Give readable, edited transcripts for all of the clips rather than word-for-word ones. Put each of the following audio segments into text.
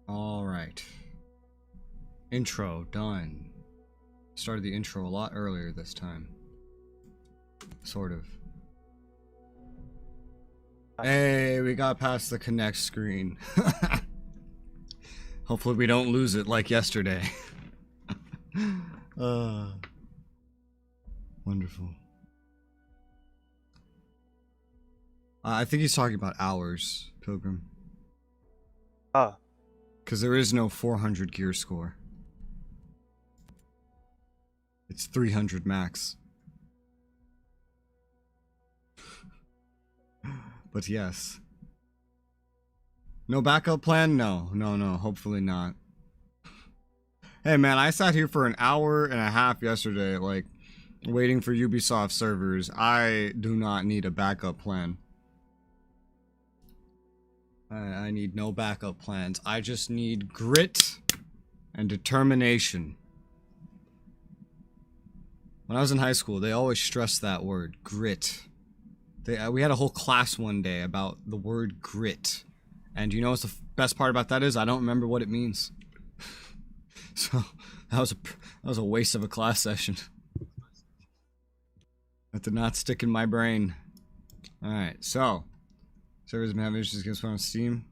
Alright. Intro done. Started the intro a lot earlier this time. Sort of. Hey, we got past the connect screen. Hopefully we don't lose it like yesterday. Wonderful. I think he's talking about hours, Pilgrim. Ah. Because there is no 400 gear score. It's 300 max. But yes. No backup plan? No, hopefully not. Hey man, I sat here for an hour and a half yesterday, like, waiting for Ubisoft servers. I do not need a backup plan. I need no backup plans. I just need grit and determination. When I was in high school, they always stressed that word, grit. We had a whole class one day about the word grit. And you know what's the best part about that is? I don't remember what it means. So, that was a waste of a class session. That did not stick in my brain. Alright, so. Servers have been having issues against one on Steam.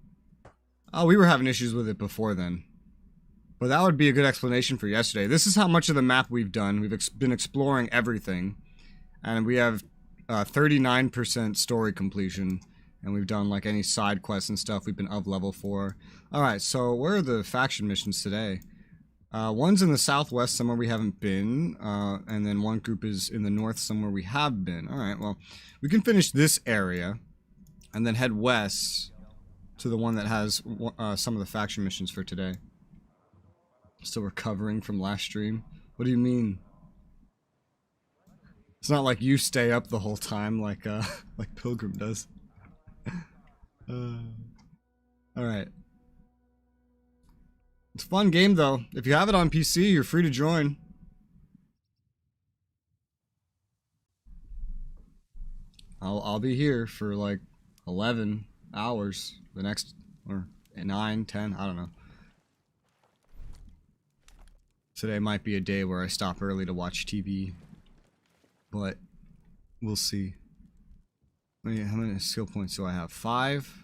Oh, we were having issues with it before then. But that would be a good explanation for yesterday. This is how much of the map we've done. We've been exploring everything. And we have 39% story completion. And we've done like any side quests and stuff. We've been of level 4. Alright, so where are the faction missions today? One's in the southwest, somewhere we haven't been. And then one group is in the north, somewhere we have been. Alright, well, we can finish this area. And then head west to the one that has some of the faction missions for today. Still recovering from last stream? What do you mean? It's not like you stay up the whole time like like Pilgrim does. Alright. It's a fun game though. If you have it on PC, you're free to join. I'll be here for like 11 hours, the next, or 9, 10, I don't know. Today might be a day where I stop early to watch TV, but we'll see. Wait, how many skill points do I have? 5?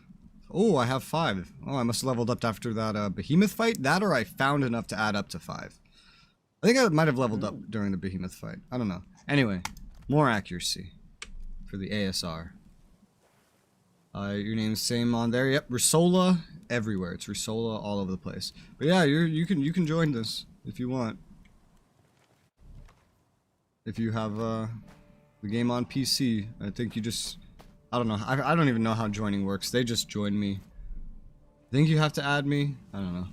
Oh, I have 5. Oh, I must have leveled up after that behemoth fight. That or I found enough to add up to 5. I think I might have leveled up during the behemoth fight. I don't know. Anyway, more accuracy for the ASR. Your name's same on there. Yep, Resoula everywhere. It's Resoula all over the place. But yeah, you can join this if you want. If you have the game on PC, I think you just I don't know. I don't even know how joining works. They just join me. I think you have to add me. I don't know.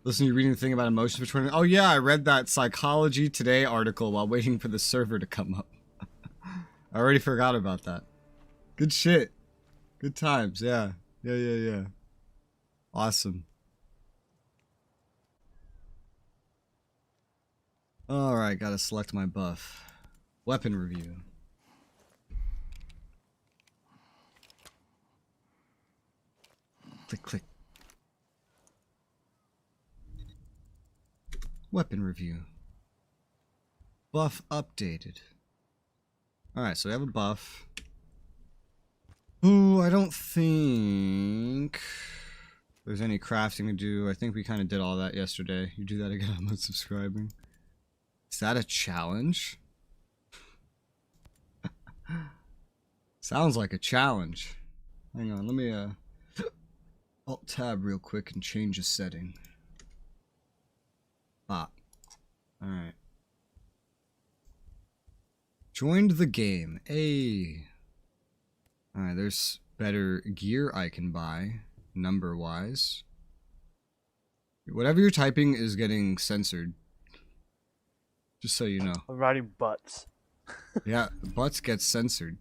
Listen, you're reading the thing about emotions for 20 minutes. Oh yeah, I read that Psychology Today article while waiting for the server to come up. I already forgot about that. Good shit. Good times, yeah. Yeah. Awesome. Alright, gotta select my buff. Weapon review. Click, click. Weapon review. Buff updated. Alright, so we have a buff. Ooh, I don't think there's any crafting to do. I think we kind of did all that yesterday. You do that again, I'm unsubscribing. Is that a challenge? Sounds like a challenge. Hang on, let me Alt tab real quick and change a setting. Alright. Joined the game. Hey. Alright, there's better gear I can buy, number-wise. Whatever you're typing is getting censored. Just so you know. I'm writing butts. Yeah, butts get censored.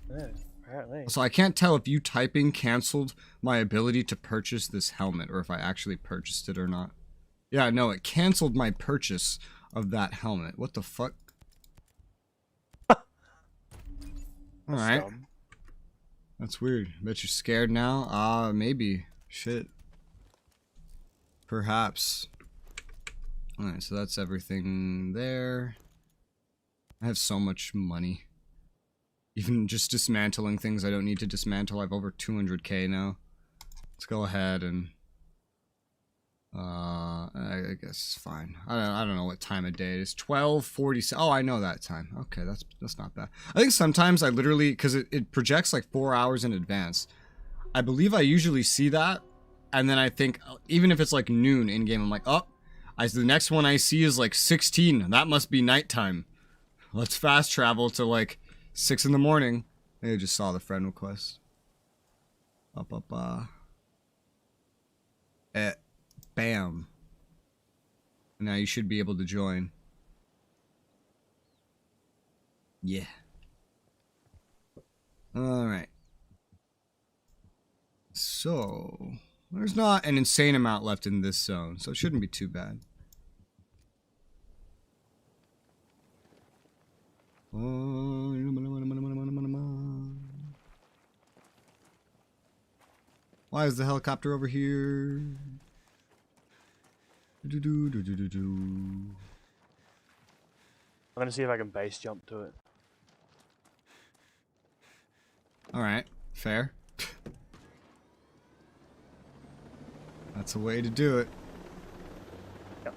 Yeah, apparently. So I can't tell if you typing canceled my ability to purchase this helmet, or if I actually purchased it or not. Yeah, no, it canceled my purchase of that helmet. What the fuck? Alright. That's weird. Bet you're scared now? Maybe. Shit. Perhaps. Alright, so that's everything there. I have so much money. Even just dismantling things I don't need to dismantle. I have over 200k now. Let's go ahead and... I guess it's fine. I don't know what time of day it is. 12:40. Oh, I know that time. Okay, that's not bad. I think sometimes I literally... Because it projects like 4 hours in advance. I believe I usually see that. And then I think, even if it's like noon in-game, I'm like, oh, the next one I see is like 16. That must be nighttime. Let's fast travel to like 6 in the morning. I just saw the friend request. Bam. Now you should be able to join. Yeah. Alright. So, there's not an insane amount left in this zone, so it shouldn't be too bad. Why is the helicopter over here? I'm gonna see if I can base jump to it. Alright, fair. That's a way to do it. Yep.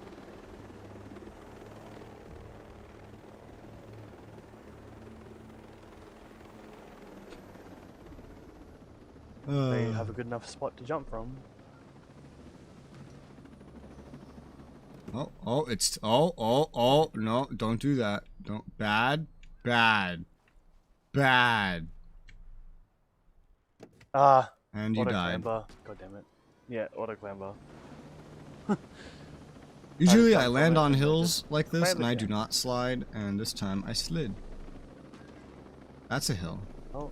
They have a good enough spot to jump from. Oh, no, don't do that. Don't, bad. And you died. God damn it. Yeah, auto clamber. Usually I land on hills like this and I do not slide, and this time I slid. That's a hill. Oh,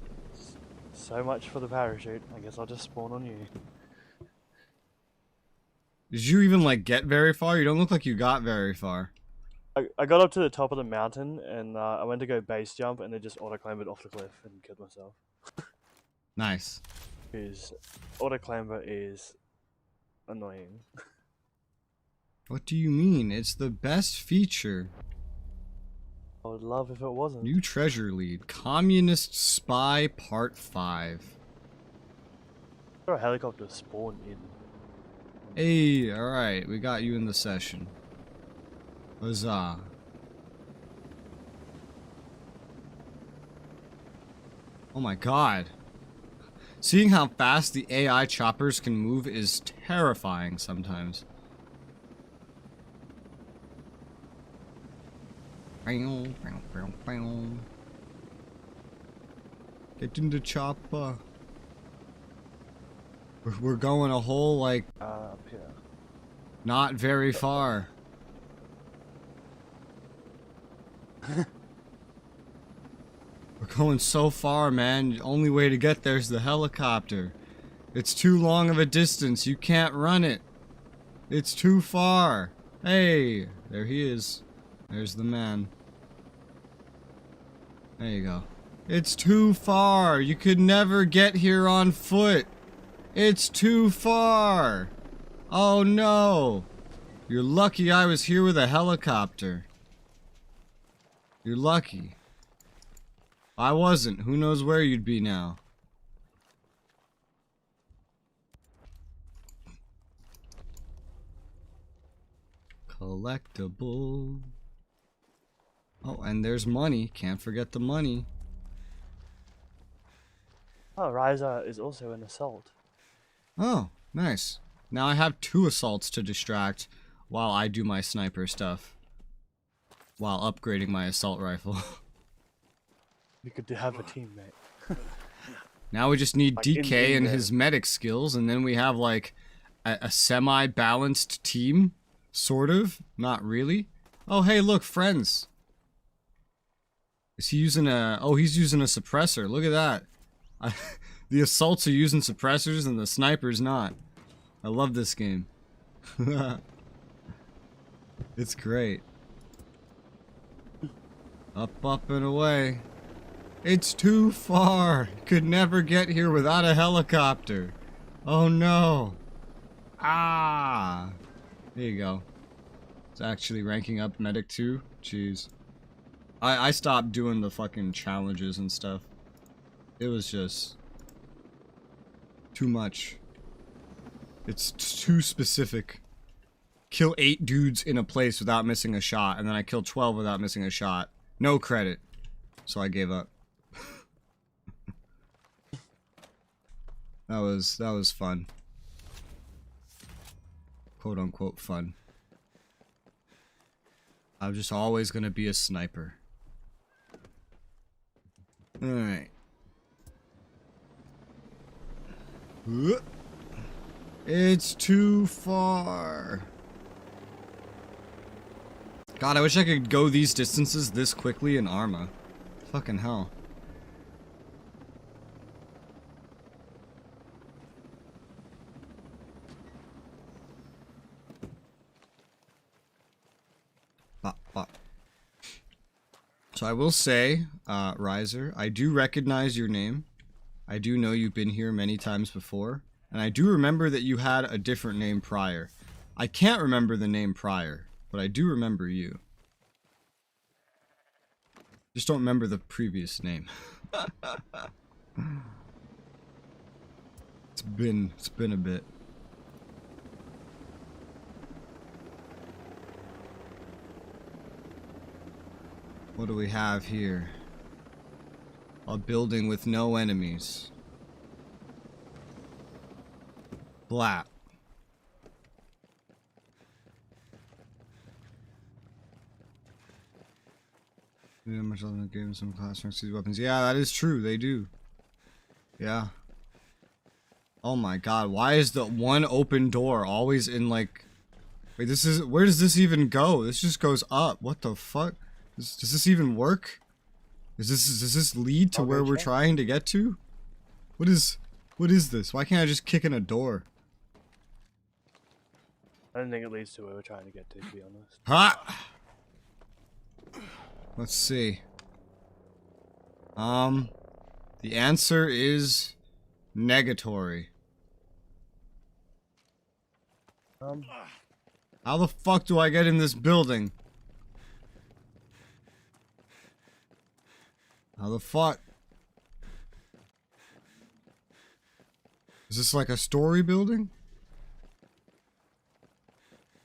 so much for the parachute. I guess I'll just spawn on you. Did you even like get very far? You don't look like you got very far. I got up to the top of the mountain and I went to go base jump and then just auto clambered off the cliff and killed myself. Nice. Because auto clamber is annoying. What do you mean? It's the best feature. I would love if it wasn't. New treasure lead. Communist Spy Part 5. Or a helicopter spawn in. Hey, alright, we got you in the session. Huzzah. Oh my god. Seeing how fast the AI choppers can move is terrifying sometimes. Get in the chopper. We're going a whole, like, Up here. not very far. We're going so far, man. The only way to get there is the helicopter. It's too long of a distance. You can't run it. It's too far. Hey, there he is. There's the man. There you go. It's too far. You could never get here on foot. It's too far. Oh no. You're lucky I was here with a helicopter. You're lucky. If I wasn't, who knows where you'd be now. Collectible. Oh, and there's money. Can't forget the money. Oh, Ryza is also an assault. Oh, nice. Now I have 2 assaults to distract while I do my sniper stuff. While upgrading my assault rifle. You could have a teammate. Now we just need Like DK and there. his medic skills, and then we have like a semi-balanced team. Sort of. Not really. Oh, hey, look, friends. Is he using a... Oh, he's using a suppressor. Look at that. The assaults are using suppressors and the sniper's not. I love this game. It's great. Up and away. It's too far. Could never get here without a helicopter. Oh no. Ah. There you go. It's actually ranking up medic 2. Jeez. I stopped doing the fucking challenges and stuff. It was just too much. It's too specific. Kill 8 dudes in a place without missing a shot, and then I killed 12 without missing a shot. No credit. So I gave up. That was fun. Quote unquote fun. I'm just always gonna be a sniper. Alright. It's too far. God, I wish I could go these distances this quickly in Arma. Fucking hell. So I will say, Riser, I do recognize your name. I do know you've been here many times before. And I do remember that you had a different name prior. I can't remember the name prior, but I do remember you. Just don't remember the previous name. It's been a bit. What do we have here? A building with no enemies. Blat. Yeah, much other than game, some class ranks these weapons. Yeah, that is true. They do. Yeah. Oh my god, why is the one open door always in like... Wait, this is... Where does this even go? This just goes up. What the fuck? Does this even work? Does this lead to where we're trying to get to? What is this? Why can't I just kick in a door? I don't think it leads to where we're trying to get to be honest. Ha! Let's see. The answer is negatory. How the fuck do I get in this building? How the fuck? Is this like a story building?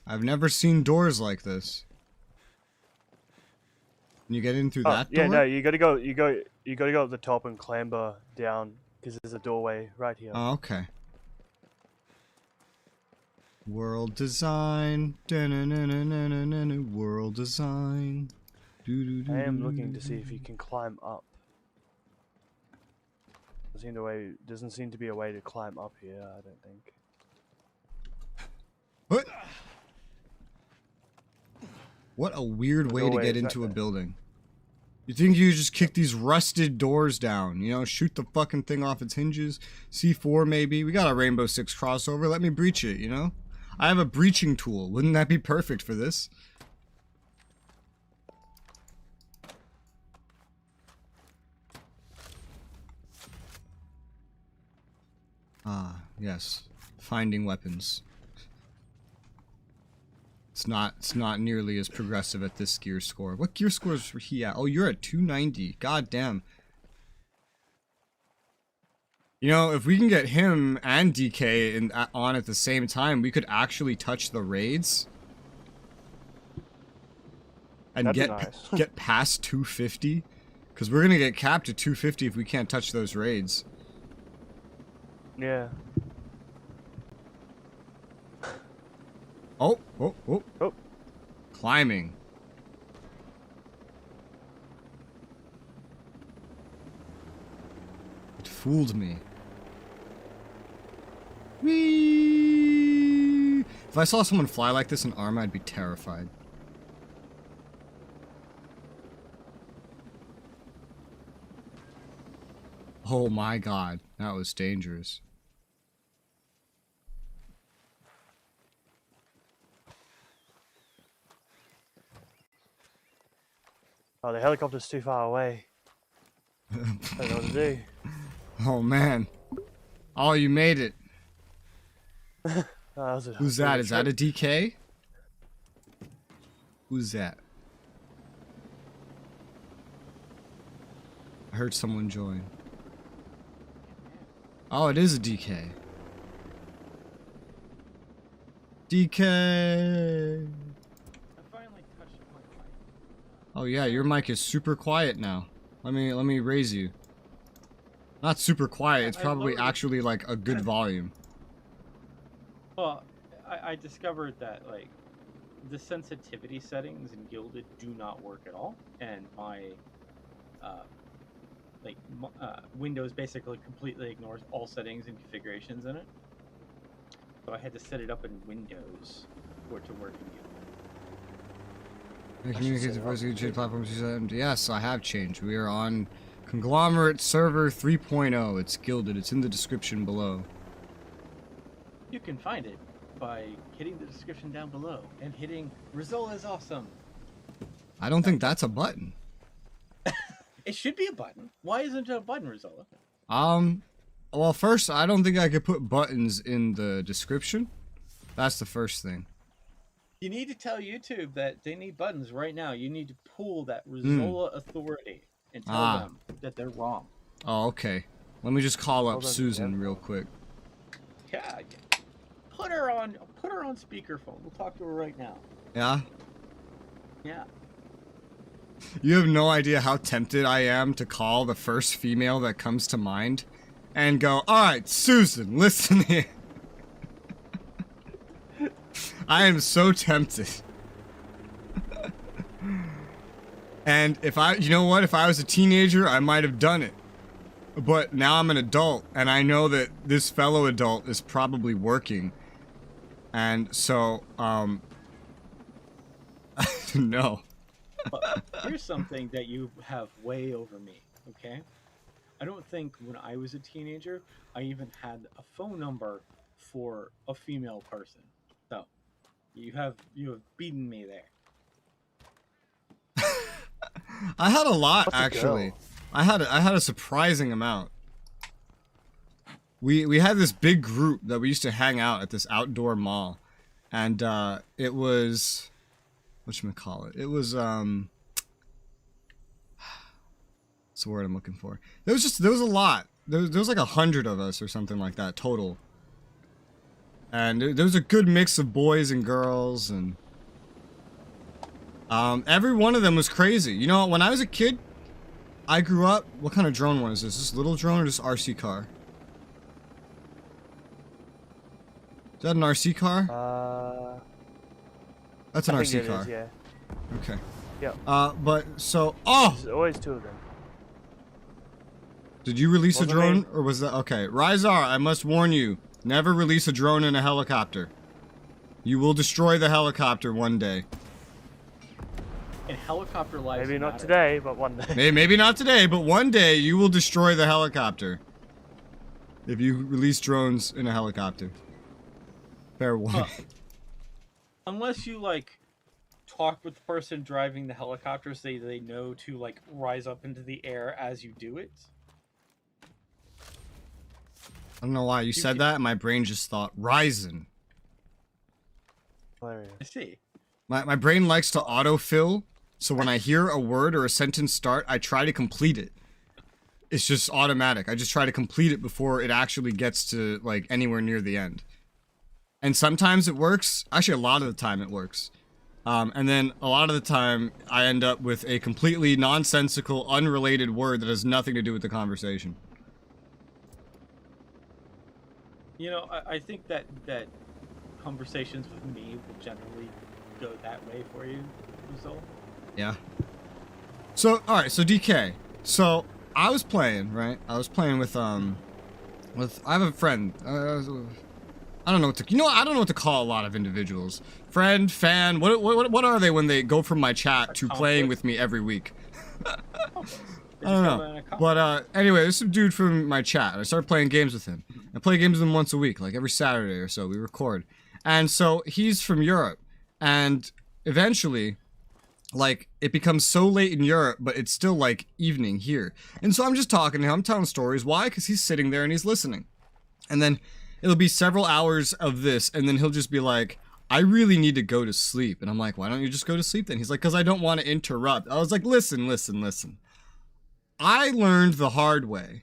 I've never seen doors like this. Can you get in through that door? Yeah, no, you gotta go up the top and clamber down because there's a doorway right here. Oh, okay. World design. World design. I am looking to see if you can climb up. Doesn't seem to be a way to climb up here, I don't think. What? What a weird way to get into a building. You think you just kick these rusted doors down, you know, shoot the fucking thing off its hinges, C4 maybe. We got a Rainbow Six crossover, let me breach it, you know? I have a breaching tool, wouldn't that be perfect for this? Ah, yes. Finding weapons. It's not nearly as progressive at this gear score. What gear score is he at? Oh, you're at 290. God damn. You know, if we can get him and DK on at the same time, we could actually touch the raids. And get past 250. Because we're going to get capped at 250 if we can't touch those raids. Yeah. Oh. Climbing. It fooled me. Whee! If I saw someone fly like this in Arma, I'd be terrified. Oh my god, that was dangerous. Oh, the helicopter's too far away. I don't know what to do. Oh man. Oh, you made it. Oh, Who's that? Is that a DK? Who's that? I heard someone join. Oh, it is a DK. DK. Oh yeah, your mic is super quiet now. Let me raise you. Not super quiet. It's probably actually like a good volume. Well, I discovered that like the sensitivity settings in Gilded do not work at all, and my Windows basically completely ignores all settings and configurations in it. So I had to set it up in Windows for it to work in Gilded. Communicate the voice you change platforms. Yes, I have changed. We are on Konglomerat server 3.0. It's Gilded. It's in the description below. You can find it by hitting the description down below and hitting Resoula is awesome. I don't think that's a button. It should be a button. Why isn't it a button, Resoula? Well, first, I don't think I could put buttons in the description. That's the first thing. You need to tell YouTube that they need buttons right now. You need to pull that Resoula authority and tell them that they're wrong. Oh, okay. Let me just call up Susan real quick. Yeah, put her on speakerphone. We'll talk to her right now. Yeah? Yeah. You have no idea how tempted I am to call the first female that comes to mind and go, alright, Susan, listen here. I am so tempted. And if you know what, if I was a teenager, I might have done it. But now I'm an adult, and I know that this fellow adult is probably working. And so, no. But here's something that you have way over me, okay? I don't think when I was a teenager, I even had a phone number for a female person. So, you have beaten me there. I had a lot, actually. I had a surprising amount. We had this big group that we used to hang out at this outdoor mall, and it was, whatchamacallit? It was what's the word I'm looking for? There was a lot. There was like 100 of us or something like that total, and there was a good mix of boys and girls, and every one of them was crazy. You know, when I was a kid, I grew up. What kind of drone one is this? This little drone or this RC car? Is that an RC car? That's an RC car. Is, yeah. Okay. Yep. But so, There's always two of them. Did you release a drone, or was that okay? Rizar, I must warn you: never release a drone in a helicopter. You will destroy the helicopter one day. And helicopter lives Maybe not matter. today, but one day. Maybe not today, but one day you will destroy the helicopter. If you release drones in a helicopter. Fair warning. Unless you, like, talk with the person driving the helicopter so they know to, like, rise up into the air as you do it. I don't know why you said that, and my brain just thought, Ryzen. Hilarious. I see. My brain likes to autofill, so when I hear a word or a sentence start, I try to complete it. It's just automatic. I just try to complete it before it actually gets to, like, anywhere near the end. And sometimes it works. Actually, a lot of the time it works. And then a lot of the time, I end up with a completely nonsensical, unrelated word that has nothing to do with the conversation. You know, I think that conversations with me will generally go that way for you, Resoula. Yeah. So, alright, so DK. So, I was playing, right? I was playing with, I have a friend. I don't know what to, you know what? I don't know what to call a lot of individuals. Friend, fan, what are they when they go from my chat to playing with me every week? I don't know. But anyway, there's some dude from my chat. I started playing games with him. I play games with him once a week, like every Saturday or so. We record. And so he's from Europe. And eventually, like, it becomes so late in Europe, but it's still like evening here. And so I'm just talking to him, I'm telling stories. Why? Because he's sitting there and he's listening. And then it'll be several hours of this, and then he'll just be like, I really need to go to sleep. And I'm like, why don't you just go to sleep then? He's like, because I don't want to interrupt. I was like, listen. I learned the hard way,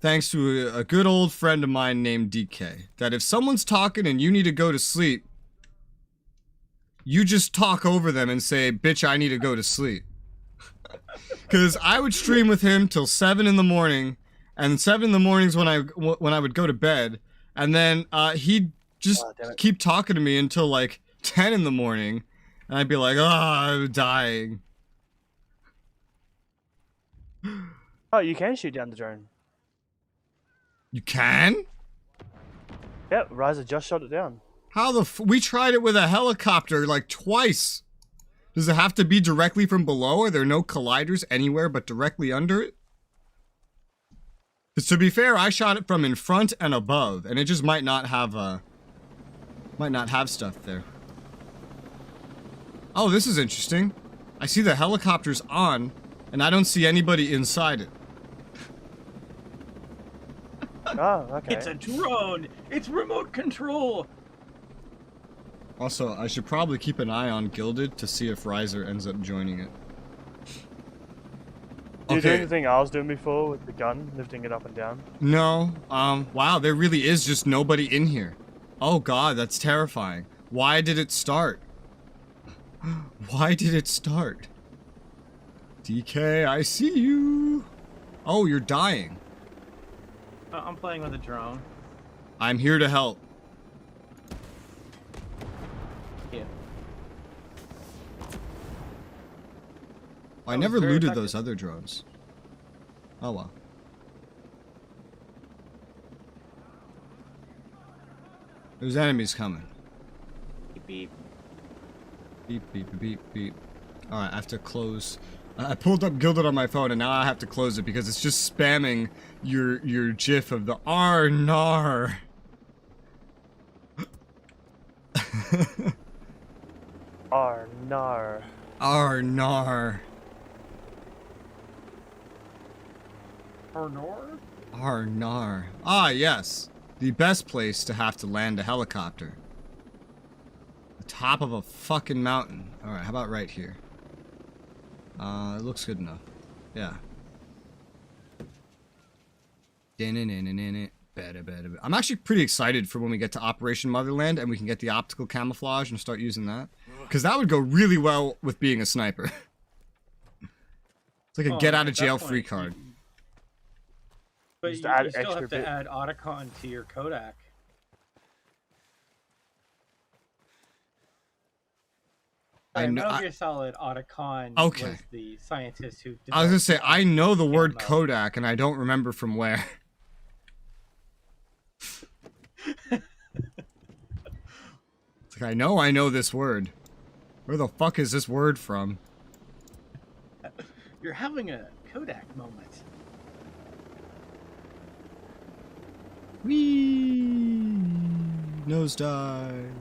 thanks to a good old friend of mine named DK, that if someone's talking and you need to go to sleep, you just talk over them and say, bitch, I need to go to sleep. Because I would stream with him till 7 in the morning, and 7 in the mornings when I would go to bed, and then he'd just keep talking to me until like 10 in the morning, and I'd be like, oh, I'm dying. Oh, you can shoot down the drone. You can? Yep, Riser just shot it down. How the we tried it with a helicopter like twice. Does it have to be directly from below? Are there no colliders anywhere but directly under it? Because to be fair, I shot it from in front and above, and it just might not have stuff there. Oh, this is interesting. I see the helicopter's on, and I don't see anybody inside it. Oh, okay. It's a drone. It's remote control. Also, I should probably keep an eye on Gilded to see if Riser ends up joining it. Do you do anything I was doing before with the gun, lifting it up and down? No. Wow, there really is just nobody in here. Oh god, that's terrifying. Why did it start? Why did it start? DK, I see you. Oh, you're dying. I'm playing with a drone. I'm here to help. Yeah. I never looted those other drones. Oh well. There's enemies coming. Beep beep. Beep beep beep beep. Alright, I have to close. I pulled up Gilded on my phone and now I have to close it because it's just spamming your gif of the R-nar. R-nar. R-nar. Arnor? R-nar. Ah, yes. The best place to have to land a helicopter. The top of a fucking mountain. Alright, how about right here? It looks good enough. Yeah. I'm actually pretty excited for when we get to Operation Motherland and we can get the optical camouflage and start using that. Because that would go really well with being a sniper. It's like a get-out-of-jail-free card. But you still have to add Otacon to your Kodak. Metal Gear Solid Otacon was the scientist who... I was gonna say, I know the word Kodak, and I don't remember from where. It's like, I know this word. Where the fuck is this word from? You're having a Kodak moment. Whee! Nosedive.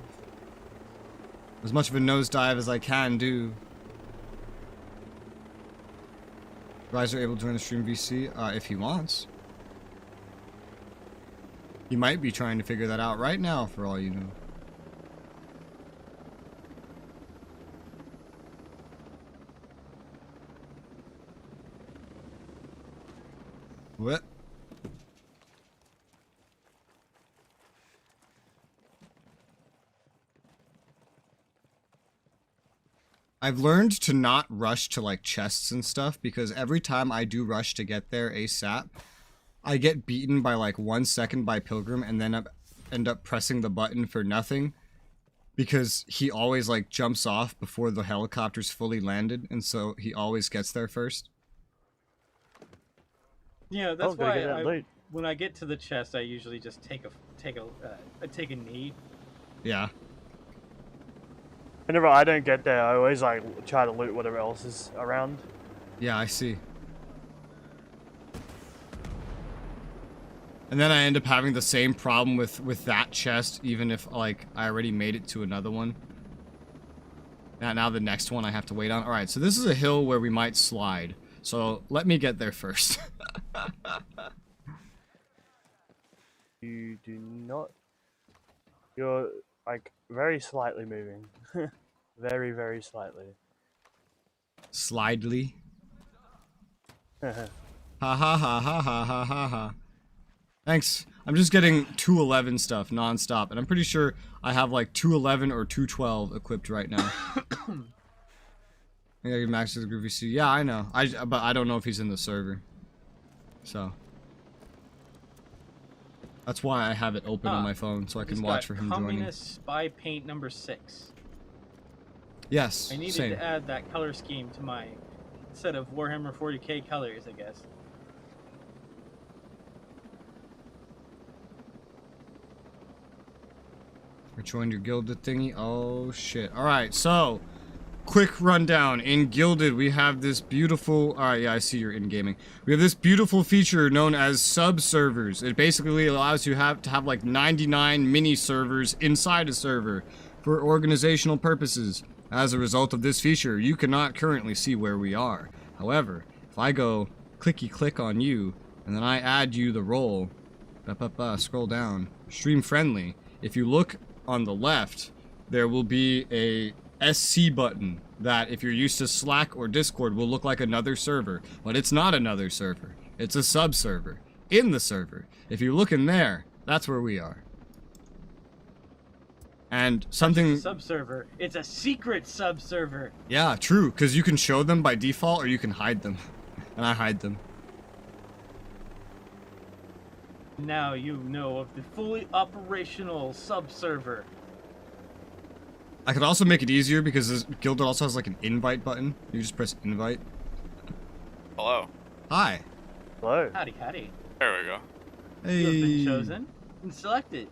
As much of a nosedive as I can do. Riser able to join the stream VC if he wants. He might be trying to figure that out right now, for all you know. What? I've learned to not rush to like chests and stuff because every time I do rush to get there ASAP, I get beaten by like 1 second by Pilgrim and then end up pressing the button for nothing because he always like jumps off before the helicopter's fully landed and so he always gets there first. Yeah, that's why when I get to the chest, I usually just take a knee. Yeah. Whenever I don't get there, I always like try to loot whatever else is around. Yeah, I see. And then I end up having the same problem with that chest, even if like I already made it to another one. Now the next one I have to wait on. Alright, so this is a hill where we might slide. So let me get there first. You do not... You're like Very slightly moving. Very, very slightly. Slidely. Ha ha ha ha ha ha ha ha. Thanks. I'm just getting 211 stuff non-stop, and I'm pretty sure I have like 211 or 212 equipped right now. I think I can max the group VC. Yeah, I know. But I don't know if he's in the server. So that's why I have it open on my phone, so I can watch for him joining. Communist Spy Paint number 6. Yes, I needed same. to add that color scheme to my set of Warhammer 40k colors, I guess. I joined your gilded thingy. Oh shit. Alright, so quick rundown. In Gilded, we have this beautiful... Alright, yeah, I see you're in gaming. We have this beautiful feature known as sub-servers. It basically allows you to have like 99 mini-servers inside a server for organizational purposes. As a result of this feature, you cannot currently see where we are. However, if I go clicky-click on you, and then I add you the role, scroll down, stream friendly, if you look on the left, there will be a SC button that, if you're used to Slack or Discord, will look like another server, but it's not another server. It's a sub-server in the server. If you look in there, that's where we are. And something... It's a sub-server. It's a secret sub-server. Yeah, true, because you can show them by default or you can hide them. And I hide them. Now you know of the fully operational sub-server. I could also make it easier because this Gilded also has like an invite button. You just press invite. Hello. Hi. Hello. Howdy, howdy. There we go. Hey. You have been chosen and selected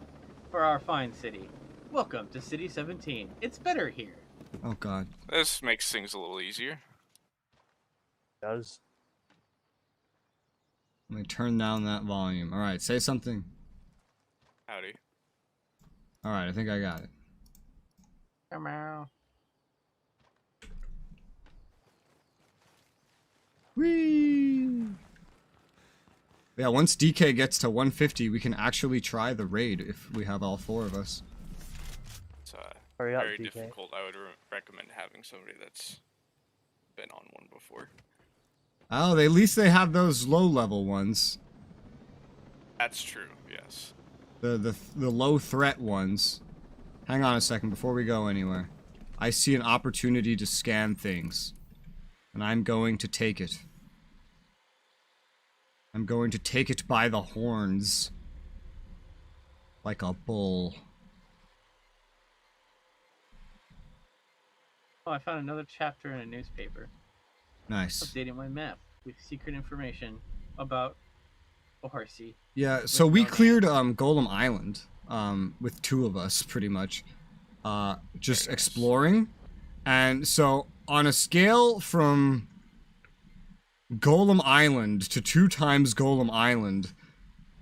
for our fine city. Welcome to City 17. It's better here. Oh god. This makes things a little easier. Does. Let me turn down that volume. Alright, say something. Howdy. Alright, I think I got it. Come on. Whee! Yeah, once DK gets to 150, we can actually try the raid if we have all 4 of us. It's Hurry up, very DK. difficult. I would recommend having somebody that's been on one before. Oh, at least they have those low-level ones. That's true, yes. The low threat ones. Hang on a second before we go anywhere. I see an opportunity to scan things. And I'm going to take it. I'm going to take it by the horns. Like a bull. Oh, I found another chapter in a newspaper. Nice. Updating my map with secret information about Horsey. Yeah, so we cleared Golem Island with 2 of us, pretty much. Just exploring. And so, on a scale from Golem Island to 2 times Golem Island,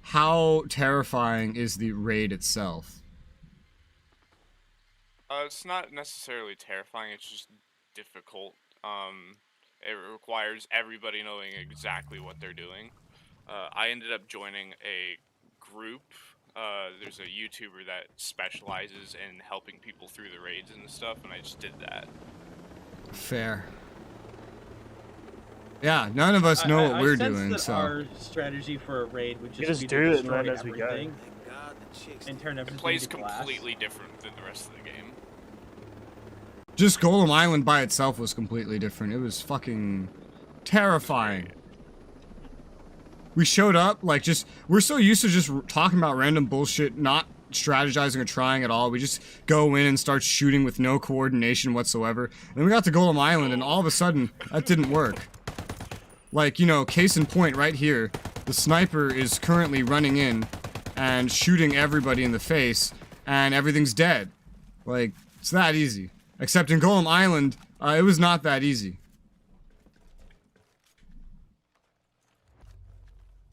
how terrifying is the raid itself? It's not necessarily terrifying, it's just difficult. It requires everybody knowing exactly what they're doing. I ended up joining a group. There's a YouTuber that specializes in helping people through the raids and stuff, and I just did that. Fair. Yeah, none of us know what we're doing, that so... our strategy for a raid would You just just be do to it and destroy learn as we go. everything and turn It everything plays to glass. completely different than the rest of the game. Just Golem Island by itself was completely different. It was fucking terrifying. We showed up, like, we're so used to just talking about random bullshit, not strategizing or trying at all. We just go in and start shooting with no coordination whatsoever. And then we got to Golem Island, and all of a sudden, that didn't work. Like, you know, case in point right here, the sniper is currently running in and shooting everybody in the face, and everything's dead. Like, it's that easy. Except in Golem Island, it was not that easy.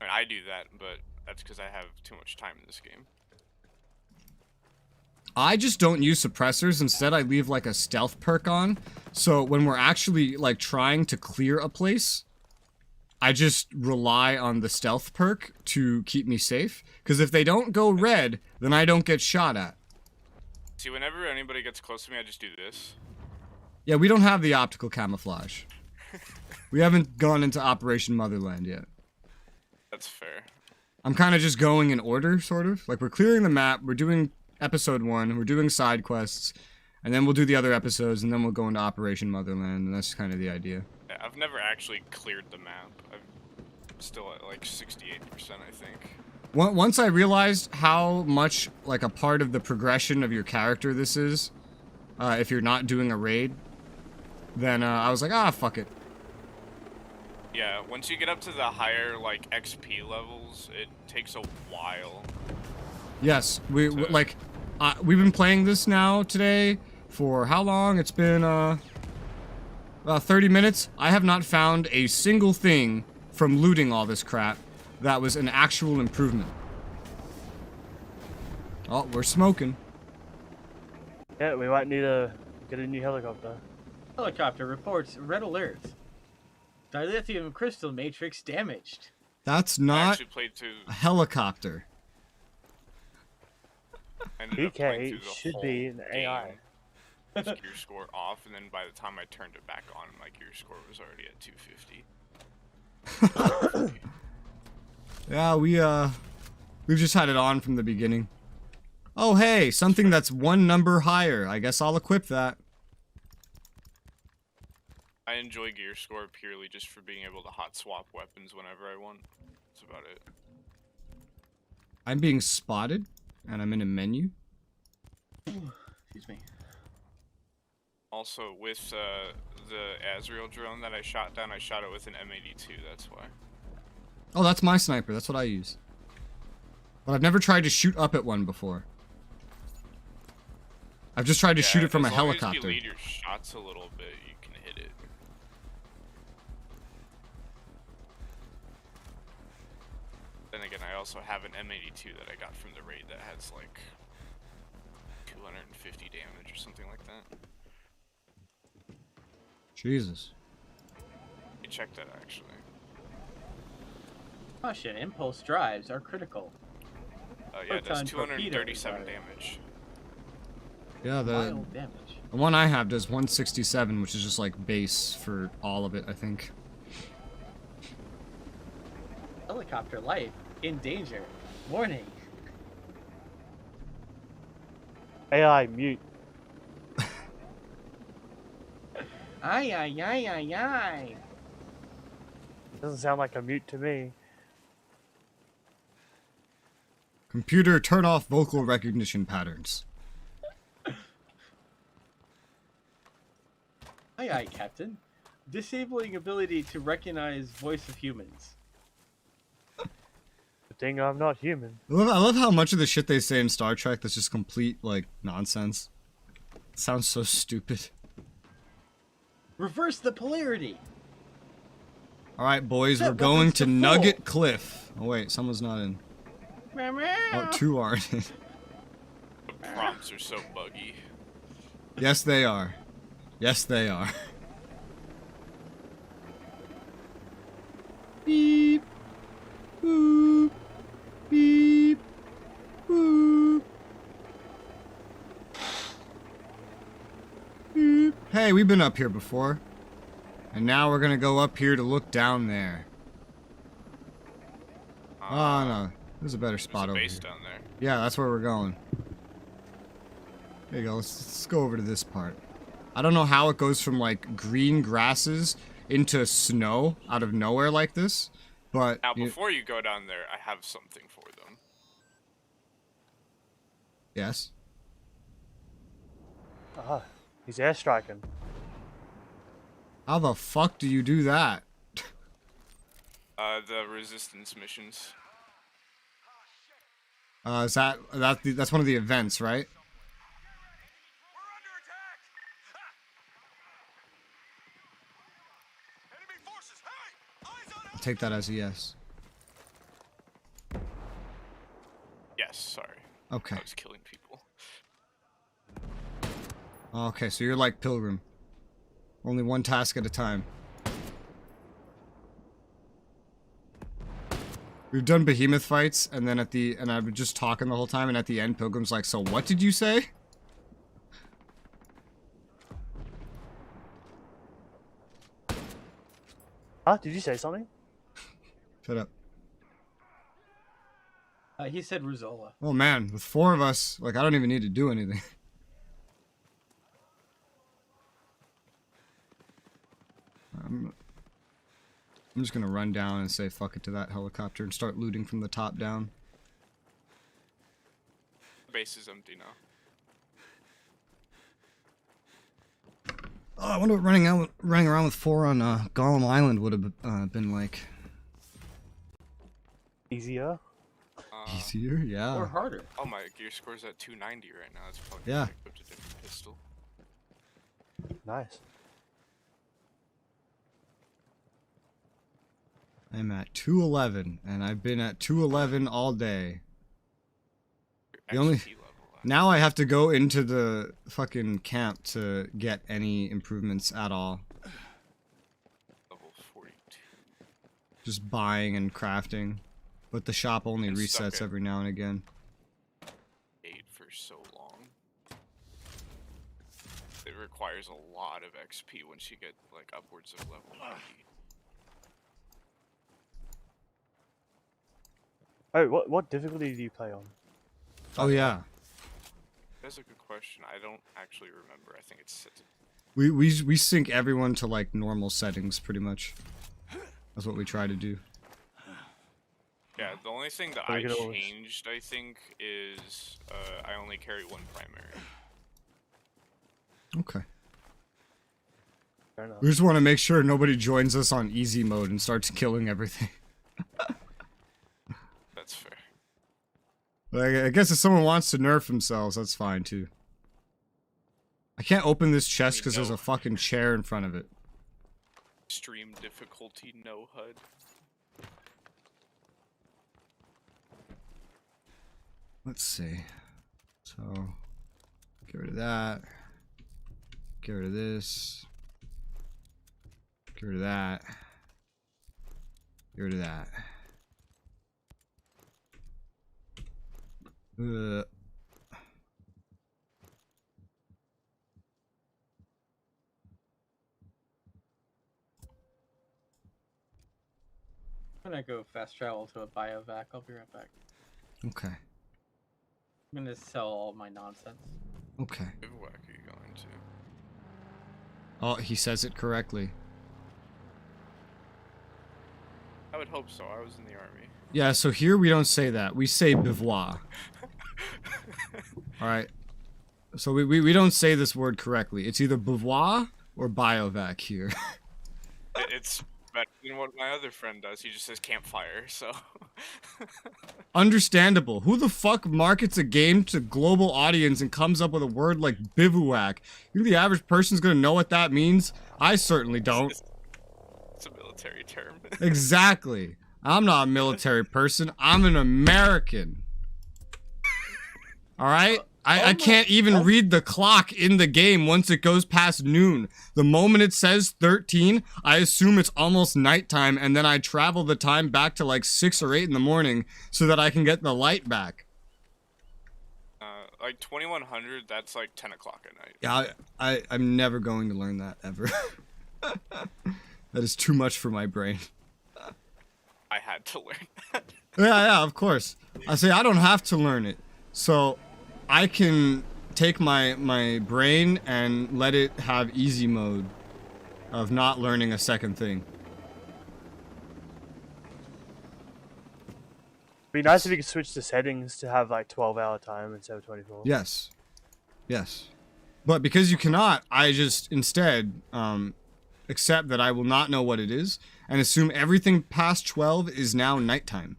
I mean, I do that, but that's because I have too much time in this game. I just don't use suppressors. Instead, I leave like a stealth perk on. So when we're actually like trying to clear a place, I just rely on the stealth perk to keep me safe. Because if they don't go red, then I don't get shot at. See, whenever anybody gets close to me, I just do this. Yeah, we don't have the optical camouflage. We haven't gone into Operation Motherland yet. That's fair. I'm kind of just going in order, sort of. Like, we're clearing the map, we're doing episode 1, we're doing side quests, and then we'll do the other episodes, and then we'll go into Operation Motherland, and that's kind of the idea. Yeah, I've never actually cleared the map. I'm still at like 68%, I think. Once I realized how much, like, a part of the progression of your character this is, if you're not doing a raid, then I was like, ah, fuck it. Yeah, once you get up to the higher, like, XP levels, it takes a while. Yes, we've been playing this now today for how long? It's been, about 30 minutes. I have not found a single thing from looting all this crap that was an actual improvement. Oh, we're smoking. Yeah, we might need to get a new helicopter. Helicopter reports red alert. Dilithium crystal matrix damaged. That's I not actually played through. a helicopter. I ended up playing through PK the should whole be an AI. game with gear score off, and then by the time I turned it back on, my gear score was already at 250. Yeah, we've just had it on from the beginning. Oh, hey, something that's one number higher. I guess I'll equip that. I enjoy gear score purely just for being able to hot swap weapons whenever I want. That's about it. I'm being spotted, and I'm in a menu. Excuse me. Also, with the Azrael drone that I shot down, I shot it with an M82, that's why. Oh, that's my sniper. That's what I use. But I've never tried to shoot up at one before. I've just tried to shoot it from a as long helicopter. as you lead your shots a little bit, you can hit it. Then again, I also have an M82 that I got from the raid that has like 250 damage or something like that. Jesus. You check that actually. Caution, impulse drives are critical. Yeah, it does Proton 237 torpedoes damage. Yeah, the Wild damage. one I have does 167, which is just like base for all of it, I think. Helicopter life in danger. Warning. AI mute. Ay ay ay ay ay. Doesn't sound like a mute to me. Computer, turn off vocal recognition patterns. Aye aye, Captain. Disabling ability to recognize voice of humans. Good thing I'm not human. I love how much of the shit they say in Star Trek that's just complete, like, nonsense. It sounds so stupid. Reverse the polarity. Alright, boys, Set we're going weapons to to full. Nugget Cliff. Oh, wait, someone's not in. Oh, two aren't in. The prompts are so buggy. Yes, they are. Yes, they are. Beep. Boop. Beep. Boop. Beep. Hey, we've been up here before. And now we're gonna go up here to look down there. Oh, no. There's a better spot There's a over base here. down there. Yeah, that's where we're going. There you go. Let's go over to this part. I don't know how it goes from, like, green grasses into snow out of nowhere like this, but... Now, before you go down there, I have something for them. Yes? Ah, he's airstriking. How the fuck do you do that? The resistance missions. That's one of the events, right? I'll take that as a yes. Yes, sorry. Okay. I was killing people. Okay, so you're like Pilgrim. Only one task at a time. We've done behemoth fights, and then and I've been just talking the whole time, and at the end, Pilgrim's like, so what did you say? Huh? Did you say something? Shut up. He said Resoula. Oh man, with 4 of us, like I don't even need to do anything. I'm just gonna run down and say fuck it to that helicopter and start looting from the top down. The base is empty now. Oh, I wonder what running around with 4 on Golem Island would have been like. Easier. Easier, yeah. Or harder. Oh, my gear score's at 290 right now. That's probably Yeah. equipped a different pistol. Nice. I'm at 211, and I've been at 211 all day. The Your only- XP level, Now I have to go into the fucking camp to get any improvements at all. level 42. Just buying and crafting. But the shop only Been stuck resets at- every now and again. 8 for so long. It requires a lot of XP once you get like upwards of level 90. Oh, what difficulty do you play on? Oh yeah. That's a good question. I don't actually remember. I think it's set. We sync everyone to like normal settings pretty much. That's what we try to do. Yeah, the only thing that So we I could always- changed, I think, is I only carry 1 primary. Okay. Fair enough. We just want to make sure nobody joins us on easy mode and starts killing everything. That's fair. Like, I guess if someone wants to nerf themselves, that's fine too. I can't open this chest because there's No. a fucking chair in front of it. Extreme difficulty, no HUD. Let's see. So, get rid of that. Get rid of this. Get rid of that. Get rid of that. I'm gonna go fast travel to a biovac. I'll be right back. Okay. I'm gonna sell all my nonsense. Okay. Bivouac are you going to? Oh, he says it correctly. I would hope so. I was in the army. Yeah, so here we don't say that. We say bivouac. Alright. So we don't say this word correctly. It's either bivouac or biovac here. It's better than what my other friend does. He just says campfire, so. Understandable. Who the fuck markets a game to global audience and comes up with a word like bivouac? You think the average person's gonna know what that means? I certainly don't. It's a military term. Exactly. I'm not a military person. I'm an American. Alright? I can't even read the clock in the game once it goes past noon. The moment it says 13, I assume it's almost nighttime, and then I travel the time back to like 6 or 8 in the morning so that I can get the light back. Like 2100, that's like 10 o'clock at night. Yeah, I'm never going to learn that, ever. That is too much for my brain. I had to learn that. Yeah, of course. I say I don't have to learn it. So I can take my brain and let it have easy mode of not learning a second thing. Be nice if you could switch the settings to have like 12-hour time instead of 24. Yes. Yes. But because you cannot, I just instead accept that I will not know what it is and assume everything past 12 is now nighttime.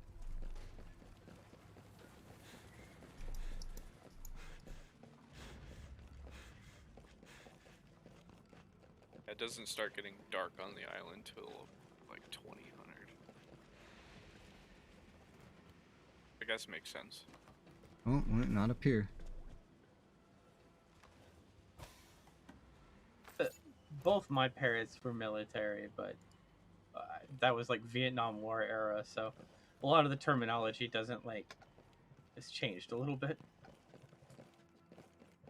It doesn't start getting dark on the island till like 2000. I guess makes sense. Oh, well, not up here. Both my parents were military, but that was like Vietnam War era, so a lot of the terminology doesn't like, it's changed a little bit.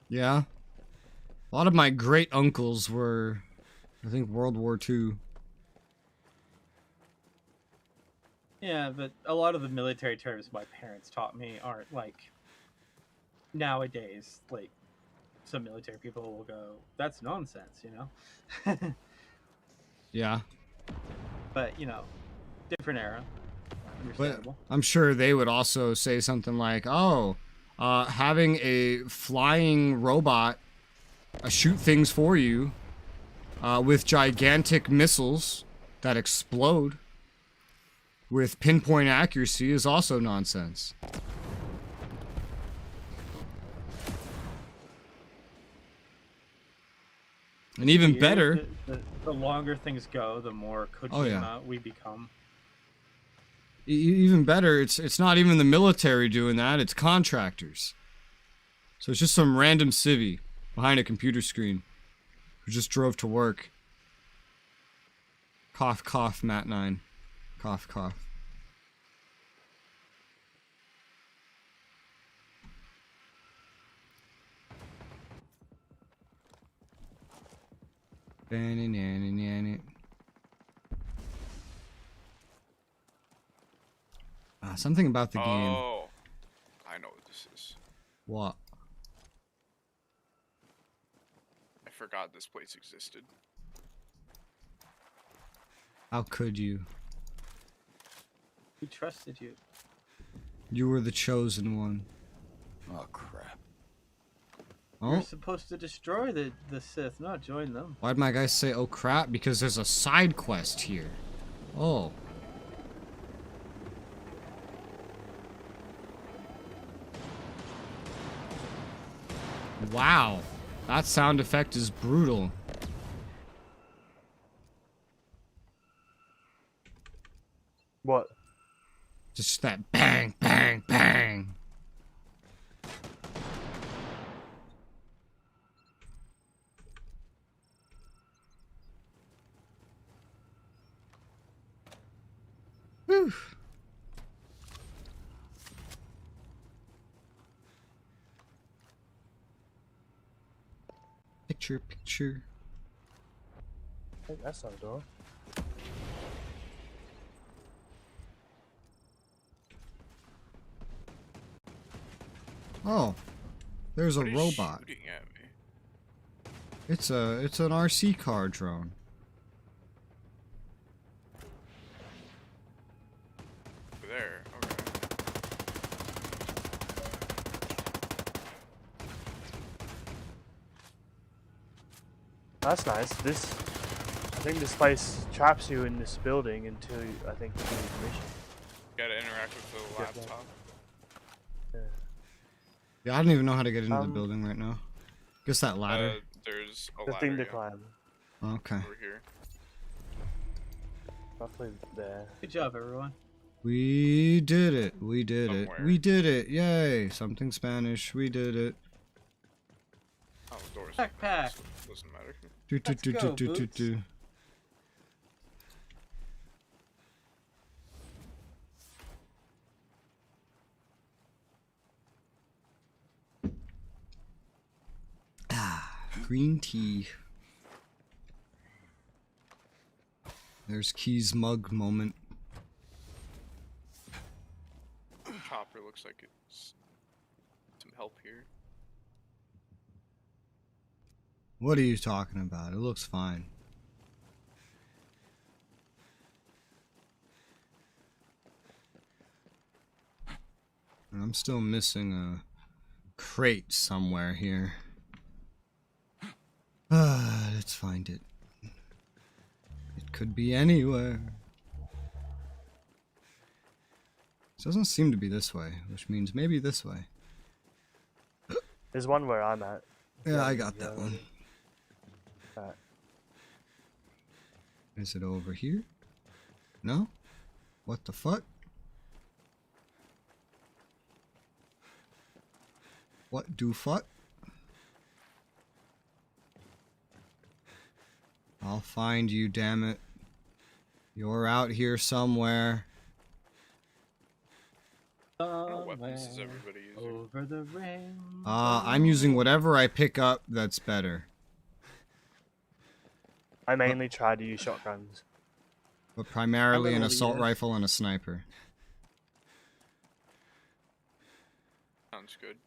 Yeah. A lot of my great uncles were, I think, World War II. Yeah, but a lot of the military terms my parents taught me aren't like nowadays. Like some military people will go, "That's nonsense," you know. Yeah. But different era, But understandable. I'm sure they would also say something like, "Oh, having a flying robot shoot things for you with gigantic missiles that explode with pinpoint accuracy is also nonsense." And even Weird, better, the longer things go, the more Kojima Oh, yeah. we become. even better, it's not even the military doing that, it's contractors. So it's just some random civvy behind a computer screen who just drove to work. Cough, cough, Matt 9. Cough, cough. Something about the game. Oh, I know what this is. What? I forgot this place existed. How could you? We trusted you. You were the chosen one. Oh crap. Oh, You're supposed to destroy the Sith, not join them. why'd my guy say, "Oh crap"? Because there's a side quest here. Oh. Wow. That sound effect is brutal. What? Just that bang, bang, bang. Whew. Picture, picture. I think that's not a door. Oh, there's a What is robot. shooting at me? It's an RC car drone. There. Okay. That's nice. I think this place traps you in this building until I think you finish the mission. Gotta interact with the Yeah. laptop. Yeah, I don't even know how to get into the Um, building right now. Guess that ladder. There's a The ladder thing to yeah, climb. Okay. over here. Roughly there. Good job, everyone. We did it. We did it. Somewhere. We did it. Yay. Something Spanish. We did it. Oh, the door's Backpack. open, so it doesn't matter. Do, do, Let's do, go, do, do, Boots. do. Green tea. There's Key's mug moment. Chopper looks like it's some help here. What are you talking about? It looks fine. And I'm still missing a crate somewhere here. Let's find it. It could be anywhere. This doesn't seem to be this way, which means maybe this way. There's one where I'm at. Yeah, I got that one. Alright. Is it over here? No? What the fuck? What do fuck? I'll find you, damn it. You're out here somewhere. What weapons is everybody using? Over the rain. I'm using whatever I pick up that's better. I mainly try to use shotguns. but primarily an over the assault years. rifle and a sniper. Sounds good.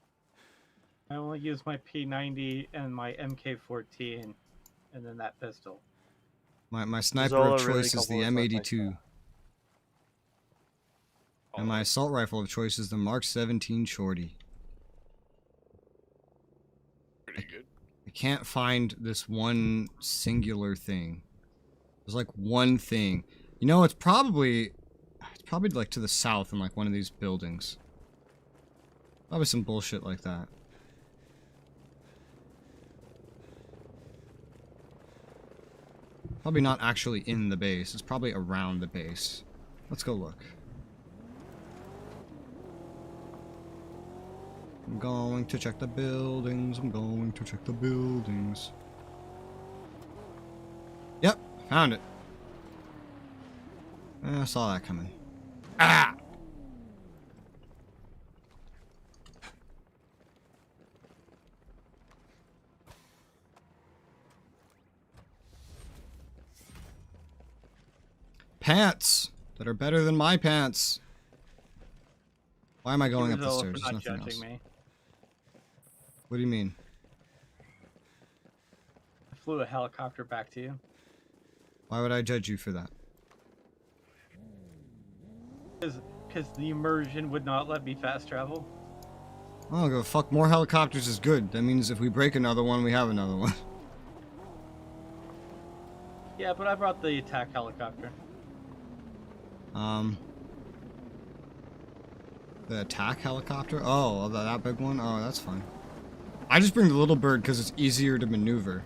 I only use my P90 and my MK14, and then that pistol. My sniper Resoula of really choice is the complements my M82, playstyle. and my assault rifle of choice is the Mark 17 Shorty. Pretty good. I can't find this one singular thing. There's like one thing. You know, it's probably like to the south in like one of these buildings. Probably some bullshit like that. Probably not actually in the base. It's probably around the base. Let's go look. I'm going to check the buildings. I'm going to check the buildings. Yep, found it. I saw that coming. Ah! Pants that are better than my pants. Why am I going up the Resoula stairs? for There's not nothing judging else. me. What do you mean? I flew a helicopter back to you. Why would I judge you for that? Because the immersion would not let me fast travel. I don't give a fuck. More helicopters is good. That means if we break another one, we have another one. Yeah, but I brought the attack helicopter. The attack helicopter? Oh, that big one? Oh, that's fine. I just bring the little bird because it's easier to maneuver.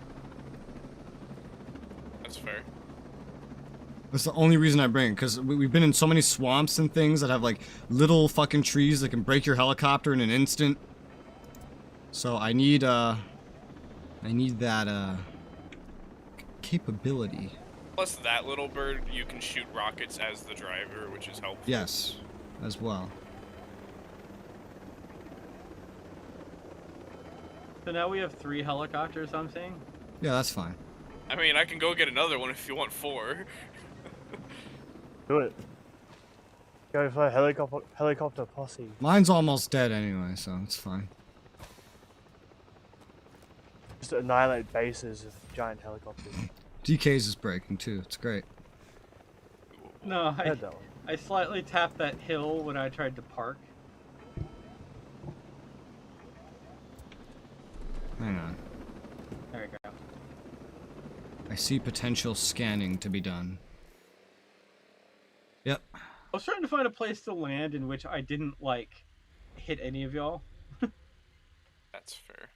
That's fair. That's the only reason I bring it, because we've been in so many swamps and things that have, like, little fucking trees that can break your helicopter in an instant. So I need that, capability. Plus that little bird, you can shoot rockets as the driver, which is helpful. Yes, as well. So now we have 3 helicopters, I'm saying? Yeah, that's fine. I mean, I can go get another one if you want 4. Do it. Go for a helicopter posse. Mine's almost dead anyway, so it's fine. Just annihilate bases of giant helicopters. DK's is breaking too. It's great. No, I heard that one. I slightly tapped that hill when I tried to park. Hang on. There we go. I see potential scanning to be done. Yep. I was trying to find a place to land in which I didn't, like, hit any of y'all. That's fair.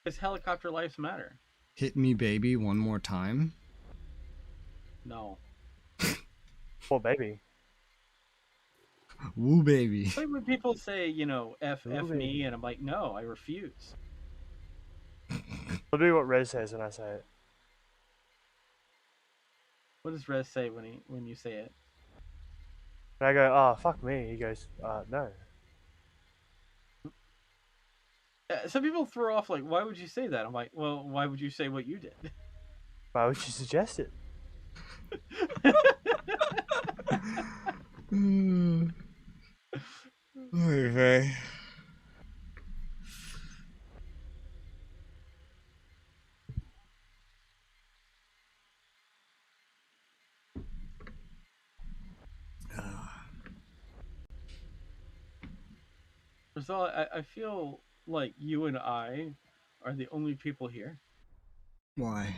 Because helicopter lives matter. Hit me, baby, one more time. No. Poor baby. Woo, baby. It's like when people say, you know, F me, baby. and I'm like, no, I refuse. I'll do what Rez says when I say it. What does Rez say when you say it? And I go, oh, fuck me. He goes, no. Some people throw off, like, why would you say that? I'm like, well, why would you say what you did? Why would you suggest it? Okay. Resoula, I feel like you and I are the only people here. Why?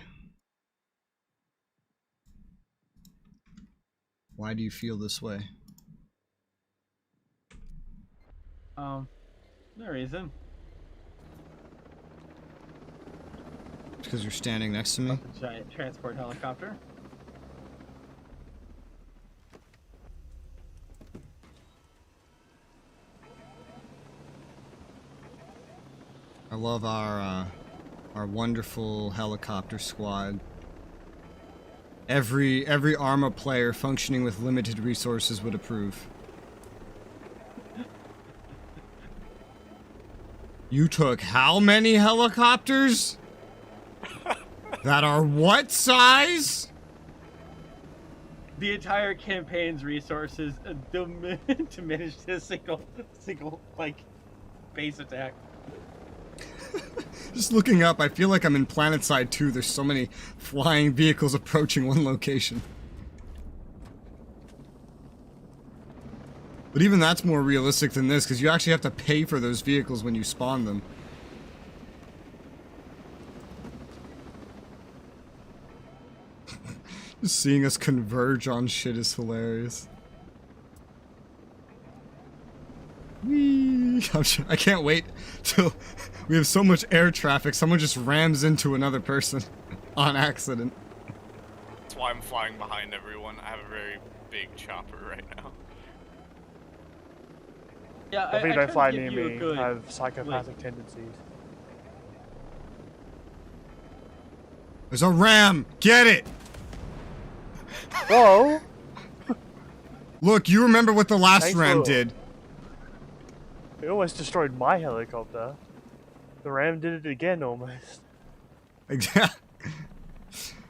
Why do you feel this way? No reason. Because you're standing next to me? Giant transport helicopter. I love our wonderful helicopter squad. Every Arma player functioning with limited resources would approve. You took how many helicopters? That are what size? The entire campaign's resources diminished to a single like base attack. Just looking up, I feel like I'm in PlanetSide 2. There's so many flying vehicles approaching one location. But even that's more realistic than this, because you actually have to pay for those vehicles when you spawn them. Just seeing us converge on shit is hilarious. Whee! I can't wait till we have so much air traffic, someone just rams into another person on accident. That's why I'm flying behind everyone. I have a very big chopper right now. Yeah, I think I don't fly tried to near give you a me. good, I have psychopathic like- tendencies. There's a ram! Get it! Whoa! Look, you remember what the last Thanks, ram Will. did. It almost destroyed my helicopter. The ram did it again almost.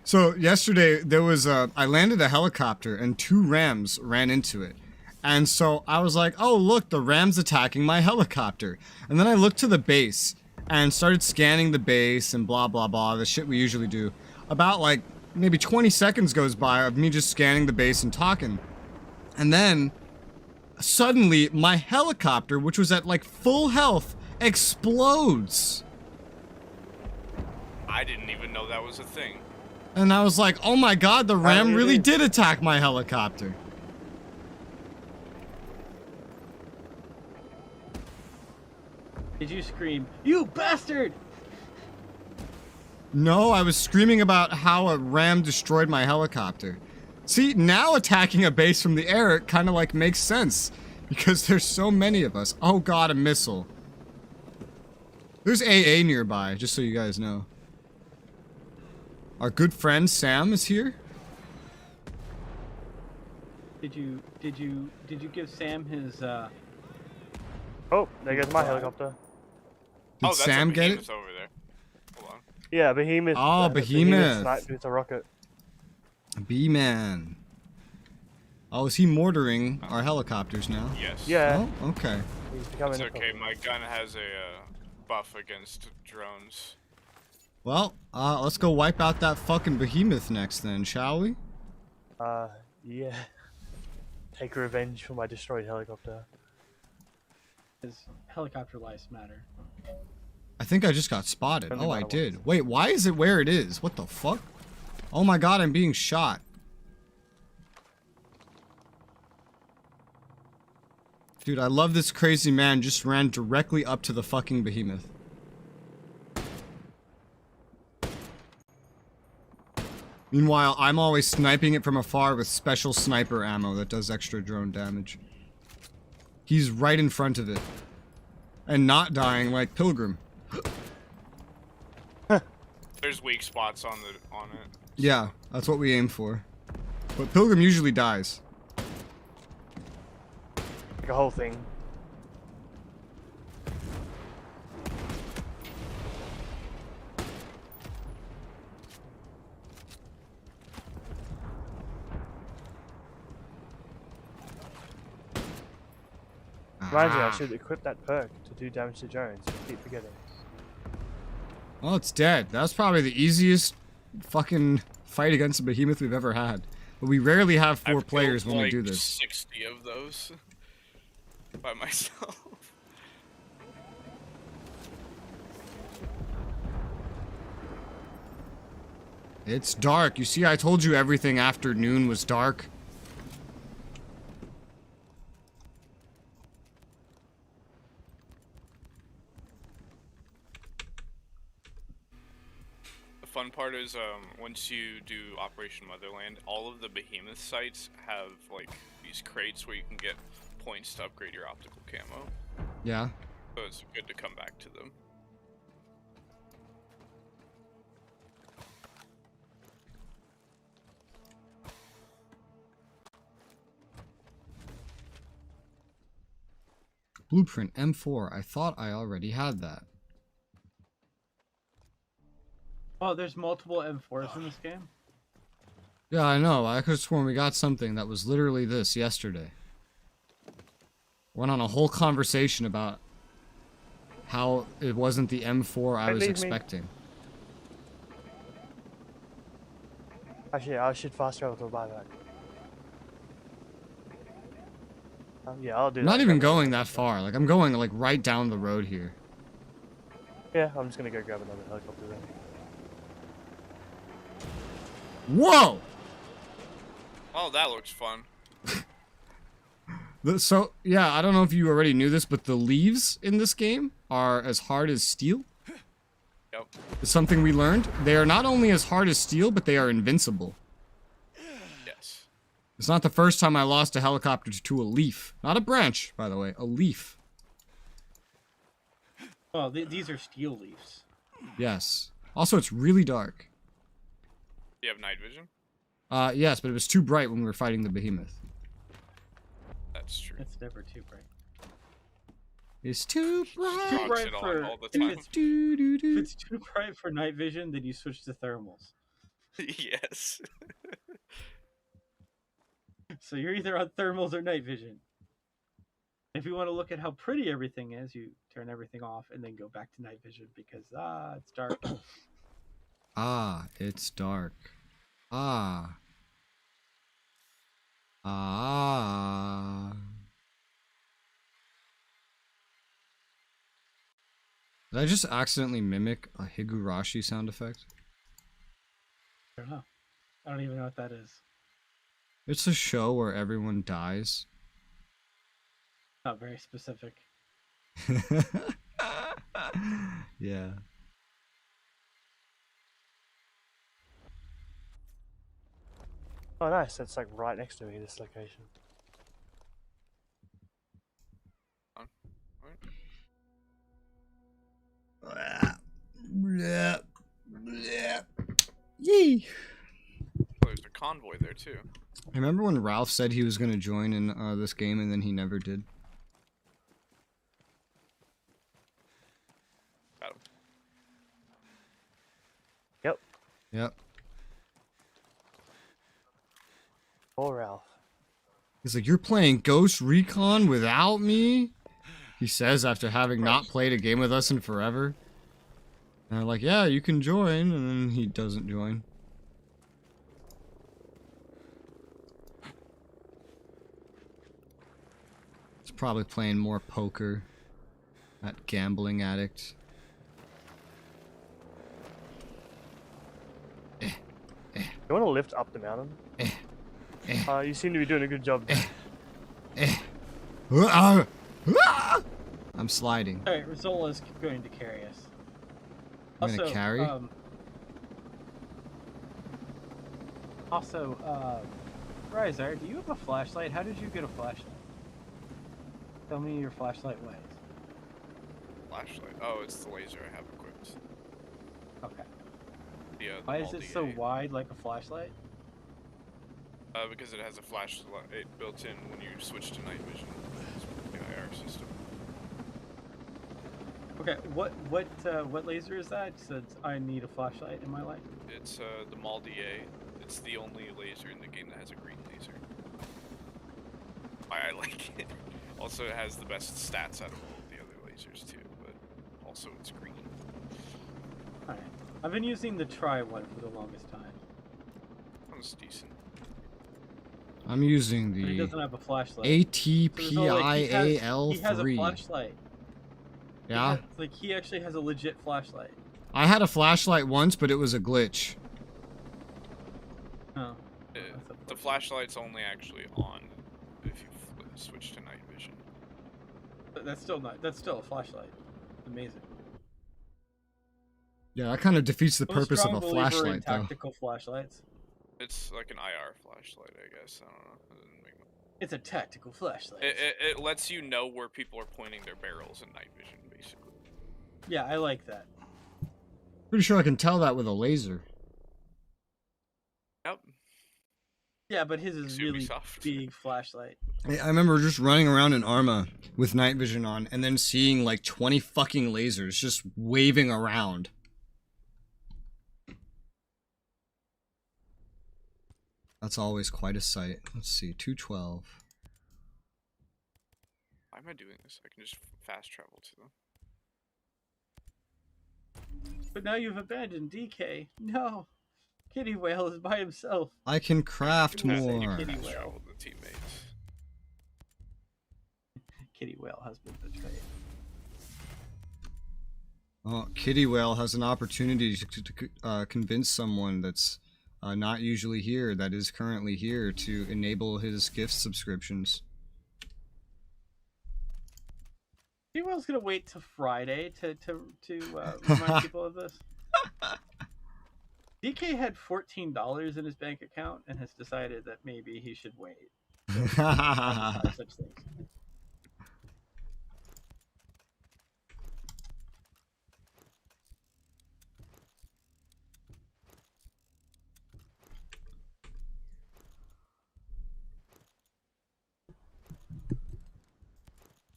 So yesterday there was I landed a helicopter and 2 rams ran into it. And so I was like, oh look, the ram's attacking my helicopter. And then I looked to the base and started scanning the base and blah blah blah, the shit we usually do. About like maybe 20 seconds goes by of me just scanning the base and talking. And then suddenly my helicopter, which was at like full health, explodes. I didn't even know that was a thing. And I was like, oh my god, the ram Apparently it really is. did attack my helicopter. Did you scream, "You bastard"? No, I was screaming about how a ram destroyed my helicopter. See, now attacking a base from the air, it kind of like makes sense. Because there's so many of us. Oh god, a missile. There's AA nearby, just so you guys know. Our good friend Sam is here. Did you give Sam his Oh, there goes my helicopter. Did Oh, that's Sam a get behemoth it? over there. Hold on. Yeah, Behemoth. Oh, the Behemoth. sniped with a rocket. B-Man. Oh, is he mortaring our helicopters now? Yes. Yeah, Oh, okay. he's becoming. It's okay. My gun has a buff against drones. Well, let's go wipe out that fucking behemoth next then, shall we? Yeah. Take revenge for my destroyed helicopter. his helicopter lives matter? I think I just got spotted. Doesn't Oh, I matter what did. it's- Wait, why is it where it is? What the fuck? Oh my god, I'm being shot. Dude, I love this crazy man just ran directly up to the fucking behemoth. Meanwhile, I'm always sniping it from afar with special sniper ammo that does extra drone damage. He's right in front of it. And not dying like Pilgrim. There's weak spots on it. Yeah, that's what we aim for. But Pilgrim usually dies. Like a whole thing. Reminds me, I should equip that perk to do damage to drones. I keep forgetting. Well, it's dead. That was probably the easiest fucking fight against a behemoth we've ever had. But we rarely have 4 I've players killed, when we like, do this. 60 of those by myself. It's dark. You see, I told you everything after noon was dark. The fun part is, once you do Operation Motherland, all of the behemoth sites have like these crates where you can get points to upgrade your optical camo. Yeah. So it's good to come back to them. Blueprint M4. I thought I already had that. Oh, there's multiple M4s in this game? Yeah, I know. I could have sworn we got something that was literally this yesterday. Went on a whole conversation about how it wasn't the M4 I Don't was leave me. expecting. Actually, I should fast travel to a buyback. Yeah, I'll do I'm that. not even going that far. Like, I'm going, like, right down the road here. Yeah, I'm just gonna go grab another helicopter then. Whoa! Oh, that looks fun. So, yeah, I don't know if you already knew this, but the leaves in this game are as hard as steel. Yep. It's something we learned. They are not only as hard as steel, but they are invincible. Yes. It's not the first time I lost a helicopter to a leaf. Not a branch, by the way. A leaf. Oh, these are steel leaves. Yes. Also, it's really dark. Do you have night vision? Yes, but it was too bright when we were fighting the behemoth. That's true. It's never too bright. It's too bright. Too Talks bright it on for all the if time. it's, if Doo-doo-doo. it's too bright for night vision, then you switch to thermals. Yes. So you're either on thermals or night vision. If you want to look at how pretty everything is, you turn everything off and then go back to night vision because it's dark. Ah, it's dark. Ah. Ah. Did I just accidentally mimic a Higurashi sound effect? I don't know. I don't even know what that is. It's a show where everyone dies. Not very specific. Yeah. Oh, nice. That's like right next to me, this location. Yee. Oh, there's a convoy there too. Remember when Ralph said he was going to join in this game and then he never did? Got him. Yep. Yep. Poor Ralph. He's like, you're playing Ghost Recon without me? He says after having not played a game with us in forever. And they're like, yeah, you can join. And then he doesn't join. He's probably playing more poker. That gambling addict. You want to lift up the mountain? You seem to be doing a good job. I'm sliding. Alright, Resoula's going to carry us. I'm gonna carry? Ryzer, do you have a flashlight? How did you get a flashlight? Tell me your flashlight ways. Flashlight. Oh, it's the laser I have equipped. Okay. The Why is it so multi-A. wide like a flashlight? Because it has a flashlight built in when you switch to night vision. It's the IR system. Okay, what laser is that? Since I need a flashlight in my life. It's the multi-A. It's the only laser in the game that has a green laser. I like it. Also, it has the best stats out of all the other lasers too, but also it's green. Alright. I've been using the Tri one for the longest time. That was decent. I'm using But he the doesn't have a flashlight. ATPIAL3. He has a flashlight. Yeah? Like, he actually has a legit flashlight. I had a flashlight once, but it was a glitch. Oh. The flashlight's only actually on if you switch to night vision. But that's still a flashlight. Amazing. Yeah, that kind of defeats the I'm a purpose of strong a believer in flashlight, though. tactical flashlights. It's like an IR flashlight, I guess. I don't know. It doesn't make It's a tactical flashlight. it lets you know where people are pointing their barrels in night vision, basically. Yeah, I like that. Pretty sure I can tell that with a laser. Yep. Yeah, but his is It's really Ubisoft. big flashlight. I remember just running around in Arma with night vision on and then seeing like 20 fucking lasers just waving around. That's always quite a sight. Let's see, 212. Why am I doing this? I can just fast travel to them. But now you've abandoned DK. No. Kitty Whale is by himself. I can craft Who is it? more. Kitty Fast Whale. travel to teammates. Kitty Whale has been betrayed. Oh, Kitty Whale has an opportunity to convince someone that's not usually here, that is currently here, to enable his gift subscriptions. Kitty Whale's gonna wait till Friday to remind people of this. DK had $14 in his bank account and has decided that maybe he should wait. Such things.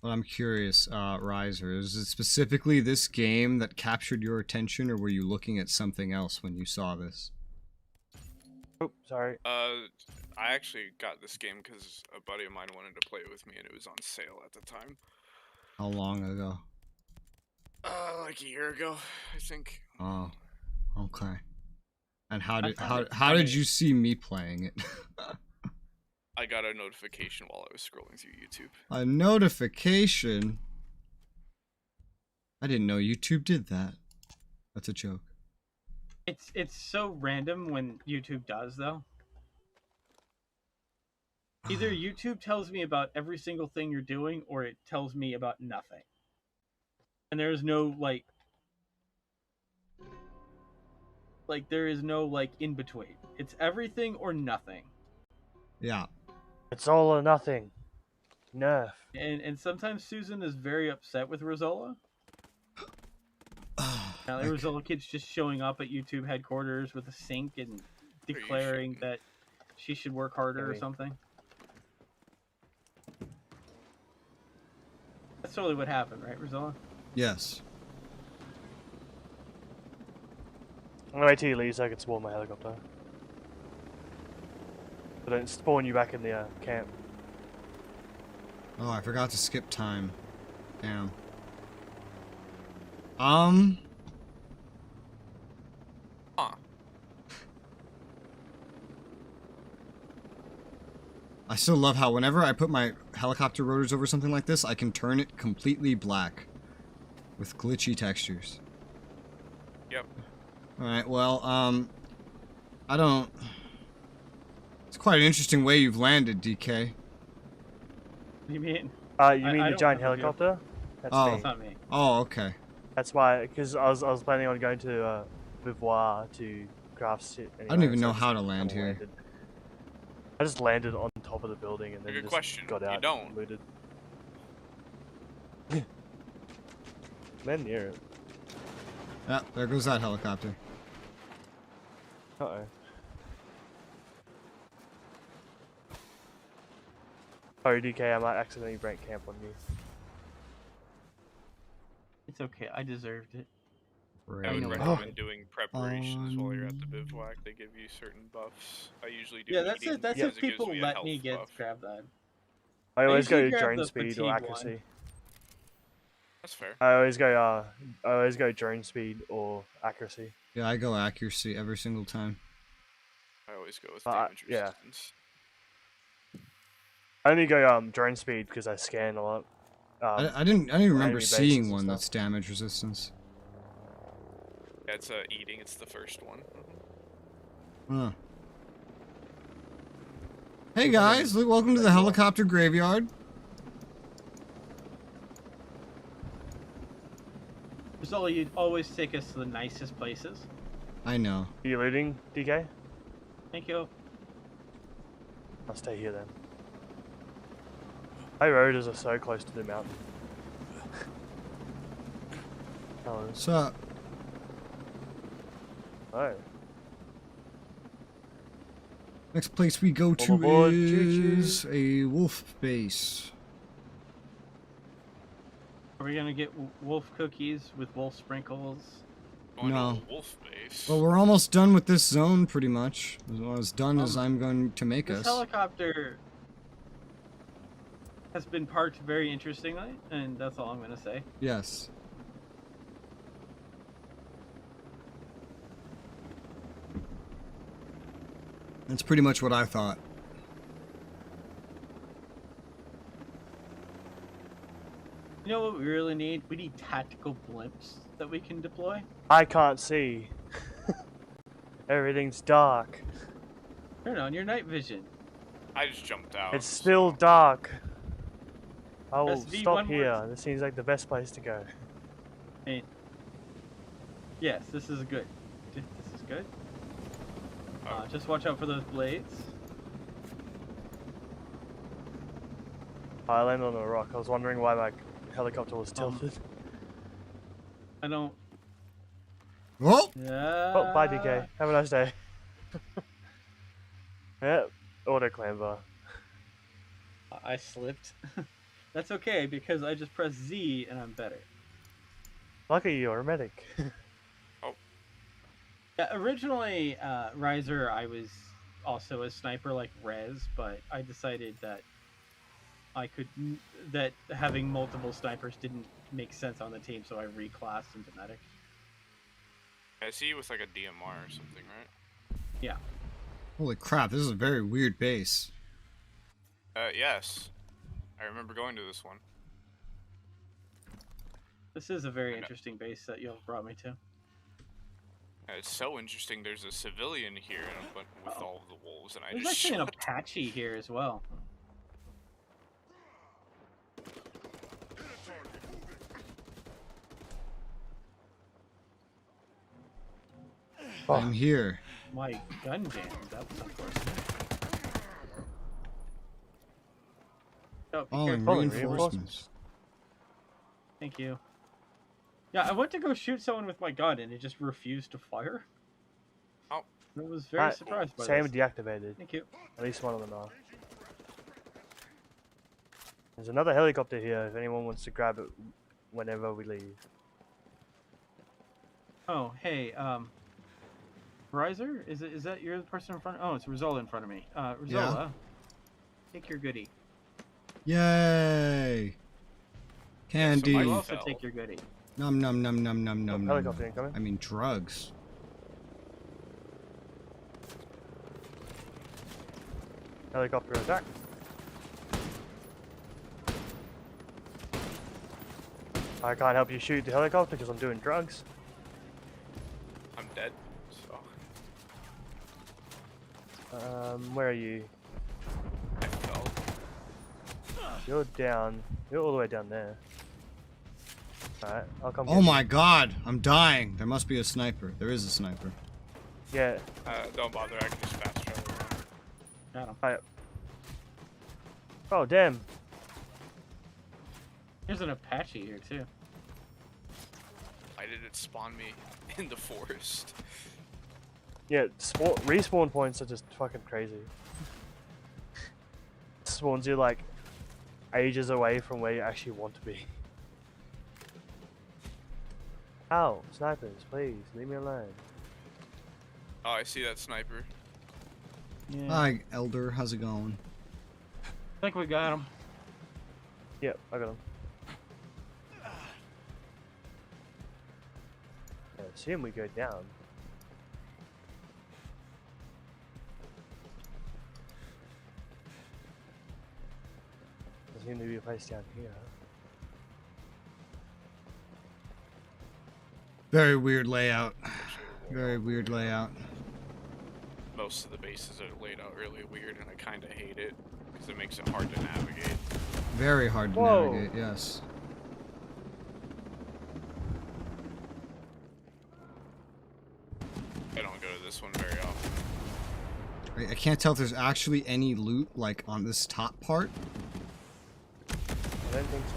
But I'm curious, Riser, is it specifically this game that captured your attention, or were you looking at something else when you saw this? Oh, sorry. I actually got this game because a buddy of mine wanted to play it with me, and it was on sale at the time. How long ago? Like a year ago, I think. Oh, okay. And how I did found it how did funny. you see me playing it? I got a notification while I was scrolling through YouTube. A notification? I didn't know YouTube did that. That's a joke. It's so random when YouTube does though. Either YouTube tells me about every single thing you're doing, or it tells me about nothing. And there's no like there is no like in between. It's everything or nothing. Yeah. It's all or nothing. Nerf. And sometimes Susan is very upset with Resoula. Now, the Resoula kid's just showing up at YouTube headquarters with a sink and declaring that she should work harder or something. That's totally what happened, right, Resoula? Yes. I'm gonna wait till you leave so I can spawn my helicopter. But don't spawn you back in the camp. Oh, I forgot to skip time. Damn. Huh. I still love how whenever I put my helicopter rotors over something like this, I can turn it completely black with glitchy textures. Yep. Alright, well, I don't... It's quite an interesting way you've landed, DK. What do you mean? You I mean the don't giant have a view. helicopter? That's Oh. me. That's not me. Oh, okay. That's why, because I was planning on going to Vivoire to craft shit. Anyway, I don't even so know just how to kinda land here. landed. I just landed on top of the building and then Good just question. got You out don't. and looted. Man near it. Yeah, there goes that helicopter. Uh-oh. Sorry, DK, I might accidentally break camp on you. It's okay. I deserved it. Right. I would know what recommend doing preparations while you're at the On- bivouac. They give you certain buffs. I usually do Yeah, that's eating it. That's because if it gives people me a let health me get buff. grab that. I always usually go grab drone the speed fatigue or one. accuracy. That's fair. I always go drone speed or accuracy. Yeah, I go accuracy every single time. I always go with Uh, damage yeah. resistance. I only go drone speed because I scan a lot. I didn't even remember enemy bases seeing and one stuff. that's damage resistance. Yeah, it's eating. It's the first one. Huh. Hey guys, welcome to the helicopter graveyard. So you'd always take us to the nicest places. I know. Are you looting, DK? Thank you. I'll stay here then. My roads are so close to the mountain. Oh, What's up? oh. Next place we go to aboard, is a wolf base. Are we gonna get wolf cookies with wolf sprinkles? Going to No. a wolf base. Well, we're almost done with this zone, pretty much. As done as I'm going to make This us. helicopter has been parked very interestingly, and that's all I'm gonna say. Yes. That's pretty much what I thought. You know what we really need? We need tactical blimps that we can deploy. I can't see. Everything's dark. Turn on your night vision. I just jumped out. It's still dark. I will Press V stop one more here. This seems like the best place to go. Yes, this is good. This is good. Oh. Just watch out for those blades. I landed on a rock. I was wondering why my helicopter was tilted. I don't. Oh! Yeah. Oh, bye DK. Have a nice day. Yep, auto clamber. I slipped. That's okay because I just pressed Z and I'm better. Lucky you're a medic. Yeah, originally, Riser, I was also a sniper like Res, but I decided that that having multiple snipers didn't make sense on the team, so I reclassed into medic. I see you with like a DMR or something, right? Yeah. Holy crap, this is a very weird base. Yes. I remember going to this one. This is a very I know. interesting base that you have brought me to. It's so interesting. There's a civilian here with all of the wolves, and I There's just actually an shot. Apache here as well. Oh. I'm here. My gun jammed. That was unfortunate. Oh, be All in careful. reinforcements. Thank you. Yeah, I went to go shoot someone with my gun and it just refused to fire. Oh. I was very surprised by Same this. deactivated. Thank you. At least one of them are. There's another helicopter here if anyone wants to grab it whenever we leave. Oh, hey, Riser? Is that you're the person in front? Oh, it's Resoula in front of me. Resoula, Yeah. take your goodie. Yay! Candy. You I also fell. take your goodie. Num num num num num num. Helicopter incoming. I mean drugs. Helicopter attack. I can't help you shoot the helicopter because I'm doing drugs. I'm dead. So Where are you? I fell. You're down. You're all the way down there. Alright, I'll come Oh get you. my god, I'm dying. There must be a sniper. There is a sniper. Yeah, Don't bother. I can just fast travel around. Got him. alright. Oh, damn. There's an Apache here too. Why did it spawn me in the forest? Yeah, respawn points are just fucking crazy. Spawns you like ages away from where you actually want to be. Ow, snipers, please, leave me alone. Oh, I see that sniper. Yeah. Hi, Elder. How's it going? I think we got him. Yep, I got him. Yeah, see him, we go down. There seems to be a place down here. Very weird layout. Very weird layout. Most of the bases are laid out really weird, and I kind of hate it because it makes it hard to navigate. Very hard to Whoa. navigate, yes. I don't go to this one very often. I can't tell if there's actually any loot, like, on this top part. I don't think so.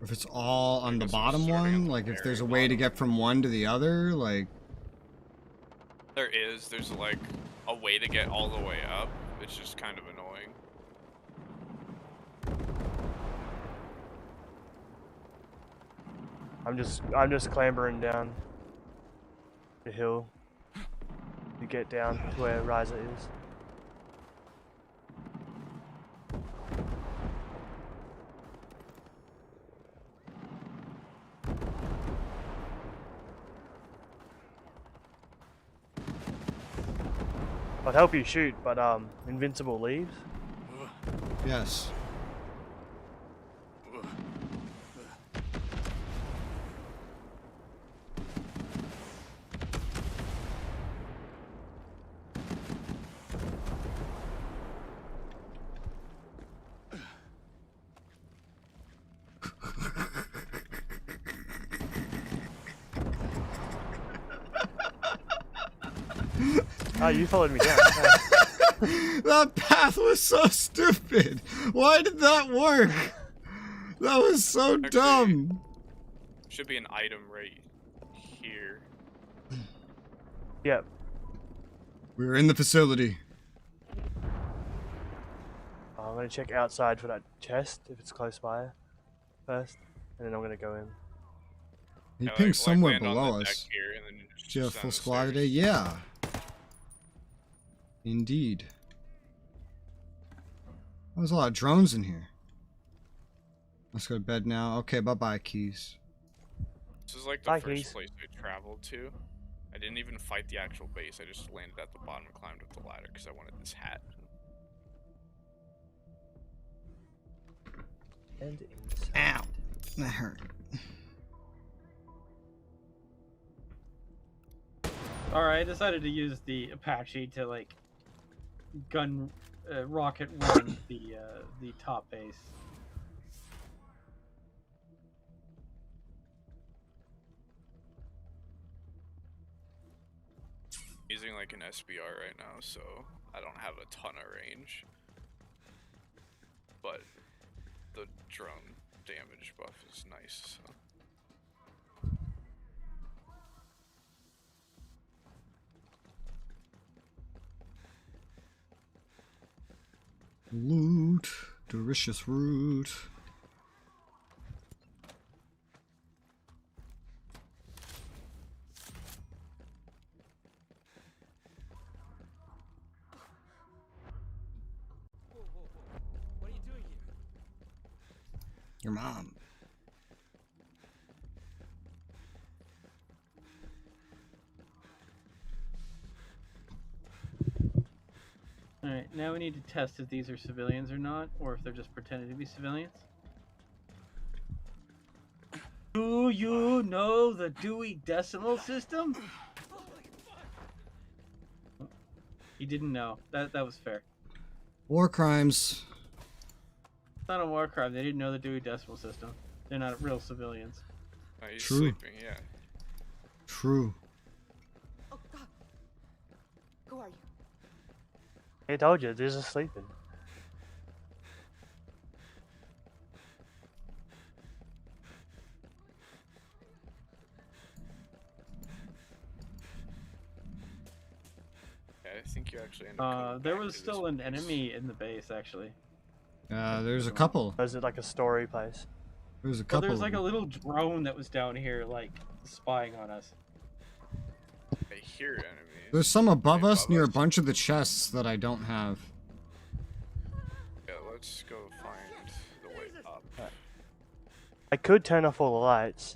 Or if it's all on the guess I'm bottom starting one. at the Like, if there's a very way to bottom. get from one to the other, like... There's like a way to get all the way up. It's just kind of annoying. I'm just clambering down the hill to get down to where Riser is. I'd help you shoot, but Invincible leaves. Yes. Oh, you followed me down. That path was so stupid. Why did that work? That was so Actually, dumb. Should be an item right here. Yep. We're in the facility. I'm gonna check outside for that chest if it's close by first, and then I'm gonna go in. He Yeah, pinged somewhere land on below the deck us. here and then you just Do you have descend full the squad stairs. today? Yeah. Indeed. There's a lot of drones in here. Let's go to bed now. Okay, bye-bye, Keys. This is like the Bye, first Keys. place I traveled to. I didn't even fight the actual base. I just landed at the bottom and climbed up the ladder because I wanted this hat. And inside. Ow. That hurt. Alright, I decided to use the Apache to like rocket run the top base. Using like an SBR right now, so I don't have a ton of range. But the drone damage buff is nice. So. Loot. Delicious root. What are you doing here? Your mom. Alright, now we need to test if these are civilians or not, or if they're just pretending to be civilians. Do you know the Dewey Decimal System? You didn't know. That was fair. War crimes. It's not a war crime. They didn't know the Dewey Decimal System. They're not real civilians. Oh, he's True. sleeping, yeah. True. Oh God. Who are you? I told you, they're just sleeping. Yeah, I think you actually ended up coming There back was to still this an place. enemy in the base, actually. There's a couple. Or is it like a story place? There's a Well, couple. there's like a of them. little drone that was down here, like, spying on us. I hear enemies. There's some above us near a us? bunch of the chests that I don't have. Yeah, let's go find the way up. I could turn off all the lights.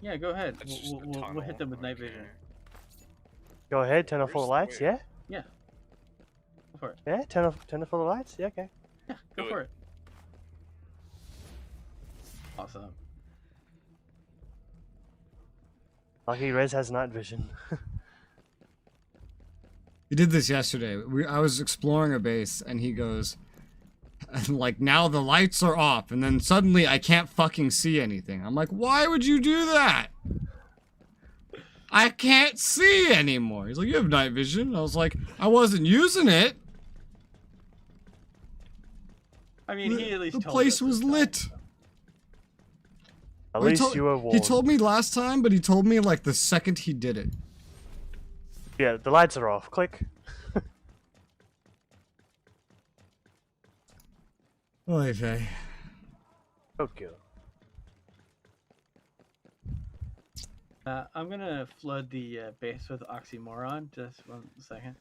Yeah, go ahead. That's just a We'll hit them with tunnel, night vision. okay. Go ahead, turn off all Where's the the lights, way? yeah? Go for it. Yeah, turn off all the lights, yeah, okay. Yeah, go Do for it. it. Awesome. Lucky Rez has night vision. He did this yesterday. I was exploring a base, and he goes, like, now the lights are off, and then suddenly I can't fucking see anything. I'm like, why would you do that? I can't see anymore. He's like, you have night vision. I was like, I wasn't using it. I mean, he at least The told place us was this time, lit. so. At Well, he least told- you were He warned. told me last time, but he told me like the second he did it. Yeah, the lights are off. Click. Oy vey. Roadkill. I'm gonna flood the base with oxymoron. Just 1 second.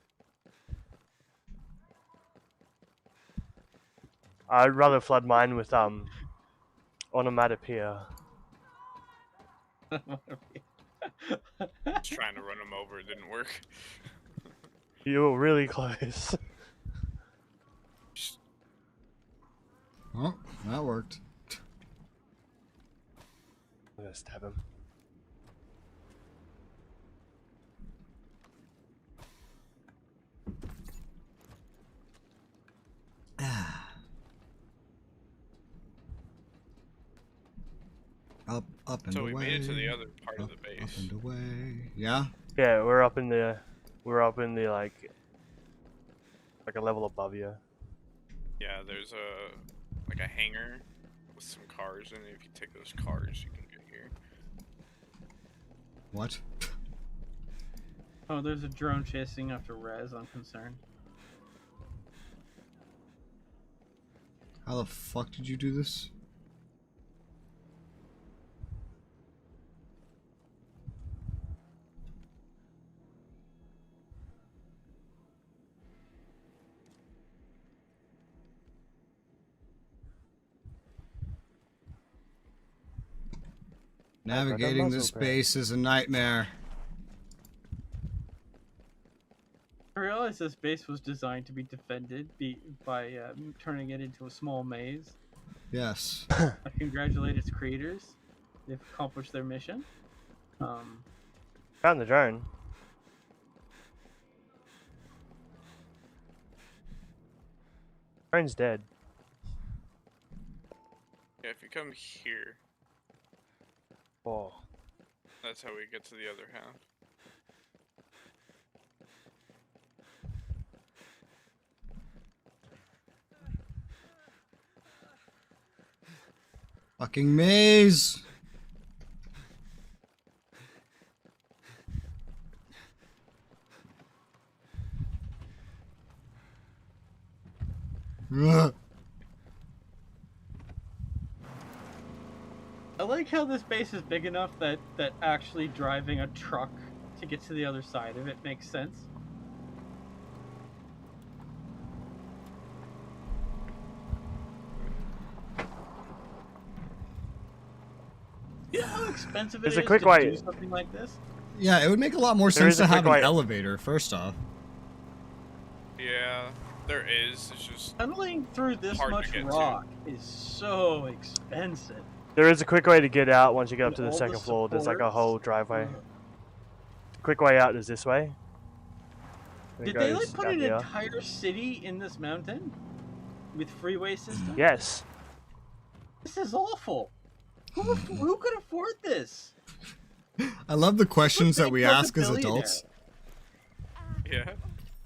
I'd rather flood mine with onomatopoeia. Just trying to run him over, it didn't work. You were really close. Just- Oh, that worked. I'm gonna stab him. Up and So away. we made it to the other part of the Up base. and away. Yeah. Yeah, we're up in the like a level above you. Yeah, there's a hangar with some cars, and if you take those cars, you can get here. What? Oh, there's a drone chasing after Res. I'm concerned. How the fuck did you do this? Navigating this space is a nightmare. I realized this base was designed to be defended by turning it into a small maze. Yes. I congratulate its creators. They've accomplished their mission. Found the drone. Drone's dead. Yeah, if you come here, Oh. that's how we get to the other half. Fucking maze. Ugh. I like how this base is big enough that actually driving a truck to get to the other side of it makes sense. You know how expensive it There's is a quick to way. do something like this? Yeah, it would make a lot more There sense is a to have quick an way. elevator, first off. Yeah, there is. It's just Tunneling through this hard to much get to. rock is so expensive. There is a quick way to get out once you get up And to the all the second floor. There's like a supports. whole driveway. Ugh. Quick way out is this way. And it Did they goes like put down an here. entire city in this mountain with freeway system? Yes. This is awful. Who could afford this? I love the questions that we Who's ask as a adults. yeah.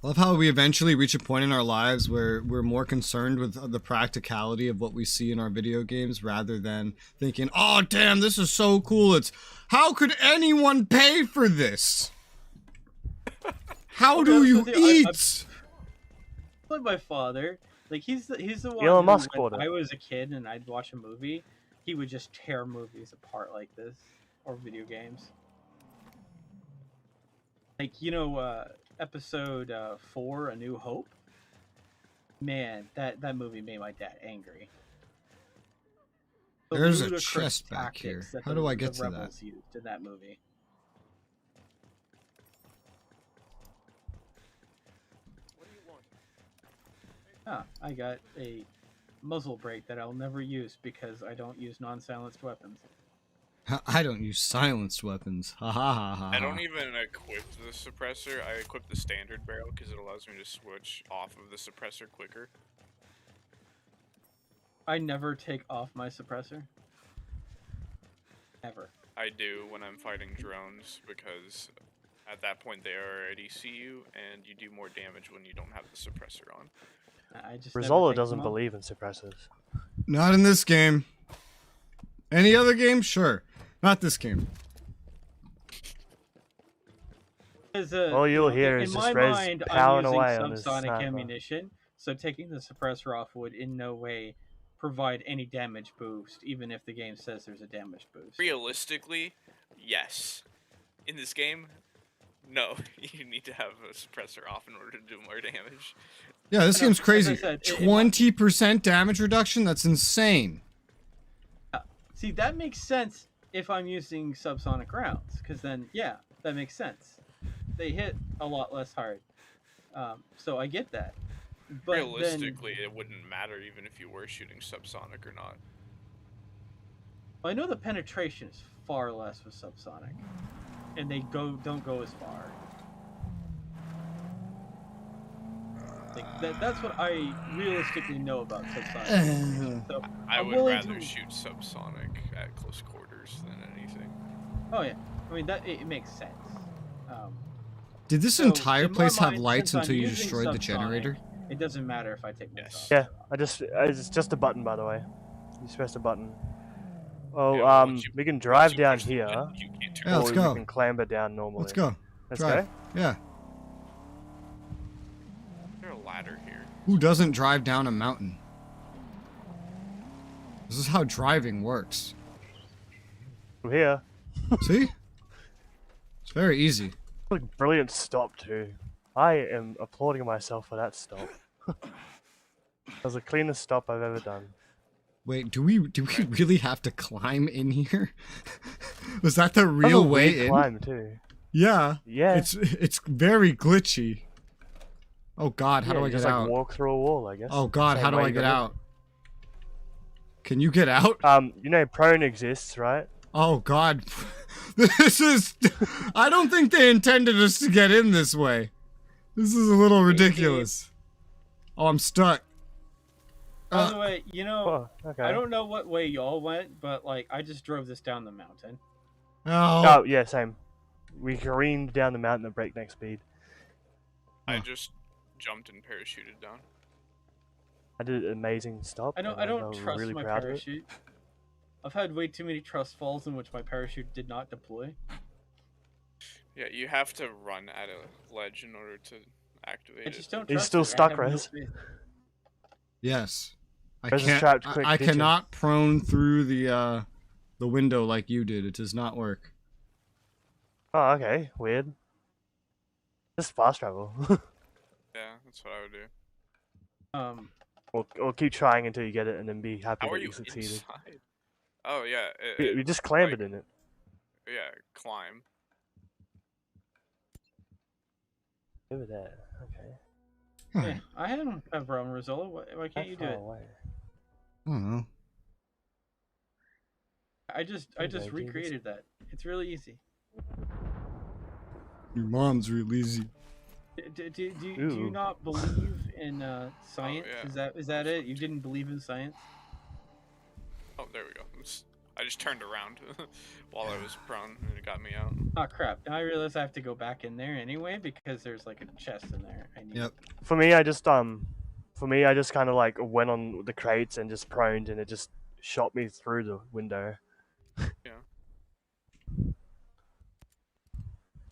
I love how we eventually reach a point in our lives where we're more concerned with the practicality of what we see in our video games rather than thinking, oh damn, this is so cool. It's how could anyone pay for this? How do you eat? Like my father, like he's the one. Elon who, Musk when bought it. I was a kid and I'd watch a movie, he would just tear movies apart like this, or video games. Like episode 4, A New Hope. Man, that movie made my dad angry. The There's a ludicrous chest back tactics here. that How the- do I get the to that? rebels used in that movie. I got a muzzle brake that I'll never use because I don't use non-silenced weapons. I don't use silenced weapons. Ha ha ha ha. I don't even equip the suppressor. I equip the standard barrel because it allows me to switch off of the suppressor quicker. I never take off my suppressor. Ever. I do when I'm fighting drones because at that point they already see you and you do more damage when you don't have the suppressor on. I just never Resoula take doesn't them off. believe in suppressors. Not in this game. Any other game? Sure. Not this game. Because, All you'll hear in is my just Rez mind, I'm powering using away on his subsonic sniper. ammunition, so taking the suppressor off would in no way provide any damage boost, even if the game says there's a damage boost. Realistically, yes. in this game, no, you need to have a suppressor off in order to do more damage. Yeah, this No, game's as I crazy. said, 20% damage reduction? That's insane. See, that makes sense if I'm using subsonic rounds, because then, yeah, that makes sense. They hit a lot less hard. So I get that. But Realistically, it wouldn't matter even if you were shooting subsonic or not. I know the penetration is far less with subsonic, and they don't go as far. Like that's what I realistically know about subsonic penetration. So I I'm would willing rather to... shoot subsonic at close quarters than anything. Oh yeah, I mean that it makes sense. Did this So, entire in my place have mind, lights since I'm until you using destroyed the subsonic, generator? It doesn't matter if I take my Yes. Yeah, it's just a button, by the way. You just press a button. Oh, Yeah, once you- we can once drive you down push the here, button, you can't turn Yeah, or let's we go. can clamber down normally. Let's go. Let's Drive. go. Yeah. Is there a ladder here? Who doesn't drive down a mountain? This is how driving works. We're here. See? It's very easy. What a brilliant stop too. I am applauding myself for that stop. That was the cleanest stop I've ever done. Wait, do we really have to climb in here? Was that the That was a real way weird in? climb too. Yeah. Yeah. It's very glitchy. Oh god, how Yeah, do I you get just, out? Like, walk through a wall, I guess. Oh god, Same how do way I you get got in. out? Can you get out? You know prone exists, right? Oh god. This is I don't think they intended us to get in this way. This is a little ridiculous. Oh, I'm stuck. By the way, you know, Oh, okay. I don't know what way y'all went, but like I just drove this down the mountain. Oh. Oh, yeah, same. We careened down the mountain at breakneck speed. I Huh. just jumped and parachuted down. I did an amazing stop. I don't and I was don't trust really my proud of it. parachute. I've had way too many trust falls in which my parachute did not deploy. Yeah, you have to run at a ledge in order to activate I it. just don't He's trust still it. I stuck, have no Rez. faith. Rez Yes. is trapped, quick, I ditch him. cannot prone through the window like you did. It does not work. Oh, okay. Weird. Just fast travel. Yeah, that's what I would do. Or keep trying until you get it and then be happy How are that you you succeeded. inside? Oh yeah, We just clambered like- in it. yeah, climb. Over there. Okay. Yeah, I don't have Realm Resoula. Why can't you do That it? far away. I don't know. I just Anyway, do this. recreated that. It's really easy. Your mom's real easy. Do you Ooh. not believe in science? yeah. Is that it? You didn't believe in science? Oh, there we go. I just turned around while I was prone, and it got me out. Oh crap! Now I realize I have to go back in there anyway because there's like a chest in there. I need. Yep. For me, I just kind of like went on the crates and just proned, and it just shot me through the window. Yeah.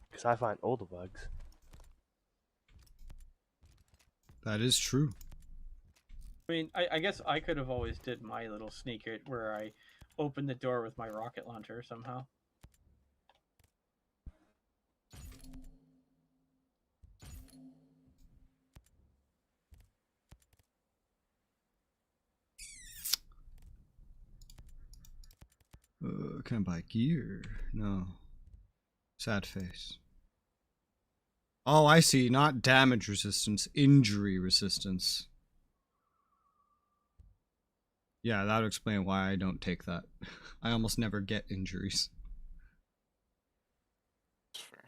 Because I find all the bugs. That is true. I mean, I guess I could have always did my little sneak it where I opened the door with my rocket launcher somehow. Can I buy gear? No. Sad face. Oh, I see. Not damage resistance, injury resistance. Yeah, that would explain why I don't take that. I almost never get injuries. That's fair.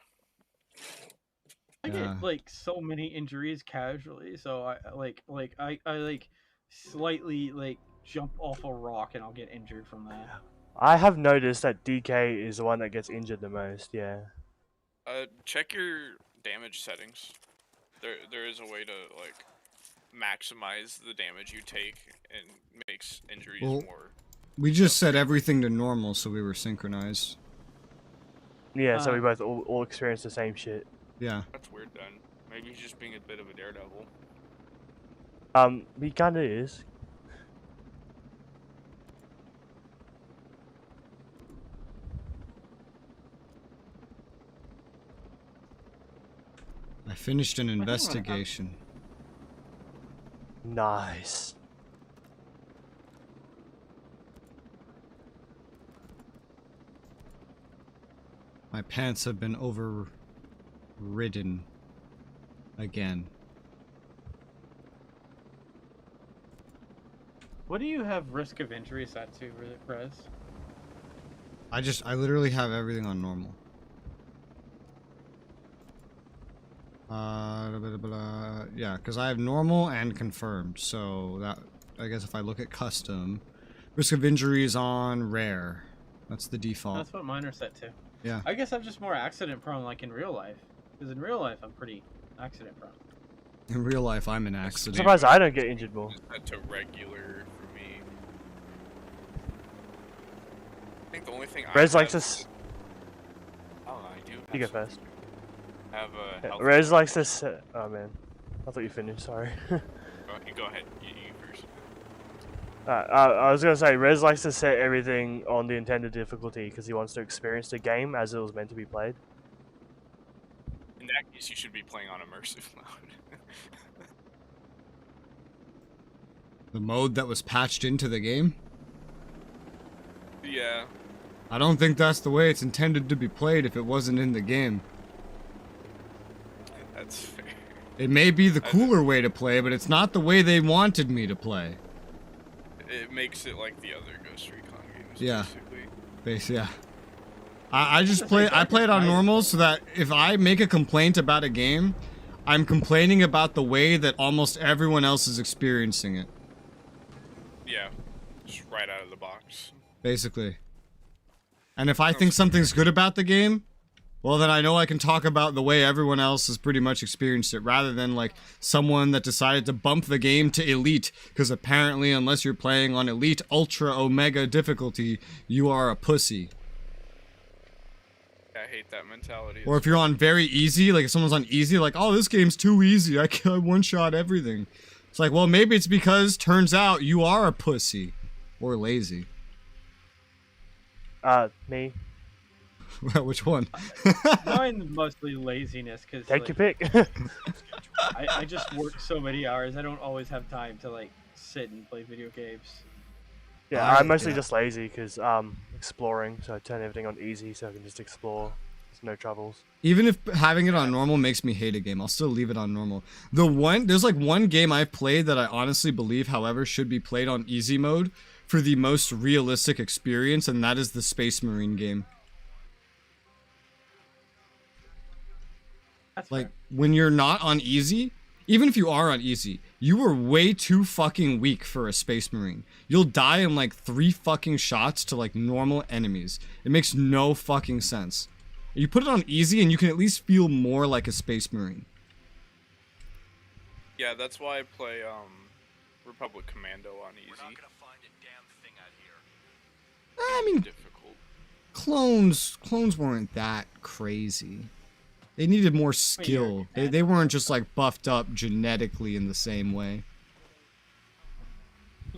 I Yeah. get like so many injuries casually, so I slightly like jump off a rock and I'll get injured from that. I have noticed that DK is the one that gets injured the most. Yeah. Check your damage settings. There is a way to like maximize the damage you take and makes injuries Well- more. We just set everything to normal so we were synchronized. Yeah. So we both all experience the same shit. Yeah. That's weird then. Maybe he's just being a bit of a daredevil. He kind of is. Finished an investigation. Nice. My pants have been overridden again. What do you have risk of injury set to, Res? I literally have everything on normal. Yeah, because I have normal and confirmed. So that, I guess if I look at custom, risk of injury is on rare. That's the default. That's what mine are set to. Yeah. I guess I'm just more accident prone, like in real life. Because in real life, I'm pretty accident prone. In real life, I'm an I'm accident. surprised I don't get injured more. Set to regular for me. I think the only thing Rez I likes have... this. Oh, I do. You go have first. some- I have a health. Rez likes this. Oh man, I thought you finished. Sorry. You go ahead. You first. I was gonna say Rez likes to set everything on the intended difficulty because he wants to experience the game as it was meant to be played. In that case, you should be playing on immersive mode. The mode that was patched into the game? Yeah. I don't think that's the way it's intended to be played if it wasn't in the game. That's fair. It may be the cooler way to play, but it's not the way they wanted me to play. It makes it like the other Ghost Recon games, Yeah. basically. Yeah. I play it on normal so that if I make a complaint about a game, I'm complaining about the way that almost everyone else is experiencing it. Yeah. Just right out of the box. Basically. And if I think something's good about the game, well then I know I can talk about the way everyone else has pretty much experienced it, rather than like someone that decided to bump the game to Elite, because apparently unless you're playing on Elite, Ultra, Omega difficulty, you are a pussy. I hate that mentality. Or if you're on very easy, like if someone's on easy, like, oh, this game's too easy, I can one-shot everything. It's like, well, maybe it's because, turns out, you are a pussy. Or lazy. Me. Which one? Mine's mostly laziness, because Take your pick. I just work so many hours, I don't always have time to like sit and play video games. Yeah, I'm mostly just lazy because exploring, so I turn everything on easy so I can just explore. There's no troubles. Even if having it on normal makes me hate a game, I'll still leave it on normal. There's like one game I've played that I honestly believe, however, should be played on easy mode for the most realistic experience, and that is the Space Marine game. That's Like, fair. when you're not on easy, even if you are on easy, you are way too fucking weak for a Space Marine. You'll die in like 3 fucking shots to like normal enemies. It makes no fucking sense. You put it on easy and you can at least feel more like a Space Marine. Yeah, that's why I play Republic Commando on easy. We're not gonna find a damn thing out here. I mean, Difficult. clones weren't that crazy. They needed more skill. They weren't just like buffed up genetically in the same way.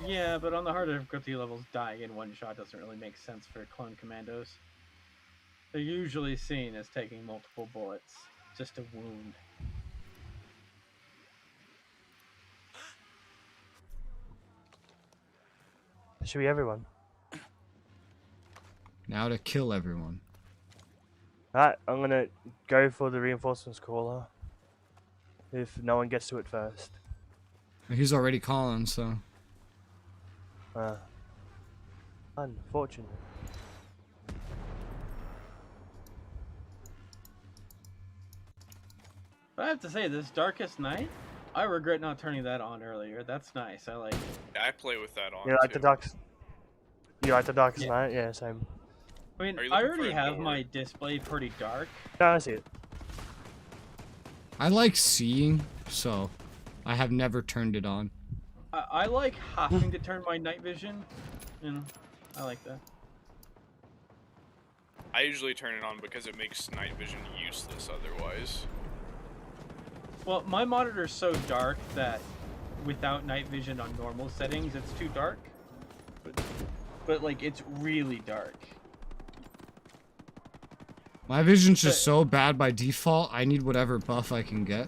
Yeah, but on the harder difficulty levels, dying in one shot doesn't really make sense for clone commandos. They're usually seen as taking multiple bullets just to wound. That should be everyone. Now to kill everyone. Alright, I'm gonna go for the reinforcements caller. If no one gets to it first. He's already calling, so. Unfortunate. But I have to say, this Darkest Night, I regret not turning that on earlier. That's nice. I like it. Yeah, I play with that on You like too. the darkest? You like the darkest Yeah. night? Yeah, same. I mean, Are you I looking for already a have door? my display pretty dark. No, I see it. I like seeing, so I have never turned it on. I like having to turn my night vision. You know, I like that. I usually turn it on because it makes night vision useless otherwise. Well, my monitor's so dark that without night vision on normal settings, it's too dark. But like, it's really dark. My vision's just so bad by default, I need whatever buff I can get.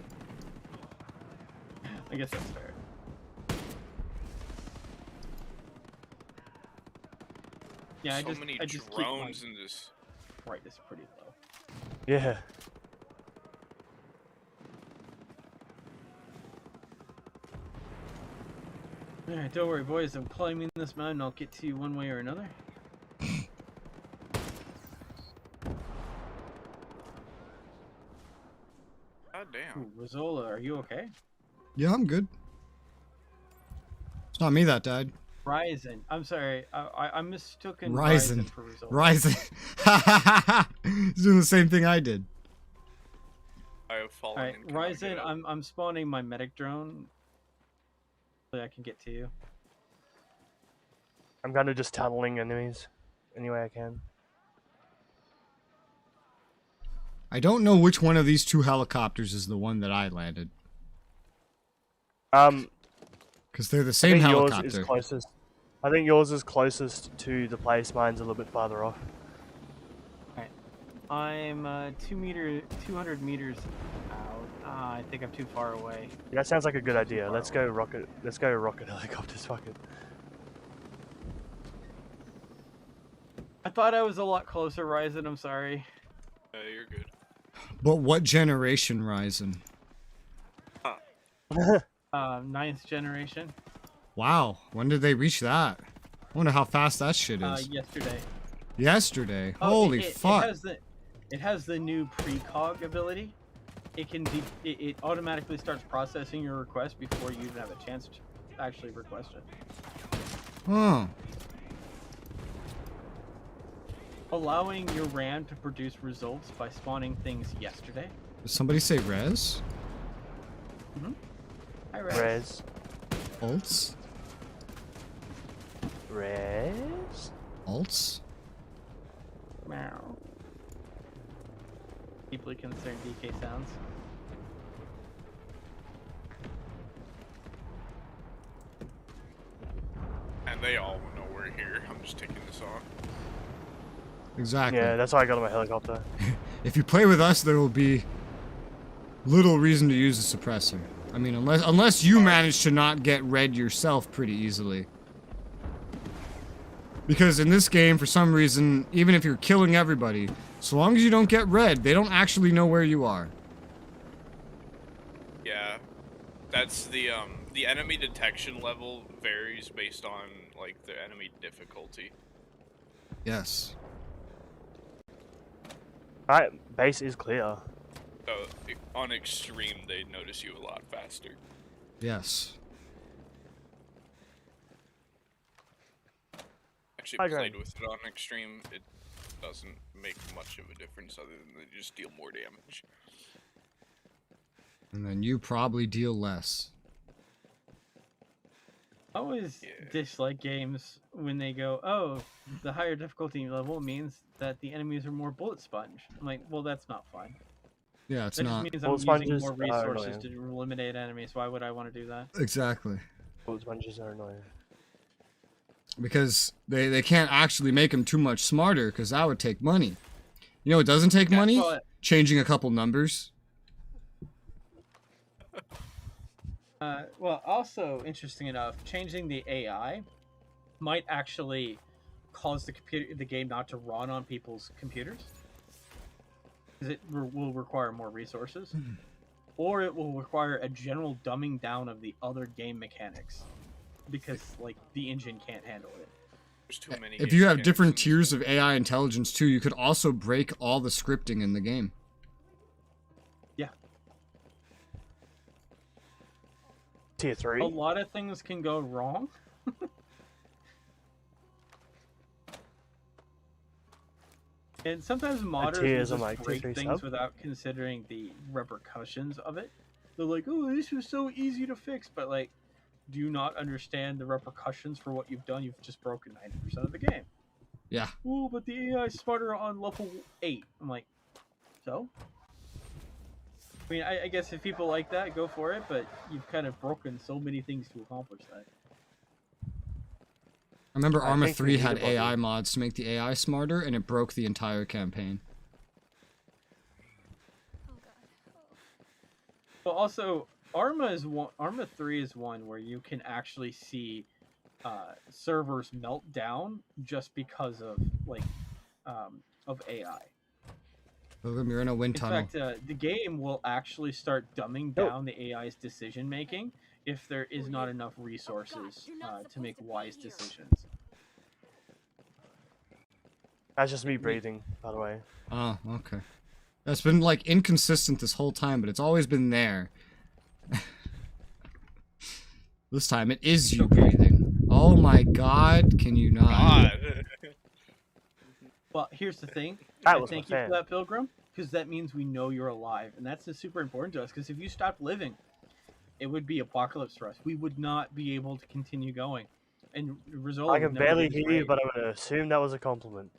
I guess that's fair. Yeah, So many I just keep drones in this. brightness pretty low. Yeah. Alright, don't worry, boys. I'm climbing this mountain. I'll get to you one way or another. God damn. Ooh, Resoula, are you okay? Yeah, I'm good. It's not me that died. Ryzen. I'm sorry. I mistook Ryzen. for Resoula. Ryzen. He's doing the same thing I did. I have fallen. Alright, and cannot get Ryzen, up. I'm spawning my medic drone. So I can get to you. I'm kind of just tunneling enemies any way I can. I don't know which one of these two helicopters is the one that I landed. Because they're the I same think helicopter. yours is closest. I think yours is closest to the place. Mine's a little bit farther off. I'm 200 meters out. I think I'm too far away. Yeah, that sounds like a good idea. Let's go rocket. Let's go rocket helicopters. Fuck it. I thought I was a lot closer, Ryzen. I'm sorry. You're good. But what generation Ryzen? Ninth generation. Wow, when did they reach that? I wonder how fast that shit is. Yesterday. Yesterday. Oh, Holy fuck. It has the new precog ability. It automatically starts processing your request before you even have a chance to actually request it. Huh. Allowing your RAM to produce results by spawning things yesterday. Did somebody say res? Hi, Res. Res. Alts? Res. Alts? Meow. Deeply concerned DK sounds. And they all know we're here. I'm just taking this off. Exactly. Yeah, that's why I got on my helicopter. If you play with us, there will be little reason to use a suppressor. I mean, unless you manage to not get red yourself pretty easily. Because in this game, for some reason, even if you're killing everybody, so long as you don't get red, they don't actually know where you are. Yeah, that's the enemy detection level varies based on like the enemy difficulty. Yes. Alright, base is clear. So on extreme, they notice you a lot faster. Yes. Actually Hi, played Greg. with it on extreme. It doesn't make much of a difference other than they just deal more damage. And then you probably deal less. I always Yeah. dislike games when they go, oh, the higher difficulty level means that the enemies are more bullet sponge. I'm like, well, that's not fun. Yeah, it's That not. just means Bullet I'm using sponges more are resources annoying. to eliminate enemies. Why would I want to do that? Exactly. Bullet sponges are annoying. Because they can't actually make them too much smarter, because that would take money. You know what doesn't take Yeah, money? well, Changing a couple numbers. well, also interesting enough, changing the AI might actually cause the game not to run on people's computers, because it will require more resources, or it will require a general dumbing down of the other game mechanics, because like the engine can't handle it. There's too many. If game you have mechanics different in this tiers game. of AI intelligence too, you could also break all the scripting in the game. Tier 3. A lot of things can go wrong. And sometimes modders will tiers just on, like, tier break 3 things sub? without considering the repercussions of it. They're like, oh, this was so easy to fix, but like, do you not understand the repercussions for what you've done? You've just broken 90% of the game. Yeah. Oh, but the AI is smarter on level 8. I'm like, so? I mean, I guess if people like that, go for it, but you've kind of broken so many things to accomplish that. I remember I Arma think we 3 need had a body. AI mods to make the AI smarter, and it broke the entire campaign. But also, Arma 3 is one where you can actually see servers melt down just because of AI. Pilgrim, you're in a wind In tunnel. fact, the game will actually start dumbing down the AI's decision making if there is not enough resources to make wise decisions. That's just me breathing, by the way. Oh, okay. That's been like inconsistent this whole time, but it's always been there. This time it is you breathing. Oh my god, can you not? God. Well, here's the thing. That was my Thank you for fan. that, Pilgrim, because that means we know you're alive, and that's super important to us. Because if you stopped living, it would be apocalypse for us. We would not be able to continue going, and Resoula I would can never barely get his hear you, raid. but I'm gonna assume that was a compliment.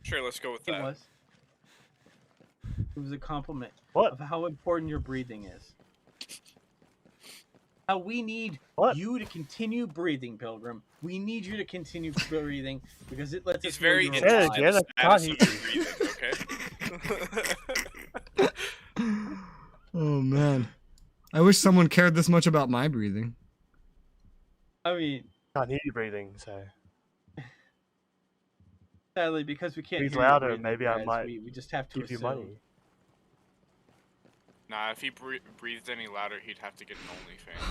Sure, let's go with It that. was. It was a compliment What? of how important your breathing is. How we need What? you to continue breathing, Pilgrim. We need you to continue breathing because it lets He's us know very you're Say it alive. again, I can't hear Okay. Oh man. I wish someone cared this much about my breathing. I mean, Can't hear you breathing, so. sadly, because we can't Breathe hear you louder, breathing, maybe I guys, might we just have to Give you assume. money. Nah, if he breathed any louder, he'd have to get an OnlyFans.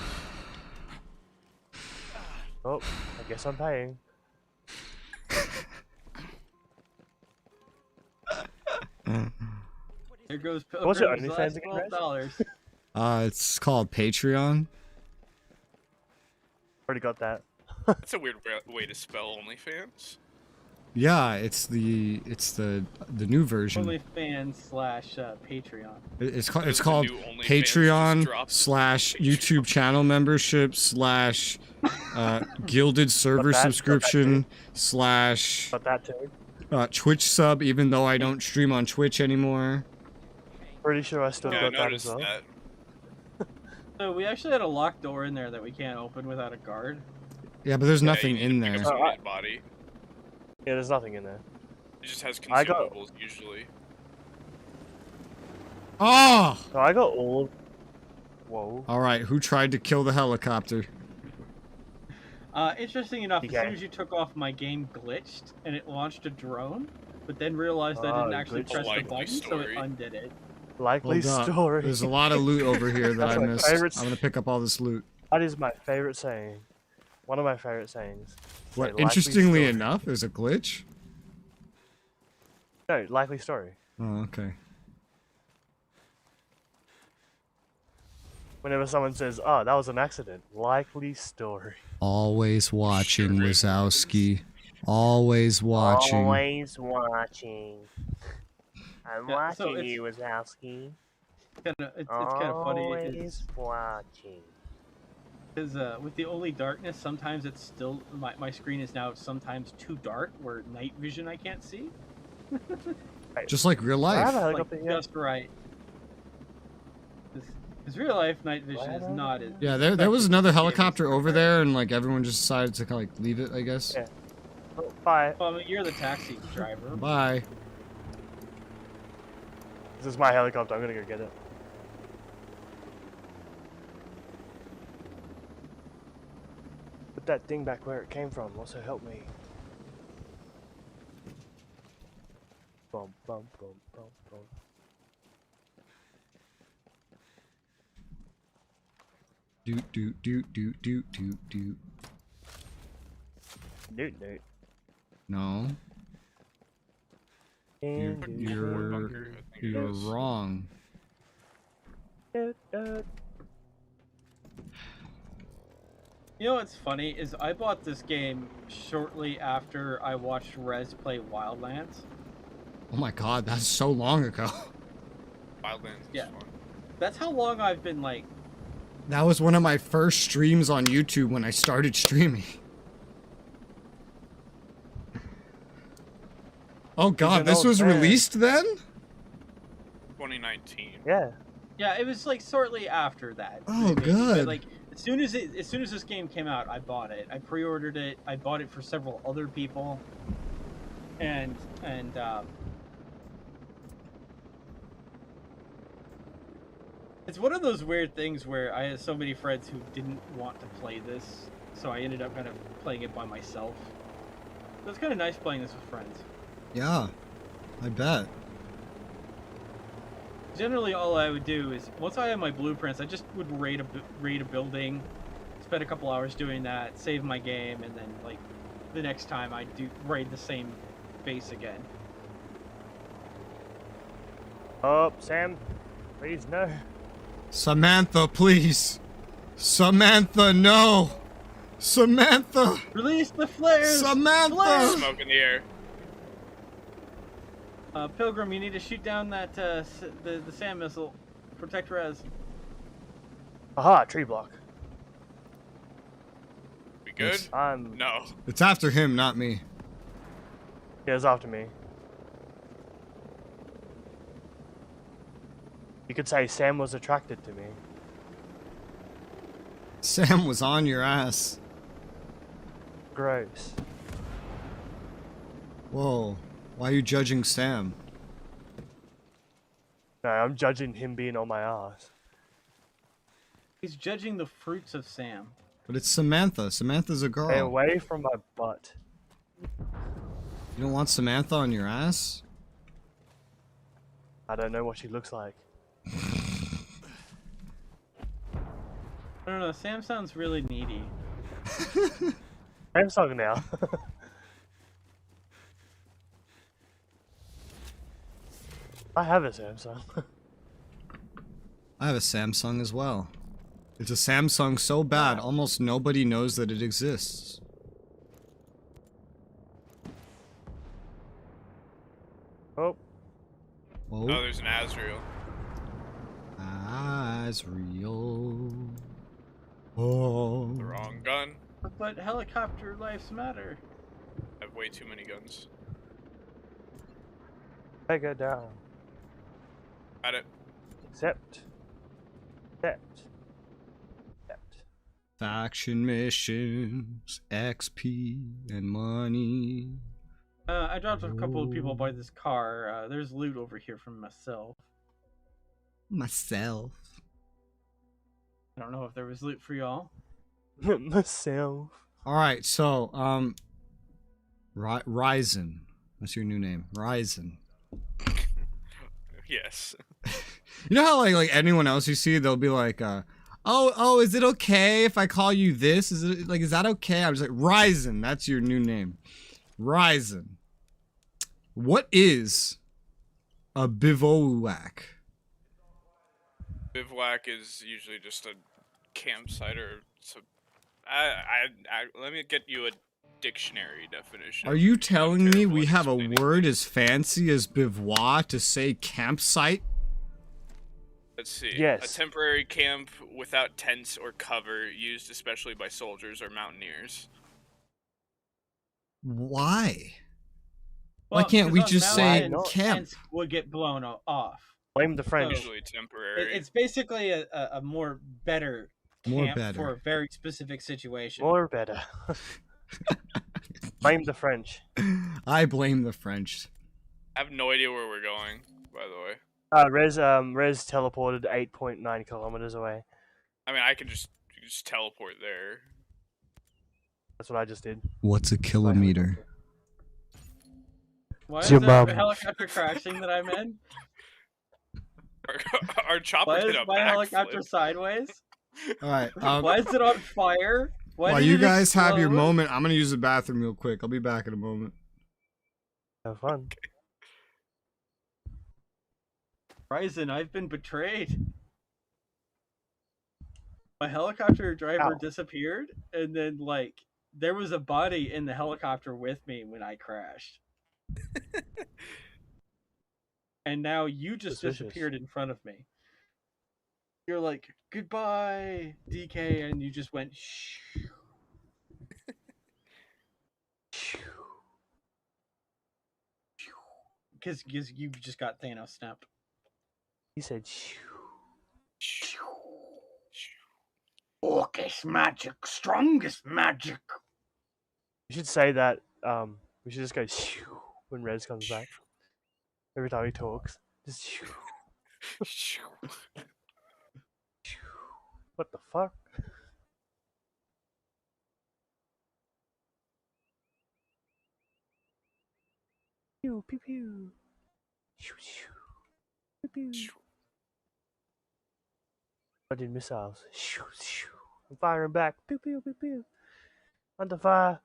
Oh, I guess I'm paying. There goes What's your Pilgrim's OnlyFans last again, $12. It's called Patreon. Already got that. That's a weird way to spell OnlyFans. Yeah, it's the new version. OnlyFans / Patreon. It's This is called the new OnlyFans Patreon just dropped. / YouTube channel membership / gilded server that- subscription / Got that too. Twitch sub, even though I don't stream on Twitch anymore. Pretty sure I still Yeah, I got that as noticed well. that. So we actually had a locked door in there that we can't open without a guard. Yeah, but there's Yeah, nothing you need in to pick there. up somebody's body. Yeah, there's nothing in there. It just has I got- consumables usually. Oh! So I got all of... Whoa. Alright, who tried to kill the helicopter? Interesting enough, as Okay. soon as you took off, my game glitched and it launched a drone, but then realized I Ah, didn't actually glitch. press the Likely button, so story. it undid it. Likely Hold up. story. There's a lot of loot over here that That's I my missed. favorite I'm gonna pick up all this loot. That is my favorite saying. One of my favorite sayings. Say What, likely interestingly story. enough, there's a glitch? No, likely story. Oh, okay. Whenever someone says, oh, that was an accident. Likely story. Always watching, Wazowski. Always watching. Always watching. I'm Yeah, so watching it's- you, Wazowski. It's kind of funny. Always watching. Because with the only darkness, sometimes it's still my screen is now sometimes too dark, where night vision I can't see. Just like real I have a life. helicopter here. Just right. Because real life night vision is not as. Yeah, there was another helicopter over there, and like everyone just decided to kind of like leave it, I guess. Yeah. Oh, bye. Well, I mean, you're the taxi driver. Bye. This is my helicopter. I'm gonna go get it. Put that thing back where it came from. Also help me. Bum bum bum bum bum. Doot doot doot doot doot doot doot. Newt newt. No, And Fucking newt, you're bunker, I think it you're is. wrong. newt, newt. You know what's funny is I bought this game shortly after I watched Rez play Wildlands. Oh my god, that's so long ago. Wildlands is Yeah. fun. That's how long I've been like. That was one of my first streams on YouTube when I started streaming. Oh god, an this old was man. released then? 2019. Yeah. Yeah, it was like shortly after that. Oh, But, good. like as soon as this game came out, I bought it. I pre-ordered it. I bought it for several other people. And It's one of those weird things where I had so many friends who didn't want to play this, so I ended up kind of playing it by myself. So it's kind of nice playing this with friends. Yeah, I bet. Generally, all I would do is, once I had my blueprints, I just would raid a building, spend a couple hours doing that, save my game, and then, like, the next time I do raid the same base again. Oh, Sam, please no. Samantha, please. Samantha, no. Samantha. Release the flares! Samantha. Flares! Smoke in the air. Pilgrim, you need to shoot down that the SAM missile. Protect Res. Aha, tree block. We good? No. It's after him, not me. Yeah, it's after me. You could say Sam was attracted to me. Sam was on your ass. Gross. Whoa. Why are you judging Sam? No, I'm judging him being on my ass. He's judging the fruits of Sam. But it's Samantha. Samantha's a girl. Stay away from my butt. You don't want Samantha on your ass? I don't know what she looks like. I don't know, Sam sounds really needy. Samsung now. I have a Samsung. I have a Samsung as well. It's a Samsung so bad, almost nobody knows that it exists. Oh, Whoa. Oh, there's an Azrael. Azrael. Oh. The wrong gun. But helicopter lives matter. I have way too many guns. take her down. Got it. Accept. Faction missions, XP, and money. I dropped a couple of people by this car. There's loot over here from myself. Myself. I don't know if there was loot for y'all. Myself. Alright, so, Ryzen. That's your new name. Ryzen. Yes. You know how, like anyone else you see, they'll be like, oh, is it okay if I call you this? Is that okay? I'm just like, Ryzen, that's your new name. Ryzen. What is a bivouac? Bivouac is usually just a campsite or so. Let me get you a dictionary definition. Are you telling me Terrible we at have a explaining word things. as fancy as bivouac to say campsite? Let's see. Yes. A temporary camp without tents or cover, used especially by soldiers or mountaineers. Why? Why Well, can't we 'cause on just say mountains, camp? tents would get blown off. Blame the French. Usually temporary. It's basically a more better More camp better. for a very specific situation. More better. Blame the French. I blame the French. I have no idea where we're going, by the way. Rez teleported 8.9 kilometers away. I mean, I could just teleport there. That's what I just did. What's a kilometer? Why It's is your there a mom. helicopter crashing that I'm in? Our chopper Why did is a my helicopter backflip. sideways? Alright, Why is it on fire? Why while did you it guys have your explode? moment, I'm gonna use the bathroom real quick. I'll be back in a moment. Have fun. Ryzen, I've been betrayed. My helicopter driver Ow. disappeared, and then, like, there was a body in the helicopter with me when I crashed. And now you just Suspicious. disappeared in front of me. You're like, goodbye, DK, and you just went, shh. Because you just got Thanos snapped. He said, shoo. Orcish magic, strongest magic. You should say that. We should just go shoo when Rez comes back. Every time he talks, just shoo. What the fuck? Pew pew pew. Shoo, shoo. Pew, pew. Loaded missiles. Shoo, shoo. I'm firing back. Pew pew pew pew. Under fire.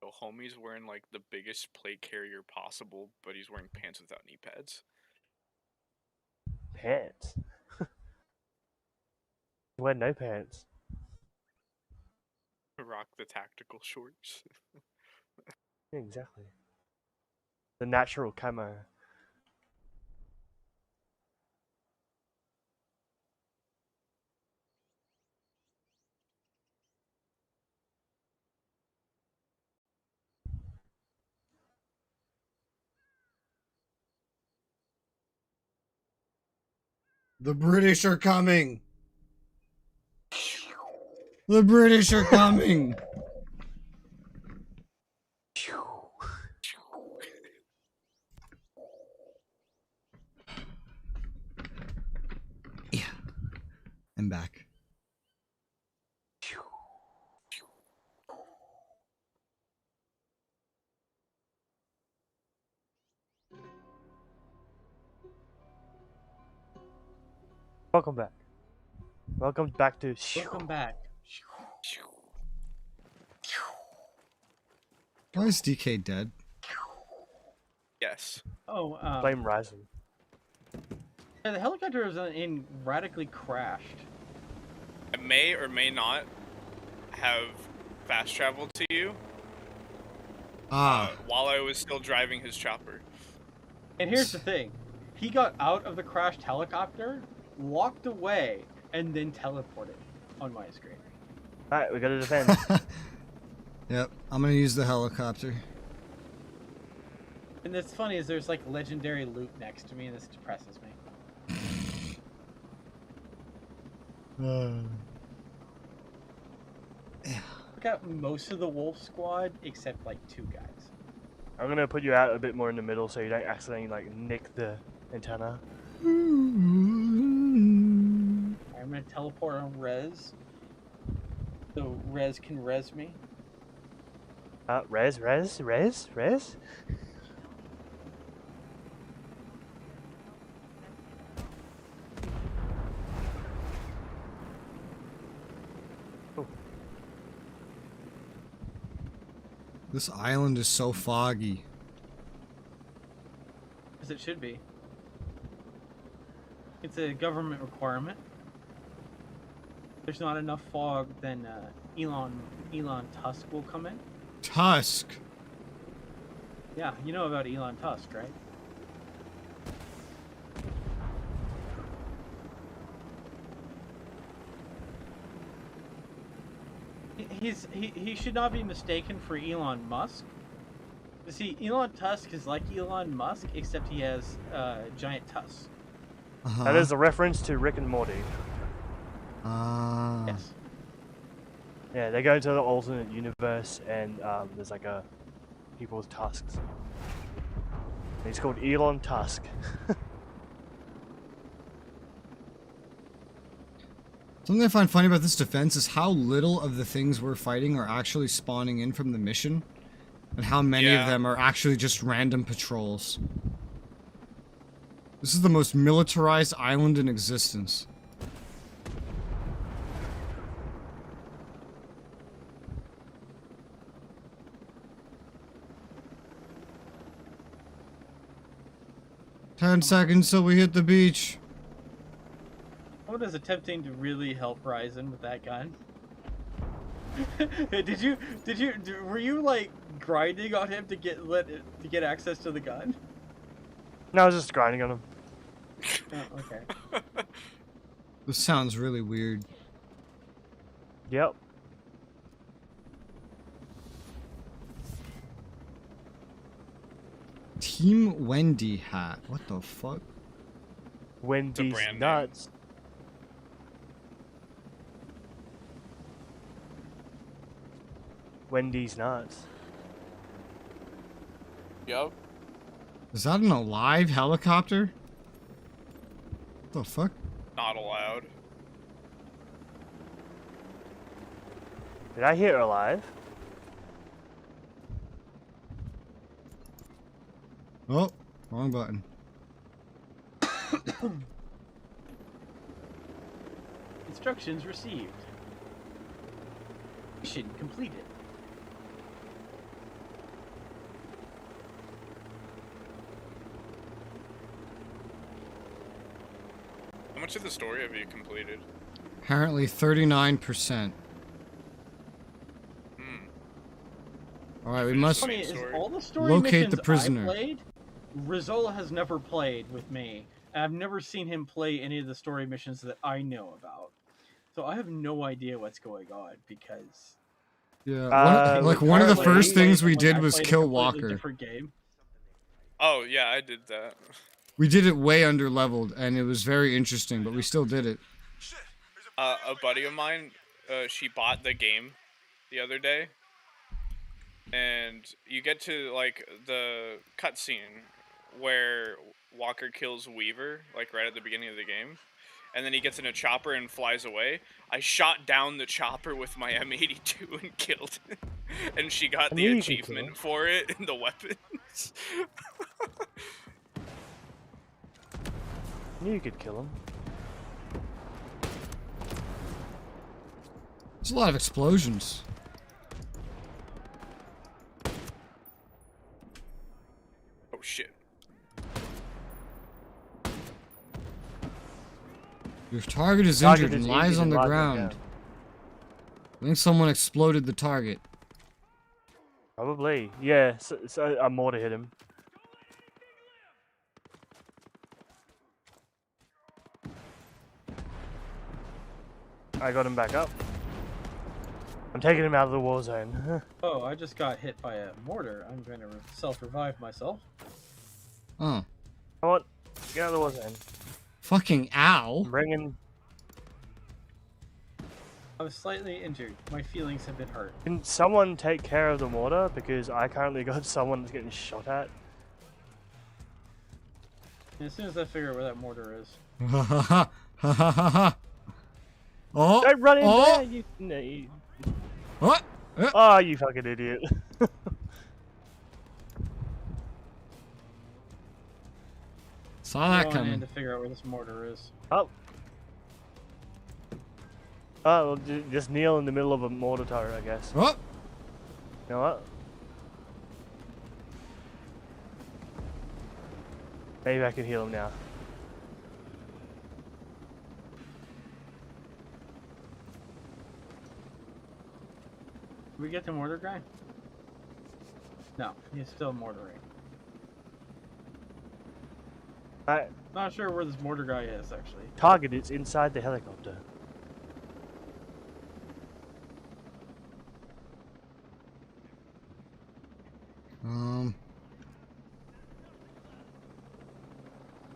So homie's wearing like the biggest plate carrier possible, but he's wearing pants without knee pads. Pants. Wear no pants. Rock the tactical shorts. Yeah, exactly. The natural camo. The British are coming. The British are coming. Yeah. I'm back. Welcome back. Welcome back to. Welcome back. Why is DK dead? Yes. Oh, Flame rising. yeah, the helicopter was in radically crashed. I may or may not have fast traveled to you while I was still driving his chopper. And here's the thing. He got out of the crashed helicopter, walked away, and then teleported on my screen. Alright, we gotta defend. Yep, I'm gonna use the helicopter. And that's funny is there's like legendary loot next to me, and this depresses me. I got most of the wolf squad except like 2 guys. I'm gonna put you out a bit more in the middle so you don't accidentally like nick the antenna. I'm gonna teleport on Res, so Res can res me. Res. This island is so foggy. As it should be. It's a government requirement. If there's not enough fog, then Elon Tusk will come in. Tusk. Yeah, you know about Elon Tusk, right? He should not be mistaken for Elon Musk. You see, Elon Tusk is like Elon Musk, except he has giant tusks. That is a reference to Rick and Morty. Yes. Yeah, they go to the alternate universe and there's like a people with tusks. He's called Elon Tusk. Something I find funny about this defense is how little of the things we're fighting are actually spawning in from the mission, and how many of them are actually just random patrols. This is the most militarized island in existence. "10 seconds till we hit the beach." I was attempting to really help Ryzen with that gun. Were you like grinding on him to get access to the gun? No, I was just grinding on him. Oh, okay. This sounds really weird. Yep. Team Wendy hat. What the fuck? Wendy's brand name. nuts. Wendy's nuts. Yup. Is that an alive helicopter? What the fuck? Not allowed. Did I hear alive? Oh, wrong button. Instructions received. Mission completed. How much of the story have you completed? Apparently 39%. Alright, we must Funny is, all the story locate missions the prisoner. I played, Resoula has never played with me. And I've never seen him play any of the story missions that I know about. So I have no idea what's going on because Yeah, one of the first things we did I was played a kill completely Walker. different game. Oh yeah, I did that. We did it way under leveled, and it was very interesting, but we still did it. A buddy of mine, she bought the game the other day, and you get to like the cutscene where Walker kills Weaver, like right at the beginning of the game, and then he gets in a chopper and flies away. I shot down the chopper with my M82 and killed him, and she got the achievement for it and the weapons. I knew you could kill him. There's a lot of explosions. Oh shit. Your target is injured and lies on the ground. I think someone exploded the target. Probably. Yeah, so a mortar hit him. I got him back up. I'm taking him out of the war zone. Oh, I just got hit by a mortar. I'm going to self-revive myself. Oh. Come on, get out of the war zone. Fucking ow. I'm bringing... I was slightly injured. My feelings have been hurt. Can someone take care of the mortar? Because I currently got someone that's getting shot at. And as soon as I figure out where that mortar is. Ha ha ha ha ha ha. Oh! Don't run in oh, there! You... No, you... What? Oh, you fucking idiot. Saw that Go on coming. in to figure out where this mortar is. Oh. Oh, well, just kneel in the middle of a mortar turret, I guess. Oh! You know what? Maybe I can heal him now. Did we get the mortar guy? No, he's still mortaring. Not sure where this mortar guy is, actually. Target is inside the helicopter.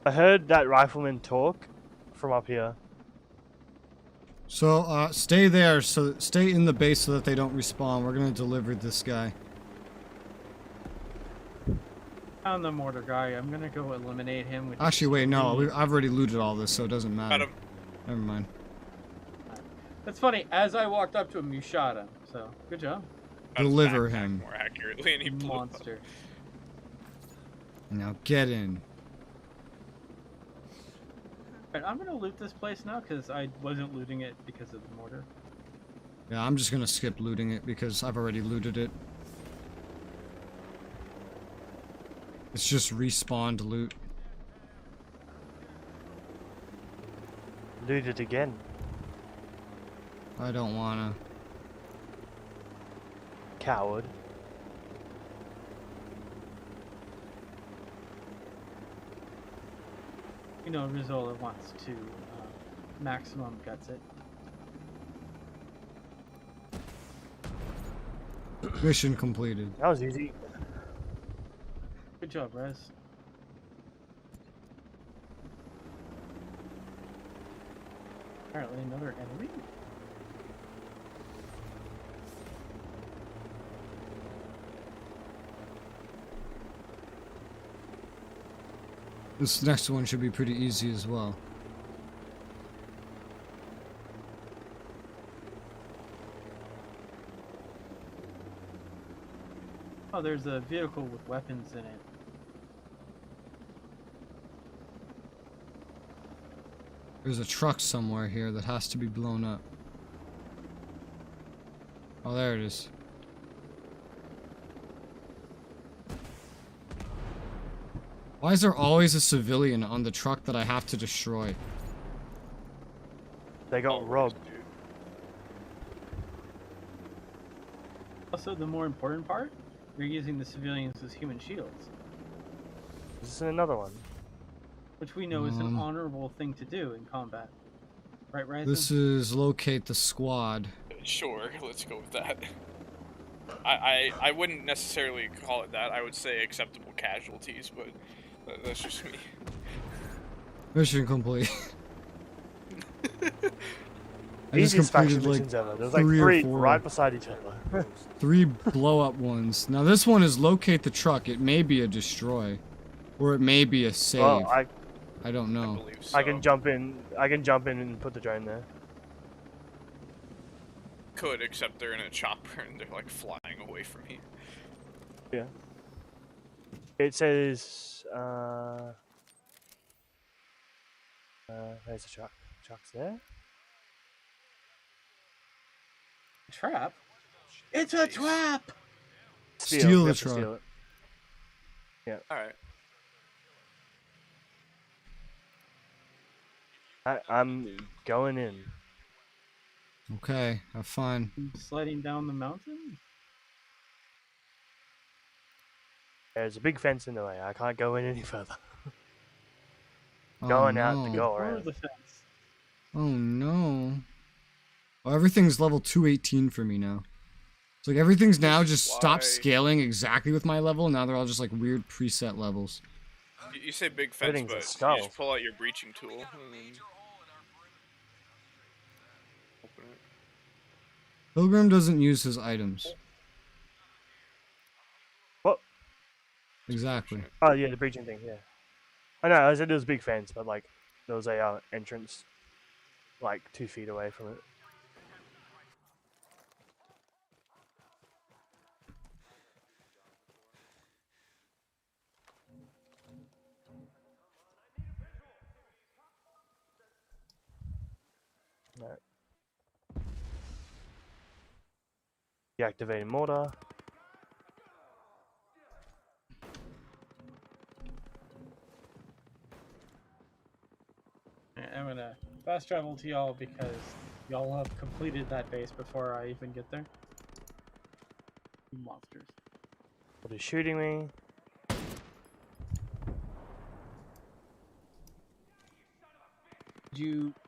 I heard that rifleman talk from up here. So, stay there, so stay in the base so that they don't respawn. We're gonna deliver this guy. Found the mortar guy. I'm gonna go eliminate him. With Actually, wait, no. I've already looted all this, so it doesn't matter. Got him. Never mind. That's funny. As I walked up to him, you shot him. So, good job. Deliver Backpack him. more accurately, and he blew up. Monster. Now get in. Alright, I'm gonna loot this place now because I wasn't looting it because of the mortar. Yeah, I'm just gonna skip looting it because I've already looted it. It's just respawned loot. Loot it again. I don't wanna. Coward. You know, Resoula wants to maximum guts it. Mission completed. That was easy. Good job, Res. Apparently another enemy? This next one should be pretty easy as well. Oh, there's a vehicle with weapons in it. There's a truck somewhere here that has to be blown up. Oh, there it is. Why is there always a civilian on the truck that I have to destroy? They got robbed. Also, the more important part, you're using the civilians as human shields, This is another one. which we know is an honorable thing to do in combat. Right, Ryzen? This is locate the squad. Sure, let's go with that. I wouldn't necessarily call it that. I would say acceptable casualties, but that's just me. Mission complete. I just Easiest faction completed like missions ever. There's like 3 or 3 4. right beside each other. 3 blow-up ones. Now this one is locate the truck. It may be a destroy, or it may be a save. Well, I don't I know. believe so. I can jump in. I can jump in and put the drone there. Could, except they're in a chopper and they're like flying away from me. Yeah. It says. There's a truck. Truck's there. Trap? It's a trap! Steal we the have to truck. steal it. Alright. I'm going in. Okay, have fun. Sliding down the mountain? There's a big fence in the way. I can't go in any further. Oh, Going out no. to go Or around. the fence? Oh no. Well, everything's level 218 for me now. It's like everything's now just stopped Why? scaling exactly with my level. Now they're all just like weird preset levels. You say big fence, Everything's a but skull. you just pull out your breaching tool and then open it. Pilgrim doesn't use his items. What? Exactly. Oh yeah, the breaching thing. Yeah. I know. I said there was a big fence, but like there was a entrance, like 2 feet away from it. Alright. Deactivating mortar. I'm gonna fast travel to y'all because y'all have completed that base before I even get there. Monsters. What is shooting me?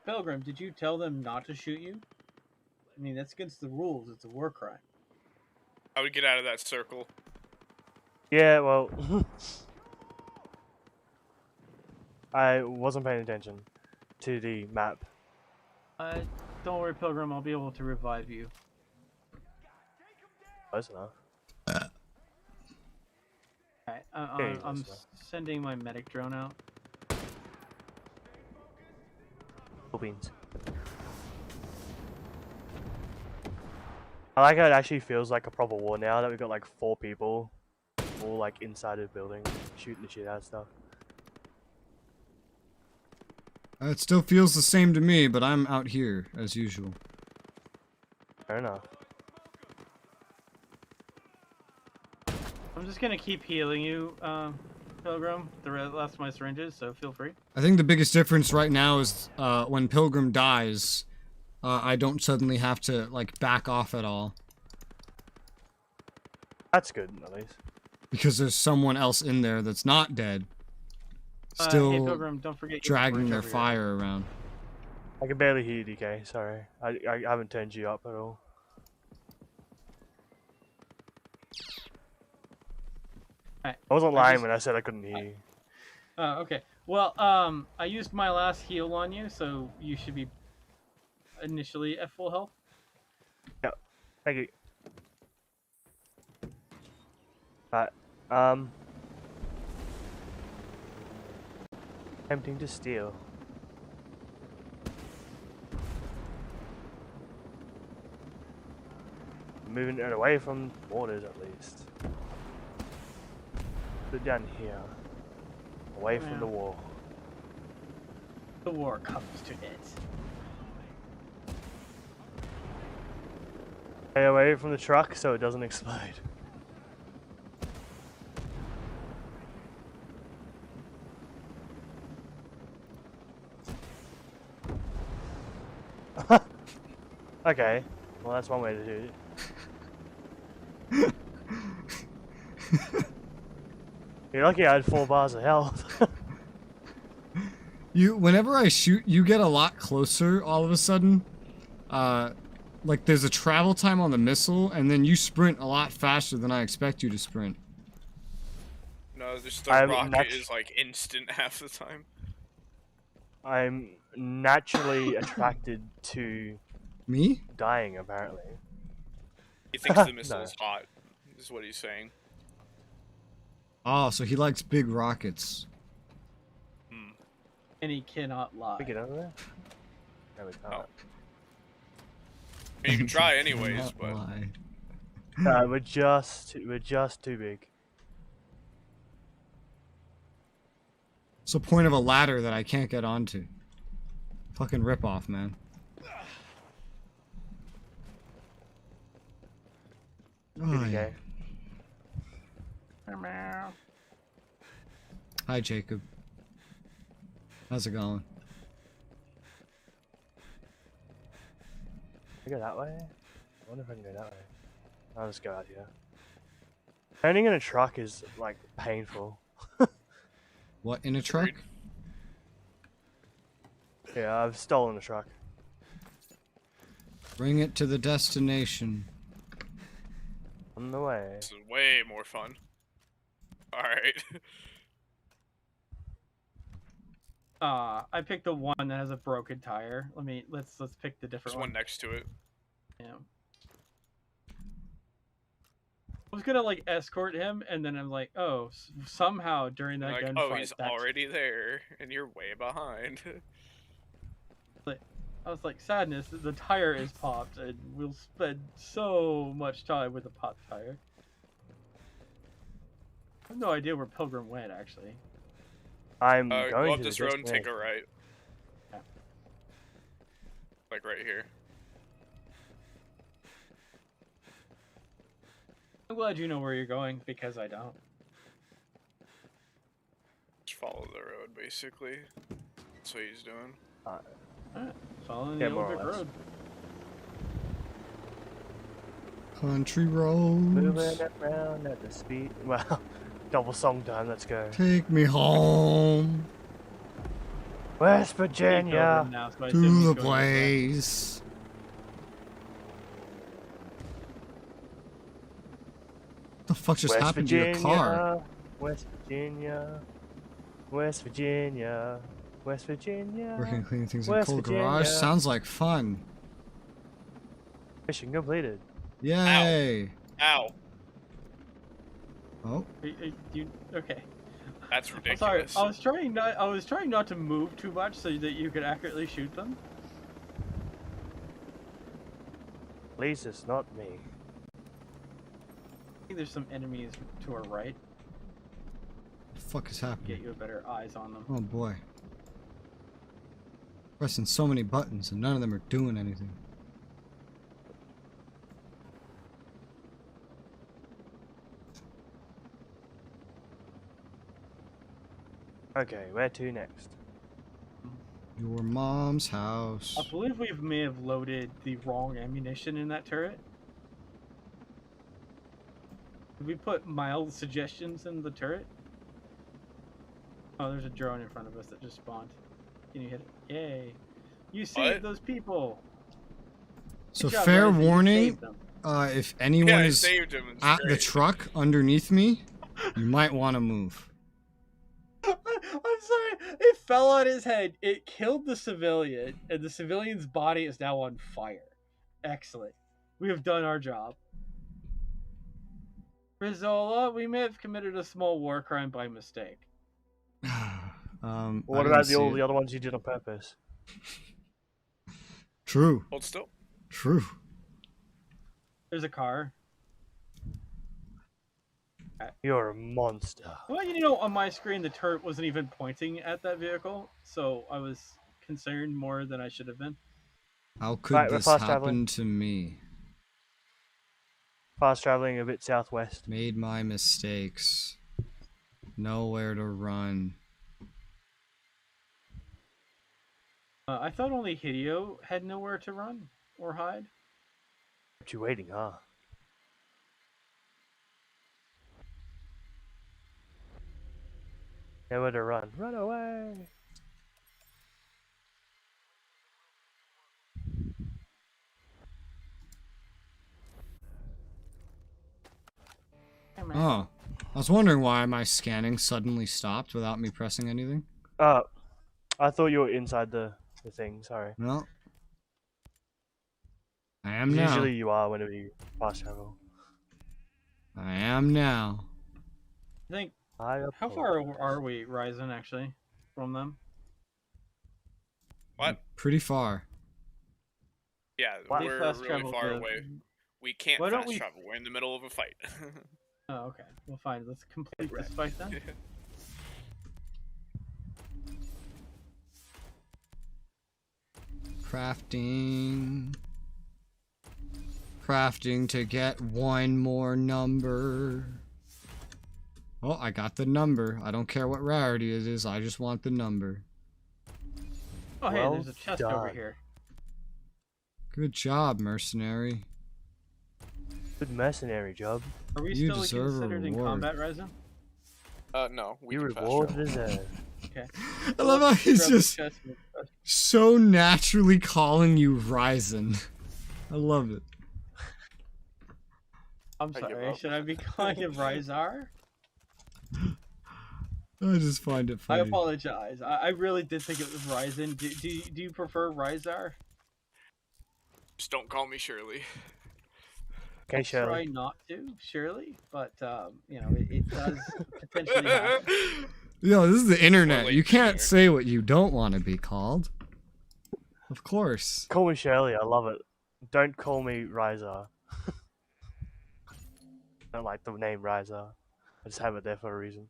Pilgrim, did you tell them not to shoot you? I mean, that's against the rules. It's a war crime. I would get out of that circle. Yeah, well, I wasn't paying attention to the map. Don't worry, Pilgrim. I'll be able to revive you. Close enough. Alright, Yeah, I'm close enough. sending my medic drone out. Cool beans. I like how it actually feels like a proper war now that we've got like 4 people all like inside a building shooting the shit out of stuff. It still feels the same to me, but I'm out here as usual. Fair enough. I'm just gonna keep healing you, Pilgrim. The last of my syringes, so feel free. I think the biggest difference right now is when Pilgrim dies, I don't suddenly have to like back off at all That's good at least. because there's someone else in there that's not dead, Hey, still Pilgrim, don't forget your dragging torch their over here. fire around. I can barely hear you, DK. Sorry, I haven't turned you up at all. Alright, I wasn't I lying just- when I said I couldn't hear you. Okay. Well, I used my last heal on you, so you should be initially at full health. Thank you. Alright, tempting to steal. Moving it away from borders at least. it down here. Away from the Yeah. wall. The war comes to it. Stay away from the truck so it doesn't explode. Okay, well that's one way to do it. You're lucky I had 4 bars of health. Whenever I shoot, you get a lot closer all of a sudden. Like there's a travel time on the missile, and then you sprint a lot faster than I expect you to sprint. No, just the I'm rocket is like instant half the time. I'm naturally attracted to Me? dying, apparently. He thinks the No. missile's hot, is what he's saying. Oh, so he likes big rockets. Hmm. And he cannot lie. Can we get over there? No, we can't. Oh. You can try anyways, Cannot but lie. No, we're just too big. What's the point of a ladder that I can't get onto? Fucking rip off, man. Oh, Here we yeah. go. Hi, Jacob. How's it going? Can I go that way? I wonder if I can go that way. I'll just go out here. Owning in a truck is, like, painful. What, in a truck? Agreed. Yeah, I've stolen a truck. Bring it to the destination. On the way. this is way more fun. Alright. I picked the one that has a broken tire. Let's pick the There's different one one. next to it. Yeah. I was gonna like escort him, and then I'm like, oh, somehow during that Like, gunfight, oh, he's already there, and you're way behind. I was like, sadness. The tire is popped, and we'll spend so much time with the popped tire. I have no idea where Pilgrim went, actually. I'm Go going up to this the road and take a destination. right. Yeah. Like right here. I'm glad you know where you're going, because I don't. Just follow the road, basically. That's what he's doing. Alright, following Yeah, the more old or brick less. road. Country roads. Moving around at the speed. Well, double song time, let's go. Take me home West Pilgrim Virginia! now, so I assume to he's the going this way. place. What the fuck just West happened to Virginia! your car? West Virginia! West Virginia! West Virginia! Working cleaning things in West cold Virginia. garage sounds like fun. Mission completed. Yay! Ow! Oh, Okay. That's I'm ridiculous. sorry. I was trying not to move too much so that you could accurately shoot them. Please, it's not me. I think there's some enemies to our right. the fuck is Get happening? you a better eyes on them. Oh boy. Pressing so many buttons and none of them are doing anything. Okay, where to next? Your mom's house. I believe we may have loaded the wrong ammunition in that turret. Did we put mild suggestions in the turret? Oh, there's a drone in front of us that just spawned. Can you hit it? Yay. You saved What? those people. So Good job, fair Leslie, you warning, saved them. if anyone yeah, I is saved him. It's at the great. truck underneath me, you might want to move. I'm sorry. It fell on his head. It killed the civilian, and the civilian's body is now on fire. Excellent. We have done our job. Resoula, we may have committed a small war crime by mistake. I What didn't about see all it. the other ones you did on purpose? True. Hold still. True. There's a car. You're a monster. Well, you know, on my screen, the turret wasn't even pointing at that vehicle, so I was concerned more than I should have been. How could Right, we're this fast happen traveling. to me? Fast traveling a bit southwest. Made my mistakes. Nowhere to run. I thought only Hideo had nowhere to run or hide. What you waiting, huh? Nowhere to run. Run away! Hey, man. Oh. I was wondering why my scanning suddenly stopped without me pressing anything. Oh, I thought you were inside the thing, sorry. No. I am now. Usually you are whenever you fast travel. I am now. I think. I How far are we, Ryzen, actually, from them? What? Pretty far. Yeah, Wow. They we're fast really travel far to- away. We can't Why don't fast we- travel. We're in the middle of a fight. Oh, okay. Well, fine. Let's complete this fight then. Crafting. Crafting to get one more number. Oh, I got the number. I don't care what rarity it is. I just want the number. Oh, hey, Well there's a chest over done. here. Good job, mercenary. Good mercenary job. Are we You still deserve a considered in reward. combat, Ryzen? No, we You can fast reward travel. deserve. Okay. I love how he's Grab the just chest and- so naturally calling you Ryzen. I love it. I'm give sorry. up. Should I be calling him Ryzar? I just find it I funny. apologize. I really did think it was Ryzen. Do you prefer Ryzar? Just don't call me Shirley. Okay, Try Shirley. not to, surely, but you know it does potentially happen. Yo, this is the internet. late You can't sooner. say what you don't want to be called. Of course. Call me Shirley, I love it. Don't call me Riser. I don't like the name Riser. I just have it there for a reason.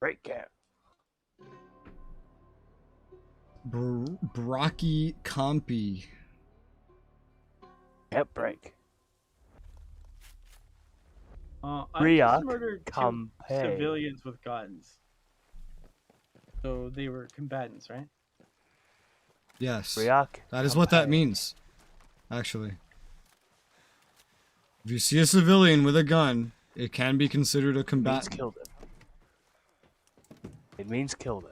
Break camp. Brocky Compy. Camp break. I Rhea, just murdered two Compay. civilians with guns. So they were combatants, right? Yes. Riak. That is what that Compay. means. Actually. If you see a civilian with a gun, it can be considered a It means combatant. kill them. It means kill them.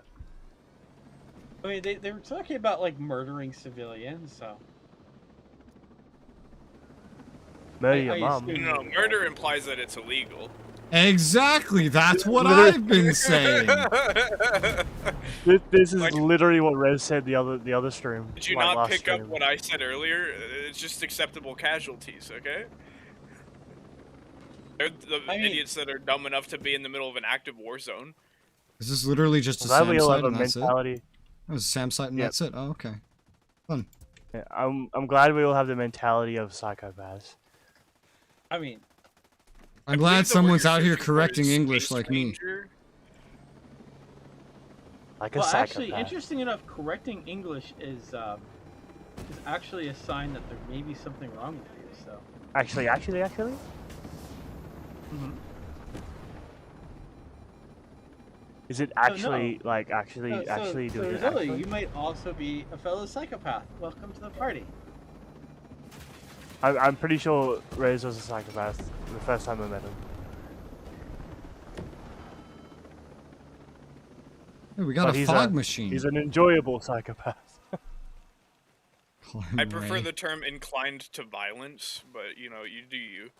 I mean, they were talking about like murdering civilians, so Murder I your mum. assume- No, murder implies that it's illegal. Exactly, that's what Literally- I've been saying. This is Like- literally what Rez said the other stream. Did you like not last pick up stream. what I said earlier? It's just acceptable casualties, okay? They're the I mean- idiots that are dumb enough to be in the middle of an active war zone. This is literally just a I'm glad we SAM all site have a and that's it? mentality. Oh, it's a SAM site and Yep. that's it? Oh, okay. Yeah, I'm glad we all have the mentality of psychopaths. I mean, I I'm believe glad the word someone's you're out here searching for correcting is English Space like me. Ranger. Like a well, psychopath. actually, interesting enough, correcting English is actually a sign that there may be something wrong with you. So, Actually. Mhm. Is it no. actually like actually so doing it? Resoula, Actually? you might also be a fellow psychopath. Welcome to the party. I'm pretty sure Rez was a psychopath the first time I met him. Hey, we got But a he's fog a- machine. He's an enjoyable psychopath. I prefer the term inclined to violence, but you know, you do you.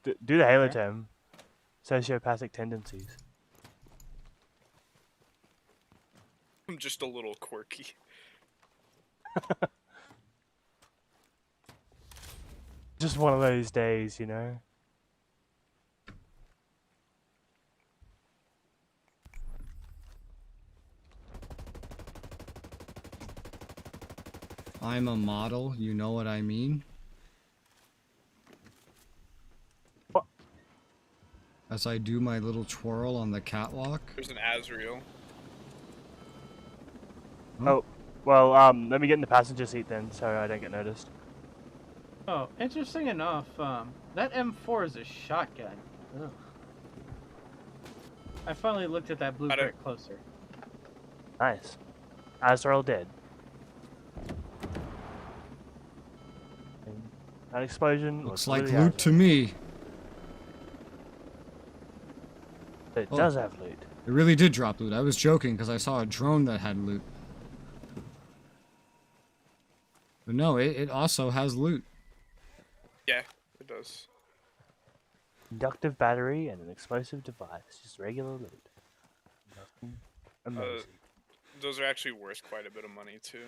Do the Halo Okay. term. Sociopathic tendencies. I'm just a little quirky. Just one of those days, you know. I'm a model, you know what I mean? as I do my little twirl on the catwalk. There's an Azrael. Oh, well, let me get in the passenger seat then, so I don't get noticed. Oh, interesting enough, that M4 is a shotgun. Ugh. I finally looked at that blueprint closer. Nice. Azrael dead. And that explosion Looks was like literally loot to me. It Oh. does have loot. It really did drop loot. I was joking because I saw a drone that had loot. But no, it also has loot. Yeah, it does. Inductive battery and an explosive device. Just regular loot. Nothing amazing. Those are actually worth quite a bit of money too.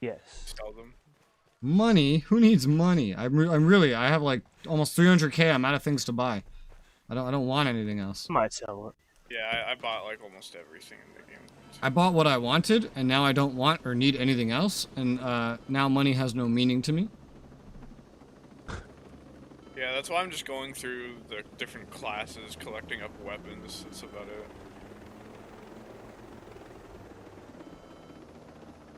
Yes. Sell them. Money? Who needs money? I have like almost 300k. I'm out of things to buy. I don't want anything else. Might sell it. Yeah, I bought like almost everything in the game. I bought what I wanted, and now I don't want or need anything else, and now money has no meaning to me. Yeah, that's why I'm just going through the different classes, collecting up weapons. That's about it.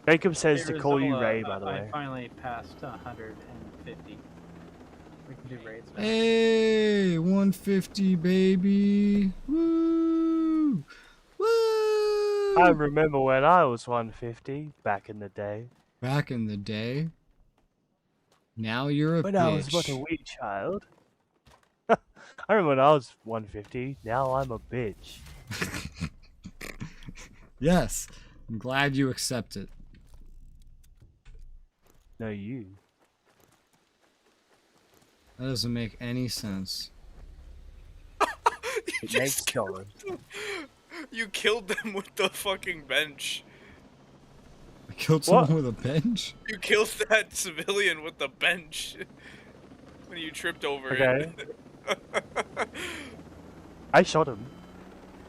Jacob says Hey, to call you Resoula, Ray, by the I way. finally passed 150. We can do raids now. Hey, 150, baby. Woo! Woo! I remember when I was 150 back in the day. Back in the day. Now you're a When bitch. I was but a wee child. I remember when I was 150. Now I'm a bitch. Yes. I'm glad you accept it. No, you. That doesn't make any sense. It makes dollars. You killed them with the fucking bench. I killed someone with a bench? You killed that civilian with the bench. When you tripped over Okay. it. I shot him.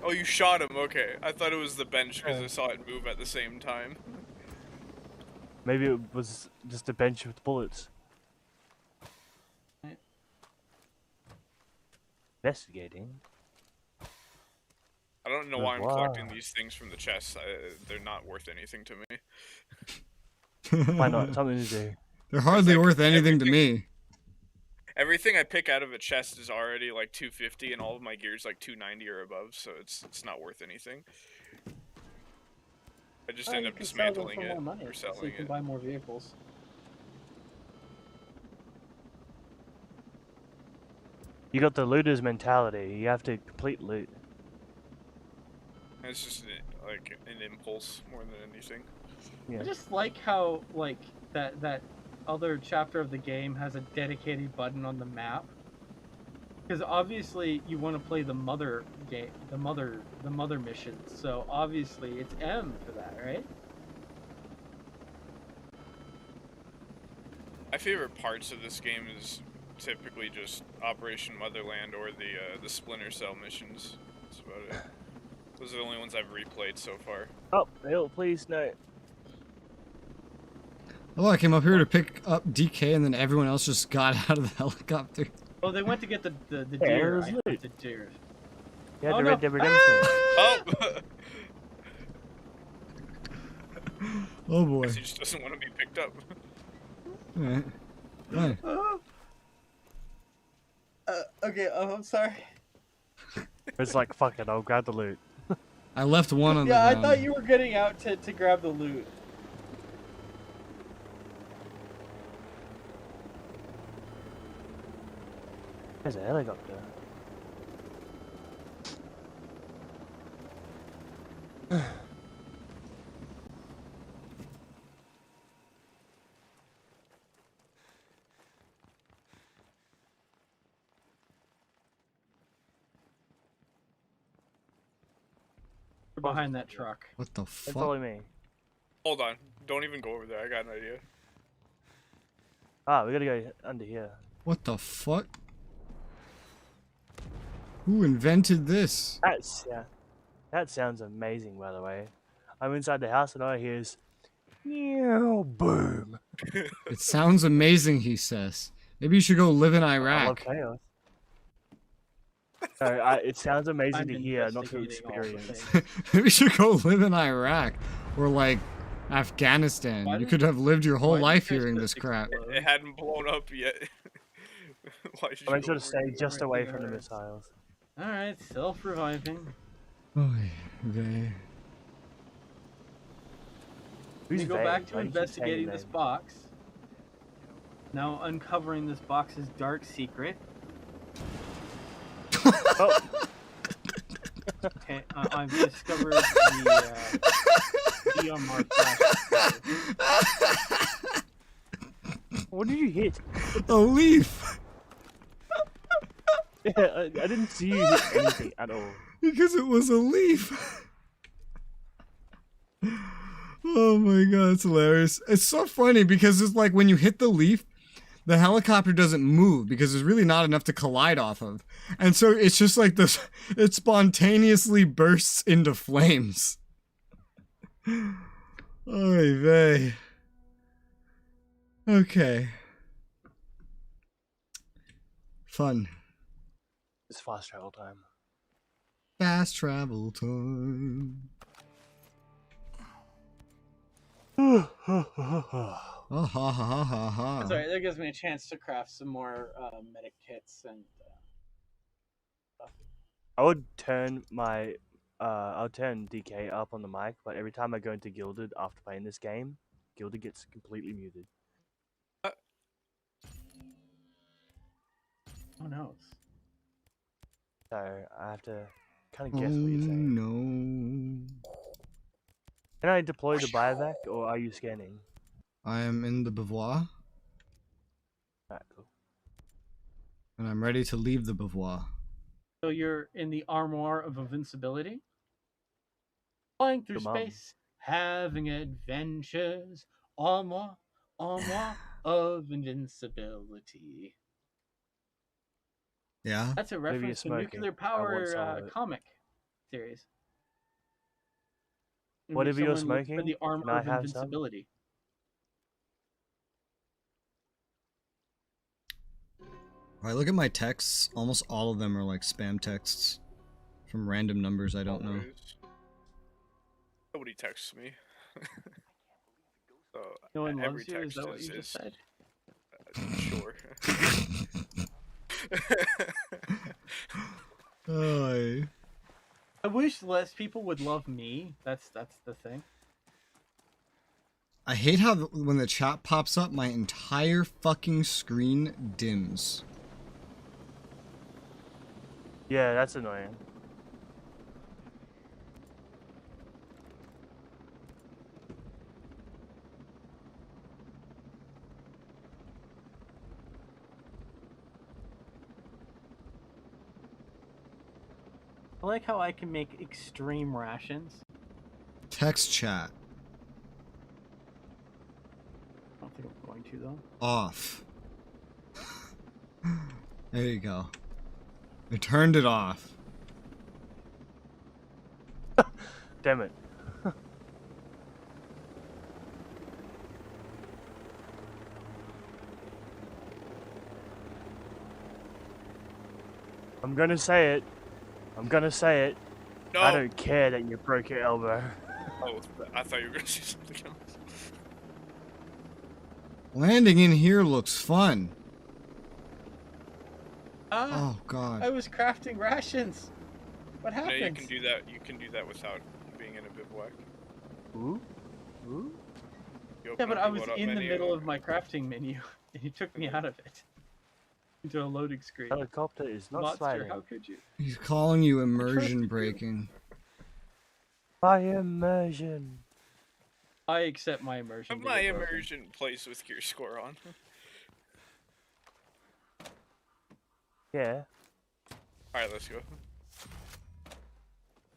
Oh, you shot him. Okay, I thought it was the bench because Yeah. I saw it move at the same time. Maybe it was just a bench with bullets. Investigating. I don't know Good why I'm collecting wow. these things from the chests. They're not worth anything to me. Why not? Something to do. They're hardly like worth anything to me. Everything I pick out of a chest is already like 250, and all of my gear's like 290 or above, so it's not worth anything. I just end you up can sell them dismantling for it more money, or so you selling can it. buy more vehicles. You got the looter's mentality. You have to complete loot. It's just like an impulse more than anything. Yeah. I just like how like that other chapter of the game has a dedicated button on the map. Because obviously you want to play the mother game, the mother missions. So obviously it's M for that, right? My favorite parts of this game is typically just Operation Motherland or the Splinter Cell missions. That's about it. Those are the only ones I've replayed so far. Oh, hill, please, no. Oh, I came up here to pick up DK, and then everyone else just got out of the helicopter. Oh, they went to get the Yeah, deer. it was I loot. got the deer. You had Oh, the no. Red Dead Redemption. Oh! Oh boy. He just doesn't want to be picked up. Alright. Fine. Okay, I'm sorry. It's like, fuck it, I'll grab the loot. I left one on the Yeah, I ground. thought you were getting out to grab the loot. There's a helicopter. We're behind that truck. What the Don't fuck? follow me. Hold on. Don't even go over there. I got an idea. Ah, we gotta go under here. What the fuck? Who invented this? That's, yeah. That sounds amazing, by the way. I'm inside the house and all I hear is, meow, boom. It sounds amazing, he says. Maybe you should go live in I love Iraq. chaos. It sounds amazing I'm to hear, not to investigating all the experience. things. Maybe you should go live in Iraq or like Afghanistan. Why You did- could have lived your whole why did life this hearing just this crap. explode? It hadn't blown up yet. Why should I make sure you to stay overdo it? just away from the Right. missiles. Alright, self-reviving. Oy vey. We Who's go they? back to Why do you keep investigating saying this them? box. Now uncovering this box's dark secret. Oh, Okay, I've discovered the DMR flash. what did you hit? A leaf! Yeah, I didn't see you hit anything at all. Because it was a leaf. Oh my god, it's hilarious. It's so funny because it's like when you hit the leaf, the helicopter doesn't move because there's really not enough to collide off of. And so it's just like this, it spontaneously bursts into flames. Oy vey. Okay. Fun. It's fast travel time. Fast travel time. Oh, ha ha ha ha ha. That's alright, that gives me a chance to craft some more medic kits and stuff. I would turn my, I'll turn DK up on the mic, but every time I go into Gilded after playing this game, Gilded gets completely muted. Who knows? So I have to kind of guess what you're saying. No. Can I deploy the biovac, or are you scanning? I am in the bivouac, Alright, cool. and I'm ready to leave the bivouac. So you're in the armoire of invincibility? Flying through Come on. space, having adventures, armoire of invincibility. Yeah? That's a Maybe reference to you're nuclear smoking. I want some power of it. comic series. in which Whatever you're someone looks for smoking, the armor can I of have some? invincibility. If I look at my texts, almost all of them are like spam texts from random numbers I don't know. Always. Nobody texts me. So No one every loves you? Is text that what you just said? Sure. Oy. I wish less people would love me. That's the thing. I hate how when the chat pops up, my entire fucking screen dims. Yeah, that's annoying. I like how I can make extreme rations. Text chat I don't think I'm going to though. off. There you go. I turned it off. Damn it. I'm gonna say it. I'm gonna say it. No. I don't care that you broke your elbow. Oh, I thought you were gonna say something else. Landing in here looks fun. Ah, Oh god. I was crafting rations. What No, happened? you can do that. You can do that without being in a bivouac. Ooh? Ooh? You Yeah, open but up I the was loadout in the menu. middle of my crafting menu, and you took me out of it into a loading screen. Helicopter is not Monster, sliding. how could you? He's calling you immersion trusted you. breaking. By immersion. I accept my immersion. My being broken. immersion plays with gear score on. Yeah. Alright, let's go.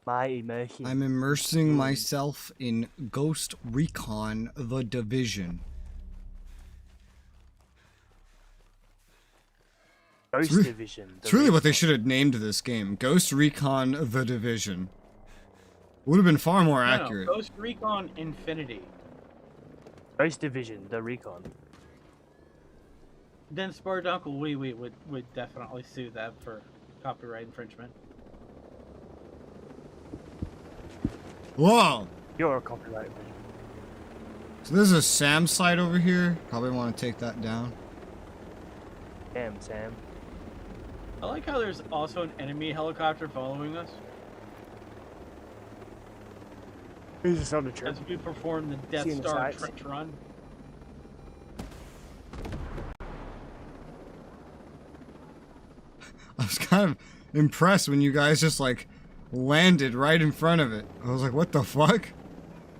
My immersion. I'm immersing myself in Ghost Recon The Division. Ghost re- Division. It's really what they should have named this game. Ghost Recon The Division. Would have been far more No, accurate. no, Ghost Recon Infinity. Ghost Division, the recon. Then Spardunkle Wee Wee would definitely sue them for copyright infringement. Whoa! You're a copyright. So there's a SAM site over here. Probably want to take that down. Damn, Sam. I like how there's also an enemy helicopter following us He's just on the trip. as we perform the Death Seeing the Star sights. trench run. I was kind of impressed when you guys just like landed right in front of it. I was like, what the fuck?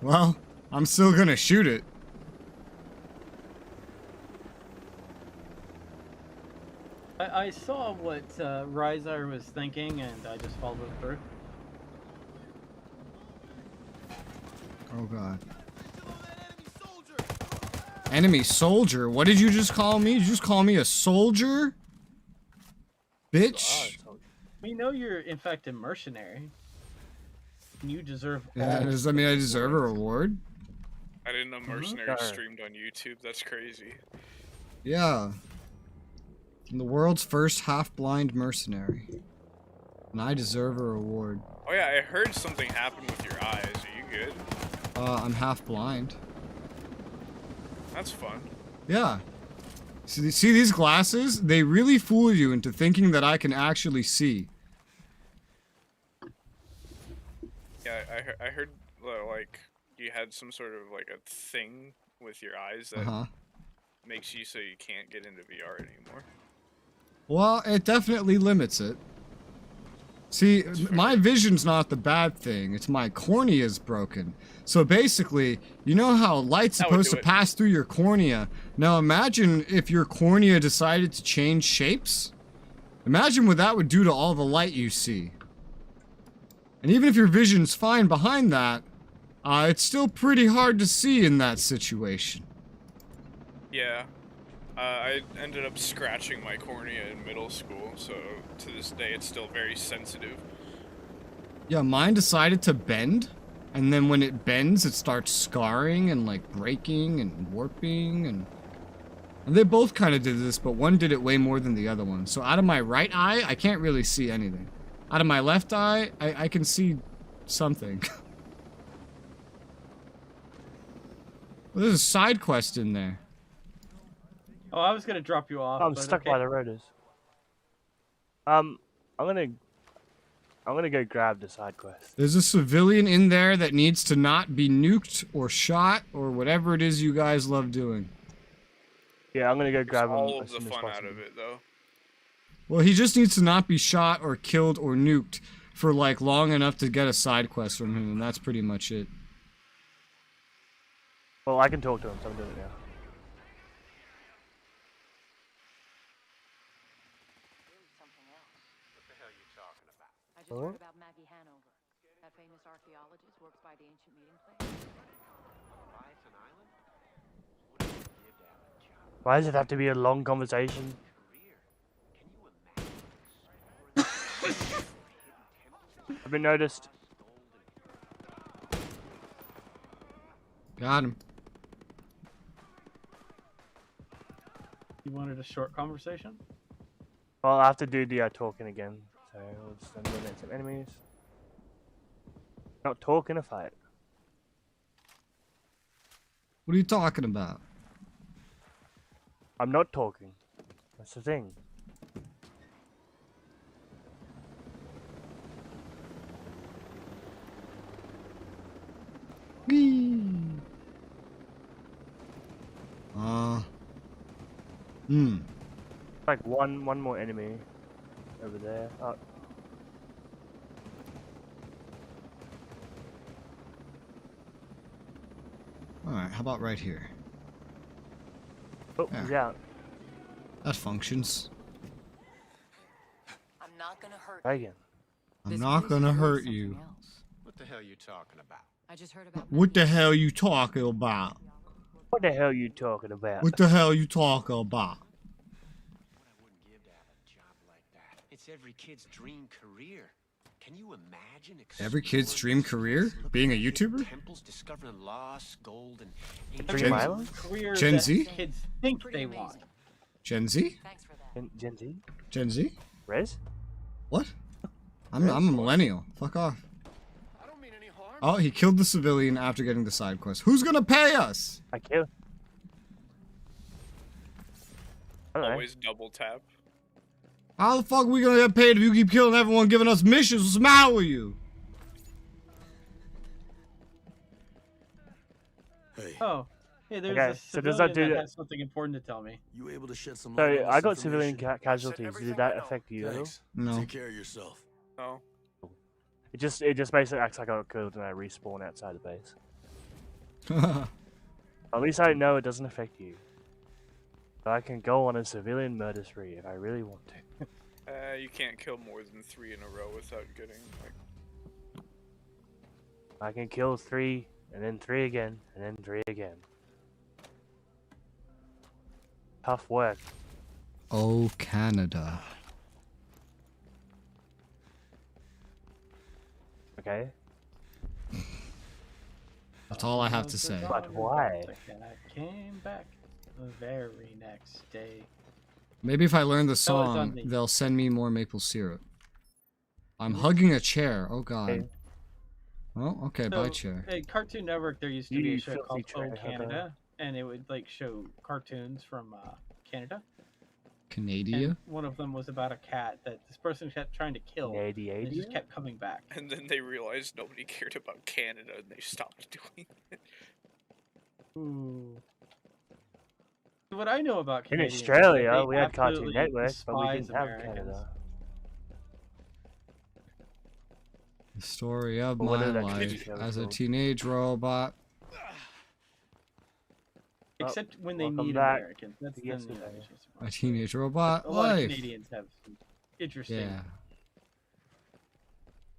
Well, I'm still gonna shoot it. I saw what Ryzar was thinking, and I just followed it through. Oh god. Enemy soldier? What did you just call me? Did you just call me a soldier? Bitch. We know you're, in fact, a mercenary. And you deserve Yeah, all does that mean I deserve a reward? I didn't know Mercenary Darn. streamed on YouTube. That's crazy. Yeah. I'm the world's first half-blind mercenary. And I deserve a reward. Oh yeah, I heard something happened with your eyes. Are you good? I'm half-blind. That's fun. Yeah. See these glasses? They really fool you into thinking that I can actually see. Yeah, I heard like you had some sort of like a thing with your eyes that Uh-huh. makes you so you can't get into VR anymore. Well, it definitely limits it. See, my vision's not the bad thing. It's my cornea's broken. So basically, you know how light's That would supposed do to it. pass through your cornea. Now imagine if your cornea decided to change shapes. Imagine what that would do to all the light you see. And even if your vision's fine behind that, it's still pretty hard to see in that situation. Yeah. I ended up scratching my cornea in middle school, so to this day it's still very sensitive. Yeah, mine decided to bend, and then when it bends, it starts scarring and like breaking and warping, and they both kind of did this, but one did it way more than the other one. So out of my right eye, I can't really see anything. Out of my left eye, I can see something. Well, there's a side quest in there. Oh, I was gonna drop you off. I'm but stuck okay. by the rotors. I'm gonna go grab the side quest. There's a civilian in there that needs to not be nuked or shot or whatever it is you guys love doing. Yeah, I'm gonna go It's grab him all as of the soon as fun out possible. of it, though. Well, he just needs to not be shot or killed or nuked for like long enough to get a side quest from him, and that's pretty much it. Well, I can talk to him, so I'm doing it now. Something else. What the hell are you talking about? I just Huh? heard about Maggie Hanover. That famous archaeologist works by the ancient meeting place. Leviathan Island? What do you give to have a job? Why does it have to be a long conversation? Career? Can you imagine exploring hidden temples? I've been noticed. Got him. You wanted a short conversation? Well, I have to do the talking again. So we'll just eliminate some enemies. Not talk in a fight. What are you talking about? I'm not talking. That's the thing. Whee! Like one more enemy over there. Oh, Alright, how about right here? oh, he's Yeah. out. That functions. I'm not gonna hurt Again. I'm This not place gonna is hurt something you. else. What the hell are you talking about? I just heard about What the Maggie. hell you talking about? What the hell are you talking about? What the hell you talking about? What I wouldn't give to have a job like that. It's every kid's dream career. Can you imagine Every kid's dream career? Looking Being a at hidden YouTuber? Temples, discovering lost gold and Dream Gen- Island? Career Gen that Z? kids think Pretty they amazing. want. Gen Z? Thanks for that. Gen Z? Gen Z? Res? What? I'm a millennial. Fuck off. I don't mean any harm. Oh, he killed the civilian after getting the side quest. Who's gonna pay us? I kill. Alright. Always double tap. How the fuck are we gonna get paid if you keep killing everyone giving us missions? What's the matter with you? Hey, Oh, hey, there's Okay, a so does that civilian do that that- has something important to tell me. you able to shed some light So on I this got civilian information? casualties. everything Did that I know. affect you at all? Thanks. No. Take care of yourself. No. It just basically acts like I got killed and I respawn outside the base. At least I know it doesn't affect you. So I can go on a civilian murder spree if I really want to. You can't kill more than 3 in a row without getting like. I can kill 3, and then 3 again, and then 3 again. Tough work. Oh, Canada. Okay. That's all I have to say. But why? The cat came back the very next day. Maybe if I learn the on song, me. they'll send me more maple syrup. I'm hugging a chair. Oh god. Hey. Oh, okay, bye chair. At Cartoon Network, there used to be You a show filthy called Oh tray hugger. Canada, and it would like show cartoons from Canada. Canada? And one of them was about a cat that this person kept trying to kill. And it just 80. kept coming back. And then they realized nobody cared about Canada and they stopped doing it. Ooh. What I know about In Canadians is that Australia, they we had Cartoon absolutely Network, but we despise didn't have Americans. Canada. The story of Well, what my did that life show as a called? teenage robot. Except when they welcome need back Americans. That's to then, yesterday. it's just A teenage robot a lot of life. Canadians have some interesting. Yeah.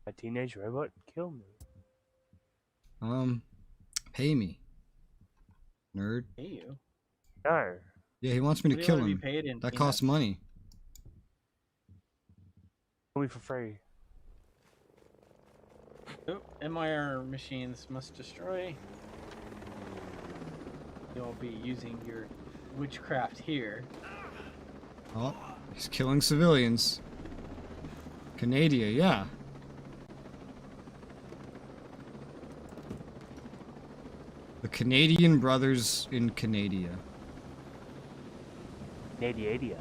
A teenage robot kill me. Pay me. Nerd. Hey, you. No. Yeah, he wants me What to do you kill wanna be him. paid in That peanuts? costs money. Kill me for free. Oh, MIR machines must destroy. You'll be using your witchcraft here. Oh, he's killing civilians. Canada, yeah. The Canadian brothers in Canada. Nadia.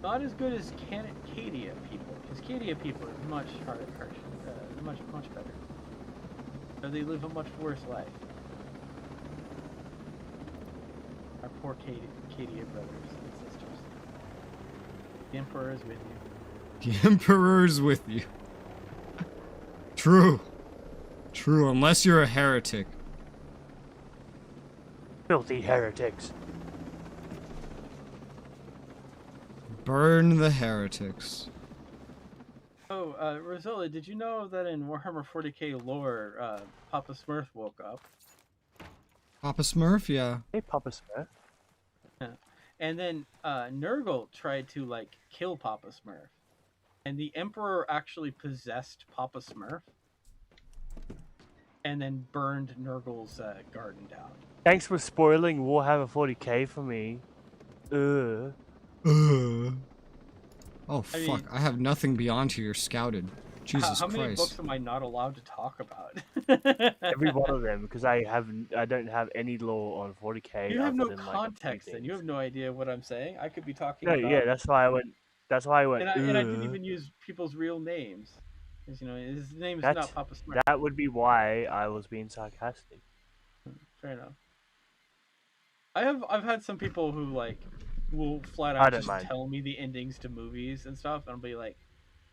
Not as good as Cadia people, because Cadia people are much harder, much better. So they live a much worse life. Our poor Cadia brothers and sisters. The Emperor is with you. The Emperor's with you. True. True, unless you're a heretic. Filthy heretics. Burn the heretics. Oh, Resoula, did you know that in Warhammer 40k lore, Papa Smurf woke up? Papa Smurf, yeah. Hey, Papa Smurf. And then Nurgle tried to like kill Papa Smurf, and the Emperor actually possessed Papa Smurf, and then burned Nurgle's garden down. Thanks for spoiling Warhammer 40k for me. Oh I fuck! mean- I have nothing beyond here scouted. Jesus How many Christ! books am I not allowed to talk about? Every one of them, because I don't have any lore on 40k. You have other no than, like, a few context, and you things. have no idea what I'm saying. I could be talking No, about. yeah, that's why I went. That's why I went. and I didn't "Ugh." even use people's real names. 'Cause, you know, his name is That's- not Papa Smurf. That would be why I was being sarcastic. Fair enough. I've had some people who like will flat I out don't just mind. tell me the endings to movies and stuff, and I'll be like,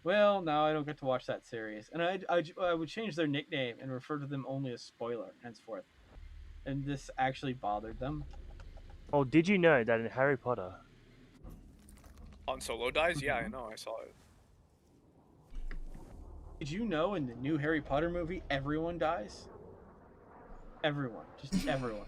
"Well, now I don't get to watch that series," and I would change their nickname and refer to them only as Spoiler henceforth, and this actually bothered them. Oh, did you know that in Harry Potter, Han Solo dies? Yeah, I know. I saw it. Did you know in the new Harry Potter movie everyone dies? Everyone, just everyone.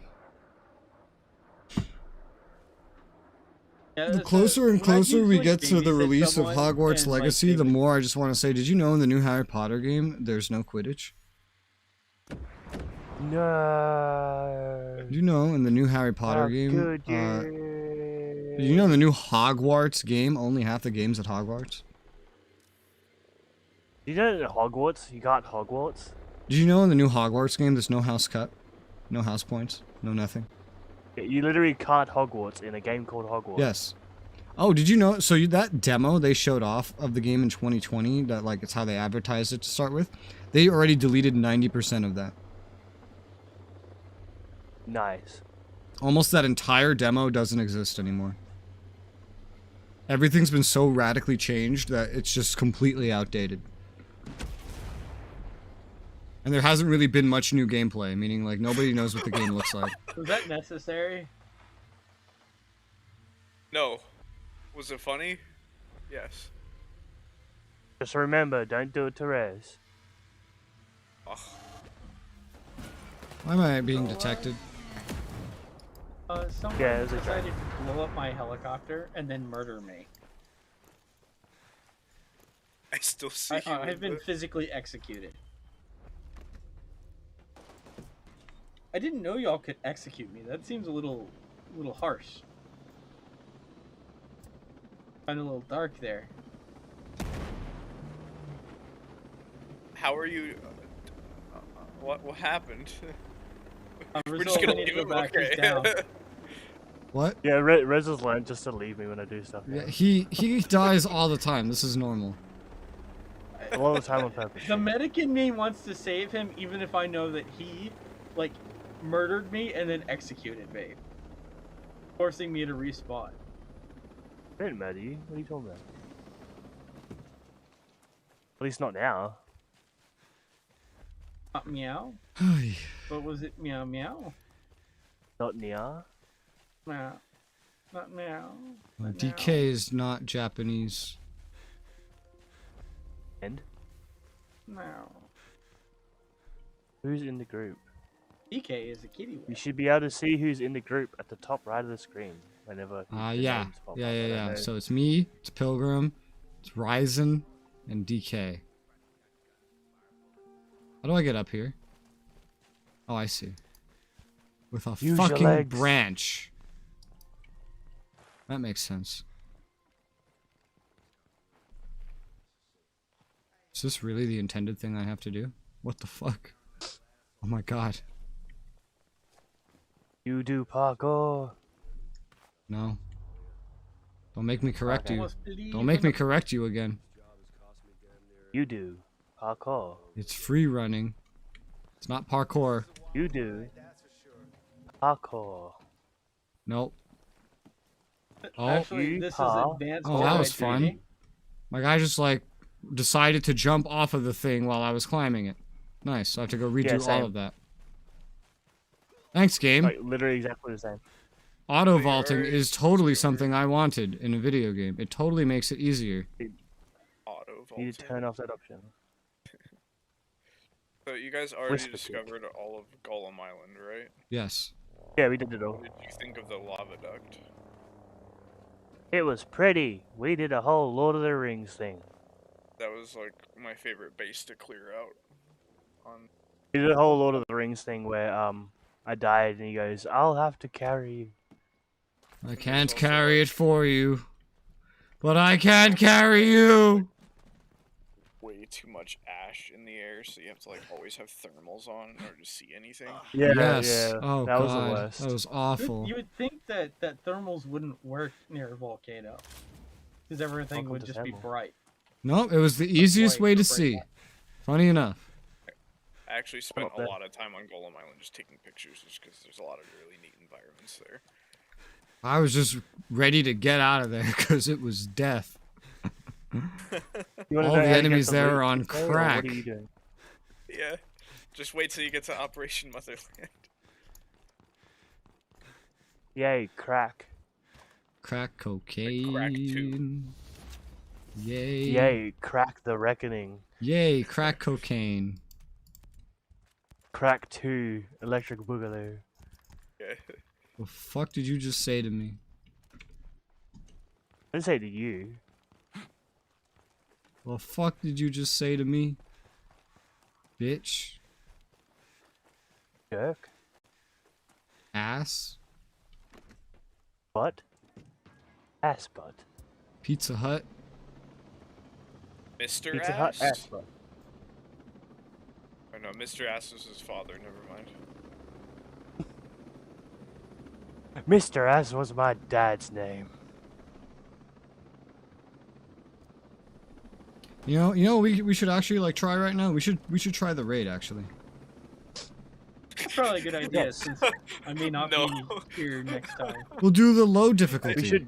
Yeah, The so closer and when I closer used we like get to the babysit release of someone Hogwarts and, like, Legacy, they the would- more I just want to say, did you know in the new Harry Potter game, there's no Quidditch? no. Did you know in the new Harry Potter How game, good did you know in the new Hogwarts game, only half the game's at Hogwarts? You know in Hogwarts, you got Hogwarts? Did you know in the new Hogwarts game there's no house cut? No house points? No nothing? Yeah, you literally can't Hogwarts in a game called Hogwarts. Yes. Oh, did you know? So that demo they showed off of the game in 2020, that like it's how they advertised it to start with. They already deleted 90% of that. Nice. Almost that entire demo doesn't exist anymore. Everything's been so radically changed that it's just completely outdated. And there hasn't really been much new gameplay, meaning like nobody knows what the game looks like. Was that necessary? No. Was it funny? Yes. Just remember, don't do it to Rez. Ugh. Why am I being detected? Someone Yeah, it was a decided to blow up my helicopter and then murder me. I still see you. I've been physically executed. I didn't know y'all could execute me. That seems a little harsh. Kind of a little dark there. How are you? What happened? We're Resoula, just we gonna need to leave go him. back. He's Okay. down. What? Yeah, Rez has learned just to leave me when I do stuff. Yeah, he dies all the time. This is normal. A lot of the time on purpose. The medic in me wants to save him, even if I know that he, like, murdered me and then executed me, forcing me to respawn. I didn't murder you. What are you talking about? At least not now. Not meow. But was it meow meow? Not Nia. Meow. Not meow. Not DK meow. is not Japanese. And Meow. who's in the group? DK is a kitty. You should be able to see who's in the group at the top right of the screen whenever. the Yeah. names pop Yeah, up. yeah, I don't yeah. know. So it's me, it's Pilgrim, it's Ryzen, and DK. How do I get up here? Oh, I see. With a Use your fucking legs. branch. That makes sense. Is this really the intended thing I have to do? What the fuck? Oh my god. You do parkour. No. Don't make me correct Okay. you. Must believe Don't make in me the- correct you again. You do parkour. It's free running. It's not parkour. You do parkour. Nope. Oh. Actually, this is Yeehaw. advanced. Oh, that was AI fun. training. My guy just like decided to jump off of the thing while I was climbing it. Nice. So I have to go redo same. all of that. Thanks, game. Like literally exactly the same. Auto vaulting Alright. is totally something I wanted in a video game. It totally makes it easier. Auto You need vaulting. to turn off that option. So you guys already Whisper kick. discovered all of Golem Island, right? Yes. Yeah, we did it all. What did you think of the lava duct? It was pretty. We did a whole Lord of the Rings thing. That was like my favorite base to clear out. On We did a whole Lord of the Rings thing where I died and he goes, "I'll have to carry you." I can't carry it for you. But I can carry you! way too much ash in the air, so you have to like always have thermals on in order to see anything. Yeah, Yes. yeah. Oh that god. was the worst. That was awful. You would think that thermals wouldn't work near a volcano, because everything Welcome would to just be thermal. bright. No, it was the easiest White way to or see. bright. Funny enough. I actually spent Not a bad. lot of time on Golem Island just taking pictures, just because there's a lot of really neat environments there. I was just ready to get out of there because it was death. You wanna All know the how to get enemies the there loot are on quickly, or crack. What are you doing? Yeah, just wait till you get to Operation Motherland. Yay, crack. Crack cocaine. crack too. Yay. Yay, crack the reckoning. Yay, crack cocaine. Crack 2, electric boogaloo. Yeah. The fuck did you just say to me? I didn't say to you. The fuck did you just say to me? Bitch. Jerk. Ass. Butt. Ass butt. Pizza Hut. Mr. Pizza Hut Ass? ass, bro. Oh no, Mr. Ass was his father, never mind. Mr. Ass was my dad's name. You know, we should actually like try right now. We should try the raid actually. It's probably a good idea since I may not No. be here next time. We'll do the low difficulty. We should.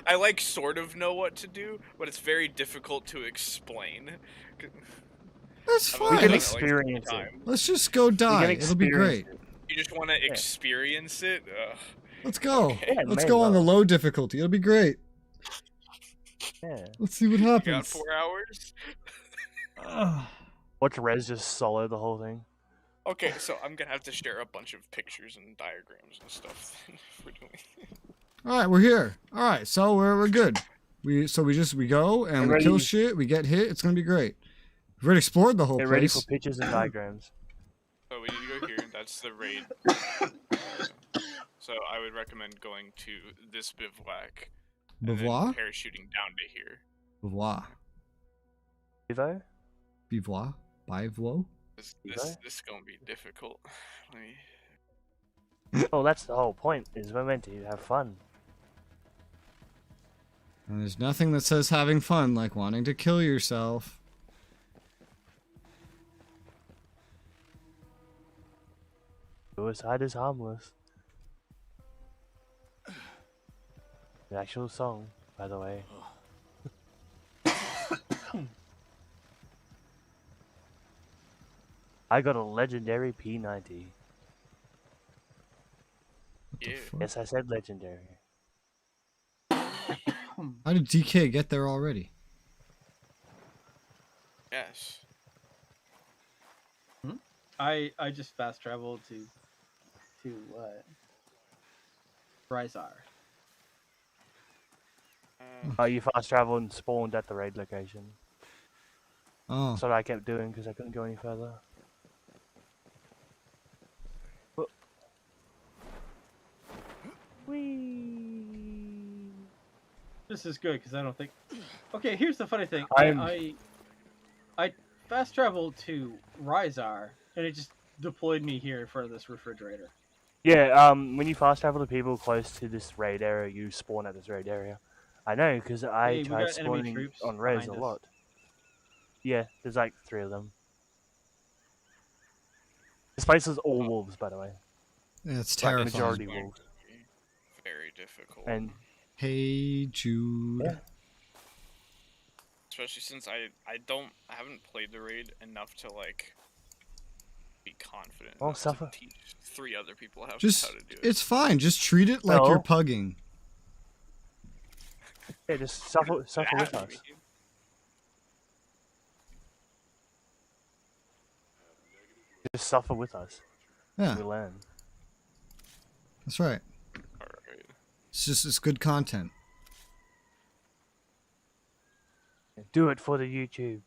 I like sort of know what to do, but it's very difficult to explain. That's I've fine. only can done Let's, it, like, experience three it. times. let's just go die. It'll be great. You just want to experience it? Ugh. Let's go. Okay. Yeah, Let's may go as on the well. low difficulty. It'll be great. Yeah. Let's see what You got happens. 4 hours? Watch Rez just solo the whole thing. Okay, so I'm gonna have to share a bunch of pictures and diagrams and stuff if we're doing. All right, we're here. All right, so we're good. We go and we ready. kill shit. We get hit. It's gonna be great. We've already explored the whole Get ready for place. pictures and diagrams. So we need to go here. That's the raid. So I would recommend going to this bivouac. And then Bivouac? parachuting down to here. Bivouac. Evo? Bivouac. Bivouac. This Okay. is gonna be difficult. Let me... Oh, that's the whole point. Is we're meant to have fun. And there's nothing that says having fun like wanting to kill yourself. Suicide is harmless. The actual song, by the way. I got a legendary P90. Yeah. Yes, I said legendary. How did DK get there already? Yes. I just fast traveled to what? Rysar. Oh, you fast traveled and spawned at the raid location. Oh, That's what I kept doing because I couldn't go any further. Whee! This is good because I don't think. Okay, here's the funny thing. I'm- I fast traveled to Rysar and it just deployed me here in front of this refrigerator. Yeah, when you fast travel to people close to this raid area, you spawn at this raid area. I know, because I Hey, we tried got enemy spawning troops on Res a behind us. lot. Yeah, there's like 3 of them. This place is all wolves, by the way. that's Like, terrifying. majority Going wolves. to be very difficult. And Hey Jude. Yeah. Especially since I haven't played the raid enough to like be confident Oh, enough to suffer. teach 3 other people how to Just, do it. it's fine. Just treat it like No. you're pugging. yeah, just suffer with That us. mean- Just suffer with us. Yeah, We learn. that's right. Alright. It's good content. Do it for the YouTube.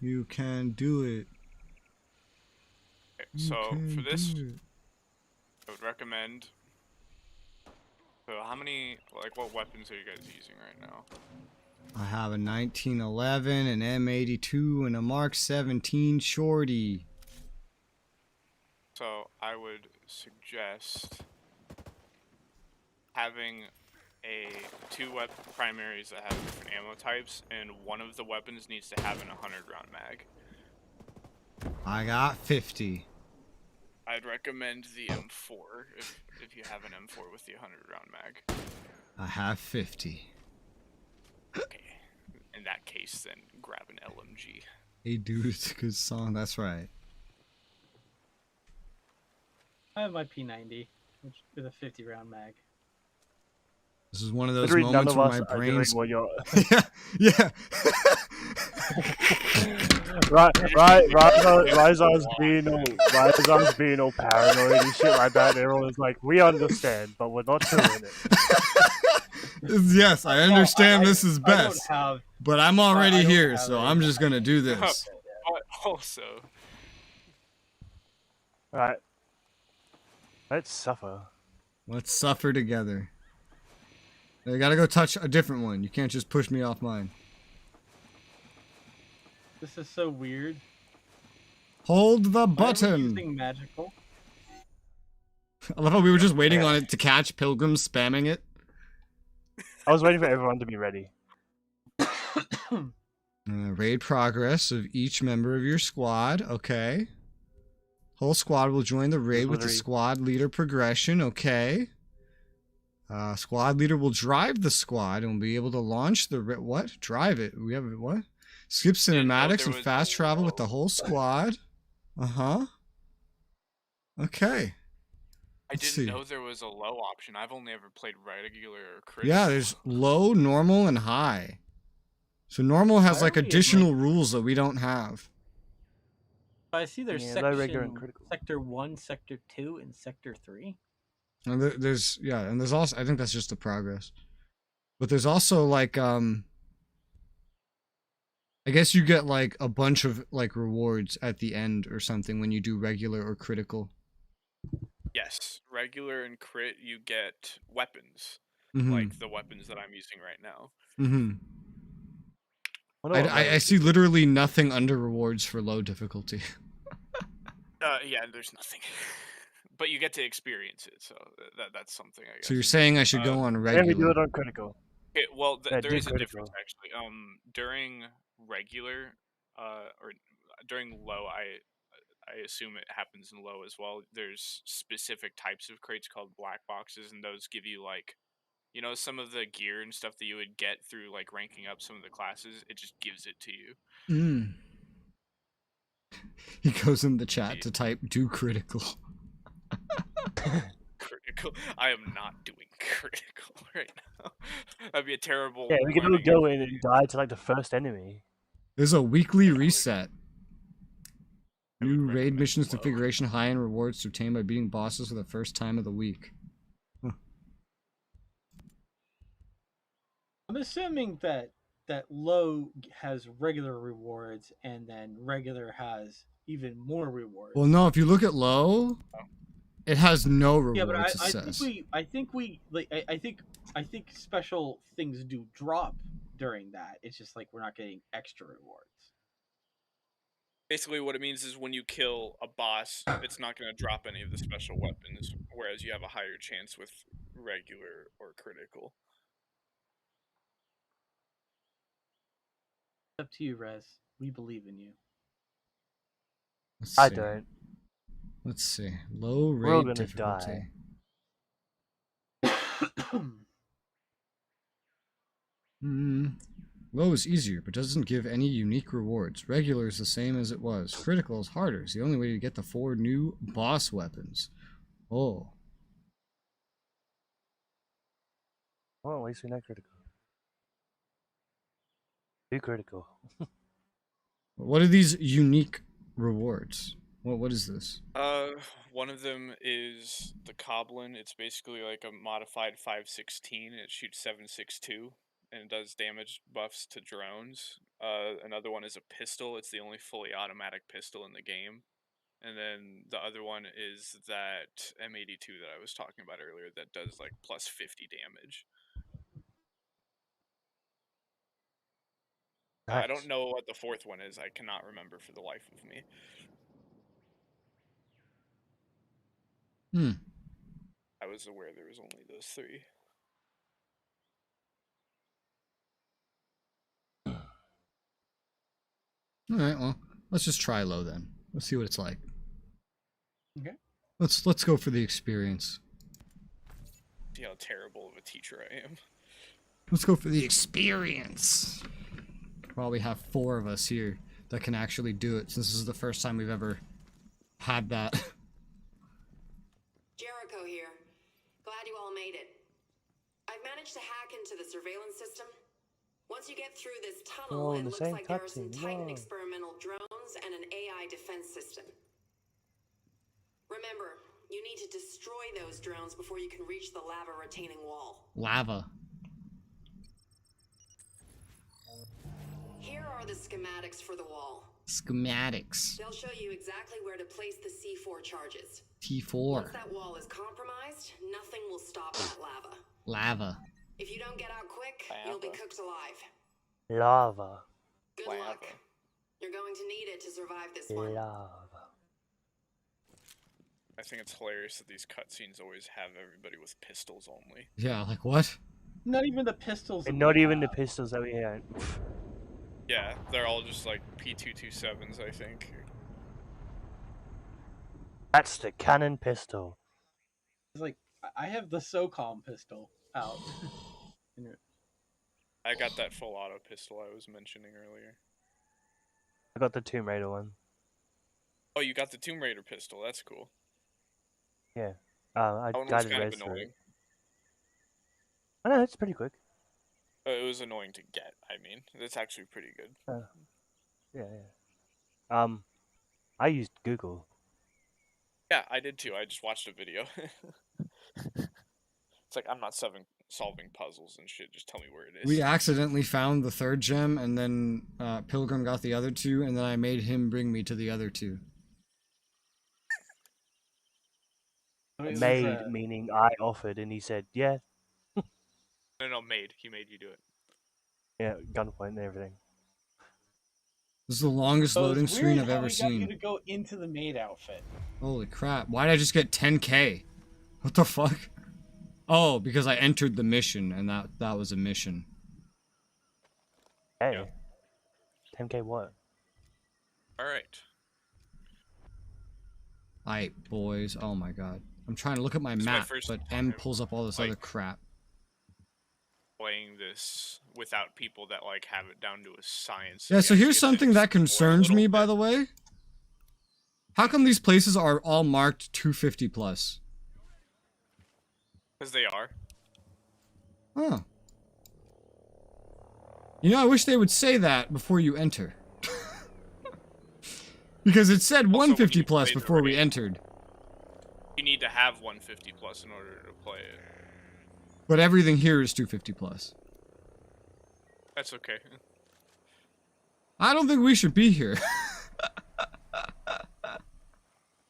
You can do it. Okay, You so can for this, do it. I would recommend. So how many, like, what weapons are you guys using right now? I have a 1911, an M82, and a Mark 17 shorty. So I would suggest having two weapon primaries that have different ammo types, and one of the weapons needs to have an 100-round mag. I got 50. I'd recommend the M4 if you have an M4 with the 100-round mag. I have 50. Okay. In that case, then grab an LMG. Hey dude, it's a good song. That's right. I have my P90, which with a 50-round mag. This is one of those Literally none moments of where us my are doing brain's... what you're... yeah, yeah. Ryzar's being all paranoid and shit like that. And everyone's like, we understand, but we're not doing it. Yes, I understand I- this is I don't best, have. but I'm already I don't here, have so any- I'm just gonna do this. But also, Right. Let's suffer. Let's suffer together. I gotta go touch a different one. You can't just push me off mine. This is so weird. Hold the Why are we button. using magical? I love how we were just waiting on it to catch pilgrims spamming it. I was waiting for everyone to be ready. Raid progress of each member of your squad. Okay. Whole squad will join the raid with the squad leader progression. Okay. Squad leader will drive the squad and will be able to launch the what? Drive it. We have what? Skip cinematics and fast travel with the whole squad. Uh-huh. Okay. I didn't know there was a low option. I've only ever played regular or critical. Yeah, there's low, normal, and high. So normal has like additional rules that we don't have. I see there's low, regular, and section critical. sector 1, sector 2, and sector 3. And there's also, I think that's just the progress. But there's also like I guess you get like a bunch of like rewards at the end or something when you do regular or critical. Yes, regular and crit, you get weapons, Mm-hmm. like the weapons that I'm using right now. Mm-hmm. Wonder what I low see literally nothing under rewards for low difficulty. Yeah, there's nothing. But you get to experience it, so that's something, I guess. So you're saying I should go on And we regular? do it on critical. Okay, well, Yeah, there do is a critical. difference, actually. During regular, or during low, I assume it happens in low as well. There's specific types of crates called black boxes, and those give you, like, you know, some of the gear and stuff that you would get through, like, ranking up some of the classes. It just gives it to you. Mm. He goes in the chat to type "do critical." Critical? I am not doing critical right now. That'd be a terrible. Yeah, we can all learning go in and die to like the first enemy. There's a weekly reset. I would New raid recommend missions low. configuration, high-end rewards to obtain by beating bosses for the first time of the week. Huh. I'm assuming that low has regular rewards and then regular has even more rewards. Well, no, if you look at low, it has no rewards. Yeah, but it says. I think special things do drop during that. It's just like we're not getting extra rewards. Basically, what it means is when you kill a boss, it's not going to drop any of the special weapons, whereas you have a higher chance with regular or critical. Up to you, Rez. We believe in you. Let's I see. don't. Let's see. Low We're all raid gonna difficulty. Low is easier, but doesn't give any unique rewards. Regular is the same as it was. Critical is harder. It's the only way to get the 4 new boss weapons. Oh. Well, at least we know critical. Do critical. What are these unique rewards? What is this? One of them is the Coblin. It's basically like a modified 516. It shoots 7.62 and it does damage buffs to drones. Another one is a pistol. It's the only fully automatic pistol in the game. And then the other one is that M82 that I was talking about earlier that does like plus 50 damage. Nice. I don't know what the fourth one is. I cannot remember for the life of me. I was aware there was only those 3. Alright, well, let's just try low then. Let's see what it's like. Okay. Let's go for the experience. See how terrible of a teacher I am. Let's go for the experience. Well, we have 4 of us here that can actually do it, since this is the first time we've ever had that. Jericho here. Glad you all made it. I've managed to hack into the surveillance system. Once you get through this tunnel, Oh, it the looks same like there are some cutscene, Titan wow. experimental drones and an AI defense system. Remember, you need to destroy those drones before you can reach the lava retaining wall. Lava. Here are the schematics for the wall. Schematics. They'll show you exactly where to place the C4 charges. T4. Once that wall is compromised, nothing will stop that lava. Lava. If you don't get out quick, you'll be cooked alive. Lava. Good Lava. luck. You're going to need it to survive this one. Lava. I think it's hilarious that these cutscenes always have everybody with pistols only. Yeah, like what? Not even the pistols. And that not we even the have. pistols that we had. Yeah, they're all just like P227s, I think. That's the cannon pistol. It's like I have the SOCOM pistol out. I got that full auto pistol I was mentioning earlier. I got the Tomb Raider one. Oh, you got the Tomb Raider pistol. That's cool. Yeah. I That one was guided kind of res through annoying. it. I know, it's pretty quick. It was annoying to get. I mean, it's actually pretty good. Yeah. I used Google. Yeah, I did too. I just watched a video. It's like I'm not solving puzzles and shit. Just tell me where it is. We accidentally found the third gem, and then Pilgrim got the other two, and then I made him bring me to the other two. I mean, it was, Made, meaning I offered, and he said, yeah, No, made. He made you do it. yeah, gunpoint and everything. This is the longest so loading it's screen weird I've how ever we got you seen. to go into the maid outfit. Holy crap. Why did I just get 10k? What the fuck? Oh, because I entered the mission, and that was a mission. Hey. Yeah. 10k what? Alright. Aight, boys. Oh my god. I'm trying to look at my This is my map, first but time M pulls up all this like- other crap. Playing this without people that like have it down to a science. Yeah, so You here's get to something that explore a concerns little me, by bit. the way. How come these places are all marked 250 plus? Because they are. Huh. You know, I wish they would say that before you enter. Because it said Also, when 150 you plus play the before we raid- entered. You need to have 150 plus in order to play it. But everything here is 250 plus. That's okay. I don't think we should be here.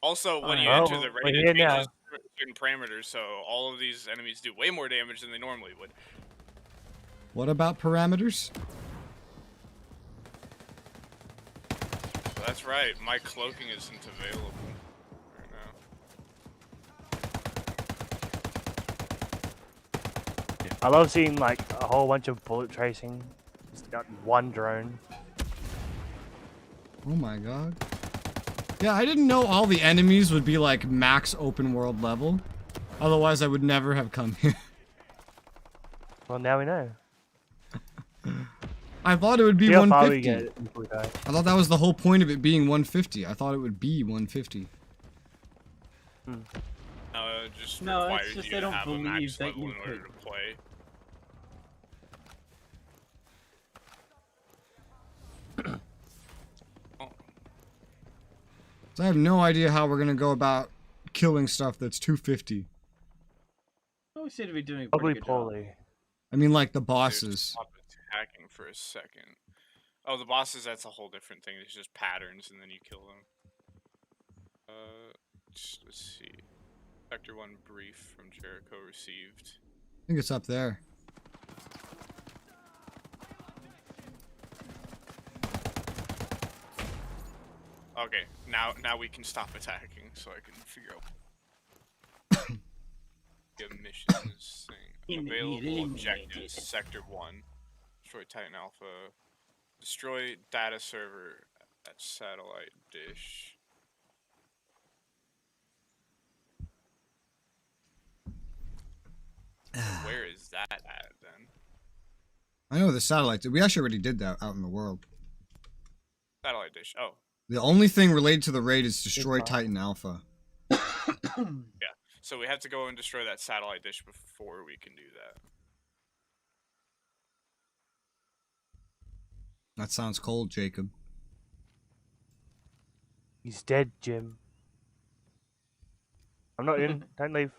Also, when you Oh, enter the we're raid, here it now. changes certain parameters, so all of these enemies do way more damage than they normally would. What about parameters? So that's right, my cloaking isn't available right now. I love seeing like a whole bunch of bullet tracing. Just got one drone. Oh my god. Yeah, I didn't know all the enemies would be like max open world level. Otherwise, I would never have come here. Well, now we know. I thought it would be See how far we 150. get before we die. I thought that was the whole point of it being 150. I thought it would be 150. No, it just No, it's requires just you they to don't have a believe max that level you in order could. to play. Oh, So I have no idea how we're gonna go about killing stuff that's 250. Oh, we seem to be doing a Probably pretty good job. poorly. I mean, like the dude, bosses. stop attacking for a second. Oh, the bosses, that's a whole different thing. It's just patterns, and then you kill them. Let's see. Sector 1 brief from Jericho received. I think it's up there. Okay, now we can stop attacking, so I can figure out. Give missions thing. Available objectives. Sector 1. Destroy Titan Alpha. Destroy data server at satellite dish. Where is that at then? I know the satellite. We actually already did that out in the world. Satellite dish. Oh, The only thing related to the raid is destroy Goodbye. Titan Alpha. yeah. So we have to go and destroy that satellite dish before we can do that. That sounds cold, Jacob. He's dead, Jim. I'm not in. Don't leave.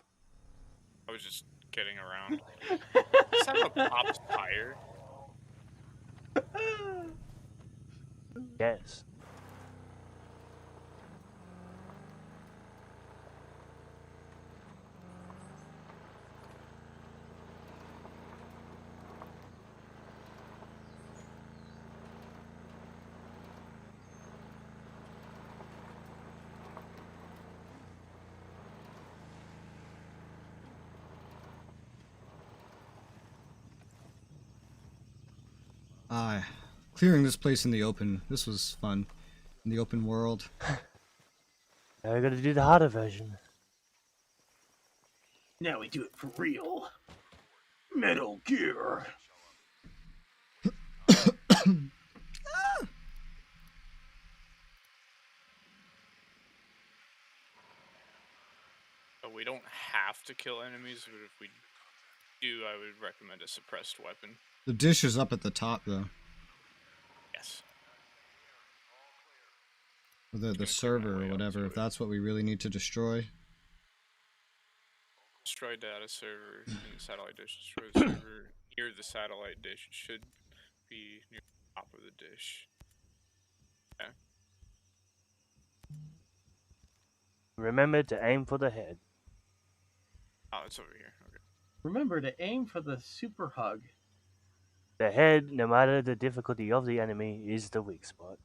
I was just getting around. Is that a pop's tire? Yes. Clearing this place in the open. This was fun. In the open world. Now we gotta do the harder version. Now we do it for real. Metal Gear. We don't have to kill enemies, but if we do, I would recommend a suppressed weapon. The dish is up at the top, though. Yes. Or the server or whatever, if that's what we really need to destroy. Destroy data server in the satellite dish. Destroy the server near the satellite dish. It should be near the top of the dish. Okay. Remember to aim for the head. Oh, it's over here. Okay. Remember to aim for the super hug. The head, no matter the difficulty of the enemy, is the weak spot.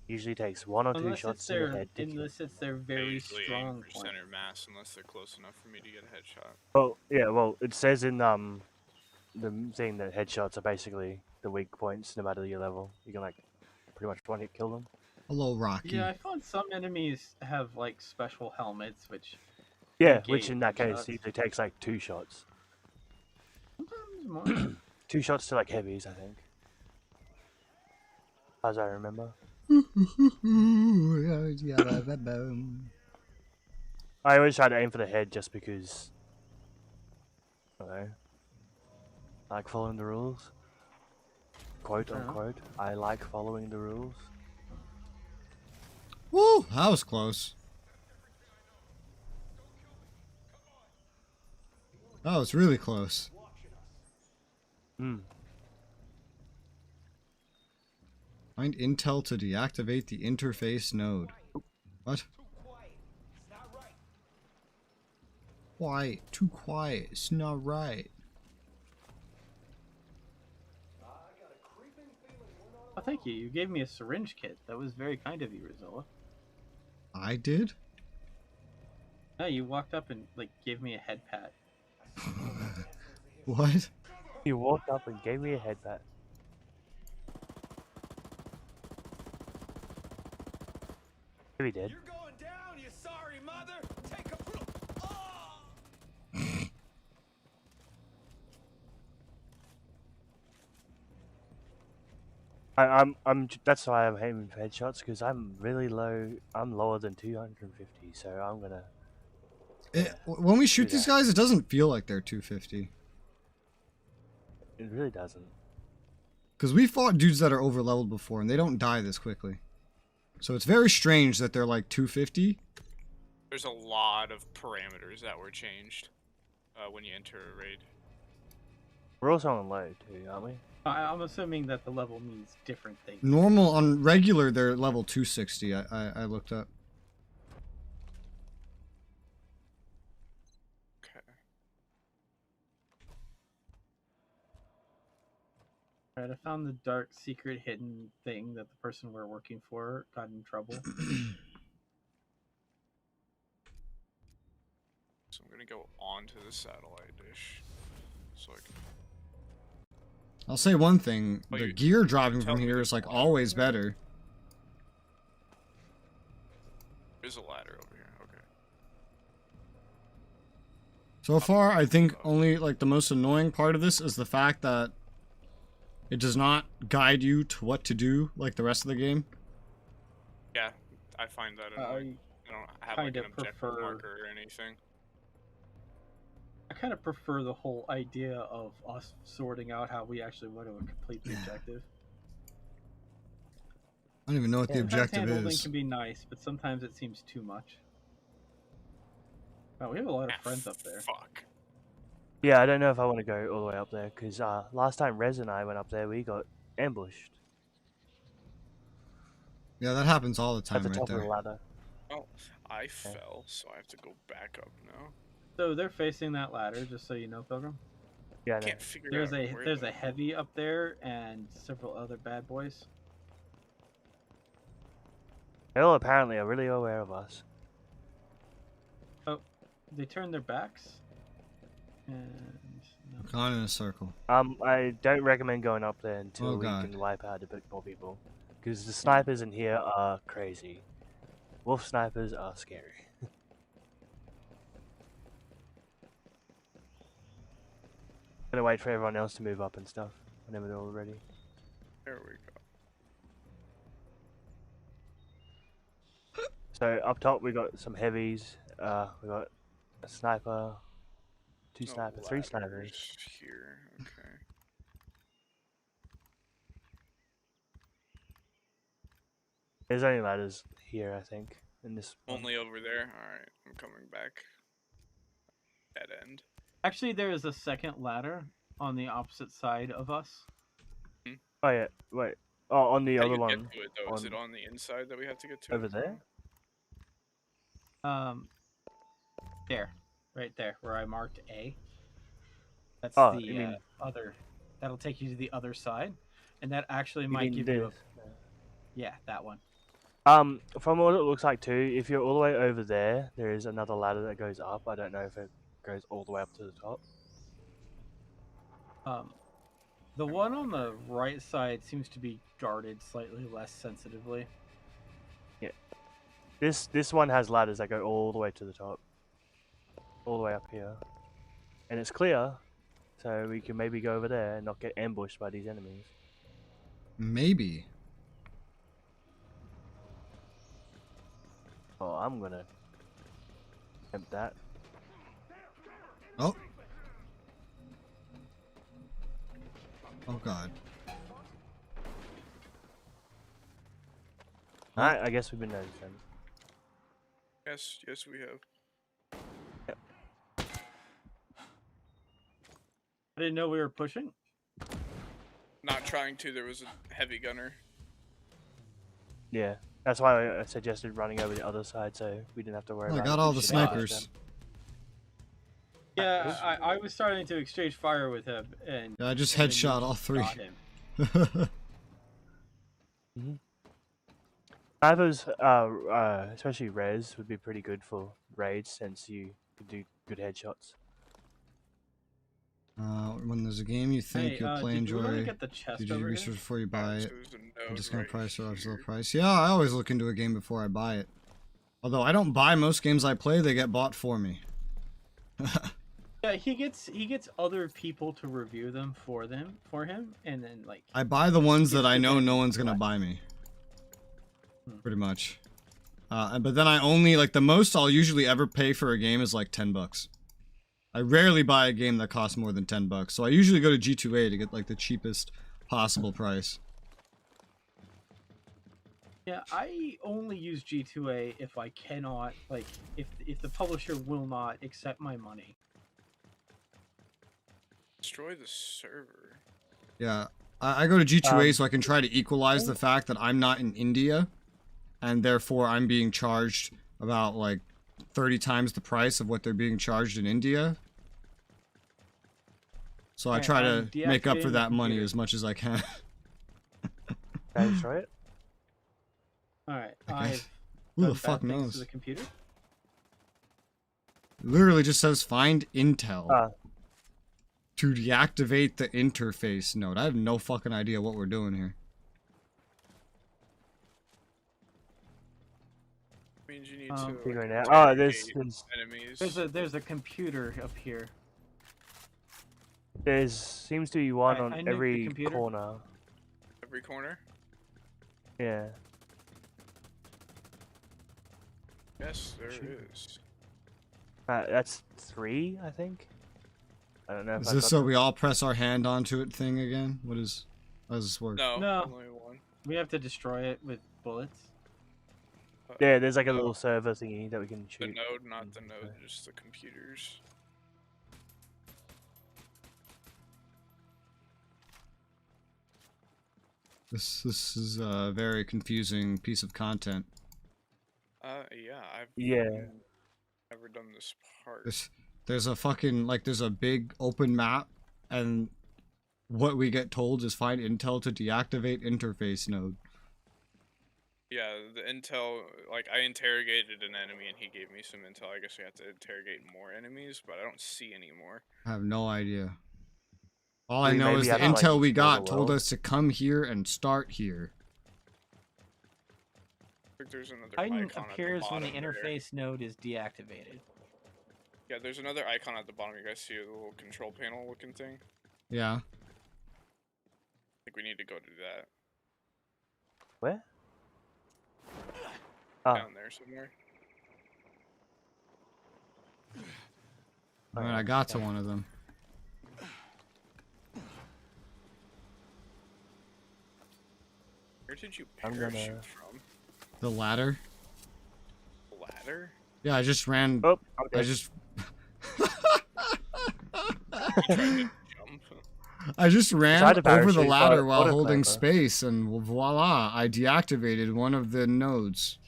Usually takes 1 or 2 Unless shots it's to the their, head to kill. unless it's their I very usually aim strong for point. center mass unless they're close enough for me to get a headshot. Well, yeah, well, it says in the thing that headshots are basically the weak points, no matter your level. You can like pretty much one hit kill them. Hello, Rocky. Yeah, I found some enemies have like special helmets, which Yeah, negate which in that case headshots. usually takes like 2 shots. Sometimes more. 2 shots to like heavies, I think. As I remember. I always try to aim for the head just because, I don't know, I like following the rules. Quote unquote, I like following the rules. Woo! That was close. That was really close. Hmm. Find intel to deactivate the interface node. What? Quiet. Too quiet. It's not right. Oh, thank you. You gave me a syringe kit. That was very kind of you, Resoula. I did? No, you walked up and like gave me a head pat. What? You walked up and gave me a head pat. Maybe did. You're going down, you sorry mother! Take a oh! That's why I'm aiming for headshots, because I'm really low. I'm lower than 250, so I'm gonna. When we shoot Do these that. guys, it doesn't feel like they're 250. It really doesn't. Because we fought dudes that are over-leveled before, and they don't die this quickly. So it's very strange that they're like 250. There's a lot of parameters that were changed when you enter a raid. We're also on low too, aren't we? I'm assuming that the level means different things. Normal, on regular, they're level 260. I looked up. Okay. Alright, I found the dark secret hidden thing that the person we're working for got in trouble. So I'm gonna go onto the satellite dish. So I can. I'll say one thing. Oh, The you- gear dropping tell from me here there's is like a ladder always there? better. There's a ladder over here. Okay. So far, I think only like the most annoying part of this is the fact that it does not guide you to what to do like the rest of the game. Yeah, I find that annoying. I don't have like kinda an objective prefer- marker or anything. I kind of prefer the whole idea of us sorting out how we actually want to complete the objective. I don't even know what the Yeah. Sometimes objective hand-holding is. can be nice, but sometimes it seems too much. Wow, we have a lot of Ah, friends up there. Fuck. Yeah, I don't know if I want to go all the way up there, because last time Rez and I went up there, we got ambushed Yeah, that happens all the time at the right top of there. the ladder. Oh, I fell, so I have to go back up now. So they're facing that ladder, just so you know, Pilgrim. Yeah, I I know. can't figure There's out a where there's the- a heavy up there and several other bad boys. They all apparently are really aware of us. Oh, they turned their backs. And no. Gone in a circle. I don't recommend going up there until Oh, we God. can wipe out a bit more people, because the snipers in here are crazy. Wolf snipers are scary. Gonna wait for everyone else to move up and stuff whenever they're all ready. There we go. So up top we got some heavies. We got a sniper, two No snipers, three snipers. ladders here. Okay. There's only ladders here, I think. In this one. Only over there. All right, I'm coming back. Dead end. Actually, there is a second ladder on the opposite side of us. Oh yeah, wait. Oh, on the How do other you one. get to it though? Is it on the inside that we have to get to? Over it there? There, right there, where I marked A. That's Oh, the you mean- other. That'll take you to the other side, and that actually You might mean give you a. this? Yeah, that one. From what it looks like too, if you're all the way over there, there is another ladder that goes up. I don't know if it goes all the way up to the top. The one on the right side seems to be guarded slightly less sensitively. This one has ladders that go all the way to the top. All the way up here. And it's clear, so we can maybe go over there and not get ambushed by these enemies. Maybe. Oh, I'm gonna attempt that. Oh. Oh god. Alright, I guess we've been noticed then. Yes, we have. I didn't know we were pushing. Not trying to. There was a heavy gunner. Yeah, that's why I suggested running over the other side so we didn't have to worry I about got it. all We the should have snipers. them. Yeah, I was starting to exchange fire with him, and Yeah, I just and then headshot you all three. got him. Snipers, especially res, would be pretty good for raids since you could do good headshots. When there's a game you think Hey, you'll play, did you want to enjoy, get the chest did you do over research here? before you buy So it? there's a A node discount right price or low here. price? Yeah, I always look into a game before I buy it. Although I don't buy most games I play, they get bought for me. Yeah, he gets other people to review them for him, and then like. I buy the ones that It's I the know thing. no one's gonna buy me. Hmm. Pretty much. But then I only, like, the most I'll usually ever pay for a game is like $10. I rarely buy a game that costs more than $10, so I usually go to G2A to get like the cheapest possible price. Yeah, I only use G2A if I cannot, like, if the publisher will not accept my money. Destroy the server. Yeah, I go to G2A so I can try to equalize the fact that I'm not in India, and therefore I'm being charged about like 30 times the price of what they're being charged in India. So I Okay, try I'm to make up for deactivating that the money computer. as much as I can. Can I destroy it? All right, Okay. I've Who done the fuck bad things knows? to the computer. Literally just says find intel Ah. to deactivate the interface node. I have no fucking idea what we're doing here. Means you need Um, to Figuring like, out. Oh, there's interrogate enemies. There's a computer up here. there's seems to be one I on nuked the every computer. corner. Every corner. Yeah. Yes, there Shoot. is. That's 3, I think. I don't know if Is I've this got so them. we all press our hand onto it thing again? How does this work? No, No. only one. We have to destroy it with bullets. Yeah, there's like a No, little server thingy that we can The shoot. node, not the node, Okay. just the computers. This is a very confusing piece of content. Yeah, I've Yeah. never done this part. There's a fucking, like, there's a big open map, and what we get told is find intel to deactivate interface node. Yeah, the intel, like, I interrogated an enemy and he gave me some intel. I guess we have to interrogate more enemies, but I don't see any more. I have no idea. All I We know maybe is the have to, like, intel we explore the got told world. us to come here and start here. I think there's another Titan icon at the appears when the bottom there. interface node is deactivated. Yeah, there's another icon at the bottom. You guys see the little control panel looking thing? I Yeah. think we need to go do that. Where? Ah, Down there somewhere. Alright, I got to one of them. Where did you I'm parachute gonna- from? The ladder? Ladder? Yeah, I just ran. oh, I okay. just. You tried to jump. I just ran tried to over the parachute, ladder but while what a holding clever. space, and voila! I deactivated one of the nodes.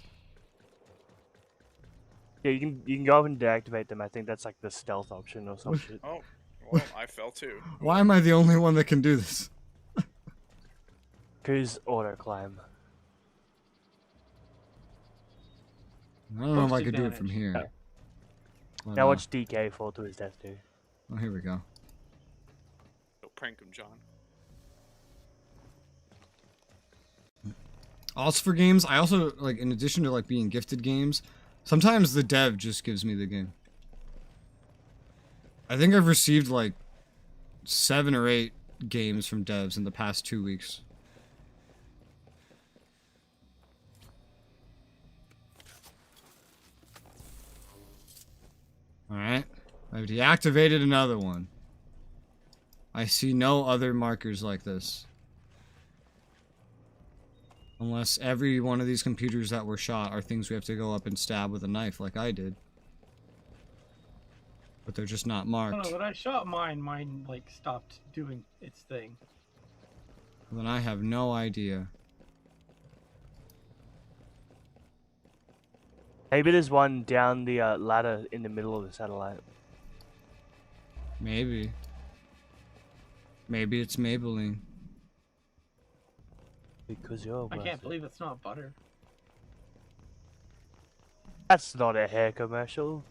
Yeah, you can go up and deactivate them. I think that's like the stealth option or some shit. Oh, well, I fell too. Why am I the only one that can do this? Cause auto climb. I don't know if I Post could do it from advantage. here. Yeah. But, Now watch DK fall to his death too. oh, here we go. Don't prank him, John. Also for games, I also like, in addition to like being gifted games, sometimes the dev just gives me the game. I think I've received like 7 or 8 games from devs in the past 2 weeks. Alright, I've deactivated another one. I see no other markers like this. Unless every one of these computers that were shot are things we have to go up and stab with a knife like I did. But they're just not I don't marked. know, when I shot mine like stopped doing its thing. Then I have no idea. Maybe there's one down the ladder in the middle of the satellite. Maybe. Maybe it's Maybelline. Because you're. I worth can't it. believe it's not butter. That's not a hair commercial.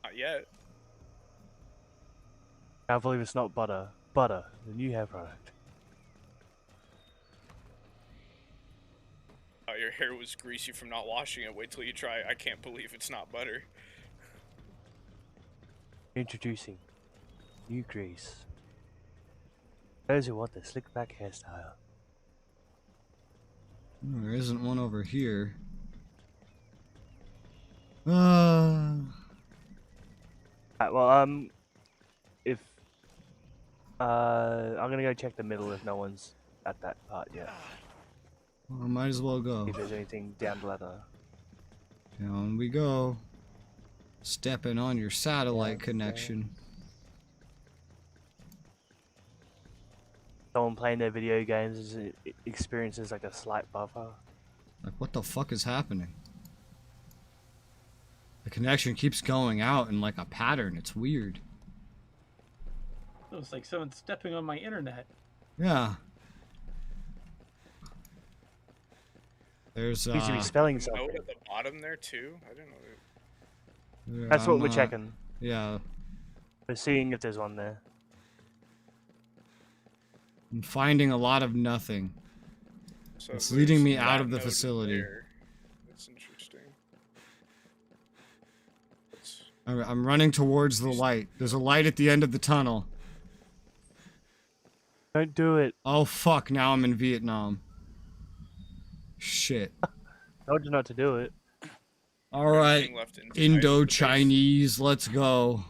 Not yet. Can't believe it's not butter. Butter, the new hair product. Oh, your hair was greasy from not washing it. Wait till you try. I can't believe it's not butter. Introducing new grease. Those who want the slick back hairstyle. There isn't one over here. Alright, well, if I'm gonna go check the middle if no one's at that part yet. Well, might as well go. See if there's anything down the ladder. Down we go. Stepping on your satellite Yeah, connection. Someone playing their video games experiences like a slight buffer. Like, what the fuck is happening? The connection keeps going out in like a pattern. It's weird. It was like someone stepping on my internet. Yeah. There's Seems to be spelling Note something. at the bottom there too. I didn't know. yeah, That's what I'm we're not- checking. Yeah. We're seeing if there's one there. I'm finding a lot of nothing. So It's leading me there's out that of the node facility. there. That's interesting. That's- I'm running towards the light. There's a light at the end of the tunnel. Don't do it. Oh fuck, now I'm in Vietnam. Shit. Told you not to do it. Alright, anything left inside of the base? Indo-Chinese, let's go.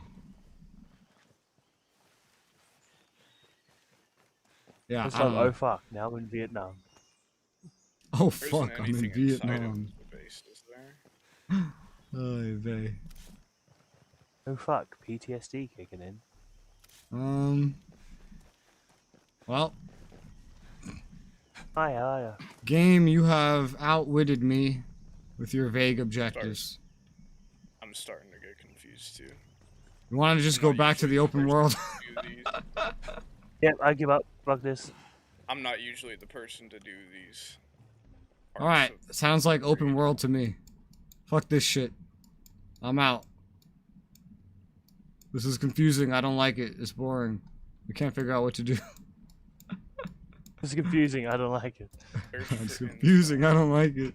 Yeah, It's I like, don't oh know. fuck, now I'm in Vietnam. Oh There isn't fuck, I'm in anything inside of Vietnam. the base, is there? Oy vey. Oh fuck, PTSD kicking in. Well, Hi, how are ya? game, you have outwitted me with your vague objectives. I'm starting to get confused too. You want to just I'm go not back to usually the open person world? to do these. Yep, I give up. Fuck this. I'm not usually the person to do these. parts Alright, of- sounds like open world to me. Fuck this shit. I'm out. This is confusing, I don't like it, it's boring. We can't figure out what to do. It's confusing. I don't like it. It's confusing. I don't like it.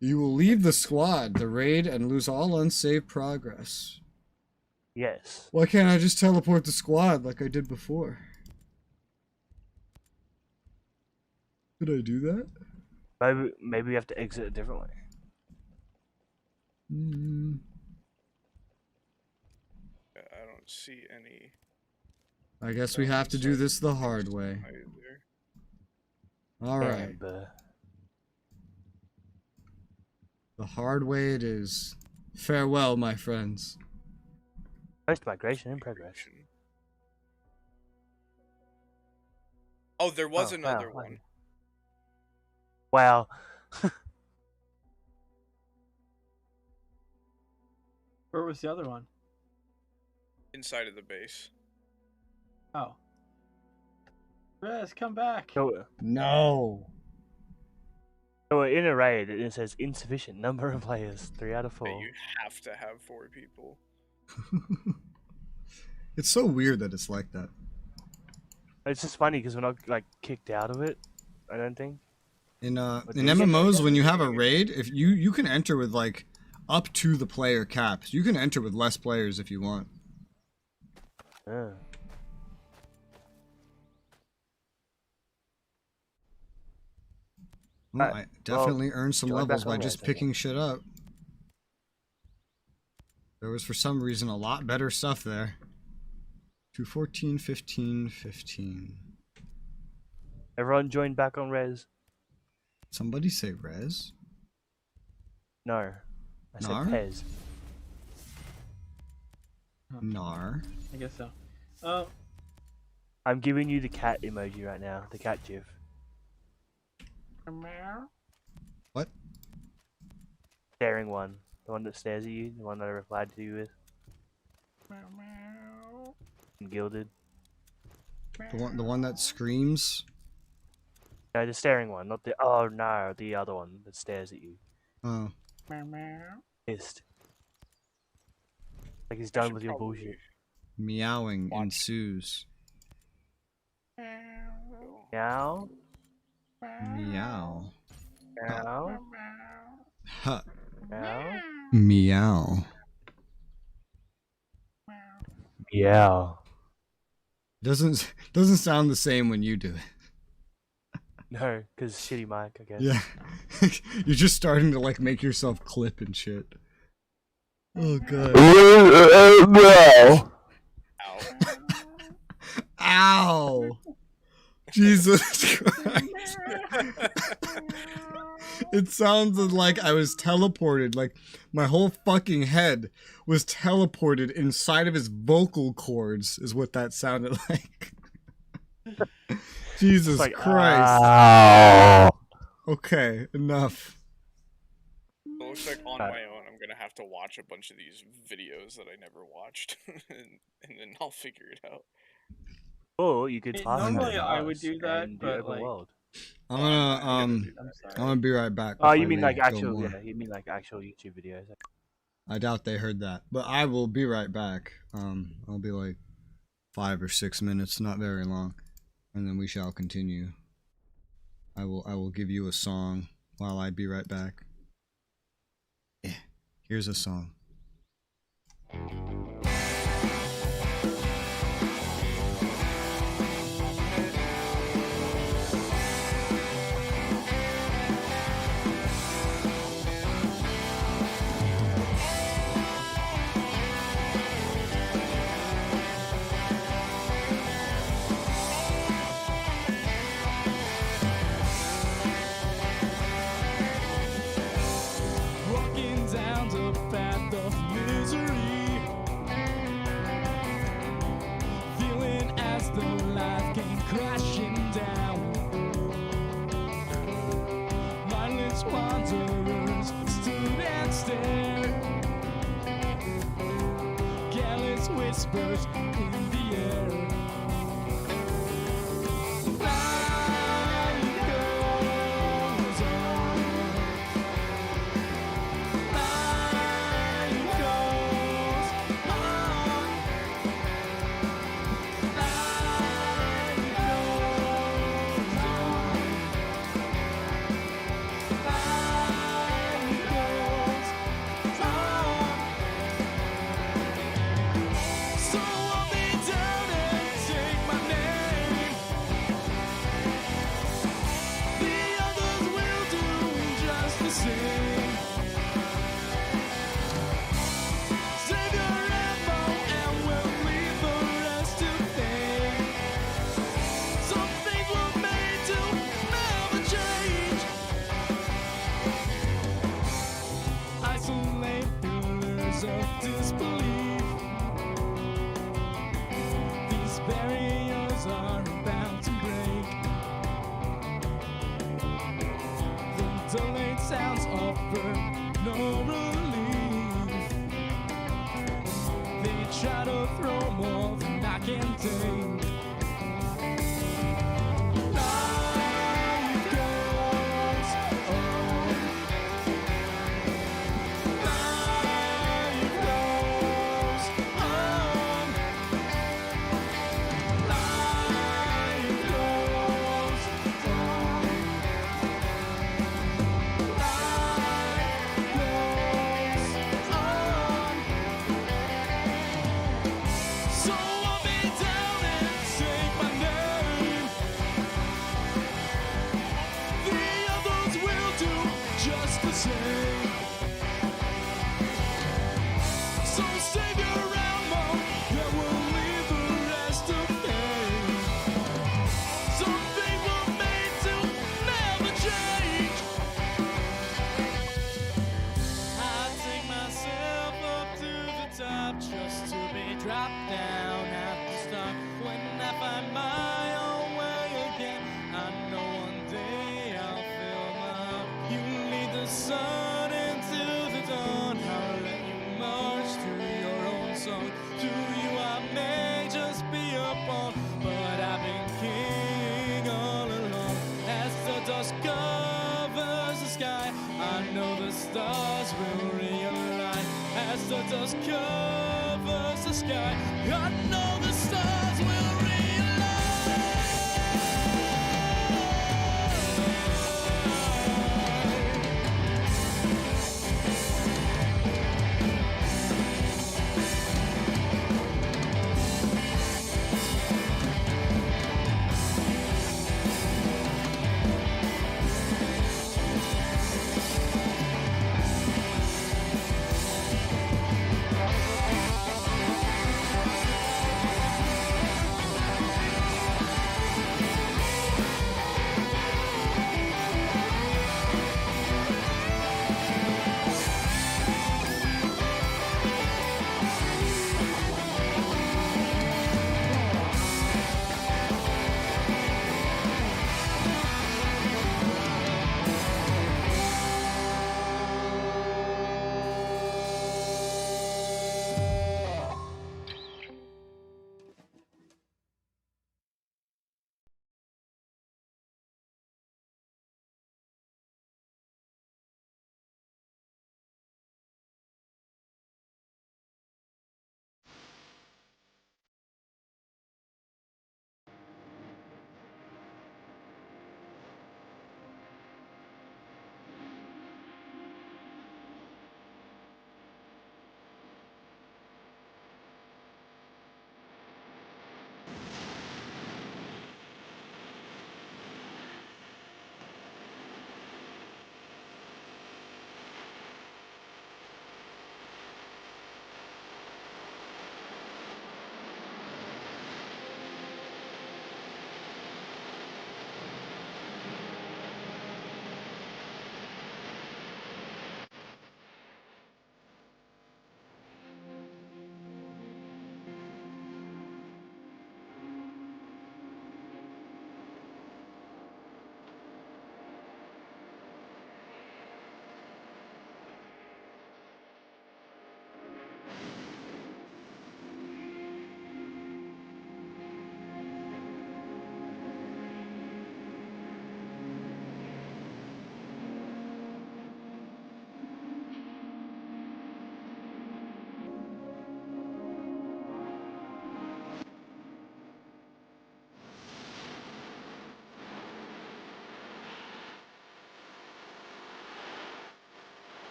You will leave the squad, the raid, and lose all unsaved progress. Yes. Why can't I just teleport the squad like I did before? Did I do that? Maybe we have to exit a different way. I don't see any. I guess we have to do this the hard way. Alright. The hard way it is. Farewell, my friends. Post migration in progress. Oh, there was Oh, another wow. one. Wow. Where was the other one? Inside of the base. Oh. Res, come back. So No. we're in a raid and it says insufficient number of players, 3 out of 4. But you have to have 4 people. It's so weird that it's like that. It's just funny because we're not like kicked out of it. I don't think. In But in these are- MMOs, when you have a raid, if you can enter with like up to the player caps. You can enter with less players if you want. Yeah. Well, I definitely earned some join levels back by on just Res, I picking shit up. There was for some reason a lot better stuff there. 214, 15, 15. Everyone join back on Res. Somebody say res? No. I said Nar? Pez. Nar. I guess so. I'm giving you the cat emoji right now. The cat gif. What? Staring one. The one that stares at you. The one that I replied to you with. And gilded. The one that screams? No, the staring one. Not the... Oh, no. The other one that stares at you. Oh. Pissed. Like he's done with your bullshit. Meowing ensues. Meow. Meow. Meow. Huh. Meow. Meow. Meow. Doesn't sound the same when you do it. No, because shitty mic, I guess. Yeah. You're just starting to like make yourself clip and shit. Oh god. Ow. Ow. Jesus Christ. It sounded like I was teleported, like my whole fucking head was teleported inside of his vocal cords, is what that sounded like. Jesus Like, Christ. ow. Okay, enough. It looks like on my own, I'm gonna have to watch a bunch of these videos that I never watched, and then I'll figure it out. Or you could fast Normally forward I would us do that, and do but open like, world. I'm gonna I'm sorry. I'm gonna be right back. Oh, you before mean we like go actual? more. Yeah, you mean like actual YouTube videos? I doubt they heard that, but I will be right back. I'll be like 5 or 6 minutes, not very long, and then we shall continue. I will give you a song while I be right back. Yeah, here's a song. Walking down the path of misery, feeling as though life came crashing down. Mindless wanderers stood and stared, careless whispers in the air. Life goes on. Life goes on. the same. Save your ammo and we'll leave the rest to fame. Some things were made to never change. Isolate pillars of disbelief. These barriers are about to break. The delayed sounds offer no relief. They try to throw more than I can take. Life goes on. Life goes on. Life goes on. Life goes on. So I'll be down and say my name. The others will do just the same. So save your ammo, and we'll leave the rest to fame. Some things were made to never change. I take myself up to the top just to be dropped down at the start. When I find my own way again, I know one day I'll feel my heart. You lead the sun into the dawn. I'll let you march through your own song. To you I may just be a pawn, but I've been king all along. As the dust covers the sky, I know the stars will realign. As the dust covers the sky, I know the stars will realign.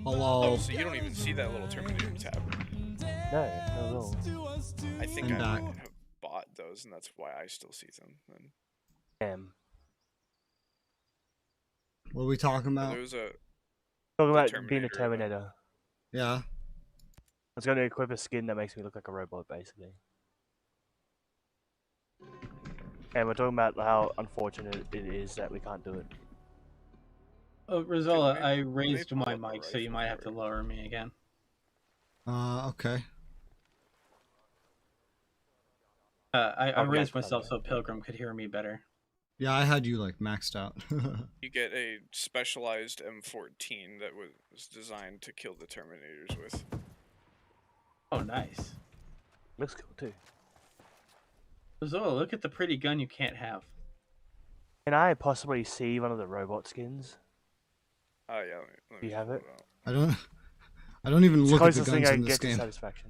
Hello. Oh, so you don't even see that little Terminator tab. No, not at all. I think I'm I back. might have bought those, and that's why I still see them. Then Damn. What are we talking about? there was a Talking The about being a Terminator, Terminator. Yeah. I was going to equip a skin that makes me look like a robot, basically. And we're talking about how unfortunate it is that we can't do it. Oh, Resoula, let me- I let me raised pull my up the mic, so you rifle might have for to you. lower me again. Okay. I Oh, raised yeah, myself okay. so Pilgrim could hear me better. Yeah, I had you like maxed out. You get a specialized M14 that was designed to kill the Terminators with. Oh, nice. Looks cool too. Resoula, look at the pretty gun you can't have. Can I possibly see one of the robot skins? Oh yeah, let me You have pull it? out. I don't even It's look the at the closest thing guns I in can this get to game. satisfaction.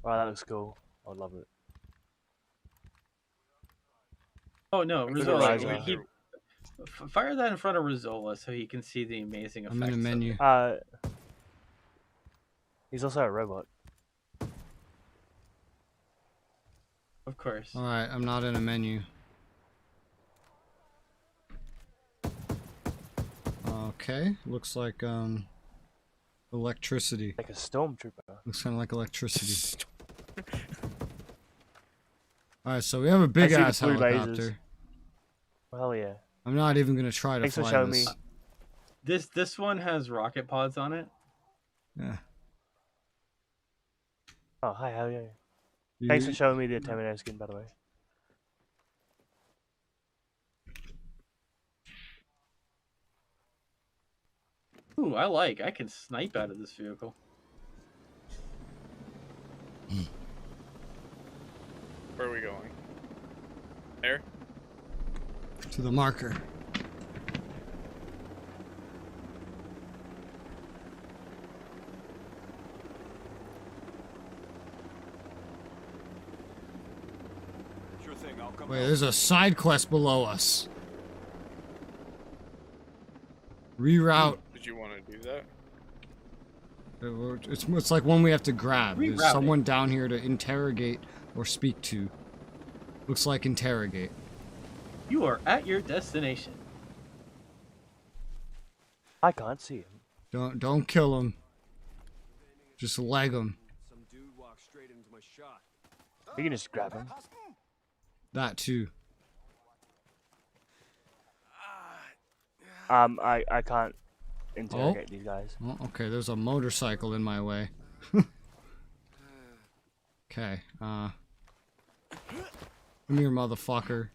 Wow, that looks cool. I love it. Oh no, I'm Resoula, Riser. fire that in front of Resoula so he can see the amazing effects. I'm in a of menu. it. He's also a robot. Of course. Alright, I'm not in a menu. Okay, looks like electricity. Like a stormtrooper. Looks kind of like electricity. Alright, so we have a big I see the ass blue lasers. helicopter. Well, yeah. I'm not even gonna try to Thanks for fly showing this. me. This one has rocket pods on it. Yeah. Oh, hi, how are you? You- Thanks for showing me the Terminator skin, by the way. Ooh, I can snipe out of this vehicle. Where are we going? There? to the marker. Sure thing, I'll come Wait, help. there's a side quest below us. Reroute. Did you want to do that? It's like one we have to grab. There's Rerouting. someone down here to interrogate or speak to. Looks like interrogate. You are at your destination. I can't see him. Don't kill him. Just leg him. Some dude walked straight into my shot. You can just grab him. That too. I can't interrogate these guys. Oh, okay, there's a motorcycle in my way. Okay, come here, motherfucker.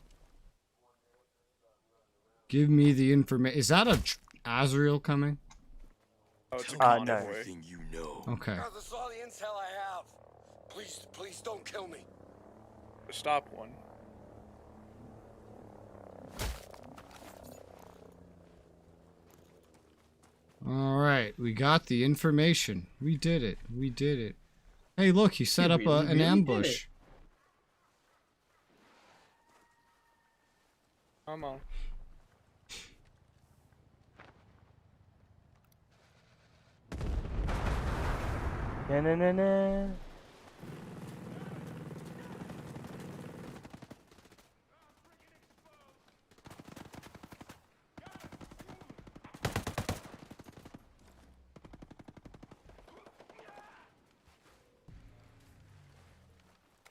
Give me the information. Is that a Azrael coming? Oh, it's a No. convoy. Everything you know. Okay. That's all the intel I have. Please don't kill me. Stop one. Alright, we got the information. We did it. We did it. Hey, look, he set You up really, an really did ambush. it. Come on. Na na na na.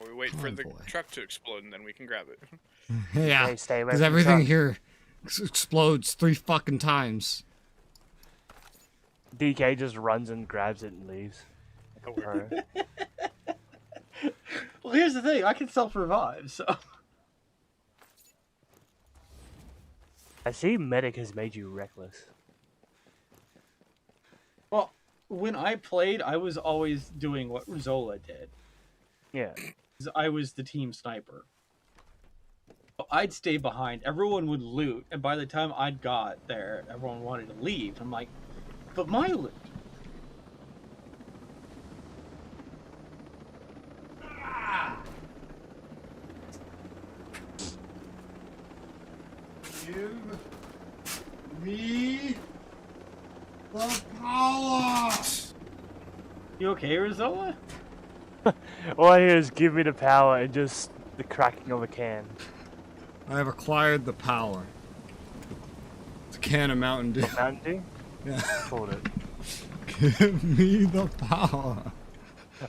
We wait for the Convoy. truck to explode and then we can grab it. Yeah, Hey, stay away because from the everything truck. here explodes 3 fucking times. DK just runs and grabs it and leaves. Like a pro. Well, here's the thing. I can self-revive, so... I see medic has made you reckless. Well, when I played, I was always doing what Resoula did. Yeah. 'Cause I was the team sniper. So I'd stay behind. Everyone would loot, and by the time I'd got there, everyone wanted to leave. I'm like, but my loot. Give me the power! You okay, Resoula? All I hear is give me the power and just the cracking of a can. I have acquired the power. It's a can of Mountain Dew. Mountain Dew? Yeah. Called it. Give me the power.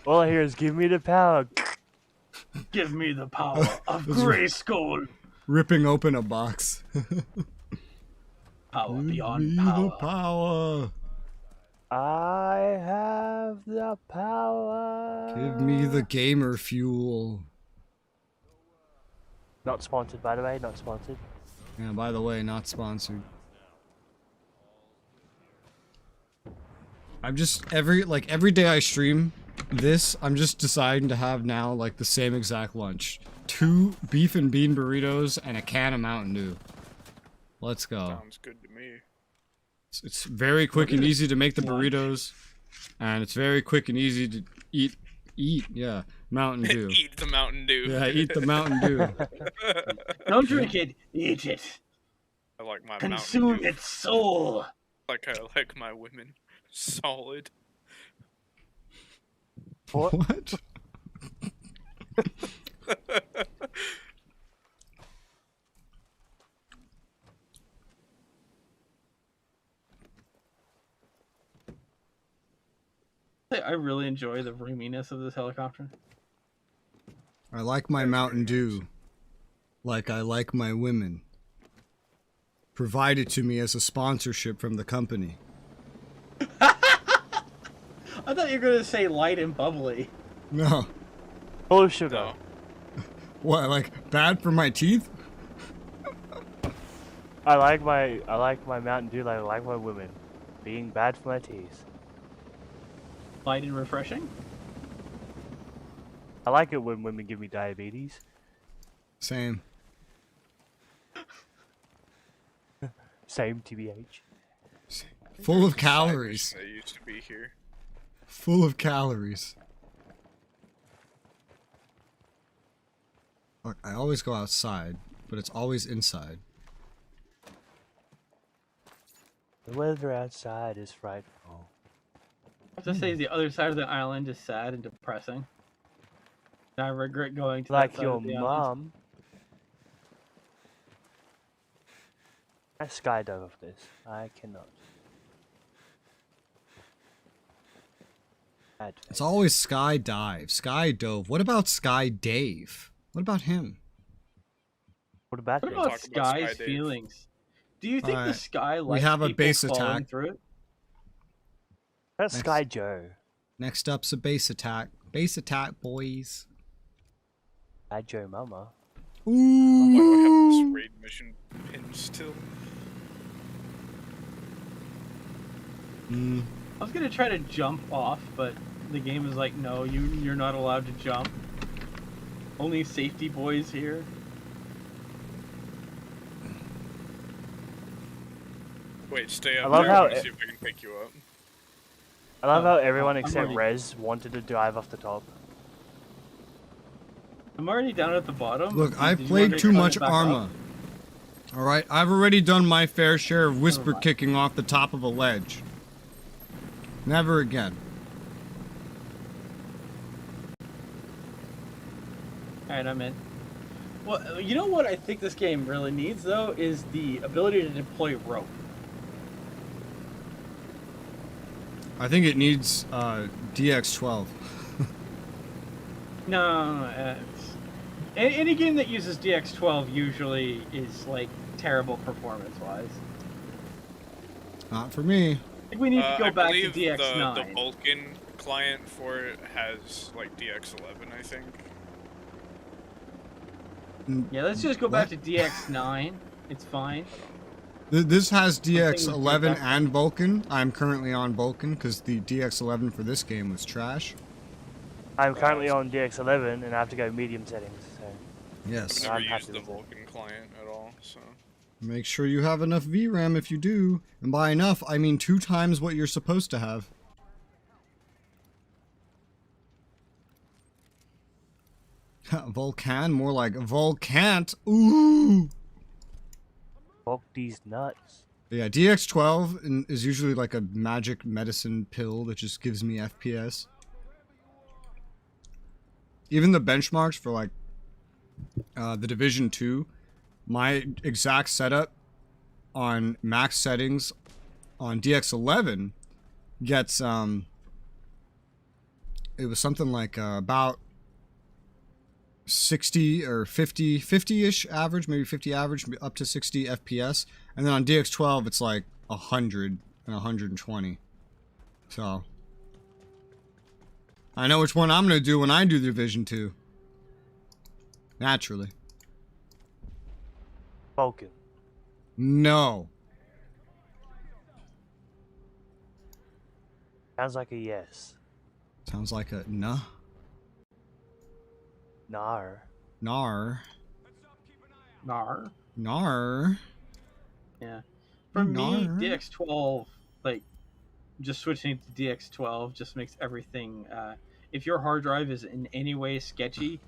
All I hear is give me the power. Give me the power of Grayskull. Ripping open a box. Power Give beyond me power. the power. I have the power. Give me the gamer fuel. Not sponsored, by the way. Not sponsored. Yeah, by the way, not sponsored. I'm just every day I stream this, I'm just deciding to have now like the same exact lunch. 2 beef and bean burritos and a can of Mountain Dew. Let's go. Sounds good to me. It's very quick and easy to make the burritos, and it's very quick and easy to eat, yeah, Mountain Dew. Eat the Mountain Dew. Yeah, eat the Mountain Dew. Don't drink it, eat it. I like my Consume Mountain Dew. its soul. Like I like my women. Solid. What? I really enjoy the roominess of this helicopter. I like my Mountain Dew like I like my women. Provided to me as a sponsorship from the company. I thought you were gonna say light and bubbly. No. Full of sugar. What, like bad for my teeth? I like my Mountain Dew like I like my women. Being bad for my teeth. Light and refreshing? I like it when women give me diabetes. Same. Same TBH. Full of calories. I used to be here. Full of calories. Look, I always go outside, but it's always inside. The weather outside is frightful. I have to say the other side of the island is sad and depressing. And I regret going to that Like side your of the island. mom. I skydive off this. I cannot. It's always skydive, skydove. What about Sky Dave? What about him? What about What this? about Talk about Sky's Sky Dave. feelings? Do you think the Alright, sky we likes have a people base falling attack. through it? That's Next. Sky Joe. Next up's a base attack. Base attack, boys. Sky Joe Mama. Why do I have Ooh. this raid mission pinned still? I was gonna try to jump off, but the game is like, no, you're not allowed to jump. Only safety boys here. Wait, stay up I love there. how Let me it- see if I can pick you up. I love Oh, how everyone I'm except already- Rez wanted to dive off the top. I'm already down at the bottom. Look, I've Did you played want me to too climb much it back up? Arma. Alright, I've already done my fair share of whisper mind. kicking off the top of a ledge. Never again. Alright, I'm in. Well, you know what I think this game really needs, though, is the ability to deploy rope. I think it needs DX12. No, any game that uses DX12 usually is, like, terrible performance-wise. Not for me. I think we need to go I back to believe DX9. the Vulcan client for it has like DX11, I think. Yeah, let's just go back to DX9. It's fine. This has we DX11 back- and Vulcan. I'm currently on Vulcan because the DX11 for this game was trash. I'm currently on DX11 and I have to go medium settings. So Yes. I've I'm never happy used the with it. Vulcan client at all, so. Make sure you have enough VRAM if you do. And by enough, I mean 2 times what you're supposed to have. Vulcan? More like Volcant. Ooh! Fuck these nuts. Yeah, DX12 is usually like a magic medicine pill that just gives me FPS. even the benchmarks for like the Division 2, my exact setup on max settings on DX11 gets it was something like about 60 or 50-ish average, maybe 50 average, up to 60 FPS. And then on DX12, it's like 100 and 120. So I know which one I'm going to do when I do the Division 2. Naturally. Vulcan. No. Sounds like a yes. Sounds like a nah. Nar. Nar. Nar. Nar. Yeah. For me, Nar. DX12, like, just switching to DX12 just makes everything. If your hard drive is in any way sketchy,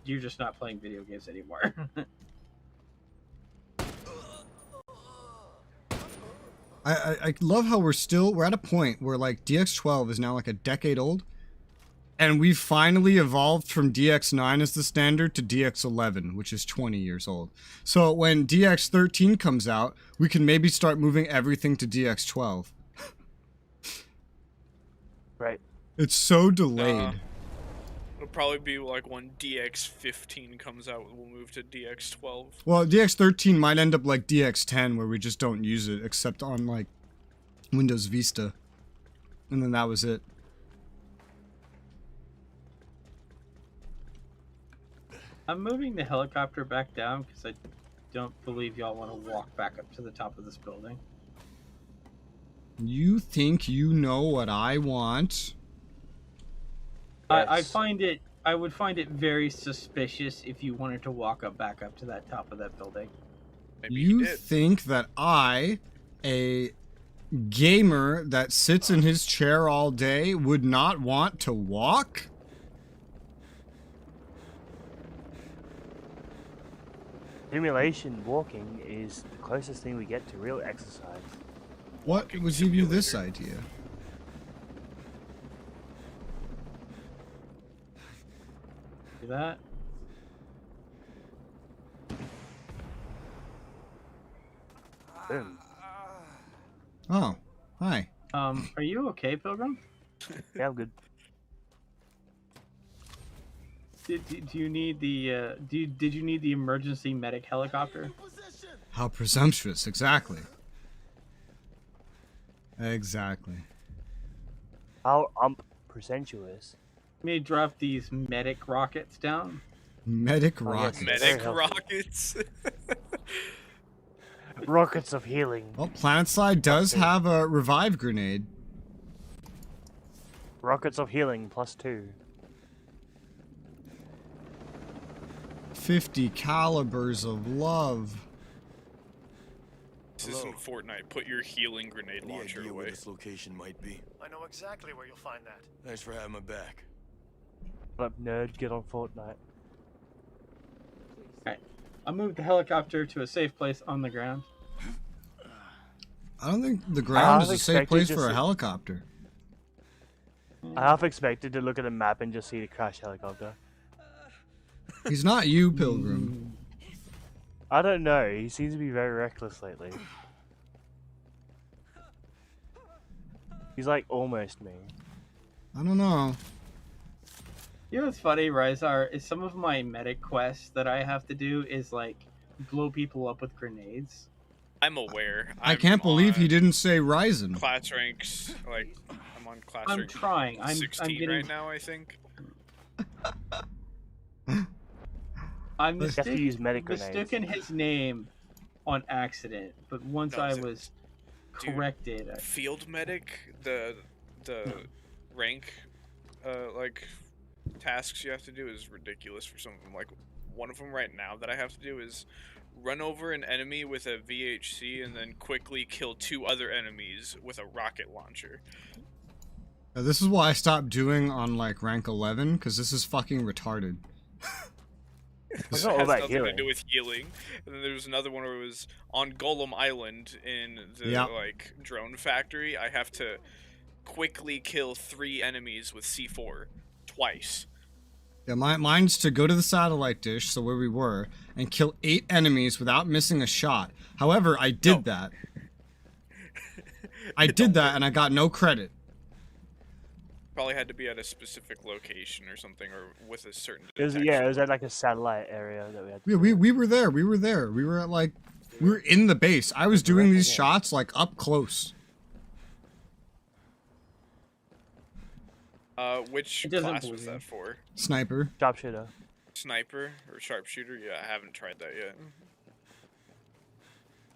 you're just not playing video games anymore. I love how we're at a point where like DX12 is now like a decade old, and we've finally evolved from DX9 as the standard to DX11, which is 20 years old. So when DX13 comes out, we can maybe start moving everything to DX12. Right. It's so delayed. It'll probably be like when DX15 comes out, we'll move to DX12. Well, DX13 might end up like DX10, where we just don't use it except on like Windows Vista, and then that was it. I'm moving the helicopter back down because I don't believe y'all want to walk back up to the top of this building. You think you know what I want? I would find it very suspicious if you wanted to walk back up to that top of that building. Maybe he You did. think that I, a gamer that sits in his chair all day, would not want to walk? Simulation walking is the closest thing we get to real exercise. What Walking would give you this simulator. idea? See that? Boom. Oh, hi. Are you okay, Pilgrim? Yeah, I'm good. Do you need the did you need the emergency medic helicopter? How presumptuous, exactly. Exactly. How presumptuous. May drop these medic rockets down. Medic Oh, rockets. yes. Medic Very rockets. Rockets of healing. Well, PlanetSide does have a revive grenade. Rockets of healing +2. 50 calibers of love. This isn't Fortnite. Put your healing grenade Any launcher idea where away. this location might be? I know exactly where you'll find that. Thanks for having my back. Up, nerd, get on Fortnite. I moved the helicopter to a safe place on the ground. I don't think the ground is a safe expected place just for a to- helicopter. I half expected to look at a map and just see the crash helicopter. He's not you, Pilgrim. I don't know, he seems to be very reckless lately. He's like almost me. I don't know. You know what's funny, Rizar, is some of my medic quests that I have to do is like blow people up with grenades. I'm aware. I can't believe he on didn't say Ryzen. Class ranks, like, I'm on class I'm rank trying. I'm 16 getting. right now, I think. I'm You have to use medic mistaken grenades. his name on accident, but once No, I is it- was Dude, corrected, Field medic, the rank, like, tasks you have to do is ridiculous for some of them. Like, one of them right now that I have to do is run over an enemy with a VHC and then quickly kill 2 other enemies with a rocket launcher. This is why I stopped doing on like rank 11, because this is fucking retarded. It's It not all has about nothing healing. to do with healing. And then there was another one where it was on Golem Island in the Yeah. like drone factory. I have to quickly kill 3 enemies with C4 twice. Yeah, mine's to go to the satellite dish, so where we were, and kill 8 enemies without missing a shot. However, I did that. I did that, and I got no credit. Probably had to be at a specific location or something, or with a certain It was at like a satellite area that we had. Yeah, we were there. We were there. We were at like, we were in the base. I was doing these shots like up close. Which It doesn't class was believe that me. for? Sniper. Sharpshooter. Sniper or sharpshooter? Yeah, I haven't tried that yet.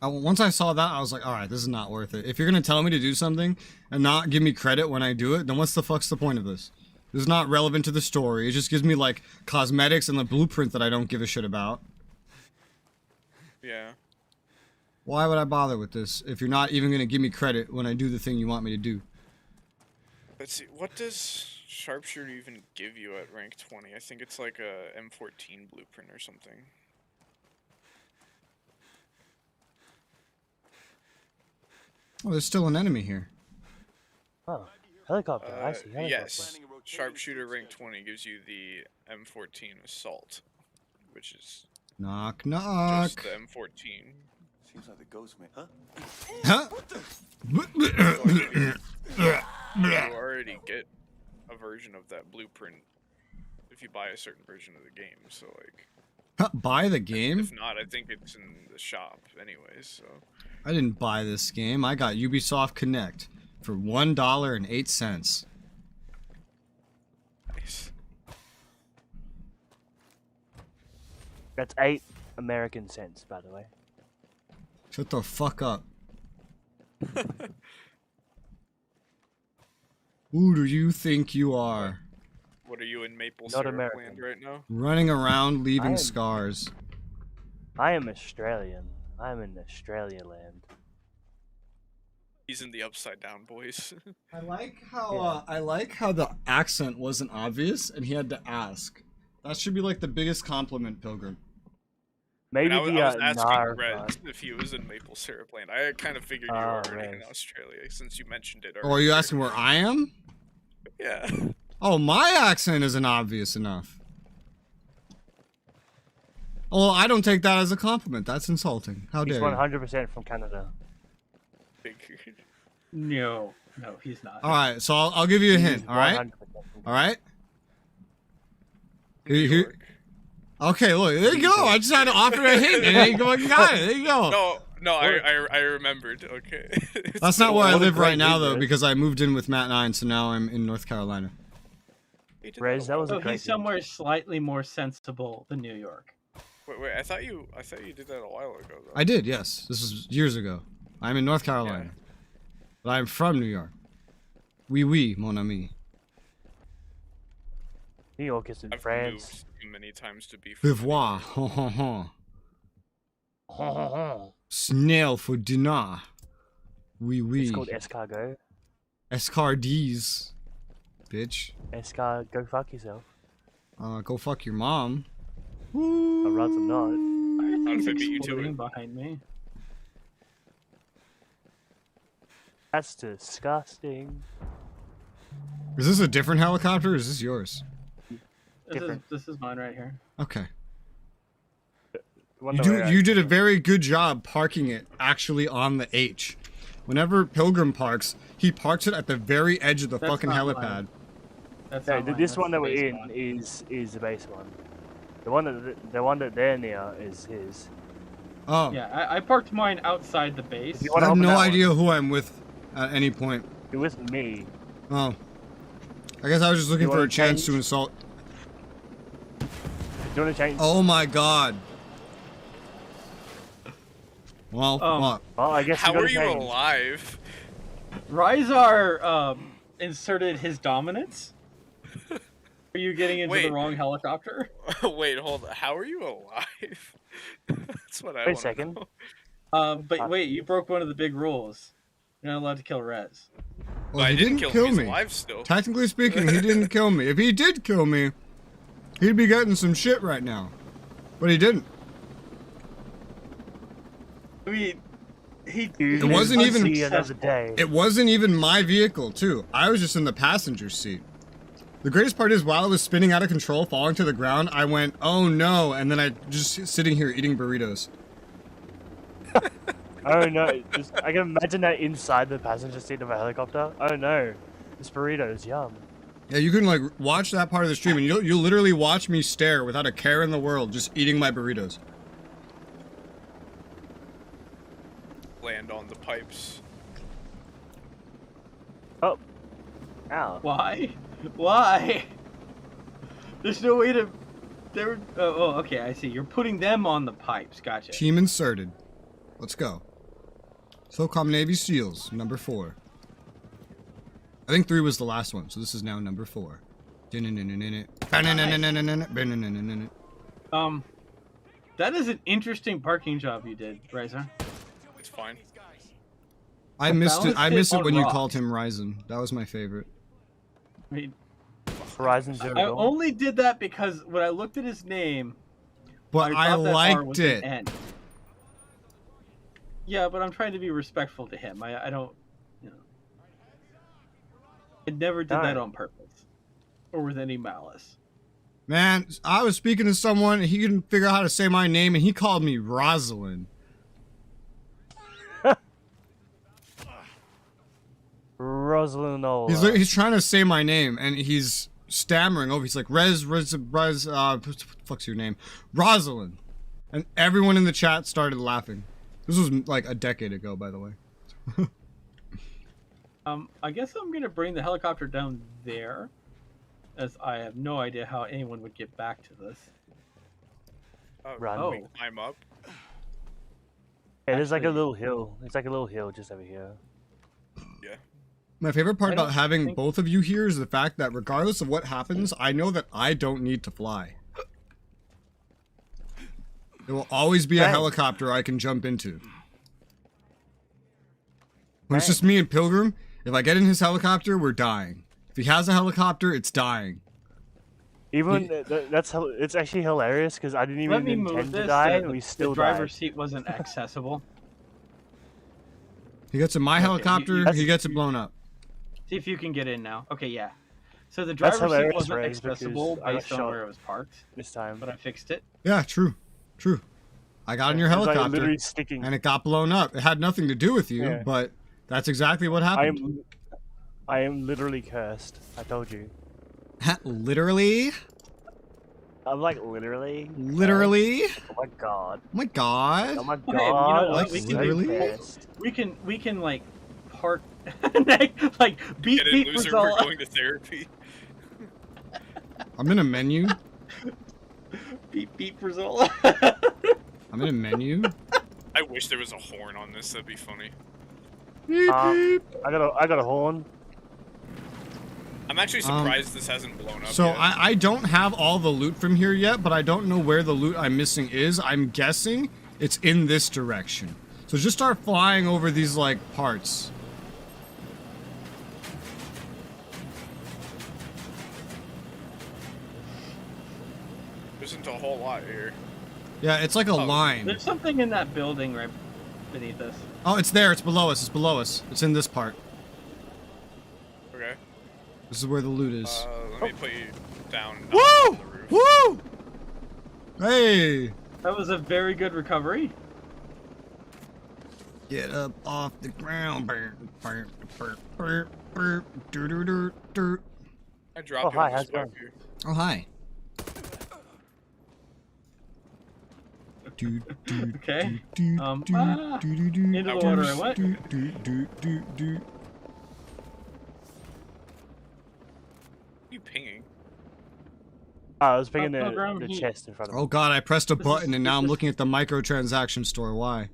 Once I saw that, I was like, all right, this is not worth it. If you're gonna tell me to do something and not give me credit when I do it, then what's the fuck's the point of this? This is not relevant to the story. It just gives me like cosmetics and the blueprint that I don't give a shit about. Yeah. Why would I bother with this if you're not even gonna give me credit when I do the thing you want me to do? Let's see, what does sharpshooter even give you at rank 20? I think it's like a M14 blueprint or something. Oh, there's still an enemy here. Oh, helicopter. I see. Helicopter. Yes, sharpshooter rank 20 gives you the M14 assault, which is Knock, knock. just the M14. Seems like the ghost man, huh? Huh? You already get a version of that blueprint if you buy a certain version of the game, so like... Buy the game? If not, I think it's in the shop anyways, so... I didn't buy this game. I got Ubisoft Connect for $1.08. Nice. That's 8 American cents, by the way. Shut the fuck up. Who do you think you are? What are you in Maple Not Syrup American. land right now? Running around leaving am- scars. I am Australian. I am in Australia land. He's in the Upside Down, boys. I like how the accent wasn't obvious and he had to ask. That should be like the biggest compliment, Pilgrim. Maybe I was the asking Nar Red if he was in Maple Syrup land. I kind of figured you were already in Australia since you mentioned it earlier. Or are you asking where I am? Yeah. Oh, my accent isn't obvious enough. Oh, I don't take that as a compliment. That's insulting. How He's dare you? 100% from Canada. No, he's not. All right, so I'll give you a hint. All right, all right. Here. Okay, look, there you go. I just had to offer a hint, and you got it. There you go. No, I remembered. Okay. That's not where I live right now, though, because I moved in with Matt 9, so now I'm in North Carolina. Rez, that was a So great he's somewhere slightly more sensible than New York. Wait, I thought you did that a while ago, though. I did, yes. This was years ago. I'm in North Carolina, but I'm from New York. Oui, mon ami. New York is in I've France. moved too many times to be. Vivois. Ho ho ho. Snail for dinner. Oui. It's called escargot. Escardies. Bitch. Escar, go fuck yourself. Go fuck your mom. I'd rather not. How did I beat you to Exploding it? behind me. That's disgusting. Is this a different helicopter or is this yours? This is mine right here. Okay. Wonder where You did a very good job parking it actually on the H. Whenever Pilgrim parks, he parks it at the very edge of the That's fucking not helipad. mine. That's No, not mine, this that's one the that we're base in one. is the base one. The one that they're near is his. Oh. Yeah, I parked mine outside the base. You I wanna have open no that one? idea who I'm with at any point. You're with me. Oh. I guess I was just looking You for a wanna chance change? to insult. Do you want to change? Oh my god. Well, what? Well, I guess How you are gotta you change. alive? Ryzar inserted his dominance. Are you getting into the Wait. wrong helicopter? Wait, hold on. How are you alive? That's what I Wait a want. second. But wait, you broke one of the big rules. You're not allowed to kill Rez. Well, I he didn't didn't kill him. kill He's me. alive still. Technically speaking, he didn't kill me. If he did kill me, he'd be getting some shit right now. But he didn't. I mean, he. It wasn't even. See another day. It wasn't even my vehicle, too. I was just in the passenger seat. The greatest part is while it was spinning out of control, falling to the ground, I went, oh no, and then I just sitting here eating burritos. Oh no, just, I can imagine that inside the passenger seat of a helicopter. Oh no, it's burritos, yum. Yeah, you can like watch that part of the stream and you'll literally watch me stare without a care in the world, just eating my burritos. Land on the pipes. Oh. Ow. Why? Why? There's no way to... Oh, okay, I see. You're putting them on the pipes. Gotcha. Team inserted. Let's go. SOCOM Navy SEALs, number 4. I think 3 was the last one, so this is now number 4. That is an interesting parking job you did, Ryzen. It's fine. I missed it. I missed it when you rocks. called him Ryzen. That was my favorite. I mean, Horizon Zero I Dawn. only did that because when I looked at his name, But I thought that R liked was an it. N. Yeah, but I'm trying to be respectful to him. I don't, you know. I never did that on purpose, or with any malice. Man, I was speaking to someone, and he couldn't figure out how to say my name, and he called me Rosalind. Rosalind. He's trying to say my name, and he's stammering over. He's like, fuck's your name? Rosalind. And everyone in the chat started laughing. This was like a decade ago, by the way. I guess I'm gonna bring the helicopter down there, as I have no idea how anyone would get back to this. Run. Oh. We climb up. Yeah, there's like a little hill. It's like a little hill just over here. Yeah. My favorite part I don't about having think- both of you here is the fact that regardless of what happens, I know that I don't need to fly. There will always be a helicopter I can jump into. When it's just me and Pilgrim, if I get in his helicopter, we're dying. If he has a helicopter, it's dying. Even it's actually hilarious because I didn't even Let me move intend to this. die, so and we the still driver's died. seat wasn't accessible. He gets in my helicopter, he gets it blown up. See if you can get in now. Okay, yeah. So the That's driver's seat hilarious, wasn't Ray, because accessible I got based on shot where it was parked, this time. but I fixed it. Yeah, true. True. I got in your It was, like, helicopter, literally sticking. and it got blown up. It had nothing to do with you, Yeah. but that's exactly what happened. I am literally cursed. I told you. Literally? I'm like literally. Literally? Oh my god. Oh my god. Oh my Okay, you know god. what? Like, We can literally? We can like park like beat Get in, beat loser. We're Resoula. going to therapy. I'm in a menu. Beat Resoula. I'm in a menu. I wish there was a horn on this. That'd be funny. I got a horn. I'm actually surprised this hasn't blown up So yet. I don't have all the loot from here yet, but I don't know where the loot I'm missing is. I'm guessing it's in this direction. So just start flying over these like parts. There isn't a whole lot here. Yeah, it's like a line. There's something in that building right beneath us. Oh, it's there. It's below us. It's below us. It's in this part. Okay. This is where the loot is. Let me put you down. Woo! On the roof. Woo! Hey! That was a very good recovery. Get up off the ground. I dropped Oh, hi, you on how's this it going? spot here. Oh, hi. Okay. Into the water I went. You pinging? I was picking Pilgrim, the he- chest in front of me. Oh god, I pressed a This button is- and now I'm this is- looking at the microtransaction store. Why?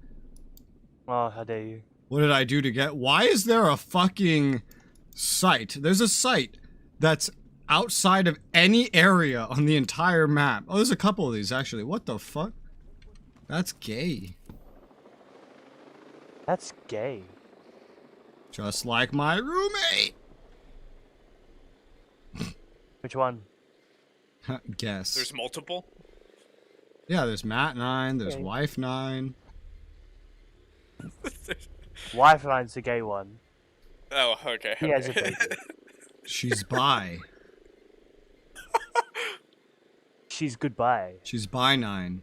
Oh, how dare you. What did I do to get? Why is there a fucking site? There's a site that's outside of any area on the entire map. Oh, there's a couple of these actually. What the fuck? That's gay. That's gay. Just like my roommate. Which one? Guess. There's multiple? Yeah, there's Matt 9, there's Okay. Wife 9. Wi-Fi's the gay one. Oh, okay. He has a okay. baby. She's bi. she's goodbye. She's by 9.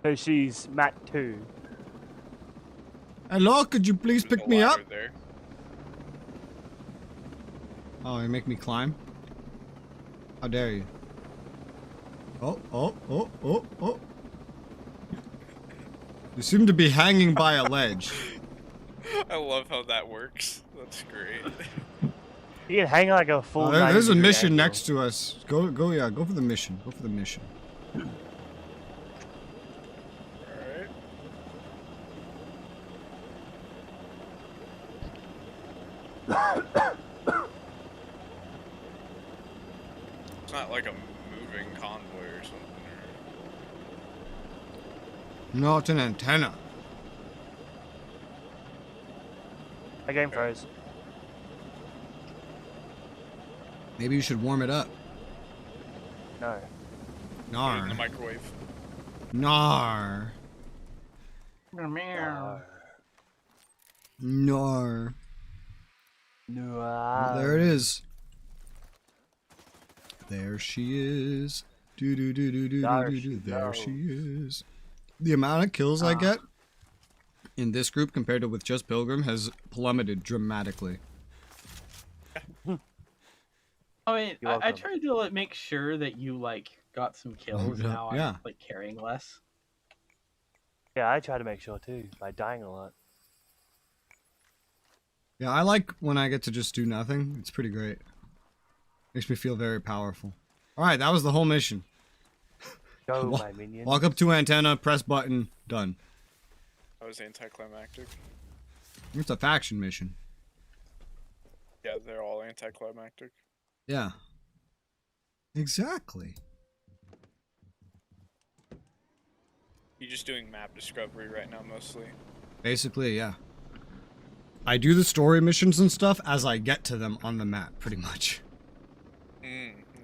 So she's Matt 2. Hello, could you please There's pick a me up? ladder there. Oh, you make me climb? How dare you? Oh, oh, oh, oh, oh. You seem to be hanging by a ledge. I love how that works. That's great. You can hang like a full. There's a 90-degree mission angle. next to us. Go, yeah, go for the mission. Go for the mission. Alright. It's not like a moving convoy or something. No, it's an antenna. My game froze. Maybe you should warm it up. No. Put it in Nar. the microwave. Nar. Meow. Nar. No. There it is. There she is. Do do do do do There do she do. There goes. she is. The amount of kills I get in this group compared to with just Pilgrim has plummeted dramatically. I mean, You're I welcome. tried to like make sure that you like got some kills. yeah, Now yeah. I'm like carrying less. Yeah, I try to make sure too by dying a lot. Yeah, I like when I get to just do nothing. It's pretty great. Makes me feel very powerful. Alright, that was the whole mission. Go, Wa- my minion. Walk up to antenna, press button, done. That was anticlimactic. It's a faction mission. Yeah, they're all anticlimactic. Yeah. Exactly. You're just doing map discovery right now, mostly. Basically, yeah. I do the story missions and stuff as I get to them on the map, pretty much.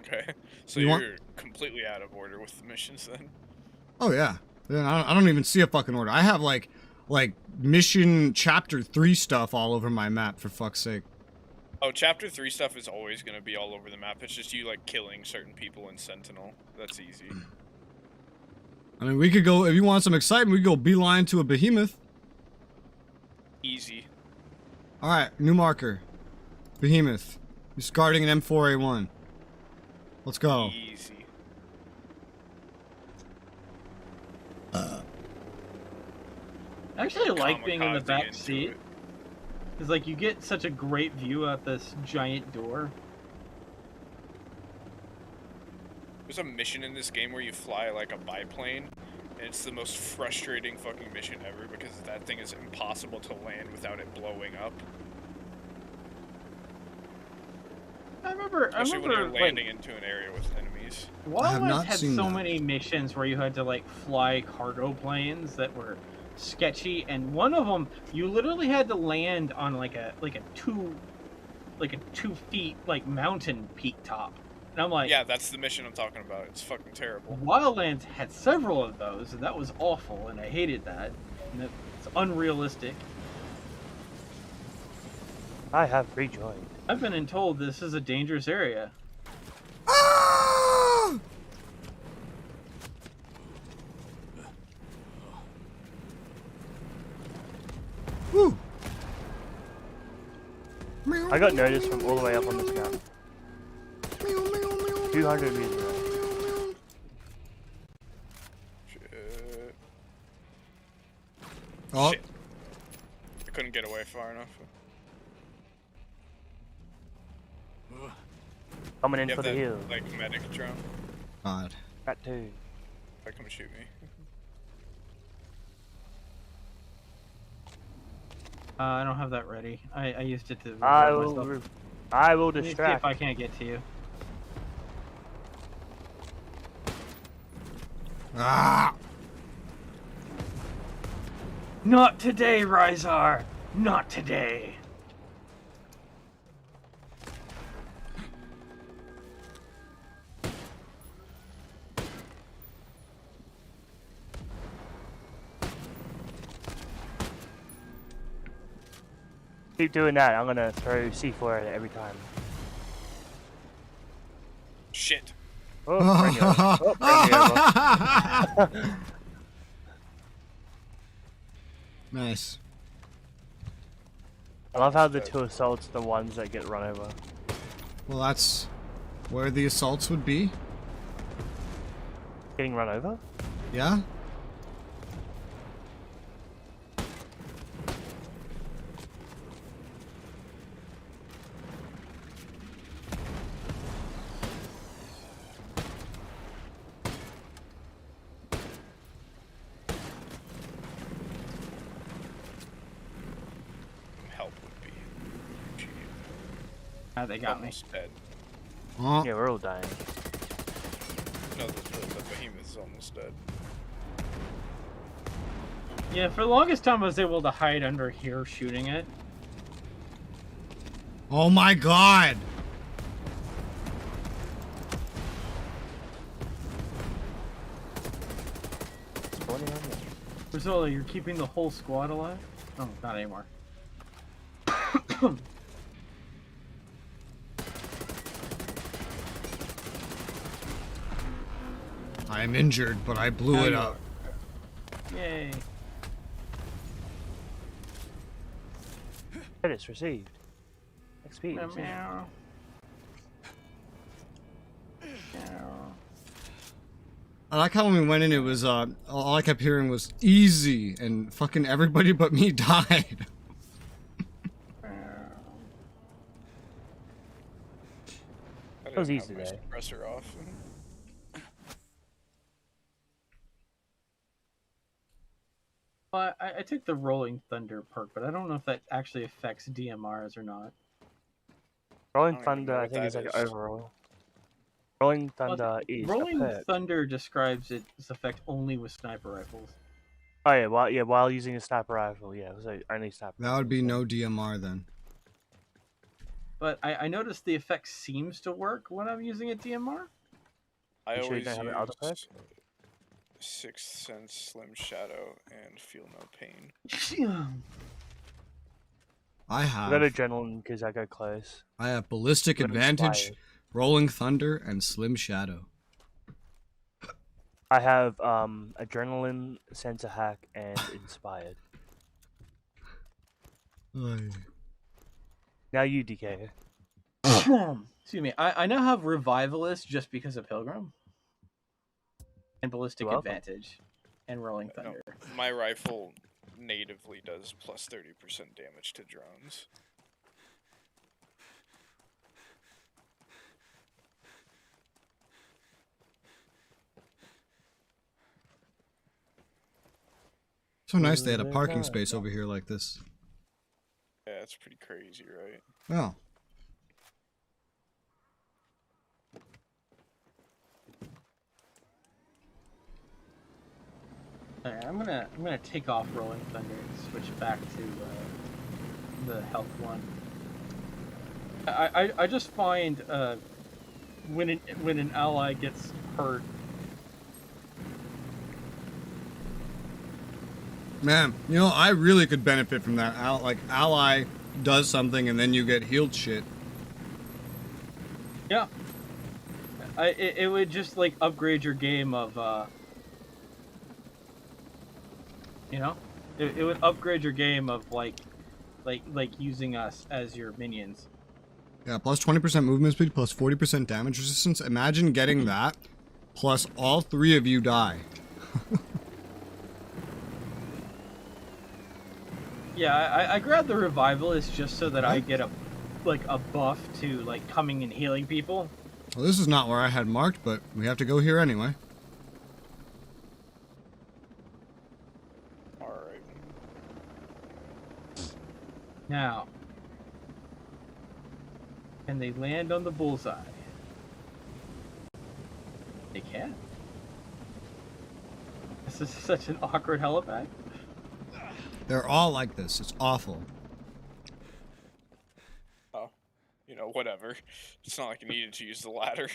Okay. So You you're want- completely out of order with the missions then. Oh, yeah. Then I don't even see a fucking order. I have, like mission chapter 3 stuff all over my map, for fuck's sake. Oh, chapter 3 stuff is always going to be all over the map. It's just you, like, killing certain people in Sentinel. That's easy. I mean, we could go, if you want some excitement, we could go beeline to a behemoth. Easy. Alright, new marker. Behemoth. He's guarding an M4A1. Let's go. Easy. I actually like being in the Kamikaze back into seat. it. Cause like you get such a great view out this giant door. There's a mission in this game where you fly like a biplane, and it's the most frustrating fucking mission ever because that thing is impossible to land without it blowing up. I remember Especially when you're like, landing into an area with enemies. I have Wildlands not had seen so that. many missions where you had to like fly cargo planes that were sketchy, and one of them you literally had to land on like a 2 feet like mountain peak top, and I'm like, Yeah, that's the mission I'm talking about. It's fucking terrible. Wildlands had several of those, and that was awful, and I hated that. And it's unrealistic. I have rejoined. I've been told this is a dangerous area. Ah! Woo! I got noticed from all the way up on this map. 200 meters away. Shit. Oh, Shit. I couldn't get away far enough. Coming in You for have the that, hill. like, medic drone? God. That too. Like, come shoot me. I don't have that ready. I used it to. I rebuild will. myself. I will Let me see distract. if I can't get to you. Ah! Not today, Rysar. Not today. Keep doing that. I'm gonna throw C4 at it every time. Shit. Oh, bring it over. Oh, bring it over. Nice. I love how the 2 assaults are the ones that get run over. Well, that's where the assaults would be. Getting run over? Yeah? Help would be. Gee, Ah, they got me. almost dead. Oh. Yeah, we're all dying. No, the behemoth is almost dead. Yeah, for the longest time I was able to hide under here shooting it. Oh my god! Spawning on me. Resoula, you're keeping the whole squad alive? Oh, not anymore. I am injured, but I blew Now it you up. Yay. Credits received. XP. Meow, received. meow. Meow. I like how when we went in, it was, all I kept hearing was easy, and fucking everybody but me died. I was didn't easy have my today. suppressor off. Well, I took the Rolling Thunder perk, but I don't know if that actually affects DMRs or not. Rolling I don't even Thunder, know I what think, is that like is. overall. Rolling Well, Thunder is a Rolling perk. Thunder describes its effect only with sniper rifles. Oh yeah, while using a sniper rifle, yeah, so only sniper. That would be rifles, no DMR then. But I noticed the effect seems to work when I'm using a DMR. I You sure you always don't have an other perk? use Sixth Sense, Slim Shadow, and Feel No Pain. I I got have adrenaline because I go close. ballistic Got advantage, inspired. rolling thunder, and slim shadow. I have adrenaline, sensor hack, and inspired. Now you, DK. Excuse me. I now have Revivalist just because of Pilgrim. And Ballistic You're welcome. Advantage. And Rolling No, Thunder. my rifle natively does plus 30% damage to drones. So nice they had a parking space over here like this. Yeah, it's pretty crazy, right? Oh. Alright, I'm gonna take off Rolling Thunder and switch back to the health one. I just find when an ally gets hurt, Man, you know, I really could benefit from that. Like, ally does something and then you get healed shit. yeah, it would just like upgrade your game of you know, it would upgrade your game of like using us as your minions. Yeah, plus 20% movement speed, plus 40% damage resistance. Imagine getting that, plus all 3 of you die. Yeah, I grabbed the Revivalist just so that I get a buff to like coming and healing people. Well, this is not where I had marked, but we have to go here anyway. Alright. Now, can they land on the bullseye? They can. This is such an awkward helipad. They're all like this. It's awful. Oh, you know, whatever. It's not like I needed to use the ladder.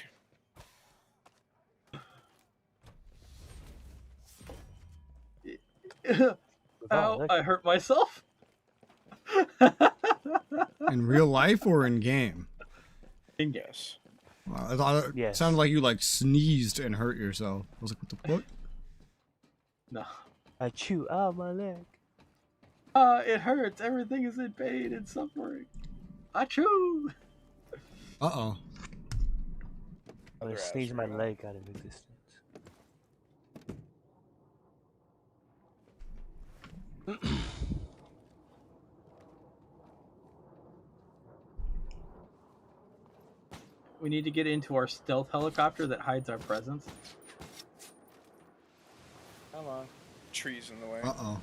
Ow, I hurt myself. In real life or in game? In game. Yes. I thought it Yes. sounded like you like sneezed and hurt yourself. I was like, what the fuck? No. I chew out my leg. It hurts. Everything is in pain and suffering. Achoo! Uh-oh. I'm gonna sneeze my leg out of existence. We need to get into our stealth helicopter that hides our presence. Come on. Trees in the way. Uh-oh.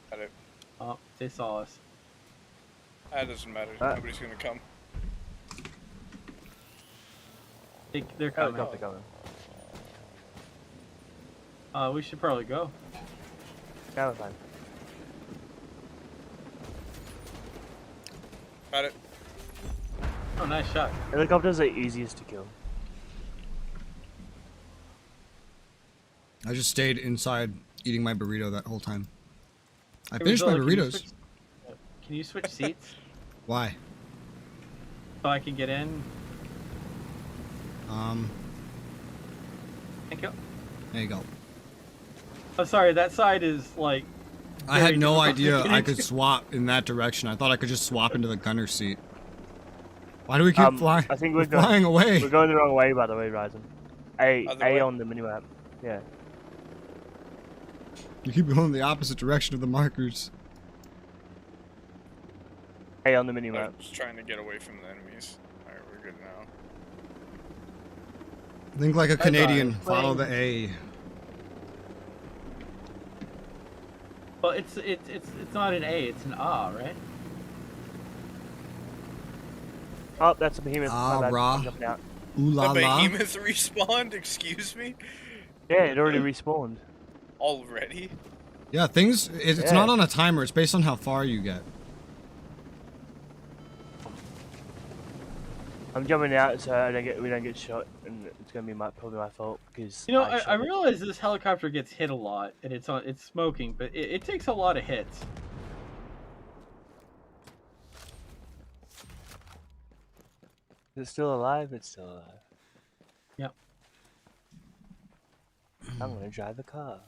Got it. Oh, they saw us. That doesn't matter. Nobody's gonna come. They're coming. Helicopter coming. We should probably go. Yeah, we're fine. Got it. Oh, nice shot. Helicopters are easiest to kill. I just stayed inside eating my burrito that whole time. I Hey, finished my Resoula, burritos. Can you switch seats Why? so I can get in? Thank you. There you go. Oh, sorry. That side is like. I had very no difficult to idea get I into. could swap in that direction. I thought I could just swap into the gunner seat. Why do we keep flying? I think we're flying away. We're going the wrong way, by the way, Ryzen. Other A way? on the minimap. Yeah. You keep going the opposite direction of the markers. A on the I'm minimap. just trying to get away from the enemies. Alright, we're good now. Think like a Canadian. Bye-bye. Follow the A. Well, it's not an A. It's an A, right? Oh, that's a behemoth. Ah, My bad. rah. I'm jumping out. Ooh la The la. behemoth respawned, excuse me? Yeah, it already respawned. Already? Yeah, things. It's Yeah. not on a timer. It's based on how far you get. I'm jumping out so we don't get shot, and it's gonna be probably my fault because You know, I shot it. realize this helicopter gets hit a lot, and it's smoking, but it takes a lot of hits. Is it still alive? It's still alive. Yep. I'm gonna drive the car.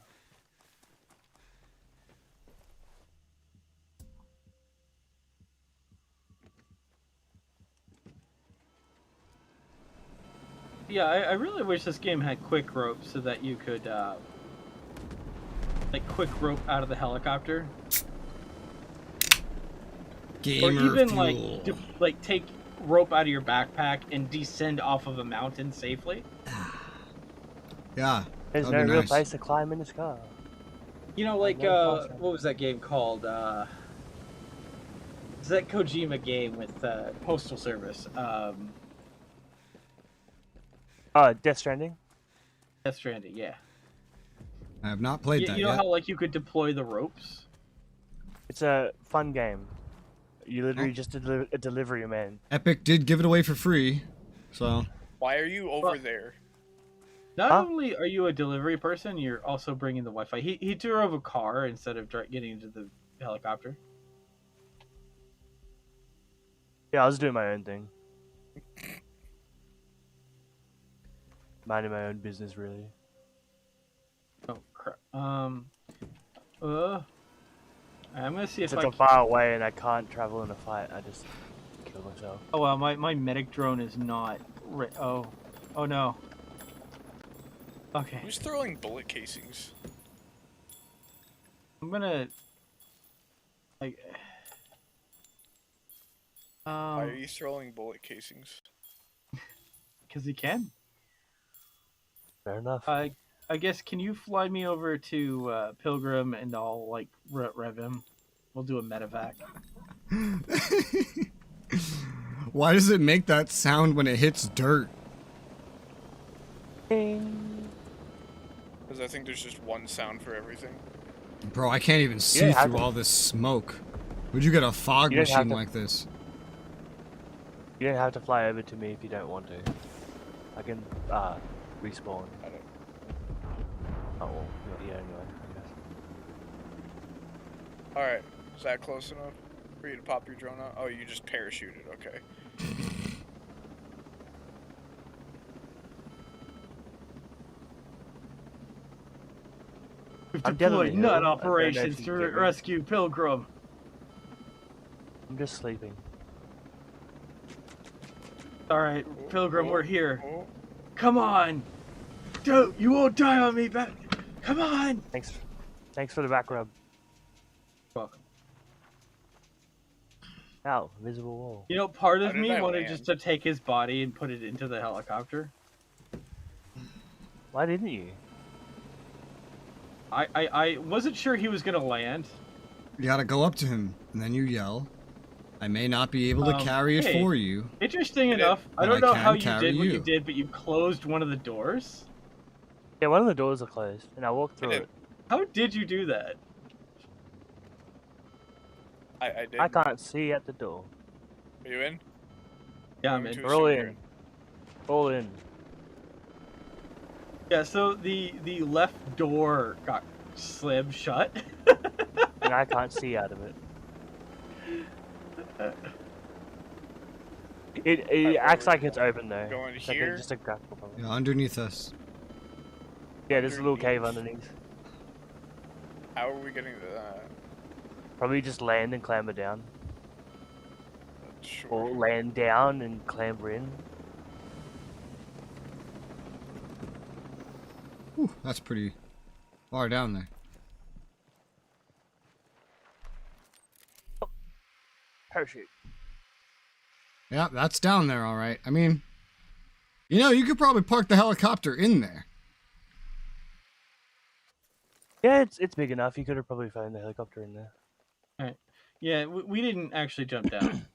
Yeah, I really wish this game had quick rope so that you could like quick rope out of the helicopter, Gamer or even fuel. like take rope out of your backpack and descend off of a mountain safely. Yeah. There's that'd no be real nice. place to climb in this car. You know, like no possible. what was that game called? It's that Kojima game with Postal Service. Oh, Death Stranding. Death Stranding, yeah. I have not played that You know yet. how like you could deploy the ropes? It's a fun game. You literally just a delivery man. Epic did give it away for free, so. Why are you over there? Not Huh? only are you a delivery person, you're also bringing the Wi-Fi. He drove a car instead of getting into the helicopter. Yeah, I was doing my own thing. Minding my own business, really. Oh crap. I'm gonna see if Since I I'm far away and I can't travel in a fight, I just kill myself. Oh well, my medic drone is not. Oh no. Okay, Who's throwing bullet casings? I'm gonna like. Why are you throwing bullet casings? Because he can. Fair enough. I guess, can you fly me over to Pilgrim and I'll like rev him? We'll do a medevac. Why does it make that sound when it hits dirt? Because I think there's just one sound for everything. Bro, I can't even see have through to- all this smoke. Would you get a fog You don't have machine to- like this? You don't have to fly over to me if you don't want to. I can respawn. I don't. Oh well, yeah, anyway, I guess. Alright, is that close enough for you to pop your drone out? Oh, you just parachuted, okay. We've I'm deployed definitely nut ill. I don't know operations if you to can get me. rescue Pilgrim. I'm just sleeping. All right, Pilgrim, we're here. Oh, Come on. Dude, you won't die on me, back. Come on. Thanks for the back rub. Welcome. Ow, invisible wall. You know, part How of did me I wanted land? just to take his body and put it into the helicopter. Why didn't you? I wasn't sure he was gonna land. You gotta go up to him, and then you yell, I may not be able to carry it hey. for you. Interesting enough, I But don't I know can how you carry did what you you. did, but you closed one of the doors. Yeah, one of the doors are closed, and I walked through did. it. How did you do that? I did. I can't see at the door. Are you in? Yeah, I'm Going in. to We're all assume you're in. All in. Yeah, so the left door got slammed shut. And I can't see out of it. It acts like it's open though. Going It's like here? just a graphical problem. Yeah, underneath us. Yeah, there's a little cave underneath. How are we getting to that? Probably just land and clamber down. Sure. Or land down and clamber in. Whew, that's pretty far down there. Parachute. Yeah, that's down there, all right. I mean, you know, you could probably park the helicopter in there. Yeah, it's big enough. You could have probably found the helicopter in there. Alright. Yeah, we didn't actually jump down.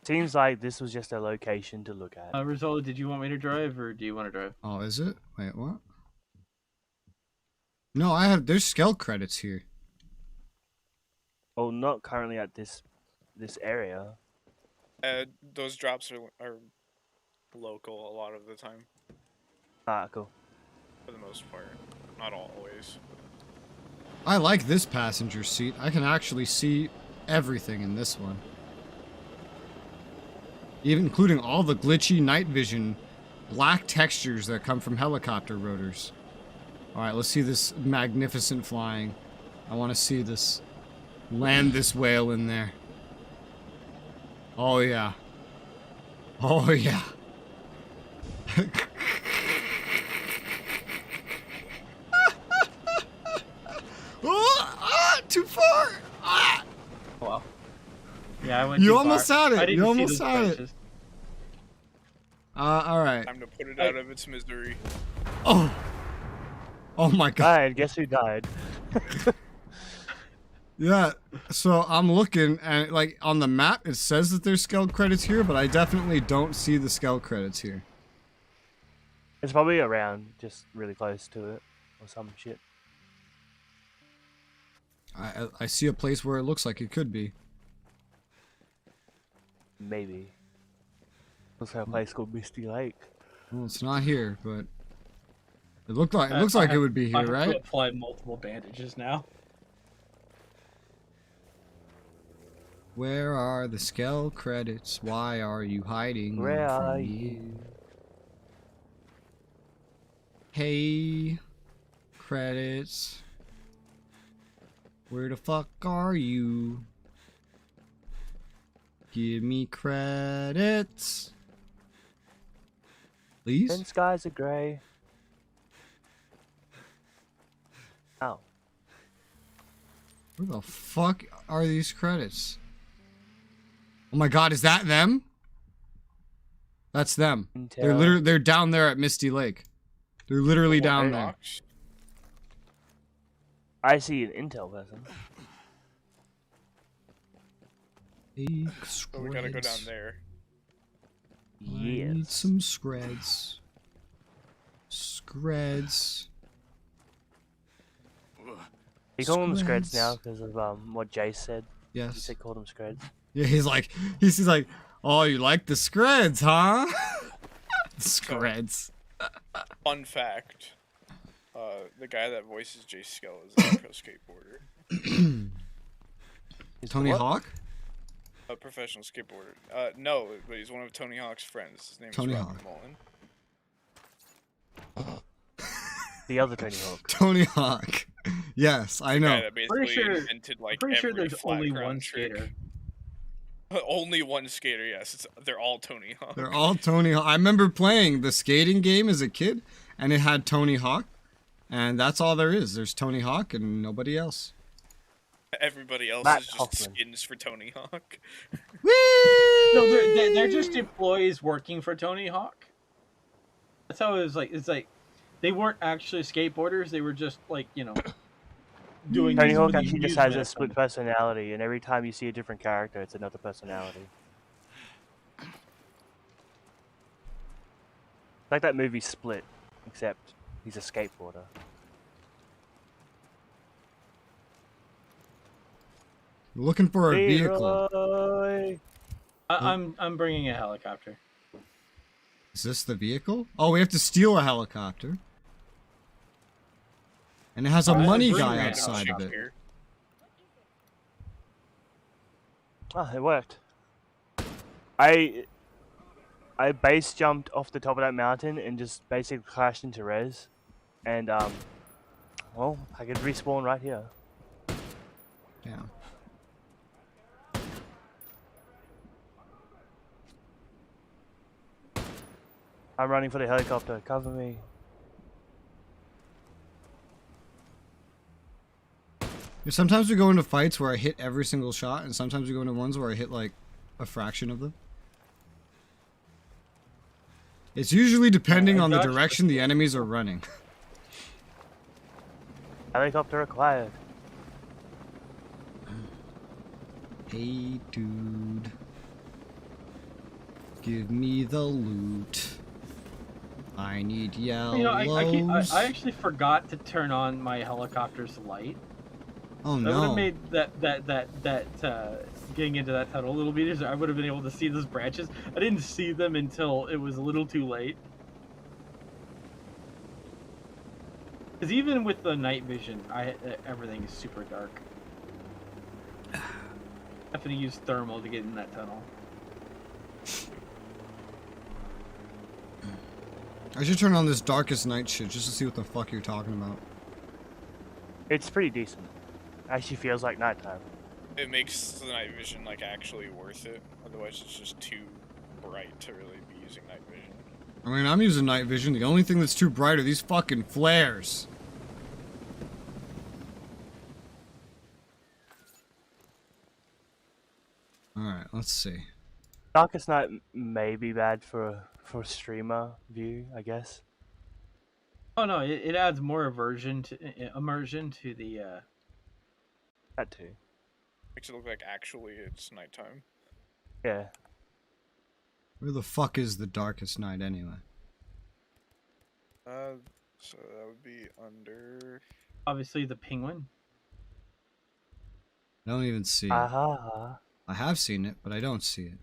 Seems like this was just a location to look at. Resoula, did you want me to drive, or do you want to drive? Oh, is it? Wait, what? No, there's scale credits here. Well, not currently at this area. Those drops are local a lot of the time, Ah, cool. for the most part. Not always. I like this passenger seat. I can actually see everything in this one. Even including all the glitchy night vision black textures that come from helicopter rotors. Alright, let's see this magnificent flying. I want to see this. Land this whale in there. Oh yeah. Oh yeah. Too far! Ah! Wow. Yeah, I went You too almost far. had it. I didn't You see almost those had it. branches. Alright. Time to put it out of its misery. Oh! Oh my god. Died. Guess who died? Yeah, so I'm looking, and like on the map it says that there's scale credits here, but I definitely don't see the scale credits here. It's probably around, just really close to it, or some shit. I see a place where it looks like it could be. Maybe. Looks like a place called Misty Lake. Well, it's not here, but it looks like it would be I here, have to right? apply multiple bandages now. Where are the scale credits? Why are you hiding them Where from are me? you? Hey, credits. Where the fuck are you? Give me credits. Please? Then skies are grey. Oh. Where the fuck are these credits? Oh my god, is that them? That's them. They're down there at Misty Lake. They're literally down there. I see an intel person. So we gotta go down there. I need Yes. some screds. Screds. You call them Screds Screds. now because of what Jace said. He Yes. said call them Screds. Yeah, he's like, oh, you like the screds, huh? Screds. Fun fact. The guy that voices Jay Skell is a pro skateboarder. Tony what? Hawk? A professional skateboarder. No, but he's one of Tony Hawk's friends. His name Tony is Robert Hawk. Mullen. The other Tony Hawk. Tony Hawk. Yes, I Guy know. that basically sure- invented like Pretty sure every there's flat only crown one trick. skater. Only one skater, yes. They're all Tony Hawk. They're all Tony Hawk. I remember playing the skating game as a kid, and it had Tony Hawk, and that's all there is. There's Tony Hawk and nobody else. Everybody else Matt is just Hoffman. skins for Tony Hawk. No, they're just employees working for Tony Hawk. That's how it was like. It's like they weren't actually skateboarders. They were just like, you know, doing. Tony this Hawk for the actually just has a amusement split of personality, and every time you see a different character, it's another personality. Like that movie Split, except he's a skateboarder. Looking for a vehicle. Leroy! I'm bringing a helicopter. Is this the vehicle? Oh, we have to steal a helicopter. And it has a Oh, money bring guy it. outside of it. Here. Ah, it worked. I base jumped off the top of that mountain and just basically crashed into Res, and well, I could respawn right here. Yeah. I'm running for the helicopter. Cover me. Sometimes we go into fights where I hit every single shot, and sometimes we go into ones where I hit like a fraction of them. It's usually depending on the gotcha. direction the enemies are running. Helicopter acquired. Hey, dude. Give me the loot. I need yellows. You know, I actually forgot to turn on my helicopter's light. Oh That would no. have made that getting into that tunnel a little bit easier. I would have been able to see those branches. I didn't see them until it was a little too late. Because even with the night vision, everything is super dark. I have to use thermal to get in that tunnel. I should turn on this darkest night shit just to see what the fuck you're talking about. It's pretty decent. Actually feels like nighttime. It makes the night vision like actually worth it. Otherwise, it's just too bright to really be using night vision. I mean, I'm using night vision. The only thing that's too bright are these fucking flares. Alright, let's see. Darkest night may be bad for a streamer view, I guess. Oh no, it adds more immersion to the. That too. Makes it look like actually it's nighttime. Yeah. Where the fuck is the darkest night anyway? So that would be under. Obviously, the penguin. I don't even see it. Aha. I have seen it, but I don't see it.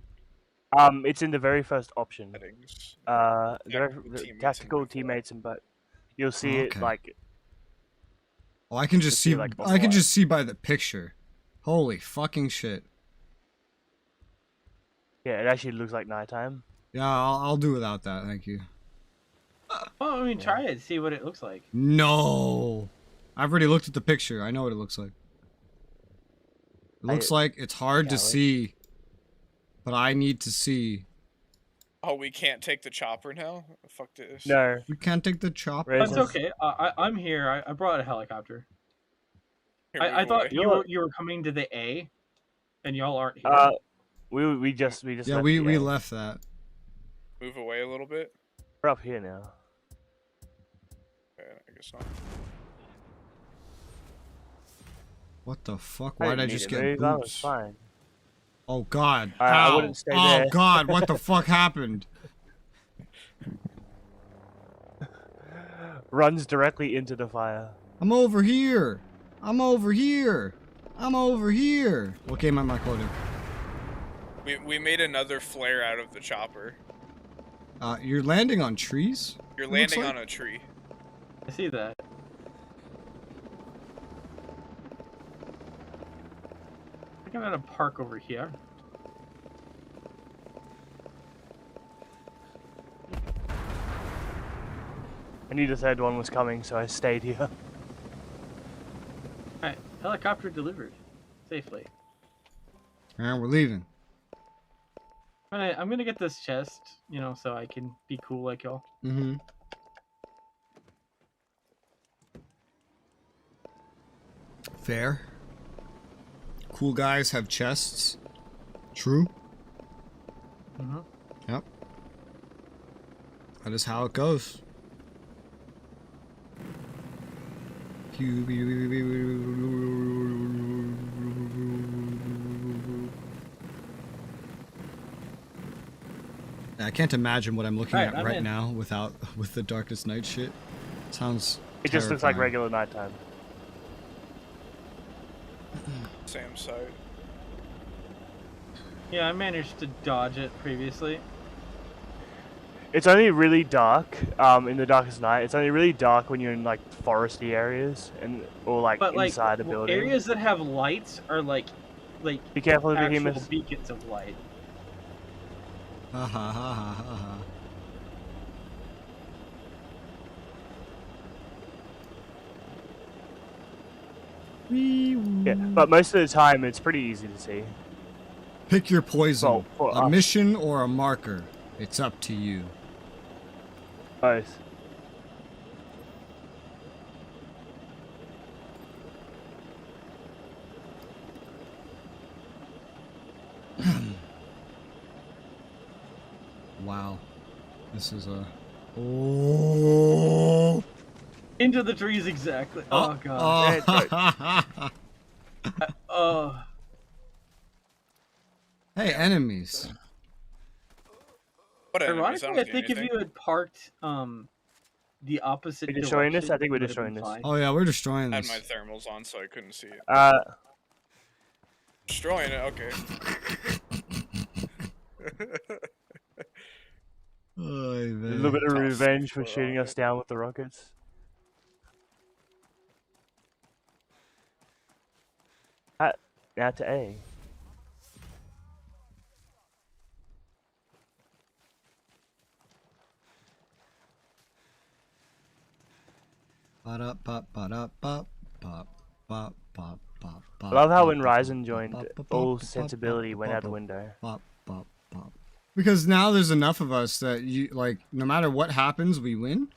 It's in the very first option. Settings. The tactical teammates and but you'll see Okay. it like Oh, I can just see. like I can just see by the picture. Holy fucking shit! yeah, it actually looks like nighttime. Yeah, I'll do without that. Thank you. Well, I mean, try it, see what it looks like. No, I've already looked at the picture. I know what it looks like. It looks like it's hard to see, but I need to see. Oh, we can't take the chopper now? Fuck this. No. We can't take the chopper. Raise That's okay. I'm here. I brought a helicopter. Here, I move thought away. you were coming to the A, and y'all aren't here. We just Yeah, left we the A. left that. Move away a little bit. We're up here now. Okay, I guess not. What the fuck? I Why'd I didn't just need to get move, I was boots? fine. Oh god! I Ow. wouldn't stay Oh there. god! What the fuck happened? Runs directly into the fire. I'm over here. I'm over here. I'm over here. What game am I quoting? We made another flare out of the chopper. You're landing on trees? You're It looks landing like- on a tree. I see that. I think I'm at a park over here. I knew the third one was coming, so I stayed here. Alright, helicopter delivered. Safely. And we're leaving. Alright, I'm gonna get this chest, you know, so I can be cool like y'all. Mm-hmm. Fair. Cool guys have chests. True. Mm-hmm. Yep. That is how it goes. I can't imagine what I'm looking Alright, at I'm right in. now with the Darkest Night shit. Sounds It just looks like terrifying. regular nighttime. Same side. Yeah, I managed to dodge it previously. It's only really dark in the darkest night. It's only really dark when you're in like foresty areas or like But like inside a building. areas that have lights are like Be careful of the actual behemoths. beacons of light. Ha ha ha ha ha ha. Yeah, but most of the time it's pretty easy to see. Pick your poison. Well, for a us. mission or a marker. It's up to you. Both. Wow. This is a... Oh. Into the trees exactly. Oh, god. Oh. Hey, enemies. What enemies? Ironically, I don't see think if anything. you had parked the opposite We're direction, destroying this? I think we're it would've been destroying this. fine. Oh yeah, we're destroying I had this. my thermals on, so I couldn't see it. Destroying it, okay. Oy A vey. little bit of Toss revenge for foot shooting on us it. down with the rockets. Now to A. Ba-da, pop, ba-da, pop, pop, pop, pop, pop, I love how pop, when pop, Ryzen pop, joined, pop, pop, all pop, sensibility pop, went pop, out the pop, window. pop, pop, pop. Because now there's enough of us that you like. No matter what happens, we win,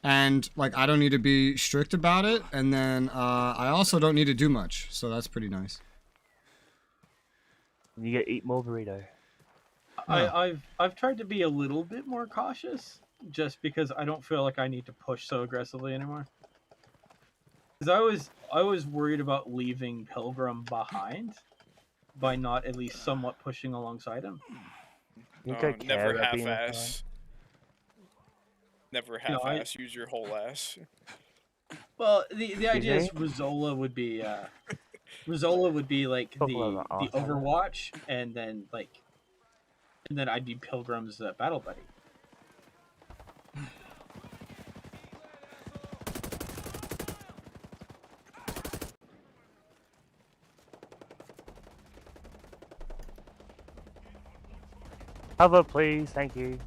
and like I don't need to be strict about it. And then I also don't need to do much, so that's pretty nice. You get eat more burrito. I've tried to be a little bit more cautious, just because I don't feel like I need to push so aggressively anymore. Because I was worried about leaving Pilgrim behind by not at least somewhat pushing alongside him. You think I care Never about being half-ass. Never You know, half-ass. Use your whole ass. Well, the idea is think? Resoula would be like Talk the about the awesome. Overwatch, and then I'd be Pilgrim's battle buddy. Cover, please. Thank you.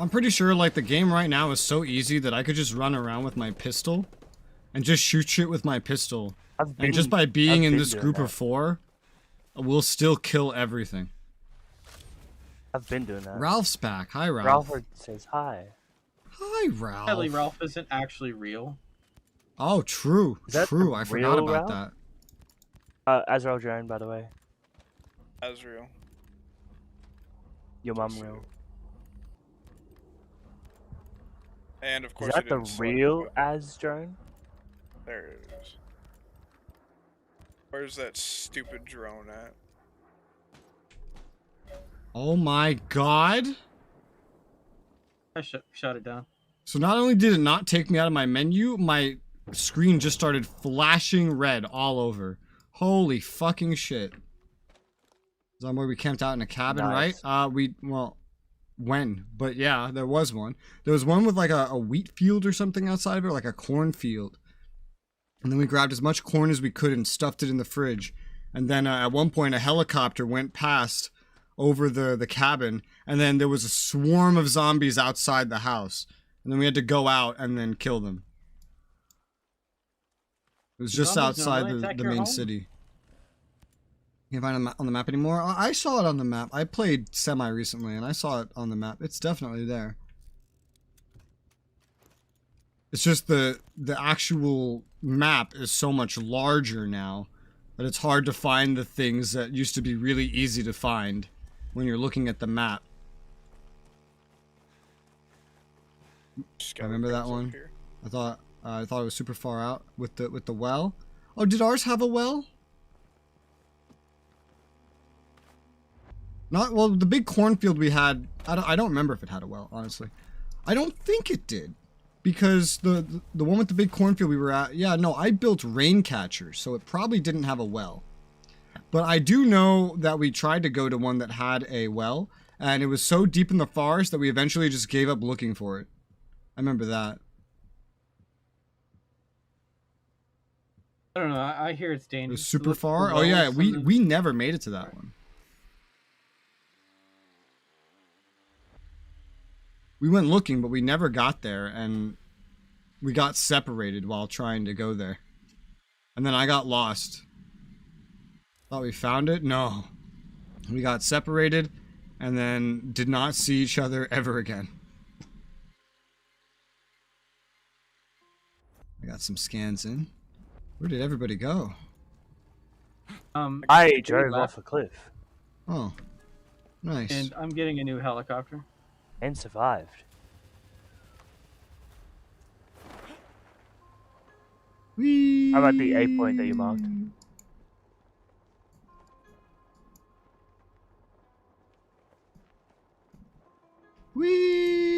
I'm pretty sure like the game right now is so easy that I could just run around with my pistol and just shoot shit with my pistol. And just by being in this group of 4, we'll still kill everything. I've been doing that. Ralph's back. Hi, Ralph. Ralph says hi. Hi, Ralph. Sadly, Ralph isn't actually real. Oh, true. Is that True. the I forgot real about Ralph? that. Azrael Drone, by the way. Azrael. Your mum real. And of course, Is that I the didn't select real it. Az Drone? There it is. Where's that stupid drone at? Oh my god. I shut it down. So not only did it not take me out of my menu, my screen just started flashing red all over. Holy fucking shit. Is that where we camped out in a cabin, Nice. right? When? But yeah, there was one. There was one with like a wheat field or something outside of it, like a corn field. And then we grabbed as much corn as we could and stuffed it in the fridge. And then at one point, a helicopter went past over the cabin, and then there was a swarm of zombies outside the house. And then we had to go out and then kill them. It was just Zombies outside normally the attack your main home? city. You can find it on the map anymore? I saw it on the map. I played semi recently, and I saw it on the map. It's definitely there. It's just the actual map is so much larger now that it's hard to find the things that used to be really easy to find when you're looking at the map. Remember that one? I thought it was super far out with the well. Oh, did ours have a well? Not well. The big cornfield we had. I don't remember if it had a well. Honestly, I don't think it did, because the one with the big cornfield we were at. Yeah, no, I built rain catchers, so it probably didn't have a well. But I do know that we tried to go to one that had a well, and it was so deep in the forest that we eventually just gave up looking for it. I remember that. I don't know. I hear it's It dangerous. was super Look for far. Oh yeah, wells we never made it to that one. We went looking, but we never got there, and we got separated while trying to go there. And then I got lost. Thought we found it? No. We got separated, and then did not see each other ever again. I got some scans in. Where did everybody go? I drove off a cliff Oh, nice. And I'm getting a new helicopter. and survived. Whee! How about the A point that you marked?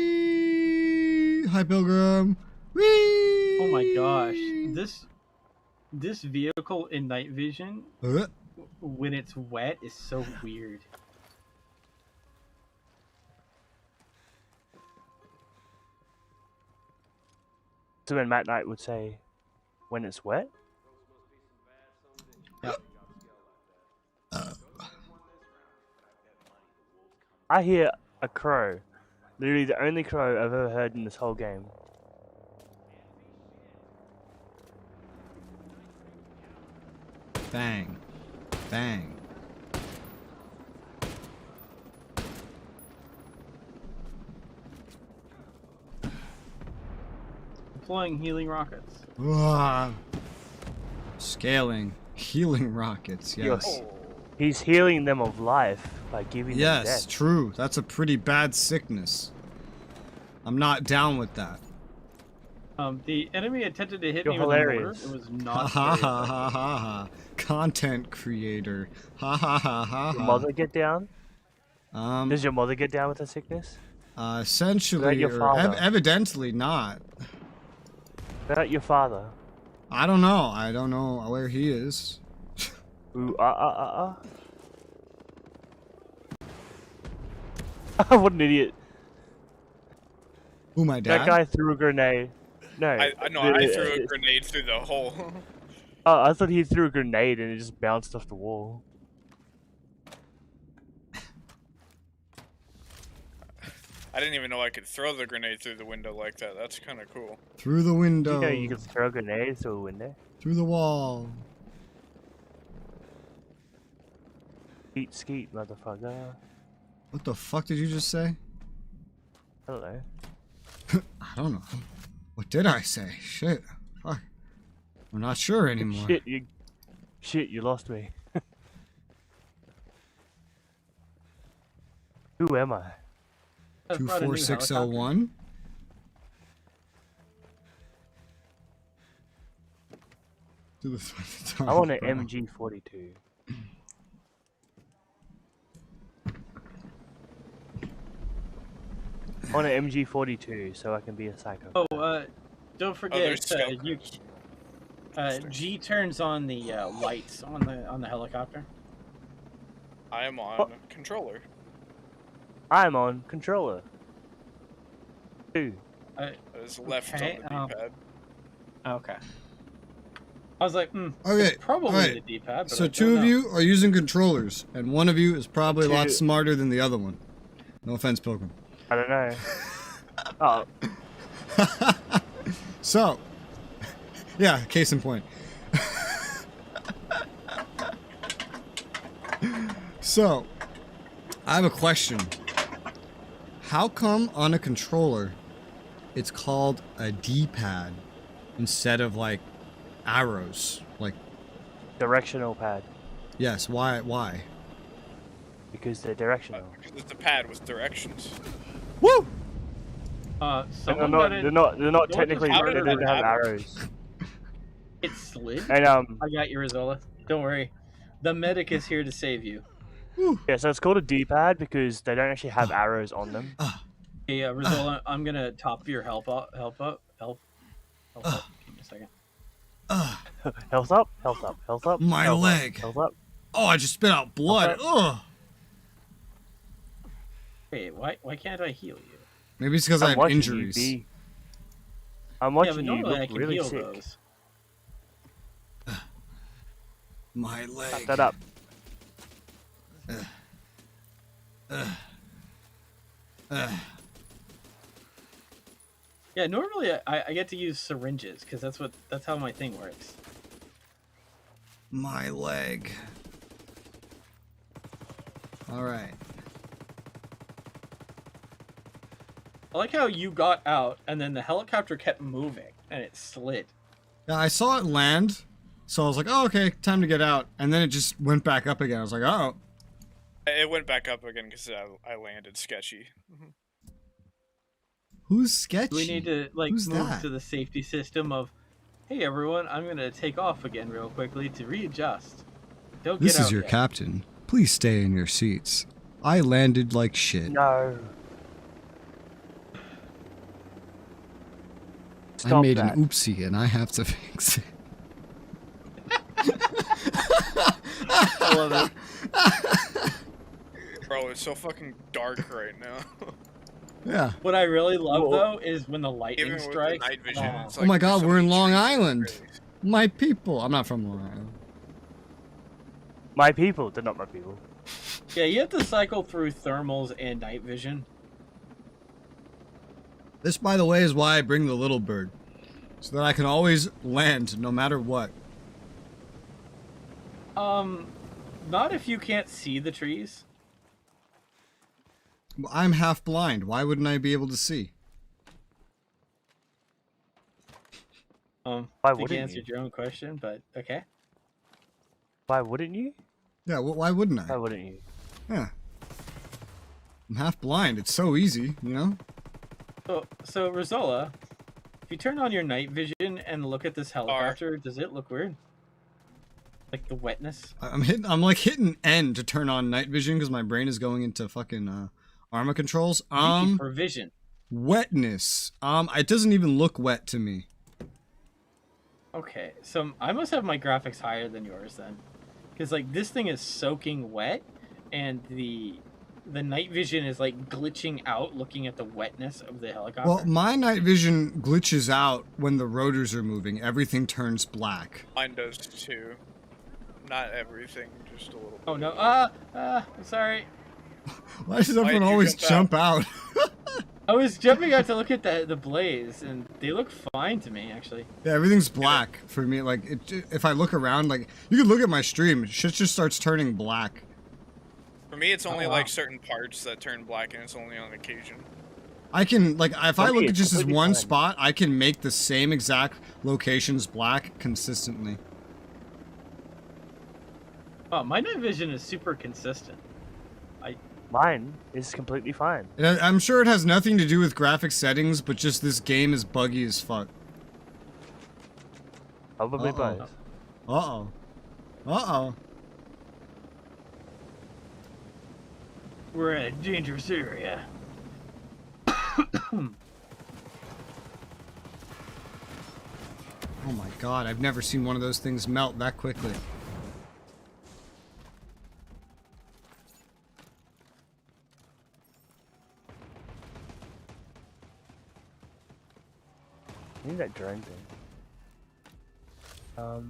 Whee! Hi, Pilgrim. Whee! Oh my gosh, this vehicle in night vision when it's wet is so weird. So when Matt Knight would say, when it's wet? Yep. I hear a crow. Literally the only crow I've ever heard in this whole game. Bang. Bang. Deploying healing rockets. Ah. Scaling. Healing rockets, yes. He's healing them of life by giving them Yes, death. true. That's a pretty bad sickness. I'm not down with that. The enemy attempted to hit You're me with a mortar. hilarious. It was Ha not ha very ha ha ha ha. Content creator. Ha ha ha ha Your ha. mother get down? Does your mother get down with the sickness? Essentially, your or father? evidently not. What about your father? I don't know. I don't know where he is. Ooh, What an idiot. Who, my dad? That guy threw a grenade. No. I threw a grenade through the hole. Oh, I thought he threw a grenade and it just bounced off the wall. I didn't even know I could throw the grenade through the window like that. That's kind of cool. Through the window. You know you can throw grenades through a window? Through the wall. Skeet skeet, motherfucker. What the fuck did you just say? I don't know. I don't know. What did I say? Shit. Fuck. I'm not sure anymore. Shit, you lost me. Who am I? 24601. I want an MG42. I want an MG42 so I can be a psycho. Oh, don't forget, G turns on the lights on the helicopter. I am on controller. I'm on controller. 2. That is left Okay, on the D-pad. Okay. I was like, Okay, it's probably alright. the D-pad. But So I two don't of know. you are using controllers, and one of you is probably a lot Two- smarter than the other one. No offense, Pilgrim. I don't know. Oh, So, yeah, case in point. So, I have a question. How come on a controller it's called a D-pad instead of like arrows? Like, directional pad. yes, why? Because they're directional. Because it's a pad with directions. Woo! And Someone they're not technically. how They did don't it have happen? arrows. It slid. And I got you, Resoula. Don't worry. The medic is here to save you. yeah, so it's called a D-pad because they don't actually have arrows on them. Hey, Resoula, I'm gonna top your health up. Give me a second. Health up, health up, health up. My health leg. Up, health up. Oh, I just spit out blood. Ugh. Wait, why can't I heal you? Maybe it's because I have watching injuries. You be... I'm Yeah, watching but you normally I look can really heal sick. those. My leg. Tap that up. Yeah, normally I get to use syringes because that's how my thing works. My leg. Alright. I like how you got out and then the helicopter kept moving and it slid. Yeah, I saw it land, so I was like, oh, okay, time to get out. And then it just went back up again. I was like, oh. It went back up again because I landed sketchy. Who's sketchy? We need to Who's move that? to the safety system of, hey everyone, I'm gonna take off again real quickly to readjust. Don't This get is out your yet. captain. Please stay in your seats. I landed like shit. No. I Stop made that. an oopsie and I have to fix it. I love it. Bro, it's so fucking dark right now. Yeah. What I really love Whoa. though is when the lightning Even with the strikes. night vision, oh. it's Oh my like god, there's so we're in many Long trees. Island. My people. I'm not from Long Island. My people, they're not my people. Yeah, you have to cycle through thermals and night vision. This, by the way, is why I bring the little bird. So that I can always land no matter what. Not if you can't see the trees. I'm half blind. Why wouldn't I be able to see? I Why think you wouldn't answered you? your own question, but okay. Why wouldn't you? Yeah, why wouldn't Why I? wouldn't you? Yeah. I'm half blind. It's so easy, you know? So Resoula, if you turn on your night vision and look at this helicopter, does it look weird? Like the wetness? I'm like hitting N to turn on night vision because my brain is going into fucking armor controls. For vision. Wetness. It doesn't even look wet to me. Okay, so I must have my graphics higher than yours then, because like this thing is soaking wet, and the night vision is like glitching out, looking at the wetness of the helicopter. Well, my night vision glitches out when the rotors are moving. Everything turns black. Mine does too. Not everything, just a little bit. Oh no! I'm sorry. Why does Why did everyone you always jump jump out? I was jumping out to look at the blaze, and they look fine to me actually. Yeah, everything's black for me. Like, if I look around, like, you can look at my stream, shit just starts turning black. For me, it's only wow. like certain parts that turn black, and it's only on occasion. I can, like, if I For me, look at it's just this completely one fine. spot, I can make the same exact locations black consistently. Oh, my night vision is super consistent. Mine is completely fine. And I'm sure it has nothing to do with graphic settings, but just this game is buggy as fuck. Probably Uh-oh. both. Uh-oh. Uh-oh. We're in a dangerous area. Oh my god, I've never seen one of those things melt that quickly. I need that drone thing. I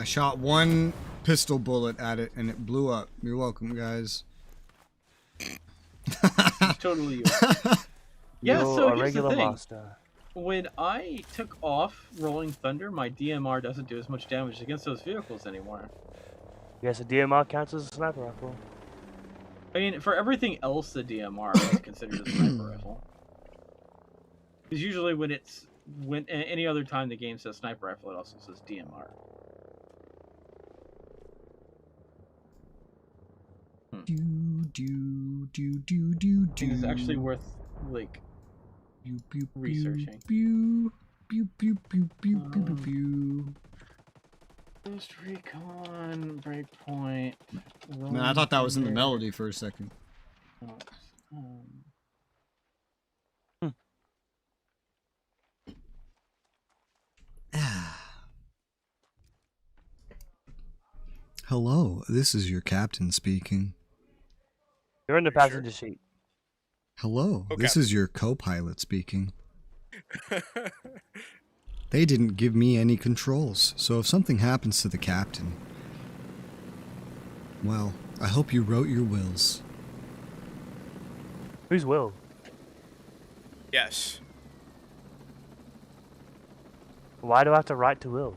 shot one pistol bullet at it and it blew up. You're welcome, guys. It's totally you. Yeah, You're so a here's the regular thing. master. When I took off Rolling Thunder, my DMR doesn't do as much damage against those vehicles anymore. Yes, a DMR counts as a sniper rifle. I mean, for everything else, the DMR is considered a sniper rifle. Because usually when any other time the game says sniper rifle, it also says DMR. I think it's actually worth like researching. Post Recon Breakpoint. Man, I thought that was in the melody for a second. Hello, this is your captain speaking. You're in the passenger seat. Hello, this is your co-pilot speaking. They didn't give me any controls, so if something happens to the captain, well, I hope you wrote your wills. Who's Will? Yes. Why do I have to write to Will?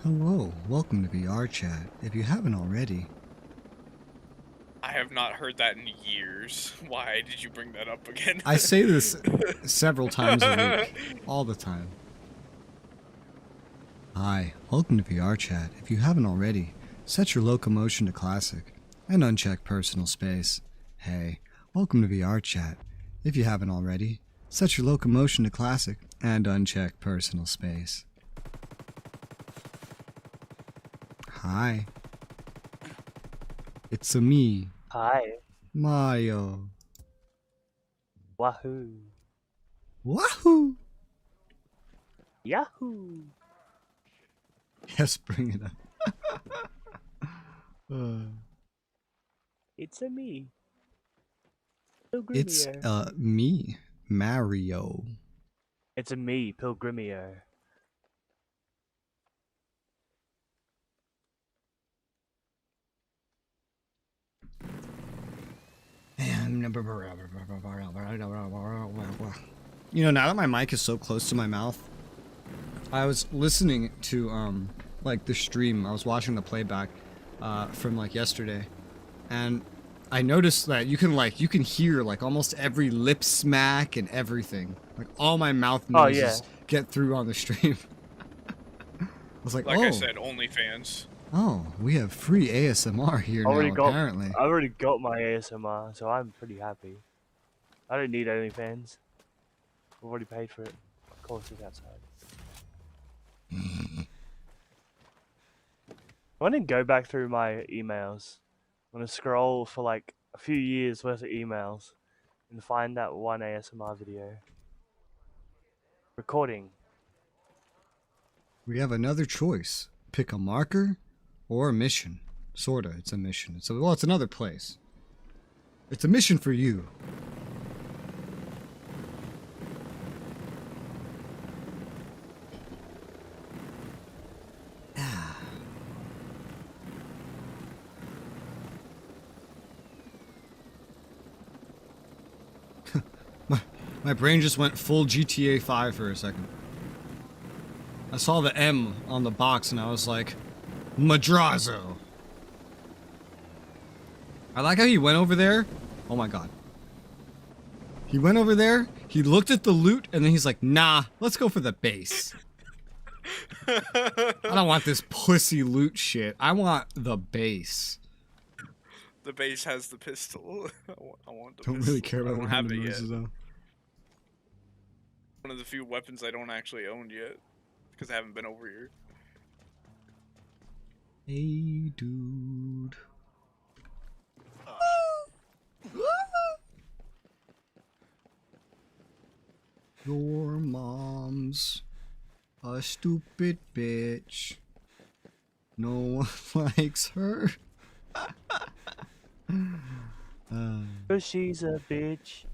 Hello, welcome to VR Chat. If you haven't already, I have not heard that in years. Why did you bring that up again? I say this several times a week, all the time. Hi, welcome to VR Chat. If you haven't already, set your locomotion to classic and uncheck personal space. Hey, welcome to VR Chat. If you haven't already, set your locomotion to classic and uncheck personal space. Hi. It's a me, Hi. Mario. Wahoo. Wahoo! Yahoo! Yes, bring it up. It's a me. It's Pilgrimio. me, Mario. It's a me, Pilgrimio. You know, now that my mic is so close to my mouth, I was listening to like the stream. I was watching the playback from like yesterday, and I noticed that you can hear like almost every lip smack and everything. Like all my mouth noises get through on the stream. I was like, I said, OnlyFans. Oh, we have free ASMR here now, apparently. I already got my ASMR, so I'm pretty happy. I don't need OnlyFans. I've already paid for it. Of course, it's outside. I want to go back through my emails. I'm going to scroll for like a few years worth of emails and find that one ASMR video. Recording. We have another choice. Pick a marker or a mission. Sorta, it's a mission. Well, it's another place. It's a mission for you. My brain just went full GTA 5 for a second. I saw the M on the box and I was like, Madrazo. I like how he went over there. Oh my god. He went over there, he looked at the loot, and then he's like, nah, let's go for the base. I don't want this pussy loot shit. I want the base. The base has the pistol. I want the Don't pistol. really care about I don't what have happened it to yet. this, though. One of the few weapons I don't actually own yet. Because I haven't been over here. Hey, dude. mom's a stupid bitch. No one likes her. Cause she's a bitch.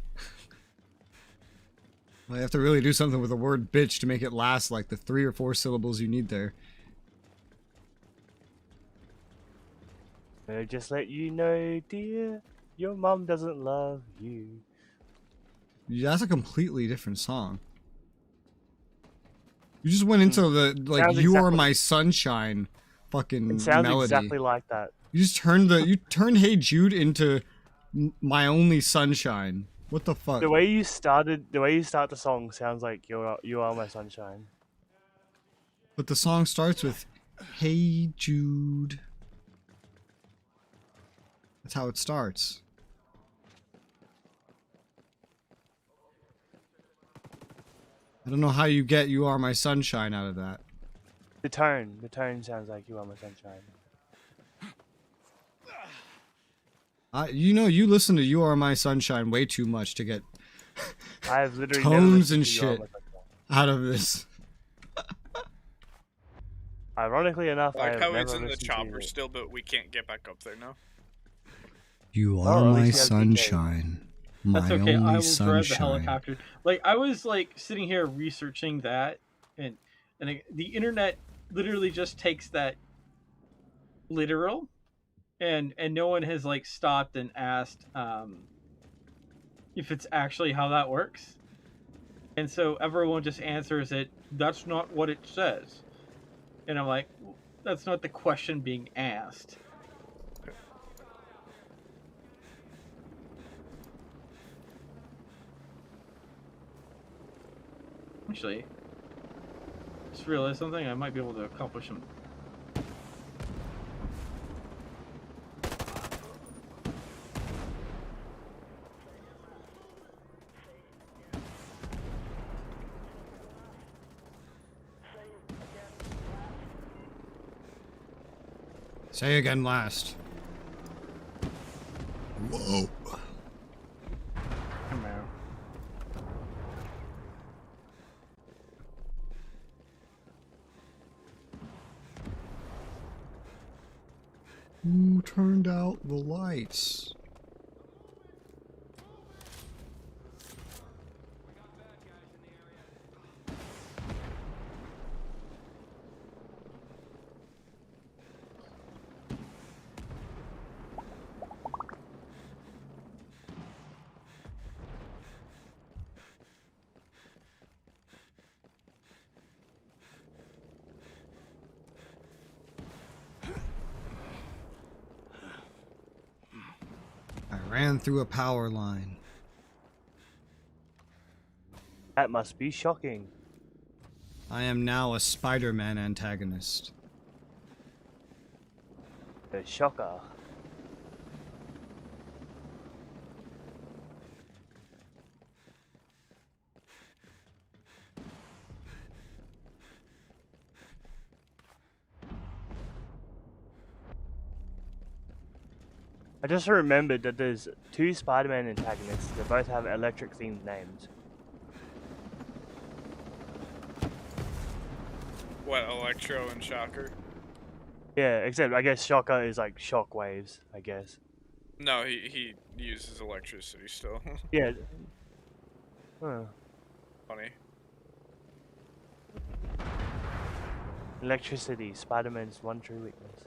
I have to really do something with the word bitch to make it last like the 3 or 4 syllables you need there. I'll just let you know, dear, your mom doesn't love you. Yeah, that's a completely different song. You just went into the like Sounds "You Are exactly- My Sunshine" fucking It sounds melody. exactly like that. You just turned "Hey Jude" into "My Only Sunshine." What the fuck? The way you start the song sounds like you are my sunshine. But the song starts with "Hey Jude." That's how it starts. I don't know how you get "You Are My Sunshine" out of that. The tone sounds like you are my sunshine. You listen to "You Are My Sunshine" way too much to get I have literally never tones listened and to You Are shit My Sunshine. out of this. Ironically enough, I I like have how never it's in the listened chopper to still, but we can't get back up there now. You Oh, are at my least you have PK. sunshine, my That's okay. I only will drive the sunshine. helicopter. Like I was like sitting here researching that, and the internet literally just takes that literal, and no one has like stopped and asked if it's actually how that works. And so everyone just answers it. That's not what it says. And I'm like, that's not the question being asked. Actually, just realized something. I might be able to accomplish some. Say again last. Whoa. Come on. Who turned out the lights? I ran through a power line. That must be shocking. I am now a Spider-Man antagonist. The shocker. I just remembered that there's 2 Spider-Man antagonists that both have electric-themed names. What, Electro and Shocker? Yeah, except I guess Shocker is like shock waves, I guess. No, he uses electricity still. Yeah. Huh. Funny. Electricity, Spider-Man's one true weakness.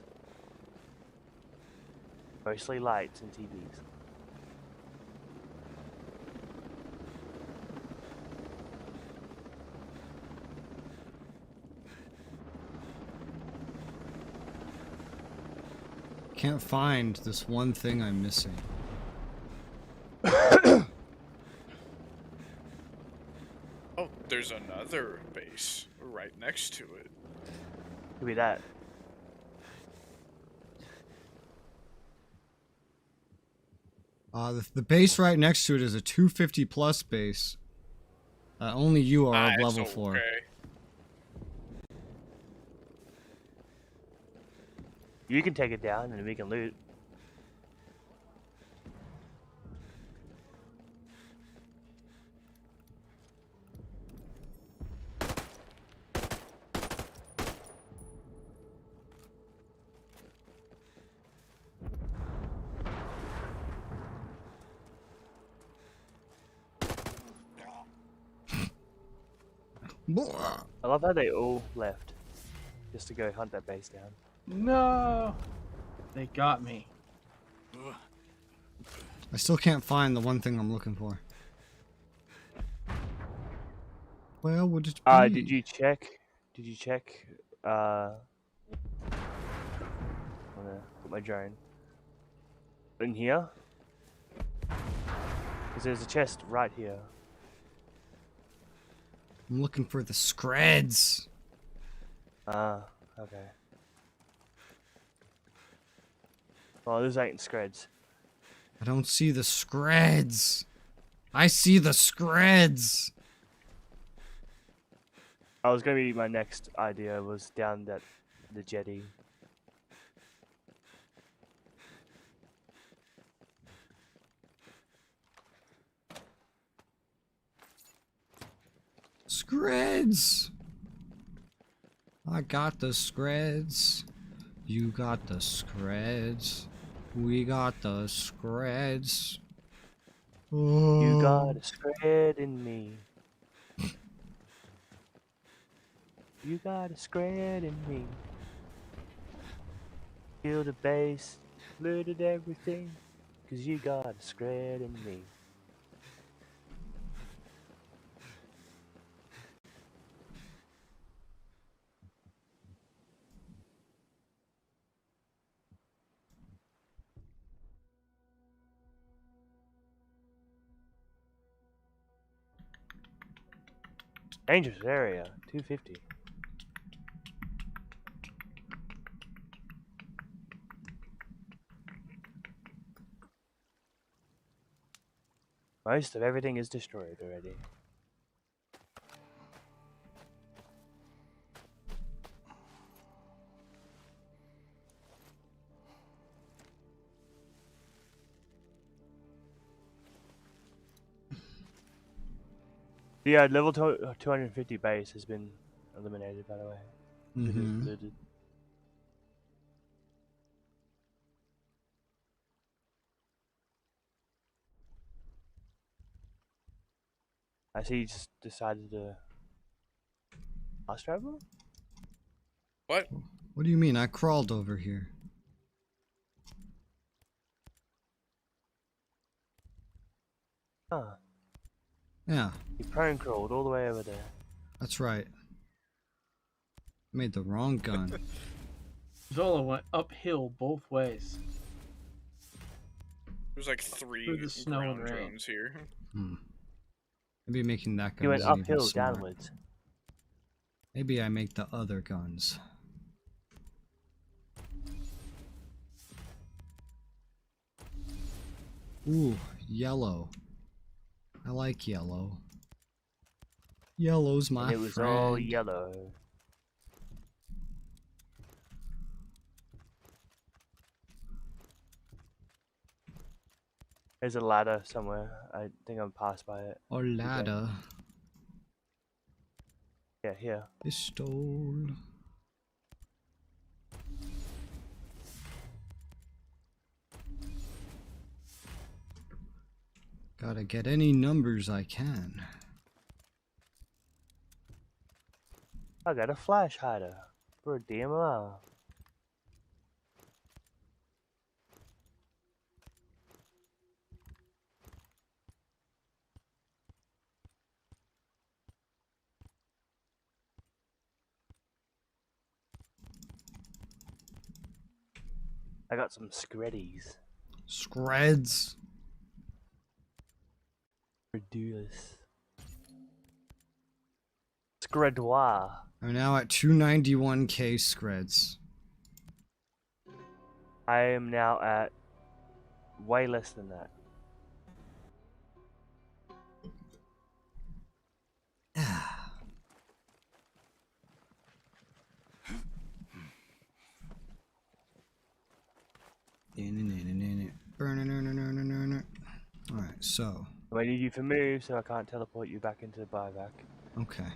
Mostly lights and TVs. Can't find this one thing I'm missing. Oh, there's another base right next to it. Could be that. The base right next to it is a 250 plus base. Only you are of It's level 4. okay. You can take it down and we can loot. Blah. I love how they all left just to go hunt that base down. No, they got me. I still can't find the one thing I'm looking for. Where would it be? Did you check? Did you check? I'm gonna put my drone in here. Because there's a chest right here. I'm looking for the screds. Okay. Oh, those ain't screds. I don't see the screds. I see the screds. I was gonna be my next idea was down the jetty. Screds. I got the screds. You got the screds. We got the screds. Oh. You got a scred in me. You got a scred in me. Killed the base, looted everything, 'cause you got a scred in me. Dangerous area, 250. Most of everything is destroyed already. Yeah, level 250 base has been eliminated, by the way. Mm-hmm. Looted. I see you just decided to fast travel? What? What do you mean? I crawled over here. Huh. Yeah, You prone crawled all the way over there. that's right. Made the wrong gun. Zola went uphill both ways. There's like Through 3 the snow and ground rain. drones here. Maybe making that gun You went isn't even uphill, smart. downwards. Maybe I make the other guns. Ooh, yellow. I like yellow. Yellow's my And it was friend. all yellow. There's a ladder somewhere. I think I'm passed by it. Or ladder. Yeah, here. Pistol. Gotta get any numbers I can. I got a flash hider for a DMR. I got some screddies. Screds. Ridiculous. Scredoir. I'm now at 291k screds. I am now at way less than that. Alright, so. I need you for move, so I can't teleport you back into the buyback. Okay.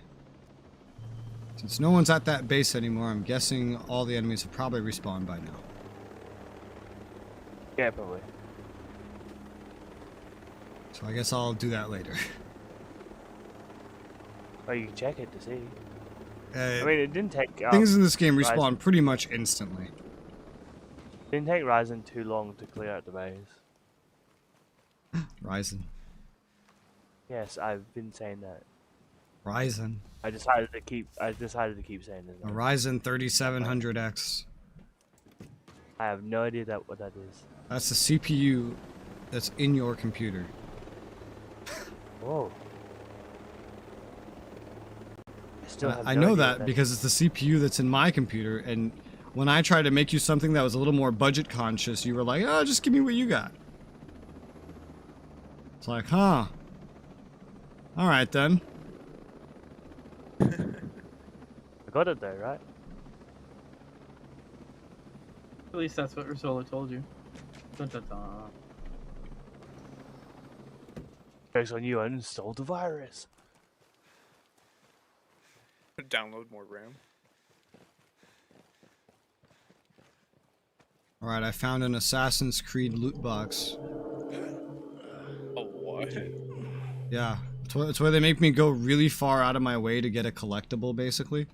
Since no one's at that base anymore, I'm guessing all the enemies have probably respawned by now. Yeah, probably. So I guess I'll do that later. Oh, you can check it to see. Uh, I mean, it didn't take things in this game Ryzen. respawn pretty much instantly. Didn't take Ryzen too long to clear out the base. Ryzen. Yes, I've been saying that. Ryzen. I decided to keep saying it. A Ryzen 3700X. I have no idea what that is. That's the CPU that's in your computer. Whoa. I know that because it's the CPU that's in my computer, and when I tried to make you something that was a little more budget conscious, you were like, oh, just give me what you got. It's like, huh. Alright then. I got it though, right? At least that's what Resoula told you. Dun, dun, dun. Jokes on you, I installed the virus. Download more RAM. Alright, I found an Assassin's Creed loot box. Oh, what? Yeah, it's where they make me go really far out of my way to get a collectible, basically.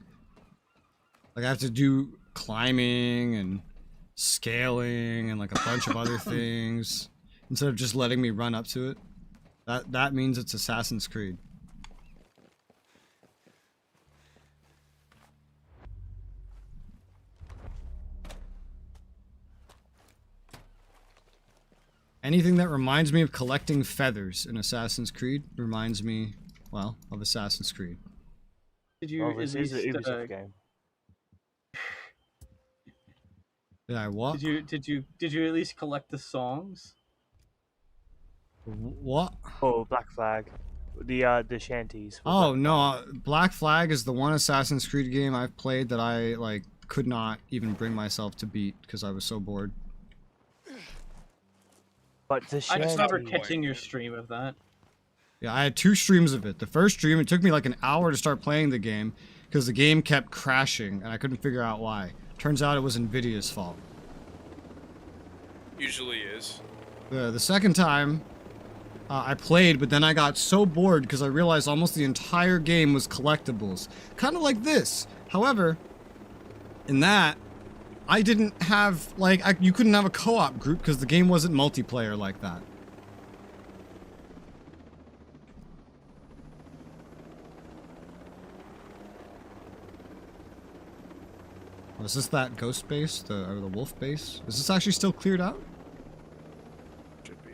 Like, I have to do climbing and scaling and like a bunch of other things instead of just letting me run up to it. That means it's Assassin's Creed. Anything that reminds me of collecting feathers in Assassin's Creed reminds me, well, of Assassin's Creed. Did you at least, game. Did I what? Did you at least collect the songs? What? Oh, Black Flag. The shanties. Oh no, Black Flag is the one Assassin's Creed game I've played that I like could not even bring myself to beat because I was so bored. But the I just remember catching your stream of that. Yeah, I had 2 streams of it. The first stream, it took me like an hour to start playing the game because the game kept crashing and I couldn't figure out why. Turns out it was Nvidia's fault. Usually is. The second time, I played, but then I got so bored because I realized almost the entire game was collectibles. Kind of like this. However, in that, I didn't have, like, you couldn't have a co-op group because the game wasn't multiplayer like that. Oh, is this that ghost base? Or the wolf base? Is this actually still cleared out? Should be.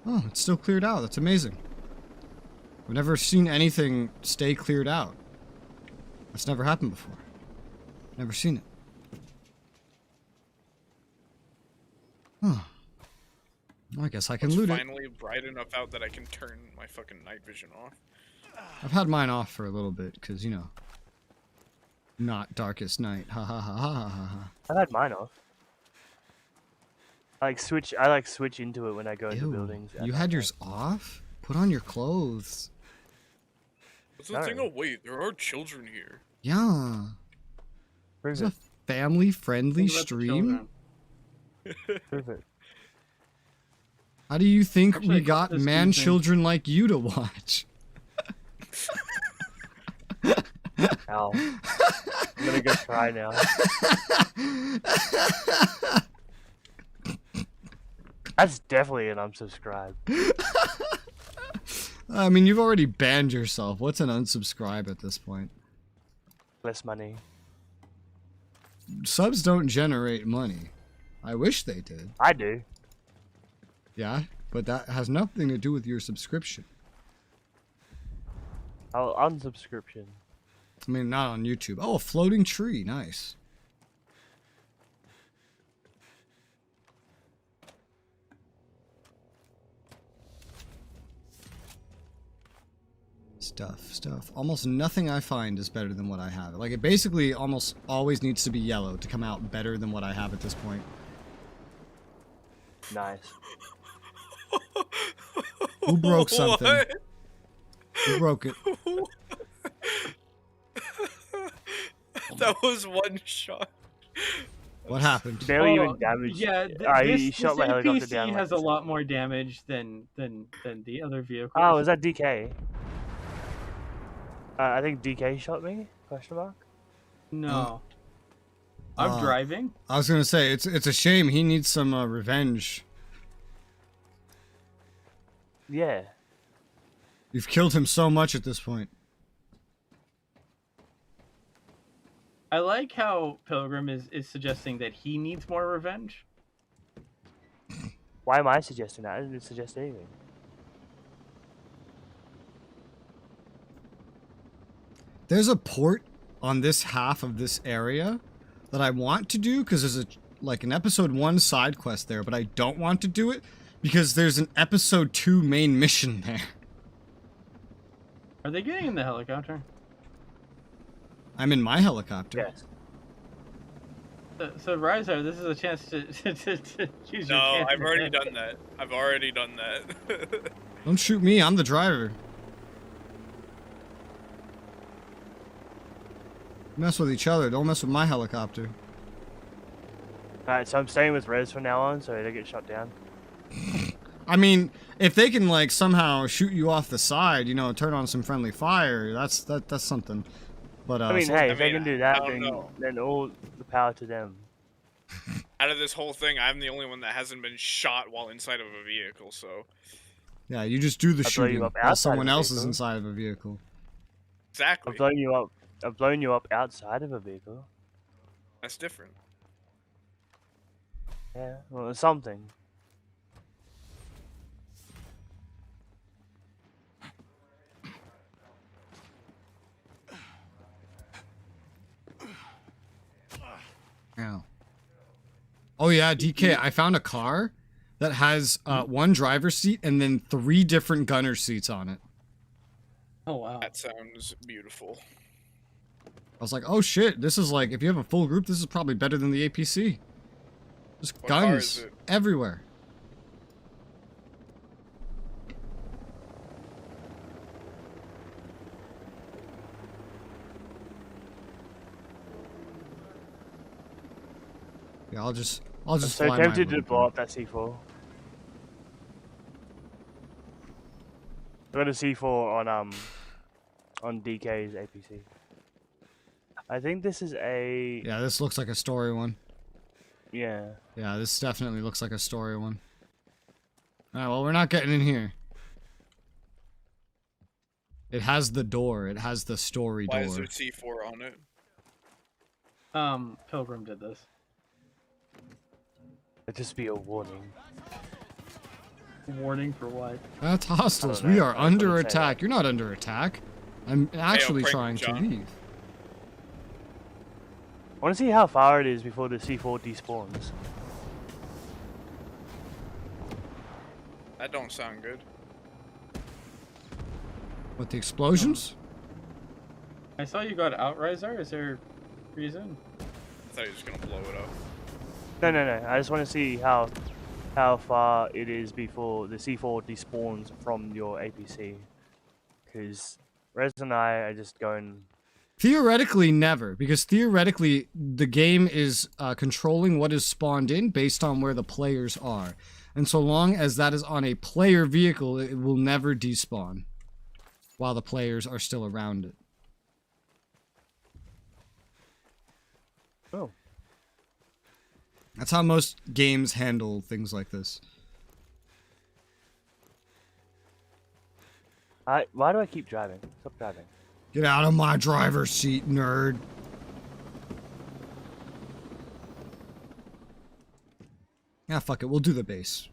Oh, it's still cleared out. That's amazing. I've never seen anything stay cleared out. That's never happened before. Never seen it. Huh. Well, I guess I can loot it. Finally bright enough out that I can turn my fucking night vision off. I've had mine off for a little bit, because, you know, not darkest night. Ha ha ha ha ha ha. I've had mine off. I like switch into it when I go into buildings. You had yours off? Put on your clothes. What's the thing? Oh wait, there are children here. Yeah. It's a family-friendly stream. Perfect. How do you think Actually, we got man-children like you to watch? Ow. I'm gonna go try now. That's definitely an unsubscribe. I mean, you've already banned yourself. What's an unsubscribe at this point? Less money. Subs don't generate money. I wish they did. I do. Yeah, but that has nothing to do with your subscription. Oh, unsubscription. I mean, not on YouTube. Oh, a floating tree. Nice. Stuff. Almost nothing I find is better than what I have. Like, it basically almost always needs to be yellow to come out better than what I have at this point. Nice. Who broke something? What? Who broke it? That was one shot. What happened? Barely even damaged. Yeah, he this shot my helicopter NPC down. has a lot more damage than the other vehicles. Oh, is that DK? I think DK shot me? Question mark. No. I'm driving. I was gonna say it's a shame. He needs some revenge. Yeah. You've killed him so much at this point. I like how Pilgrim is suggesting that he needs more revenge. Why am I suggesting that? I didn't suggest anything. There's a port on this half of this area that I want to do because there's an episode 1 side quest there, but I don't want to do it because there's an episode 2 main mission there. Are they getting in the helicopter? I'm in my helicopter. Yes. So Rizar, this is a chance to choose your No, candidate. I've already done that. I've already done that. Don't shoot me, I'm the driver. Mess with each other, don't mess with my helicopter. Alright, so I'm staying with Rez from now on, so I don't get shot down. I mean, if they can like somehow shoot you off the side, you know, turn on some friendly fire, that's something. But I mean, so- hey, if they can do that, I don't then know. all the power to them. Out of this whole thing, I'm the only one that hasn't been shot while inside of a vehicle, so... yeah, you just do the I'll blow you shooting up while outside someone of the else is vehicle. inside of a vehicle. Exactly. I've blown you up outside of a vehicle. That's different. Yeah, well, it's something. Ow. Oh yeah, DK, I found a car that has 1 driver's seat and then 3 different gunner seats on it. Oh wow. That sounds beautiful. I was like, oh shit, this is like, if you have a full group, this is probably better than the APC. Just What car guns is it? everywhere. Yeah, I'll just I'm so fly tempted my to blow up that C4. I got a C4 on DK's APC. I think this is a Yeah, this looks like a story one. yeah. Yeah, this definitely looks like a story one. Alright, well, we're not getting in here. It has the door. It has the story Why door. is there C4 on it? Pilgrim did this. It'd just be a warning. Warning for what? That's hostiles. I don't We know. are I under wouldn't say attack. You're not under attack. I'm actually prank trying to John. leave. I want to see how far it is before the C4 despawns. That don't sound good. What, the explosions? I saw you got out, Rizar. Is there reason? I thought he was gonna blow it up. No. I just want to see how far it is before the C4 despawns from your APC. Because Rez and I are just going. Theoretically, never. Because theoretically, the game is controlling what is spawned in based on where the players are. And so long as that is on a player vehicle, it will never despawn. While the players are still around it. Oh. That's how most games handle things like this. Why do I keep driving? Stop driving. Get out of my driver's seat, nerd. Yeah, fuck it. We'll do the base.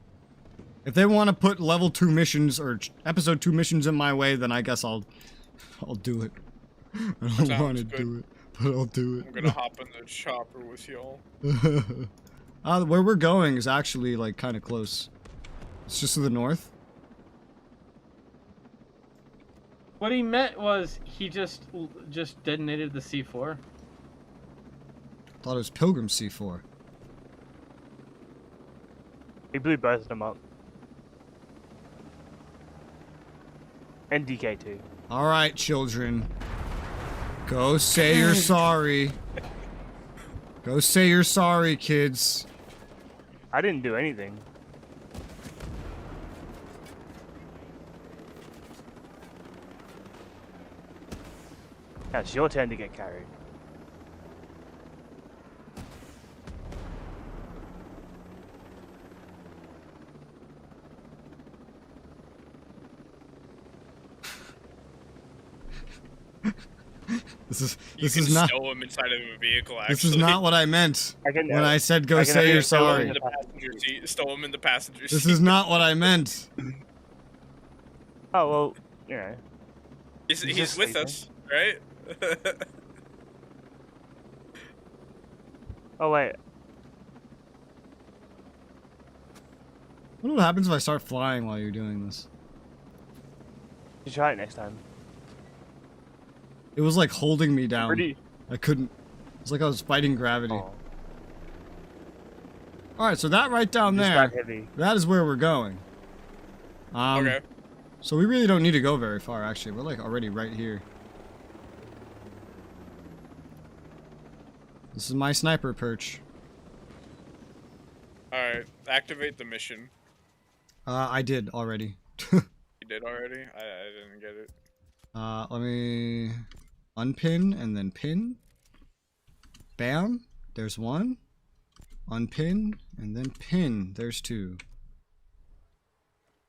If they want to put level 2 missions or episode 2 missions in my way, then I guess I'll do it. I don't Sounds want to good. do it, but I'll do it. I'm gonna hop in the chopper with y'all. Where we're going is actually like kind of close. It's just to the north. What he meant was he just detonated the C4. Thought it was Pilgrim C4. He blew both of them up. And DK too. All right, children. Go say you're sorry. Go say you're sorry, kids. I didn't do anything. Now it's your turn to get carried. This You is can not stow him inside of a vehicle. Actually, this is not what I meant when I said go I say you're sorry. in the passenger seat. Stow him in the passenger seat. This is not what I meant. Oh well, you know. He's just with sleeping. us, right? Oh wait. What happens if I start flying while you're doing this? You try it next time. It was like holding me down. Pretty. I couldn't. It's like I was fighting gravity. Oh, Alright, so that right down just there, that heavy. that is where we're going. Okay. So we really don't need to go very far, actually. We're like already right here. This is my sniper perch. Alright, activate the mission. I did already. You did already? I didn't get it. Let me unpin and then pin. Bam. There's one. Unpin and then pin. There's two.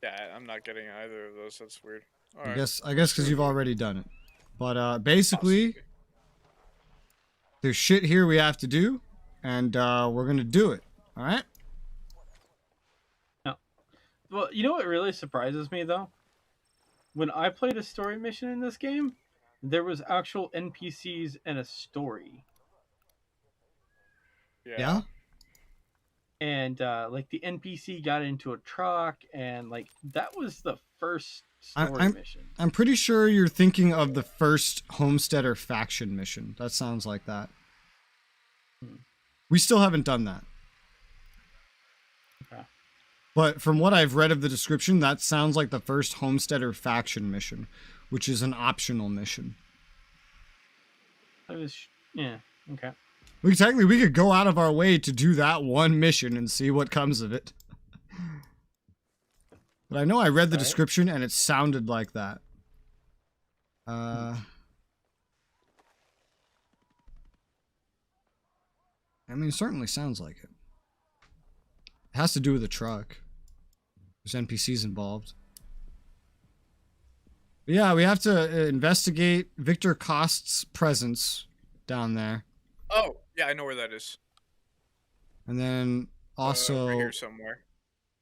Yeah, I'm not getting either of those. That's weird. I Alright. guess because you've already done it. But basically, there's shit here we have to do, and we're gonna do it. All right. No. Well, you know what really surprises me though? When I played a story mission in this game, there was actual NPCs and a story. Yeah. And like the NPC got into a truck, and like that was the first story mission. I'm pretty sure you're thinking of the first Homesteader faction mission. That sounds like that. We still haven't done that. Okay. But from what I've read of the description, that sounds like the first Homesteader faction mission, which is an optional mission. Yeah, okay. We could go out of our way to do that one mission and see what comes of it. But I know I read the description and it sounded like that. I mean, it certainly sounds like it. It has to do with a truck. There's NPCs involved. But yeah, we have to investigate Victor Kost's presence down there. Oh, yeah, I know where that is. And then also over here somewhere.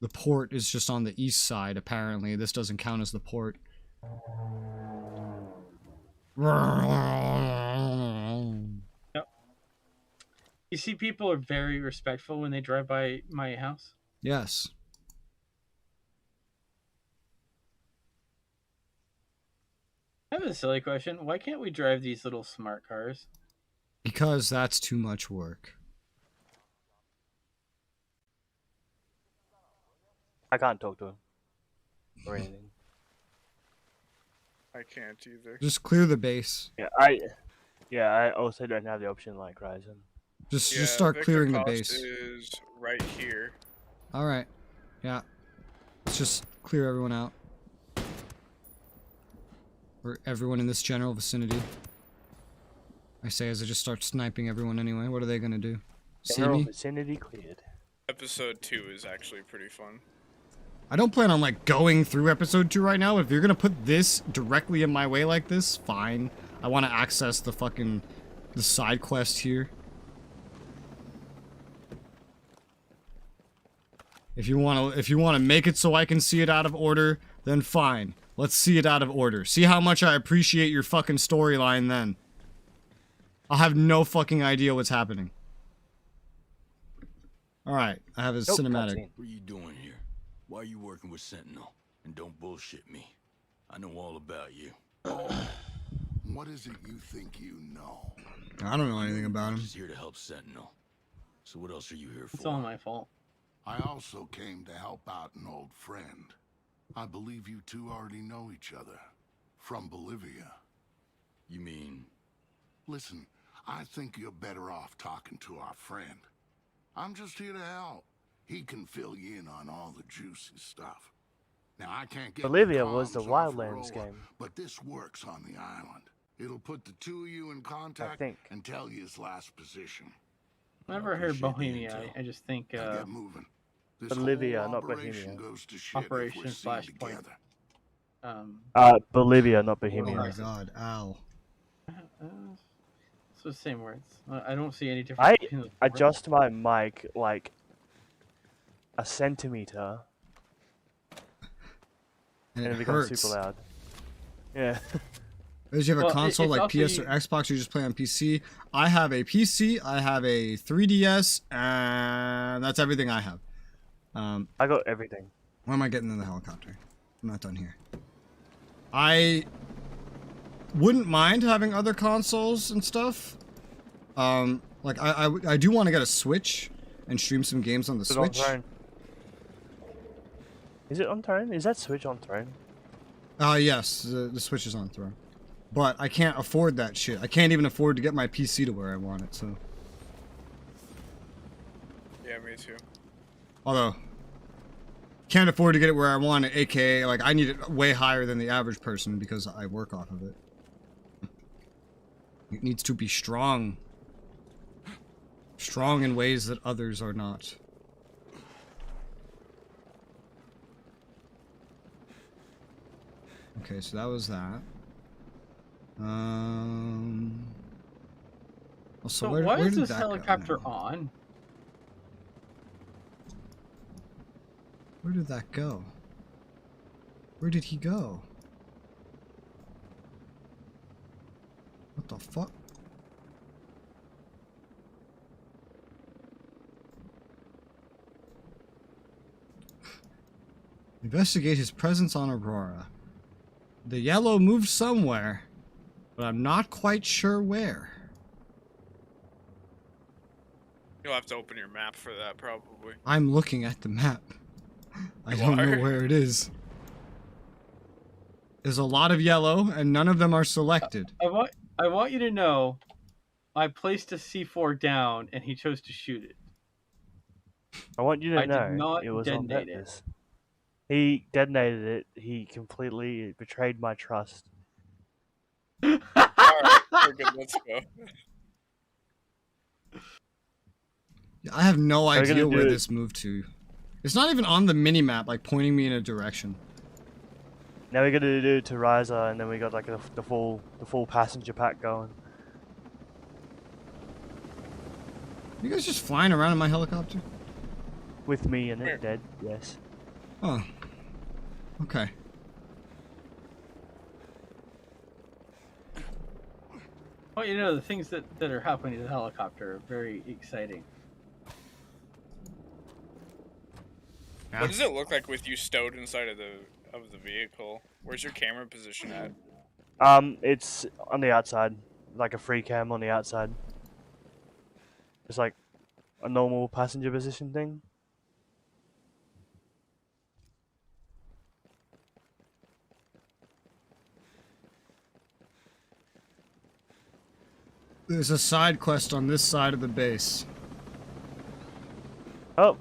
the port is just on the east side, apparently. This doesn't count as the port. Yep. You see, people are very respectful when they drive by my house. Yes. I have a silly question. Why can't we drive these little smart cars? Because that's too much work. I can't talk to him or anything. I can't either. Just clear the base. Yeah, I also don't have the option like Ryzen. Just start Victor clearing the Kost base. is right here. Alright. Yeah. Let's just clear everyone out. Or everyone in this general vicinity. I say as I just start sniping everyone anyway. What are they gonna do? See General me? vicinity cleared. Episode 2 is actually pretty fun. I don't plan on like going through episode 2 right now. If you're gonna put this directly in my way like this, fine. I want to access the side quest here. If you want to make it so I can see it out of order, then fine. Let's see it out of order. See how much I appreciate your fucking storyline then. I'll have no fucking idea what's happening. Alright, I have a cinematic. Cutscene. What are you doing here? Why are you working with Sentinel? And don't bullshit me. I know all about you. What is it you think you know? I don't know anything about I'm him. just here to help Sentinel. So what else are you here for? It's all my fault. I also came to help out an old friend. I believe you two already know each other. From Bolivia. You mean? Listen, I think you're better off talking to our friend. I'm just here to help. He can fill you in on all the juicy stuff. Now, I can't get Bolivia the was the comms off Wildlands Referral, game. but this works on the island. It'll put the two of you in contact think. and tell you his last position. Whenever I hear Bohemia, I just think Now get moving. This Bolivia, whole not operation Bohemia. goes to shit if we're Operation seen Flashpoint. together. Bolivia, not Oh Bohemia. my god, ow. It's the same words. I don't see any difference. I adjust my mic like a centimeter, And and it it becomes hurts. super loud. Yeah. Does you have a Well, console it's like also PS or Xbox, or you just play on PC? I have a PC, I have a 3DS, and that's everything I have. I got everything. Why am I getting in the helicopter? I'm not done here. I wouldn't mind having other consoles and stuff. Like I do want to get a Switch and stream some games on the Is it on Switch. Throne? Is it on Throne? Is that Switch on Throne? Yes, the Switch is on Throne. But I can't afford that shit. I can't even afford to get my PC to where I want it, so. Yeah, me too. Although, can't afford to get it where I want it, aka, like, I need it way higher than the average person because I work off of it. It needs to be strong. Strong in ways that others are not. Okay, so that was that. Also, So where why did is this that go helicopter now? on? Where did that go? Where did he go? What the fuck? Investigate his presence on Aurora. The yellow moved somewhere, but I'm not quite sure where. You'll have to open your map for that, probably. I'm looking at the map. I don't know where it is. There's a lot of yellow, and none of them are selected. I want you to know, I placed a C4 down, and he chose to shoot it. I want you to I know did not it was on detonate it. purpose. He detonated it. He completely betrayed my trust. Alright, we're good, let's go. I have no Are we idea gonna where do this moved to. It's not even on the mini-map, like, pointing me in a direction. Now we got to do Teresa, and then we got like the full passenger pack going. You guys just flying around in my helicopter? With me in it, dead, yes. Oh. Okay. Well, you know, the things that are happening to the helicopter are very exciting. What does it look like with you stowed inside of the vehicle? Where's your camera position at? It's on the outside, like a free cam on the outside. It's like a normal passenger position thing. There's a side quest on this side of the base. Oh.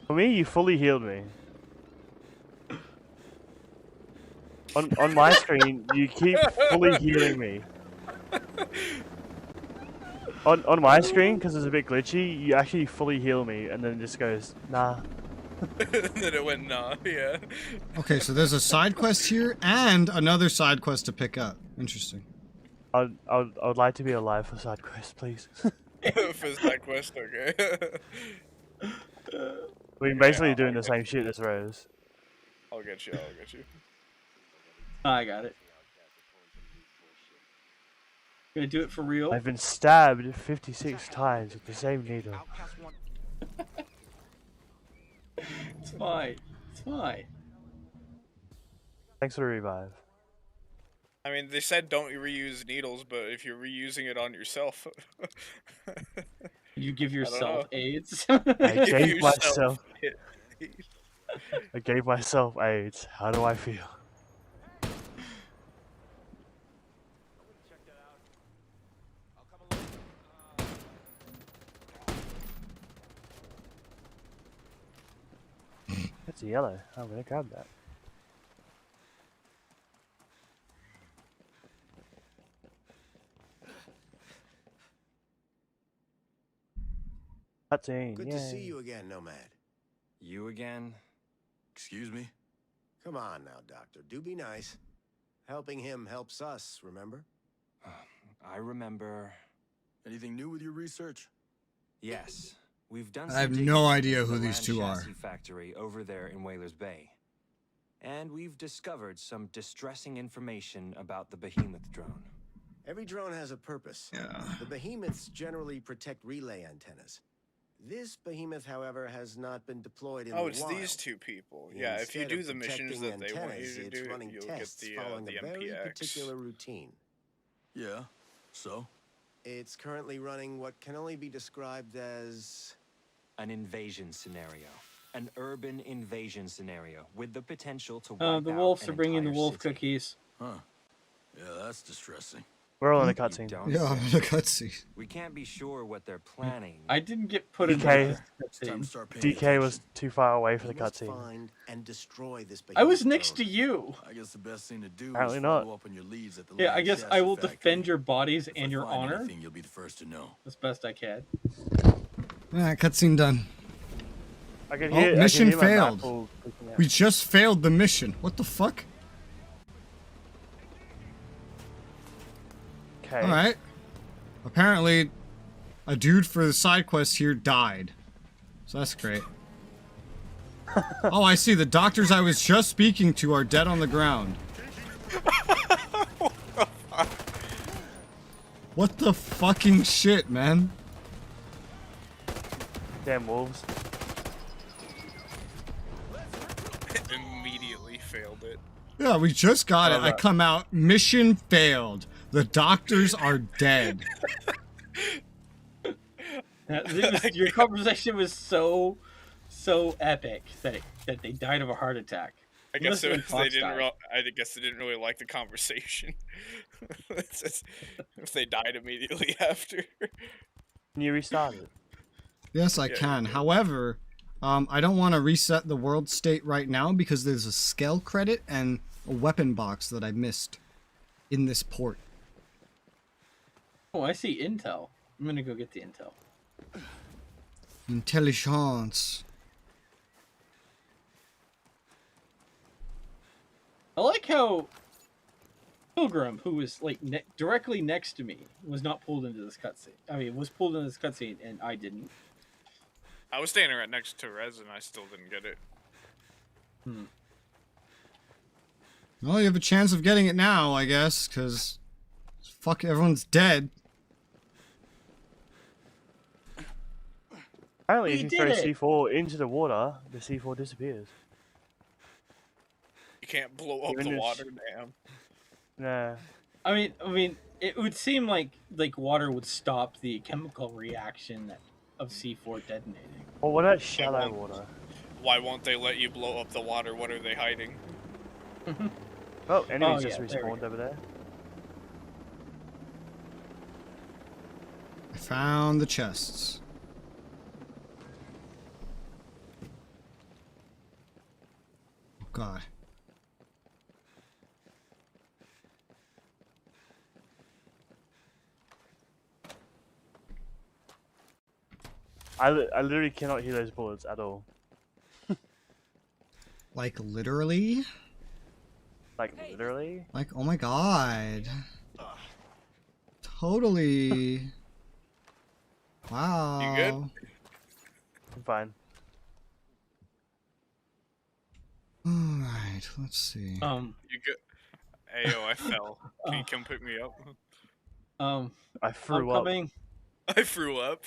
For me, you fully healed me. On my screen, you keep fully healing me. On my screen, because it's a bit glitchy, you actually fully heal me, and then it just goes, nah. And then it went nah, yeah. Okay, so there's a side quest here, and another side quest to pick up. Interesting. I would like to be alive for side quest, please. For side quest, okay. We're basically doing the same shit as Rose. I'll get you. I got it. Gonna do it for real? I've been stabbed 56 times with the same needle. It's fine. It's fine. Thanks for the revive. I mean, they said don't reuse needles, but if you're reusing it on yourself... You give yourself AIDS? I gave myself AIDS. How do I feel? That's a yellow. I'm gonna grab that. cutscene. Good to see you again, Nomad. You again? Excuse me? Come on now, Doctor. Do be nice. Helping him helps us, remember? I remember. Anything new with your research? Yes. We've done I have some no digging idea into who the these land two are. chassis factory over there in Whalers Bay. And we've discovered some distressing information about the Behemoth drone. Every drone has a purpose. Yeah. The behemoths generally protect relay antennas. This behemoth, however, has not been deployed in the Oh, wild. it's these two people. Yeah, if you Instead do of the missions protecting that they want you antennas, to it's do, running you'll get tests the following a very MPX. particular routine. Yeah, so? It's currently running what can only be described as An invasion scenario. An urban invasion scenario with the potential to wipe The out wolves an are bringing the entire wolf city. cookies. Huh. Yeah, that's distressing. We're all in a You cutscene. don't Yeah, I'm say. in a cutscene. We can't be sure what they're planning. I didn't get put into DK. this It's time to cutscene. start paying DK was attention. too far away for we the must cutscene. find and destroy this I was behemoth next to drone. you. I guess the best thing to do Apparently is not. follow up on your leads at the Yeah, I land guess I chassis will factory. defend your bodies If and I your find honor anything, you'll be the first to know. as best I can. Alright, cutscene done. I can Oh, hear. mission I can hear my failed. baffle clicking out. We just failed the mission. What the fuck? Okay. Alright. Apparently, a dude for the side quest here died. So that's great. Oh, I see. The doctors I was just speaking to are dead on the ground. What the fucking shit, man? Damn wolves. Immediately failed it. Yeah, we just got it. I come out. Mission failed. The doctors are dead. Your conversation was so epic that they died of a heart attack. I guess Unless they Fox didn't. died. I guess they didn't really like the conversation. It's just- if they died immediately after. Can you restart it? Yes, I can. However, I don't want to reset the world state right now because there's a scale credit and a weapon box that I missed in this port. Oh, I see intel. I'm gonna go get the intel. Intelligence. I like how Pilgrim, who was like directly next to me, was not pulled into this cutscene. I mean, was pulled into this cutscene, and I didn't. I was standing right next to Rez and I still didn't get it. Well, you have a chance of getting it now, I guess, because fuck, everyone's dead. Apparently, We if you throw did it! C4 into the water, the C4 disappears. You can't blow up Even the if- water dam. Nah. I mean, it would seem like water would stop the chemical reaction of C4 detonating. Well, what about shallow water? Why won't they let you blow up the water? What are they hiding? Oh, enemies Oh, just yeah, there we respawned over there. I found the chests. Oh god. I literally cannot hear those bullets at all. Like literally? Like, literally? Like, oh my god. Totally. Wow. You good? I'm fine. Alright, let's see. You good? Ayo, I fell. Can you come pick me up? I threw up. Coming. I threw up.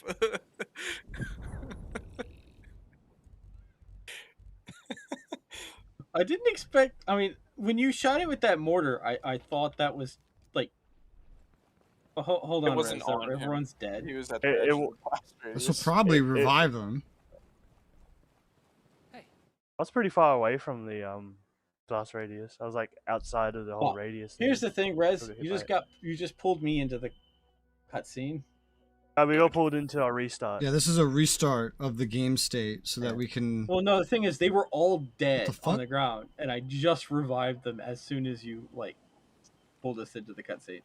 I didn't expect. I mean, when you shot it with that mortar, I thought that was like. Oh, hold on, It wasn't Rez, on him. everyone's dead. He was at the edge of the blast This will radius. probably revive them. I was pretty far away from the blast radius. I was like outside of the whole Well, radius. Here's the thing, Rez. Sort of You hit just pulled me into the cutscene. we all pulled into our restart. Yeah, this is a restart of the game state so that we can... Well, no, the thing is, they were all dead What the on fuck? the ground, and I just revived them as soon as you like pulled us into the cutscene.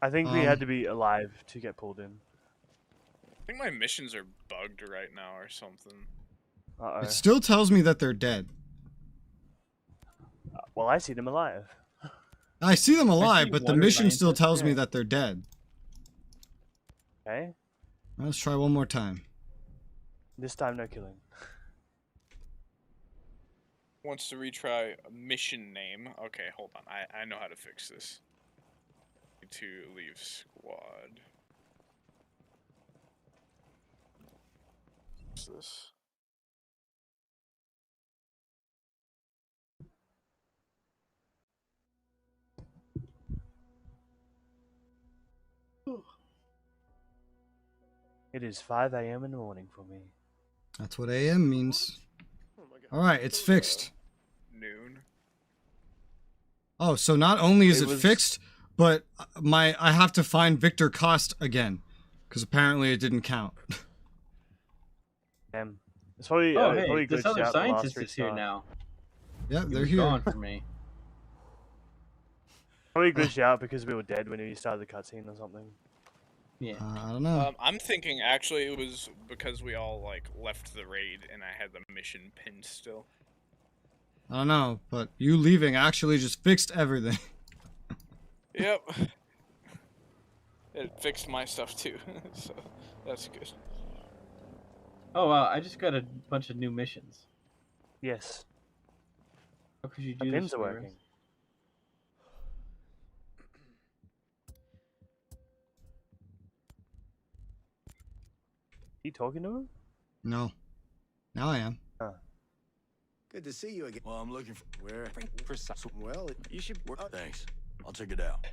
I think we had to be alive to get pulled in. I think my missions are bugged right now or something. Uh-oh. It still tells me that they're dead. Well, I see them alive. I see them alive, see but the water mission still scientists, tells me yeah. that they're dead. Okay. Let's try one more time. This time, no killing. Wants to retry a mission name. Okay, hold on. I know how to fix this. Need to leave squad. What's this? It is 5 a.m. in the morning for me. That's what AM means. Alright, it's fixed. Noon. Oh, so not only is It it was- fixed, but I have to find Victor Cost again. Because apparently it didn't count. Damn. It's probably, Oh, probably hey, this glitched other out the last scientist is here restart. now. Yeah, He they're was here. gone for me. Probably glitched out because we were dead when we started the cutscene or something. Yeah. I don't know. I'm thinking actually it was because we all like left the raid and I had the mission pinned still. I don't know, but you leaving actually just fixed everything. Yep. It fixed my stuff too, so that's good. Oh wow, I just got a bunch of new missions. Yes. How could you The do pins this are for us? working. You talking to him? No. Now I am. Good to see you again. Well, I'm looking for where? Well, you should work. Thanks. I'll check it out.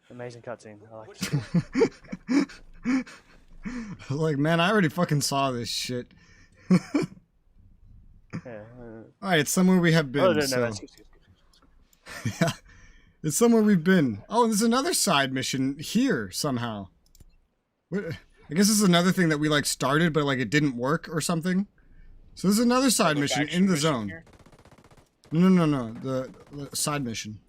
Amazing cutscene. I like it. Like, man, I already fucking saw this shit. Yeah. Alright, it's somewhere we have been. Oh, no, so. no, skip. Yeah. It's somewhere we've been. Oh, there's another side mission here somehow. What? I guess this is another thing that we like started, but like it didn't work or something. So there's another side mission in the zone. Here? No. The side mission.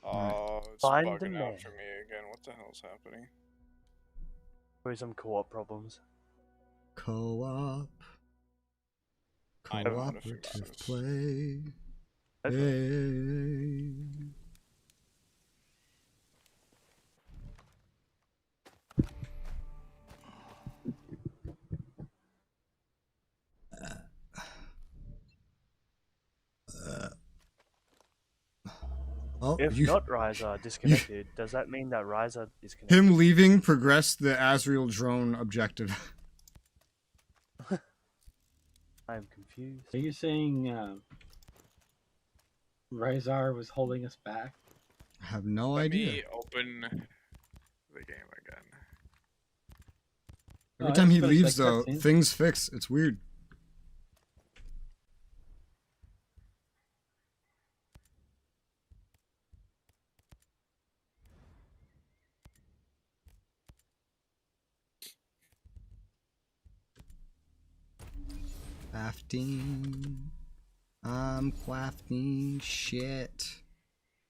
Oh, it's Find the bugging man. out for me again. What the hell's happening? Probably some co-op problems. Co-op. I know how to fix Cooperative this. play. Hopefully. Hey. Oh, If not Ryza disconnected, does that mean that Ryza is connected? him leaving progressed the Azrael drone objective. I'm confused. Are you saying Ryzar was holding us back? I have no Let idea. me open the game again. Every I time just he finished leaves, that though, cutscene. things fix. It's weird. Crafting. I'm crafting shit.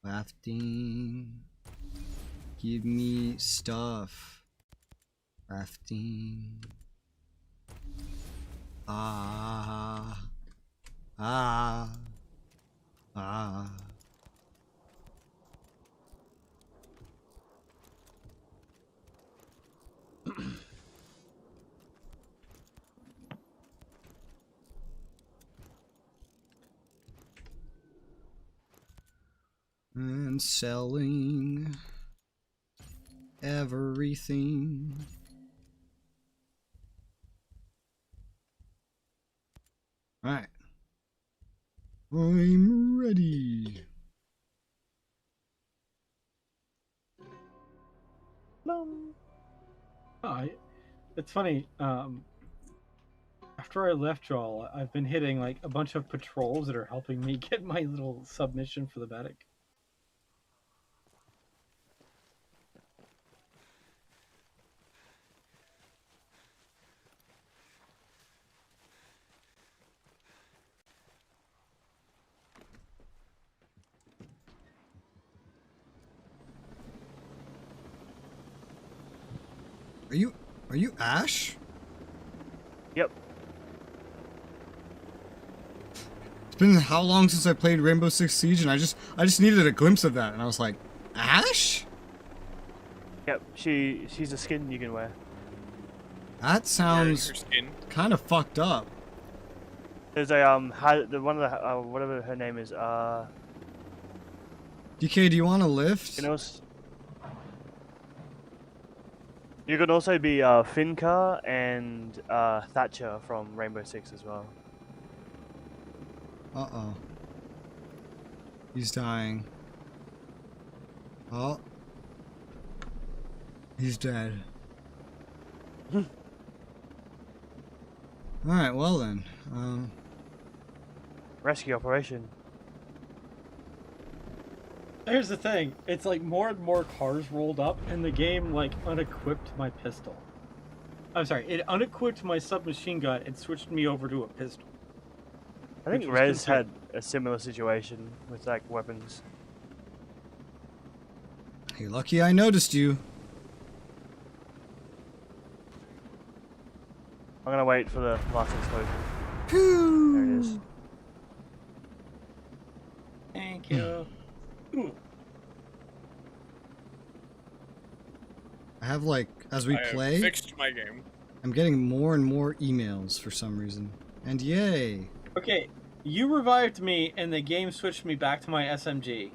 Crafting. Give me stuff. Crafting. Ah. Ah. Ah. And selling everything. Alright. I'm ready. It's funny. After I left y'all, I've been hitting like a bunch of patrols that are helping me get my little submission for the medic. Are you Ash? Yep. It's been how long since I played Rainbow Six Siege, and I just needed a glimpse of that, and I was like, Ash? Yep. She's a skin you can wear. That sounds kind of fucked up. There's a one of the whatever her name is DK, do you want to lift? You can also be Fincar and Thatcher from Rainbow Six as well. Uh-oh. He's dying. Oh. He's dead. Alright, well then. Rescue operation. Here's the thing. It's like more and more cars rolled up, and the game like unequipped my pistol. I'm sorry, it unequipped my submachine gun and switched me over to a pistol. I think Rez had a similar situation with like weapons. Hey, lucky I noticed you. I'm gonna wait for the last explosion. Pew! There it is. Thank you. I have like, as we play, fixed my game. I'm getting more and more emails for some reason. And yay! Okay, you revived me and the game switched me back to my SMG.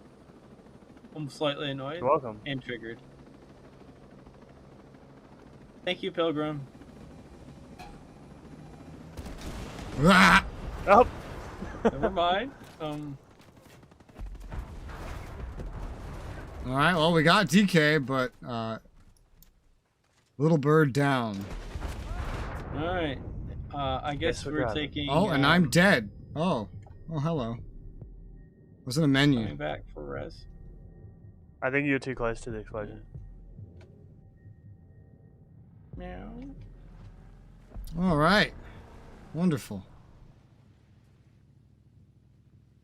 I'm slightly annoyed. You're welcome. And triggered. Thank you, Pilgrim. Ah! Oh! Never mind. Alright, well, we got DK, but, little bird down. Alright. I guess we're taking... Oh, and I'm dead. Oh. Oh, hello. Wasn't a menu. Coming back for res. I think you're too close to the explosion. Meow. Alright. Wonderful.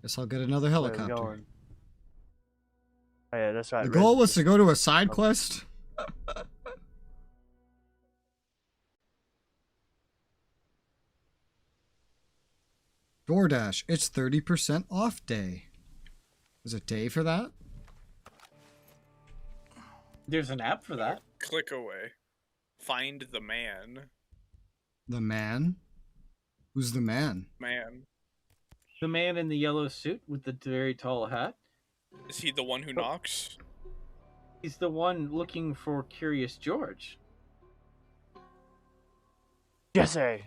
Guess I'll get another helicopter. Oh yeah, that's right. The goal was to go to a side quest? DoorDash, it's 30% off day. There's a day for that? There's an app for that. Click away. Find the man. The man? Who's the man? Man. The man in the yellow suit with the very tall hat. Is he the one who knocks? He's the one looking for Curious George. Jesse.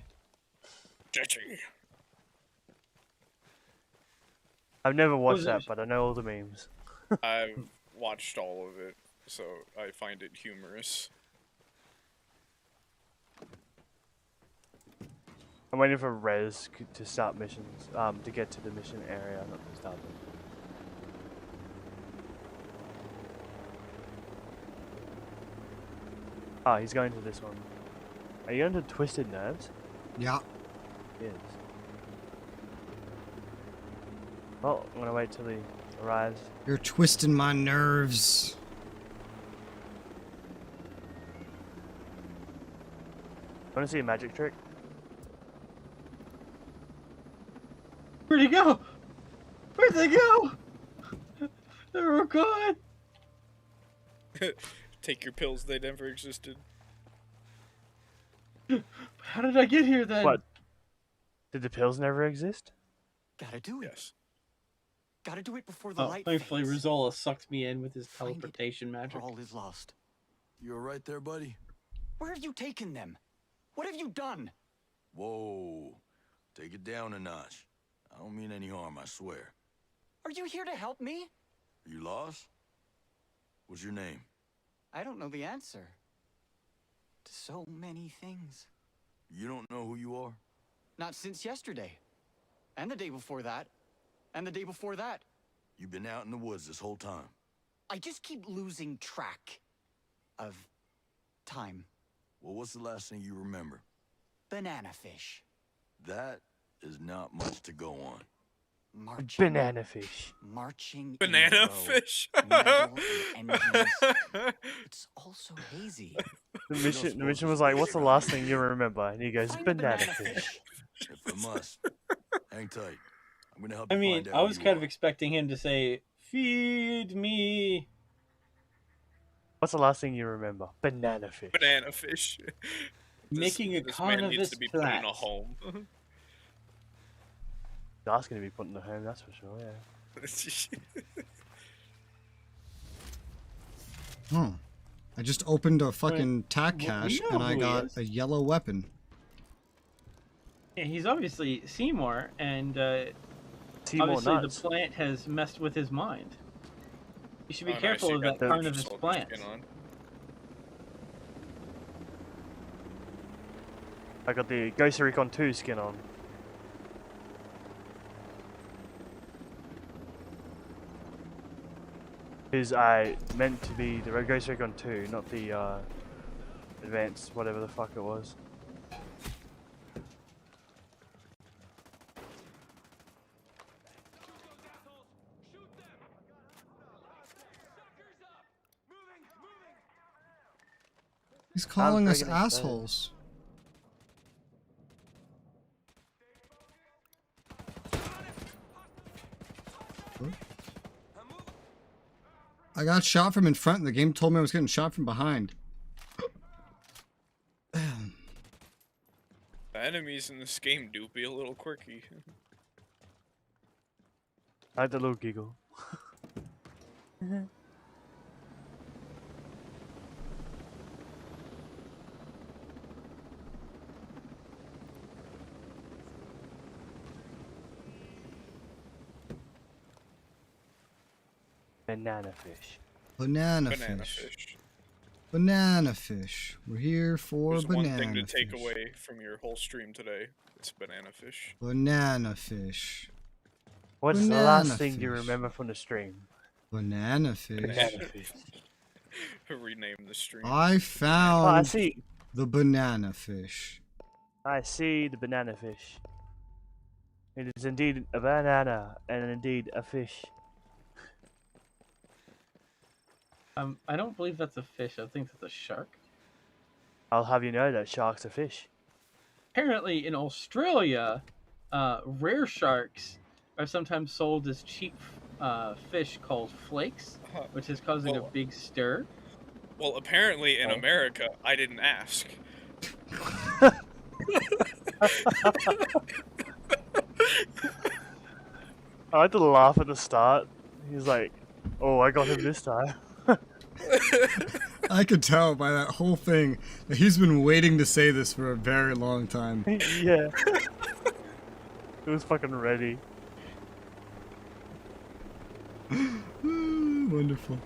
Jesse. I've never watched that, but I know all the memes. I've watched all of it, so I find it humorous. I'm waiting for Rez to start missions, to get to the mission area, not to start them. Ah, he's going to this one. Are you going to Twisted Nerves? Yeah. He is. Well, I'm gonna wait till he arrives. You're twisting my nerves. Want to see a magic trick? Where'd he go? Where'd they go? They're gone. Take your pills, they never existed. How did I get here then? What? Did the pills never exist? Gotta do it. Yes. Gotta do it before the light thankfully fades. Resoula sucked me in with his teleportation magic. All is lost. You alright there, buddy? Where have you taken them? What have you done? Whoa. Take it down a notch. I don't mean any harm, I swear. Are you here to help me? Are you lost? What's your name? I don't know the answer to so many things. You don't know who you are? Not since yesterday. And the day before that. And the day before that. You've been out in the woods this whole time. I just keep losing track of time. Well, what's the last thing you remember? Banana fish. That is not much to go on. Marching. Banana fish. Marching. Banana in a row. fish. Metal and engines. It's all so hazy. The mission was like, "What's the last thing you remember?" And he goes, "Banana fish." If I must, hang tight. I'm gonna help I you mean, find I out was who kind you of expecting him to say, "Feed me." What's the last thing you remember? Banana fish. Banana fish. Making a this con man of needs his to be put in a plats. home. That's gonna be put in the home, that's for sure. Yeah. Oh. I just opened a fucking tac we cache know and I who he got is. a yellow weapon. Yeah, he's obviously Seymour, and Seymour obviously nuts. the plant has messed with his mind. You should be Oh, nice, careful you of got that the carnivorous soldier plant. skin on. I got the Ghost Recon 2 skin on. Is I meant to be the Ghost Recon 2, not the advanced whatever the fuck it was. He's calling us breaking his phone. assholes. I got shot from in front and the game told me I was getting shot from behind. The enemies in this game do be a little quirky. I had the little giggle. Banana fish. Banana Banana fish. fish. Banana fish. We're here for There's banana one thing to fish. take away from your whole stream today. It's banana fish. Banana fish. What's the Banana last thing you fish. remember from the stream? Banana fish. Banana fish. Rename the stream. I found Oh, I see. the banana fish. I see the banana fish. It is indeed a banana and indeed a fish. I don't believe that's a fish. I think that's a shark. I'll have you know that sharks are fish. Apparently, in Australia, rare sharks are sometimes sold as cheap fish called flakes, which is causing a Well- big stir. Well, apparently in America, I didn't ask. I had to laugh at the start. He's like, "Oh, I got him this time." I could tell by that whole thing that he's been waiting to say this for a very long time. Yeah. It was fucking ready. Wonderful.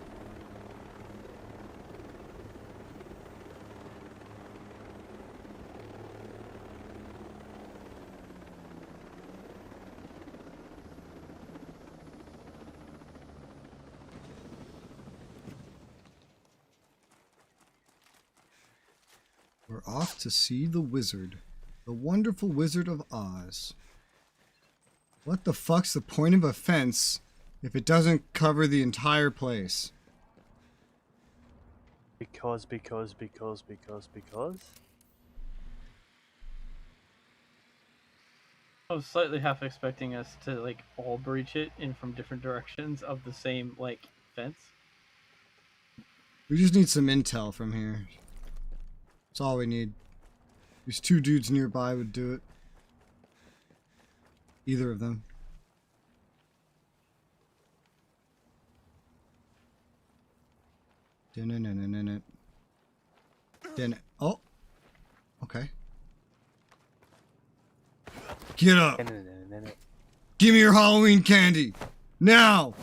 We're off to see the wizard. The wonderful Wizard of Oz. What the fuck's the point of a fence if it doesn't cover the entire place? Because. I was slightly half expecting us to like all breach it in from different directions of the same like fence. We just need some intel from here. That's all we need. These two dudes nearby would do it. Either of them. Oh. Okay. Get up. Give me your Halloween candy. Now.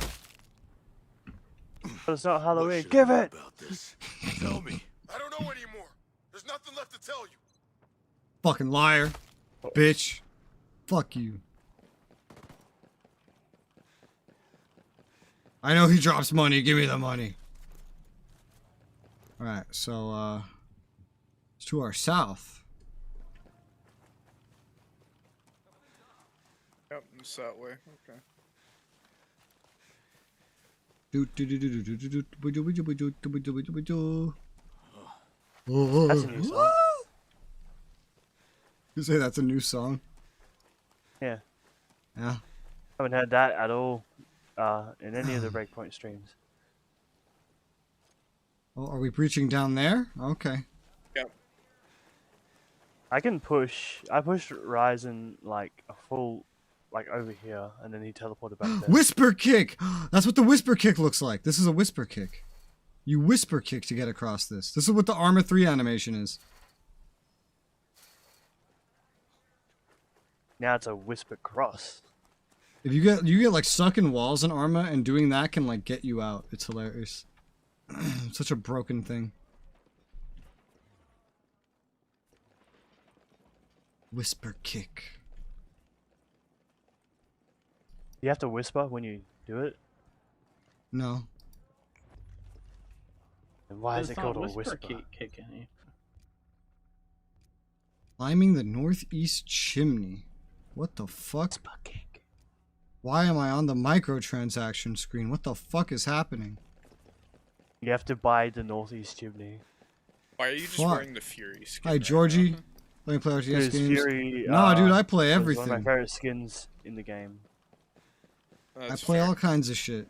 But it's not Halloween. Give it. About this. Tell me. I don't know anymore. There's nothing left to tell you. Fucking liar. Bitch. Fuck you. I know he drops money. Give me the money. Alright, so, it's to our south. Yep, it's that way. Okay. That's a new song. You say that's a new song? Yeah. Yeah. Haven't heard that at all in any of the Breakpoint streams. Oh, are we preaching down there? Okay. Yep. I can push. I pushed Ryzen like a full, like over here, and then he teleported back there. Whisper kick! That's what the whisper kick looks like. This is a whisper kick. You whisper kick to get across this. This is what the Arma 3 animation is. Now it's a whisper cross. If you get like stuck in walls in Arma, and doing that can like get you out. It's hilarious. Such a broken thing. Whisper kick. You have to whisper when you do it. No. And why is it called a whisper? Kick any. Climbing the northeast chimney. What the fuck? Whisper kick. Why am I on the microtransaction screen? What the fuck is happening? You have to buy the northeast chimney. Why are you just Fuck. wearing the Fury skin? Hi, right Georgie. now? Let me play RTS Because games. Fury, No, dude, I play was everything. one of my favorite skins in the game. I play all kinds of shit.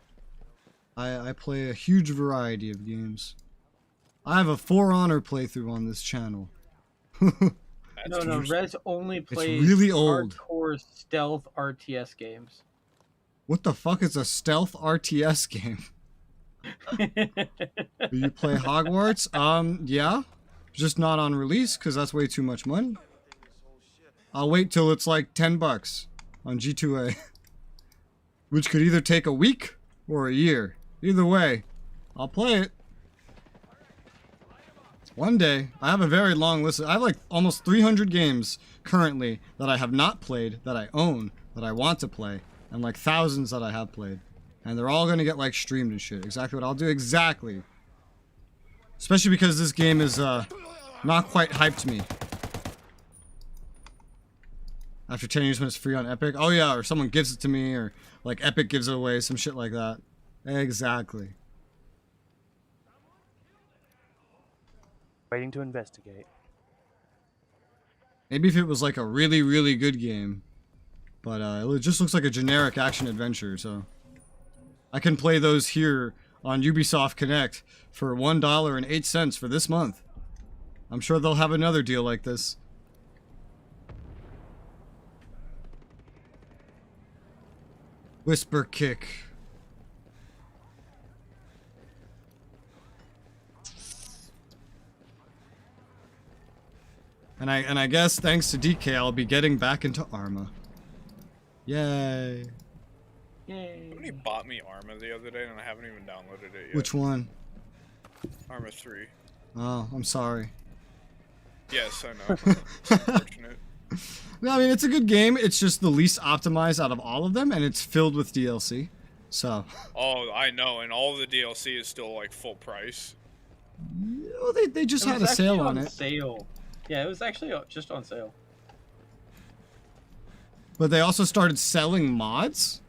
I play a huge variety of games. I have a For Honor playthrough on this channel. No, Res only plays really old. hardcore stealth RTS games. What the fuck is a stealth RTS game? Do you play Hogwarts? Yeah. Just not on release, because that's way too much money. I'll wait till it's like $10 on G2A. Which could either take a week or a year. Either way, I'll play it. One day. I have a very long list. I have like almost 300 games currently that I have not played, that I own, that I want to play. And like thousands that I have played. And they're all going to get like streamed and shit. Exactly what I'll do. Exactly. Especially because this game is not quite hyped me. After 10 years when it's free on Epic. Oh yeah, or someone gives it to me, or like Epic gives it away, some shit like that. Exactly. Waiting to investigate. Maybe if it was like a really, really good game. But it just looks like a generic action adventure, so. I can play those here on Ubisoft Connect for $1.08 for this month. I'm sure they'll have another deal like this. Whisper kick. And I guess thanks to DK, I'll be getting back into Arma. Yay. Yay. Somebody bought me Arma the other day and I haven't even downloaded it yet. Which one? Arma 3. Oh, I'm sorry. Yes, I know. It's unfortunate. No, I mean, it's a good game. It's just the least optimized out of all of them, and it's filled with DLC. So. Oh, I know, and all the DLC is still like full price. Well, they just had a sale on it. Sale. Yeah, it was actually just on sale. But they also started selling mods.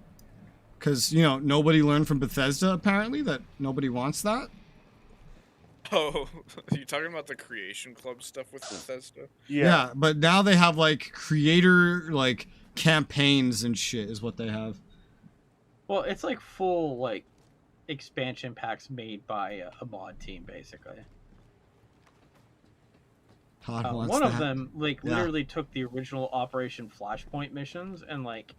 Because, you know, nobody learned from Bethesda, apparently, that nobody wants that. Oh, are you talking about the Creation Club stuff with Bethesda? Yeah, but now they have, like, creator, like, campaigns and shit is what they have. Well, it's like full, like, expansion packs made by a mod team, basically. Todd wants one of that. them, like, literally took the original Operation Flashpoint missions and, like,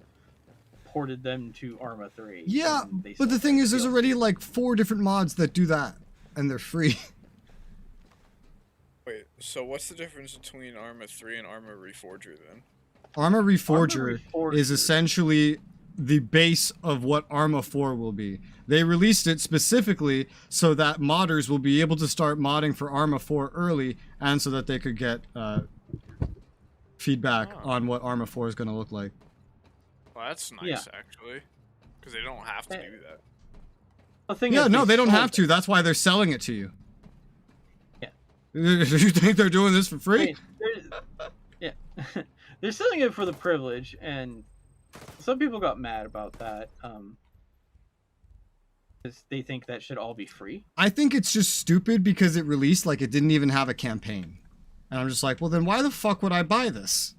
ported them to Arma 3. Yeah, but the thing is, there's already, like, 4 different mods that do that. And they're free. Wait, so what's the difference between Arma 3 and Arma Reforger then? Arma Reforger is essentially the base of what Arma 4 will be. They released it specifically so that modders will be able to start modding for Arma 4 early, and so that they could get feedback on what Arma 4 is going to look like. Well, that's nice, actually. Because they don't have to do that. Yeah, no, they don't have to. That's why they're selling it to you. Yeah. You think they're doing this for free? Yeah. They're selling it for the privilege, and some people got mad about that. They think that should all be free. I think it's just stupid because it released like it didn't even have a campaign. And I'm just like, well then why the fuck would I buy this?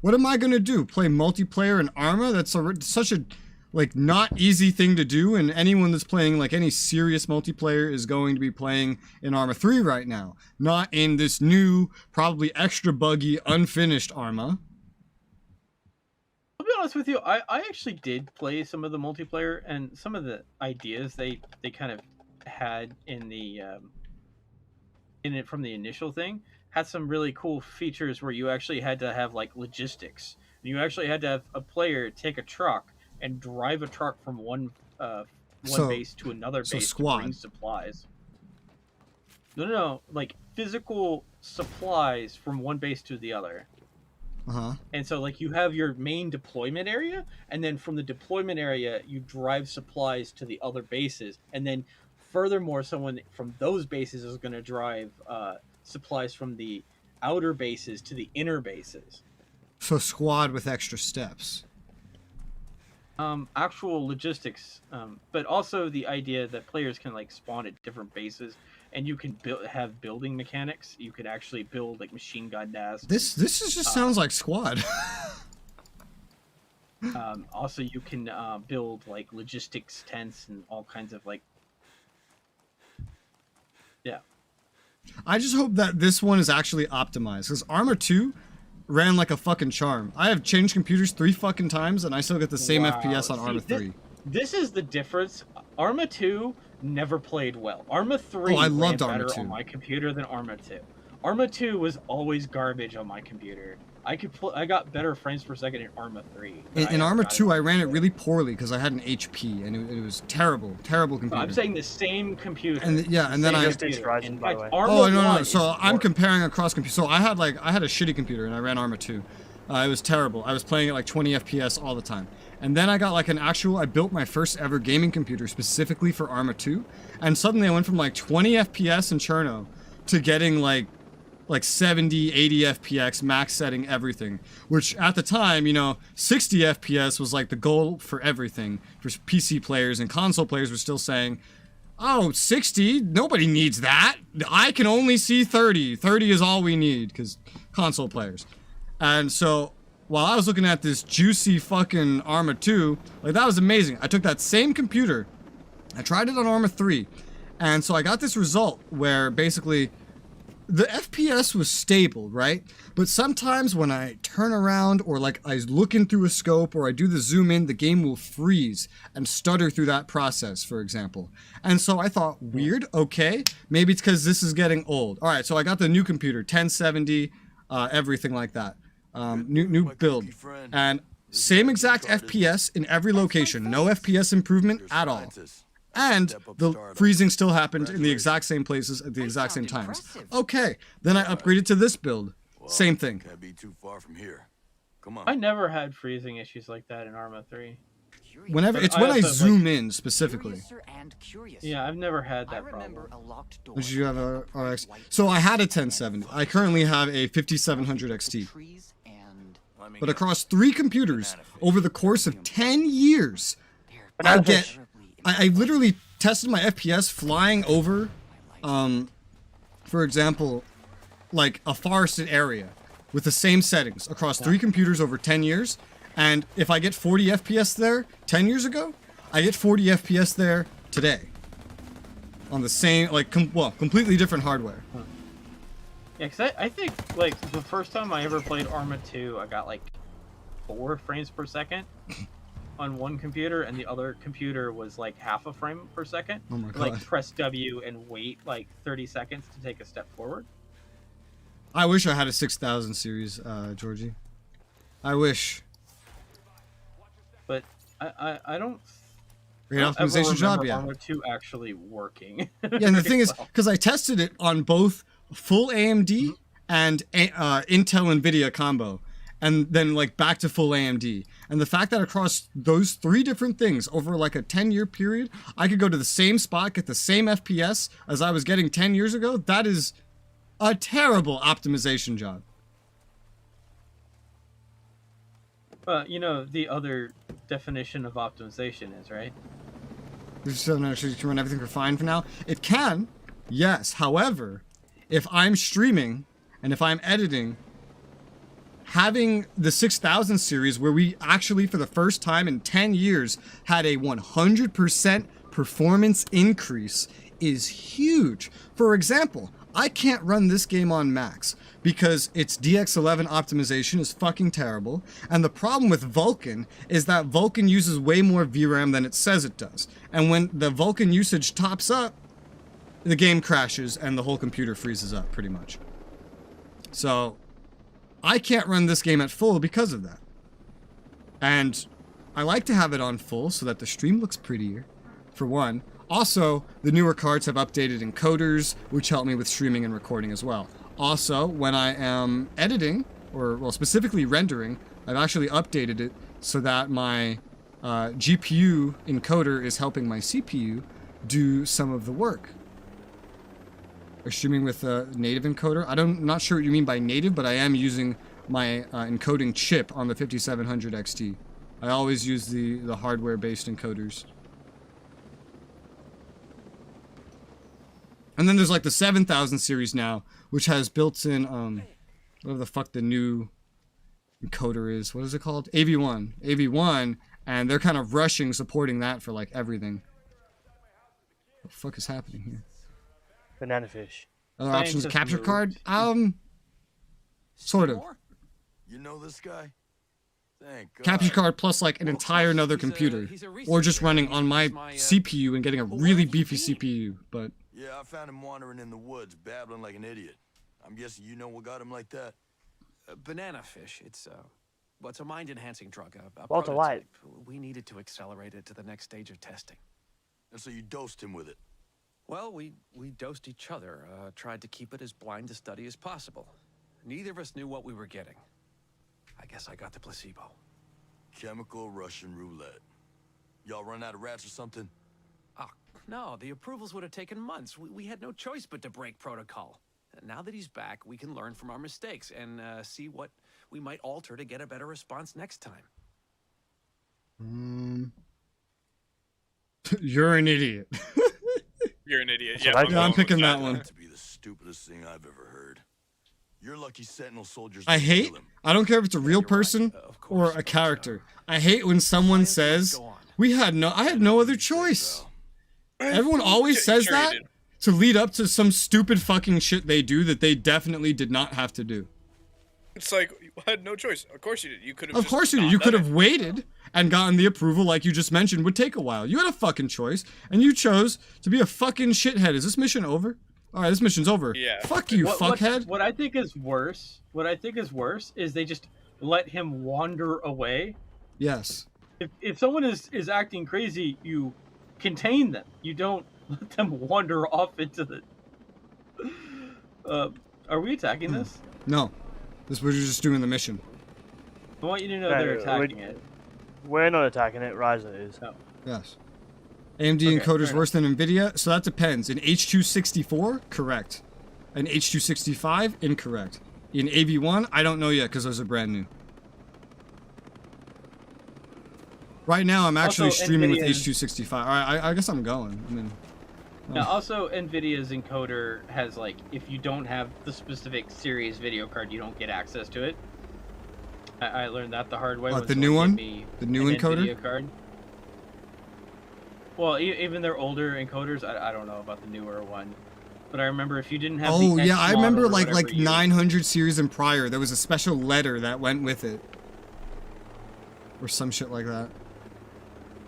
What am I gonna do? Play multiplayer in Arma? That's such a like not easy thing to do, and anyone that's playing like any serious multiplayer is going to be playing in Arma 3 right now. Not in this new, probably extra buggy, unfinished Arma. I'll be honest with you, I actually did play some of the multiplayer, and some of the ideas they kind of had in the in it from the initial thing had some really cool features where you actually had to have like logistics. You actually had to have a player take a truck and drive a truck from one base to another base to bring supplies. No, like physical supplies from one base to the other. And so like you have your main deployment area, and then from the deployment area you drive supplies to the other bases, and then furthermore someone from those bases is going to drive supplies from the outer bases to the inner bases. So squad with extra steps. Actual logistics, but also the idea that players can like spawn at different bases, and you can have building mechanics. You could actually build like machine gun nests. This just sounds like squad. Also, you can build like logistics tents and all kinds of like. Yeah. I just hope that this one is actually optimized, because Arma 2 ran like a fucking charm. I have changed computers 3 fucking times and I still get the same FPS on Arma 3. This is the difference. Arma 2 never played well. Arma 3 I ran loved better Arma 2. on my computer than Arma 2. Arma 2 was always garbage on my computer. I got better frames per second in Arma 3. In Arma 2, I ran it really poorly because I had an HP, and it was terrible computer. I'm saying the same computer. And then I. No. So I'm comparing across computers. So I had a shitty computer, and I ran Arma 2. It was terrible. I was playing at like 20 FPS all the time. And then I got like I built my first ever gaming computer specifically for Arma 2, and suddenly I went from like 20 FPS in Cherno to getting like 70, 80 FPS, max setting everything, which at the time, 60 FPS was like the goal for everything for PC players, and console players were still saying, oh, 60, nobody needs that. I can only see 30. 30 is all we need, because console players. And so while I was looking at this juicy fucking Arma 2, like that was amazing. I took that same computer, I tried it on Arma 3, and so I got this result where basically the FPS was stable, right? But sometimes when I turn around or like I look in through a scope or I do the zoom in, the game will freeze and stutter through that process, for example. And so I thought, weird, okay, maybe it's because this is getting old. All right, so I got the new computer, 1070, everything like that. New build. And same exact FPS in every location, no FPS improvement at all. And the freezing still happened in the exact same places at the exact same times. Okay, then I upgraded to this build. Same thing. Can't be too far from here. Come on. I never had freezing issues like that in Arma 3. When I zoom in specifically. Yeah, I've never had that problem. Did you have a RX? So I had a 1070. I currently have a 5700 XT. But across 3 computers over the course of 10 years, I literally tested my FPS flying over, for example, like a forested area with the same settings across 3 computers over 10 years. And if I get 40 FPS there 10 years ago, I get 40 FPS there today. On the same, completely different hardware. Yeah, because I think, like, the first time I ever played Arma 2, I got, like, 4 frames per second on one computer, and the other computer was, like, half a frame per second. Oh my God. Like, press W and wait, like, 30 seconds to take a step forward. I wish I had a 6000 series, Georgie. I wish. But I don't... Great optimization job, yeah. Arma 2 actually working. Yeah, and the thing is, because I tested it on both full AMD and Intel NVIDIA combo, and then like back to full AMD. And the fact that across those 3 different things over like a 10-year period, I could go to the same spot, get the same FPS as I was getting 10 years ago, that is a terrible optimization job. You know, the other definition of optimization is, right? 5700 can run everything for fine for now. It can, yes. However, if I'm streaming and if I'm editing, having the 6000 series where we actually for the first time in 10 years had a 100% performance increase is huge. For example, I can't run this game on max because its DX11 optimization is fucking terrible, and the problem with Vulkan is that Vulkan uses way more VRAM than it says it does, and when the Vulkan usage tops up, the game crashes and the whole computer freezes up pretty much. So I can't run this game at full because of that. And I like to have it on full so that the stream looks prettier, for one. Also, the newer cards have updated encoders, which help me with streaming and recording as well. Also, when I am editing, or well, specifically rendering, I've actually updated it so that my GPU encoder is helping my CPU do some of the work. Or streaming with a native encoder. I'm not sure what you mean by native, but I am using my encoding chip on the 5700 XT. I always use the hardware-based encoders. And then there's like the 7000 series now, which has built-in, whatever the fuck the new encoder is. What is it called? AV1. AV1, and they're kind of rushing supporting that for like everything. What the fuck is happening here? Banana fish. Other options, capture card? Sort of. You know this guy? Thank God. Capture card plus like an entire another computer. Or just running on my CPU and getting a really beefy CPU, but... Yeah, I found him wandering in the woods, babbling like an idiot. I'm guessing you know what got him like that? Banana fish. It's a mind-enhancing drug. A Walter White. prototype. We needed to accelerate it to the next stage of testing. And so you dosed him with it? Well, we dosed each other, tried to keep it as blind to study as possible. Neither of us knew what we were getting. I guess I got the placebo. Chemical Russian roulette. Y'all run out of rats or something? Oh, no, the approvals would have taken months. We had no choice but to break protocol. Now that he's back, we can learn from our mistakes and see what we might alter to get a better response next time. You're an idiot. You're an idiot. Yeah, I'm picking that one. To be the stupidest thing I've ever heard. You're lucky Sentinel soldiers. I don't care if it's a real person or a character. I hate when someone says, I had no other choice. Everyone always says that to lead up to some stupid fucking shit they do that they definitely did not have to do. It's like, you had no choice. Of course you did. You could have. Of course you did. You could have waited and gotten the approval, like you just mentioned, would take a while. You had a fucking choice, and you chose to be a fucking shithead. Is this mission over? All right, this mission's over. Yeah. Fuck you, fuckhead. What I think is worse is they just let him wander away. Yes. If someone is acting crazy, you contain them. You don't let them wander off into the. Are we attacking this? No. We're just doing the mission. I want you to know they're attacking it. We're not attacking it. Ryza is. No. Yes. AMD encoder's worse than NVIDIA? So that depends. In H.264, correct. In H.265, incorrect. In AV1, I don't know yet because those are brand new. Right now, I'm actually Also, streaming with NVIDIA's H.265. All right, I guess I'm going. I mean, Now, also, NVIDIA's encoder has, like, if you don't have the specific series video card, you don't get access to it. I learned that the hard way. What, when the new someone one? gave me The new an encoder? NVIDIA card. Well, even their older encoders, I don't know about the newer one. But I remember if you didn't have the X yeah, I remember model or like whatever 900 series and prior, there was a special letter that went with it. Or some shit like that.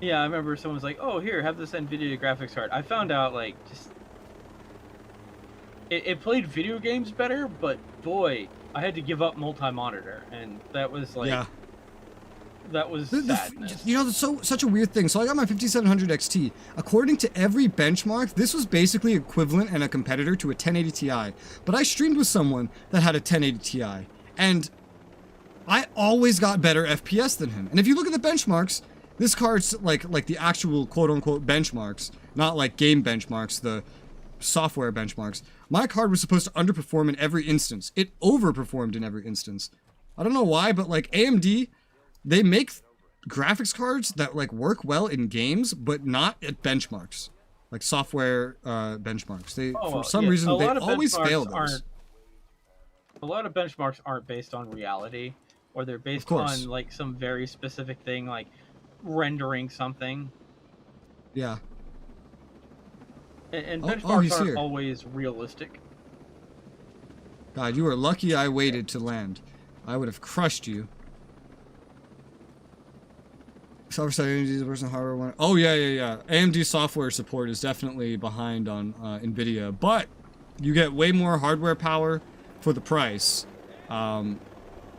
Yeah, I remember someone was like, "Oh, here, have this NVIDIA graphics card." I found out, like, just it played video games better, but boy, I had to give up multi-monitor, and that was like, that was sadness. You know, that's such a weird thing. So I got my 5700 XT. According to every benchmark, this was basically equivalent and a competitor to a 1080 Ti. But I streamed with someone that had a 1080 Ti, and I always got better FPS than him. And if you look at the benchmarks, this card's like the actual quote-unquote benchmarks, not like game benchmarks, the software benchmarks. My card was supposed to underperform in every instance. It overperformed in every instance. I don't know why, but like AMD, they make graphics cards that like work well in games, but not at benchmarks, like software benchmarks. They for some reason they always fail those. A lot of benchmarks aren't based on reality, or they're based on like some very specific thing, like rendering something. Yeah. And benchmarks aren't always realistic. God, you were lucky I waited to land. I would have crushed you. Software side AMD's versus hardware one. Oh yeah. AMD software support is definitely behind on NVIDIA, but you get way more hardware power for the price than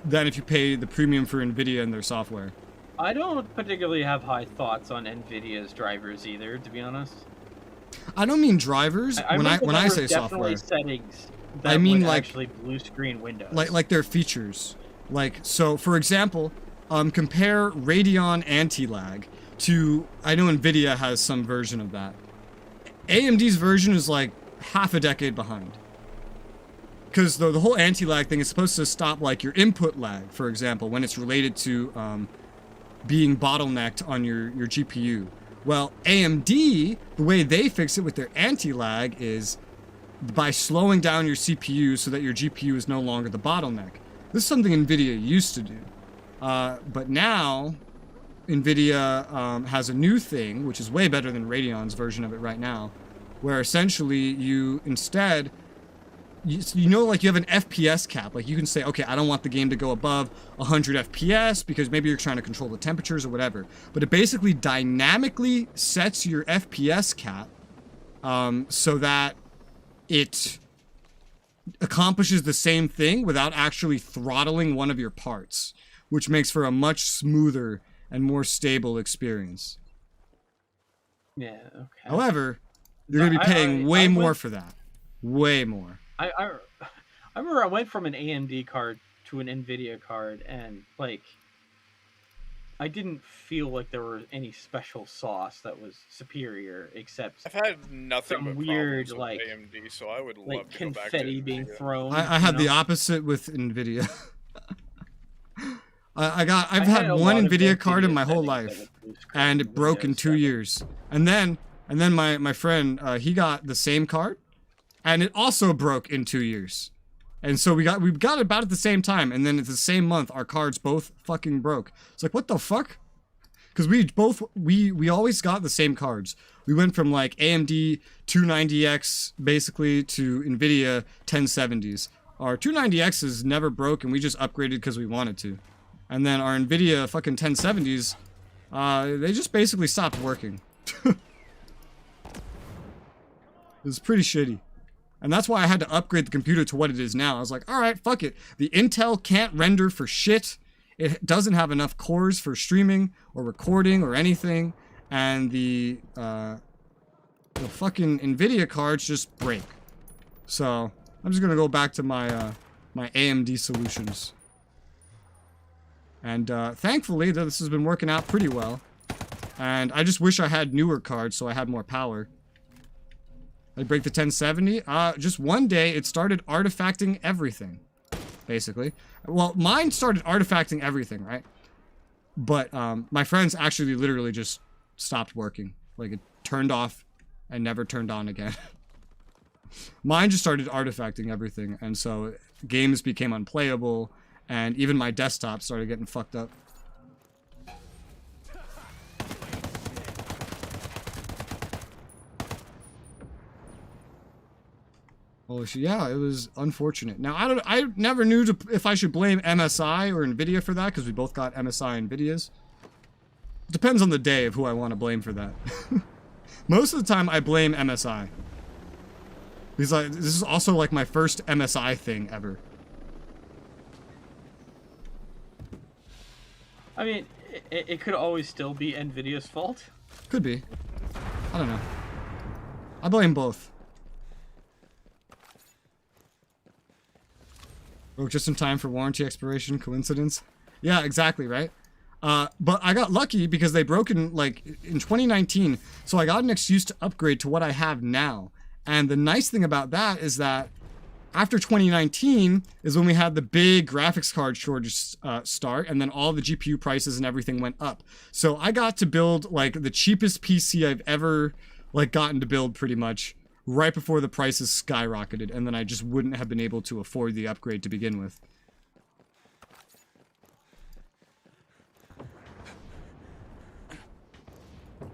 if you pay the premium for NVIDIA and their software. I don't particularly have high thoughts on NVIDIA's drivers either, to be honest. I don't mean drivers when I say software. Settings that I mean like actually blue screen Windows. Like their features. Like so, for example, compare Radeon anti-lag to, I know NVIDIA has some version of that. AMD's version is like half a decade behind. Because the whole anti-lag thing is supposed to stop like your input lag, for example, when it's related to being bottlenecked on your GPU. Well, AMD, the way they fix it with their anti-lag is by slowing down your CPU so that your GPU is no longer the bottleneck. This is something NVIDIA used to do. But now, NVIDIA has a new thing, which is way better than Radeon's version of it right now, where essentially you instead, you know, like you have an FPS cap. Like you can say, okay, I don't want the game to go above 100 FPS because maybe you're trying to control the temperatures or whatever. But it basically dynamically sets your FPS cap so that it accomplishes the same thing without actually throttling one of your parts, which makes for a much smoother and more stable experience. Yeah, okay. However, you're going to be paying way more for that. Way more. I remember I went from an AMD card to an NVIDIA card, and like I didn't feel like there was any special sauce that was superior, except I've had nothing but weird with like AMD, so I would like love to go back to confetti being thrown. I had the opposite with NVIDIA. I've had one NVIDIA card in my whole life, and it broke in 2 years. And then my friend he got the same card, and it also broke in 2 years. And so we got it about at the same time, and then at the same month our cards both fucking broke. It's like, what the fuck? Because we always got the same cards. We went from like AMD 290X basically to NVIDIA 1070s. Our 290Xs never broke, and we just upgraded because we wanted to. And then our NVIDIA fucking 1070s, they just basically stopped working. It was pretty shitty. And that's why I had to upgrade the computer to what it is now. I was like, alright, fuck it. The Intel can't render for shit. It doesn't have enough cores for streaming or recording or anything. And the fucking NVIDIA cards just break. So, I'm just gonna go back to my, my AMD solutions. And thankfully, this has been working out pretty well. And I just wish I had newer cards so I had more power. I break the 1070. Just one day, it started artifacting everything, basically. Well, mine started artifacting everything, right? But my friend's actually literally just stopped working. Like, it turned off and never turned on again. Mine just started artifacting everything, and so games became unplayable, and even my desktop started getting fucked up. Oh, yeah, it was unfortunate. Now, I never knew if I should blame MSI or NVIDIA for that, because we both got MSI and NVIDIAs. It depends on the day of who I want to blame for that. Most of the time, I blame MSI. Because this is also like my first MSI thing ever. I mean, it could always still be NVIDIA's fault. Could be. I don't know. I blame both. Broke just in time for warranty expiration. Coincidence? Yeah, exactly, right? But I got lucky because they broke in, like, in 2019, so I got an excuse to upgrade to what I have now. And the nice thing about that is that after 2019 is when we had the big graphics card shortage start, and then all the GPU prices and everything went up. So I got to build like the cheapest PC I've ever like gotten to build pretty much right before the prices skyrocketed, and then I just wouldn't have been able to afford the upgrade to begin with.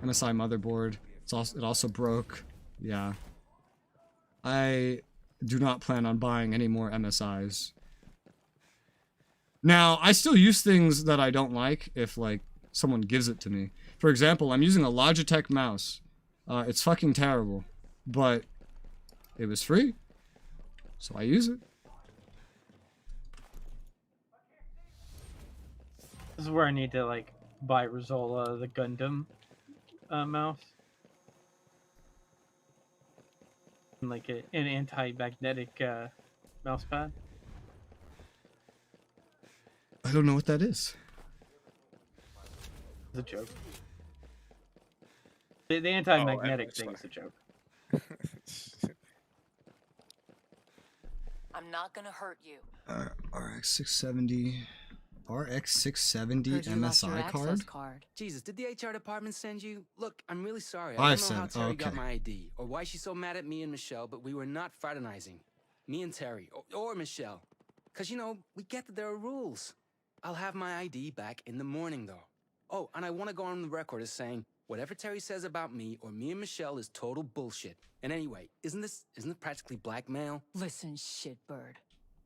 MSI motherboard. It also broke. Yeah. I do not plan on buying any more MSIs. Now, I still use things that I don't like if, like, someone gives it to me. For example, I'm using a Logitech mouse. It's fucking terrible. But it was free. So I use it. This is where I need to, like, buy Resoula, the Gundam mouse. And, like, an anti-magnetic mouse pad. I don't know what that is. It's a joke. The anti-magnetic thing is a joke. I'm not gonna hurt you. RX 670. RX 670 Heard you lost your MSI access card? Jesus, did the HR department send you? Look, I'm really sorry. I I don't know how sent- Terry got okay. my ID, or why she's so mad at me and Michelle, but we were not fraternizing. Me and Terry, or Michelle. Because, you know, we get that there are rules. I'll have my ID back in the morning, though. Oh, and I want to go on the record as saying, whatever Terry says about me or me and Michelle is total bullshit. And anyway, isn't it practically blackmail? Listen, shitbird.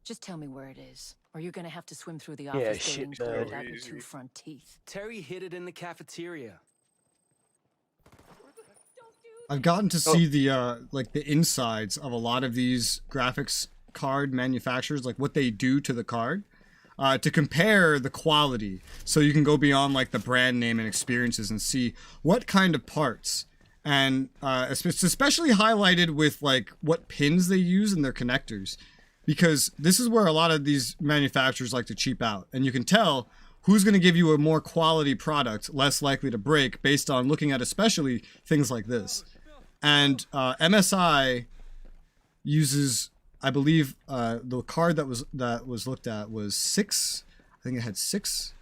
Just tell me where it is, or you're gonna have to swim through the Yeah, office dating shitbird. without your two front teeth. Terry hid it in the cafeteria. I've gotten to see the like the insides of a lot of these graphics card manufacturers, like what they do to the card, to compare the quality. So you can go beyond like the brand name and experiences and see what kind of parts. And it's especially highlighted with like what pins they use in their connectors, because this is where a lot of these manufacturers like to cheap out, and you can tell who's going to give you a more quality product, less likely to break, based on looking at especially things like this. And MSI uses, I believe, the card that was looked at was 6. I think it had 6,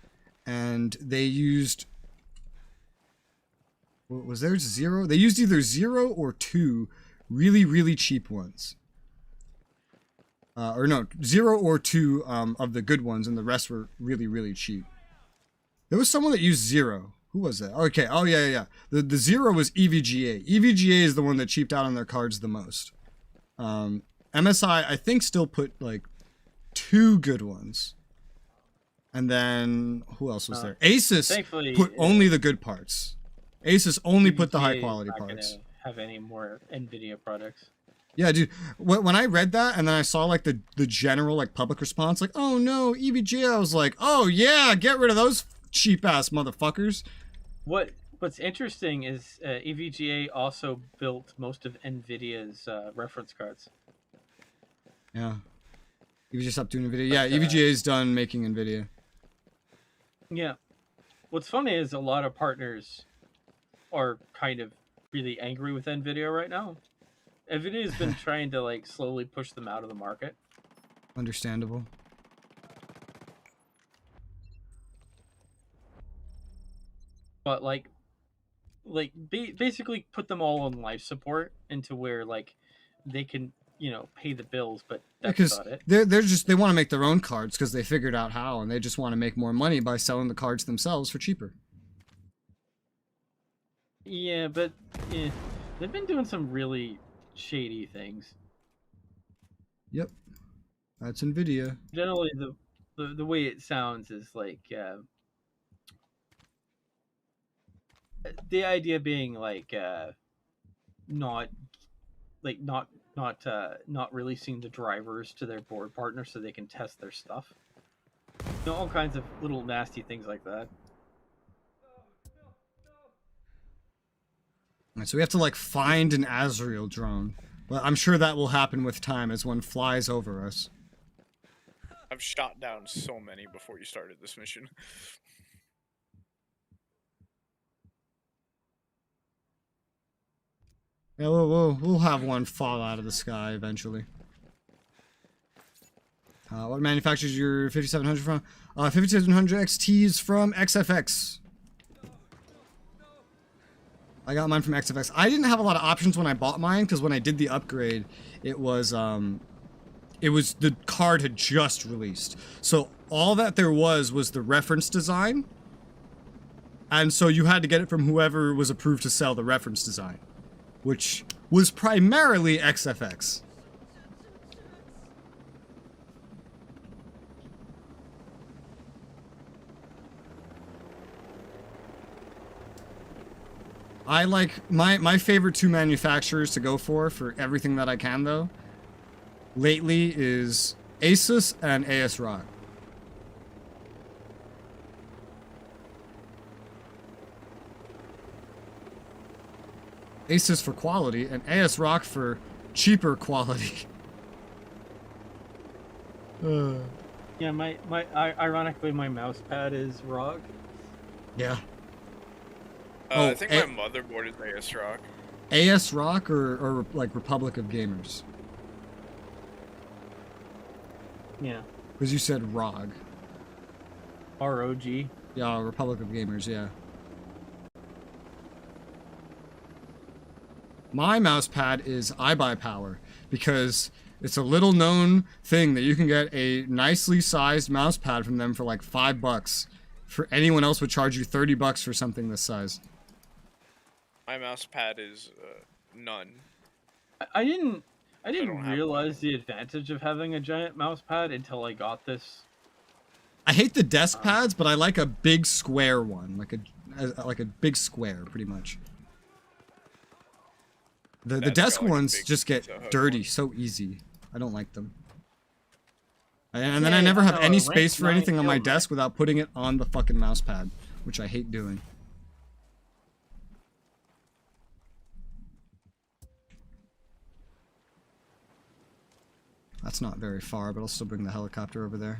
and they used. Was there 0? They used either 0 or 2 really, really cheap ones. Or no, 0 or 2 of the good ones, and the rest were really, really cheap. There was someone that used 0. Who was that? Okay, oh yeah. The 0 was EVGA. EVGA is the one that cheaped out on their cards the most. MSI, I think, still put like 2 good ones. And then, who else was there? Asus put only the good parts. Asus only put the high quality parts. Have any more NVIDIA products? Yeah, dude. When I read that and then I saw like the general like public response, like, oh no, EVGA, I was like, oh yeah, get rid of those cheap ass motherfuckers. What's interesting is EVGA also built most of NVIDIA's reference cards. Yeah. EVGA stopped doing NVIDIA. Yeah, EVGA is done making NVIDIA. Yeah. What's funny is a lot of partners are kind of really angry with NVIDIA right now. NVIDIA's been trying to like slowly push them out of the market. Understandable. But basically put them all on life support into where like they can, you know, pay the bills, but that's Because about it. they want to make their own cards because they figured out how, and they just want to make more money by selling the cards themselves for cheaper. Yeah, but they've been doing some really shady things. Yep. That's NVIDIA. Generally, the way it sounds is like the idea being like not releasing the drivers to their board partners so they can test their stuff. You know, all kinds of little nasty things like that. Alright, so we have to like find an Azrael drone. But I'm sure that will happen with time as one flies over us. I've shot down so many before you started this mission. Yeah, we'll have one fall out of the sky eventually. What manufacturers your 5700 from? 5700 XTs from XFX. I got mine from XFX. I didn't have a lot of options when I bought mine because when I did the upgrade, it was the card had just released. So all that there was the reference design. And so you had to get it from whoever was approved to sell the reference design, which was primarily XFX. I like my favorite two manufacturers to go for everything that I can though. Lately is Asus and AS ROG. Asus for quality and AS ROG for cheaper quality. Yeah, ironically my mouse pad is ROG. Yeah. I think my motherboard is AS ROG. AS ROG or like Republic of Gamers? Yeah. Because you said ROG. ROG. Yeah, Republic of Gamers, yeah. My mouse pad is iBuyPower because it's a little known thing that you can get a nicely sized mouse pad from them for like $5. For anyone else would charge you $30 for something this size. My mouse pad is none. I didn't realize the advantage of having a giant mouse pad until I got this. I hate the desk pads, but I like a big square one, like a big square, pretty much. The desk ones just get dirty so easy. I don't like them. And then I never have any space for anything on my desk without putting it on the fucking mouse pad, which I hate doing. That's not very far, but I'll still bring the helicopter over there.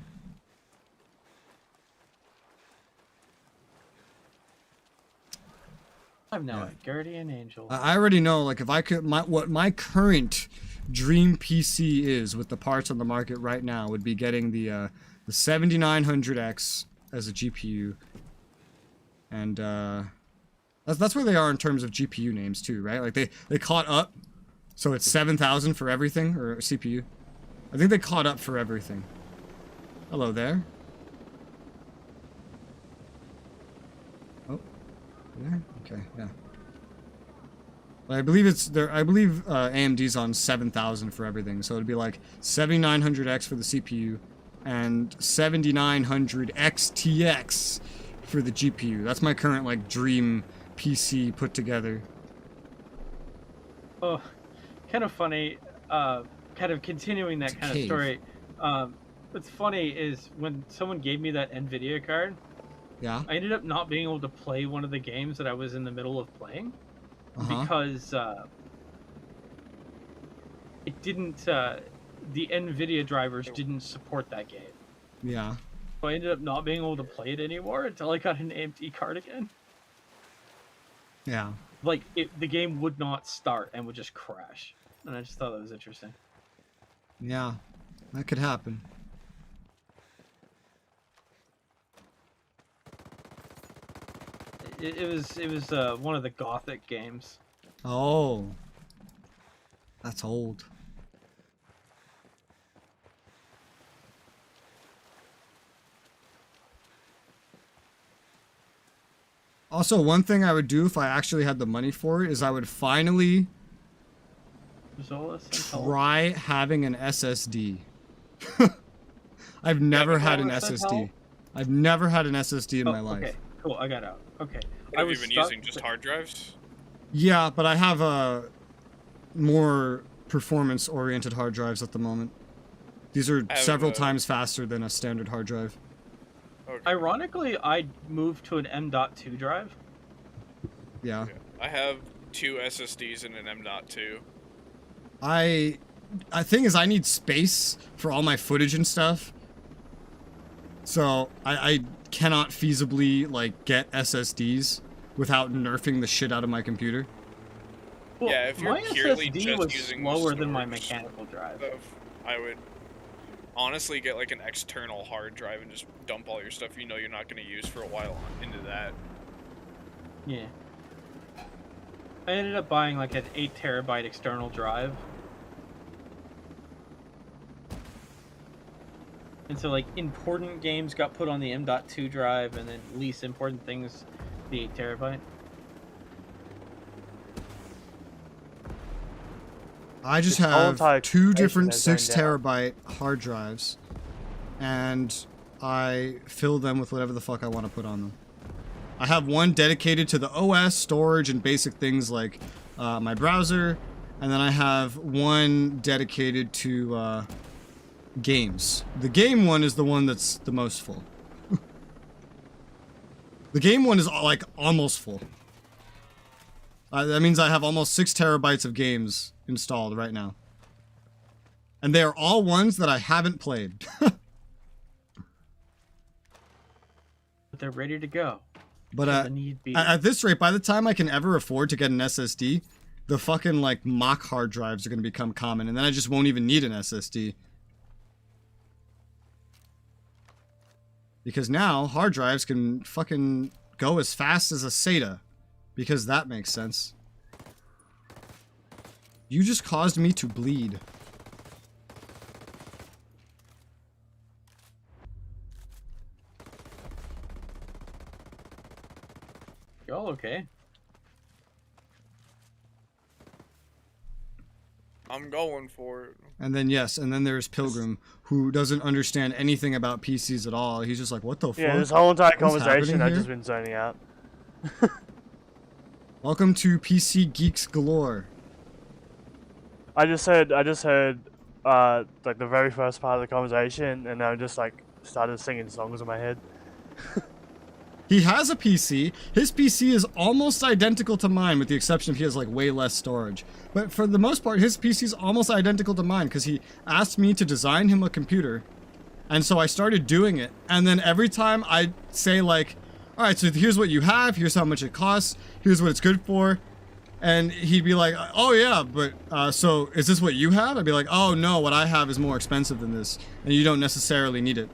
I'm now a guardian angel. I already know, like, if I could, what my current dream PC is with the parts on the market right now would be getting the 7900X as a GPU, and that's where they are in terms of GPU names too, right? Like they caught up, so it's 7000 for everything, or CPU. I think they caught up for everything. Hello there. Oh, there. Okay, yeah. But I believe it's there. I believe AMD's on 7000 for everything, so it'd be like 7900X for the CPU and 7900 XTX for the GPU. That's my current like dream PC put together. Oh, kind of funny. Kind of continuing that kind of story. What's funny is when someone gave me that NVIDIA card, yeah, I ended up not being able to play one of the games that I was in the middle of playing because it didn't. The NVIDIA drivers didn't support that game. Yeah. So I ended up not being able to play it anymore until I got an AMD card again. Yeah. Like the game would not start and would just crash, and I just thought that was interesting. Yeah, that could happen. It was one of the Gothic games. Oh, that's old. Also, one thing I would do if I actually had the money for it is I would finally try having an SSD. I've never had an SSD. I've never had an SSD in my life. Okay, cool. I got out. Okay. Have you been using just hard drives? Yeah, but I have more performance-oriented hard drives at the moment. These are several times faster than a standard hard drive. Okay. Ironically, I moved to an M.2 drive. Yeah. I have 2 SSDs and an M.2. thing is I need space for all my footage and stuff. So I cannot feasibly like get SSDs without nerfing the shit out of my computer. Well, yeah, if you're my purely SSD just was using slower than my mechanical drive. I would. honestly get like an external hard drive and just dump all your stuff you know you're not going to use for a while into that. Yeah. I ended up buying like an 8 terabyte external drive. And so like important games got put on the M.2 drive, and then least important things, the 8 terabyte. I just This whole have entire 2 different conversation 6 has zoned terabyte hard drives, and I fill them with whatever the fuck I want to put on them. I have one dedicated to the OS, storage, and basic things like my browser, and then I have one dedicated to games. The game one is the one that's the most full. The game one is like almost full. That means I have almost 6 terabytes of games installed right now. And they are all ones that I haven't played. But they're ready to go. But Need be. at this rate, by the time I can ever afford to get an SSD, the fucking like mock hard drives are going to become common, and then I just won't even need an SSD. Because now hard drives can fucking go as fast as a SATA. Because that makes sense. You just caused me to bleed. Y'all okay? I'm going for it. And then yes, and then there's Pilgrim, who doesn't understand anything about PCs at all. He's just like, what the fuck? Yeah, this whole entire What's conversation, happening I've here? just been zoning out. Welcome to PC Geeks Galore. I just heard, like the very first part of the conversation, and I just like started singing songs in my head. He has a PC. His PC is almost identical to mine, with the exception of he has like way less storage. But for the most part, his PC is almost identical to mine because he asked me to design him a computer. And so I started doing it. And then every time I say like, all right, so here's what you have. Here's how much it costs. Here's what it's good for. And he'd be like, oh yeah, but so is this what you have? I'd be like, oh no, what I have is more expensive than this. And you don't necessarily need it.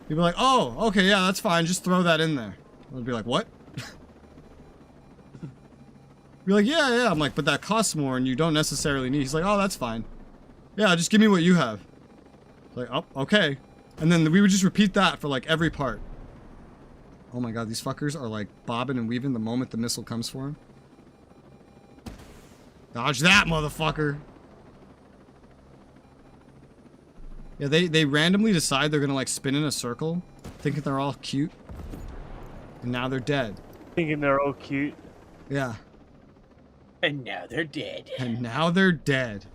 He'd be like, oh, okay, yeah, that's fine. Just throw that in there. I'd be like, what? Be like, yeah. I'm like, but that costs more and you don't necessarily need. He's like, oh, that's fine. Yeah, just give me what you have. Like, oh, okay. And then we would just repeat that for like every part. Oh my god, these fuckers are like bobbing and weaving the moment the missile comes for him. Dodge that, motherfucker. Yeah, they randomly decide they're gonna like spin in a circle, thinking they're all cute. And now they're dead. Thinking they're all cute. Yeah. And now they're dead. And now they're dead.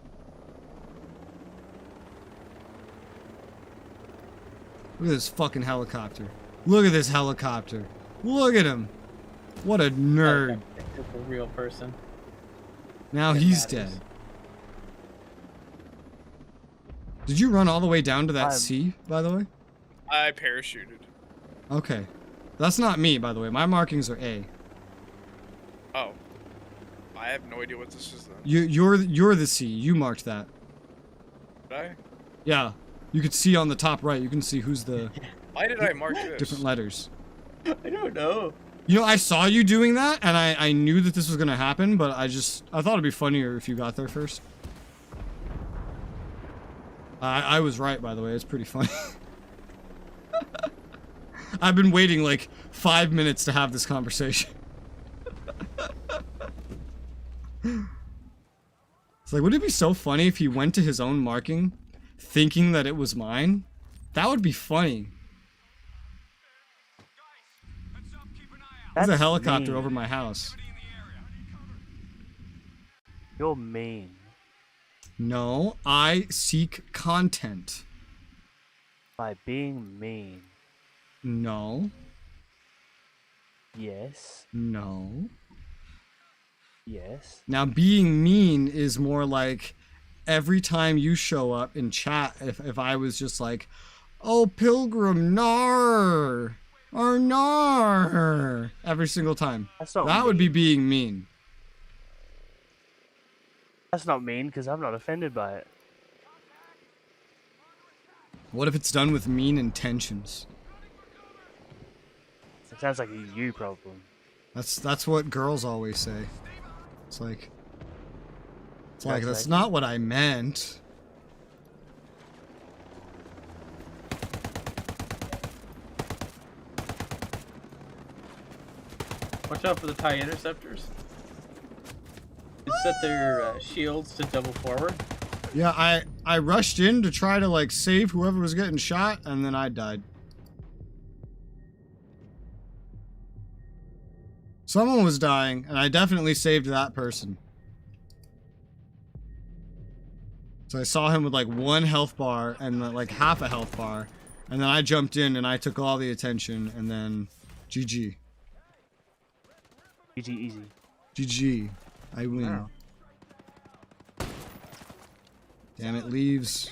Look at this fucking helicopter. Look at this helicopter. Look at him. What a nerd. It's a real person. Now he's dead. Did you run all the way down to that sea, by the way? I parachuted. Okay. That's not me, by the way. My markings are A. Oh. I have no idea what this is then. You're the C. You marked that. Did I? Yeah. You could see on the top right. You can see who's the... Why did I mark this? Different letters. I don't know. You know, I saw you doing that, and I knew that this was going to happen, but I thought it'd be funnier if you got there first. I was right, by the way. It's pretty funny. I've been waiting like 5 minutes to have this conversation. It's like, wouldn't it be so funny if he went to his own marking, thinking that it was mine? That would be funny. There's a helicopter over my house. You're mean. No, I seek content. By being mean. No. Yes. No. Yes. Now, being mean is more like every time you show up in chat, if I was just like, oh, Pilgrim, nar, or nar, every single time. That's not that would be being mean. That's not mean, because I'm not offended by it. What if it's done with mean intentions? It sounds like a you problem. That's what girls always say. It's like that's Translation. not what I meant. Watch out for the TIE interceptors. They set their shields to double forward. Yeah, I rushed in to try to like save whoever was getting shot, and then I died. Someone was dying, and I definitely saved that person. So I saw him with like 1 health bar and like half a health bar, and then I jumped in and I took all the attention, and then GG. GG easy. GG. I win. Wow. Damn it, leaves.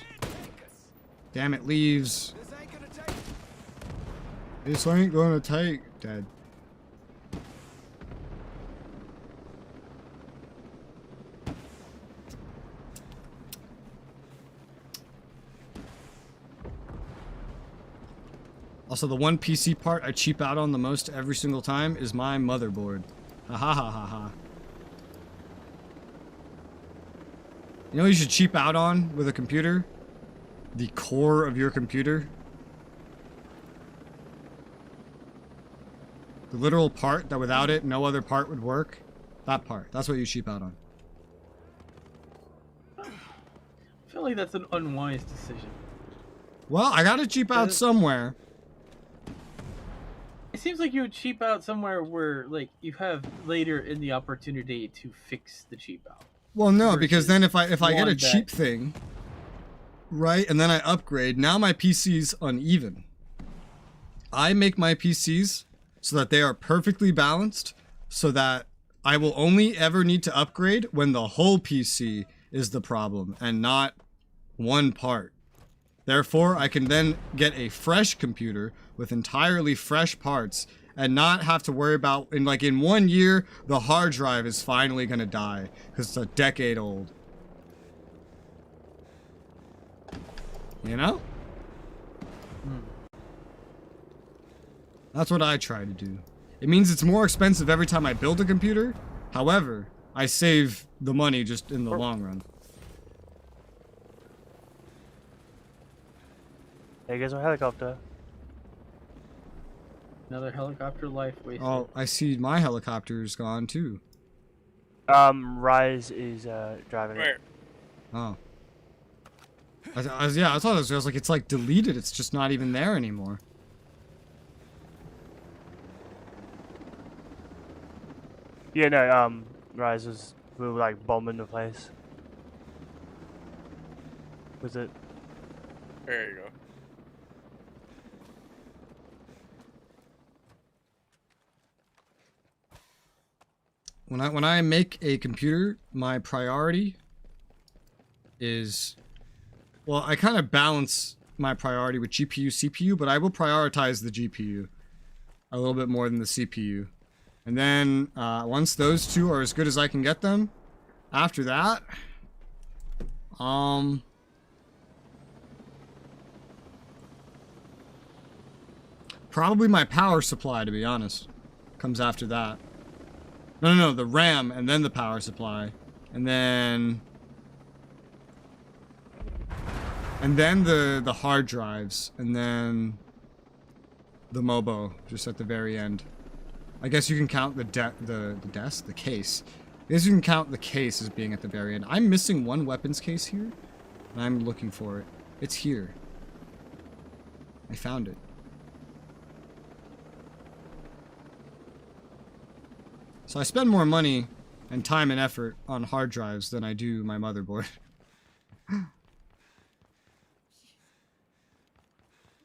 Damn it, leaves. This ain't gonna take, Dad. Also, the one PC part I cheap out on the most every single time is my motherboard. Ha ha ha ha ha. You know what you should cheap out on with a computer? The core of your computer. The literal part that without it, no other part would work. That part. That's what you cheap out on. I feel like that's an unwise decision. Well, I gotta cheap out somewhere. It seems like you would cheap out somewhere where, like, you have later in the opportunity to fix the cheap out. Well, no, because then if I get a that- cheap thing, right, and then I upgrade, now my PC's uneven. I make my PCs so that they are perfectly balanced, so that I will only ever need to upgrade when the whole PC is the problem and not one part. Therefore, I can then get a fresh computer with entirely fresh parts and not have to worry about, in 1 year, the hard drive is finally gonna die because it's a decade old. You know? That's what I try to do. It means it's more expensive every time I build a computer. However, I save the money just in the long run. There goes my helicopter. Another helicopter life wasted. Oh, I see my helicopter's gone too. Rise is driving it. Oh. I thought it was like it's like deleted. It's just not even there anymore. Yeah, no, Rise was, we were like bombing the place. Was it? There you go. When I make a computer, my priority is, well, I kind of balance my priority with GPU, CPU, but I will prioritize the GPU a little bit more than the CPU. And then once those two are as good as I can get them, after that, probably my power supply, to be honest, comes after that. No, the RAM and then the power supply. And then the hard drives, and then the MOBO just at the very end. I guess you can count the case. I guess you can count the case as being at the very end. I'm missing one weapons case here, and I'm looking for it. It's here. I found it. So I spend more money and time and effort on hard drives than I do my motherboard.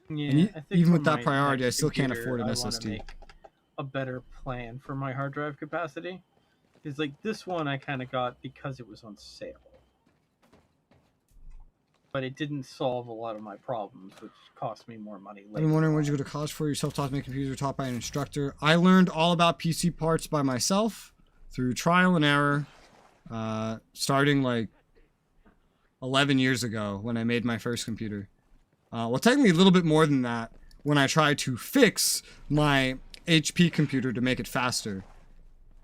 Yeah, And I think even for with that my priority, I next still can't computer, afford an I wanna SSD. make a better plan for my hard drive capacity. Because like this one I kind of got because it was on sale. But it didn't solve a lot of my problems, which cost me more money I've later. been wondering, what did you go to college for? You self-taught to make computers, taught by an instructor. I learned all about PC parts by myself through trial and error, starting like 11 years ago when I made my first computer. Well, technically a little bit more than that when I tried to fix my HP computer to make it faster.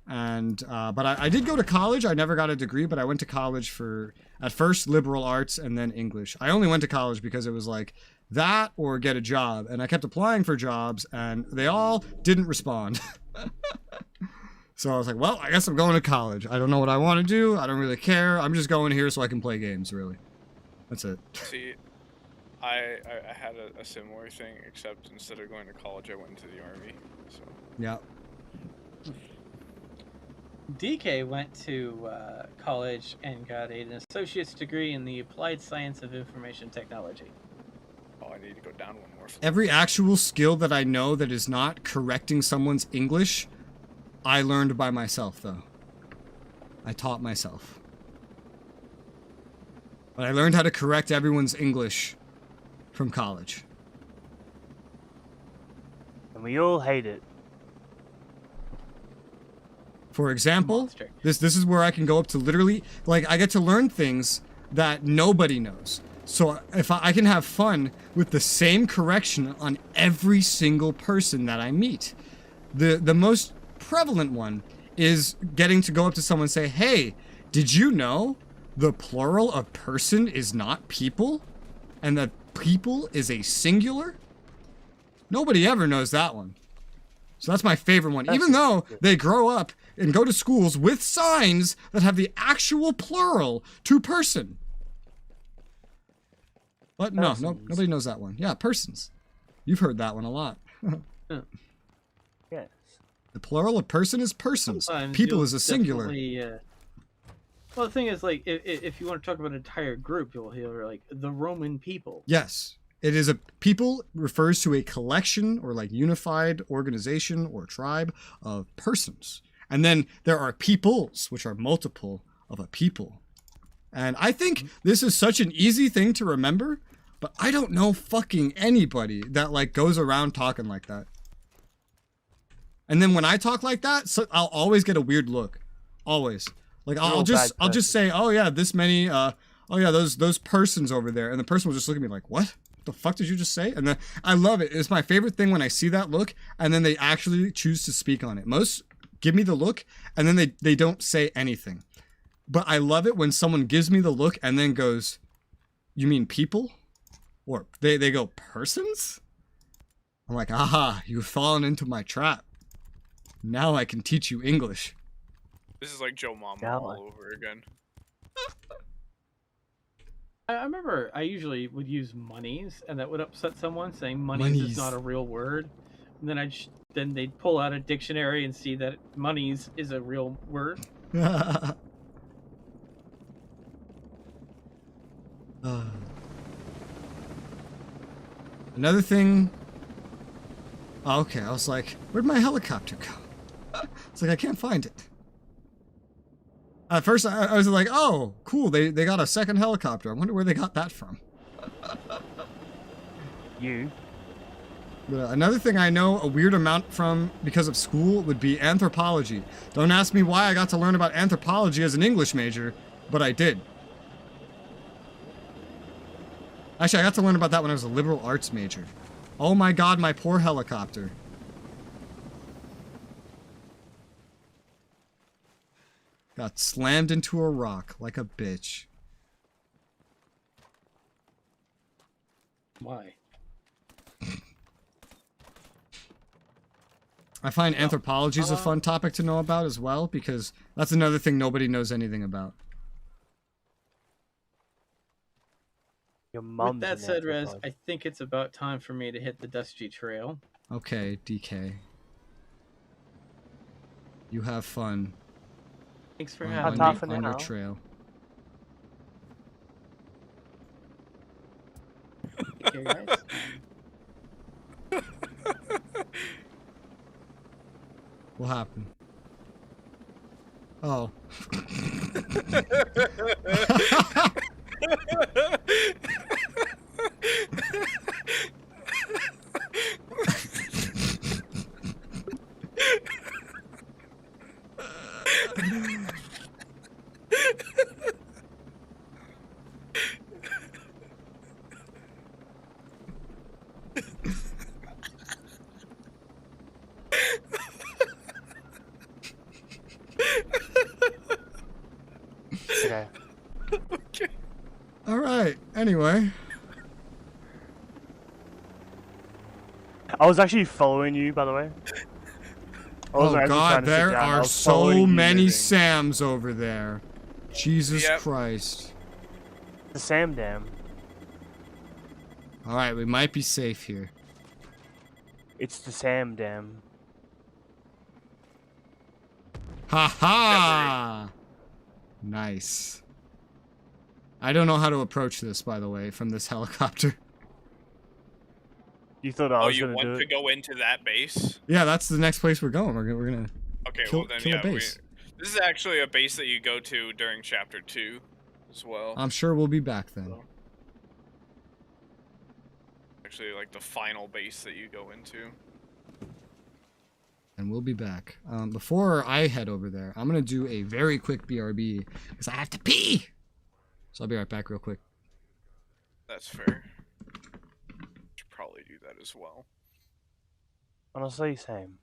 And, but I did go to college. I never got a degree, but I went to college for, at first, liberal arts and then English. I only went to college because it was like that or get a job. And I kept applying for jobs and they all didn't respond. So I was like, well, I guess I'm going to college. I don't know what I want to do. I don't really care. I'm just going here so I can play games, really. That's it. See, I had a similar thing, except instead of going to college, I went into the army. So. Yeah. DK went to college and got an associate's degree in the applied science of information technology. Oh, I need to go down one more. Every actual skill that I know that is not correcting someone's English, I learned by myself, though. I taught myself. But I learned how to correct everyone's English from college. And we all hate it. For example, this is where I can go up to literally, like, I get to learn things that nobody knows. So if I can have fun with the same correction on every single person that I meet. The most prevalent one is getting to go up to someone and say, hey, did you know the plural of person is not people? And that people is a singular? Nobody ever knows that one. So that's my favorite one. Even though they grow up and go to schools with signs that have the actual plural to person. But no, nobody knows that one. Yeah, persons. You've heard that one a lot. Yes. The plural of person is persons. Sometimes People you'll is a singular. Well, the thing is, like, if you want to talk about an entire group, you'll hear, like, the Roman people. Yes. It is a people refers to a collection or like unified organization or tribe of persons. And then there are peoples, which are multiple of a people. And I think this is such an easy thing to remember, but I don't know fucking anybody that like goes around talking like that. And then when I talk like that, so I'll always get a weird look. Always. Like I'll just say, oh yeah, this many oh yeah, those persons over there. And the person will just look at me like, what? The fuck did you just say? And then I love it. It's my favorite thing when I see that look and then they actually choose to speak on it. Most give me the look and then they don't say anything. But I love it when someone gives me the look and then goes, you mean people? Or they go, persons? I'm like, aha, you've fallen into my trap. Now I can teach you English. This is like Joe Mama all over again. I remember I usually would use monies, and that would upset someone, saying monies is not a real word. And then then they'd pull out a dictionary and see that monies is a real word. Another thing. Oh, okay, I was like, where'd my helicopter go? It's like I can't find it. At first, I was like, oh, cool, they got a second helicopter. I wonder where they got that from. You. But another thing I know a weird amount from because of school would be anthropology. Don't ask me why I got to learn about anthropology as an English major, but I did. Actually, I got to learn about that when I was a liberal arts major. Oh my god, my poor helicopter. Got slammed into a rock like a bitch. Why? I find anthropology is a fun topic to know about as well, because that's another thing nobody knows anything about. Your mom's With that said, Rez, I think it's about time for me to hit the Dusty Trail. Okay, DK. You have fun. Thanks for on having me. on your trail. Okay, guys. What happened? Oh. Anyway. I was actually following you, by the way. I Oh wasn't actually trying god, to sit there down, I are was following so you many moving. Sams over there. Jesus Christ. The Sam Dam. Alright, we might be safe here. It's the Sam Dam. Ha ha! Nice. I don't know how to approach this, by the way, from this helicopter. You thought I Oh, was you gonna do want it? to go into that base? Yeah, that's the next place we're going. We're gonna Okay, kill, well then, kill yeah, a base. this is actually a base that you go to during Chapter 2 as well. I'm sure we'll be back then. Actually, like the final base that you go into. And we'll be back. Before I head over there, I'm gonna do a very quick BRB because I have to pee. So I'll be right back real quick. That's fair. Should probably do that as well. Honestly, same.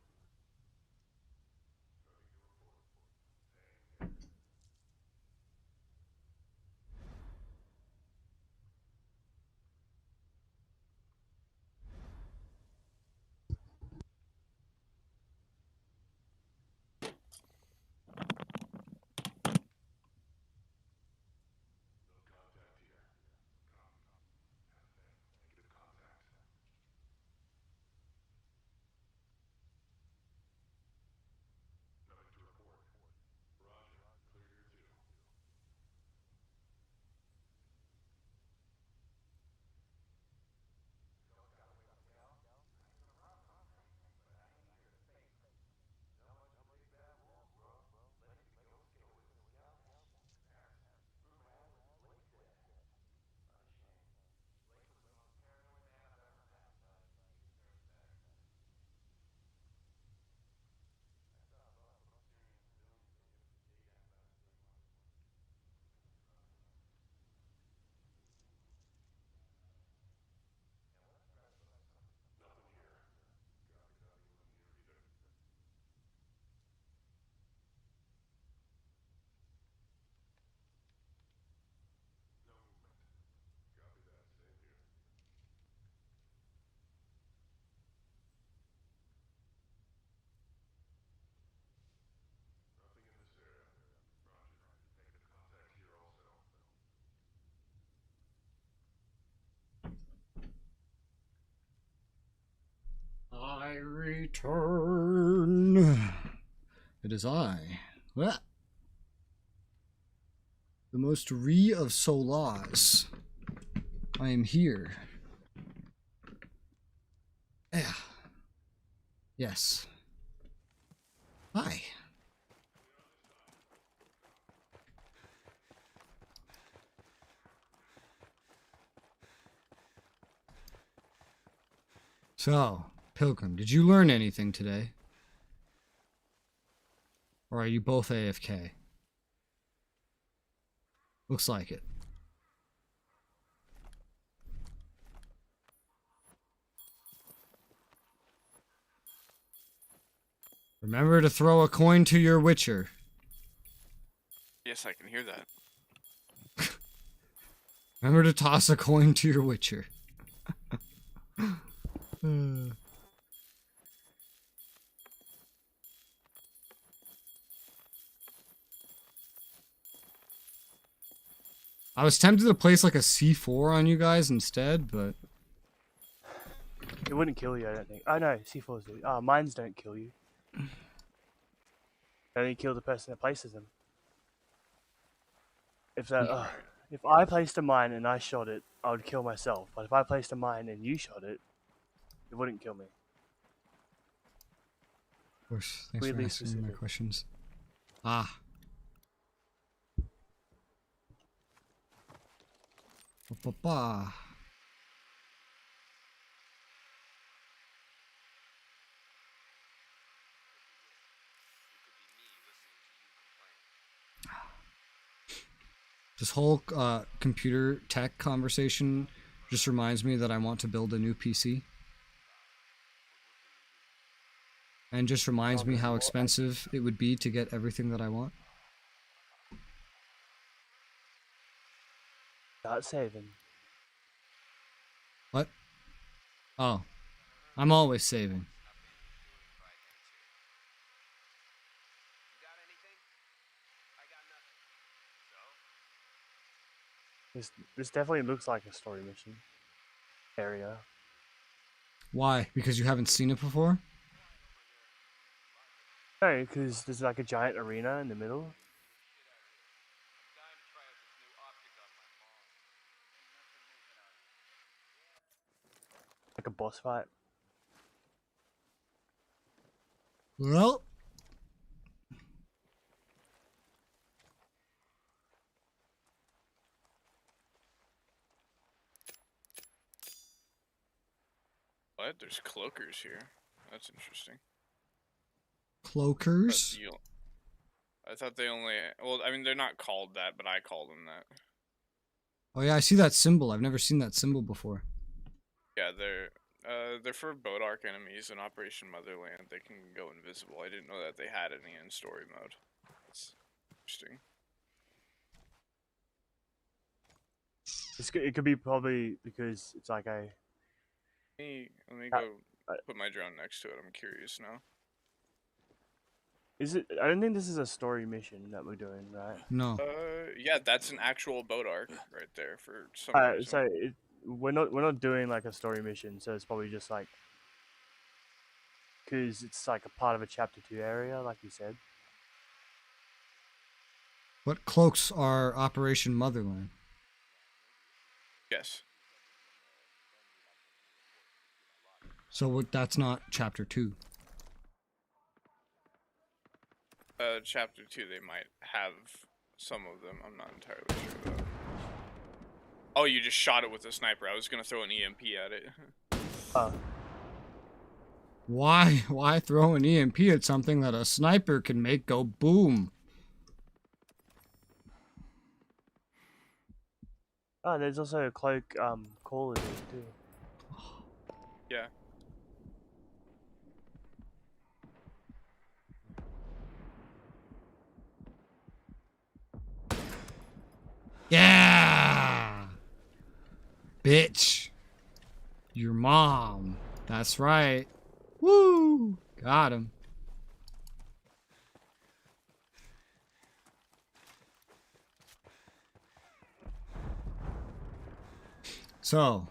I return. It is I. Ah. The most of Solas. I am here. Yeah. Yes. Hi. So, Pilgrim, did you learn anything today? Or are you both AFK? Looks like it. Remember to throw a coin to your Witcher. Yes, I can hear that. Remember to toss a coin to your Witcher. I was tempted to place like a C4 on you guys instead, but It wouldn't kill you, I don't think. Oh no, C4s do. Oh, mines don't kill you. They only kill the person that places them. If I placed a mine and I shot it, I would kill myself. But if I placed a mine and you shot it, it wouldn't kill me. of course, thanks for Weirdly asking my specific. questions. Ah. Ba-ba-ba. This whole computer tech conversation just reminds me that I want to build a new PC. And just reminds me how expensive it would be to get everything that I want. Start saving. Oh. I'm always saving. This definitely looks like a story mission area. Why? Because you haven't seen it before? No, because there's like a giant arena in the middle. Like a boss fight. Well. What? There's cloakers here. That's interesting. Cloakers? I thought they only... Well, I mean, they're not called that, but I call them that. Oh yeah, I see that symbol. I've never seen that symbol before. Yeah, they're for boat arc enemies in Operation Motherland. They can go invisible. I didn't know that they had any in story mode. That's interesting. It could be probably because it's like a... Let me go put my drone next to it. I'm curious now. Is it? I don't think this is a story mission that we're doing, right? No. Yeah, that's an actual boat arc right there for some reason. So we're not doing like a story mission, so it's probably just like because it's like a part of a chapter 2 area, like you said. What cloaks are Operation Motherland? Yes. So that's not chapter 2. Chapter 2, they might have some of them. I'm not entirely sure though. Oh, you just shot it with a sniper. I was gonna throw an EMP at it. Why throw an EMP at something that a sniper can make go boom? Oh, there's also a cloak call in it too. Yeah. Yeah! Bitch. Your mom. That's right. Woo! Got him. So,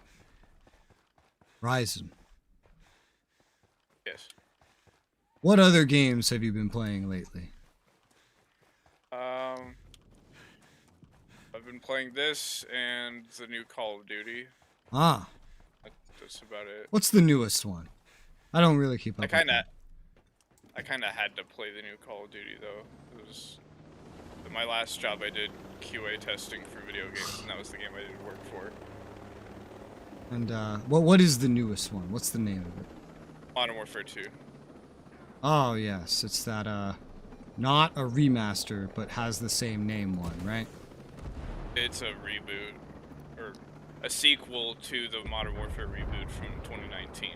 Ryzen. Yes. What other games have you been playing lately? I've been playing this and the new Call of Duty. Ah. That's about it. What's the newest one? I don't really keep up I with kinda that. had to play the new Call of Duty though. It was my last job. I did QA testing for video games, and that was the game I did work for. And what is the newest one? What's the name of it? Modern Warfare 2. Oh yes, it's that not a remaster, but has the same name one, right? It's a reboot, or a sequel to the Modern Warfare reboot from 2019,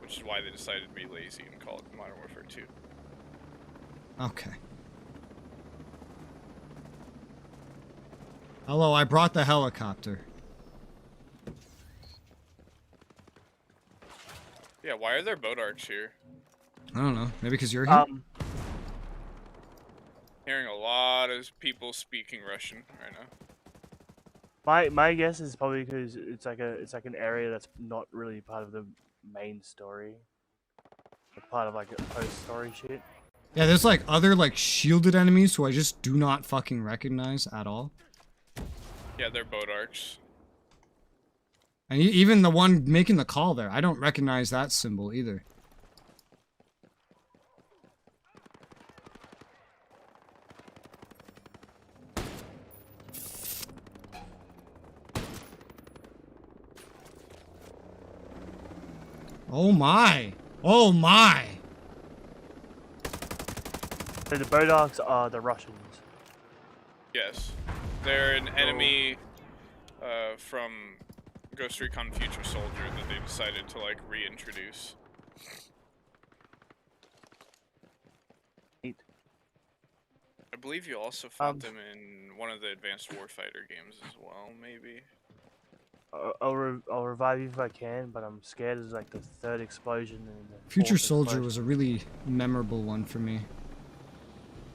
which is why they decided to be lazy and call it Modern Warfare 2. Okay. Hello, I brought the helicopter. Yeah, why are there boat arcs here? I don't know. Maybe because you're here? Hearing a lot of people speaking Russian right now. My guess is probably because it's like an area that's not really part of the main story. Like part of like a post story shit. Yeah, there's like other like shielded enemies who I just do not fucking recognize at all. Yeah, they're boat arcs. And even the one making the call there, I don't recognize that symbol either. Oh my! Oh my! So the boat arcs are the Russians. Yes. They're an enemy from Ghost Recon Future Soldier that they decided to like reintroduce. I believe you also fought them in one of the Advanced Warfighter games as well, maybe. I'll revive you if I can, but I'm scared there's like the third explosion and the Future fourth Soldier explosion. was a really memorable one for me.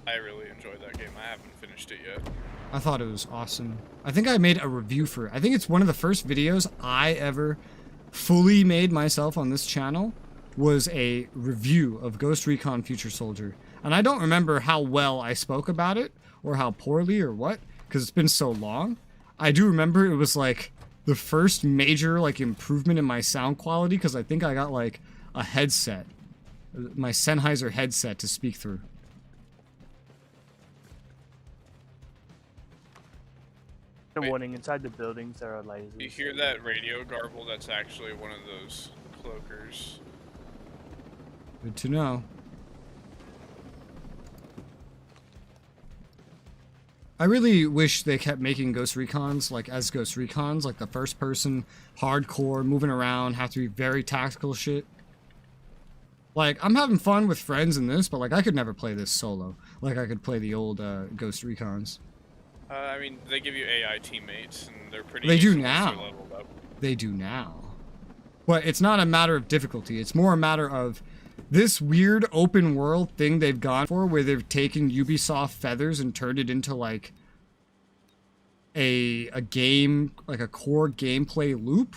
I really enjoyed that game. I haven't finished it yet. I thought it was awesome. I think I made a review for it. I think it's one of the first videos I ever fully made myself on this channel was a review of Ghost Recon Future Soldier. And I don't remember how well I spoke about it or how poorly or what, because it's been so long. I do remember it was like the first major like improvement in my sound quality because I think I got like a headset, my Sennheiser headset to speak through. The warning, inside the buildings there are lasers. You hear that radio garble? That's actually one of those cloakers. Good to know. I really wish they kept making Ghost Recons like as Ghost Recons, like the first person, hardcore, moving around, have to be very tactical shit. Like, I'm having fun with friends in this, but like I could never play this solo. Like I could play the old Ghost Recons. I mean, they give you AI teammates, and they're pretty. They do easy once they're now. leveled up. They do now. But it's not a matter of difficulty. It's more a matter of this weird open world thing they've gone for where they've taken Ubisoft feathers and turned it into like a game, like a core gameplay loop.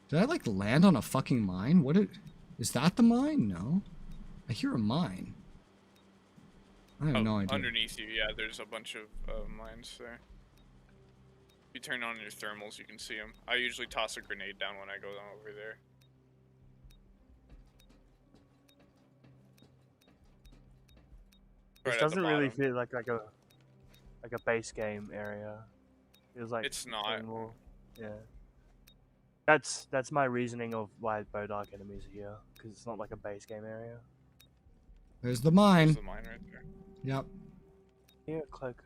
Did I like land on a fucking mine? Is that the mine? No. I hear a mine. I have no idea. Underneath you, yeah, there's a bunch of mines there. If you turn on your thermals, you can see them. I usually toss a grenade down when I go down over there. This doesn't really feel like a base game area. It was like it's not. More, yeah. That's my reasoning of why Bodark enemies are here, because it's not like a base game area. There's the mine. There's the mine right there. Yep. Yeah, cloak.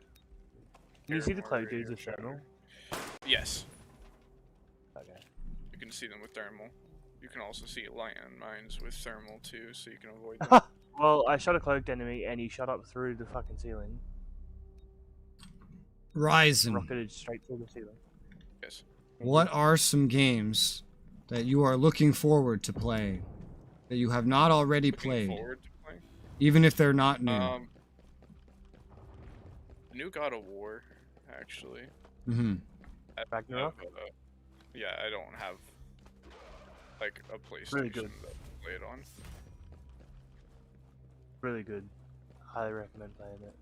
Can you see the cloak dudes with thermal? Yes. Okay. You can see them with thermal. You can also see lion mines with thermal too, so you can avoid them. Well, I shot a cloaked enemy and he shot up through the fucking ceiling. Ryzen. Rocketed straight through the ceiling. Yes. What are some games that you are looking forward to playing that you have not already played? Forward to play? Even if they're not new. New God of War, actually. Mm-hmm. Ragnarok? Yeah, I don't have like a PlayStation Really good. that I play it on. Really good. Highly recommend playing it.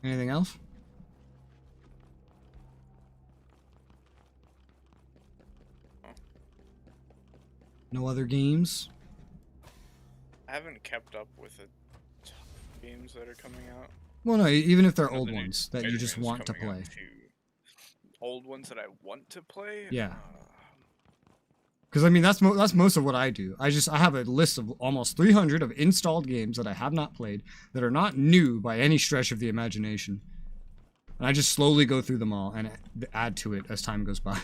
Anything else? No other games? I haven't kept up with the games that are coming out. Well, no, even if they're I know old the new ones that you just Spider-Man's want to coming out play. too. Old ones that I want to play? Yeah. Because I mean that's most of what I do. I have a list of almost 300 of installed games that I have not played that are not new by any stretch of the imagination, and I just slowly go through them all and add to it as time goes by.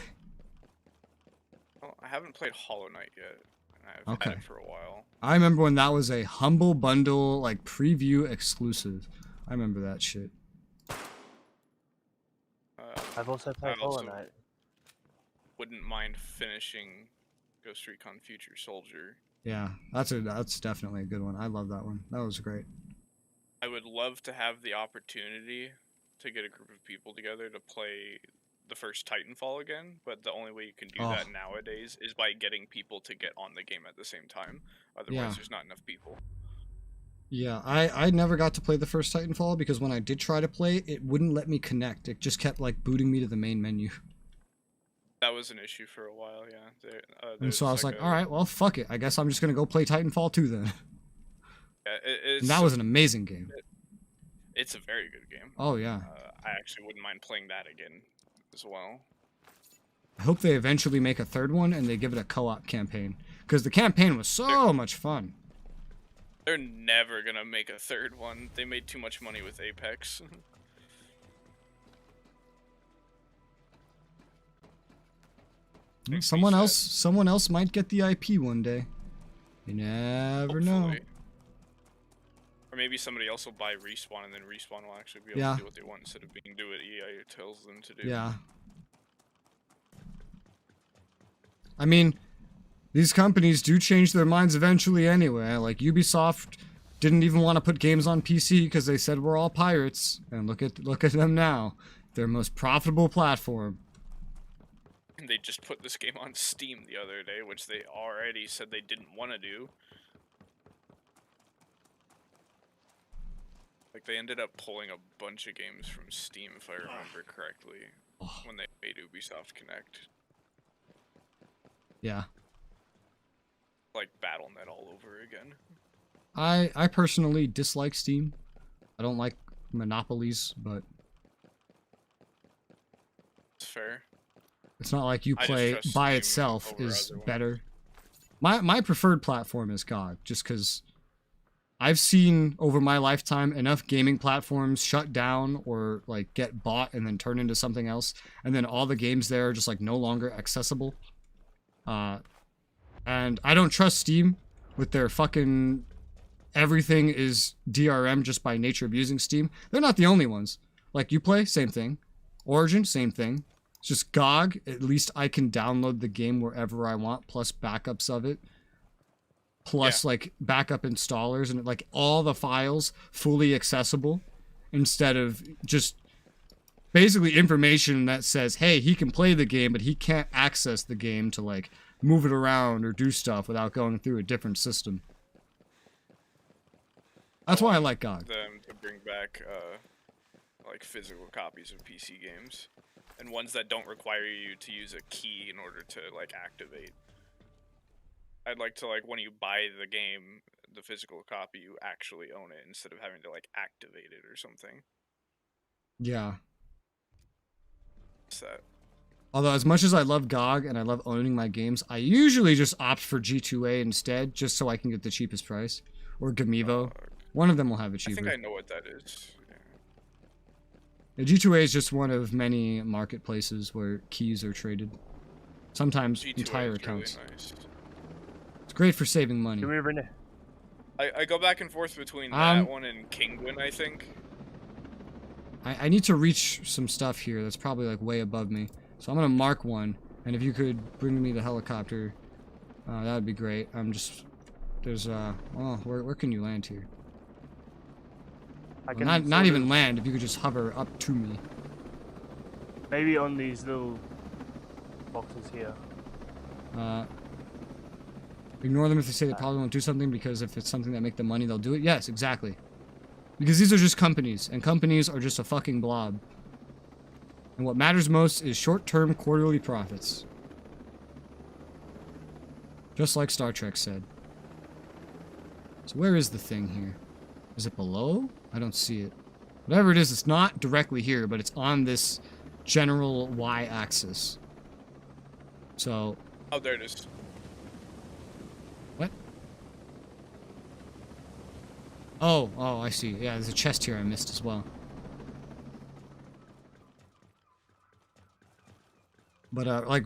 Well, I haven't played Hollow Knight yet. And I've had it for a while. I remember when that was a Humble Bundle like preview exclusive. I remember that shit. I've also played Hollow Knight. Wouldn't mind finishing Ghost Recon Future Soldier. Yeah, that's definitely a good one. I love that one. That was great. I would love to have the opportunity to get a group of people together to play the first Titanfall again, but the only way you can do that nowadays is by getting people to get on the game at the same time. Otherwise, there's not enough people. Yeah, I never got to play the first Titanfall because when I did try to play it, it wouldn't let me connect. It just kept like booting me to the main menu. That was an issue for a while, yeah. And so I was like, all right, well, fuck it. I guess I'm just going to go play Titanfall 2 then. Yeah, and that was an amazing game. It's a very good game. Oh, yeah. I actually wouldn't mind playing that again as well. I hope they eventually make a third one and they give it a co-op campaign. Because the campaign was so much fun. They're never going to make a third one. They made too much money with Apex. Someone else might get the IP one day. You never know. Or maybe somebody else will buy Respawn, and then Respawn will actually be able Yeah. to do what they want instead of being do what EA tells them to do. Yeah. I mean, these companies do change their minds eventually anyway. Like Ubisoft didn't even want to put games on PC because they said we're all pirates. And look at them now. Their most profitable platform. And they just put this game on Steam the other day, which they already said they didn't want to do. Like, they ended up pulling a bunch of games from Steam, if I remember correctly, when they made Ubisoft Connect. Yeah. Like, BattleNet all over again. I personally dislike Steam. I don't like monopolies, but It's fair. it's not like I just Uplay trust by Steam itself over is other ones. better. My preferred platform is GOG, just because I've seen over my lifetime enough gaming platforms shut down or like get bought and then turn into something else, and then all the games there are just like no longer accessible. And I don't trust Steam with their fucking everything is DRM just by nature of using Steam. They're not the only ones. Like Uplay, same thing. Origin, same thing. It's just GOG. At least I can download the game wherever I want, plus backups of it. Plus like backup installers and like all the files fully accessible instead of just basically information that says, hey, he can play the game, but he can't access the game to like move it around or do stuff without going through a different system. That's why I like GOG. Them to bring back like physical copies of PC games, and ones that don't require you to use a key in order to like activate. I'd like to, like, when you buy the game, the physical copy, you actually own it instead of having to like activate it or something. Yeah. So. Although as much as I love GOG and I love owning my games, I usually just opt for G2A instead, just so I can get the cheapest price. Or Gamivo. One of them will have it cheaper. I think I know what that is. Yeah, G2A is just one of many marketplaces where keys are traded. Sometimes G2A entire is accounts. Really nice. It's great for saving money. I go back and forth between that one and Kingwin, I think. I need to reach some stuff here that's probably like way above me. So I'm gonna mark one, and if you could bring me the helicopter, that would be great. I'm just, there's oh, where can you land here? I Well, can not sort even of- land. If you could just hover up to me. Maybe on these little boxes here. Ignore them if they say they probably won't do something, because if it's something that make them money, they'll do it. Yes, exactly. Because these are just companies, and companies are just a fucking blob. And what matters most is short-term quarterly profits. Just like Star Trek said. So where is the thing here? Is it below? I don't see it. Whatever it is, it's not directly here, but it's on this general y-axis. So... Oh, there it is. What? Oh, I see. Yeah, there's a chest here I missed as well. But, like,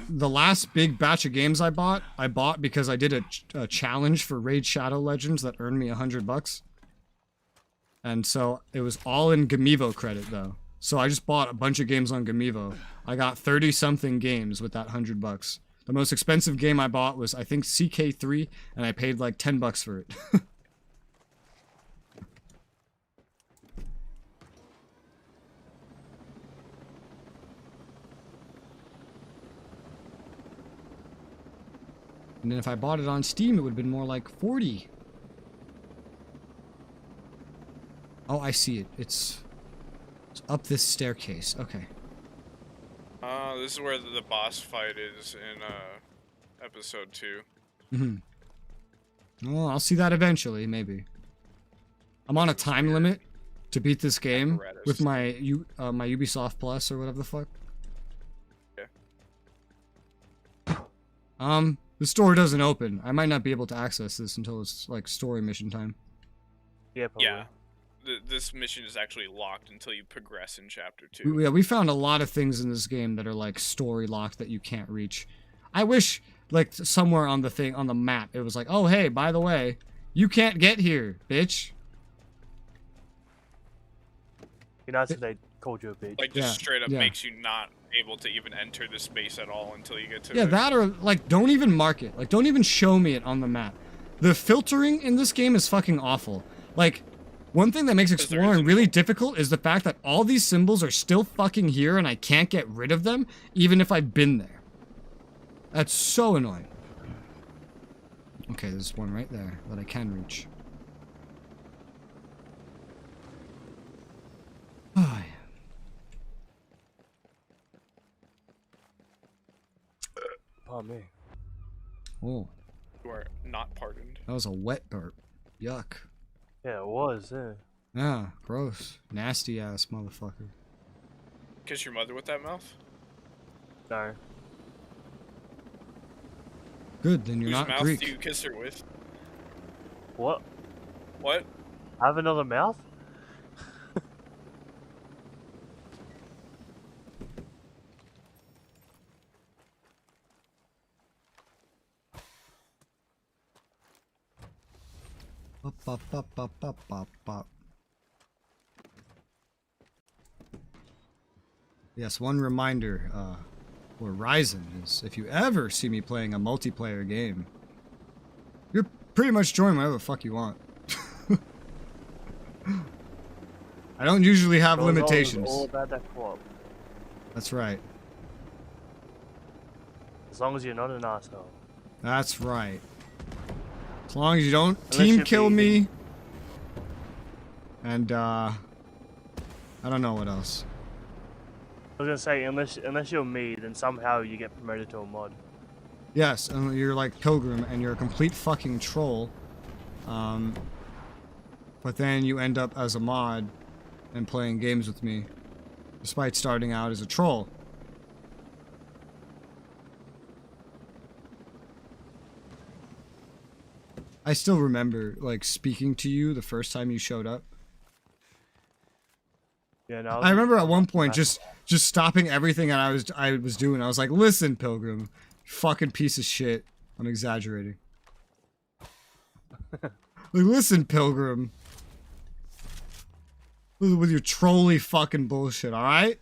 the last big batch of games I bought because I did a challenge for Raid Shadow Legends that earned me $100. And so, it was all in Gamivo credit, though. So I just bought a bunch of games on Gamivo. I got 30-something games with that $100. The most expensive game I bought was, I think, CK3, and I paid like $10 for it. And then if I bought it on Steam, it would have been more like 40. Oh, I see it. It's up this staircase. Okay. This is where the boss fight is in episode 2. Well, I'll see that eventually, maybe. I'm on a time limit to beat this game with my my Ubisoft Plus or whatever the fuck. Yeah. The store doesn't open. I might not be able to access this until it's like story mission time. Yeah, probably. Yeah. This mission is actually locked until you progress in chapter 2. Yeah, we found a lot of things in this game that are like story locked that you can't reach. I wish like somewhere on the thing on the map it was like, oh hey, by the way, you can't get here, bitch. Be nice if they called you a bitch. Like, just Yeah, straight up yeah. makes you not able to even enter the space at all until you get to Yeah, it. that or, like, don't even mark it. Like, don't even show me it on the map. The filtering in this game is fucking awful. Like, one thing that makes exploring really difficult is the fact that all these symbols are still fucking here and I can't get rid of them, even if I've been there. That's so annoying. Okay, there's one right there that I can reach. Oh, yeah. Pardon me. Oh, You are not pardoned. that was a wet burp. Yuck. Yeah, it was, yeah. Yeah, gross. Nasty ass motherfucker. Kiss your mother with that mouth? No. Good, then you're Whose not mouth Greek. do you kiss her with? What? What? Have another mouth? Bop, bop, bop, bop, bop, bop, bop. Yes, one reminder, or Ryzen is if you ever see me playing a multiplayer game, you're pretty much joining whatever the fuck you want. I don't usually have limitations. All about that co-op. That's right. As long as you're not an asshole. That's right. As long as you don't Unless team you're kill vegan. me. And, I don't know what else. I was gonna say, unless you're me, then somehow you get promoted to a mod. Yes, and you're like Pilgrim, and you're a complete fucking troll. But then you end up as a mod and playing games with me, despite starting out as a troll. I still remember, like, speaking to you the first time you showed up. Yeah, no. I remember at one point just stopping everything that I was doing. I was like, "Listen, Pilgrim, you fucking piece of shit." I'm exaggerating. Like, listen, Pilgrim, with your trolly fucking bullshit. All right.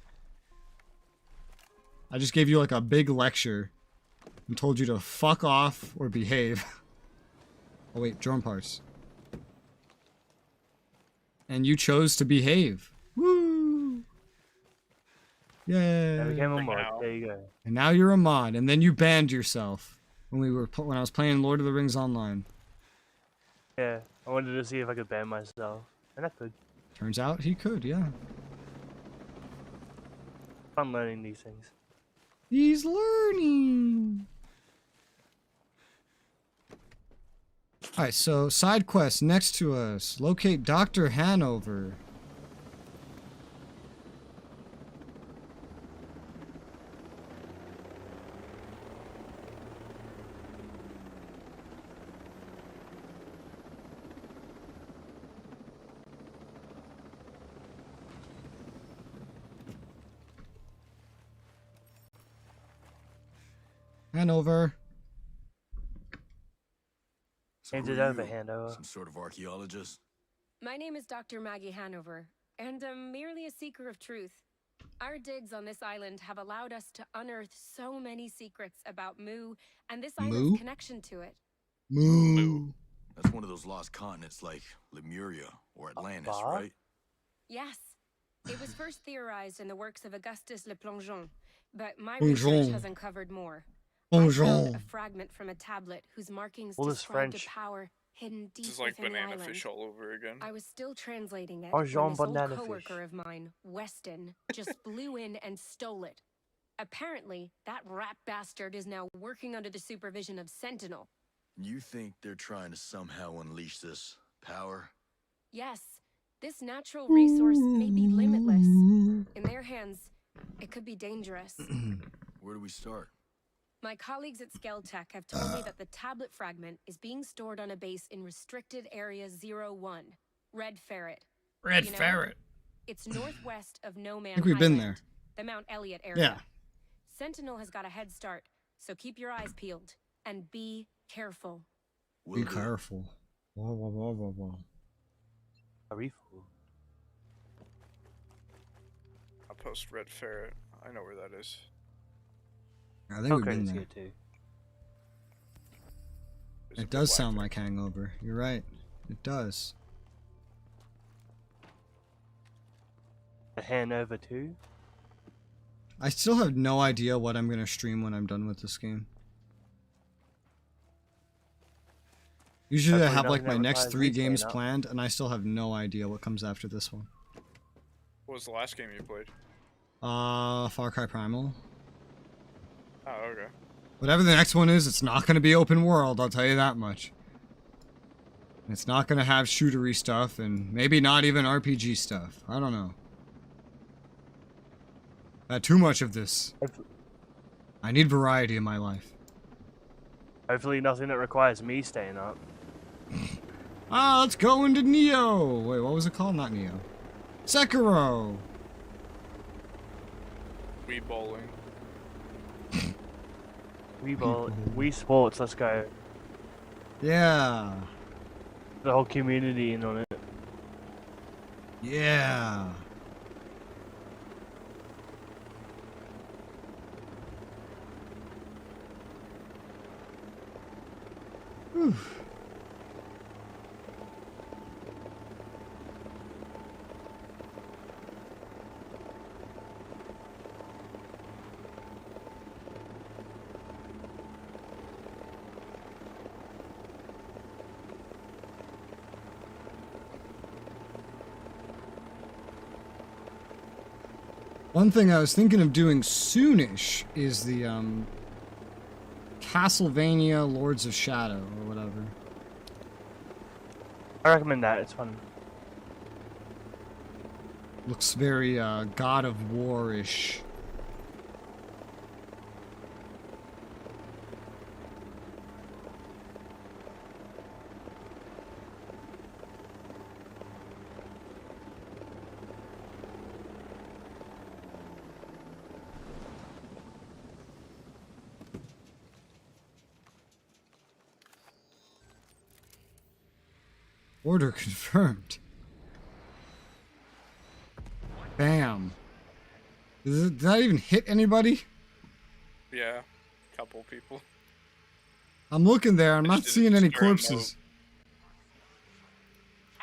I just gave you like a big lecture and told you to fuck off or behave. Oh wait, drone parts. And you chose to behave. Woo! Yay! I became a mod. There you go. And now you're a mod, and then you banned yourself when I was playing Lord of the Rings Online. Yeah, I wanted to see if I could ban myself, and I could. Turns out he could, yeah. Fun learning these things. He's learning. Alright, so side quest next to us. Locate Dr. Hanover. Hanover. Hand it over, hand over. Some sort of archaeologist? My name is Dr. Maggie Hanover, and I'm merely a seeker of truth. Our digs on this island have allowed us to unearth so many secrets about Mu and this island's connection to it. Moo. That's one of those lost continents like Lemuria or Atlantis, right? Yes. It was first theorized in the works of Augustus Le Plongeon, but my Plongeon. research has uncovered more. I Plongeon. found a fragment from a tablet whose markings All this described a French. power hidden deep This is like within the banana island. fish all over again. I was still translating it Plongeon when this old banana coworker fish. of mine, Weston, just blew in and stole it. Apparently, that rat bastard is now working under the supervision of Sentinel. You think they're trying to somehow unleash this power? Yes, this natural resource may be limitless. In their hands, it could be dangerous. Where do we start? My colleagues at Skeltech have told me that the tablet fragment is being stored on a base in restricted area 01, Red Ferret. Red You know, Ferret. It's northwest of No Man I think we've been Highland, there. the Mount Elliott area. Yeah. Sentinel has got a head start, so keep your eyes peeled and be careful. Be careful. Whoa, whoa, whoa, whoa, whoa. Careful. Post Red Ferret. I know where that is. I think we've been there. Here too. It does sound like Hangover. You're right. It does. A Hanover 2? I still have no idea what I'm gonna stream when I'm done with this game. Usually I have like my next 3 games planned, and I still have no idea what comes after this one. What was the last game you played? Far Cry Primal. Oh, okay. Whatever the next one is, it's not gonna be open world, I'll tell you that much. It's not gonna have shootery stuff, and maybe not even RPG stuff. I don't know. Too much of this. I need variety in my life. Hopefully nothing that requires me staying up. Let's go into Neo! Wait, what was it called? Not Neo. Sekiro! Wii bowling. Wii Sports, let's go. Yeah. The whole community in on it. Yeah. Whew. One thing I was thinking of doing soonish is the Castlevania Lords of Shadow or whatever. I recommend that, it's fun. Looks very God of War-ish. Order confirmed. Bam. Did that even hit anybody? Yeah, couple people. I'm looking there. I'm not seeing any corpses.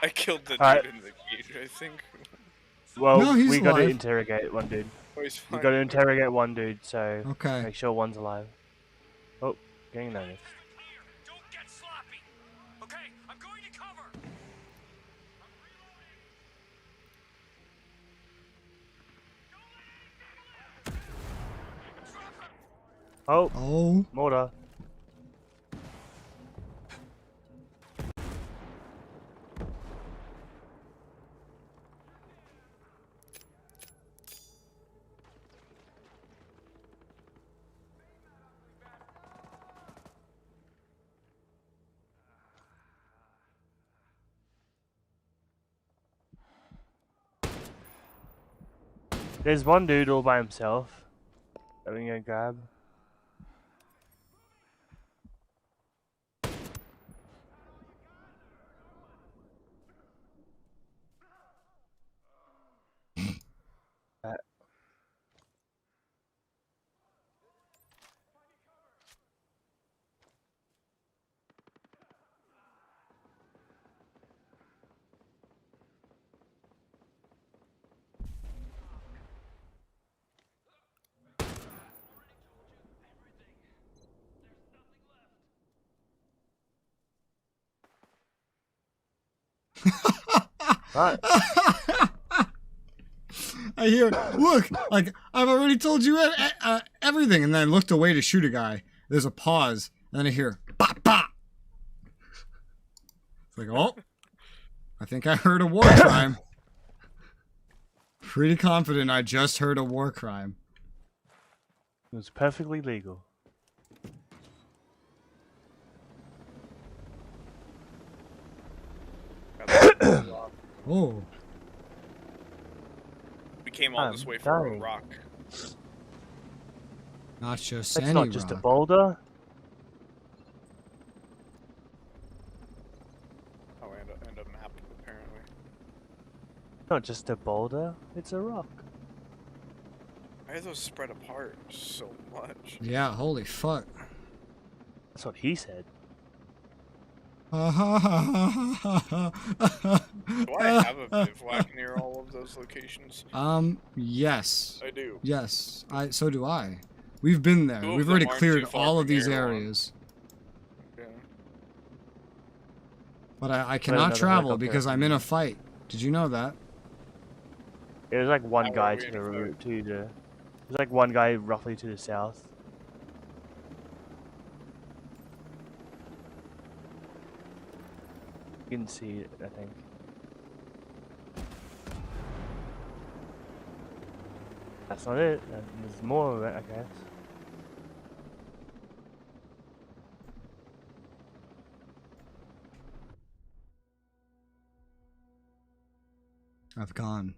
I killed the dude in the cage, I think. Well, no, we got to interrogate one dude. Oh, he's fine. We got to interrogate one dude, so okay. Make sure one's alive. Oh, getting noticed. Oh. Mortar. There's one dude all by himself that we can go grab. I hear, look, like, I've already told you everything. And then I looked away to shoot a guy. There's a pause. And then I hear, bah, bah. It's like, oh, I think I heard a war crime. Pretty confident I just heard a war crime. It was perfectly legal. Oh. We came all this way for a rock. Not just That's any not just rock. a boulder. Oh, and a map, apparently. Not just a boulder, it's a rock. Why are those spread apart so much? Yeah, holy fuck. That's what he said. Do I have a bivouac near all of those locations? Yes. I do. Yes, so do I. We've been there. Two of We've them already aren't cleared too far all of from these Airlock. areas. Yeah. But I another cannot travel helicopter because up I'm in in a there. fight. Did you know that? There's like one How are guy we to in a the fight? route to the. There's like one guy roughly to the south. You can see it, I think. That's not it. There's more of it, I guess. I've gone.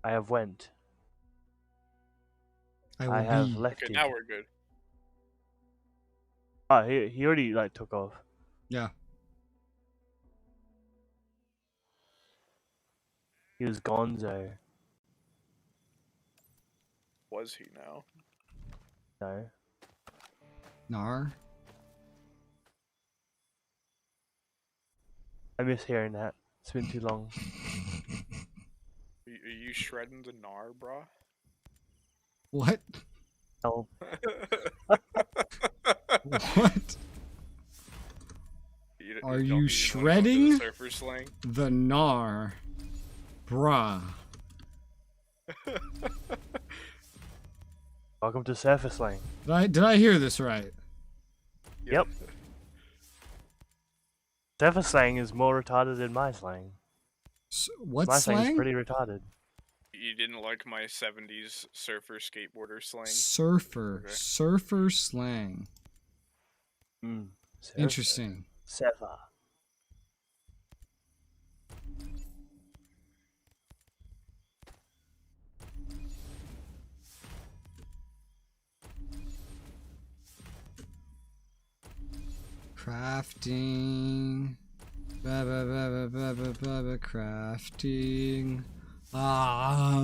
I have went. I will I have be. left Okay, you. now we're good. Oh, he already like took off. Yeah. He was gonzo. Was he now? No. Nar. I miss hearing that. It's been too long. Are you shredding the gnar, brah? What? Hell. What? Are don't you even wanna go into shredding the surfer slang? the gnar, bruh? Welcome to surfer slang. Did I hear this right? Yep. Surfer slang is more retarded than my slang. What my slang is slang? pretty retarded. You didn't like my 70s surfer skateboarder slang? Surfer slang. Surfer. Interesting. Surfer. Crafting. Crafting. Ah.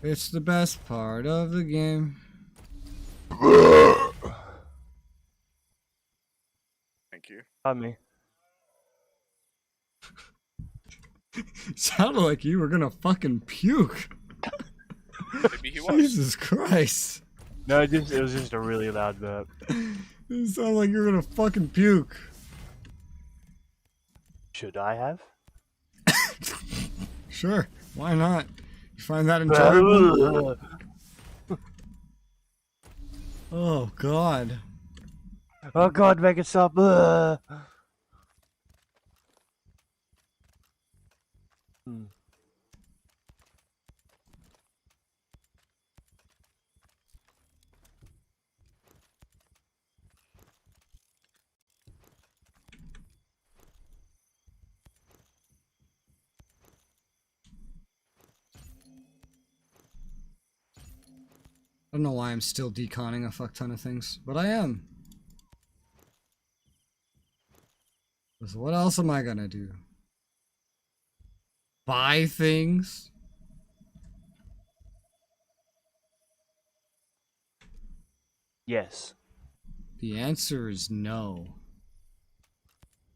It's the best part of the game. Thank you. Pardon me. Sounded like you were gonna fucking puke. Maybe he was. Jesus Christ. No, it was just a really loud burp. It sounded like you were gonna fucking puke. Should I have? Sure, why not? You find that enjoyable? Oh God. Oh God, make it stop. I don't know why I'm still deconning a fuck ton of things, but I am. So what else am I gonna do? Buy things? Yes. The answer is no.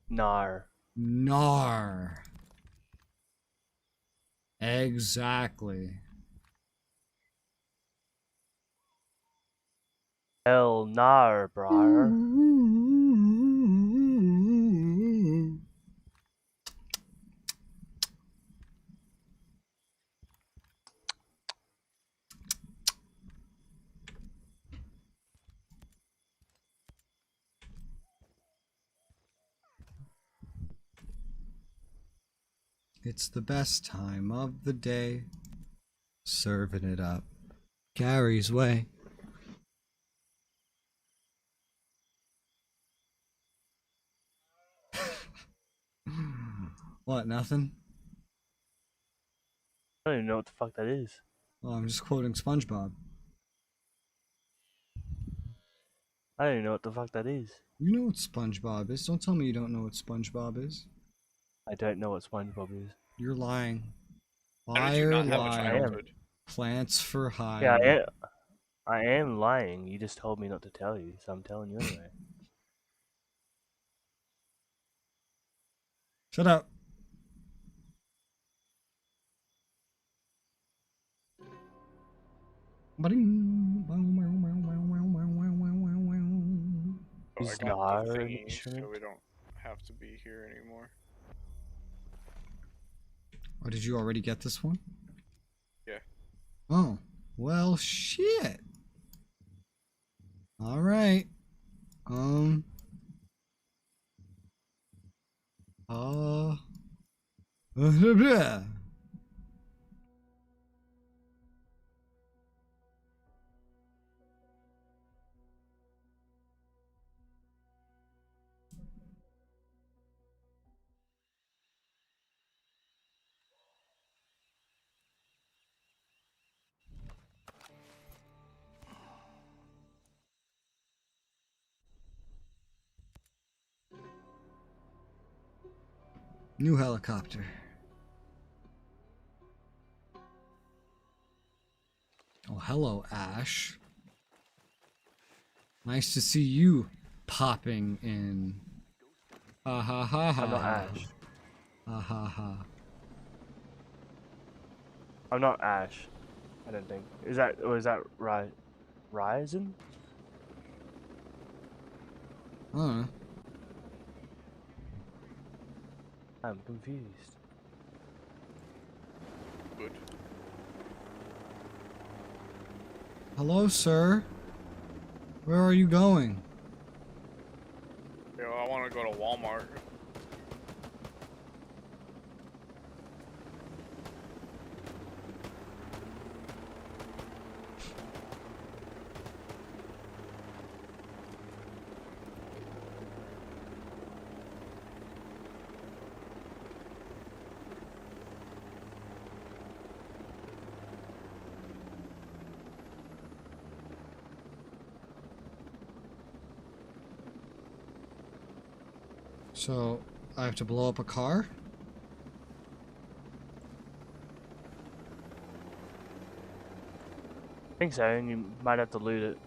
Nar. Nar. Exactly. Hell nar, brar. It's the best time of the day. Serving it up. Gary's way. What, nothing? I don't even know what the fuck that is. Well, I'm just quoting SpongeBob. I don't even know what the fuck that is. You know what SpongeBob is. Don't tell me you don't know what SpongeBob is. I don't know what SpongeBob is. You're lying. How did you Liar, not have a liar. childhood? Plants for hire. Yeah, I am lying. You just told me not to tell you, so I'm telling you anyway. Shut up. Oh, I Is got Nar the an thingy, instrument? so we don't have to be here anymore. Oh, did you already get this one? Yeah. Oh, well, shit. All right. New helicopter. Oh, hello, Ash. Nice to see you popping in. Ha ha ha ha. I'm not Ash. Ha ha ha. I'm not Ash. I don't think. Is that Ryzen? Huh. I'm confused. Good. Hello, sir. Where are you going? Yo, I want to go to Walmart. So, I have to blow up a car? I think so, and you might have to loot it.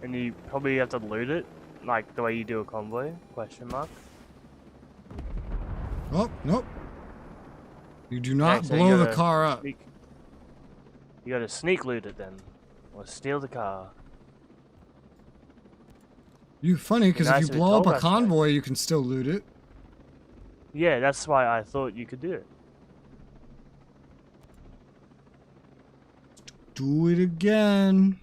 And you probably have to loot it, like the way you do a convoy, question mark. Oh, nope. You do not Okay, so blow you the gotta car up. You gotta sneak loot it then. Or steal the car. You funny, because Nice if if you it blow up told a us, like- convoy, you can still loot it. Yeah, that's why I thought you could do it. Do it again.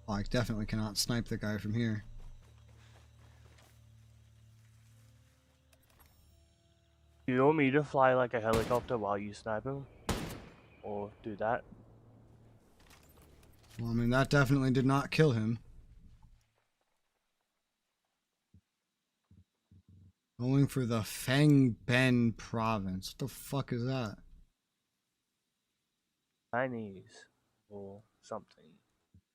Oh, I definitely cannot snipe the guy from here. Do you want me to fly like a helicopter while you snipe him? Or do that? Well, I mean, that definitely did not kill him. Going for the Feng Ben province. What the fuck is that? Chinese. Or something.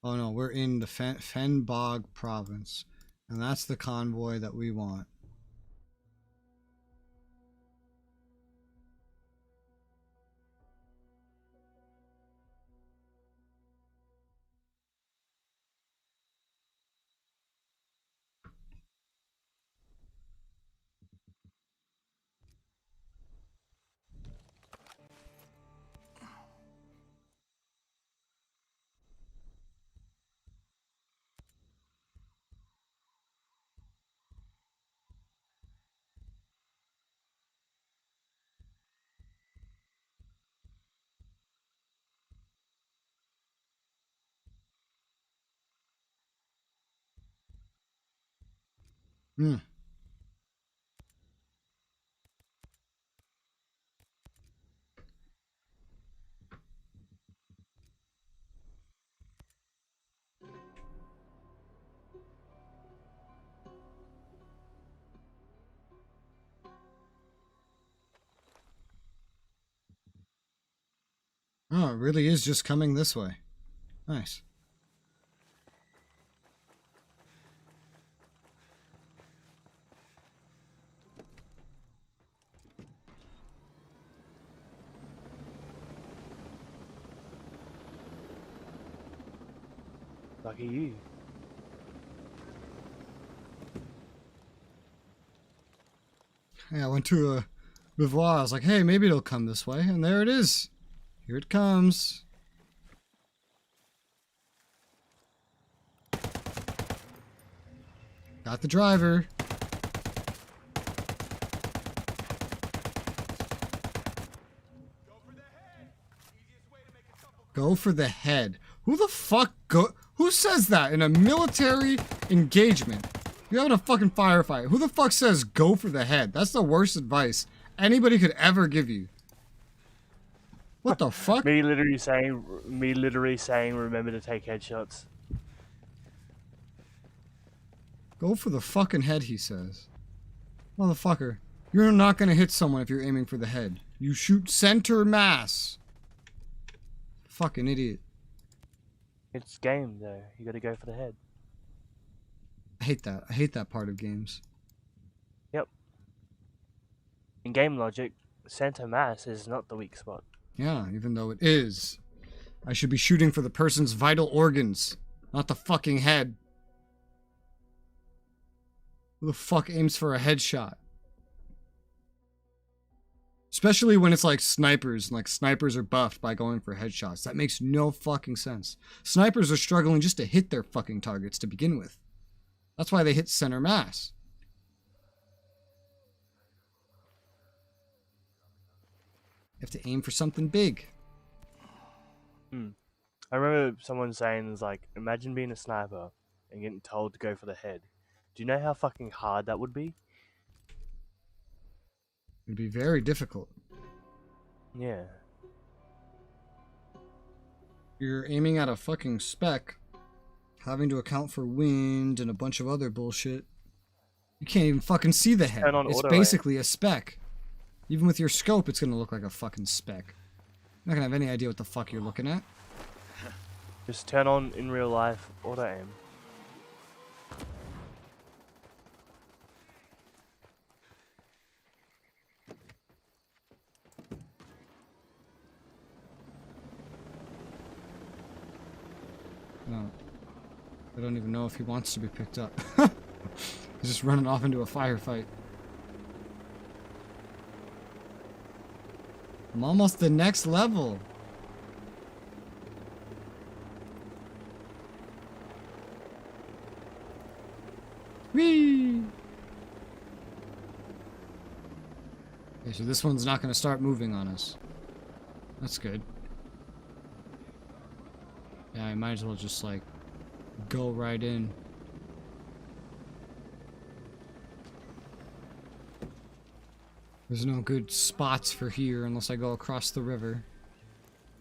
Oh no, we're in the Fenbog province. And that's the convoy that we want. Hmm. Oh, it really is just coming this way. Nice. Lucky you. Yeah, I went to a bivouac. I was like, hey, maybe it'll come this way. And there it is. Here it comes. Got the driver. Go for the head. Who the fuck who says that in a military engagement? You're having a fucking firefight. Who the fuck says go for the head? That's the worst advice anybody could ever give you. What the fuck? Me literally saying remember to take headshots. Go for the fucking head, he says. Motherfucker, you're not gonna hit someone if you're aiming for the head. You shoot center mass. Fucking idiot. It's game though. You gotta go for the head. I hate that. I hate that part of games. Yep. In game logic, center mass is not the weak spot. Yeah, even though it is. I should be shooting for the person's vital organs, not the fucking head. Who the fuck aims for a headshot? Especially when it's like snipers, and like snipers are buffed by going for headshots. That makes no fucking sense. Snipers are struggling just to hit their fucking targets to begin with. That's why they hit center mass. You have to aim for something big. I remember someone saying, "Is like, imagine being a sniper and getting told to go for the head. Do you know how fucking hard that would be?" It'd be very difficult. Yeah. You're aiming at a fucking speck, having to account for wind and a bunch of other bullshit. You can't even fucking see the head. It's basically a speck. Even with your scope, it's gonna look like a fucking speck. You're not gonna have any idea what the fuck you're looking at. Just turn on in real life auto aim. No. I don't even know if he wants to be picked up. He's just running off into a firefight. I'm almost the next level. Whee! Okay, so this one's not going to start moving on us. That's good. Yeah, I might as well just, like, go right in. There's no good spots for here unless I go across the river.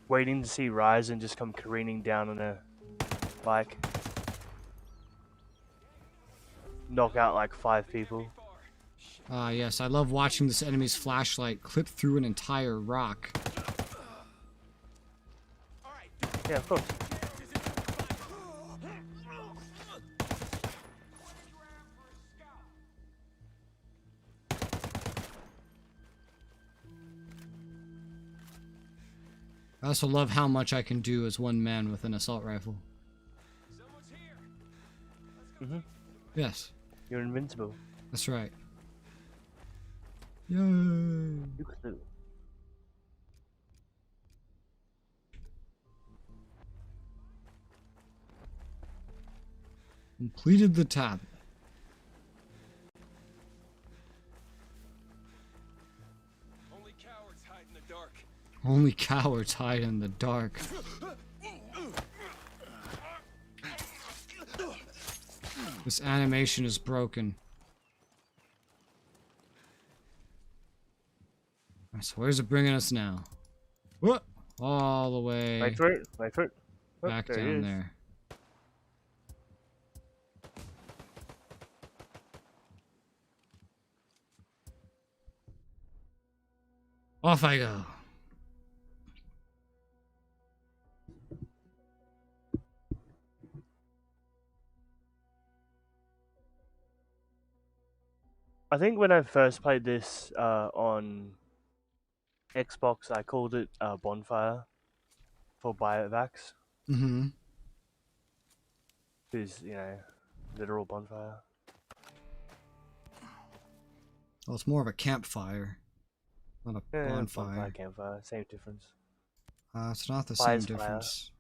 Waiting to see Ryzen just come careening down on a bike. Knock out like 5 people. Ah, yes, I love watching this enemy's flashlight clip through an entire rock. Yeah, of course. I also love how much I can do as one man with an assault rifle. Yes. You're invincible. That's right. Yay! Completed the tab. Only cowards hide in the dark. Only cowards hide in the dark. This animation is broken. So where's it bringing us now? What? All the way Wait for it. Wait for it. Oh, back there it down is. there. Off I go. I think when I first played this on Xbox, I called it Bonfire for biovacs. Mm-hmm. Is, you know, literal bonfire. Well, it's more of a campfire, not a bonfire. Bonfire, campfire, same difference. It's not the Fire's same fire. difference.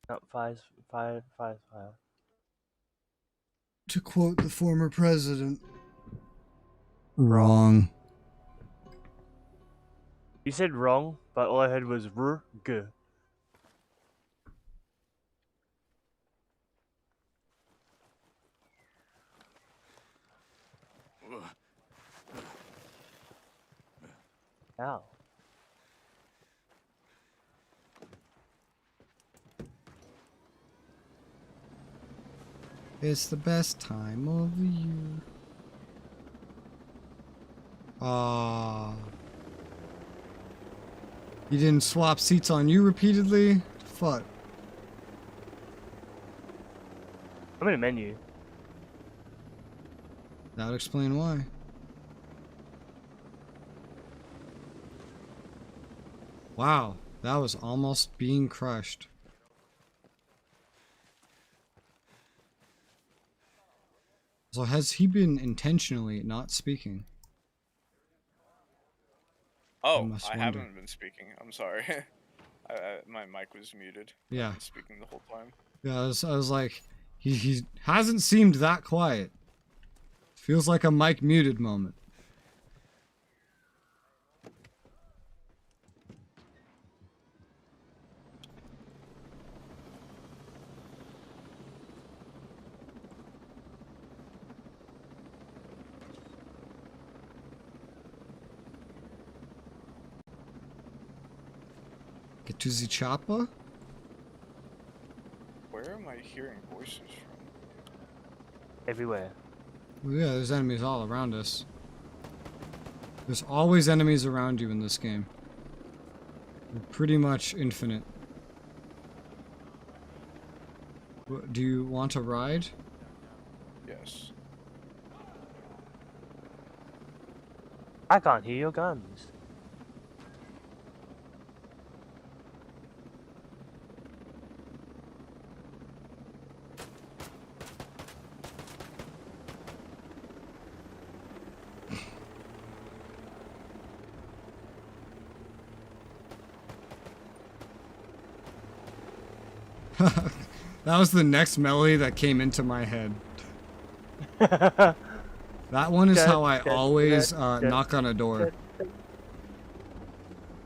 No, fire's fire. To quote the former president. Wrong. You said wrong, but all I heard was g. Ow. It's the best time of the year. You didn't swap seats on you repeatedly? Fuck. I'm in a menu. That would explain why. Wow, that was almost being crushed. So has he been intentionally not speaking? Oh, must I wonder. haven't been speaking. I'm sorry. My mic was muted. Yeah. I've been speaking the whole time. Yeah, I was like, he hasn't seemed that quiet. Feels like a mic muted moment. Get to the chopper? Where am I hearing voices from? Everywhere. Well, yeah, there's enemies all around us. There's always enemies around you in this game. They're pretty much infinite. Do you want to ride? Yes. I can't hear your guns. That was the next melody that came into my head. That one is how I always knock on a door.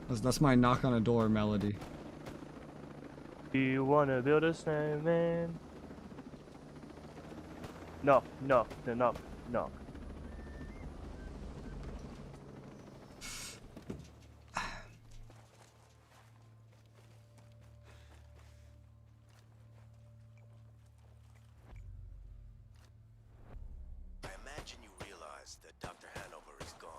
That's my knock on a door melody. Do you wanna build a snowman? Knock, knock, knock, knock. I imagine you realize that Dr. Hanover is gone.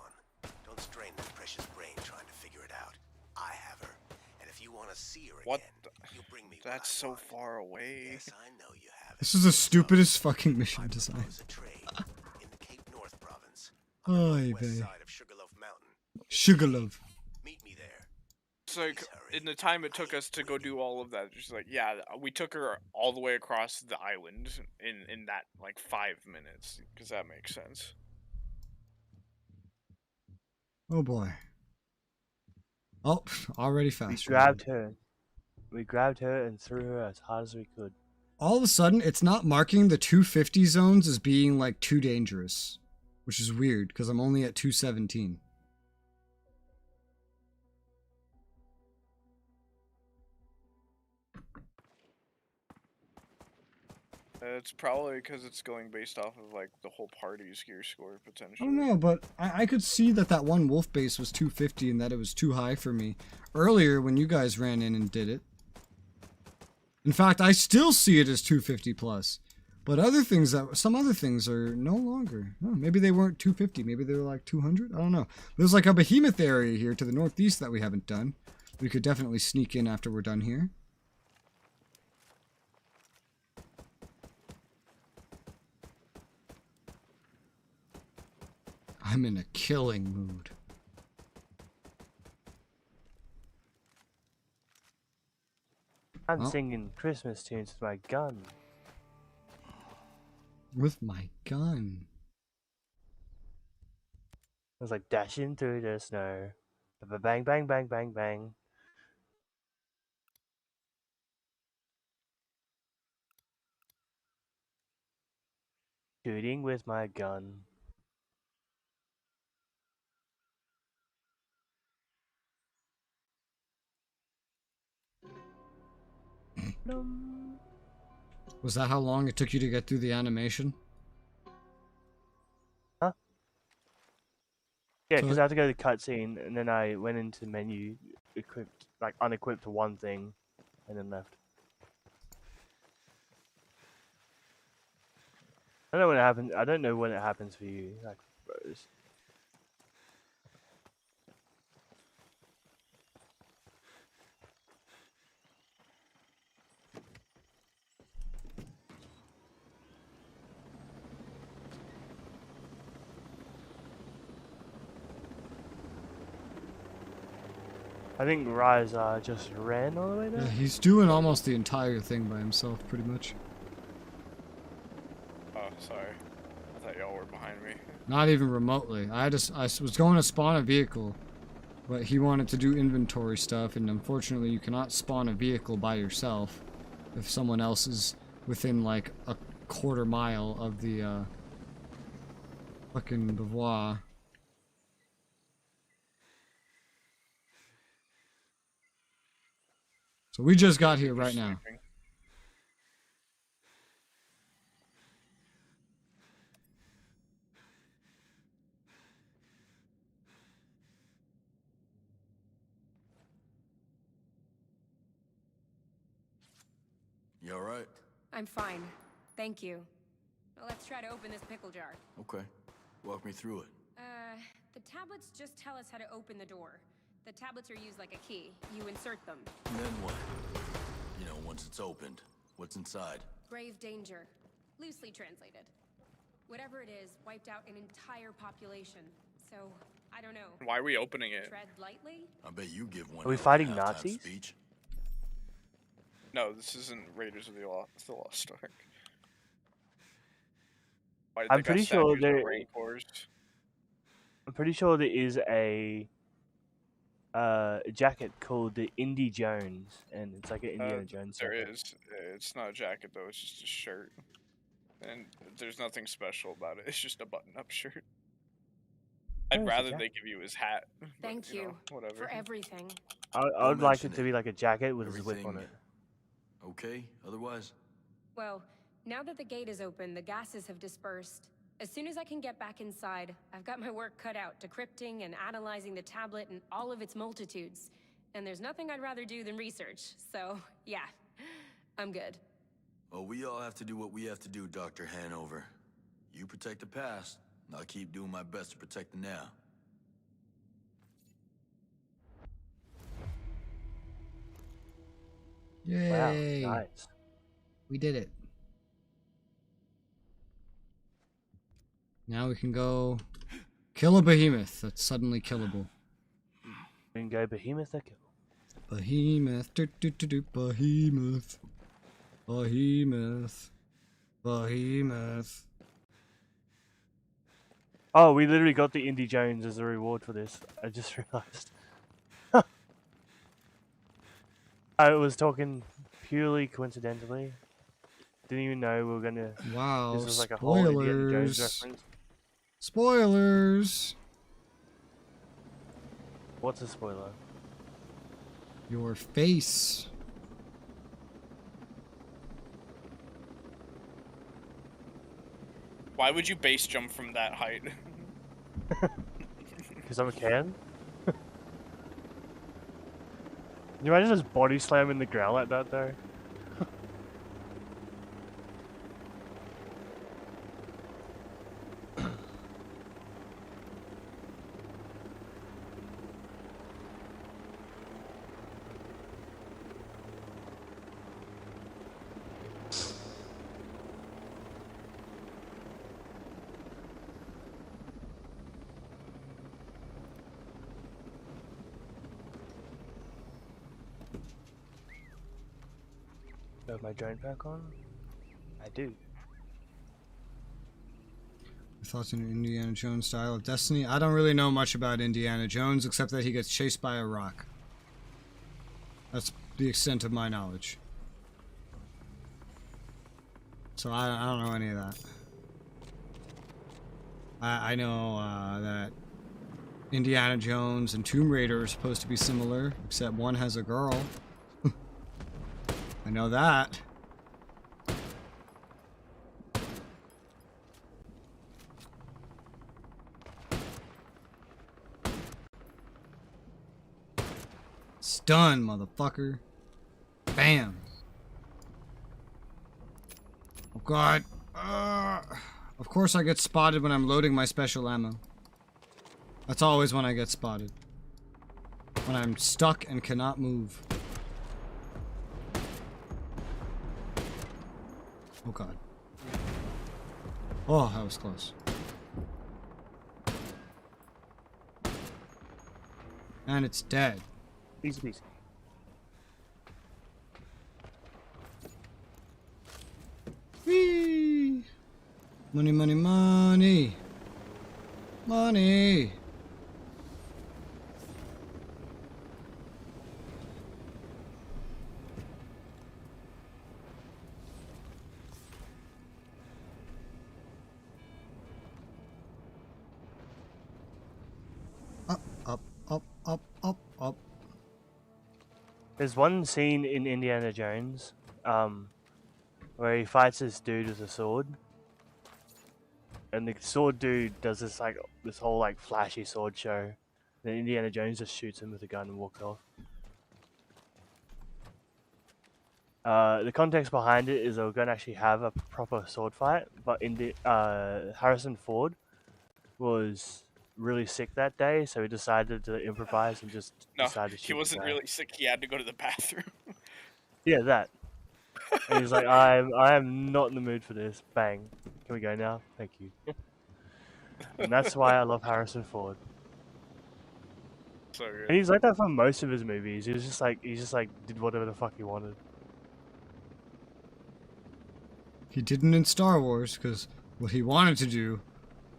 Don't strain that precious brain trying to figure it out. I have her, and if you want to see her What? again, you'll bring me. That's so far away. Yes, I know you have. This is the stupidest fucking mission design. In the Cape North province, Oy west vey. side of Sugarloaf Mountain. Sugarloaf. Meet me there. It's like, in the time it took us to go do all of that, just like, yeah, we took her all the way across the island in that, like, 5 minutes, because that makes sense. Oh boy. Oh, already fast. We grabbed her and threw her as hard as we could. All of a sudden, it's not marking the 250 zones as being like too dangerous, which is weird because I'm only at 217. It's probably because it's going based off of like the whole party's gear score I potentially. don't know, but I could see that one wolf base was 250 and that it was too high for me earlier when you guys ran in and did it. In fact, I still see it as 250 plus. But some other things are no longer. Oh, maybe they weren't 250. Maybe they were like 200. I don't know. There's like a behemoth area here to the northeast that we haven't done. We could definitely sneak in after we're done here. I'm in a killing mood. I'm singing Christmas tunes with my gun. With my gun. I was like dashing through the snow. Bang, bang, bang, bang, bang. Shooting with my gun. Was that how long it took you to get through the animation? Huh? Yeah, So because I had to go to the cutscene, and then I went into the menu, unequipped one thing, and then left. I don't know when it happens. I don't know when it happens for you, like, bros. I think Rise just ran all the way there. Yeah, he's doing almost the entire thing by himself, pretty much. Oh, sorry. I thought y'all were behind me. Not even remotely. I was going to spawn a vehicle, but he wanted to do inventory stuff, and unfortunately you cannot spawn a vehicle by yourself if someone else is within like a quarter mile of the fucking bivouac. So we just got here right now. You alright? I'm fine. Thank you. Well, let's try to open this pickle jar. Okay. Walk me through it. The tablets just tell us how to open the door. The tablets are used like a key. You insert them. And then what? You know, once it's opened, what's inside? Grave danger. Loosely translated. Whatever it is, wiped out an entire population. So, I don't know. Why are we opening it? Tread lightly? I bet you give one. Are we hell of a fighting halftime Nazis? Speech. No, this isn't Raiders of the Lost Ark. Why did I'm they got pretty sure statues of there. Rancors? I'm pretty sure there is a jacket called the Indy Jones, and it's like an Indiana Jones There jacket. is. It's not a jacket though. It's just a shirt, and there's nothing special about it. It's just a button-up shirt. I'd it's a rather jacket. they give you his hat. but, Thank you, know, whatever. for everything. I would like it to be like a jacket with his whip on Everything it. Okay, otherwise? Well, now that the gate is open, the gases have dispersed. As soon as I can get back inside, I've got my work cut out, decrypting and analyzing the tablet and all of its multitudes. And there's nothing I'd rather do than research, so yeah, I'm good. Well, we all have to do what we have to do, Dr. Hanover. You protect the past, and I'll keep doing my best to protect the now. Yay! Wow, nice. We did it. Now we can go kill a behemoth that's suddenly killable. We can go behemoth to kill. Behemoth, behemoth, behemoth, behemoth. Oh, we literally got the Indy Jones as a reward for this. I just realized. I was talking purely coincidentally. Didn't even know we were gonna. Wow, This was like a whole Indiana Jones spoilers. reference. Spoilers. What's a spoiler? Your face. Why would you base jump from that height? Because I'm a can. Can you imagine just body slamming the ground like that though? Do I have my drone pack on? I do. Thoughts on Indiana Jones style of Destiny? I don't really know much about Indiana Jones except that he gets chased by a rock. That's the extent of my knowledge. So I don't know any of that. I know that Indiana Jones and Tomb Raider are supposed to be similar, except one has a girl. I know that. Stun, motherfucker. Bam. Oh god. Of course I get spotted when I'm loading my special ammo. That's always when I get spotted. When I'm stuck and cannot move. Oh god. Oh, that was close. And it's dead. Easy peasy. Whee! Money, money, money. Money. Up, up, up, up, up, up. There's one scene in Indiana Jones, where he fights this dude with a sword, and the sword dude does this whole like flashy sword show. Then Indiana Jones just shoots him with a gun and walks off. The context behind it is they were going to actually have a proper sword fight, but Harrison Ford was really sick that day, so he decided to improvise and just decided to shoot he wasn't the guy. really sick. He had to go to the bathroom. Yeah, that. And he's like, I am not in the mood for this. Bang. Can we go now? Thank you. And that's why I love Harrison Ford. So good. And he's like that for most of his movies. He just did whatever the fuck he wanted. He didn't in Star Wars, because what he wanted to do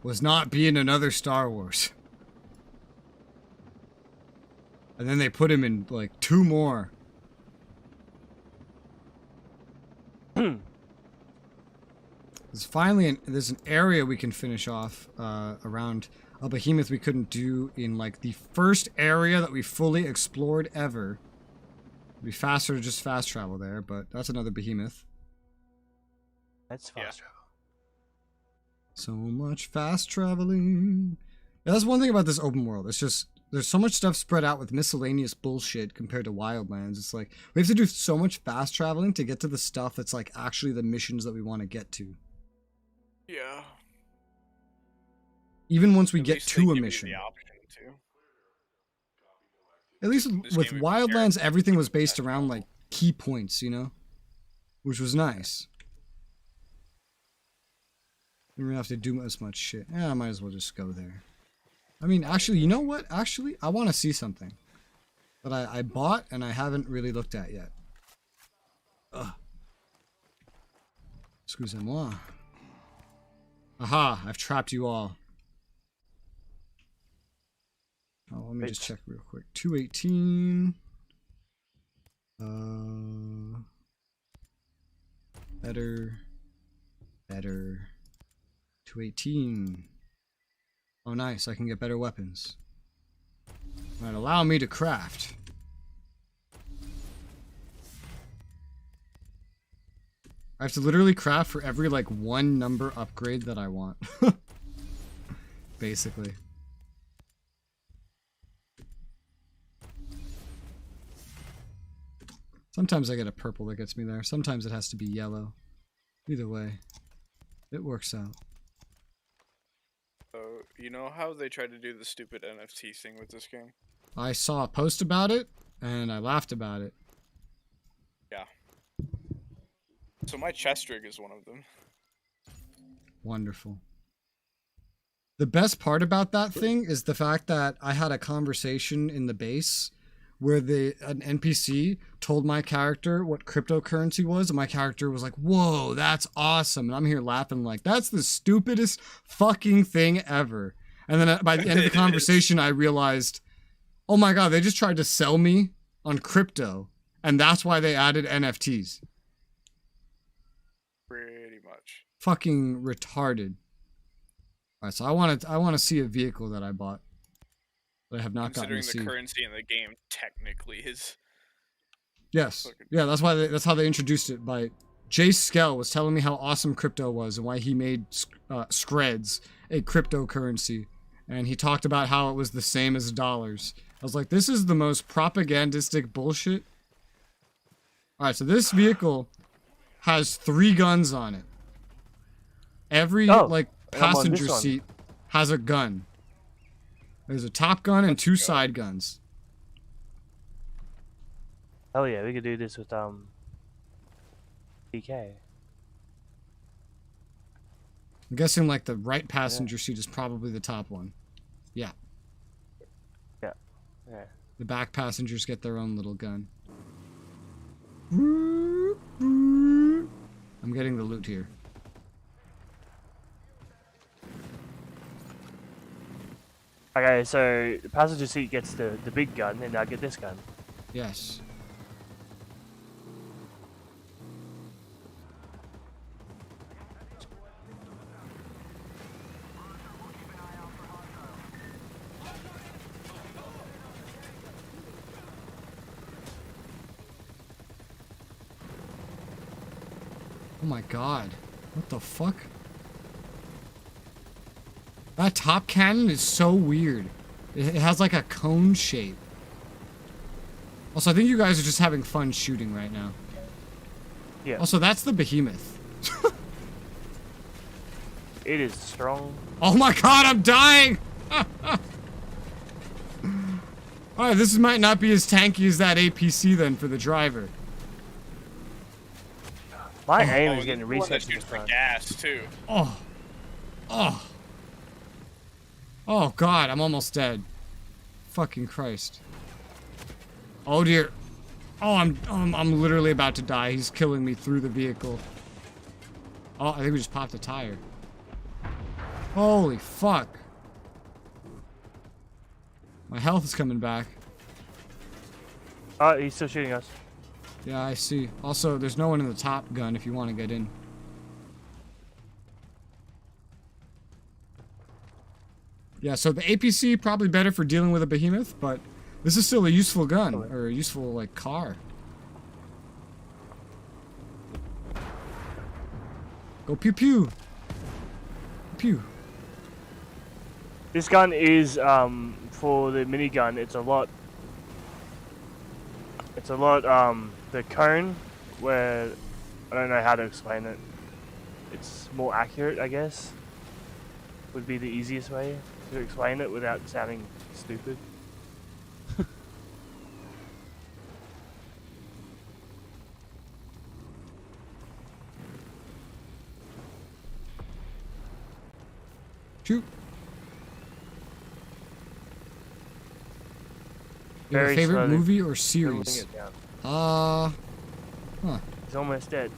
was not be in another Star Wars. And then they put him in, like, 2 more. There's an area we can finish off around a behemoth we couldn't do in, like, the first area that we fully explored ever. It'd be faster to just fast travel there, but that's another behemoth. That's fast travel. So much fast traveling. Yeah, that's one thing about this open world. It's just, there's so much stuff spread out with miscellaneous bullshit compared to Wildlands. It's like, we have to do so much fast traveling to get to the stuff that's like actually the missions that we want to get to. Yeah. Even once we At get least to they a give you mission. the option to. At least with Wildlands, everything was based around like key points, you know? Which was nice. We don't have to do as much shit. Yeah, I might as well just go there. I mean, actually, you know what? Actually, I want to see something that I bought and I haven't really looked at yet. Ugh. Excusez-moi. Aha, I've trapped you all. Oh, let me just check real quick. 218. Better. 218. Oh, nice. I can get better weapons. Alright, allow me to craft. I have to literally craft for every, like, 1 number upgrade that I want. Basically. Sometimes I get a purple that gets me there. Sometimes it has to be yellow. Either way, it works out. So, you know how they tried to do the stupid NFT thing with this game? I saw a post about it, and I laughed about it. Yeah. So my chest rig is one of them. Wonderful. The best part about that thing is the fact that I had a conversation in the base where an NPC told my character what cryptocurrency was, and my character was like, whoa, that's awesome. And I'm here laughing like, that's the stupidest fucking thing ever. And then by the end of the conversation, I realized, oh my god, they just tried to sell me on crypto, and that's why they added NFTs. Pretty much. Fucking retarded. Alright, so I want to see a vehicle that I bought. That I have not gotten to see. Considering the currency in the game technically is. Yes. Yeah, that's why that's how they introduced it. By Jay Skell was telling me how awesome crypto was and why he made Screds a cryptocurrency, and he talked about how it was the same as dollars. I was like, this is the most propagandistic bullshit. All right, so this vehicle has 3 guns on it. Every like passenger seat has a gun. There's a top gun and 2 side guns. Oh yeah, we could do this with PK. I'm guessing like the right passenger seat is probably the top one. Yeah. Yeah. Yeah. The back passengers get their own little gun. I'm getting the loot here. Okay, so the passenger seat gets the big gun, and I get this gun. Yes. Oh my god. What the fuck? That top cannon is so weird. It has like a cone shape. Also, I think you guys are just having fun shooting right now. Yeah. Also, that's the behemoth. It is strong. Oh my god, I'm dying! Alright, this might not be as tanky as that APC then for the driver. My aim is getting reset for gas too. Oh. Oh. Oh god, I'm almost dead. Fucking Christ. Oh dear. Oh, I'm literally about to die. He's killing me through the vehicle. Oh, I think we just popped a tire. Holy fuck. My health is coming back. Oh, he's still shooting us. Yeah, I see. Also, there's no one in the top gun if you want to get in. Yeah, so the APC probably better for dealing with a behemoth, but this is still a useful gun, or a useful, like, car. Go pew pew! Pew. This gun is, for the minigun, it's a lot, the cone, where, I don't know how to explain it. It's more accurate, I guess, would be the easiest way to explain it without sounding stupid. Shoot. Your favorite slowly. movie or They're series? it down. Huh. He's almost dead.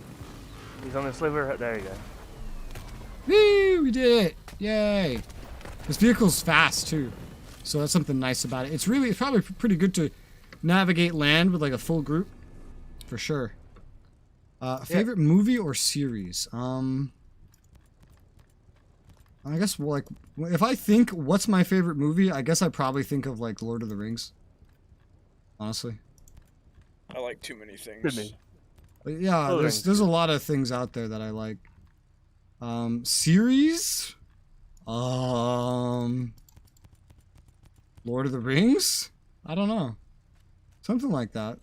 He's on the sliver. There you go. Woo! We did it! Yay! This vehicle's fast too, so that's something nice about it. It's probably pretty good to navigate land with like a full group, for sure. Favorite movie or series? I guess like if I think what's my favorite movie, I guess I probably think of like Lord of the Rings. Honestly. I like too many things. But yeah, Oh, there's a lot of things out there that I like. Series? Lord of the Rings? I don't know. Something like that.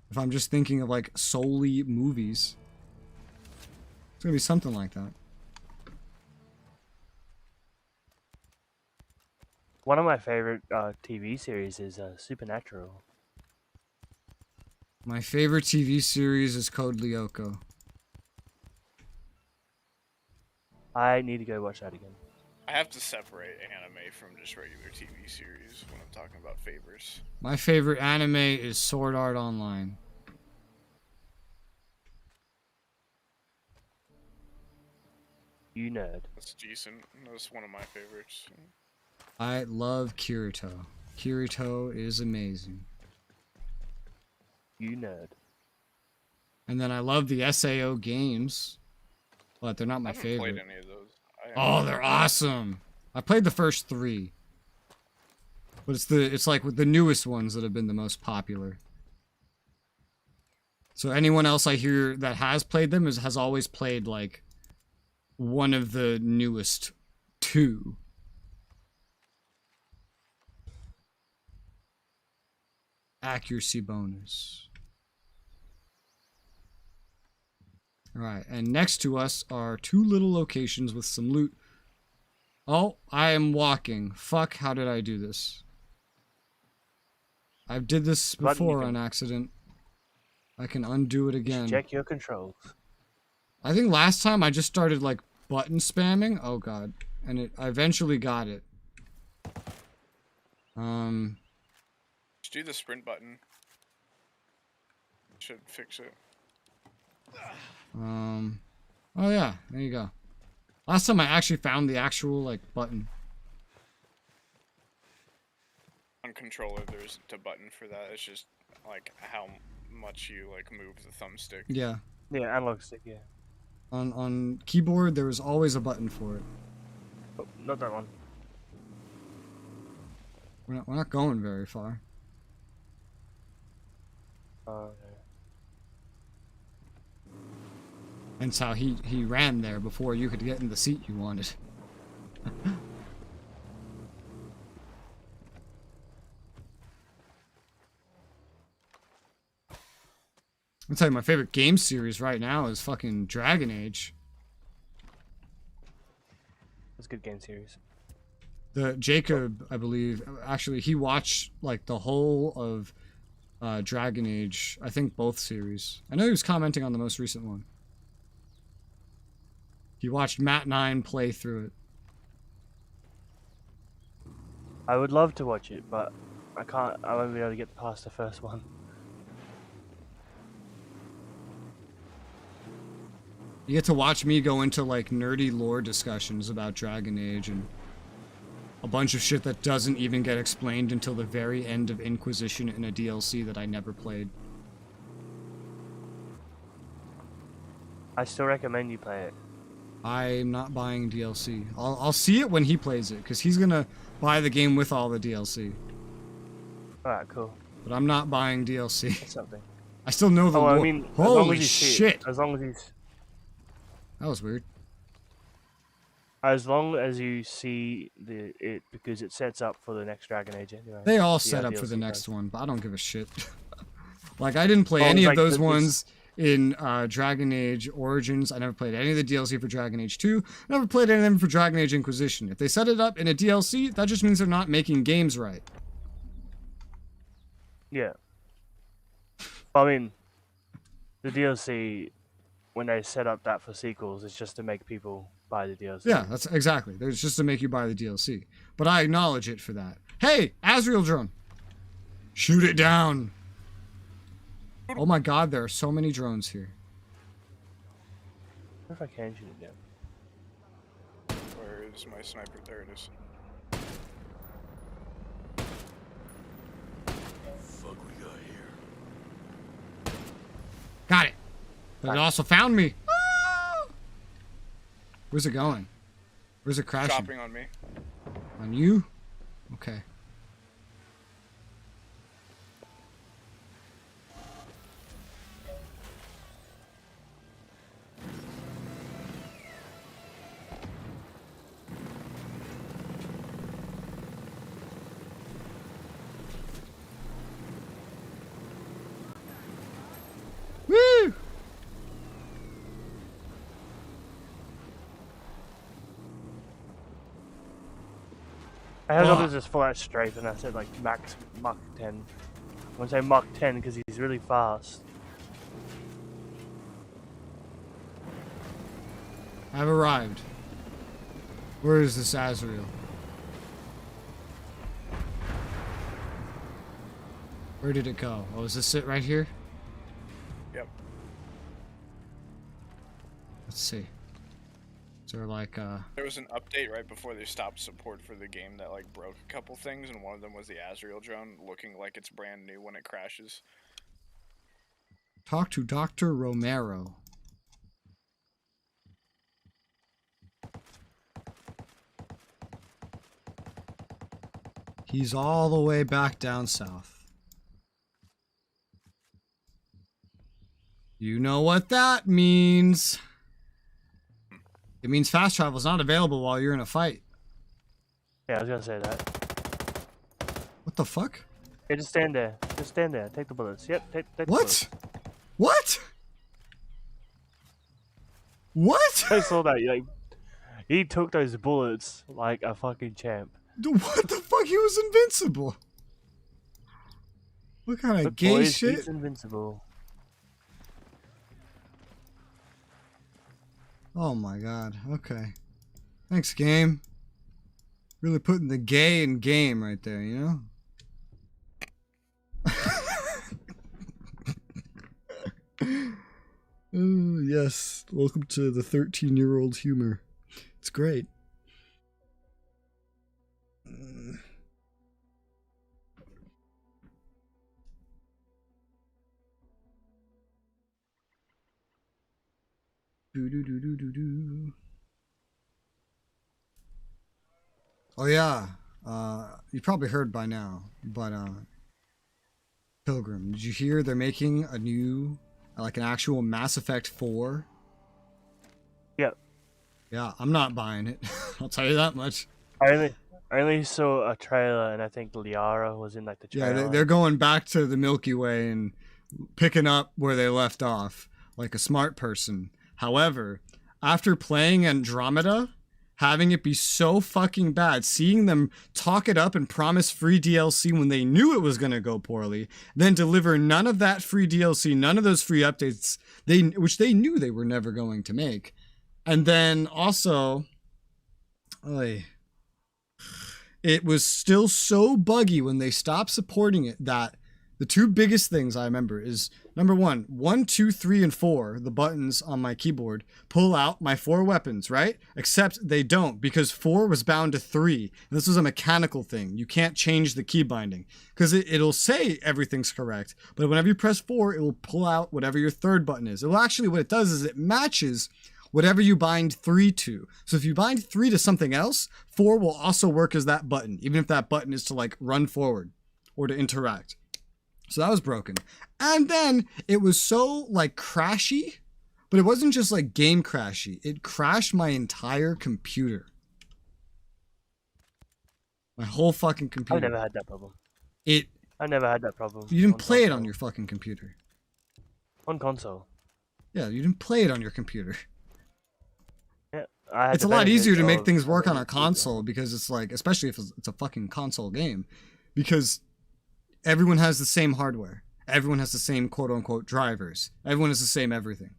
If I'm just thinking of like solely movies. It's gonna be something like that. One of my favorite TV series is Supernatural. My favorite TV series is Code Lyoko. I need to go watch that again. I have to separate anime from just regular TV series when I'm talking about favorites. My favorite anime is Sword Art Online. You nerd. That's decent. That's one of my favorites. I love Kirito. Kirito is amazing. You nerd. And then I love the SAO games, but they're not my I haven't favorite. played any of those. Oh, they're awesome. I played the first 3. But it's like with the newest ones that have been the most popular. So anyone else I hear that has played them has always played like one of the newest 2. Accuracy bonus. Alright, and next to us are 2 little locations with some loot. Oh, I am walking. Fuck, how did I do this? I did this before on accident. I can undo it again. Check your controls. I think last time I just started like button spamming. Oh god. And I eventually got it. Just do the sprint button. Should fix it. Oh yeah, there you go. Last time I actually found the actual like button. On controller, there isn't a button for that. It's just like how much you like move the thumbstick. Yeah. Yeah, analog stick, yeah. On keyboard, there was always a button for it. Oh, not that one. We're not going very far. Okay. That's how he ran there before you could get in the seat you wanted. I'll tell you, my favorite game series right now is fucking Dragon Age. It's a good game series. The Jacob, I believe, actually, he watched like the whole of Dragon Age. I think both series. I know he was commenting on the most recent one. He watched Matt 9 play through it. I would love to watch it, but I can't. I won't be able to get past the first one. You get to watch me go into like nerdy lore discussions about Dragon Age and a bunch of shit that doesn't even get explained until the very end of Inquisition in a DLC that I never played. I still recommend you play it. I'm not buying DLC. I'll see it when he plays it, because he's gonna buy the game with all the DLC. Alright, cool. But I'm not buying DLC. That's something. I still know the lore. I mean, holy shit! As long as he's... That was weird. As long as you see it, because it sets up for the next Dragon Age anyway. They all set up for the next one, but I don't give a shit. Like, I didn't play any of those ones in Dragon Age Origins. I never played any of the DLC for Dragon Age 2. Never played any of them for Dragon Age Inquisition. If they set it up in a DLC, that just means they're not making games right. Yeah. I mean, the DLC, when they set up that for sequels, it's just to make people buy the DLC. Yeah, that's exactly. It's just to make you buy the DLC. But I acknowledge it for that. Hey, Azrael drone. Shoot it down. Oh my god, there are so many drones here. I wonder if I can shoot it down. Where is my sniper? There it is. Fuck we got here. Got it. But it also found me. Ah! Where's it going? Where's it crashing? Chopping on me. On you? Okay. A helicopter's just full out strafe, and I said like max Mach 10. I'm gonna say Mach 10 because he's really fast. I've arrived. Where is this Azrael? Where did it go? Oh, is this it right here? Yep. Let's see. Is there like There was an update right before they stopped support for the game that like broke a couple things, and one of them was the Azrael drone looking like it's brand new when it crashes. talk to Dr. Romero? He's all the way back down south. You know what that means. It means fast travel is not available while you're in a fight. Yeah, I was gonna say that. What the fuck? Yeah, just stand there. Just stand there. Take the bullets. Yep, take the What? bullets. What? What? I saw that. Like, he took those bullets like a fucking champ. What the fuck? He was invincible. What kind of Look, gay boys, shit? he's invincible. Oh my god. Okay. Thanks, game. Really putting the gay in game right there, you know? Oh, yes. Welcome to the 13-year-old humor. It's great. Oh yeah, you probably heard by now, but Pilgrim, did you hear they're making a new, like an actual Mass Effect 4? Yep. Yeah, I'm not buying it. I'll tell you that much. I only saw a trailer, and I think Liara was in like the trailer. Yeah, they're going back to the Milky Way and picking up where they left off, like a smart person. However, after playing Andromeda, having it be so fucking bad, seeing them talk it up and promise free DLC when they knew it was going to go poorly, then deliver none of that free DLC, none of those free updates, which they knew they were never going to make. And then also, it was still so buggy when they stopped supporting it that the two biggest things I remember is, number 1, 2, 3, and 4, the buttons on my keyboard, pull out my 4 weapons, right? Except they don't, because 4 was bound to 3. And this was a mechanical thing. You can't change the key binding, because it'll say everything's correct, but whenever you press 4, it will pull out whatever your third button is. It will actually, what it does is it matches whatever you bind 3 to. So if you bind 3 to something else, 4 will also work as that button, even if that button is to like run forward or to interact. So that was broken. And then it was so like crashy, but it wasn't just like game crashy. It crashed my entire computer. My whole fucking computer. I never had that problem. I never had that problem. You didn't play it on your fucking computer. On console. Yeah, you didn't play it on your computer. Yeah, I had It's a lot easier to make things work on a console because it's like, especially if it's a fucking console game, because everyone has the same hardware. Everyone has the same quote-unquote drivers. Everyone has the same everything.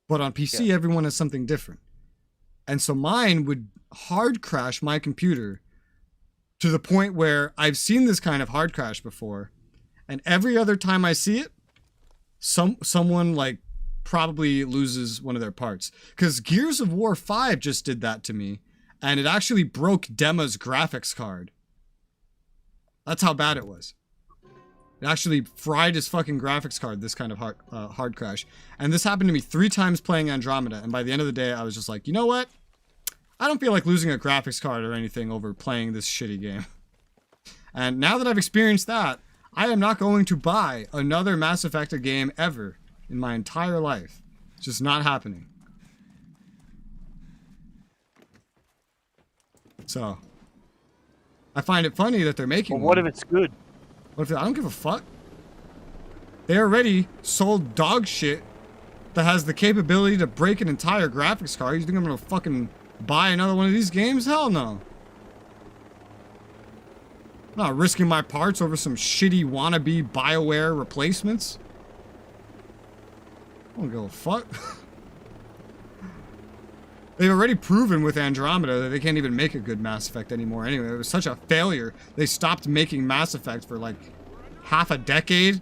But on PC, everyone has something different. And so mine would hard crash my computer to the point where I've seen this kind of hard crash before, and every other time I see it, someone like probably loses one of their parts. Because Gears of War 5 just did that to me, and it actually broke Dema's graphics card. That's how bad it was. It actually fried his fucking graphics card, this kind of hard crash. And this happened to me 3 times playing Andromeda, and by the end of the day, I was just like, you know what? I don't feel like losing a graphics card or anything over playing this shitty game. And now that I've experienced that, I am not going to buy another Mass Effect game ever in my entire life. It's just not happening. So, I find it funny that they're making what one. if it's good? What if I don't give a fuck? They already sold dog shit that has the capability to break an entire graphics card. You think I'm gonna fucking buy another one of these games? Hell no. I'm not risking my parts over some shitty wannabe BioWare replacements. I don't give a fuck. They've already proven with Andromeda that they can't even make a good Mass Effect anymore anyway. It was such a failure. They stopped making Mass Effect for like half a decade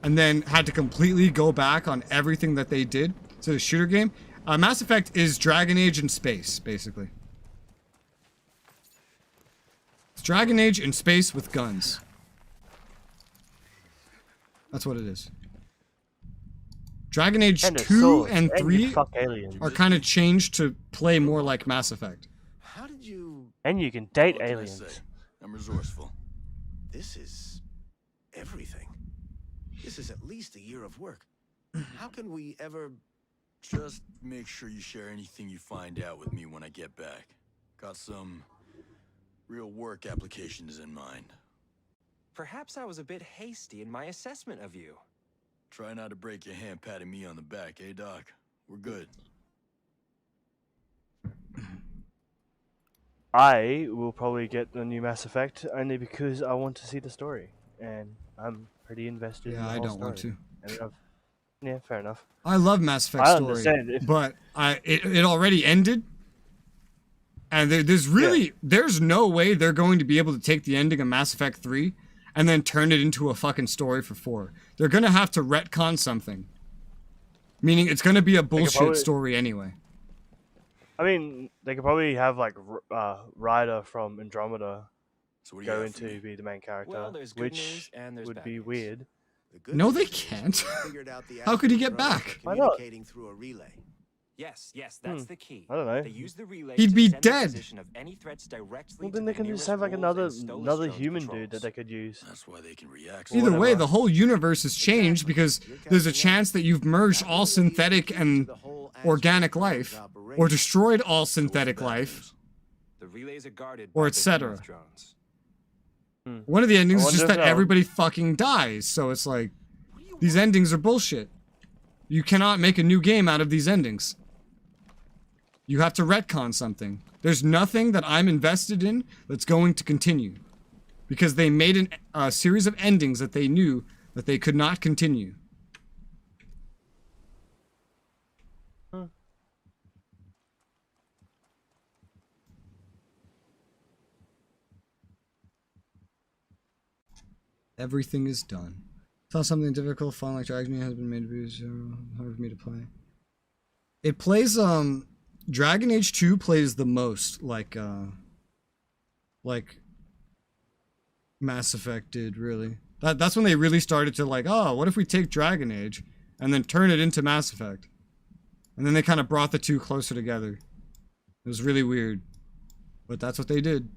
and then had to completely go back on everything that they did to the shooter game. Mass Effect is Dragon Age in space, basically. It's Dragon Age in space with guns. That's what it is. Dragon Age 2 and 3 are kind of changed to play more like Mass Effect. How did you... And you can date What can I aliens. say? I'm resourceful. This is everything. This is at least a year of work. How can we ever... Just make sure you share anything you find out with me when I get back. Got some real work applications in mind. Perhaps I was a bit hasty in my assessment of you. Try not to break your hand patting me on the back, eh, Doc? We're good. I will probably get the new Mass Effect only because I want to see the story, and I'm pretty invested. in the I whole don't want story. to. And yeah, fair enough. I love Mass Effect I story, understand if- but it already ended, and there's no way they're going to be able to take the ending of Mass Effect 3 and then turn it into a fucking story for 4. They're gonna have to retcon something, meaning it's gonna be a bullshit story anyway. I mean, they could probably have like Ryder from Andromeda So go into be the main character, Well, there's good which news and there's would bad be news. weird. No, they can't. How could he get back? Why not? Communicating through a relay. Yes, that's the key. I don't know. They use the relay He'd to be send the dead. position of any threats directly Well, to then the they can just nearest have like wolves and another Stolas human drone dude that patrols. they could use. That's why they can react. Either way, whatever. the whole universe has changed because there's a chance that you've merged all synthetic and organic life, or destroyed all synthetic life, The relays are guarded or by etc. behemoth drones. One of the endings I is just wonder that if, everybody fucking dies, so it's like, these endings are bullshit. You cannot make a new game out of these endings. You have to retcon something. There's nothing that I'm invested in that's going to continue. Because they made a series of endings that they knew that they could not continue. Everything is done. Saw something difficult, fun like Dragon Age has been made to be so hard for me to play. It plays Dragon Age 2 plays the most like Mass Effect did, really. That's when they really started to like, oh, what if we take Dragon Age and then turn it into Mass Effect? And then they kind of brought the two closer together. It was really weird. But that's what they did.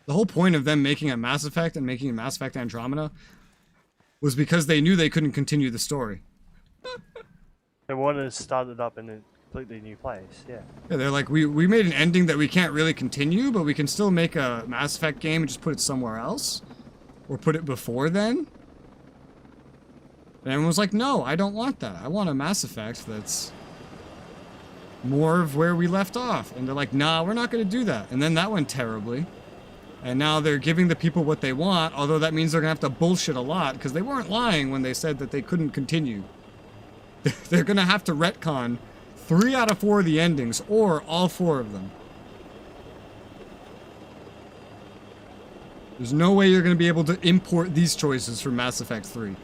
The whole point of them making a Mass Effect and making a Mass Effect Andromeda was because they knew they couldn't continue the story. They wanted to start it up in a completely new place. Yeah. Yeah, they're like, we made an ending that we can't really continue, but we can still make a Mass Effect game and just put it somewhere else. Or put it before then. And everyone was like, no, I don't want that. I want a Mass Effect that's more of where we left off. And they're like, nah, we're not going to do that. And then that went terribly. And now they're giving the people what they want, although that means they're going to have to bullshit a lot, because they weren't lying when they said that they couldn't continue. They're going to have to retcon 3 out of 4 of the endings, or all 4 of them. There's no way you're going to be able to import these choices from Mass Effect 3.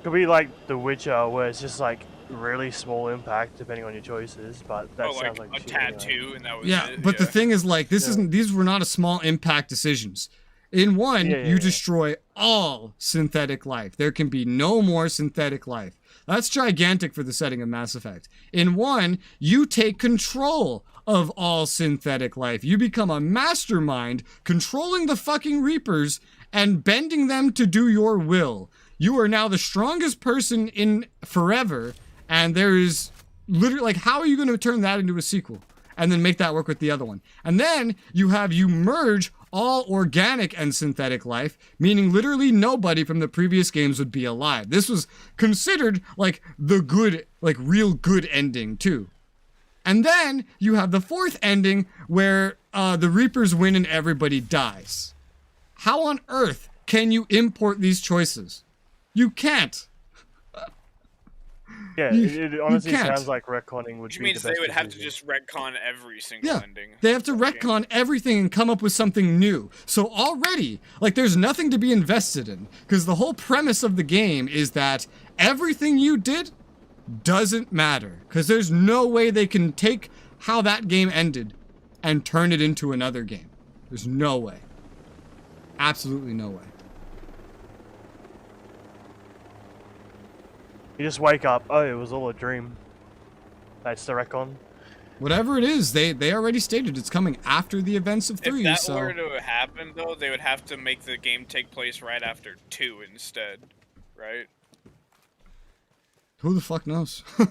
Could be like The Witcher, where it's just like really small impact depending on your choices, but that sounds like a shit tattoo, anyway. and that was Yeah, it. but the thing is, like, this isn't. These were not a small impact decisions. In one, you destroy all synthetic life. There can be no more synthetic life. That's gigantic for the setting of Mass Effect. In one, you take control of all synthetic life. You become a mastermind controlling the fucking Reapers and bending them to do your will. You are now the strongest person in forever, and there is literally, like, how are you going to turn that into a sequel? And then make that work with the other one. And then you merge all organic and synthetic life, meaning literally nobody from the previous games would be alive. This was considered like the good, like real good ending too. And then you have the fourth ending where the Reapers win and everybody dies. How on earth can you import these choices? You can't. Yeah, it honestly sounds like retconning would Which be means the best they would have to decision. just retcon every single ending. They have to retcon everything and come up with something new. So already, like, there's nothing to be invested in. Because the whole premise of the game is that everything you did doesn't matter. Because there's no way they can take how that game ended and turn it into another game. There's no way. Absolutely no way. You just wake up, oh, it was all a dream. That's the retcon. Whatever it is, they already stated it's coming after the events of 3, If that so... were to happen, though, they would have to make the game take place right after 2 instead, right? Who the fuck knows? I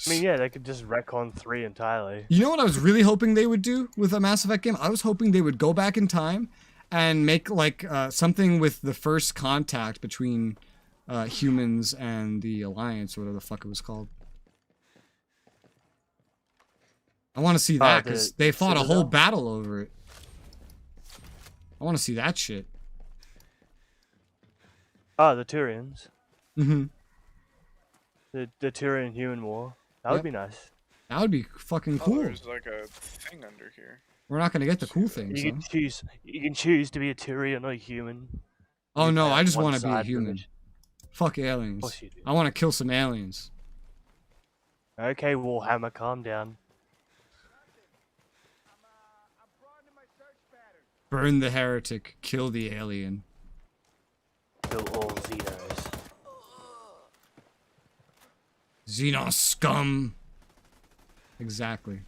mean, yeah, they could just retcon 3 entirely. You know what I was really hoping they would do with a Mass Effect game? I was hoping they would go back in time and make, like, something with the first contact between humans and the Alliance, or whatever the fuck it was called. I want to see that, because they fought a whole battle over it. I want to see that shit. Oh, the Turians. Mm-hmm. The Turian human war. That would be nice. That would be fucking cool. There's like a thing under here. We're not going to get the cool things, You can choose. You can choose to be a Turian or a human. Oh no, I just want to be a human. Fuck aliens. course you do. I want to kill some aliens. Okay, Warhammer, calm down. Burn the heretic, kill the alien. Kill all Xenos. Xenos scum. Exactly.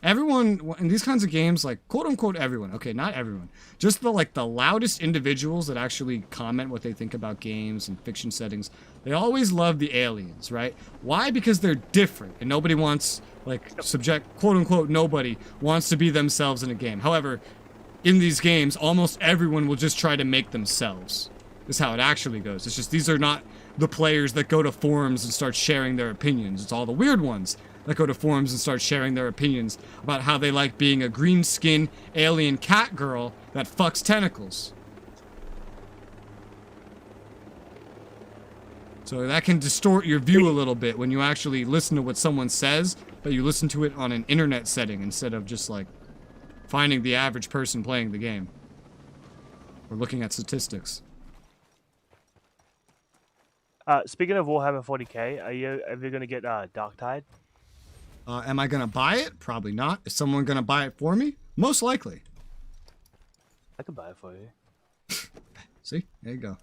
Everyone in these kinds of games, like quote unquote everyone, okay, not everyone, just the loudest individuals that actually comment what they think about games and fiction settings, they always love the aliens, right? Why? Because they're different and nobody wants, quote unquote nobody wants to be themselves in a game. However, in these games, almost everyone will just try to make themselves. This is how it actually goes. It's just these are not the players that go to forums and start sharing their opinions. It's all the weird ones that go to forums and start sharing their opinions about how they like being a green-skinned alien cat girl that fucks tentacles. So that can distort your view a little bit when you actually listen to what someone says, but you listen to it on an internet setting instead of just like finding the average person playing the game or looking at statistics. Speaking of Warhammer 40k, are you ever gonna get Darktide? Am I gonna buy it? Probably not. Is someone gonna buy it for me? Most likely. I can buy it for you. See? There you go.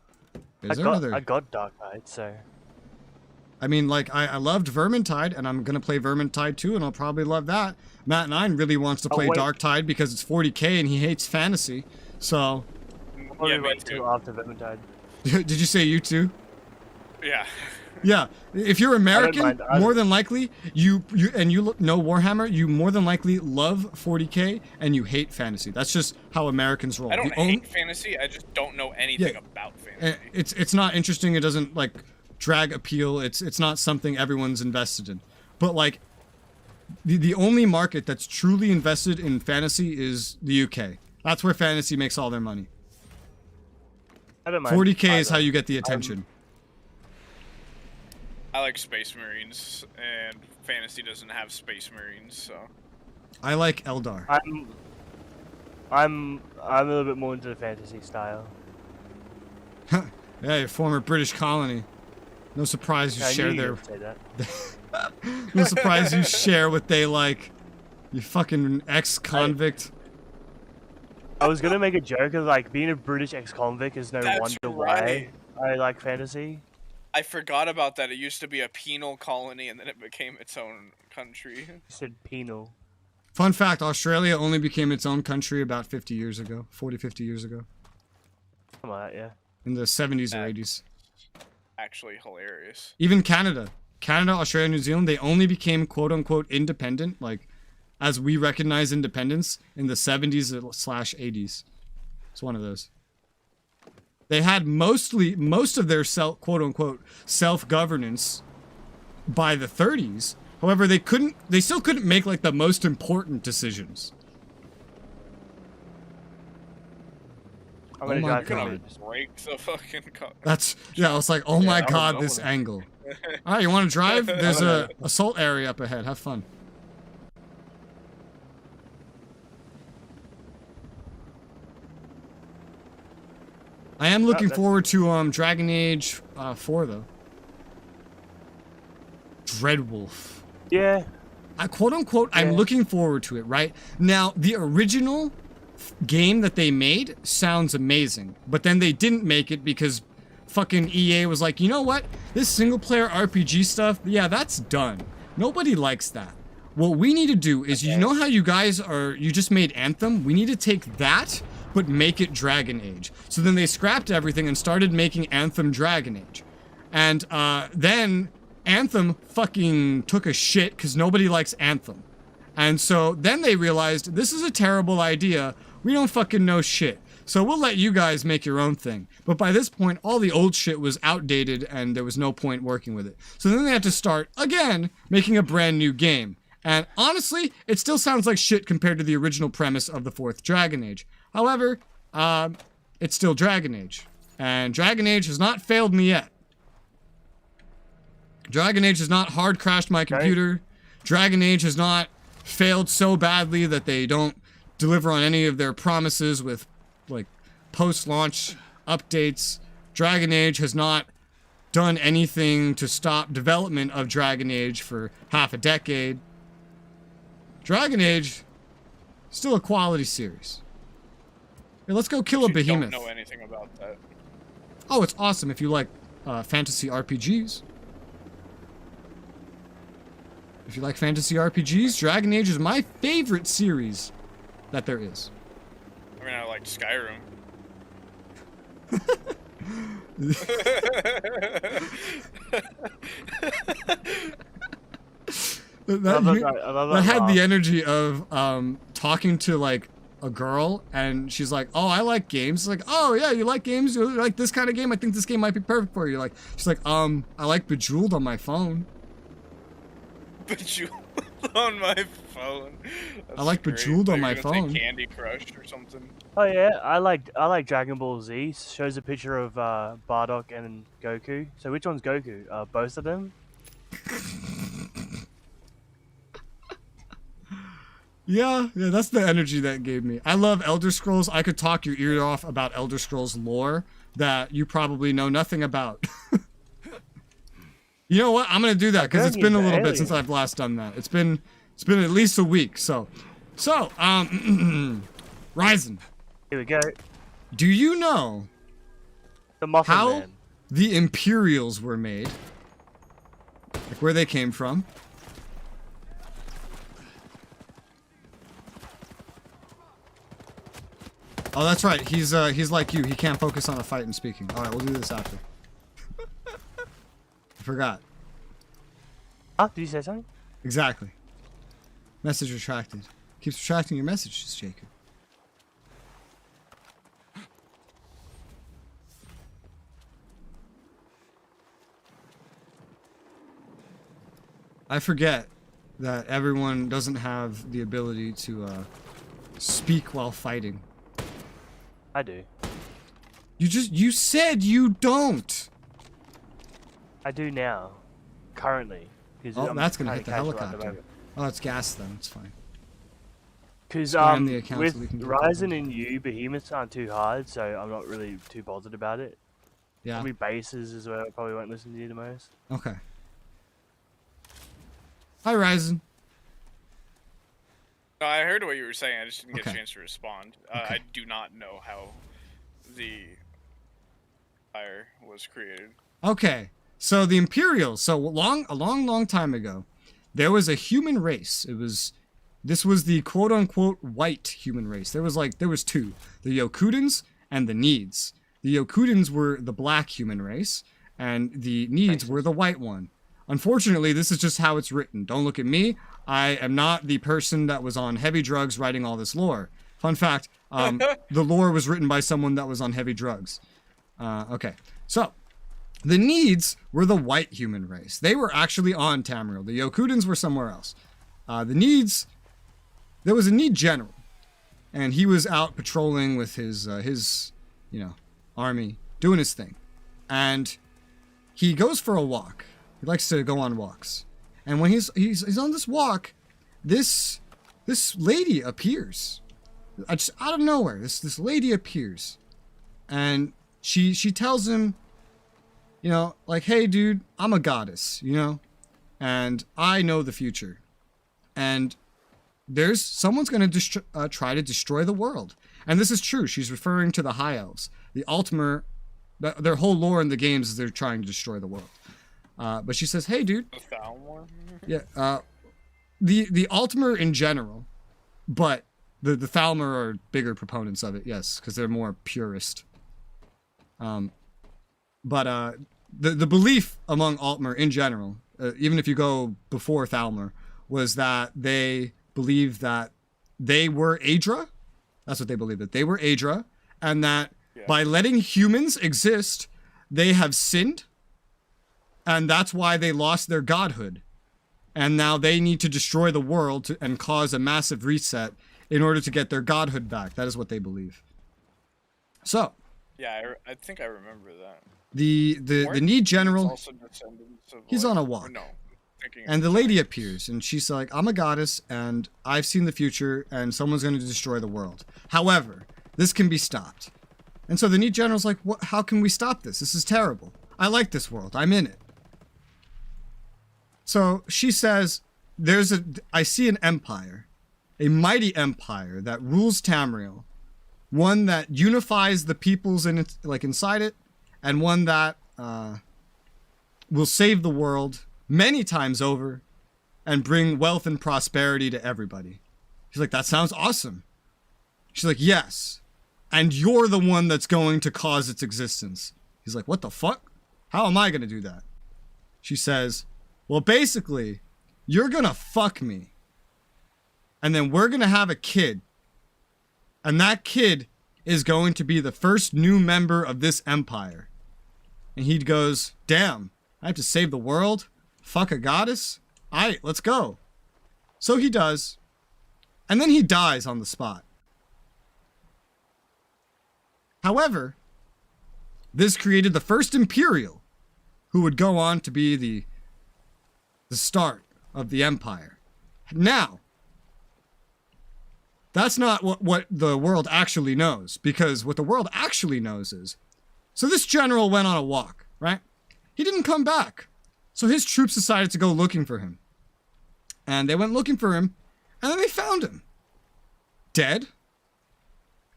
I got Darktide, so... I mean, like, I loved Vermintide, and I'm gonna play Vermintide too, and I'll probably love that. Matt9 really wants to play Darktide because it's 40k and he hates fantasy, so... Yeah, me too. After Vermintide. Did you say you too? Yeah. Yeah, if you're American, more than likely, you know Warhammer, you more than likely love 40k and you hate fantasy. That's just how Americans roll. I don't hate fantasy, I just don't know anything about fantasy. It's not interesting, it doesn't, like, drag appeal, it's not something everyone's invested in. But, like, the only market that's truly invested in fantasy is the UK. That's where fantasy makes all their money. I don't mind 40k is how you get the attention. I like Space Marines, and fantasy doesn't have Space Marines, so... I like Eldar. I'm a little bit more into the fantasy style. Yeah, your former British colony. No surprise you share their... No surprise you share what they like. You fucking ex-convict. I was gonna make a joke of, like, being a British ex-convict is no wonder why I like fantasy. I forgot about that. It used to be a penal colony, and then it became its own country. You said penal. Fun fact, Australia only became its own country about 50 years ago. 40, 50 years ago. Something like that, yeah. In the 70s or 80s. Actually hilarious. Even Canada. Canada, Australia, New Zealand, they only became quote-unquote independent, like, as we recognize independence in the 70s/80s. It's one of those. They had most of their quote unquote self-governance by the 30s. However, they still couldn't make like the most important decisions. I'm Oh my God. Break the fucking car. That's, yeah, I was like, oh my God, this angle. All right, you want to drive? There's a assault area up ahead. Have fun. I am looking forward to Dragon Age 4 though. Dreadwolf. Yeah. Quote unquote, I'm looking forward to it, right? Now, the original game that they made sounds amazing, but then they didn't make it because fucking EA was like, you know what? This single player RPG stuff, yeah, that's done. Nobody likes that. What we need to do is, you know how you guys you just made Anthem? We need to take that, but make it Dragon Age. So then they scrapped everything and started making Anthem Dragon Age. And then Anthem fucking took a shit because nobody likes Anthem. And so then they realized, this is a terrible idea. We don't fucking know shit. So we'll let you guys make your own thing. But by this point, all the old shit was outdated and there was no point working with it. So then they had to start, again, making a brand new game. And honestly, it still sounds like shit compared to the original premise of the 4th Dragon Age. However, it's still Dragon Age. And Dragon Age has not failed me yet. Dragon Age has not hard crashed my computer. Dragon Age has not failed so badly that they don't deliver on any of their promises with like post-launch updates. Dragon Age has not done anything to stop development of Dragon Age for half a decade. Dragon Age, still a quality series. Hey, let's go kill a behemoth. Don't know anything about that. Oh, it's awesome if you like fantasy RPGs. If you like fantasy RPGs, Dragon Age is my favorite series that there is. I mean, I like Skyrim. That had the energy of talking to like a girl, and she's like, "Oh, I like games." Like, "Oh yeah, you like games? You like this kind of game? I think this game might be perfect for you." Like, she's like, "I like Bejeweled on my phone." Bejeweled on my phone. I like Bejeweled on my phone. Candy Crush or something. Oh yeah, I like Dragon Ball Z. Shows a picture of Bardock and Goku. So which one's Goku? Both of them. Yeah, that's the energy that gave me. I love Elder Scrolls. I could talk your ear off about Elder Scrolls lore that you probably know nothing about. You know what? I'm gonna do that because it's been a little bit since I've last done that. It's been at least a week. So, Ryzen. Here we go. Do you know how Man. the Imperials were made? Like where they came from? Oh, that's right. He's like you. He can't focus on a fight and speaking. All right, we'll do this after. I forgot. Did you say something? Exactly. Message retracted. Keeps retracting your messages, Jacob. I forget that everyone doesn't have the ability to speak while fighting. I do. You said you don't. I do now. Currently. Oh, that's gonna hit the helicopter. Oh, it's gas then. It's fine. Because with Ryzen and you, behemoths aren't too hard, so I'm not really too bothered about it. Yeah. Probably bases is where I probably won't listen to you the most. Okay. Hi, Ryzen. No, I heard what you were saying. I just didn't get Okay. a chance to respond. Okay. I do not know how the fire was created. Okay. So the Imperials. So a long time ago, there was a human race. This was the quote unquote white human race. There was two, the Yokudans and the Needs. The Yokudans were the black human race, and the Needs were the white one. Unfortunately, this is just how it's written. Don't look at me. I am not the person that was on heavy drugs writing all this lore. Fun fact, the lore was written by someone that was on heavy drugs. Okay, so the Needs were the white human race. They were actually on Tamriel. The Yokudans were somewhere else. The Needs, there was a Need general, and he was out patrolling with his army, doing his thing. And he goes for a walk. He likes to go on walks. And when he's on this walk, this lady appears. Just out of nowhere, this lady appears. And she tells him, like, hey dude, I'm a goddess, and I know the future. And someone's going to try to destroy the world. And this is true. She's referring to the High Elves. The Altmer, their whole lore in the games is they're trying to destroy the world. But she says, hey, dude. The Thalmor? Yeah. The Altmer in general, but the Thalmor are bigger proponents of it, yes, because they're more purist. But the belief among Altmer in general, even if you go before Thalmor, was that they believed that they were Aedra. That's what they believed, that they were Aedra, and that by letting humans exist, they have sinned, and that's why they lost their godhood. And now they need to destroy the world and cause a massive reset in order to get their godhood back. That is what they believe. So. Yeah, I think I remember that. The Need general, he's on a walk. No, and the lady appears, and she's like, I'm a goddess, and I've seen the future, and someone's going to destroy the world. However, this can be stopped. And so the Need general's like, what? How can we stop this? This is terrible. I like this world. I'm in it. So she says, I see an empire, a mighty empire that rules Tamriel, one that unifies the peoples inside it, and one that will save the world many times over and bring wealth and prosperity to everybody. She's like, that sounds awesome. She's like, yes, and you're the one that's going to cause its existence. He's like, what the fuck? How am I going to do that? She says, well, basically, you're going to fuck me. And then we're going to have a kid. And that kid is going to be the first new member of this empire. And he goes, damn, I have to save the world? Fuck a goddess? Aight, let's go. So he does. And then he dies on the spot. However, this created the first Imperial, who would go on to be the start of the empire. Now, that's not what the world actually knows, because what the world actually knows is, so this general went on a walk, right? He didn't come back. So his troops decided to go looking for him. And they went looking for him, and then they found him. Dead.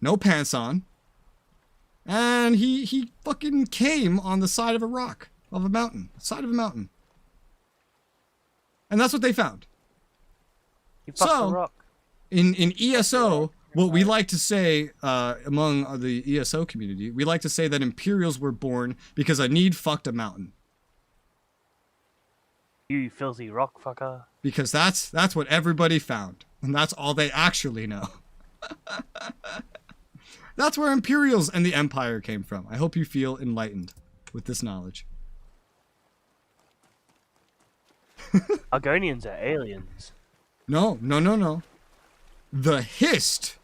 No pants on. And he fucking came on the side of a rock, of a mountain, side of a mountain. And that's what they found. So, in ESO, what we like to say among the ESO community, we like to say that Imperials were born because a Need fucked a mountain. You filthy rock fucker. Because that's what everybody found. And that's all they actually know. That's where Imperials and the Empire came from. I hope you feel enlightened with this knowledge. Argonians are aliens. No. The Hist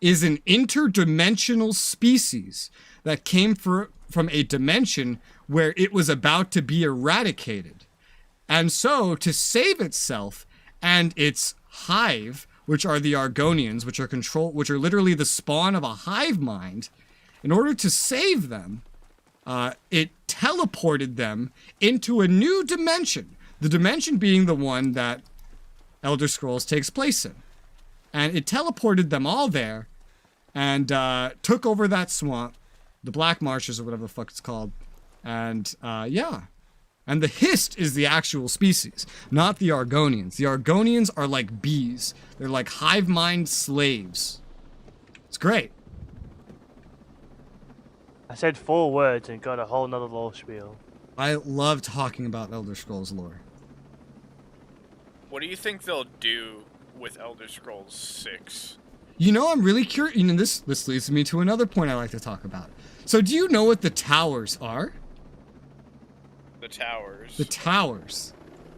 is an interdimensional species that came from a dimension where it was about to be eradicated. And so, to save itself and its hive, which are the Argonians, which are literally the spawn of a hive mind, in order to save them, it teleported them into a new dimension. The dimension being the one that Elder Scrolls takes place in. And it teleported them all there and took over that swamp, the Black Marshes or whatever the fuck it's called. And yeah. And the Hist is the actual species, not the Argonians. The Argonians are like bees. They're like hive mind slaves. It's great. I said 4 words and got a whole nother lore spiel. I love talking about Elder Scrolls lore. What do you think they'll do with Elder Scrolls 6? You know, I'm really curious. You know, this leads me to another point I like to talk about. So, do you know what the towers are? The towers. The towers.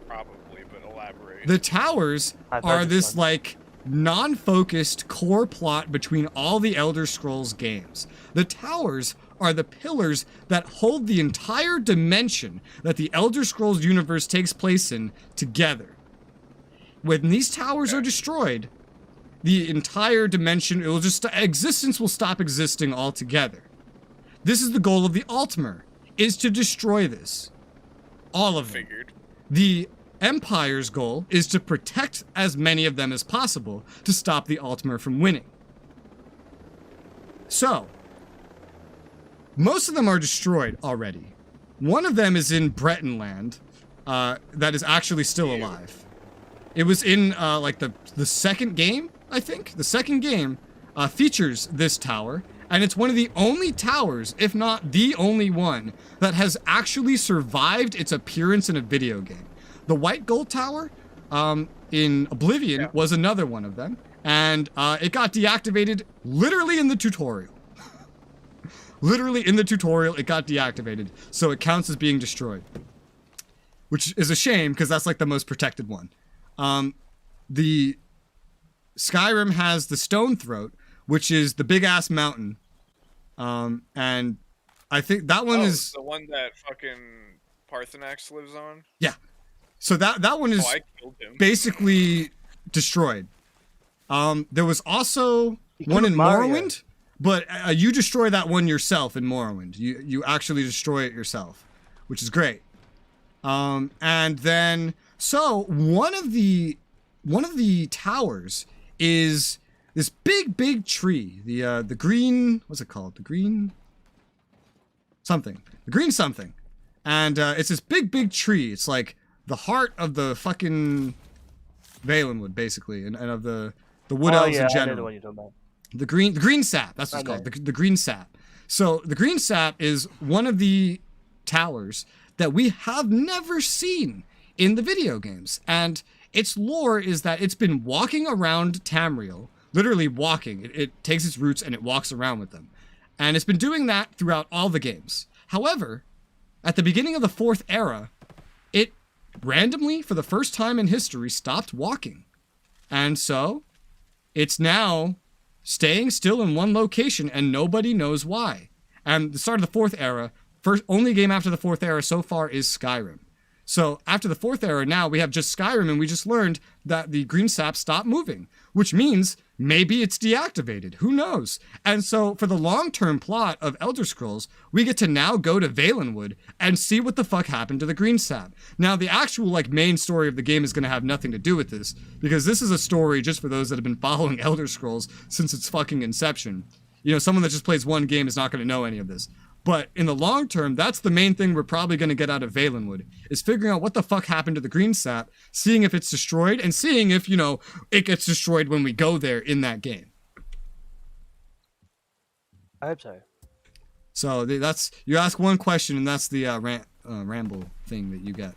Probably, but elaborate. The towers are this, like, non-focused core plot between all the Elder Scrolls games. The towers are the pillars that hold the entire dimension that the Elder Scrolls universe takes place in together. When these towers are destroyed, the entire dimension, existence will stop existing altogether. This is the goal of the Altmer, is to destroy this. All of them. The Empire's goal is to protect as many of them as possible to stop the Altmer from winning. So, most of them are destroyed already. One of them is in Bretonland, that is actually still alive. It was in, like, the second game, I think? The second game features this tower, and it's one of the only towers, if not the only one, that has actually survived its appearance in a video game. The White Gold Tower in Oblivion was another one of them, and it got deactivated literally in the tutorial. Literally in the tutorial, it got deactivated, so it counts as being destroyed. Which is a shame, because that's like the most protected one. The Skyrim has the Stone Throat, which is the big-ass mountain. And I think that one is... the one that fucking Parthenax lives on? Yeah. So that one is I killed him. basically destroyed. There was also one in Morrowind, but you destroy that one yourself in Morrowind. You actually destroy it yourself, which is great. And then, so one of the towers is this big tree. The green, what's it called? The green something. The green something. And it's this big tree. It's like the heart of the fucking Valenwood, basically, and of the wood elves in general. I know the one you're talking about. The green sap, that's what it's called. The green sap. So the green sap is one of the towers that we have never seen in the video games. And its lore is that it's been walking around Tamriel, literally walking. It takes its roots and it walks around with them. And it's been doing that throughout all the games. However, at the beginning of the 4th era, it randomly, for the first time in history, stopped walking. And so, it's now staying still in one location and nobody knows why. And the start of the 4th era, only game after the 4th era so far is Skyrim. So after the 4th era, now we have just Skyrim, and we just learned that the green sap stopped moving, which means maybe it's deactivated. Who knows? And so for the long-term plot of Elder Scrolls, we get to now go to Valenwood and see what the fuck happened to the green sap. Now, the actual main story of the game is going to have nothing to do with this, because this is a story just for those that have been following Elder Scrolls since its fucking inception. You know, someone that just plays one game is not going to know any of this. But in the long term, that's the main thing we're probably going to get out of Valenwood, is figuring out what the fuck happened to the green sap, seeing if it's destroyed, and seeing if, you know, it gets destroyed when we go there in that game. I hope so. So that's, you ask one question, and that's the ramble thing that you get.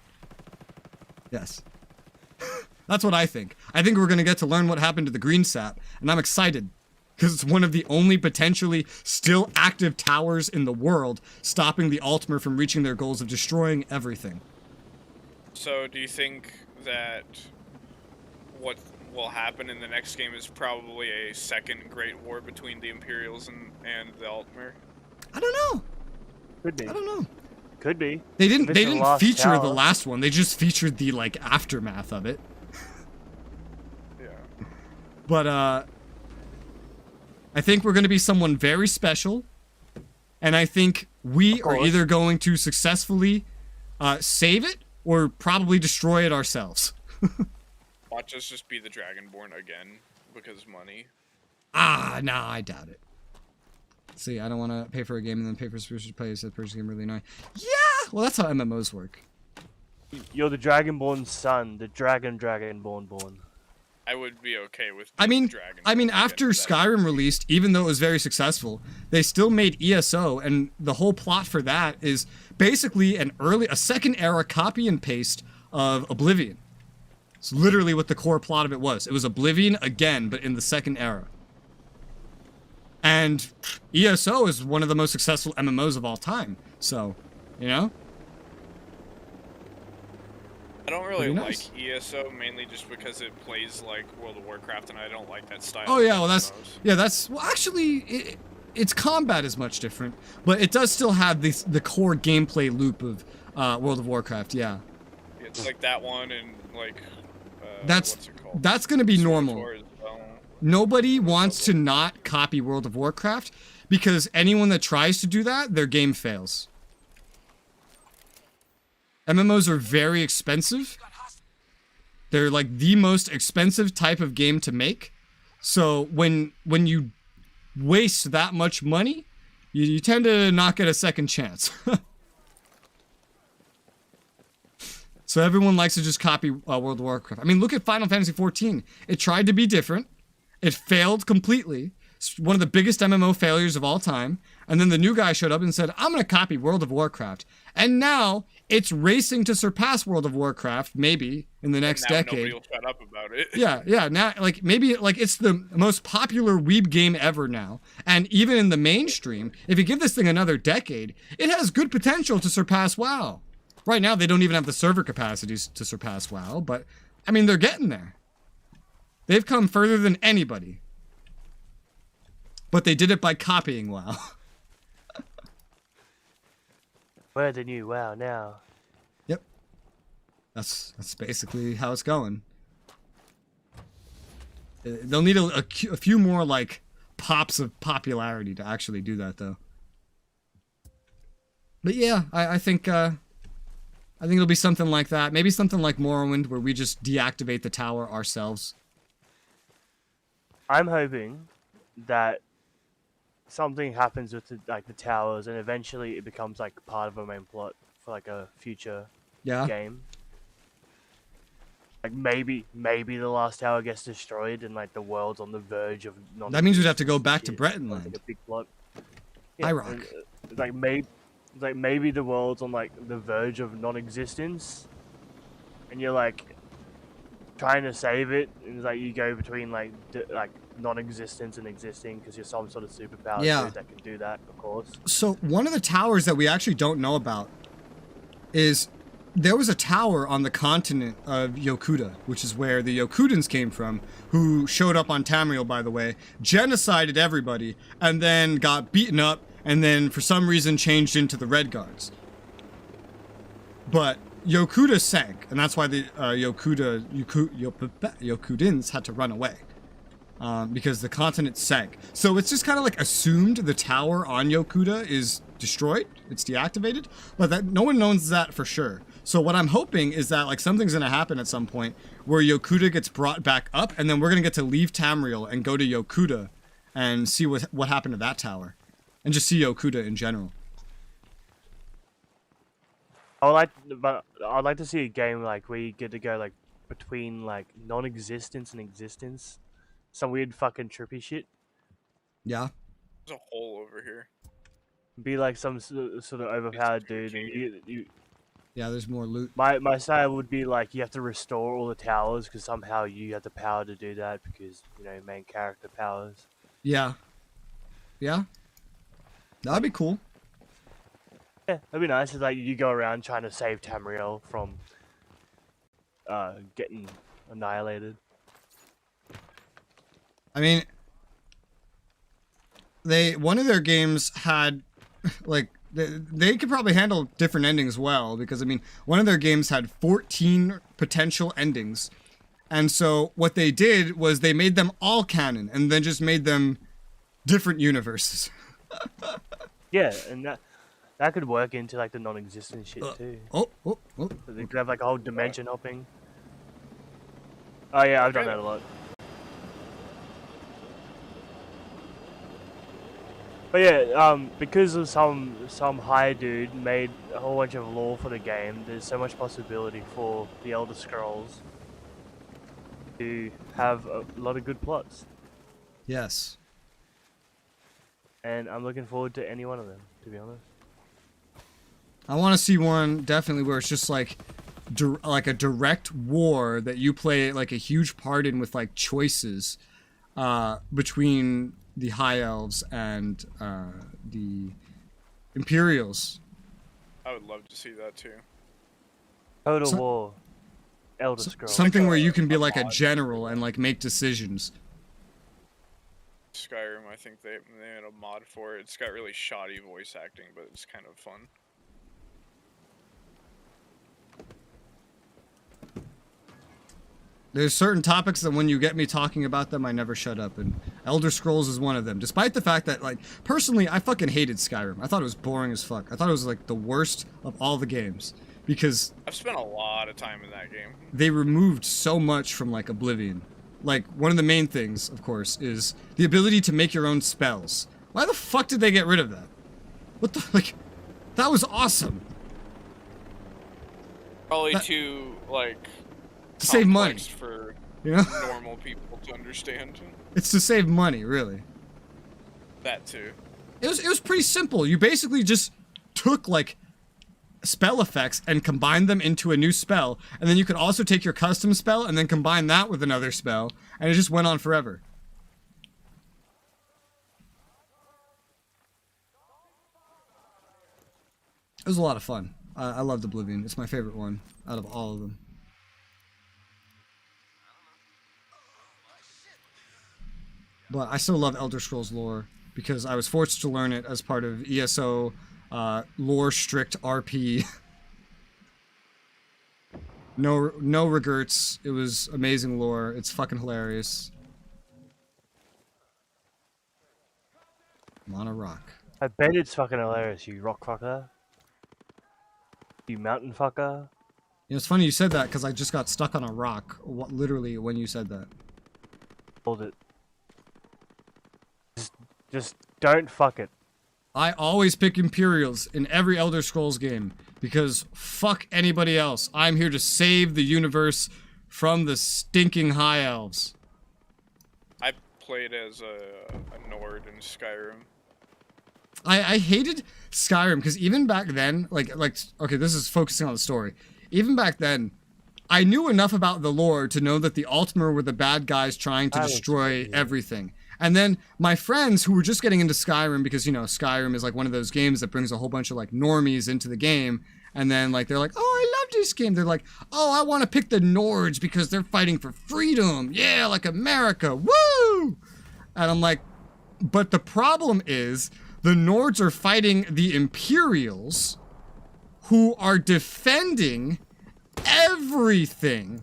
Yes. That's what I think. I think we're going to get to learn what happened to the green sap, and I'm excited. Because it's one of the only potentially still active towers in the world, stopping the Altmer from reaching their goals of destroying everything. So, do you think that what will happen in the next game is probably a second Great War between the Imperials and the Altmer? I don't know. Could be. I don't know. Could be. They didn't feature tower. the last one. They just featured the aftermath of it. Yeah. But I think we're going to be someone very special, and I think we are either going to successfully save it or probably destroy it ourselves. Watch us just be the Dragonborn again because money. No, I doubt it. See, I don't want to pay for a game and then pay for subscription to play the purchase game really annoying. Yeah, well, that's how MMOs work. You're the Dragonborn son, the Dragonborn born. I would be okay with. I mean, after Skyrim released, even though it was very successful, they still made ESO, and the whole plot for that is basically a second era copy and paste of Oblivion. It's literally what the core plot of it was. It was Oblivion again, but in the second era. And ESO is one of the most successful MMOs of all time. So, you know? I don't really Pretty like nice. ESO mainly just because it plays like World of Warcraft, and I don't like that style. Oh of yeah, well that's MMOs. well actually its combat is much different, but it does still have the core gameplay loop of World of Warcraft. Yeah, It's like that one and like that's gonna be normal. as well. Nobody wants to not copy World of Warcraft because anyone that tries to do that, their game fails. MMOs are very expensive. They're like the most expensive type of game to make. So when you waste that much money, you tend to not get a second chance. So everyone likes to just copy World of Warcraft. I mean, look at Final Fantasy XIV. It tried to be different. It failed completely. It's one of the biggest MMO failures of all time. And then the new guy showed up and said, I'm going to copy World of Warcraft. And now it's racing to surpass World of Warcraft, maybe, in the next decade. Nobody will shut up about it. Yeah. Now, like, maybe, like, it's the most popular weeb game ever now. And even in the mainstream, if you give this thing another decade, it has good potential to surpass WoW. Right now, they don't even have the server capacities to surpass WoW, but, I mean, they're getting there. They've come further than anybody. But they did it by copying WoW. We're the new WoW now. Yep. That's basically how it's going. They'll need a few more, like, pops of popularity to actually do that, though. But yeah, I think it'll be something like that. Maybe something like Morrowind, where we just deactivate the tower ourselves. I'm hoping that something happens with the towers, and eventually it becomes like part of a main plot for like a future game. Like maybe the last tower gets destroyed, and like the world's on the verge of non. That means we'd have to go back to Bretonland. Like a big plot. I rock. Like maybe the world's on like the verge of non-existence, and you're like trying to save it, and it's like you go between like non-existence and existing because you're some sort of superpower dude that can do that, of course. So one of the towers that we actually don't know about is there was a tower on the continent of Yokuda, which is where the Yokudans came from, who showed up on Tamriel, by the way, genocided everybody, and then got beaten up, and then for some reason changed into the Red Guards. But Yokuda sank, and that's why the Yokudans had to run away. Because the continent sank. So it's just kind of like assumed the tower on Yokuda is destroyed, it's deactivated, but that no one knows that for sure. So what I'm hoping is that like something's gonna happen at some point where Yokuda gets brought back up, and then we're gonna get to leave Tamriel and go to Yokuda and see what happened to that tower, and just see Yokuda in general. I'd like to see a game like where you get to go like between like non-existence and existence. Some weird fucking trippy shit. Yeah. There's a hole over here. Be like some sort of overpowered dude, and you. Yeah, there's more loot. My style would be like you have to restore all the towers because somehow you have the power to do that because main character powers. Yeah. Yeah. That'd be cool. Yeah, that'd be nice. It's like you go around trying to save Tamriel from getting annihilated. I mean, one of their games had, like, they could probably handle different endings well, because, I mean, one of their games had 14 potential endings. And so what they did was they made them all canon, and then just made them different universes. Yeah, and that could work into, like, the non-existent shit, too. Oh. So they could have, like, a whole dimension hopping. Oh, yeah, I've done that a lot. But yeah, because of some high dude made a whole bunch of lore for the game, there's so much possibility for the Elder Scrolls to have a lot of good plots. Yes. And I'm looking forward to any one of them, to be honest. I want to see one, definitely, where it's just like like a direct war that you play like a huge part in with like choices between the High Elves and the Imperials. I would love to see that too. Total War. Elder Scrolls. Something where you can be like a general and like make decisions. Skyrim, I think they made a mod for it. It's got really shoddy voice acting, but it's kind of fun. There's certain topics that when you get me talking about them, I never shut up, and Elder Scrolls is one of them. Despite the fact that, like, personally, I fucking hated Skyrim. I thought it was boring as fuck. I thought it was, like, the worst of all the games, because I've spent a lot of time in that game. they removed so much from, like, Oblivion. Like, one of the main things, of course, is the ability to make your own spells. Why the fuck did they get rid of that? What the, like, that was awesome. Probably too, like, To save money. for You know? normal people to understand. It's to save money, really. That too. It was pretty simple. You basically just took, like, spell effects and combined them into a new spell, and then you could also take your custom spell and then combine that with another spell, and it just went on forever. It was a lot of fun. I loved Oblivion. It's my favorite one out of all of them. But I still love Elder Scrolls lore because I was forced to learn it as part of ESO lore strict RP. No regrets. It was amazing lore. It's fucking hilarious. I'm on a rock. I bet it's fucking hilarious, you rock fucker. You mountain fucker. You know, it's funny you said that because I just got stuck on a rock, literally, when you said that. Hold it. Just don't fuck it. I always pick Imperials in every Elder Scrolls game because fuck anybody else. I'm here to save the universe from the stinking High Elves. I played as a Nord in Skyrim. I hated Skyrim because even back then, like okay, this is focusing on the story. Even back then, I knew enough about the lore to know that the Altmer were the bad guys trying to destroy everything. And then my friends who were just getting into Skyrim because, you know, Skyrim is like one of those games that brings a whole bunch of like normies into the game. And then like they're like, oh, I love this game. They're like, oh, I want to pick the Nords because they're fighting for freedom. Yeah, like America. Woo! And I'm like, but the problem is the Nords are fighting the Imperials who are defending everything,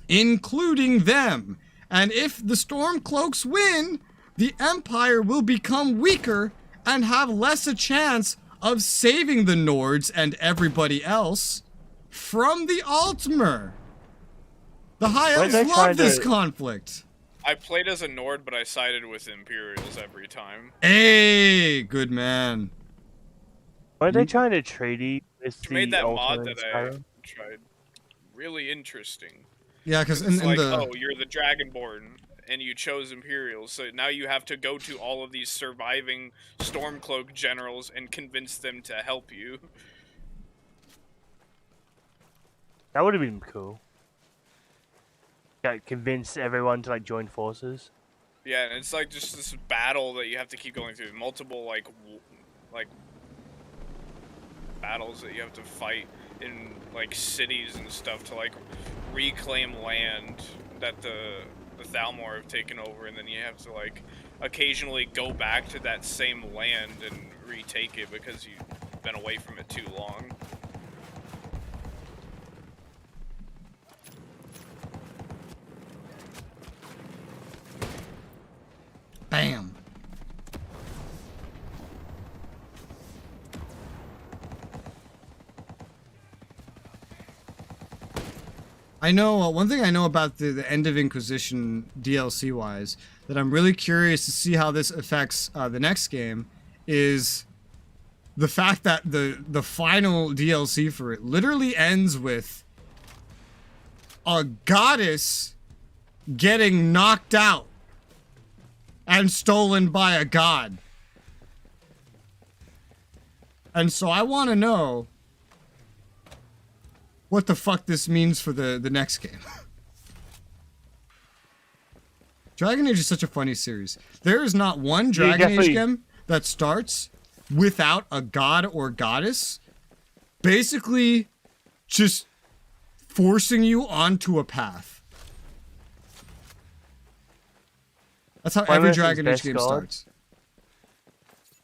including them. And if the Stormcloaks win, the Empire will become weaker and have less a chance of saving the Nords and everybody else from the Altmer. The High Elves love this conflict. I played as a Nord, but I sided with Imperials every time. Hey, good man. Why are they trying to treaty with You made that the mod Ultimate that I Skyrim? tried. Really interesting. Yeah, because it's in like, the... oh, you're the Dragonborn, and you chose Imperials, so now you have to go to all of these surviving Stormcloak generals and convince them to help you. That would have been cool. Yeah, convince everyone to like join forces. Yeah, and it's like just this battle that you have to keep going through. Multiple like battles that you have to fight in like cities and stuff to like reclaim land that the Thalmor have taken over, and then you have to like occasionally go back to that same land and retake it because you've been away from it too long. Bam. I know, one thing I know about the End of Inquisition DLC-wise, that I'm really curious to see how this affects the next game, is the fact that the final DLC for it literally ends with a goddess getting knocked out and stolen by a god. And so I want to know what the fuck this means for the next game. Dragon Age is such a funny series. There is not one Dragon Age game that starts without a god or goddess basically just forcing you onto a path. That's how every Dragon Age game starts.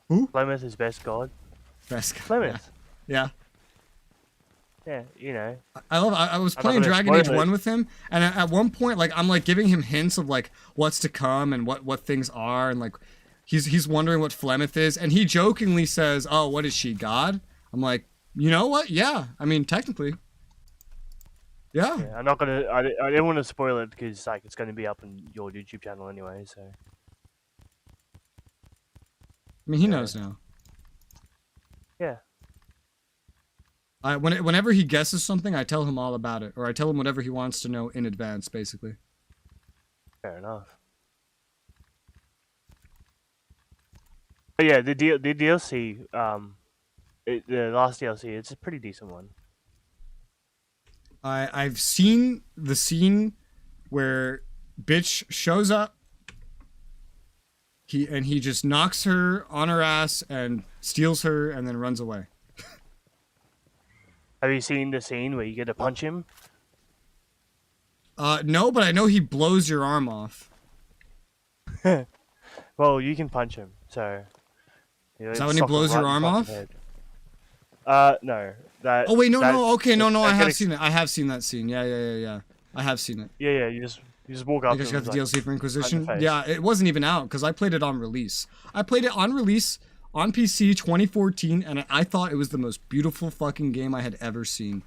Who? Plymouth is best god. Best god. Plymouth. Yeah. Yeah, you know. I was playing Dragon Age 1 with him, and at one point, like, I'm like giving him hints of like what's to come and what things are, and like he's wondering what Flemeth is, and he jokingly says, "Oh, what is she, God?" I'm like, you know what? Yeah, I mean, technically. Yeah. I'm not gonna. I didn't want to spoil it because like it's going to be up on your YouTube channel anyway. So. I mean, he knows now. Yeah. Whenever he guesses something, I tell him all about it, or I tell him whatever he wants to know in advance, basically. Fair enough. But yeah, the DLC, the last DLC, it's a pretty decent one. I've seen the scene where bitch shows up. He just knocks her on her ass and steals her and then runs away. Have you seen the scene where you get to punch him? No, but I know he blows your arm off. Well, you can punch him, so. Is that when he blows your arm off? No. Oh wait, no. Okay, no. I have seen it. I have seen that scene. Yeah. I have seen it. Yeah. You just walk up. I guess you got the DLC for Inquisition. Yeah, it wasn't even out because I played it on release. I played it on release on PC 2014, and I thought it was the most beautiful fucking game I had ever seen.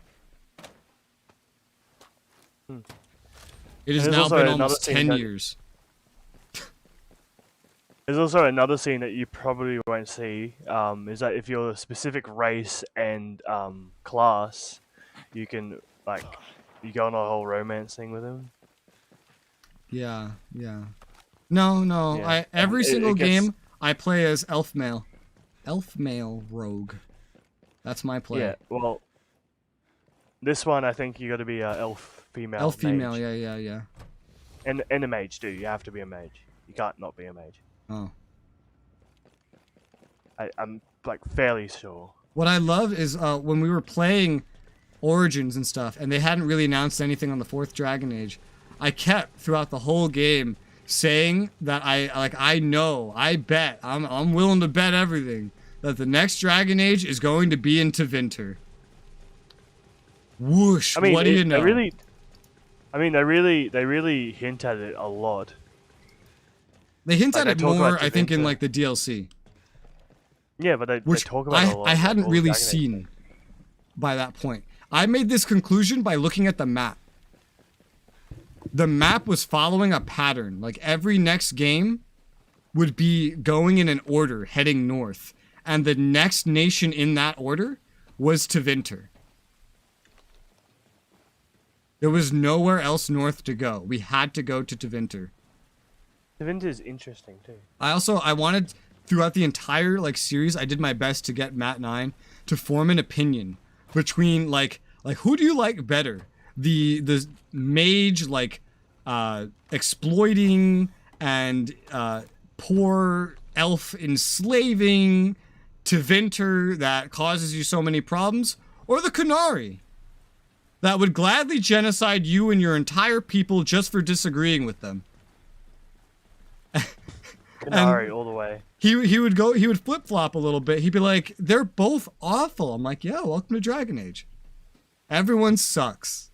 It has now been almost 10 years. There's also another scene that you probably won't see, is that if you're a specific race and class, you can, like, you go on a whole romance thing with him. Yeah. No. Yeah. Every single game I play as elf male rogue. That's my play. Yeah, well, this one I think you got to be elf female. Elf female, mage. yeah. And a mage too. You have to be a mage. You can't not be a mage. Oh. I'm like fairly sure. What I love is when we were playing Origins and stuff, and they hadn't really announced anything on the 4th Dragon Age, I kept throughout the whole game saying that I bet, I'm willing to bet everything that the next Dragon Age is going to be in Tevinter. Whoosh! I mean, what do you know? They really hint at it a lot. They hint at it more, I think, in like the DLC. Yeah, but they talk about it a lot. I hadn't really seen by that point. I made this conclusion by looking at the map. The map was following a pattern. Like every next game would be going in an order, heading north. And the next nation in that order was Tevinter. There was nowhere else north to go. We had to go to Tevinter. Tevinter is interesting too. I wanted, throughout the entire series, I did my best to get Matt and I to form an opinion between like who do you like better? The mage exploiting and poor elf enslaving Tevinter that causes you so many problems, or the Qunari that would gladly genocide you and your entire people just for disagreeing with them. Qunari all the way. He would flip-flop a little bit. He'd be like, they're both awful. I'm like, yeah, welcome to Dragon Age. Everyone sucks.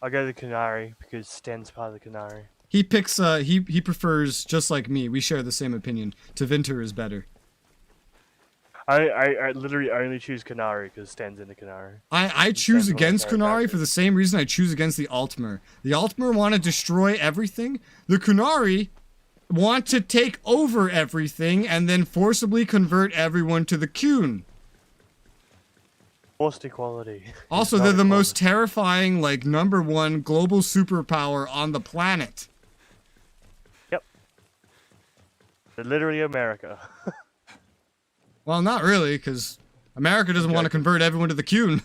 I'll go to the Qunari because Sten's part of the Qunari. He picks, he prefers, just like me, we share the same opinion, Tevinter is better. I literally only choose Qunari because Sten's in the Qunari. I choose against Qunari for the same reason I choose against the Altmer. The Altmer want to destroy everything. The Qunari want to take over everything and then forcibly convert everyone to the Qun. Forced equality. Also, they're the most terrifying, #1 global superpower on the planet. Yep. They're literally America. Well, not really, because America doesn't want to convert everyone to the Qun.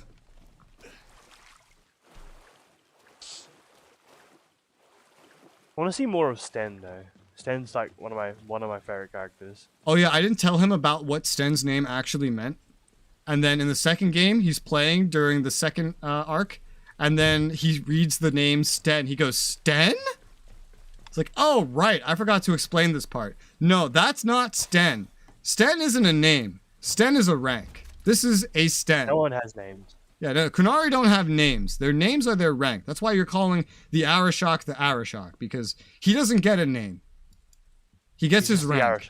want to see more of Sten though. Sten's like one of my favorite characters. Oh yeah, I didn't tell him about what Sten's name actually meant. And then in the second game, he's playing during the second arc, and then he reads the name Sten. He goes, Sten? It's like, oh, right, I forgot to explain this part. No, that's not Sten. Sten isn't a name. Sten is a rank. This is a Sten. No one has names. Yeah, no, Kunari don't have names. Their names are their rank. That's why you're calling the Arashok the Arashok, because he doesn't get a name. He gets his rank.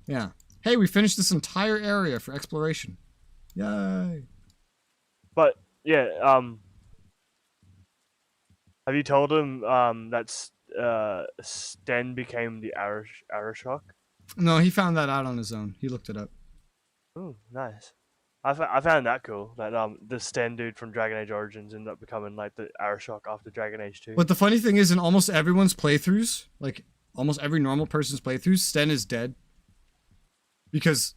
Yeah. Hey, we finished this entire area for exploration. Yay. But yeah, have you told him that Sten became the Arashok? No, he found that out on his own. He looked it up. Oh, nice. I found that cool. That the Sten dude from Dragon Age Origins ended up becoming like the Arashok after Dragon Age 2. But the funny thing is, in almost everyone's playthroughs, like almost every normal person's playthroughs, Sten is dead. Because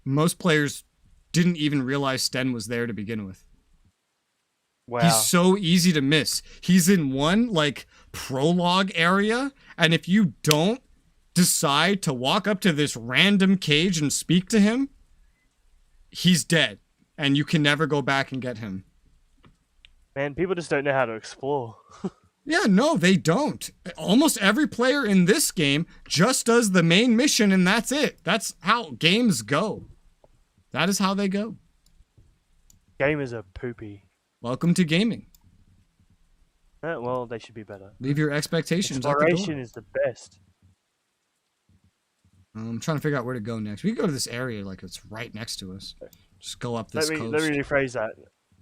most players didn't even realize Sten was there to begin with. Wow. He's so easy to miss. He's in one, like, prologue area, and if you don't decide to walk up to this random cage and speak to him, he's dead, and you can never go back and get him. Man, people just don't know how to explore. Yeah, no, they don't. Almost every player in this game just does the main mission, and that's it. That's how games go. That is how they go. Gamers are poopy. Welcome to gaming. Well, they should be better. Leave your expectations at the door. Exploration is the best. I'm trying to figure out where to go next. We can go to this area like it's right next to us. Just go up this coast. Let me rephrase that.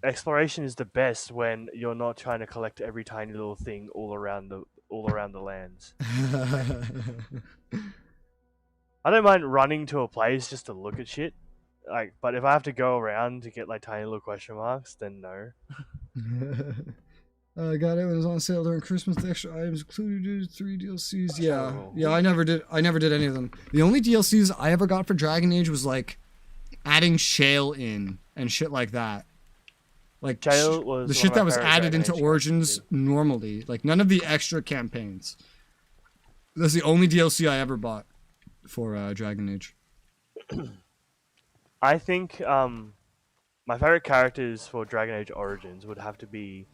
Exploration is the best when you're not trying to collect every tiny little thing all around the lands. I don't mind running to a place just to look at shit. Like, but if I have to go around to get like tiny little question marks, then no. I got it when it was on sale during Christmas. The extra items included 3 DLCs. Yeah, I never did any of them. The only DLCs I ever got for Dragon Age was like adding shale in and shit like that. Like shale was the shit that was added into Origins normally. Like none of the extra campaigns. That's the only DLC I ever bought for Dragon Age. I think my favorite characters for Dragon Age Origins would have to be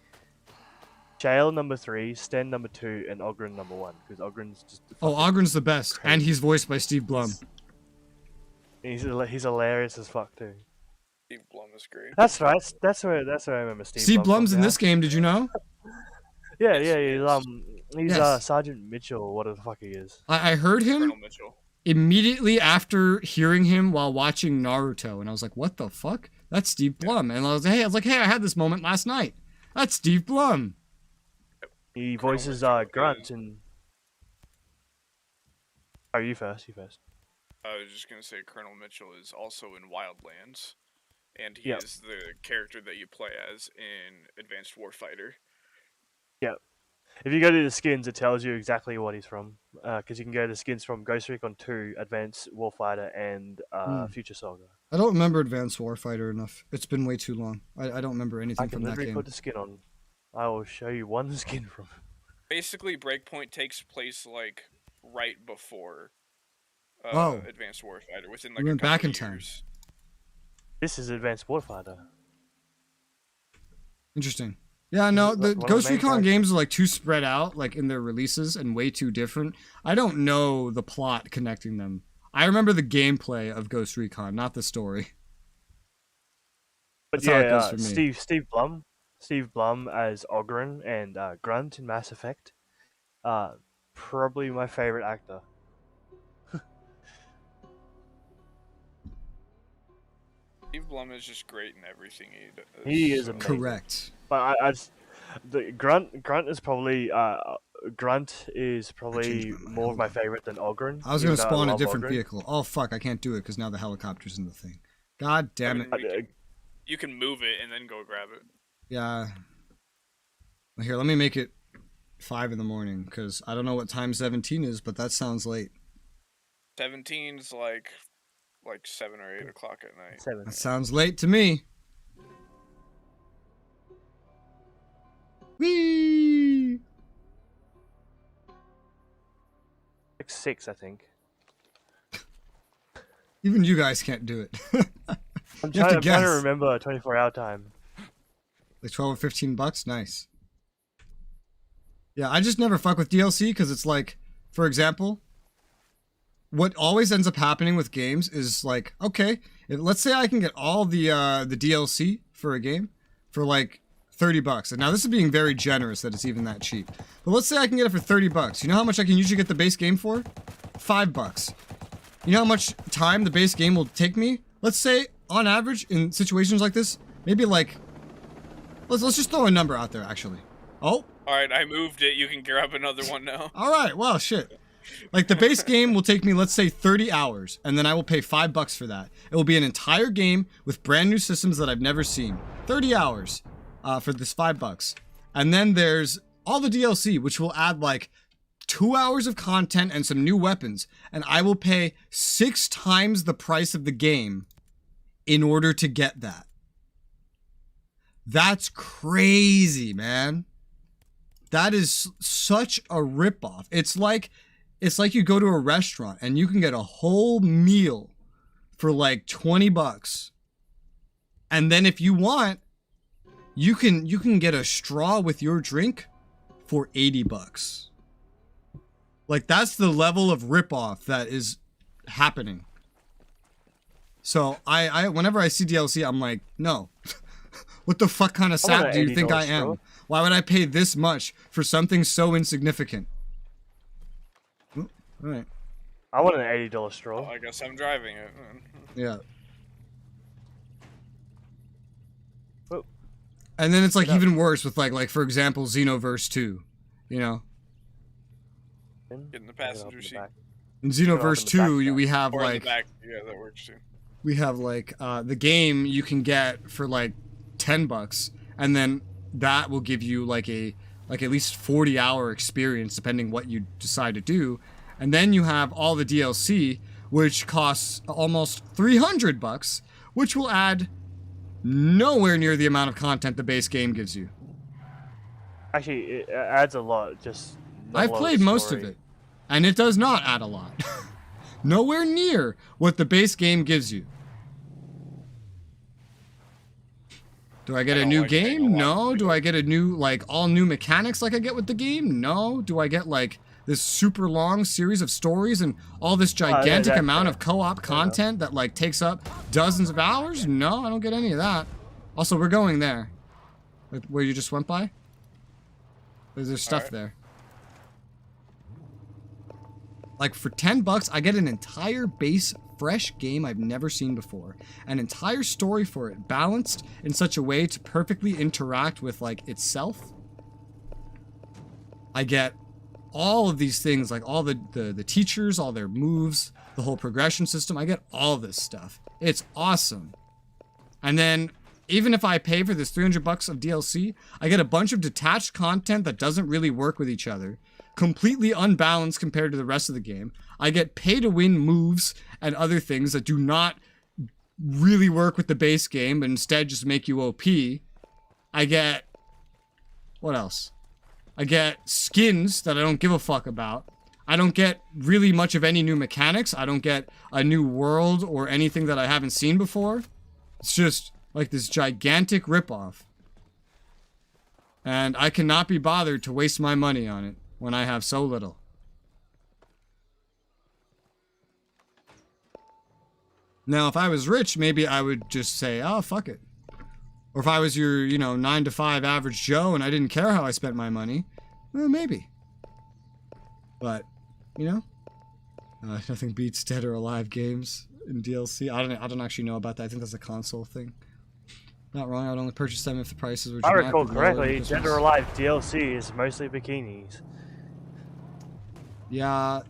Shale number 3, Sten number 2, and Oghren number 1. Because Ogren's just Oghren's the best, and he's voiced by Steve Blum. He's hilarious as fuck too. Steve Blum is great. That's right. That's where I remember Steve. Steve Blum's in from, this game. Did you know? Yeah. He's Sergeant Mitchell. What the fuck he is? I heard him Colonel Mitchell. Immediately after hearing him while watching Naruto, and I was like, "What the fuck? That's Steve Blum." And I was like, "Hey, I had this moment last night. That's Steve Blum." He voices Grunt and. Oh, you first. I was just gonna say Colonel Mitchell is also in Wildlands, and he is the character that you play as in Advanced Warfighter. Yep. If you go to the skins, it tells you exactly what he's from. Because you can go to the skins from Ghost Recon 2, Advanced Warfighter, and Future Soldier. I don't remember Advanced Warfighter enough. It's been way too long. I don't remember anything from that game. I can literally put the skin on. I will show you one skin from it. Basically, Breakpoint takes place like right before Advanced Warfighter, within like we went a couple back in years. time. This is Advanced Warfighter. Interesting. Yeah, no, the one of Ghost the main Recon games are like too spread out, like in their releases, and way too different. I don't know the plot connecting them. I remember the gameplay of Ghost Recon, not the story. But That's how it goes for me. Steve Blum as Oghren and Grunt in Mass Effect. Probably my favorite actor. Steve Blum is just great in everything he does. He is amazing. Correct. But Grunt is probably more of my favorite than Oghren. I was going to spawn a different vehicle. Oh, fuck, I can't do it because now the helicopter's in the thing. God damn it. You can move it and then go grab it. Yeah. Here, let me make it 5 in the morning because I don't know what time 17 is, but that sounds late. 17's like 7 or 8 o'clock at night. That sounds late to me. Whee! Like 6, I think. Even you guys can't do it. I'm You have to trying to guess. remember a 24-hour time. Like 12 or 15 bucks? Nice. Yeah, I just never fuck with DLC because it's like, for example, what always ends up happening with games is like, okay, let's say I can get all the DLC for a game for like 30 bucks. And now this is being very generous that it's even that cheap. But let's say I can get it for 30 bucks. You know how much I can usually get the base game for? 5 bucks. You know how much time the base game will take me? Let's say, on average, in situations like this, maybe like, let's just throw a number out there, actually. Oh. Alright, I moved it. You can grab another one now. All right, well, shit. Like, the base game will take me, let's say, 30 hours, and then I will pay 5 bucks for that. It will be an entire game with brand new systems that I've never seen. 30 hours for this 5 bucks. And then there's all the DLC, which will add, like, 2 hours of content and some new weapons, and I will pay 6 times the price of the game in order to get that. That's crazy, man. That is such a ripoff. It's like you go to a restaurant and you can get a whole meal for like 20 bucks. And then if you want, you can get a straw with your drink for 80 bucks. Like, that's the level of ripoff that is happening. So I whenever I see DLC, I'm like, no. What the fuck kind of sap do you think I am? straw. Why would I pay this much for something so insignificant? All right. I want an $80 straw. Oh, I guess I'm driving it. Yeah. And then it's like even worse with like for example, Xenoverse 2, you know? Get in the passenger seat. In Xenoverse 2, we have Or in the like back. Yeah, that works too. we have like the game you can get for like 10 bucks, and then that will give you like at least 40-hour experience depending what you decide to do. And then you have all the DLC, which costs almost 300 bucks, which will add nowhere near the amount of content the base game gives you. Actually, it adds a lot. Just I've played most of it, and it does not add a lot. Nowhere near what the base game gives you. Do I get a new game? No. Do I get a new, like, all new mechanics like I get with the game? No. Do I get, like, this super long series of stories and all this gigantic amount of co-op content that, like, takes up dozens of hours? No, I don't get any of that. Also, we're going there. Where you just went by? There's stuff there. Like, for 10 bucks, I get an entire base fresh game I've never seen before. An entire story for it, balanced in such a way to perfectly interact with, like, itself. I get all of these things, like all the teachers, all their moves, the whole progression system. I get all this stuff. It's awesome. And then, even if I pay for this 300 bucks of DLC, I get a bunch of detached content that doesn't really work with each other. Completely unbalanced compared to the rest of the game. I get pay-to-win moves and other things that do not really work with the base game, but instead just make you OP. I get... what else? I get skins that I don't give a fuck about. I don't get really much of any new mechanics. I don't get a new world or anything that I haven't seen before. It's just like this gigantic ripoff. And I cannot be bothered to waste my money on it when I have so little. Now, if I was rich, maybe I would just say, oh, fuck it. Or if I was your, 9 to 5 average Joe and I didn't care how I spent my money, well, maybe. But, nothing beats Dead or Alive games in DLC. I don't actually know about that. I think that's a console thing. Not wrong, I would only purchase them if the prices were I recall dramatically lower correctly, because Dead or Alive DLC is mostly bikinis. Yeah.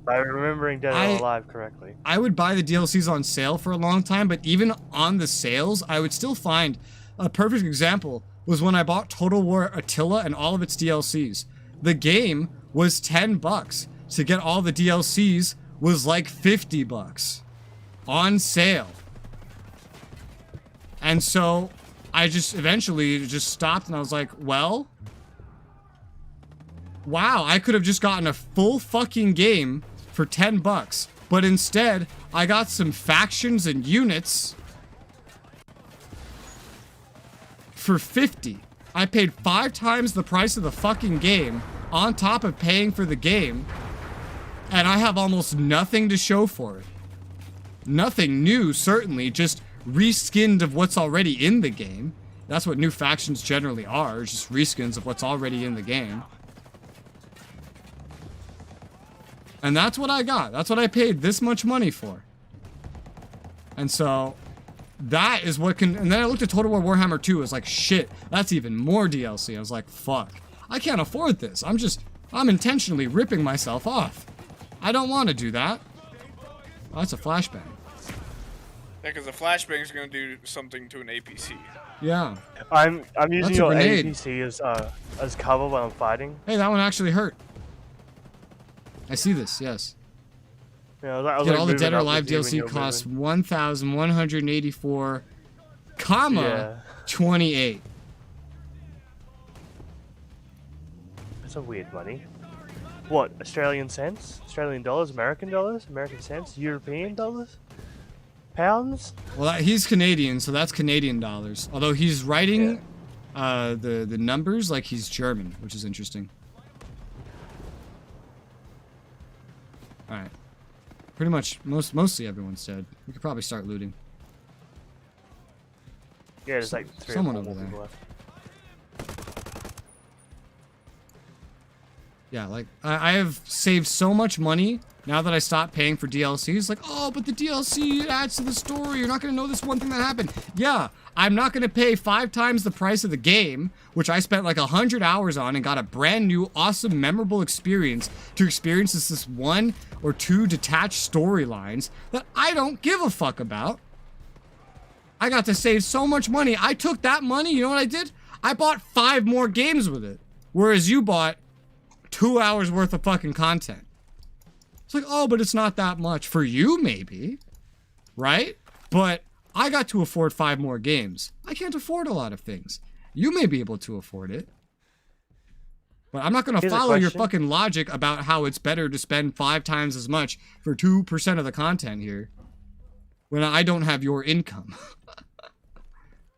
By remembering Dead or Alive correctly. I would buy the DLCs on sale for a long time, but even on the sales, I would still find a perfect example was when I bought Total War Attila and all of its DLCs. The game was 10 bucks. To get all the DLCs was like 50 bucks on sale. And so I just eventually just stopped and I was like, well, wow, I could have just gotten a full fucking game for $10, but instead I got some factions and units for $50. I paid 5 times the price of the fucking game on top of paying for the game, and I have almost nothing to show for it. Nothing new, certainly, just reskinned of what's already in the game. That's what new factions generally are, just reskins of what's already in the game. And that's what I got. That's what I paid this much money for. And so, that is what can... And then I looked at Total War Warhammer 2, I was like, shit, that's even more DLC. I was like, fuck. I can't afford this. I'm intentionally ripping myself off. I don't want to do that. Oh, that's a flashbang. Yeah, because the flashbang is going to do something to an APC. Yeah. I'm using That's a your grenade. APC as cover when I'm fighting. Hey, that one actually hurt. I see this, yes. Yeah, I was Get like all the moving Dead or up Alive with you when DLC you're costs moving. 1,184, comma, Yeah. 28. That's a weird money. What, Australian cents? Australian dollars? American dollars? American cents? European dollars? Pounds? Well, he's Canadian, so that's Canadian dollars. Although he's writing the numbers like he's German, which is interesting. Alright. Pretty much, mostly everyone's dead. We could probably start looting. Yeah, there's like 3 Someone or 4 over more there. people left. Yeah, like, I have saved so much money now that I stopped paying for DLCs. Like, oh, but the DLC adds to the story. You're not going to know this one thing that happened. Yeah, I'm not going to pay 5 times the price of the game, which I spent like 100 hours on and got a brand new, awesome, memorable experience to experience this 1 or 2 detached storylines that I don't give a fuck about. I got to save so much money. I took that money, you know what I did? I bought 5 more games with it. Whereas you bought 2 hours worth of fucking content. It's like, oh, but it's not that much. For you, maybe. Right? But I got to afford 5 more games. I can't afford a lot of things. You may be able to afford it. But I'm not going to Here's a follow your question. fucking logic about how it's better to spend 5 times as much for 2% of the content here. When I don't have your income.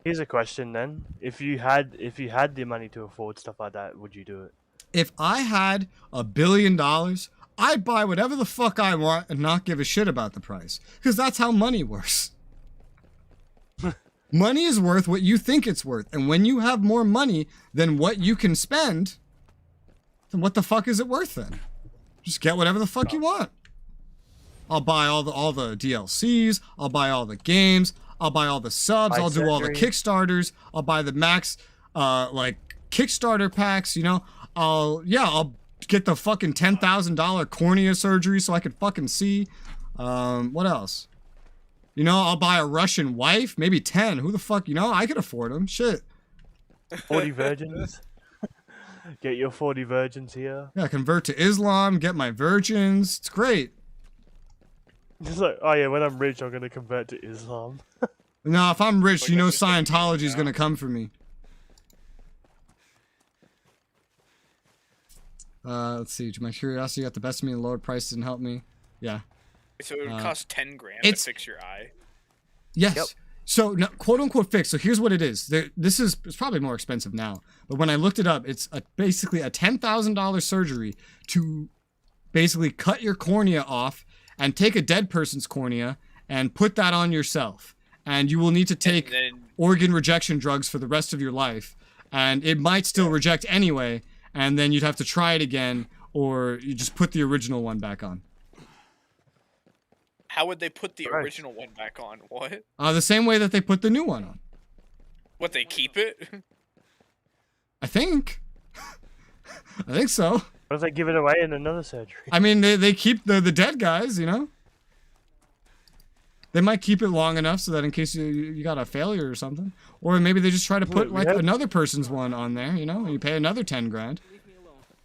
Here's a question then. If you had the money to afford stuff like that, would you do it? If I had $1 billion, I'd buy whatever the fuck I want and not give a shit about the price. Because that's how money works. Money is worth what you think it's worth. And when you have more money than what you can spend, then what the fuck is it worth then? Just get whatever the fuck you want. I'll buy all the DLCs. I'll buy all the games. I'll buy all the subs. I'll do all the Kickstarters. I'll buy the max, like, Kickstarter packs, you know? I'll get the fucking $10,000 cornea surgery so I can fucking see. What else? You know, I'll buy a Russian wife, maybe 10. Who the fuck, you know? I could afford them. Shit. 40 virgins? Get your 40 virgins here. Yeah, convert to Islam, get my virgins. It's great. It's like, oh yeah, when I'm rich, I'm gonna convert to Islam. No, if I'm rich, you know Scientology is gonna come for me. Let's see. To my curiosity, got the best of me. The lower price didn't help me. Yeah. So it would cost 10 grand it's- to fix your eye. Yes. Yep. So, no, quote unquote fixed. So here's what it is. It's probably more expensive now, but when I looked it up, it's basically a $10,000 surgery to basically cut your cornea off and take a dead person's cornea and put that on yourself. And you will need to take organ rejection drugs for the rest of your life. And it might still reject anyway. And then you'd have to try it again, or you just put the original one back on. How would they put the original one back on? What? The same way that they put the new one on. What, they keep it? I think. I think so. What if they give it away in another surgery? I mean, they keep the dead guys, you know? They might keep it long enough so that in case you got a failure or something. Or maybe they just try to put like another person's one on there, you know? And you pay another 10 grand.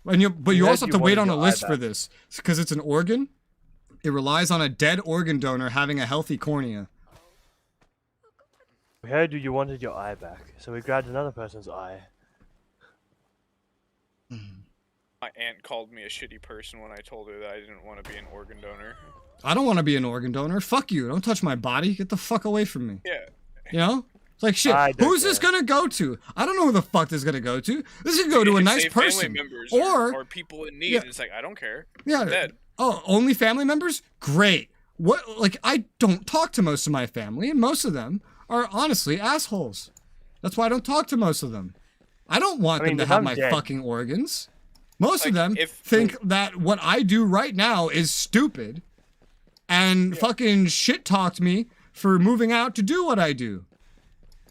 But you also have to wait on a list for this. Because it's an organ. It relies on a dead organ donor having a healthy cornea. We heard you wanted your eye back, so we grabbed another person's eye. My aunt called me a shitty person when I told her that I didn't want to be an organ donor. I don't want to be an organ donor. Fuck you. Don't touch my body. Get the fuck away from me. Yeah. You know? It's like, shit, who's this gonna go to? I don't know who the fuck this is gonna go to. This is gonna go to a nice person. Or people in need. Yeah. It's like, I don't care. Yeah. Dead. Oh, only family members? Great. What? Like, I don't talk to most of my family, and most of them are honestly assholes. That's why I don't talk to most of them. I don't want them to have my fucking organs. Most of them think that what I do right now is stupid and fucking shit talked me for moving out to do what I do.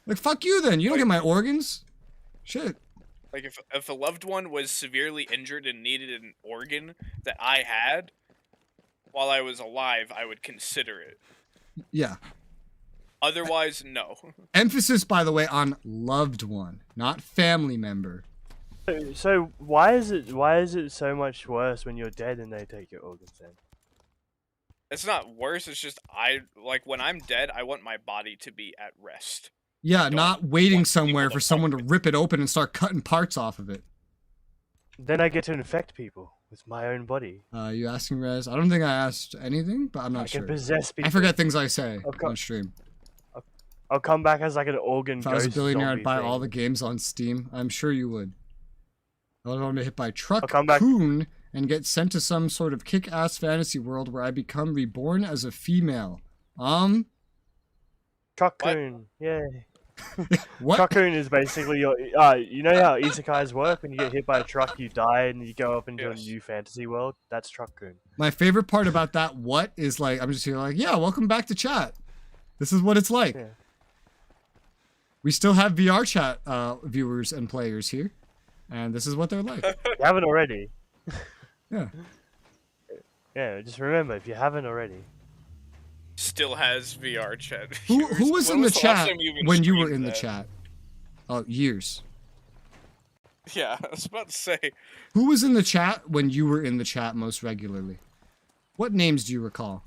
Like, fuck you then. You don't get my organs. Shit. Like, if a loved one was severely injured and needed an organ that I had while I was alive, I would consider it. Yeah. Otherwise, no. Emphasis, by the way, on loved one, not family member. So why is it so much worse when you're dead and they take your organs then? It's not worse, it's just when I'm dead, I want my body to be at rest. Yeah, not waiting somewhere for someone to rip it open and start cutting parts off of it. Then I get to infect people with my own body. You asking Rez? I don't think I asked anything, but I'm not sure. I can possess people. I forget things I say on stream. I'll come back as like an organ If I was a ghost billionaire, I'd zombie buy thing. all the games on Steam. I'm sure you would. I would want to be hit by a truck come back- coon and get sent to some sort of kick-ass fantasy world where I become reborn as a female. Truck-coon, yay. What? Truck-coon is basically your, you know how isekais work? When you get hit by a truck, you die and you go up into a new fantasy world? That's Truck-coon. My favorite part about that what is like, I'm just here like, yeah, welcome back to chat. This is what it's like. Yeah. We still have VR chat viewers and players here. And this is what they're like. You haven't already. Yeah. Yeah, just remember, if you haven't already. Still has VR chat. Who was When in the last chat time you even when you were streamed in the that? chat? Oh, years. Yeah, I was about to say. Who was in the chat when you were in the chat most regularly? What names do you recall?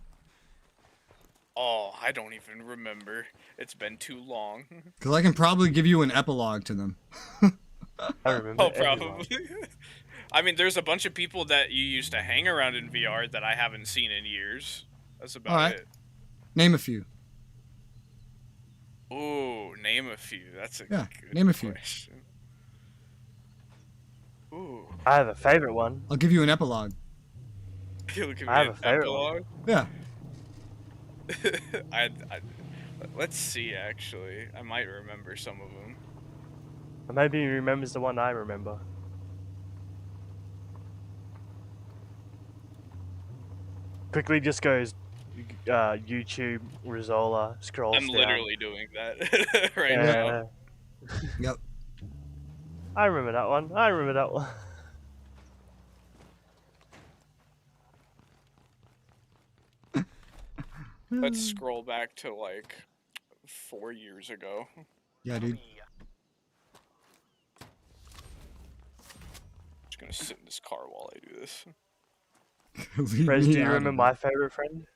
Oh, I don't even remember. It's been too long. Because I can probably give you an epilogue to them. I remember. Oh, probably. I mean, there's a bunch of people that you used to hang around in VR that I haven't seen in years. That's about Alright. it. Name a few. Ooh, name a few. That's a Yeah, good name a few. question. Ooh. I have a favorite one. I'll give you an epilogue. You'll give I me have an a favorite epilogue? Yeah. Let's see, actually. I might remember some of them. Maybe he remembers the one I remember. Quickly just goes YouTube, Resoula, scrolls I'm down. literally doing that right now. Yep. I remember that one. I remember that one. Let's scroll back to like 4 years ago. Yeah, dude. Just gonna sit in this car while I do this. Leave Rez, me do you out of remember it. my favorite friend?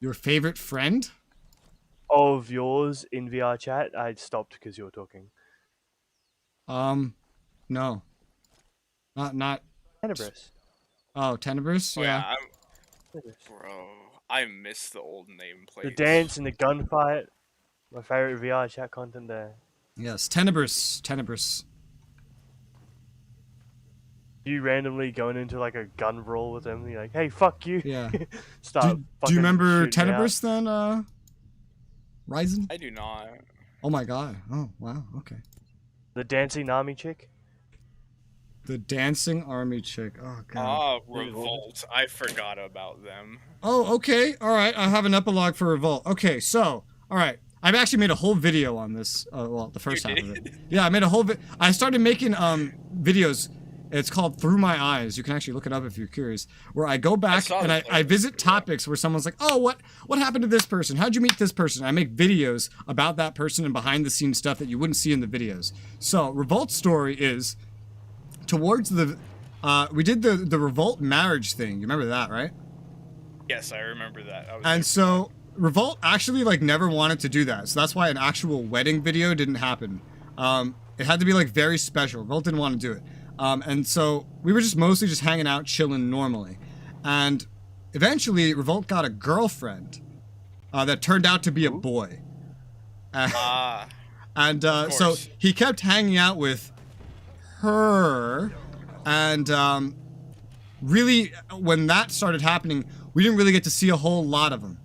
Your favorite friend? Of yours in VR chat? I stopped because you were talking. No. Not. Tenebris. Oh, Tenebris? Oh, Yeah. Bro, I miss the old nameplates. The dance and the gunfight. My favorite VR chat content there. Yes, Tenebris. Tenebris. You randomly going into like a gun brawl with them, you're like, hey, fuck you. Yeah. Start Do you fucking remember shooting out. Tenebris then, Ryzen? I do not. Oh my god. Oh, wow. Okay. The dancing army chick? The dancing army chick. Oh god. Ah, Revolt. I forgot about them. Oh, okay. All right. I have an epilogue for Revolt. Okay, so, all right. I've actually made a whole video on this. Well, the first half of it. Yeah, I made a whole I started making videos. It's called Through My Eyes. You can actually look it up if you're curious. Where I go back and I visit topics where someone's like, oh, what happened to this person? How'd you meet this person? I make videos about that person and behind the scenes stuff that you wouldn't see in the videos. So Revolt's story is towards the, we did the Revolt marriage thing. You remember that, right? Yes, I remember that. And so Revolt actually like never wanted to do that. So that's why an actual wedding video didn't happen. It had to be like very special. Revolt didn't want to do it. And so we were just mostly just hanging out, chilling normally. And eventually, Revolt got a girlfriend that turned out to be a boy. And so he kept hanging out with her. And really, when that started happening, we didn't really get to see a whole lot of him.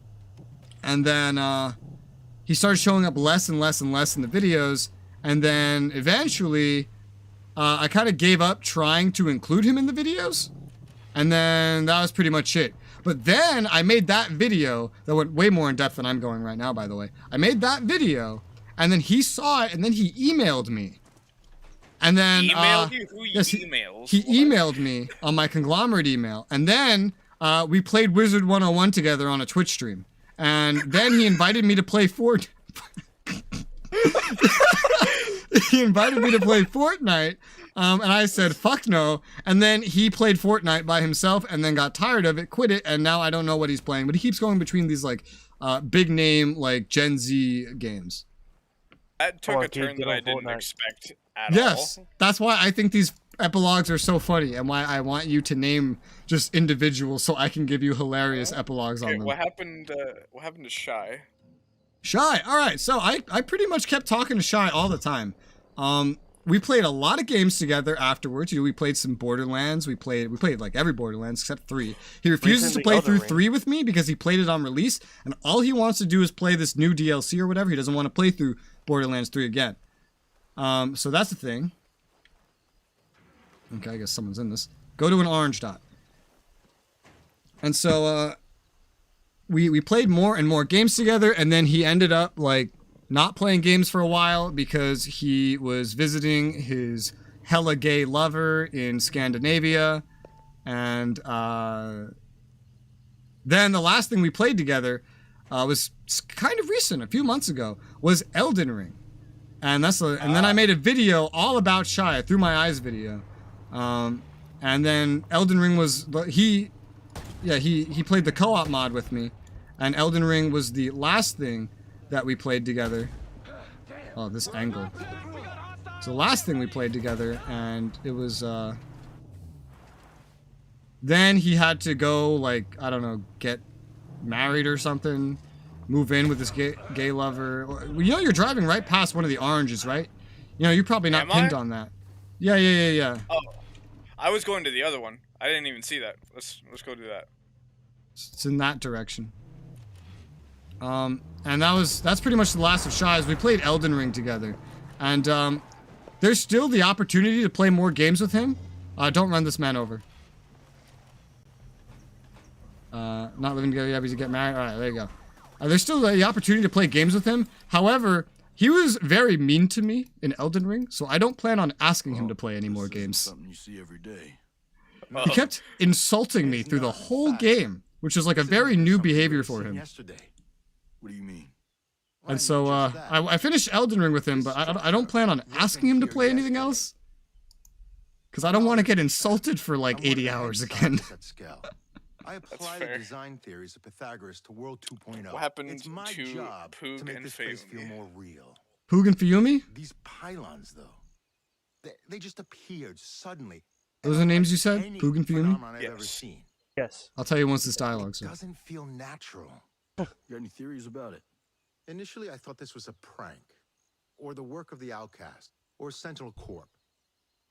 And then he started showing up less and less and less in the videos. And then eventually, I kind of gave up trying to include him in the videos. And then that was pretty much it. But then I made that video that went way more in depth than I'm going right now, by the way. I made that video, and then he saw it, and then he emailed me. And then Emailed you? Who yes, emails? He emailed me on my Konglomerat email. And then we played Wizard 101 together on a Twitch stream. And then he invited me to play Fortnite. He invited me to play Fortnite, and I said, fuck no. And then he played Fortnite by himself and then got tired of it, quit it, and now I don't know what he's playing. But he keeps going between these, like, big name, like, Gen Z games. That took a turn that I didn't expect at all. Yes, that's why I think these epilogues are so funny, and why I want you to name just individuals so I can give you hilarious epilogues on them. What happened to Shy? Shy, all right. So I pretty much kept talking to Shy all the time. We played a lot of games together afterwards. We played some Borderlands. We played like every Borderlands except 3. He refuses to play through 3 with me because he played it on release, and all he wants to do is play this new DLC or whatever. He doesn't want to play through Borderlands 3 again. So that's the thing. Okay, I guess someone's in this. Go to an orange dot. And so we played more and more games together, and then he ended up like not playing games for a while because he was visiting his hella gay lover in Scandinavia. And then the last thing we played together was kind of recent, a few months ago, was Elden Ring. And and then I made a video all about Shy, a Through My Eyes video. And then Elden Ring was, he played the co-op mod with me. And Elden Ring was the last thing that we played together. Oh, this angle. So the last thing we played together, and it was, then he had to go, like, I don't know, get married or something, move in with his gay lover. You know, you're driving right past one of the oranges, right? You know, you're probably not pinned on that. Yeah. Oh, I was going to the other one. I didn't even see that. Let's go do that. It's in that direction. And that's pretty much the last of Shy's. We played Elden Ring together. And there's still the opportunity to play more games with him. Don't run this man over. Not living together yet, but to get married. Alright, there you go. There's still the opportunity to play games with him. However, he was very mean to me in Elden Ring, so I don't plan on asking him to play any more games. Something you see every day. He kept insulting me through the whole game, which is like a very new behavior for him. What do you mean? And so I finished Elden Ring with him, but I don't plan on asking him to play anything else. Because I don't want to get insulted for like 80 hours again. I apply the design theories of Pythagoras to World 2.0. What happened it's my to job Poog to make and this place Fayumi? feel more real. Poog and Fayumi? These pylons, though, they just appeared suddenly. Those are the names you said? Poog and Fayumi? I've ever seen. Yes. I'll tell you once this dialogue's It up. doesn't feel natural. You got any theories about it? Initially, I thought this was a prank, or the work of the Outcast, or Sentinel Corp.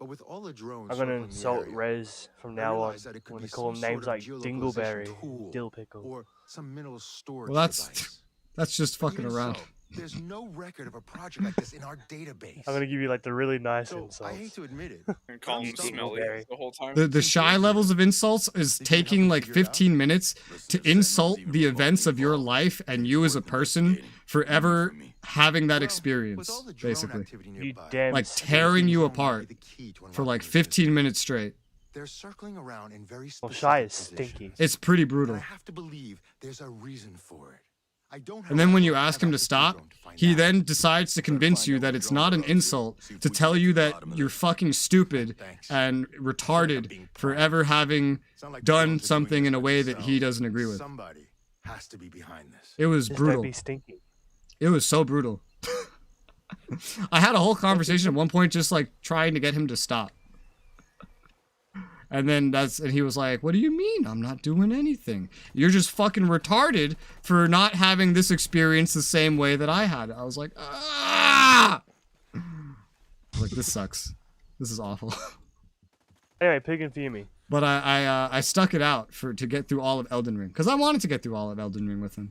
But with all the drones, I'm gonna circling the insult area, Rez from I now on. realized that it could When be they call him some names sort like of Dingleberry, geolocalization tool, Dill Pickle. or some mineral storage Well, that's device. just fucking Even around. so, there's no record of a project like this in our database. I'm gonna give you like the really nice So, insults. I hate to admit it. And call him You smelly Dingleberry. the whole time. The Shy levels of insults is taking like 15 minutes to insult the events of your life and you as a person forever having that experience, basically. You damn Like tearing you apart for like 15 minutes straight. They're circling around in very Well, specific Shy is positions. stinky. It's pretty And brutal. I have to believe there's a reason for it. I don't And then when you ask him to stop, he then decides to convince you that it's not an insult to tell you that you're fucking stupid and retarded for ever having done something in a way that he doesn't agree with. Somebody has to be behind this. It was This brutal. might be stinky. It was so brutal. I had a whole conversation at one point just like trying to get him to stop. And then he was like, what do you mean? I'm not doing anything. You're just fucking retarded for not having this experience the same way that I had. I was like, ah! I was like, this sucks. This is awful. Anyway, Pig and Fumi. But I stuck it out to get through all of Elden Ring. Because I wanted to get through all of Elden Ring with him.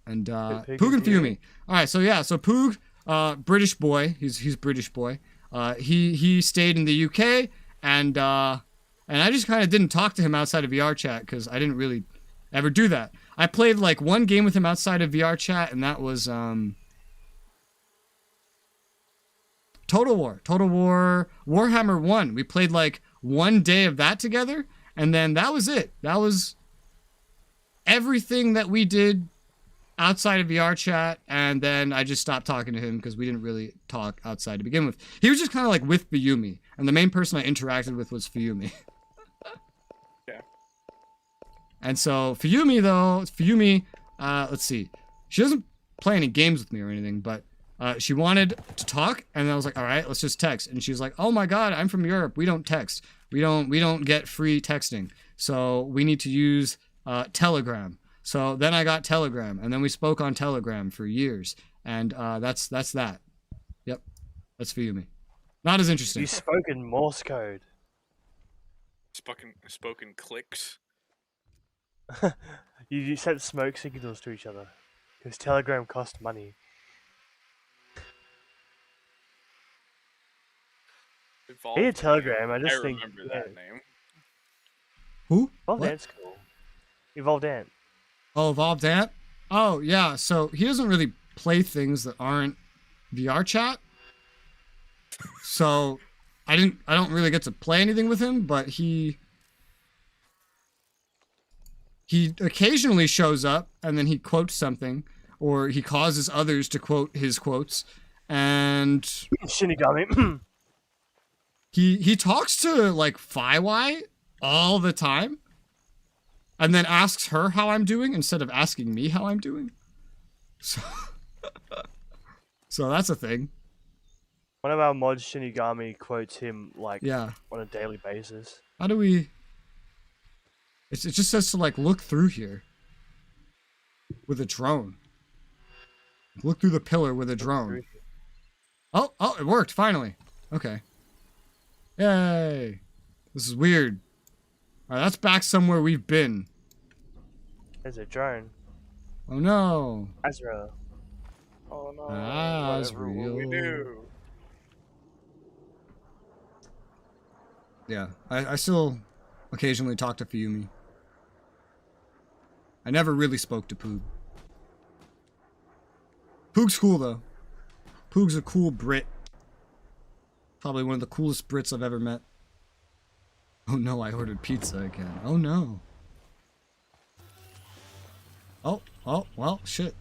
And Poog and Fumi. Alright, so yeah, so Poog, British boy. He's British boy. He stayed in the UK, and I just kind of didn't talk to him outside of VR chat because I didn't really ever do that. I played like one game with him outside of VR chat, and that was Total War, Warhammer 1. We played like one day of that together, and then that was it. That was everything that we did outside of VR chat, and then I just stopped talking to him because we didn't really talk outside to begin with. He was just kind of like with Fuyumi, and the main person I interacted with was Fuyumi. Yeah. And so Fuyumi, let's see. She doesn't play any games with me or anything, but she wanted to talk, and I was like, all right, let's just text. And she's like, oh my God, I'm from Europe. We don't text. We don't get free texting. So we need to use Telegram. So then I got Telegram, and then we spoke on Telegram for years, and that's that. Yep, that's Fuyumi. Not as interesting. You spoke in Morse code. Spoken clicks. You sent smoke signals to each other because Telegram cost money. Evolved Hey, Telegram. I just think. remember that name. Who? Evolved What? Ant's cool. Evolved Ant. Oh, Evolved Ant? Oh, yeah. So he doesn't really play things that aren't VR chat. So I don't really get to play anything with him, but he occasionally shows up and then he quotes something, or he causes others to quote his quotes, and Shinigami. he talks to like Faiwai all the time. And then asks her how I'm doing instead of asking me how I'm doing. So, so that's a thing. One of our mods, Shinigami, quotes him like Yeah. on a daily basis. How do we... It just says to like look through here. With a drone. Look through the pillar with a drone. Oh, it worked, finally. Okay. Yay. This is weird. Alright, that's back somewhere we've been. There's a drone. Oh no. Azra. Oh no. Whatever will we do? Yeah, I still occasionally talk to Fuyumi. I never really spoke to Poog. Poog's cool though. Poog's a cool Brit. Probably one of the coolest Brits I've ever met. Oh no, I ordered pizza again. Oh no. Oh, well, shit.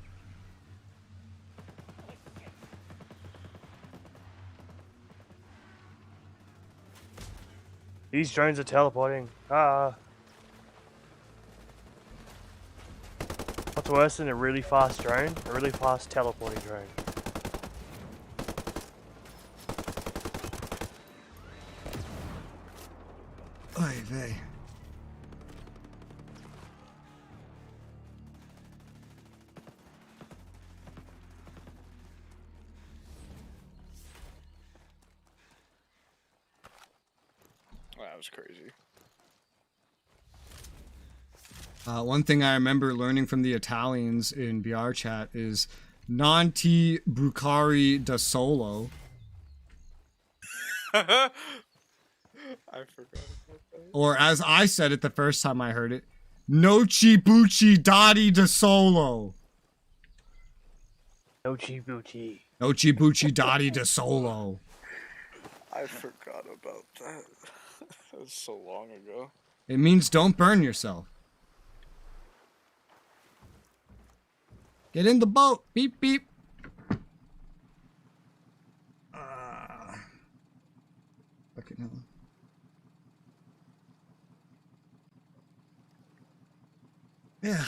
These drones are teleporting. Ah. What's worse than a really fast drone? A really fast teleporting drone. Oy vey. That was crazy. One thing I remember learning from the Italians in VR chat is non ti brucari da solo. I forgot about that. Or as I said it the first time I heard it, Noci bucci dadi da solo. Noci bucci. Noci bucci dadi da solo. I forgot about that. That was so long ago. It means don't burn yourself. Get in the boat. Beep, beep. Fucking hell. Yeah.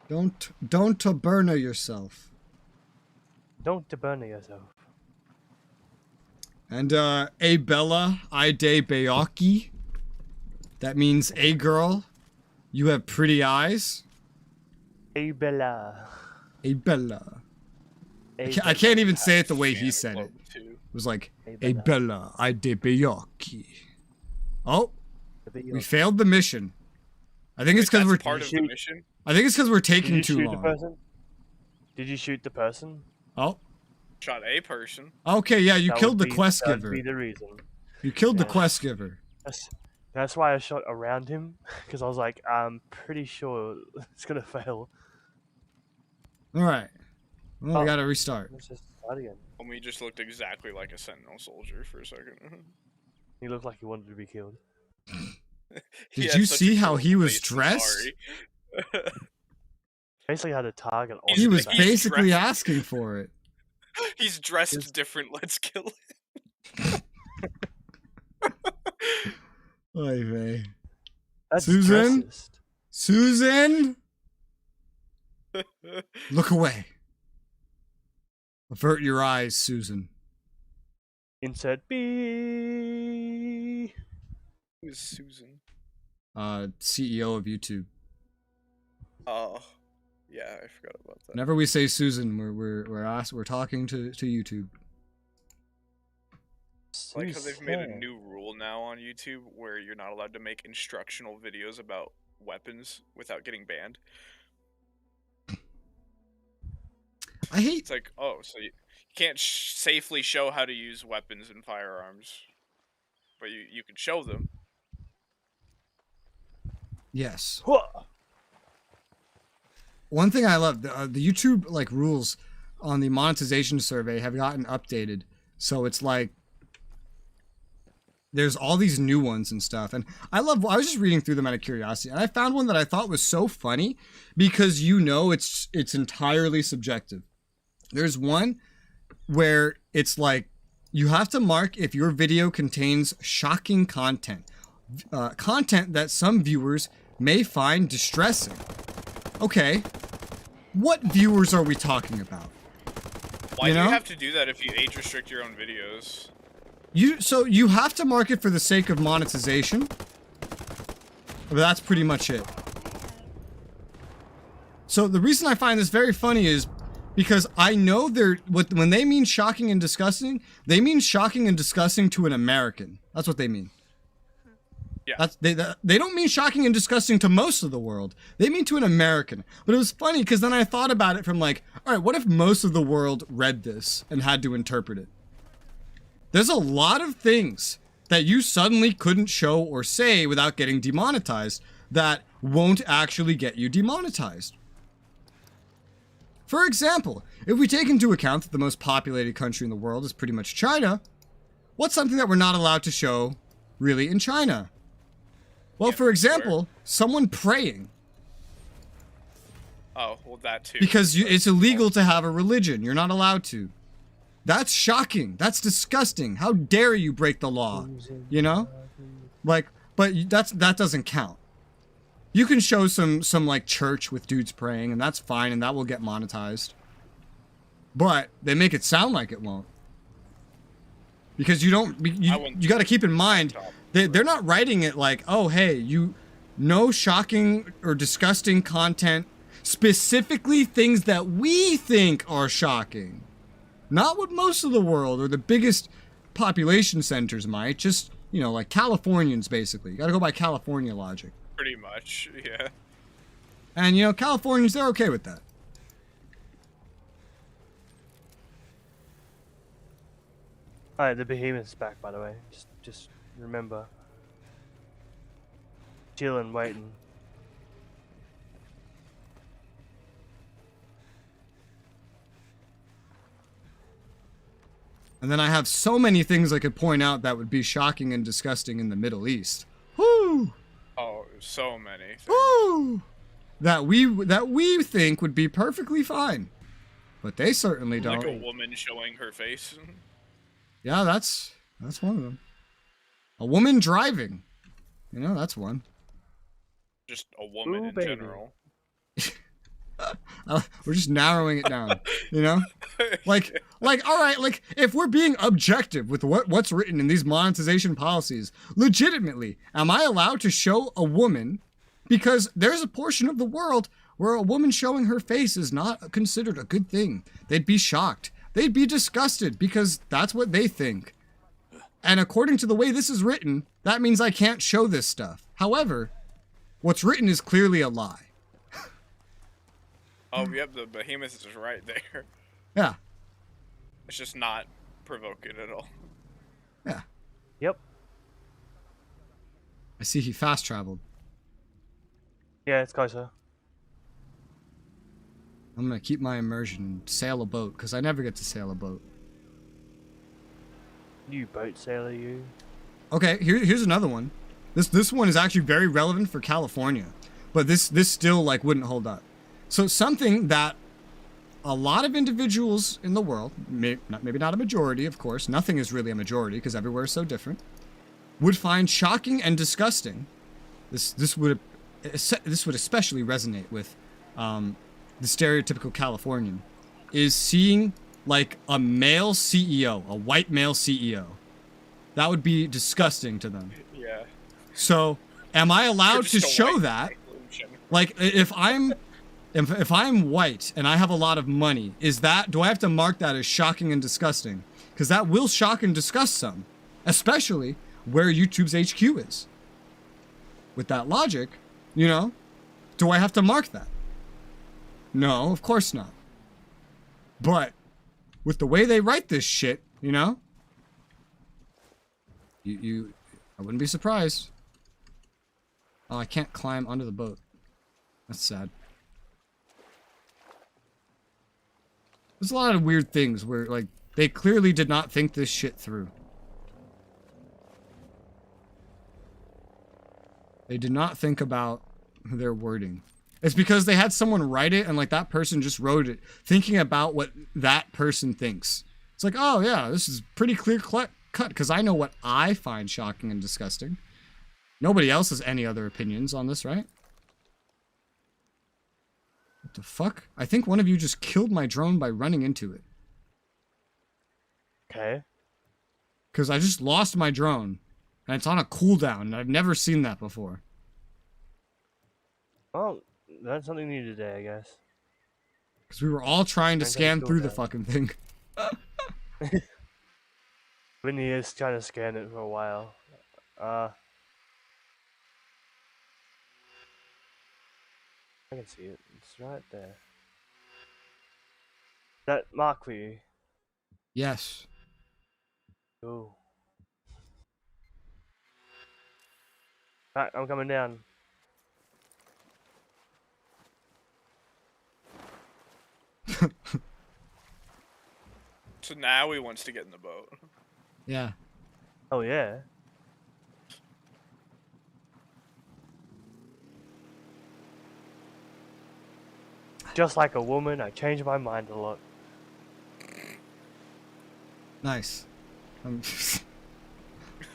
Don't burn yourself. Don't burn yourself. And a Bella Ide Beaki. That means a girl. You have pretty eyes. A Bella. A Bella. I can't even say it the way he said it. It was like a Bella Ide Beaki. Oh, we failed the mission. I think it's because we're part of the mission. I think it's because we're taking too Did you shoot long. the person? Did you shoot the person? Oh. Shot a person. Okay, yeah, you killed the quest That giver. would be the reason. You killed the quest giver. That's why I shot around him, because I was like, I'm pretty sure it's gonna fail. Alright. Well, we gotta restart. Let's just start again. And we just looked exactly like a Sentinel soldier for a second. He looked like he wanted to be killed. Did you see how he was dressed? Basically had a target on He his was back. basically asking for it. He's dressed different. Let's kill him. Oy vey. That's Susan? racist. Susan? Look away. Avert your eyes, Susan. Insert B. Who's Susan? CEO of YouTube. Oh, yeah, I forgot about that. Whenever we say Susan, we're talking to YouTube. Like how they've made a new rule now on YouTube where you're not allowed to make instructional videos about weapons without getting banned. I hate. It's like, oh, so you can't safely show how to use weapons and firearms, but you can show them. Yes. One thing I love, the YouTube like rules on the monetization survey have gotten updated, so it's like there's all these new ones and stuff, and I was just reading through them out of curiosity, and I found one that I thought was so funny because it's entirely subjective. There's one where it's like you have to mark if your video contains shocking content, content that some viewers may find distressing. Okay, what viewers are we talking about? Why do you have to do that if you age restrict your own videos? So you have to mark it for the sake of monetization, but that's pretty much it. So the reason I find this very funny is because I know when they mean shocking and disgusting, they mean shocking and disgusting to an American. That's what they mean. Yeah. They don't mean shocking and disgusting to most of the world. They mean to an American. But it was funny because then I thought about it from like, all right, what if most of the world read this and had to interpret it? There's a lot of things that you suddenly couldn't show or say without getting demonetized that won't actually get you demonetized. For example, if we take into account that the most populated country in the world is pretty much China, what's something that we're not allowed to show really in China? Well, for example, someone praying. Oh, well, that too. Because it's illegal to have a religion. You're not allowed to. That's shocking. That's disgusting. How dare you break the law? You know? Like, but that doesn't count. You can show some like church with dudes praying, and that's fine, and that will get monetized. But they make it sound like it won't. Because you got to keep in mind, they're not writing it like, oh, hey, no shocking or disgusting content, specifically things that we think are shocking. Not what most of the world or the biggest population centers might, just, like Californians, basically. You got to go by California logic. Pretty much, yeah. And, Californians, they're okay with that. Alright, the behemoth's back, by the way. Just remember. Chilling, waiting. And then I have so many things I could point out that would be shocking and disgusting in the Middle East. Woo! Oh, so many things. Woo! That we think would be perfectly fine. But they certainly don't. Like a woman showing her face. Yeah, that's one of them. A woman driving. That's one. Just a woman in general. We're just narrowing it down, you know? Like, all right, like, if we're being objective with what's written in these monetization policies, legitimately, am I allowed to show a woman? Because there's a portion of the world where a woman showing her face is not considered a good thing. They'd be shocked. They'd be disgusted because that's what they think. And according to the way this is written, that means I can't show this stuff. However, what's written is clearly a lie. Oh, yep, the behemoth is right there. Yeah. It's just not provoking at all. Yeah. Yep. I see he fast traveled. Yeah, it's closer. I'm gonna keep my immersion and sail a boat, because I never get to sail a boat. You boat sailor, you. Okay, here's another one. This one is actually very relevant for California, but this still like wouldn't hold up. So something that a lot of individuals in the world, maybe not a majority, of course, nothing is really a majority because everywhere is so different, would find shocking and disgusting. This would especially resonate with the stereotypical Californian, is seeing like a male CEO, a white male CEO. That would be disgusting to them. Yeah. So, am I allowed to show that? Like, if I'm white and I have a lot of money, do I have to mark that as shocking and disgusting? Because that will shock and disgust some, especially where YouTube's HQ is. With that logic, you know, do I have to mark that? No, of course not. But with the way they write this shit, you know, I wouldn't be surprised. Oh, I can't climb onto the boat. That's sad. There's a lot of weird things where, like, they clearly did not think this shit through. They did not think about their wording. It's because they had someone write it and, like, that person just wrote it thinking about what that person thinks. It's like, oh, yeah, this is pretty clear cut because I know what I find shocking and disgusting. Nobody else has any other opinions on this, right? What the fuck? I think one of you just killed my drone by running into it. Okay. Because I just lost my drone. And it's on a cooldown, and I've never seen that before. Well, that's something new today, I guess. Because we were all trying to scan through the fucking thing. Vinny is trying to scan it for a while. I can see it. It's right there. That mark for you? Yes. Oh. Right, I'm coming down. So now he wants to get in the boat. Yeah. Oh, yeah. Just like a woman, I change my mind a lot. Nice.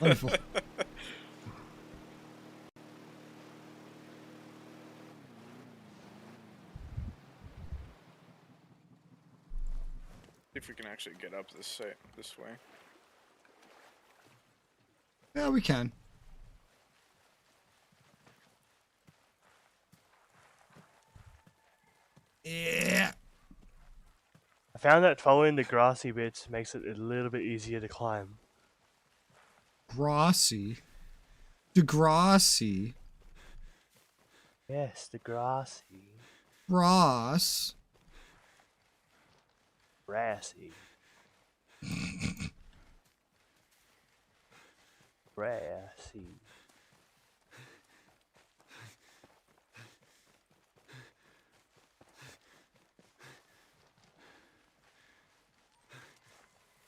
Wonderful. If we can actually get up this way. Yeah, we can. Yeah. I found that following the grassy bits makes it a little bit easier to climb. Grassy? Degrassi? Yes, the grassy. Ross? Brassy. Brassy.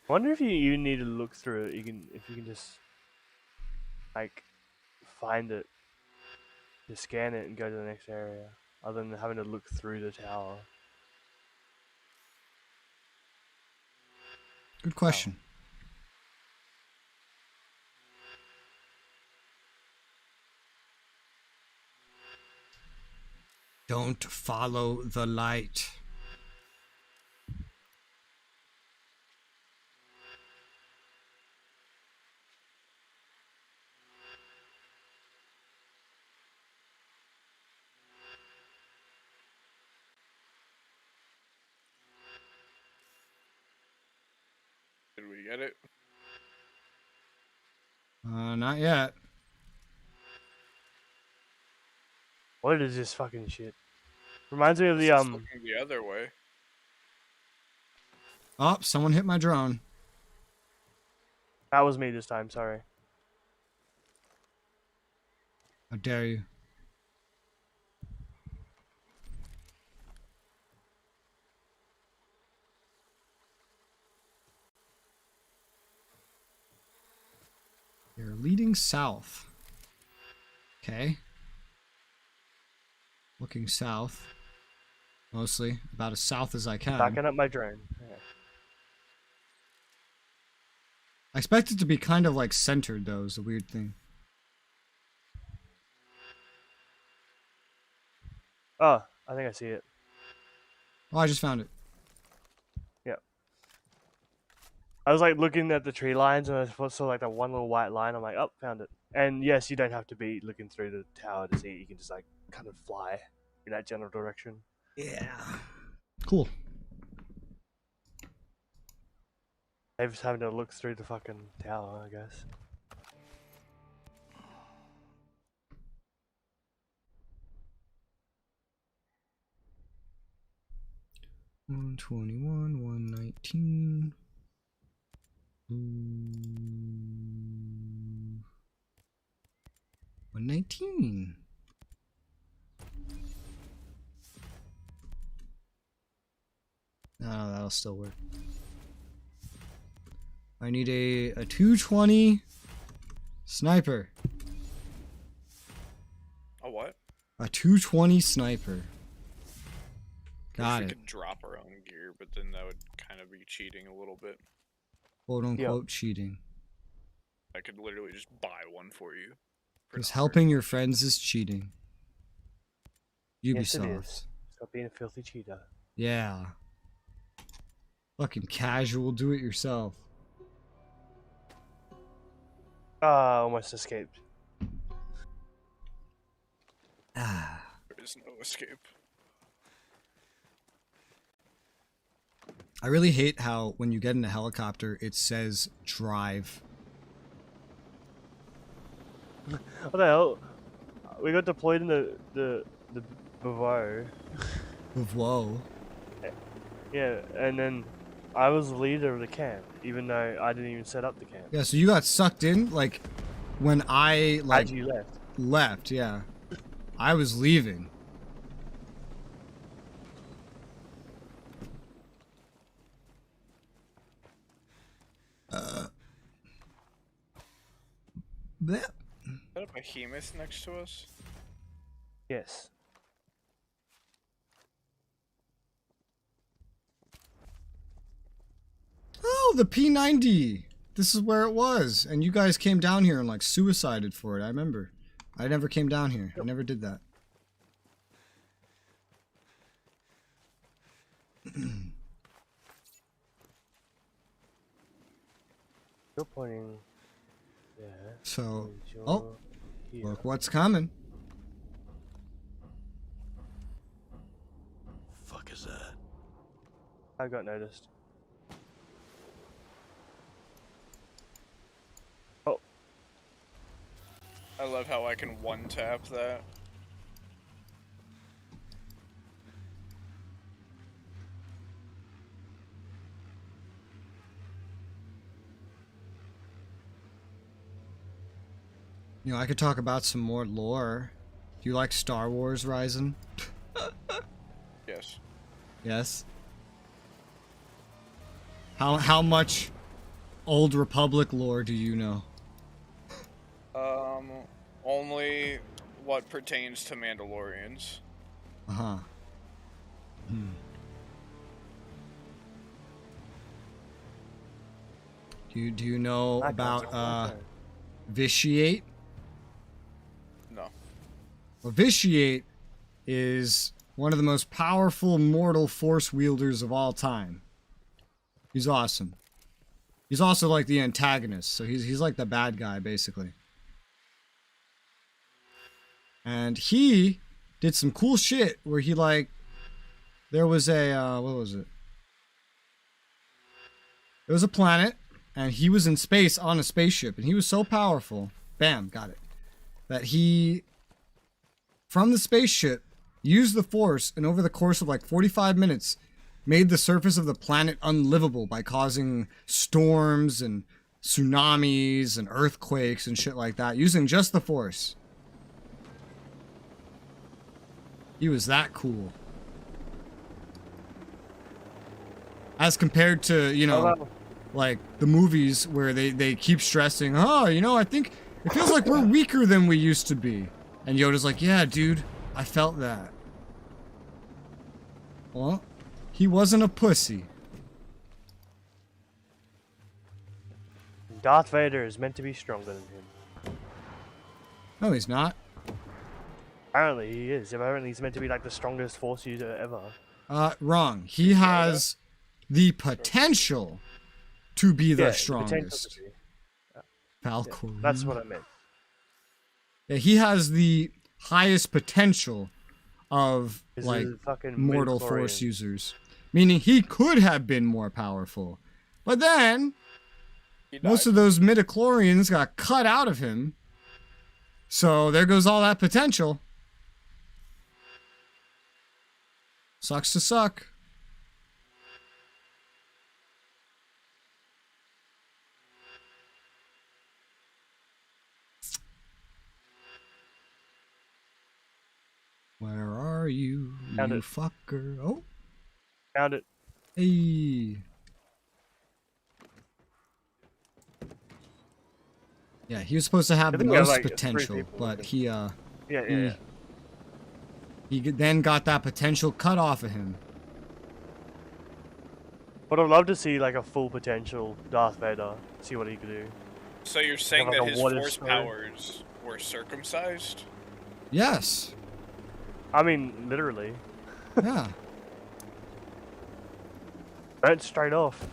I wonder if you need to look through it. If you can just like find it, to scan it and go to the next area, other than having to look through the tower. Good question. Don't follow the light. Did we get it? Not yet. What is this fucking shit? Reminds me of the It's looking the other way. Oh, someone hit my drone. That was me this time. Sorry. How dare you? You're leading south. Okay. Looking south. Mostly. About as south as I can. Backing up my drone. Yeah. I expect it to be kind of like centered though, is the weird thing. Oh, I think I see it. Oh, I just found it. Yep. I was like looking at the tree lines and I saw like that one little white line. I'm like, oh, found it. And yes, you don't have to be looking through the tower to see it. You can just like kind of fly in that general direction. Yeah. Cool. Maybe just having to look through the fucking tower, I guess. $121, $119. 119. No, that'll still work. I need a 220 sniper. A what? A 220 sniper. Got We it. could drop our own gear, but then that would kind of be cheating a little bit. Quote unquote cheating. I could literally just buy one for you. Because helping your friends is cheating. Ubisoft. Yes, it is. Stop being a filthy cheater. Yeah. Fucking casual, do it yourself. Ah, almost escaped. Ah. There is no escape. I really hate how when you get in a helicopter, it says drive. What the hell? We got deployed in the Bavaro. Whoa. Yeah, and then I was the leader of the camp, even though I didn't even set up the camp. Yeah, so you got sucked in, like, when I, like... As you left. Left, yeah. I was leaving. Bleh. Is that a behemoth next to us? Yes. Oh, the P90! This is where it was. And you guys came down here and, like, suicided for it. I remember. I never came down here. I never did that. You're pointing there. So, and oh, you're here. look what's coming. Fuck is that? I got noticed. Oh. I love how I can one-tap that. You know, I could talk about some more lore. Do you like Star Wars, Ryzen? Yes. Yes? How much Old Republic lore do you know? Only what pertains to Mandalorians. Uh-huh. Do you know about Vitiate? No. Well, Vitiate is one of the most powerful mortal force wielders of all time. He's awesome. He's also like the antagonist, so he's like the bad guy, basically. And he did some cool shit where he like, there was a, what was it? It was a planet, and he was in space on a spaceship, and he was so powerful, bam, got it, that he, from the spaceship, used the Force, and over the course of like 45 minutes, made the surface of the planet unlivable by causing storms and tsunamis and earthquakes and shit like that, using just the Force. He was that cool. As compared to, you know, like the movies where they keep stressing, oh, you know, I think it feels like we're weaker than we used to be. And Yoda's like, yeah, dude, I felt that. Well, he wasn't a pussy. Darth Vader is meant to be stronger than him. No, he's not. Apparently he is. Apparently he's meant to be like the strongest Force user ever. Wrong. He has the potential to be the Yeah, strongest. Valkyrie. That's what I meant. Yeah, he has the highest potential of This like is fucking mortal midichlorian. Force users. Meaning he could have been more powerful. But then most of those midichlorians got cut out of him. So there goes all that potential. Sucks to suck. Where are you, Found you it. fucker? Oh. Found it. Hey. Yeah, he was supposed to have I the think we have, most like, 3 potential, people. but he Yeah. he then got that potential cut off of him. But I'd love to see like a full potential Darth Vader. See what he could do. So you're saying Have, that like, a his what-if force story. powers were circumcised? Yes. I mean, literally. Yeah. Burnt straight off.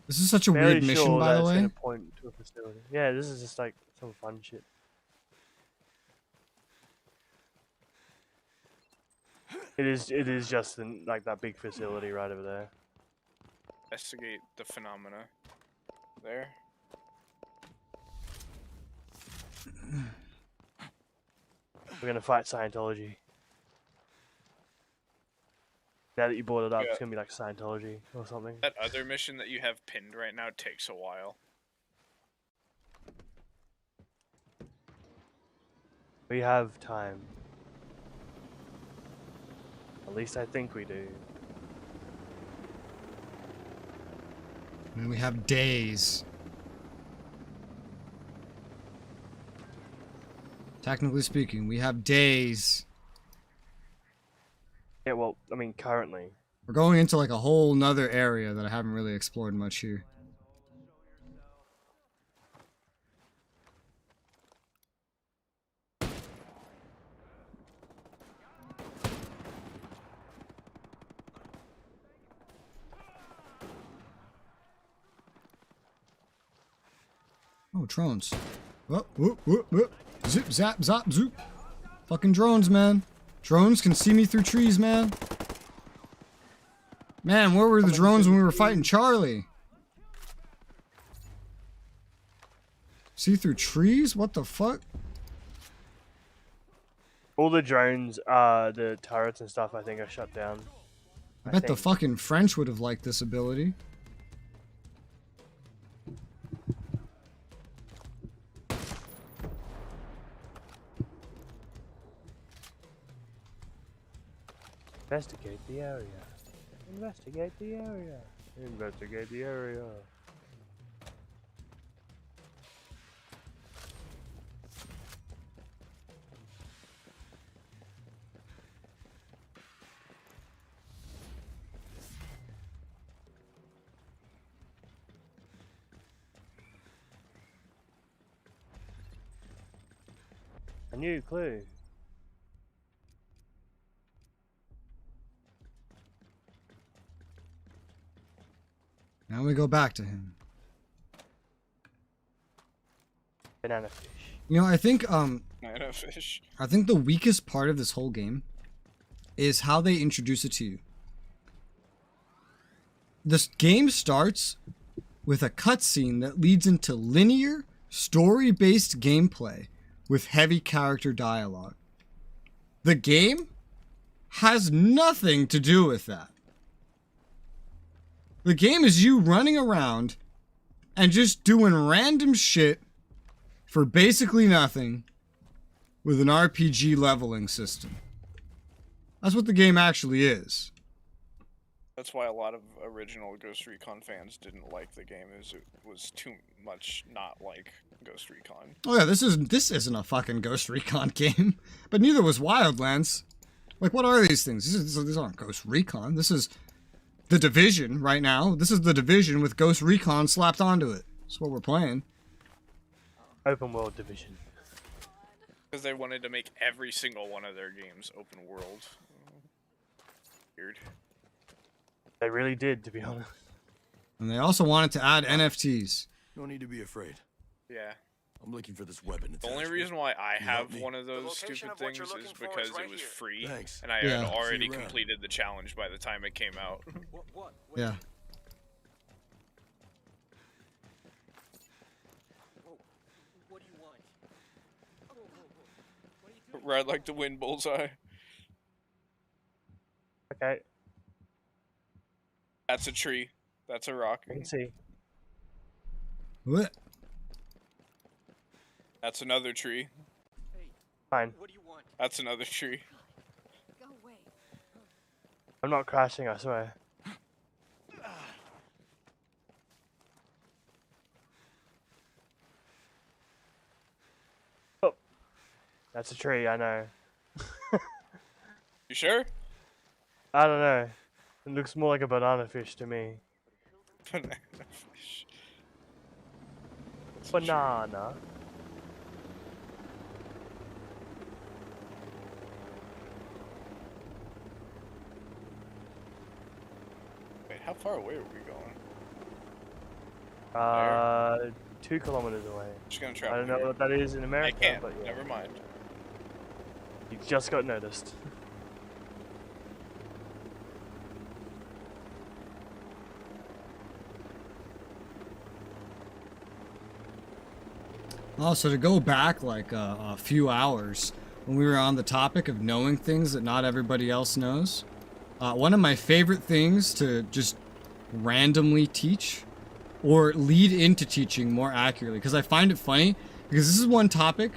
This is such a Fairly weird mission, sure by the that's way. gonna point to a facility. Yeah, this is just like some fun shit. It is just in, like that big facility right over there. Investigate the phenomena. There. We're gonna fight Scientology. Now that you brought it up, Yeah. it's gonna be like Scientology or something. That other mission that you have pinned right now takes a while. We have time. At least I think we do. I mean, we have days. Technically speaking, we have days. Yeah, well, I mean, currently. We're going into like a whole nother area that I haven't really explored much here. Oh, drones. Whoop, whoop, whoop, whoop. Zip, zap, zap, zoop. Fucking drones, man. Drones can see me through trees, man. Man, where were the drones when we were fighting Charlie? See through trees? What the fuck? All the drones, the turrets and stuff, I think are shut down. I bet the fucking French would have liked this ability. Investigate the area. Investigate the area. Investigate the area. new clue. Now we go back to him. Banana fish. You know, I think Banana fish. I think the weakest part of this whole game is how they introduce it to you. This game starts with a cutscene that leads into linear, story-based gameplay with heavy character dialogue. The game has nothing to do with that. The game is you running around and just doing random shit for basically nothing with an RPG leveling system. That's what the game actually is. That's why a lot of original Ghost Recon fans didn't like the game, is it was too much not like Ghost Recon. Oh yeah, this isn't a fucking Ghost Recon game, but neither was Wildlands. Like, what are these things? These aren't Ghost Recon. This is The Division right now. This is The Division with Ghost Recon slapped onto it. That's what we're playing. Open world Division. Because they wanted to make every single one of their games open world. Weird. They really did, to be honest. And they also wanted to add NFTs. No need to be afraid. Yeah. I'm looking for this weapon. The only reason why I have one of those stupid things is because it was free, and I had already completed the challenge by the time it came out. Yeah. What do you want? Ride like the wind, bullseye. Okay. That's a tree. That's a rock. I can see. What? That's another tree. Fine. What do you want? That's another tree. I'm not crashing, I swear. Oh. That's a tree, I know. You sure? I don't know. It looks more like a banana fish to me. Banana fish. Banana. Wait, how far away are we going? 2 kilometers away. Just gonna travel. I don't know what that is in America, I can't. but yeah. Never mind. You just got noticed. Also, to go back like a few hours when we were on the topic of knowing things that not everybody else knows, one of my favorite things to just randomly teach or lead into teaching more accurately, because I find it funny, because this is one topic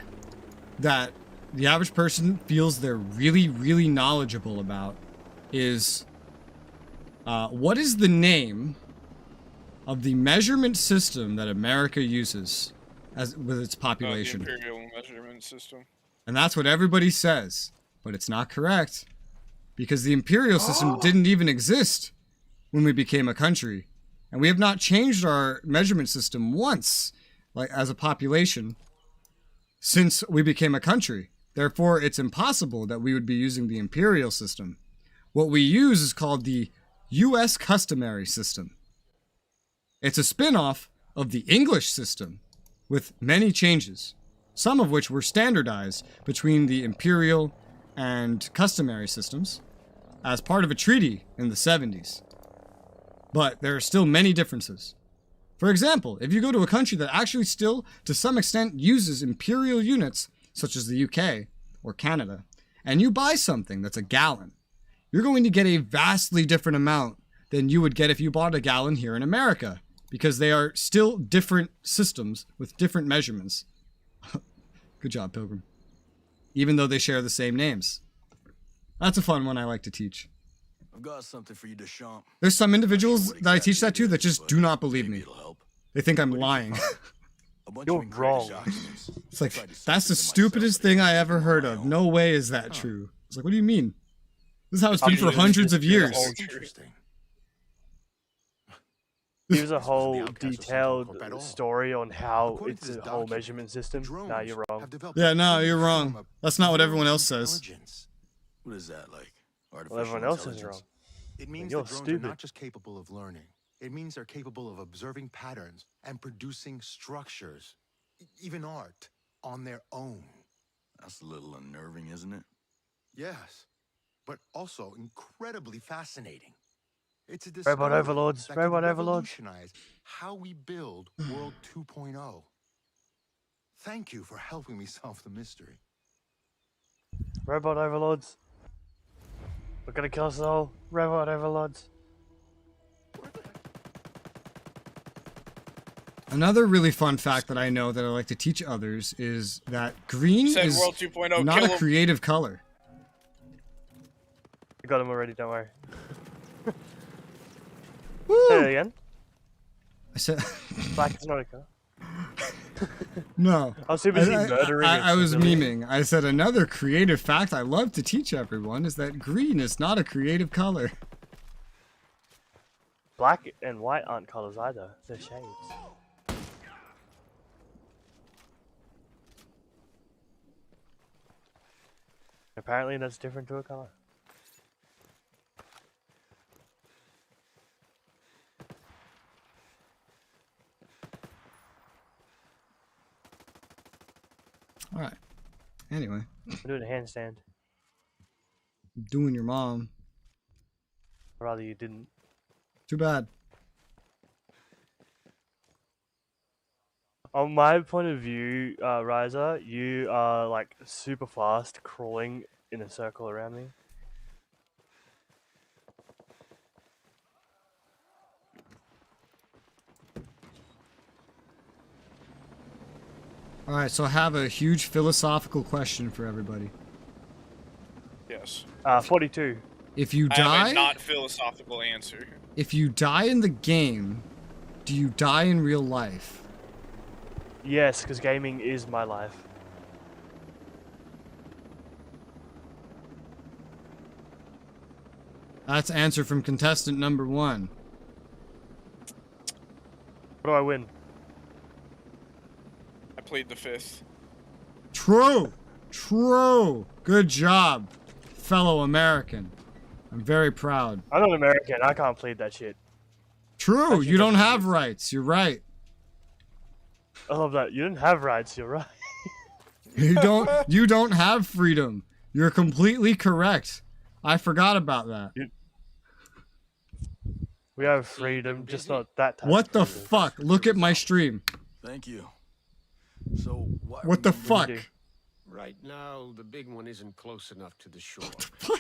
that the average person feels they're really, really knowledgeable about, is what is the name of the measurement system that America uses as with its population? The imperial measurement system. And that's what everybody says, but it's not correct, because the imperial system didn't even exist when we became a country, and we have not changed our measurement system once, like as a population, since we became a country. Therefore, it's impossible that we would be using the imperial system. What we use is called the U.S. customary system. It's a spin-off of the English system, with many changes, some of which were standardized between the imperial and customary systems as part of a treaty in the 70s. But there are still many differences. For example, if you go to a country that actually still, to some extent, uses imperial units, such as the UK or Canada, and you buy something that's a gallon, you're going to get a vastly different amount than you would get if you bought a gallon here in America, because they are still different systems with different measurements. Good job, Pilgrim. Even though they share the same names. That's a fun one I like to teach. I've got something for you, Deschamps. There's some individuals that I teach that to that just do not believe me. They think I'm lying. You're wrong. It's like, that's the stupidest thing I ever heard of. No way is that true. It's like, what do you mean? This is how it's been for hundreds of years. Interesting. gives a whole detailed story on how it's a whole measurement system. Nah, you're wrong. Yeah, no, you're wrong. That's not what everyone else says. What is that, like? Artificial Well, everyone else is intelligence? wrong. It means You're that drones stupid. are not just capable of learning. It means they're capable of observing patterns and producing structures, even art, on their own. That's a little unnerving, isn't it? Yes, but also incredibly fascinating. It's a Robot discovery overlords, that could robot overlords. revolutionize how we build World 2.0. Thank you for helping me solve the mystery. Robot overlords. We're gonna kill us all. Robot overlords. Another really fun fact that I know that I like to teach others is that green Said is World 2.0, not kill a 'em. creative color. I got him already, don't worry. Woo! Say it again. I said Black is not a color. no. I was too busy murdering I was civilians. memeing. I said another creative fact I love to teach everyone is that green is not a creative color. Black and white aren't colors either. They're shades. Apparently that's different to a color. All right. Anyway, I'm doing a handstand. doing your mom. Or rather you didn't. Too bad. On my point of view, Riser, you are like super fast crawling in a circle around me. All right, so I have a huge philosophical question for everybody. Yes. 42. If you I have die, a not philosophical answer. if you die in the game, do you die in real life? Yes, because gaming is my life. That's answer from contestant number 1. What do I win? I plead the fifth. True. True. Good job, fellow American. I'm very proud. I'm not American. I can't plead that shit. True. Actually, You don't doesn't have rights. You're right. I love that. You didn't have rights. You're right. You don't have freedom. You're completely correct. I forgot about that. We have freedom, just not that type. What of the freedom. fuck? Look at my stream. Thank you. So What the fuck? Right now, the big one isn't close enough to the shore.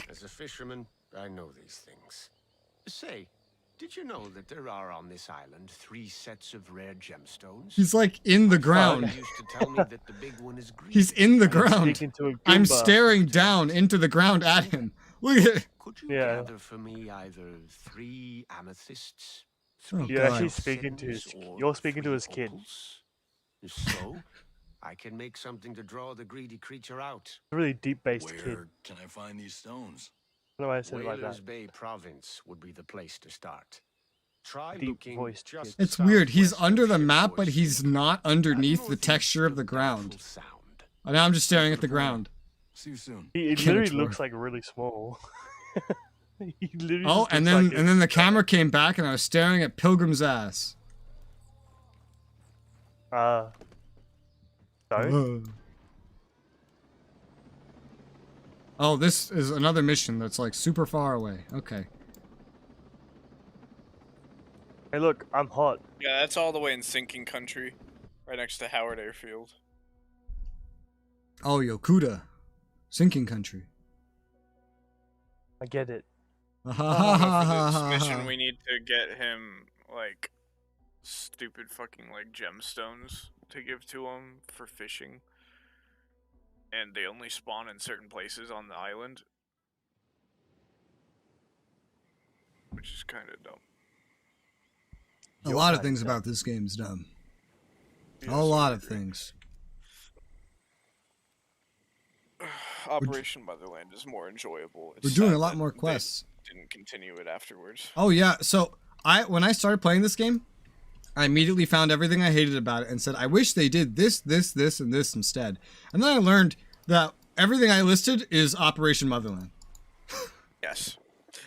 As a fisherman, I know these things. Say, did you know that there are on this island 3 sets of rare gemstones? He's like in the ground. Used to tell me that the big one is green. He's in the I'm ground. speaking to a I'm Goomba. staring down into the ground at him. Look at it. Could you gather for me either 3 amethysts? Oh, You're God. actually speaking to his. You're speaking to his kid. If so, I can make something to draw the greedy creature out. A really deep-based kid. Where can I find these stones? I don't know why I said it like Whalers that. Bay Province would be the place to start. Try Deep looking voiced just It's weird. He's under the map, but he's not underneath the texture of the ground. And now I'm just staring at the ground. See you soon. He Can't literally afford. looks like really small. He literally Oh, just and looks then like and then the camera came back, and I was staring at Pilgrim's ass. Sorry? Oh, this is another mission that's like super far away. Okay. Hey, look, I'm hot. Yeah, that's all the way in sinking country, right next to Howard Airfield. Oh, Yokuda. Sinking country. I get it. For this mission, we need to get him like stupid fucking like gemstones to give to him for fishing, and they only spawn in certain places on the island, which is kind of dumb. A lot of things about this game is dumb. A lot of things. Operation Motherland is more enjoyable. We're doing a lot more quests. Didn't continue it afterwards. Oh yeah, so when I started playing this game, I immediately found everything I hated about it and said, I wish they did this, this, this, and this instead. And then I learned that everything I listed is Operation Motherland. Yes.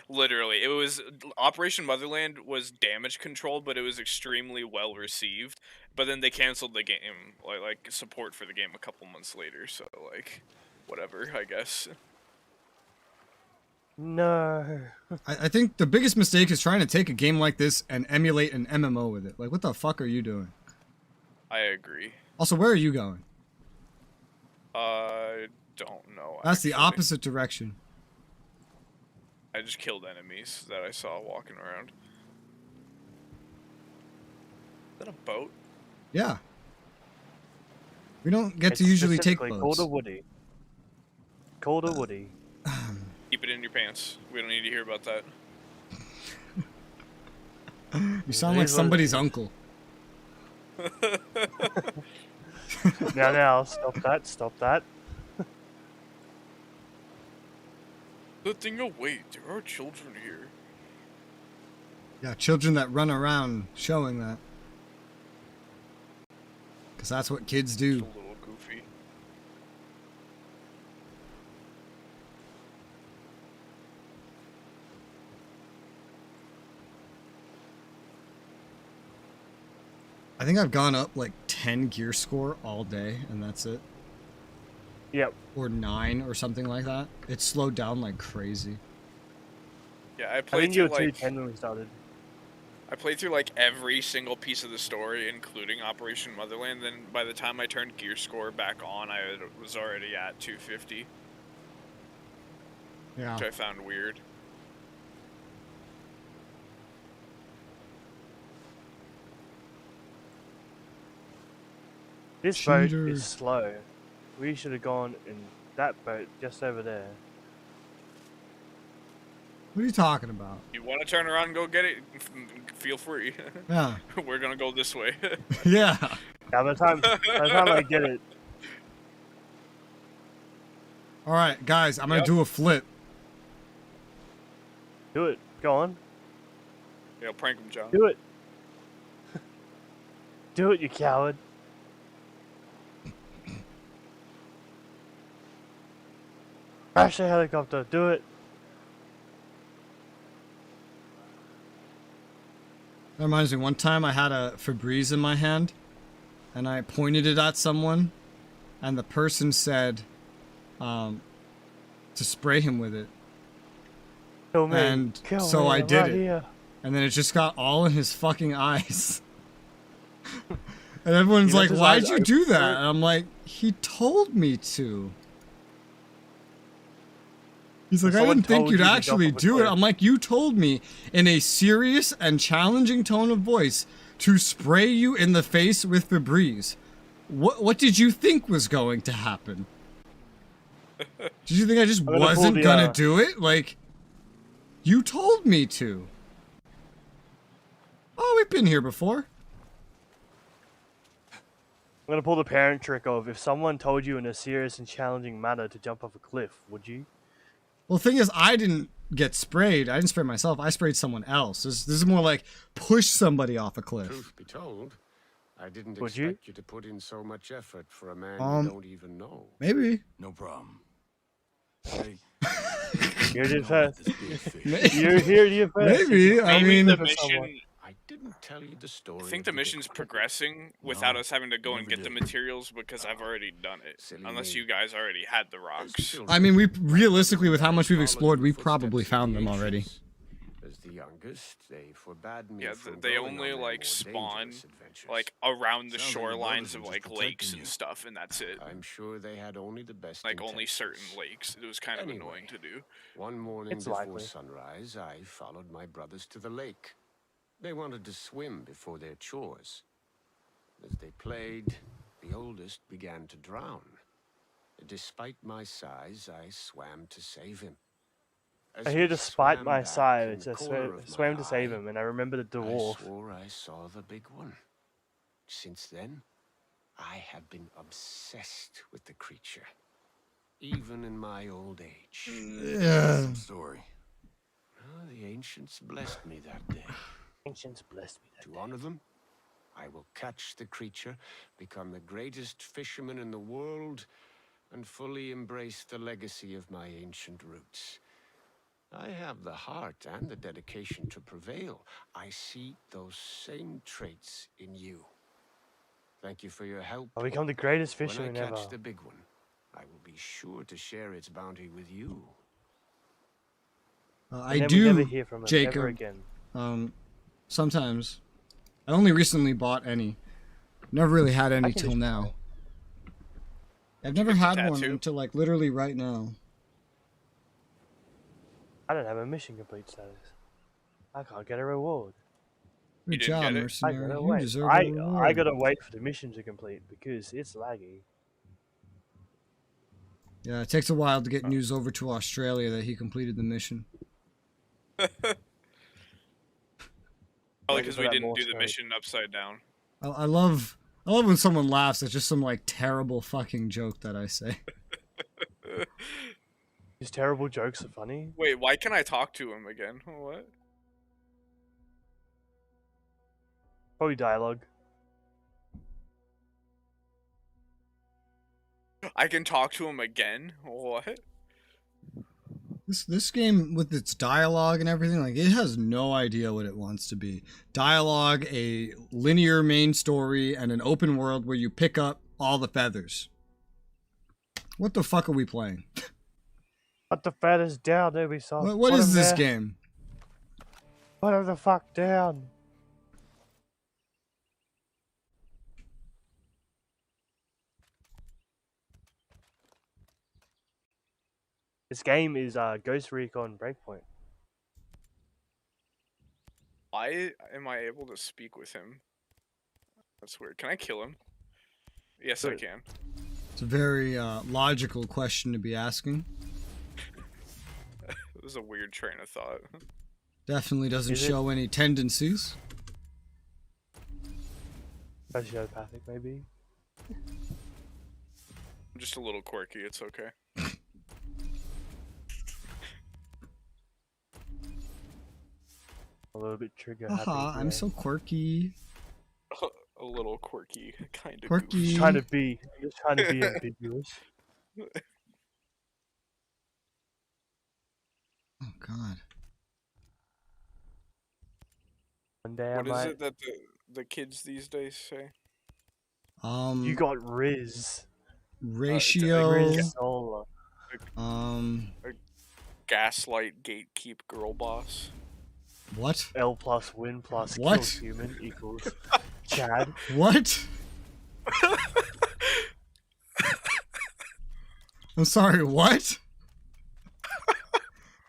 Literally, it was Operation Motherland was damage control, but it was extremely well received. But then they canceled the game, like support for the game a couple months later. So like, whatever, I guess. No. I think the biggest mistake is trying to take a game like this and emulate an MMO with it. Like, what the fuck are you doing? I agree. Also, where are you going? I don't know. That's the actually. opposite direction. I just killed enemies that I saw walking around. Is that a boat? Yeah. We don't get to usually take boats. Called a Woody. Called a Woody. Keep it in your pants. We don't need to hear about that. You sound like somebody's uncle. Now, stop that. Good thing, oh wait, there are children here. Yeah, children that run around showing that. Because that's what kids do. It's a little goofy. I think I've gone up like 10 gear score all day, and that's it. Yep. Or 9 or something like that. It slowed down like crazy. Yeah, I I played think you through were like 210 when we started. I played through like every single piece of the story, including Operation Motherland. Then by the time I turned gear score back on, I was already at 250. Yeah. Which I found weird. This boat Cheater. is slow. We should have gone in that boat just over there. What are you talking about? You want to turn around and go get it? Feel free. Yeah. We're gonna go this way. Yeah. Yeah, by the time I get it. Alright, guys, I'm going to do a flip. Do it. Go on. Yeah, prank him, John. Do it. Do it, you coward. Crash the helicopter. Do it. That reminds me, one time I had a Febreze in my hand, and I pointed it at someone, and the person said to spray him with it. Kill me. And Kill so me. I I'm did right it. here. And then it just got all in his fucking eyes. And everyone's You like, left his why'd eyes you do open? that? And I'm like, he told me to. He's like, I Someone didn't think told you'd you to actually jump off a do it. cliff. I'm like, you told me in a serious and challenging tone of voice to spray you in the face with Febreze. What did you think was going to happen? Did you think I just I'm gonna pull wasn't the, gonna do it? Like, you told me to. Oh, we've been here before. I'm gonna pull the parent trick of if someone told you in a serious and challenging manner to jump off a cliff, would you? Well, the thing is, I didn't get sprayed. I didn't spray myself. I sprayed someone else. This is more like push somebody off a cliff. Truth be told, I didn't Would expect you? to put in so much effort for a man Um, you don't even know. Maybe. No problem. Hey, You're the first. Maybe. You're here to your first. Maybe. I Maybe mean, the mission. I didn't tell you the story. I think the mission's progressing without us having to go and get the materials because I've already done it. Unless you guys already had the rocks. I mean, we realistically, with how much we've explored, we probably found them already. As the youngest, they forbade me Yeah, from they going only on like more spawn dangerous adventures. like around the Sounds like your brothers shorelines of are like just lakes protecting and you. stuff, and that's it. I'm sure they had only the best. Like only intentions. certain lakes. It was kind of Anyway, annoying to do. One morning It's before likely. sunrise, I followed my brothers to the lake. They wanted to swim before their chores. As they played, the oldest began to drown. Despite my size, I swam to save him. As I hear we despite swam my back size, in I the corner of swam my to save eye, him, and I remember the dwarf. I swore I saw the big one. Since then, I have been obsessed with the creature. Even in my old age. Yeah. Some story. Oh, the ancients blessed me that day. Ancients blessed me. To honor them, I will catch the creature, become the greatest fisherman in the world, and fully embrace the legacy of my ancient roots. I have the heart and the dedication to prevail. I see those same traits in you. Thank you for your help. I'll become the greatest When fisherman I catch ever. the big one, I will be sure to share its bounty with you. I then we never do, hear from him ever Jacob. again. Sometimes. I only recently bought any. Never really had any can till just now. I've Did you never get the had one tattoo? until like literally right now. I don't have a mission complete status. I can't get a reward. Good didn't job, get it? I mercenary. gotta You wait. deserve a I reward. gotta wait for the mission to complete because it's laggy. Yeah, it takes a while to get news over to Australia that he completed the mission. Probably Waiting because for we that didn't do Morse the code. mission upside down. I love when someone laughs at just some like terrible fucking joke that I say. His terrible jokes are funny. Wait, why can I talk to him again? What? Probably dialogue. I can talk to him again? What? This game with its dialogue and everything, like it has no idea what it wants to be. Dialogue, a linear main story, and an open world where you pick up all the feathers. What the fuck are we playing? Put the feathers down, Ubisoft. What Put is 'em this there. game? Put them the fuck down. This game is Ghost Recon Breakpoint. Why am I able to speak with him? That's weird. Can I kill him? Yes, I can. It's a very logical question to be asking. This is a weird train of thought. Definitely doesn't Is it? show any tendencies. Sociopathic, maybe. I'm just a little quirky. It's okay. A little bit trigger happy. Haha, I'm so quirky. A little quirky, kind of. Quirky. Just trying to be ambiguous. Oh god. One day What I is might... it that the kids these days say? You got Riz. Ratio. Resoula. A gaslight gatekeep girl boss. What? L plus win plus What? kill human equals Chad. What? I'm sorry, what?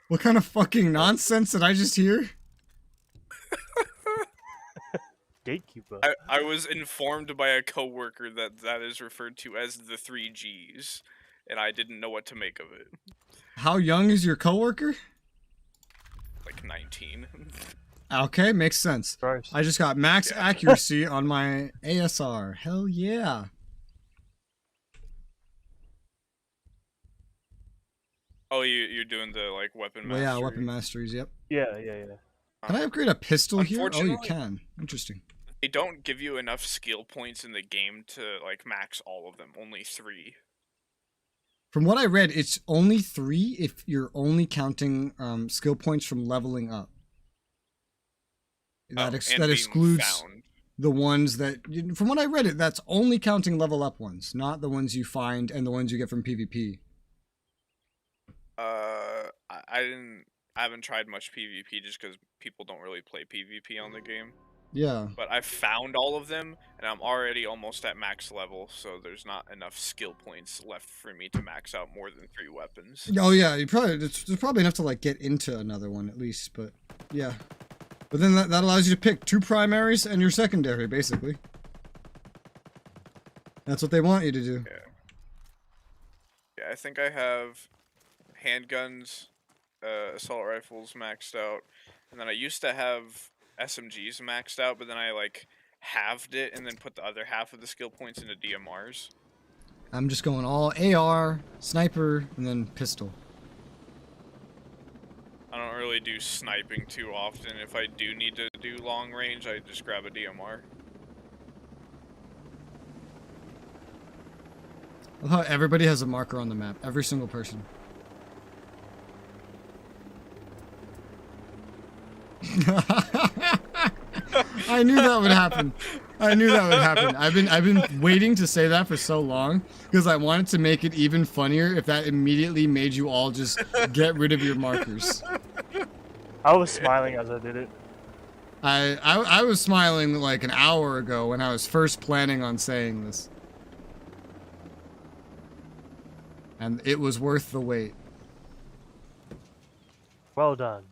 What kind of fucking nonsense did I just hear? Gatekeeper. I was informed by a coworker that is referred to as the 3 Gs, and I didn't know what to make of it. How young is your coworker? Like 19. Okay, makes sense. Gross. I just got max accuracy on my ASR. Hell yeah. Oh, you're doing the like weapon Well, mastery. yeah, weapon masteries, yep. Yeah. Can I upgrade a pistol here? Oh, you Unfortunately- can. Interesting. They don't give you enough skill points in the game to like max all of them. Only 3. From what I read, it's only 3 if you're only counting skill points from leveling up. That, and that being excludes found. the ones that, from what I read, that's only counting level up ones, not the ones you find and the ones you get from PvP. I haven't tried much PvP just because people don't really play PvP on the game. Yeah. But I've found all of them, and I'm already almost at max level, so there's not enough skill points left for me to max out more than 3 weapons. Oh yeah, there's probably enough to like get into another one at least, but yeah. But then that allows you to pick 2 primaries and your secondary, basically. That's what they want you to do. Yeah, I think I have handguns, assault rifles maxed out, and then I used to have SMGs maxed out, but then I like halved it and then put the other half of the skill points into DMRs. I'm just going all AR, sniper, and then pistol. I don't really do sniping too often. If I do need to do long range, I just grab a DMR. I love how everybody has a marker on the map. Every single person. I knew that would happen. I knew that would happen. I've been waiting to say that for so long because I wanted to make it even funnier if that immediately made you all just get rid of your markers. I was smiling as I did it. I was smiling like an hour ago when I was first planning on saying this. And it was worth the wait. Well done.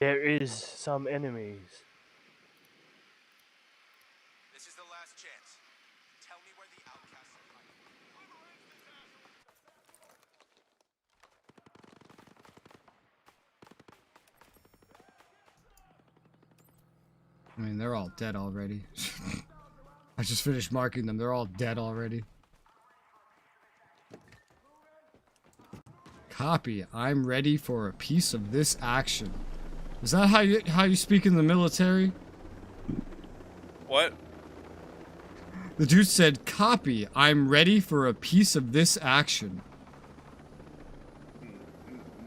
There is some enemies. This is the last chance. Tell me where the outcasts I mean, they're all dead already. I just finished marking them. They're all dead already. Copy. I'm ready for a piece of this action. Is that how you speak in the military? What? The dude said, "Copy. I'm ready for a piece of this action."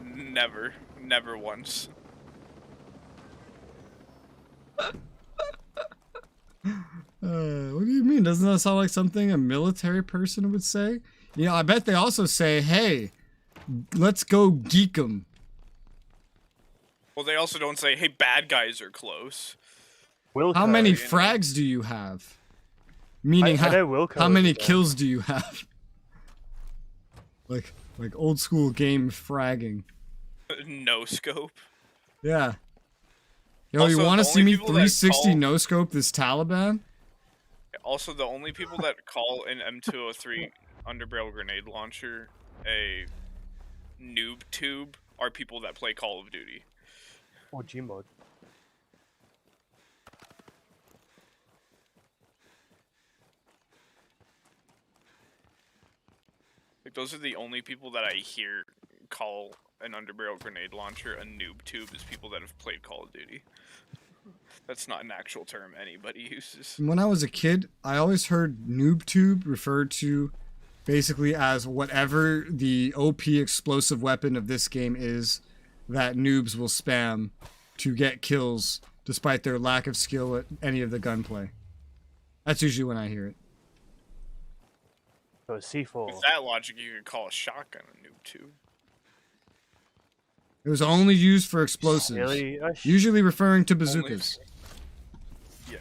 Never. Never once. What do you mean? Doesn't that sound like something a military person would say? You know, I bet they also say, "Hey, let's go geek 'em." Well, they also don't say, hey, bad guys are close. How many frags do you have? Meaning, how many kills do you have? Like old school game fragging. No scope. Yeah. Yo, Also, you want to the see only me people that 360 call- no scope this Taliban? Also, the only people that call an M203 underbarrel grenade launcher a noob tube are people that play Call of Duty. Or Gmod. Like, those are the only people that I hear call an underbarrel grenade launcher a noob tube is people that have played Call of Duty. That's not an actual term anybody uses. When I was a kid, I always heard noob tube referred to basically as whatever the OP explosive weapon of this game is that noobs will spam to get kills despite their lack of skill at any of the gunplay. That's usually when I hear it. So a C4. With that logic, you could call a shotgun a noob tube. It was only used for explosives, Really? usually referring to bazookas. Yeah.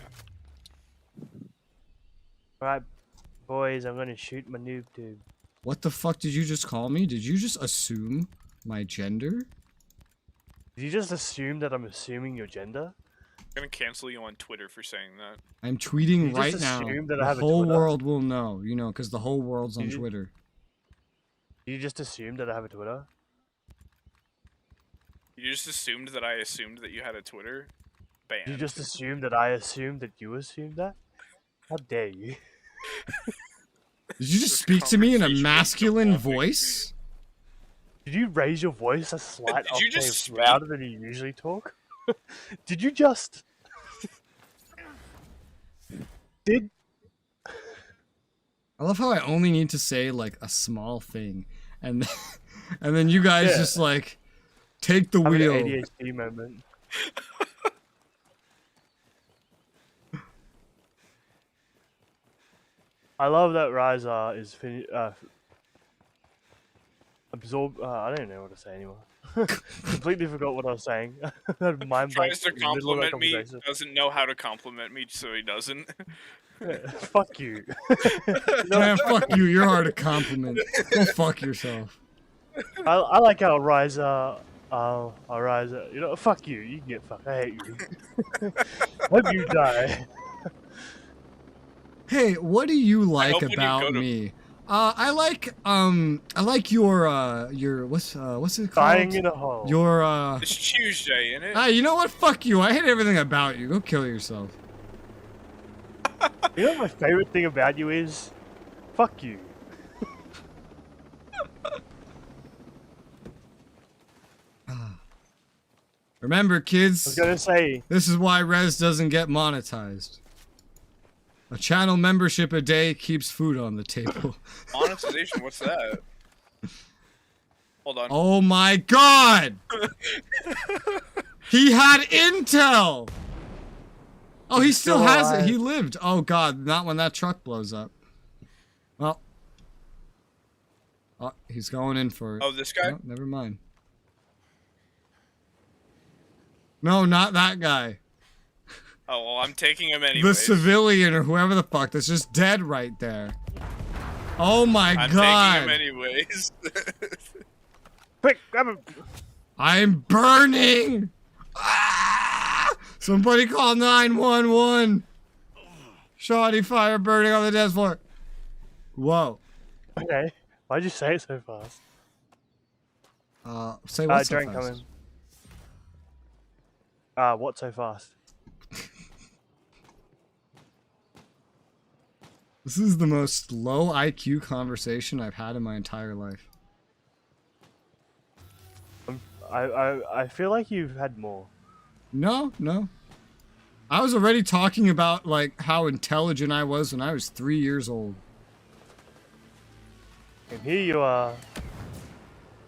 Alright, boys, I'm gonna shoot my noob tube. What the fuck did you just call me? Did you just assume my gender? Did you just assume that I'm assuming your gender? I'm gonna cancel you on Twitter for saying that. I'm tweeting You right just now. assumed that I The have a whole Twitter? world will know, you know, because the whole world's on You- Twitter. You just assumed that I have a Twitter? You just assumed that I assumed that you had a Twitter? Banned. You just assumed that I assumed that you assumed that? How dare you? Did you just speak to me in a masculine voice? Did you raise your voice a slight Did you octave just speak? louder than you usually talk? Did you just... Did... I love how I only need to say like a small thing, and and then you guys Yeah. just like take the Have an wheel. ADHD moment. I love that Ryza is absorb. I don't know what to say anymore. Completely forgot what I was saying. Mind blank Tries to in the middle of that compliment me, conversation. doesn't know how to compliment me, so he doesn't. Fuck you. Man, fuck you. You're hard to compliment. Go fuck yourself. I like how Ryza. Ryza. You know, fuck you. You can get fucked. I hate you. Hope you die. Hey, what do you like hope when you go about to- me? I like your what's it called? Dying in a hole. Your It's Tuesday, innit? you know what? Fuck you. I hate everything about you. Go kill yourself. You know what my favorite thing about you is? Fuck you. Remember, kids. I was gonna say. This is why Res doesn't get monetized. A channel membership a day keeps food on the table. Monetization, what's that? Hold on. Oh my god! He had intel! Oh, he still has it. He lived. Oh god, not when that truck blows up. Well. Oh, he's going in for it. Oh, this guy? Oh, never mind. No, not that guy. Oh, well, I'm taking him anyway. The civilian or whoever the fuck that's just dead right there. Oh my god. I'm taking him anyways. Quick, grab him. I'm burning. Ah! Somebody call 911. Shoddy fire burning on the dance floor. Whoa. Okay. Why'd you say it so fast? Say what so drone fast? coming. What so fast? This is the most low IQ conversation I've had in my entire life. I feel like you've had more. No. I was already talking about like how intelligent I was when I was 3 years old. And here you are.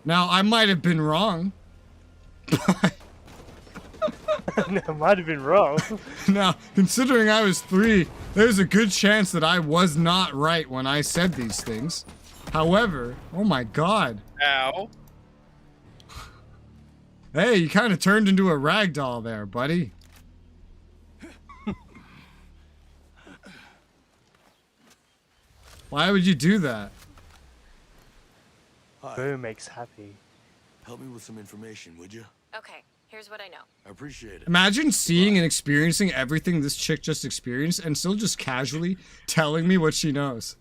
Now I might have been wrong. I might have been wrong. Now, considering I was 3, there's a good chance that I was not right when I said these things. However, oh my god. Ow. Hey, you kind of turned into a ragdoll there, buddy. Why would you do that? Boo makes happy. Help me with some information, would you? Okay, here's what I know. I appreciate it. Imagine seeing and experiencing everything this chick just experienced and still just casually telling me what she knows.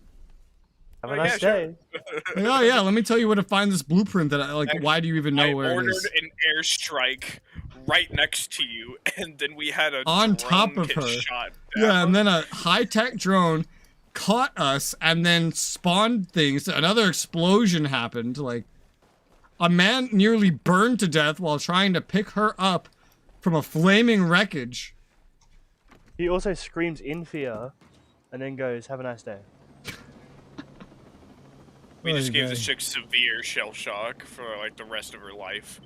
Have a nice day. Like, oh yeah, let me tell you where to find this blueprint that I like. Why do you even know where it ordered is? an airstrike right next to you, and then we had a On drone top of get her. shot Yeah, down. and then a high-tech drone caught us and then spawned things. Another explosion happened. Like, a man nearly burned to death while trying to pick her up from a flaming wreckage. He also screams in fear, and then goes, "Have a nice day." We just gave Okay. this chick severe shell shock for like the rest of her life.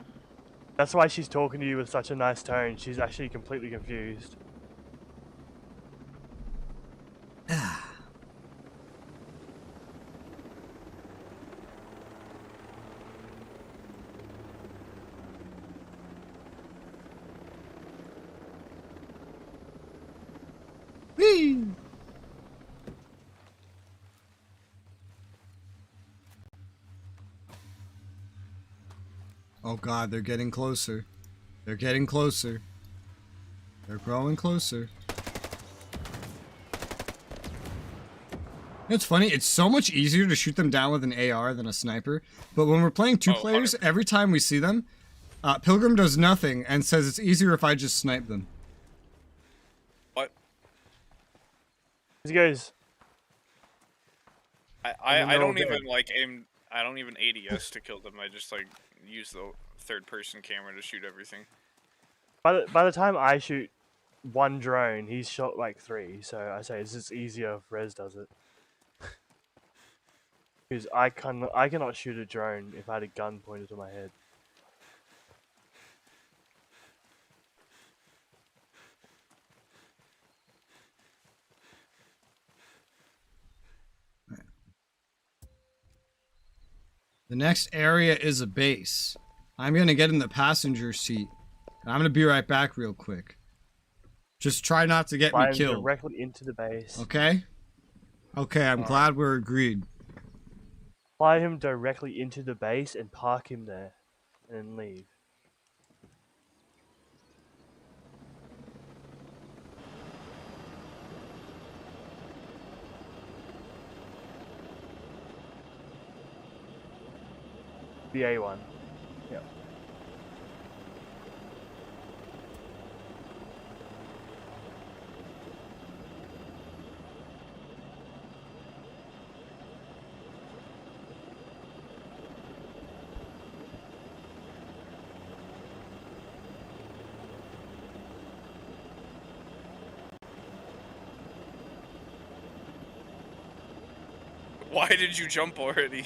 That's why she's talking to you with such a nice tone. She's actually completely confused. Whee! Oh god, they're getting closer. They're getting closer. They're growing closer. It's funny, it's so much easier to shoot them down with an AR than a sniper, but when we're playing two players, every time we see them, Pilgrim does nothing and says it's easier if I just snipe them. What? He goes. I don't even like aim. I don't even ADS to kill them. I just like use the third-person camera to shoot everything. By the time I shoot one drone, he's shot like 3. So I say it's just easier if Rez does it. Because I cannot shoot a drone if I had a gun pointed to my head. The next area is a base. I'm gonna get in the passenger seat. And I'm gonna be right back real quick. Just try not to get me Fly him killed. directly into the base. Okay? Okay, I'm glad we're agreed. Fly him directly into the base and park him there, and then leave. The A1. Yep. Why did you jump already?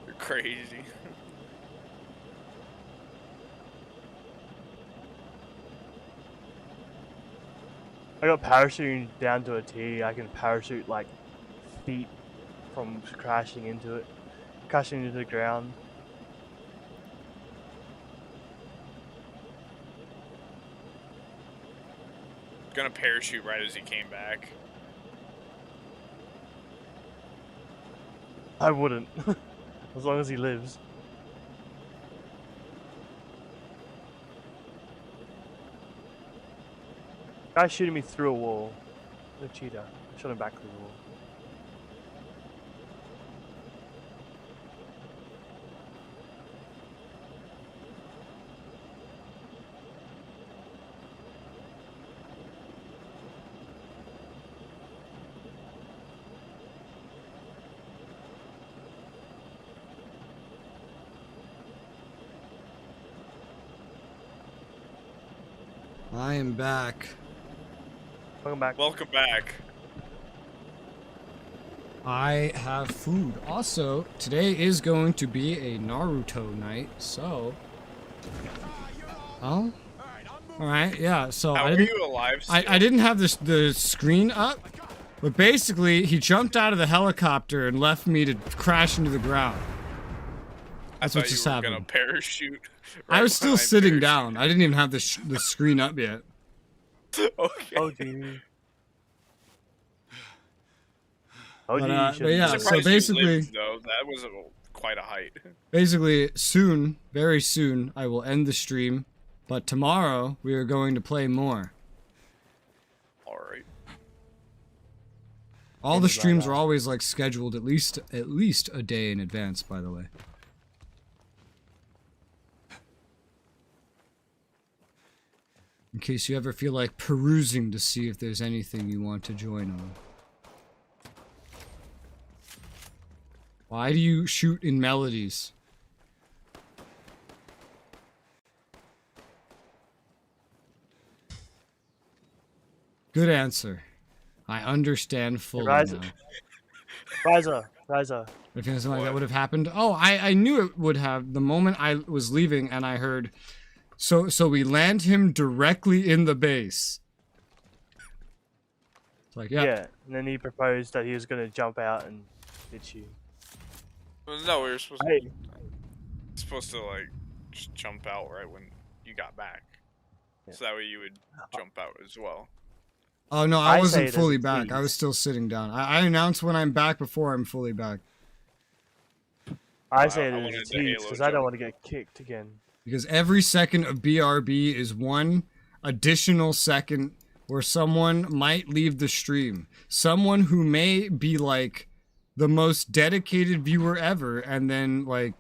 You're crazy. I got parachuting down to a T. I can parachute like feet from crashing into the ground. Gonna parachute right as he came back. I wouldn't, as long as he lives. Guy shooting me through a wall. The cheetah. I shot him back through the wall. I am back. Welcome back. Welcome back. I have food. Also, today is going to be a Naruto night, so... Oh? Alright, yeah, so How I are didn't... you alive I didn't have the screen up, but basically, he jumped out of the helicopter and left me to crash into the ground. That's what just happened. Gonna parachute. I was still sitting down. I didn't even have the screen up yet. Okay. Oh, gee. But yeah, so basically, lived, though. That was quite a height. Basically, soon, very soon, I will end the stream. But tomorrow we are going to play more. All right. All the streams are always like scheduled at least a day in advance. By the way. In case you ever feel like perusing to see if there's anything you want to join on. Why do you shoot in melodies? Good answer. I understand fully now. Riser. If something like that would have happened. Oh, I knew it would have the moment I was leaving and I heard... So we land him directly in the base. It's like, yeah. Yeah, and then he proposed that he was going to jump out and hit you. No, we were supposed to like just jump out right when you got back, so that way you would jump out as well. Oh no, I wasn't fully back. I was still sitting down. I announce when I'm back before I'm fully back. I say it as a tease because I don't want to get kicked again. Because every second of BRB is one additional second where someone might leave the stream. Someone who may be like the most dedicated viewer ever and then like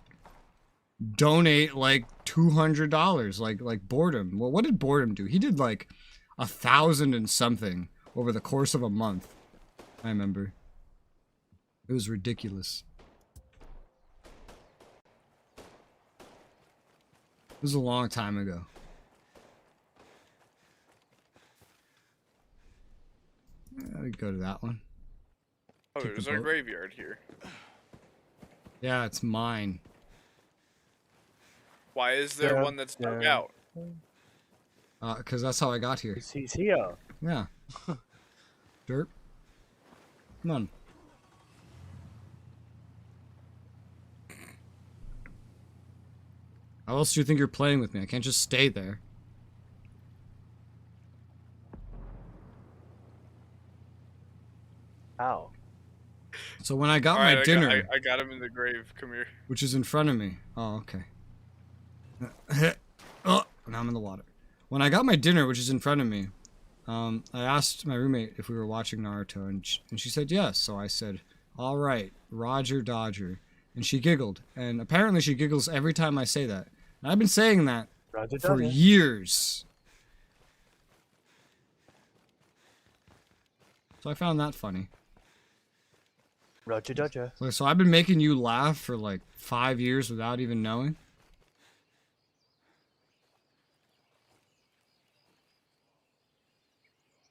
donate like $200 like Boredom. Well, what did Boredom do? He did like 1,000 and something over the course of a month. I remember. It was ridiculous. It was a long time ago. Yeah, we go to that one. Oh, there's a graveyard here. Yeah, it's mine. Why is there one that's dug out? Because that's how I got here. He's here. Yeah. Derp. Come on. How else do you think you're playing with me? I can't just stay there. Ow. So when I got my dinner... I got him in the grave. Come here. Which is in front of me. Oh, okay. Oh, now I'm in the water. When I got my dinner, which is in front of me, I asked my roommate if we were watching Naruto, and she said yes. So I said, all right, Roger Dodger. And she giggled. And apparently she giggles every time I say that. And I've been saying that for years. So I found that funny. Roger Dodger. So I've been making you laugh for like 5 years without even knowing.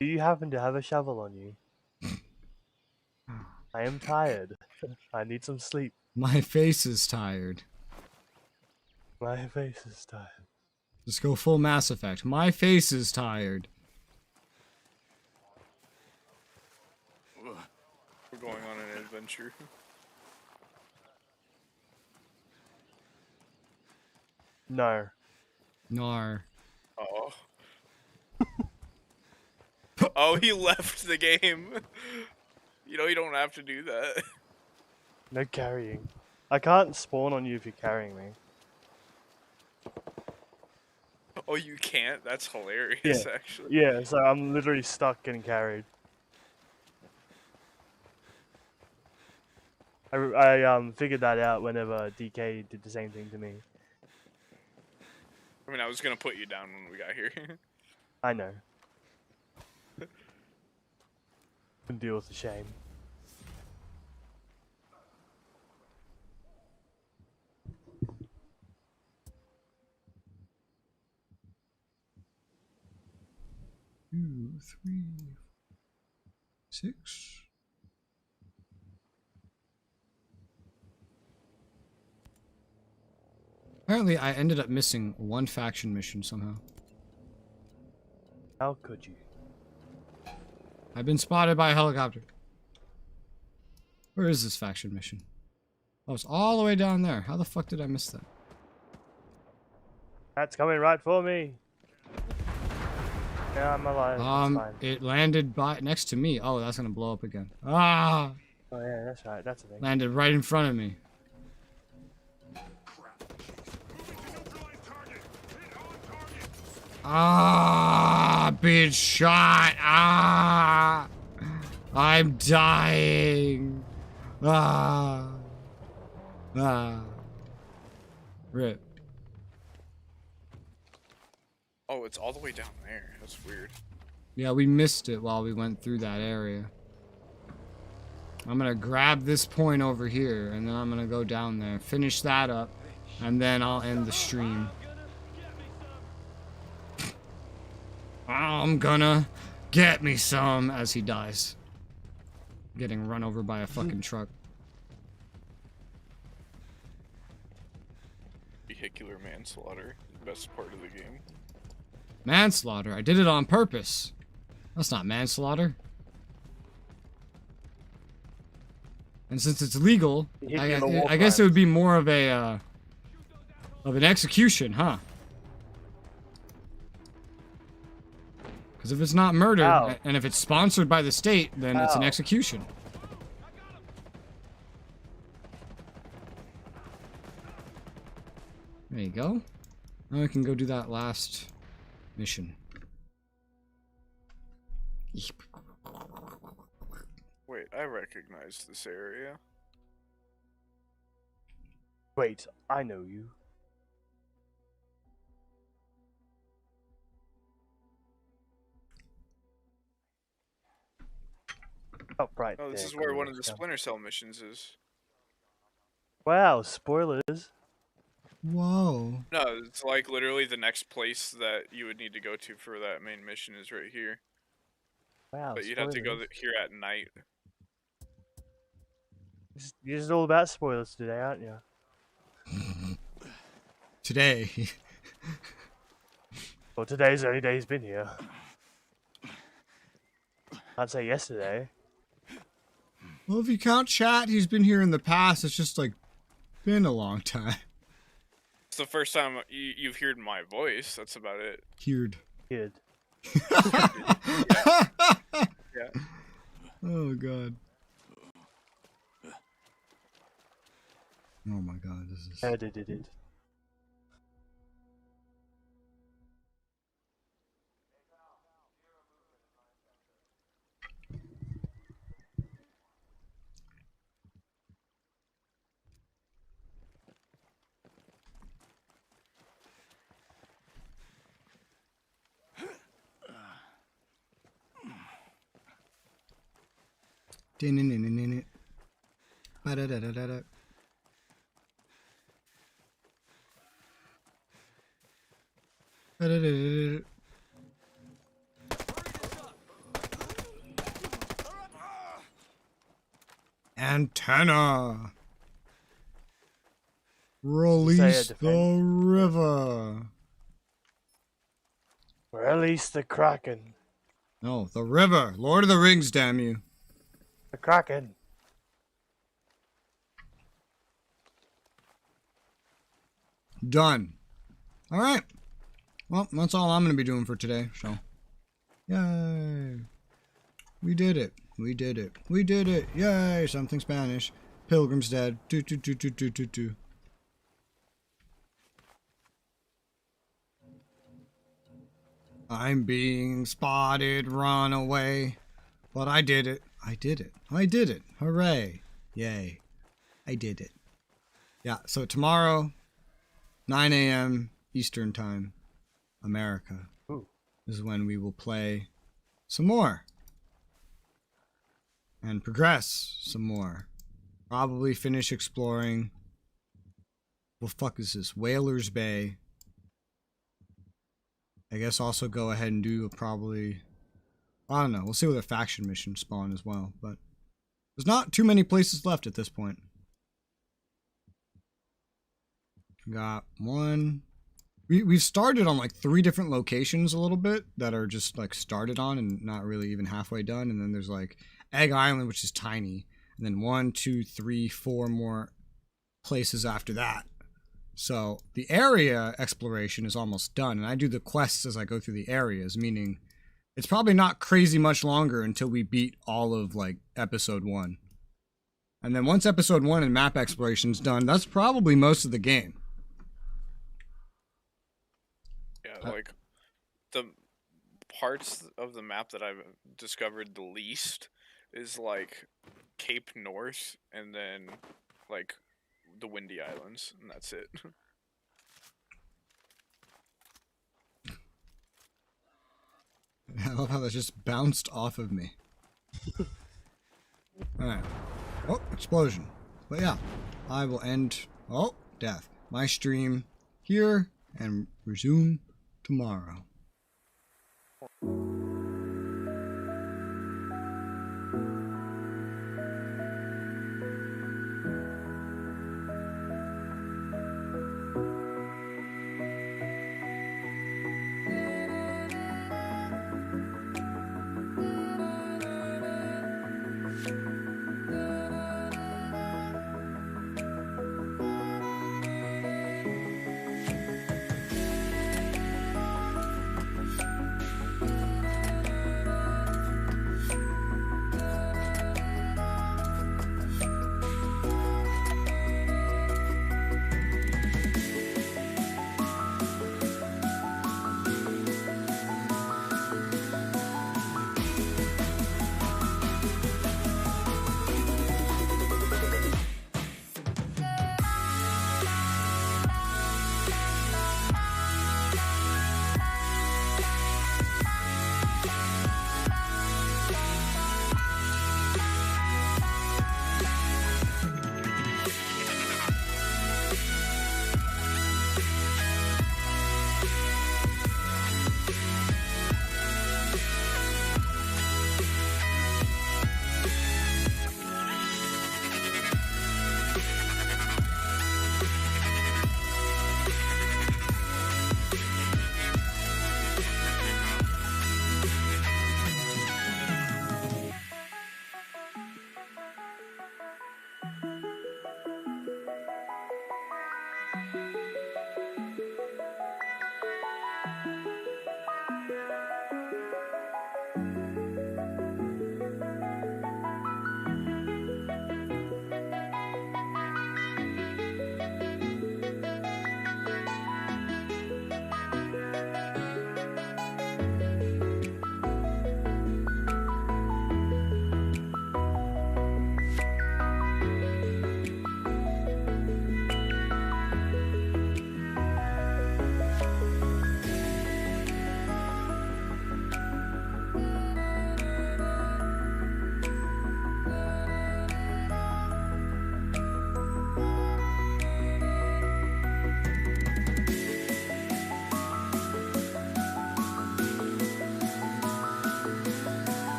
Do you happen to have a shovel on you? I am tired. I need some sleep. My face is tired. My face is tired. Just go full Mass Effect. My face is tired. We're going on an adventure. No. Nar. Oh. Oh, he left the game. You know, you don't have to do that. No carrying. I can't spawn on you if you're carrying me. Oh, you can't? That's hilarious, Yeah. actually. Yeah, so I'm literally stuck getting carried. I figured that out whenever DK did the same thing to me. I mean, I was gonna put you down when we got here. I know. Can deal with the shame. Two, 3, 6. Apparently, I ended up missing one faction mission somehow. How could you? I've been spotted by a helicopter. Where is this faction mission? Oh, it's all the way down there. How the fuck did I miss that? That's coming right for me. Yeah, I'm alive. That's fine. It landed next to me. Oh, that's gonna blow up again. Ah! Oh yeah, that's right. That's the thing. Landed right in front of me. Ah, big shot. Ah, I'm dying. Ah, rip. Oh, it's all the way down there. That's weird. Yeah, we missed it while we went through that area. I'm gonna grab this point over here, and then I'm gonna go down there, finish that up, and then I'll end the stream. I'm gonna get me some as he dies. Getting run over by a fucking truck. Vehicular manslaughter, best part of the game. Manslaughter? I did it on purpose. That's not manslaughter. And since it's legal, I guess it would be more of a of an execution, huh? Because if it's not murder, and if it's sponsored by the state, then it's an execution. There you go. Now we can go do that last mission. Wait, I recognize this area. Wait, I know you. Oh, right. Oh, this is where one of the Splinter Cell missions is. Wow, spoilers. Whoa. No, it's like literally the next place that you would need to go to for that main mission is right here. Wow, but you'd have to go here at night. You're just all about spoilers today, aren't you? Today. Well, today's the only day he's been here. I'd say yesterday. Well, if you count chat, he's been here in the past. It's just like been a long time. It's the first time you've heard my voice. That's about it. Heard. Heard. Yeah. Oh god. Oh my god, this is. Edited. Ba-da-da-da-da-da. Ba-da-da-da-da. Antenna. Release the river. Release the Kraken. No, the river. Lord of the Rings, damn you. The Kraken. Done. All right. Well, that's all I'm going to be doing for today, so. Yay. We did it. We did it. We did it. Yay. Something Spanish. Pilgrim's dead. Do, do, do, do, do, do, do. I'm being spotted. Run away. But I did it. I did it. I did it. Hooray. Yay. I did it. Yeah, so tomorrow, 9 a.m. Eastern Time, America, is when we will play some more. And progress some more. Probably finish exploring. What the fuck is this? Whalers Bay. I guess also go ahead and do probably... I don't know. We'll see what the faction missions spawn as well. But there's not too many places left at this point. Got one. We've started on like 3 different locations a little bit that are just like started on and not really even halfway done. And then there's like Egg Island, which is tiny. And then 1, 2, 3, 4 more places after that. So the area exploration is almost done. And I do the quests as I go through the areas, meaning it's probably not crazy much longer until we beat all of like episode 1. And then once episode 1 and map exploration is done, that's probably most of the game. Yeah, like the parts of the map that I've discovered the least is like Cape North and then like the Windy Islands, and that's it. I love how that just bounced off of me. Alright. Oh, explosion. But yeah, I will end... Oh, death. My stream here and resume tomorrow.